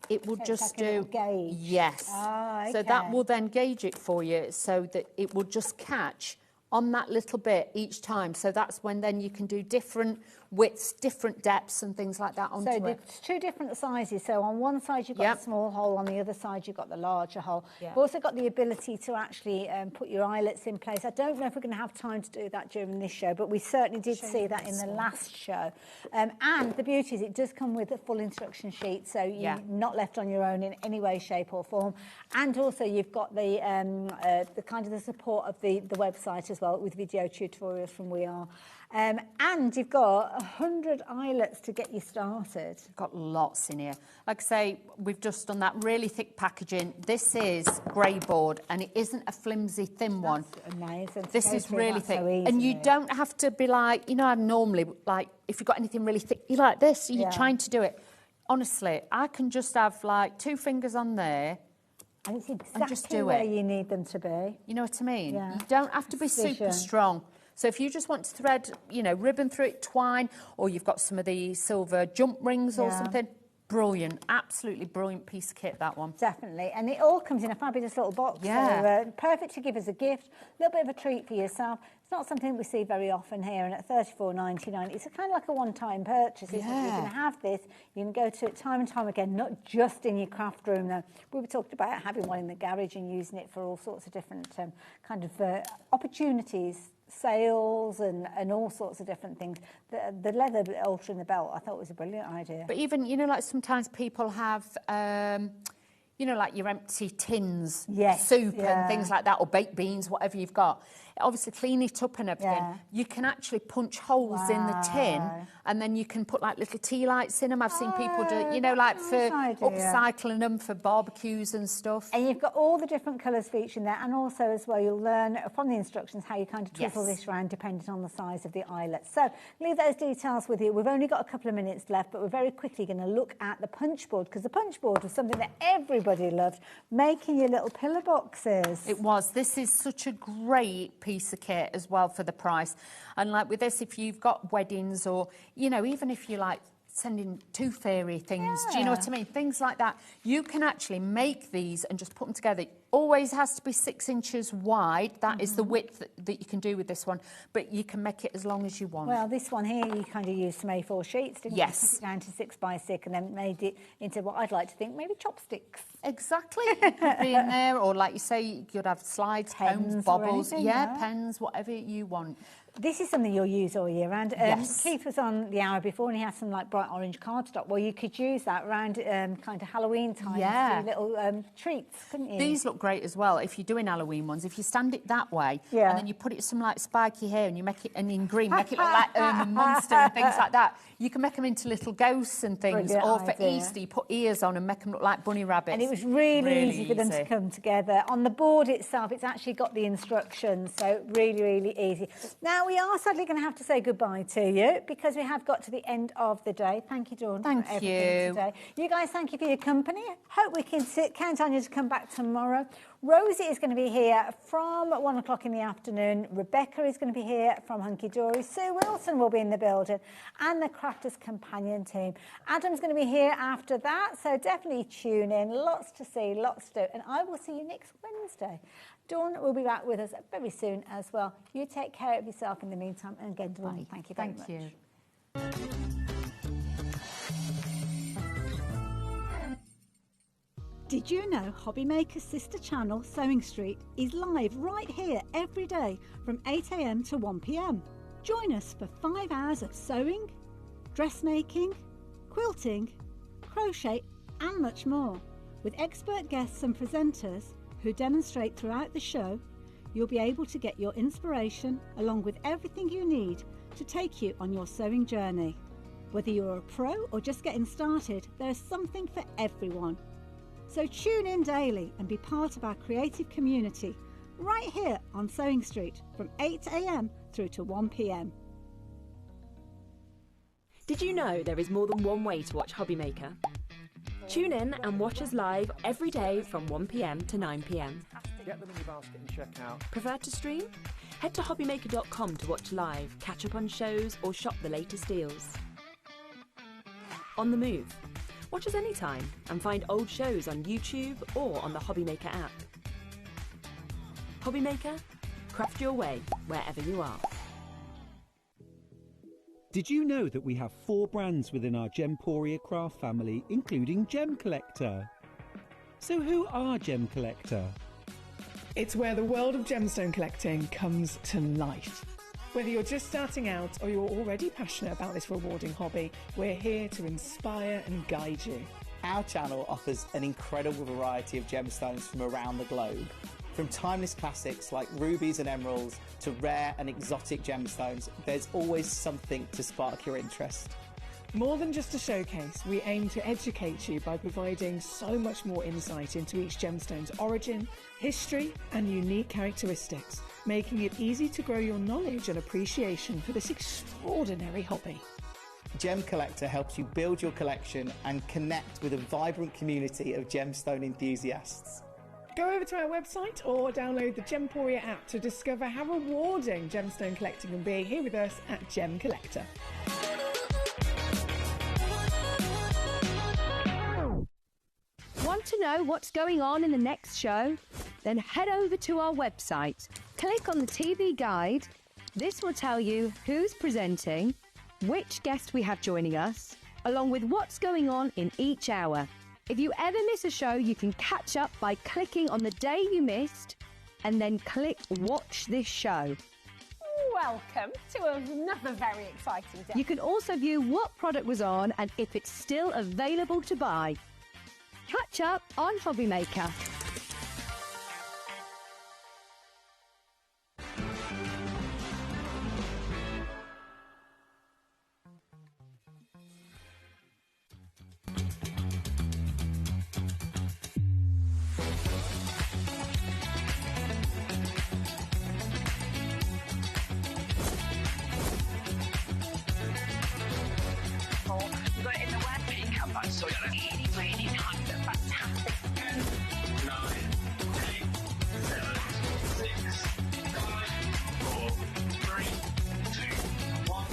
it will just like a little gauge. Yes. Oh, okay. So that will then gauge it for you so that it will just catch on that little bit each time. So that's when then you can do different widths, different depths and things like that onto it. So it's 2 different sizes. So on one side you've got a small hole, on the other side you've got the larger hole. You've also got the ability to actually put your eyelets in place. I don't know if we're going to have time to do that during this show, but we certainly did see that in the last show. And the beauty is it does come with a full instruction sheet, so you're not left on your own in any way, shape or form. And also you've got the kind of the support of the website as well, with video tutorials from We Are. And you've got 100 eyelets to get you started. Got lots in here. Like I say, we've just done that really thick packaging. This is grey board, and it isn't a flimsy, thin one. Amazing. This is really thick. So easy, and you don't have to be like, you know, I'm normally, like, if you've got anything really thick, you're like this, you're trying to do it. Honestly, I can just have, like, 2 fingers on there. And it's exactly where you need them to be. You know what I mean? Yeah. You don't have to be super strong. So if you just want to thread, you know, ribbon through it, twine, or you've got some of the silver jump rings or something, brilliant, absolutely brilliant piece of kit, that one. Definitely. And it all comes in a fabulous little box. Yeah. So, perfect to give as a gift, a little bit of a treat for yourself. It's not something we see very often here, and at $34.99, it's kind of like a one-time purchase. Isn't it? You can have this, you can go to it time and time again, not just in your craft room though. We were talking about having one in the garage and using it for all sorts of different kind of opportunities, sales and all sorts of different things. The leather ultra in the belt, I thought was a brilliant idea. But even, you know, like sometimes people have, you know, like your empty tins, Yes, soup yeah. and things like that, or baked beans, whatever you've got. Obviously, clean it up and everything. Yeah. You can actually punch holes in the tin, and then you can put like little tea lights in them. I've seen people do, you know, like for upcycling them for barbecues and stuff. And you've got all the different colours featured in there, and also as well, you'll learn from the instructions how you kind of twizzle this round depending on the size of the eyelet. So leave those details with you. We've only got a couple of minutes left, but we're very quickly going to look at the punch board, because the punch board was something that everybody loved, making your little pillar boxes. It was. This is such a great piece of kit as well for the price. And like with this, if you've got weddings, or, you know, even if you like sending tooth fairy things, do you know what I mean? Things like that. You can actually make these and just put them together. Always has to be 6 inches wide. That is the width that you can do with this one, but you can make it as long as you want. Well, this one here, you kind of used some A4 sheets, didn't you? Yes. Cut it down to 6 by 6 and then made it into what I'd like to think maybe chopsticks. Exactly. It could be in there, or like you say, you could have slides, pens, bobbles, pens, whatever you want. This is something you'll use all year round. Yes. Keith was on the hour before and he had some like bright orange cardstock. Well, you could use that around kind of Halloween time to do little treats, couldn't you? These look great as well if you're doing Halloween ones. If you stand it that way and then you put it some like spiky hair and you make it, and in green, make it look like a monster and things like that. You can make them into little ghosts and things. Brilliant Or for idea. Easter, you put ears on and make them look like bunny rabbits. And it was really easy for them to come together. On the board itself, it's actually got the instructions, so really, really easy. Now, we are sadly going to have to say goodbye to you because we have got to the end of the day. Thank you, Dawn, Thank for everything today. You guys, thank you for your company. Hope we can count on you to come back tomorrow. Rosie is going to be here from 1 o'clock in the afternoon. Rebecca is going to be here from Hunky Dory. Sue Wilson will be in the building, and the Crafters Companion team. Adam's going to be here after that, so definitely tune in. Lots to see, lots to do, and I will see you next Wednesday. Dawn will be back with us very soon as well. You take care of yourself in the meantime, and again, Dawn, thank you very much. Thank you. Did you know HobbyMaker's sister channel, Sewing Street, is live right here every day from 8 AM to 1 PM? Join us for 5 hours of sewing, dressmaking, quilting, crochet and much more. With expert guests and presenters who demonstrate throughout the show, you'll be able to get your inspiration along with everything you need to take you on your sewing journey. Whether you're a pro or just getting started, there's something for everyone. So tune in daily and be part of our creative community right here on Sewing Street from 8 AM through to 1 PM. Did you know there is more than one way to watch HobbyMaker? Tune in and watch us live every day from 1 PM to 9 PM. Get them in your basket and check out. Prefer to stream? Head to hobbymaker.com to watch live, catch up on shows or shop the latest deals. On the move? Watch us anytime and find old shows on YouTube or on the HobbyMaker app. HobbyMaker, craft your way wherever you are. Did you know that we have 4 brands within our Gemporia craft family, including Gem Collector? So who are Gem Collector? It's where the world of gemstone collecting comes to life. Whether you're just starting out or you're already passionate about this rewarding hobby, we're here to inspire and guide you. Our channel offers an incredible variety of gemstones from around the globe. From timeless classics like rubies and emeralds to rare and exotic gemstones, there's always something to spark your interest. More than just a showcase, we aim to educate you by providing so much more insight into each gemstone's origin, history, and unique characteristics, making it easy to grow your knowledge and appreciation for this extraordinary hobby. Gem Collector helps you build your collection and connect with a vibrant community of gemstone enthusiasts. Go over to our website or download the Gemporia app to discover how rewarding gemstone collecting can be here with us at Gem Collector. Want to know what's going on in the next show? Then head over to our website. Click on the TV guide. This will tell you who's presenting, which guest we have joining us, along with what's going on in each hour. If you ever miss a show, you can catch up by clicking on the day you missed and then click Watch This Show. Welcome to another very exciting day. You can also view what product was on and if it's still available to buy. catch up on HobbyMaker. You got it in the web, come back, so really, really nice and fantastic. 9, 8, 7, 6, 5, 4, 3, 2, 1.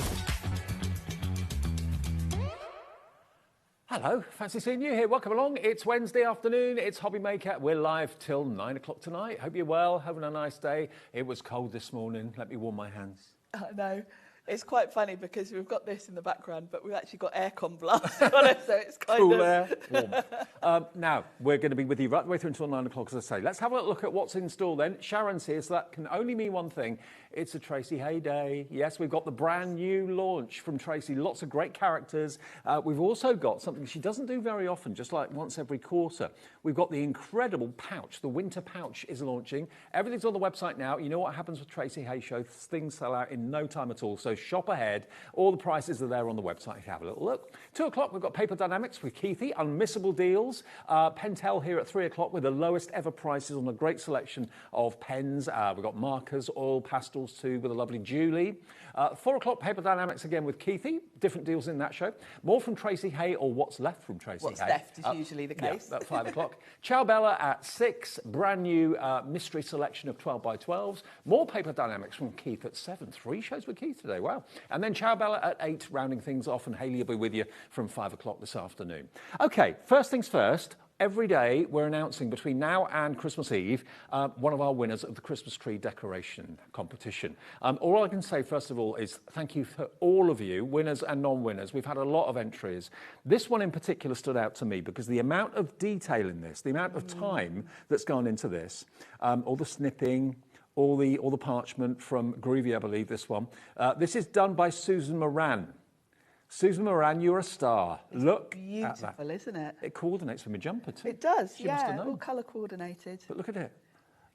Hello, fancy seeing you here. Welcome along. It's Wednesday afternoon. It's HobbyMaker. We're live till 9 o'clock tonight. Hope you're well, having a nice day. It was cold this morning. Let me warm my hands. I know. It's quite funny because we've got this in the background, but we've actually got aircon blasting on it, so it's kind Cool of... air, warm. Now, we're going to be with you right the way through until 9 o'clock, as I say. Let's have a look at what's in store then. Sharon's here, so that can only mean one thing. It's a Tracy Haye day. Yes, we've got the brand new launch from Tracy. Lots of great characters. We've also got something she doesn't do very often, just like once every quarter. We've got the incredible pouch. The winter pouch is launching. Everything's on the website now. You know what happens with Tracy Haye show. Things sell out in no time at all, so shop ahead. All the prices are there on the website. Have a little look. 2 o'clock, we've got Paper Dynamics with Keithy. Unmissable deals. Pentel here at 3 o'clock with the lowest ever prices on a great selection of pens. We've got markers, oil, pastels too, with a lovely Julie. 4 o'clock, Paper Dynamics again with Keithy. Different deals in that show. More from Tracy Haye, or what's left from Tracy Haye. What's left is usually the case. Yeah, at 5 o'clock. Ciao Bella at 6. Brand new mystery selection of 12 by 12s. More Paper Dynamics from Keith at 7. 3 shows with Keith today. Wow. And then Ciao Bella at 8, rounding things off, and Hayley will be with you from 5 o'clock this afternoon. OK, first things first. Every day, we're announcing between now and Christmas Eve one of our winners of the Christmas tree decoration competition. All I can say, first of all, is thank you for all of you, winners and non-winners. We've had a lot of entries. This one in particular stood out to me because the amount of detail in this, the amount of time that's gone into this, all the snipping, all the parchment from Groovy, I believe, this one. This is done by Susan Moran. Susan Moran, you're a star. Look beautiful, at that. Isn't it? It coordinates with my jumper too. It does, She must have known. all colour coordinated. But look at it.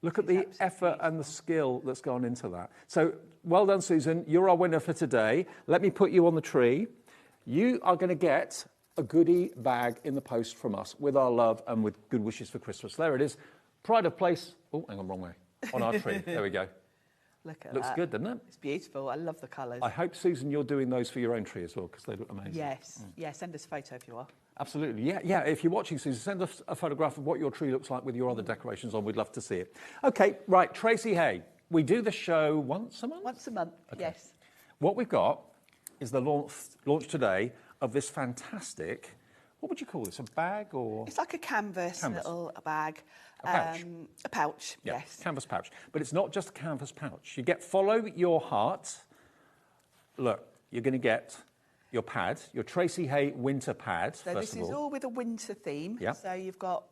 Look at the effort and the skill that's gone into that. So well done, Susan. You're our winner for today. Let me put you on the tree. You are going to get a goodie bag in the post from us with our love and with good wishes for Christmas. There it is. Pride of place. Oh, hang on, wrong way. On our tree. There we go. Look at Looks that. good, doesn't it? It's beautiful. I love the colours. I hope, Susan, you're doing those for your own tree as well, because they look amazing. Yes. Yeah, send us a photo if you are. Absolutely. Yeah. If you're watching, Susan, send us a photograph of what your tree looks like with your other decorations on. We'd love to see it. OK, right, Tracy Haye. We do the show once a month? Once a month, yes. What we've got is the launch today of this fantastic, what would you call this, a bag or? It's like a canvas. Little bag. A pouch. A pouch, Yeah, yes. canvas pouch. But it's not just a canvas pouch. You get Follow Your Heart. Look, you're going to get your pad, your Tracy Haye winter pad, So this is all with a winter theme. Yeah. So you've got,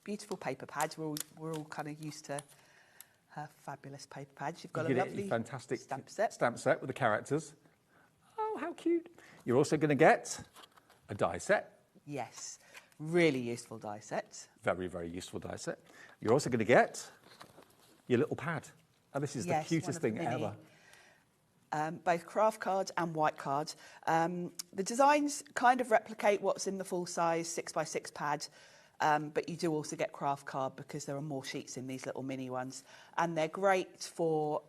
beautiful paper pads. We're all kind of used to fabulous paper pads. You've got You a get lovely a fantastic stamp set. Stamp set with the characters. Oh, how cute. You're also going to get a die set. Yes. Really useful die set. Very, very useful die set. You're also going to get your little pad. And this is the cutest thing ever. Both craft cards and white cards. The designs kind of replicate what's in the full-size 6x6 pad, but you do also get craft card because there are more sheets in these little mini ones. And they're great for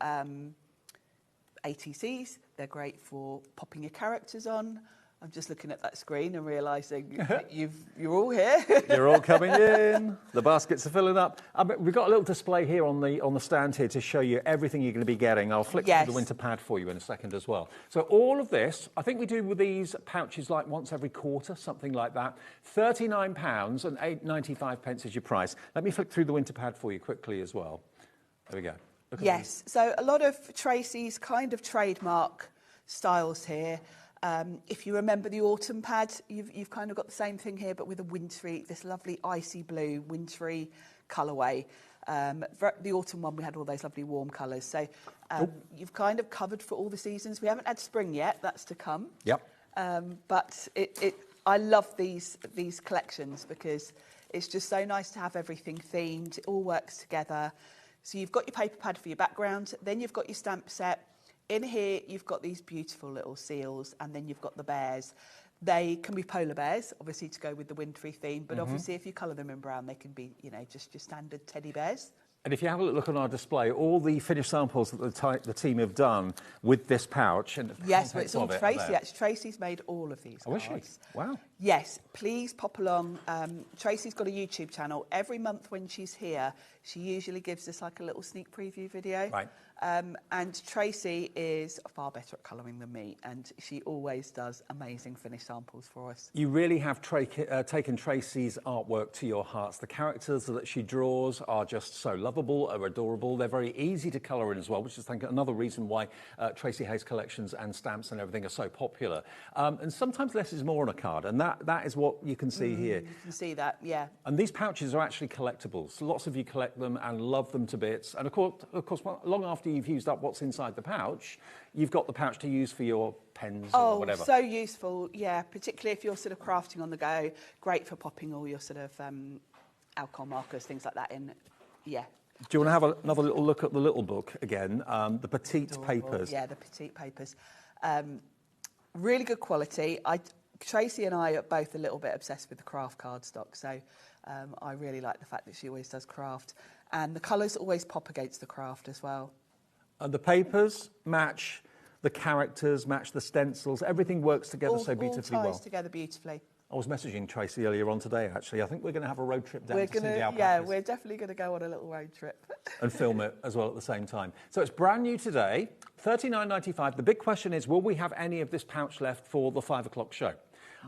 ATCs. They're great for popping your characters on. I'm just looking at that screen and realising that you're all here. You're all coming in. The baskets are filling up. We've got a little display here on the stand here to show you everything you're going to be getting. I'll flick through the winter pad for you in a second as well. So all of this, I think we do with these pouches like once every quarter, something like that. £39 and 8.95 is your price. Let me flick through the winter pad for you quickly as well. There we go. Look at Yes. So a lot of Tracy's kind of trademark styles here. If you remember the autumn pad, you've kind of got the same thing here, but with a wintry, this lovely icy blue, wintry colourway. The autumn one, we had all those lovely warm colours. So you've kind of covered for all the seasons. We haven't had spring yet, that's to come. Yep. But I love these collections because it's just so nice to have everything themed. It all works together. So you've got your paper pad for your background, then you've got your stamp set. In here, you've got these beautiful little seals, and then you've got the bears. They can be polar bears, obviously, to go with the wintry theme, but obviously if you colour them in brown, they can be, you know, just your standard teddy bears. And if you have a look on our display, all the finished samples that the team have done with this pouch. And yes, but it's all Tracy. Actually, Tracy's made all of these. Oh, is she? Wow. Yes, please pop along. Tracy's got a YouTube channel. Every month when she's here, she usually gives us like a little sneak preview video. Right. And Tracy is far better at colouring than me, and she always does amazing finished samples for us. You really have taken Tracy's artwork to your hearts. The characters that she draws are just so lovable, are adorable. They're very easy to colour in as well, which is, I think, another reason why Tracy Haye's collections and stamps and everything are so popular. And sometimes less is more on a card, and that is what you can see here. You can see that, yeah. And these pouches are actually collectibles. Lots of you collect them and love them to bits. And of course, long after you've used up what's inside the pouch, you've got the pouch to use for your pens or whatever. Oh, so useful, yeah, particularly if you're sort of crafting on the go. Great for popping all your sort of alcohol markers, things like that in, yeah. Do you want to have another little look at the little book again, the petite papers? Yeah, the petite papers. Really good quality. Tracy and I are both a little bit obsessed with the craft cardstock, so I really like the fact that she always does craft. And the colours always pop against the craft as well. And the papers match the characters, match the stencils. Everything works together so beautifully well. All ties together beautifully. I was messaging Tracy earlier on today, actually. I think we're going to have a road trip down to see the alpacas. Yeah, we're definitely going to go on a little road trip. And film it as well at the same time. So it's brand new today, $39.95. The big question is, will we have any of this pouch left for the 5 o'clock show?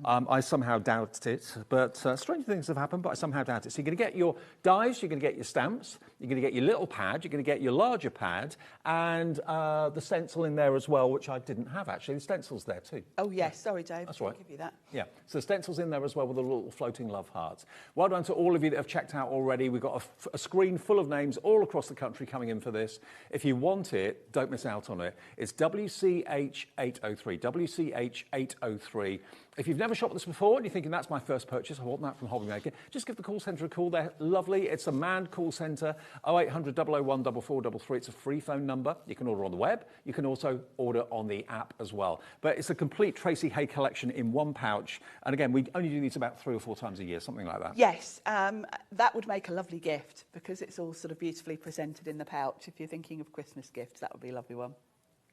I somehow doubt it, but strange things have happened, but I somehow doubt it. So you're going to get your dies, you're going to get your stamps, you're going to get your little pad, you're going to get your larger pad, and the stencil in there as well, which I didn't have, actually. The stencil's there too. Oh, yes. Sorry, Dave. That's right. I'll give you that. Yeah. So the stencil's in there as well with the little floating love hearts. Well done to all of you that have checked out already. We've got a screen full of names all across the country coming in for this. If you want it, don't miss out on it. It's WCH803. WCH803. If you've never shopped with us before and you're thinking, that's my first purchase, I want that from HobbyMaker, just give the call centre a call. They're lovely. It's a manned call centre, 0800 001 4433. It's a free phone number. You can order on the web. You can also order on the app as well. But it's a complete Tracy Haye collection in one pouch. And again, we only do these about 3 or 4 times a year, something like that. Yes, that would make a lovely gift because it's all sort of beautifully presented in the pouch. If you're thinking of Christmas gifts, that would be a lovely one.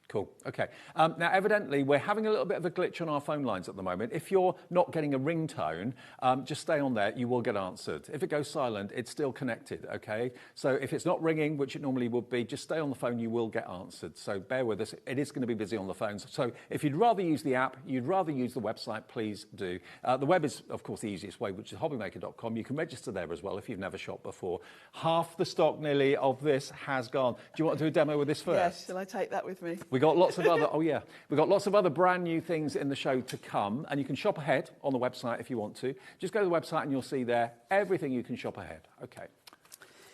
Cool. Okay. Now, evidently, we're having a little bit of a glitch on our phone lines at the moment. If you're not getting a ringtone, just stay on there. You will get answered. If it goes silent, it's still connected, okay? So if it's not ringing, which it normally would be, just stay on the phone. You will get answered. So bear with us. It is going to be busy on the phones. So if you'd rather use the app, you'd rather use the website, please do. The web is, of course, the easiest way, which is hobbymaker.com. You can register there as well if you've never shopped before. Half the stock, nearly, of this has gone. Do you want to do a demo with this first? Yes. Shall I take that with me? We got lots of other, we've got lots of other brand new things in the show to come, and you can shop ahead on the website if you want to. Just go to the website and you'll see there everything you can shop ahead. Okay.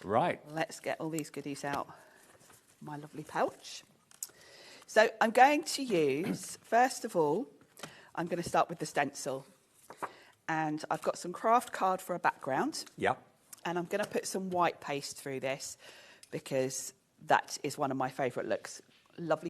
Right. Let's get all these goodies out. My lovely pouch. So I'm going to use, first of all, I'm going to start with the stencil. And I've got some craft card for a background. Yeah. And I'm going to put some white paste through this because that is one of my favourite looks. Lovely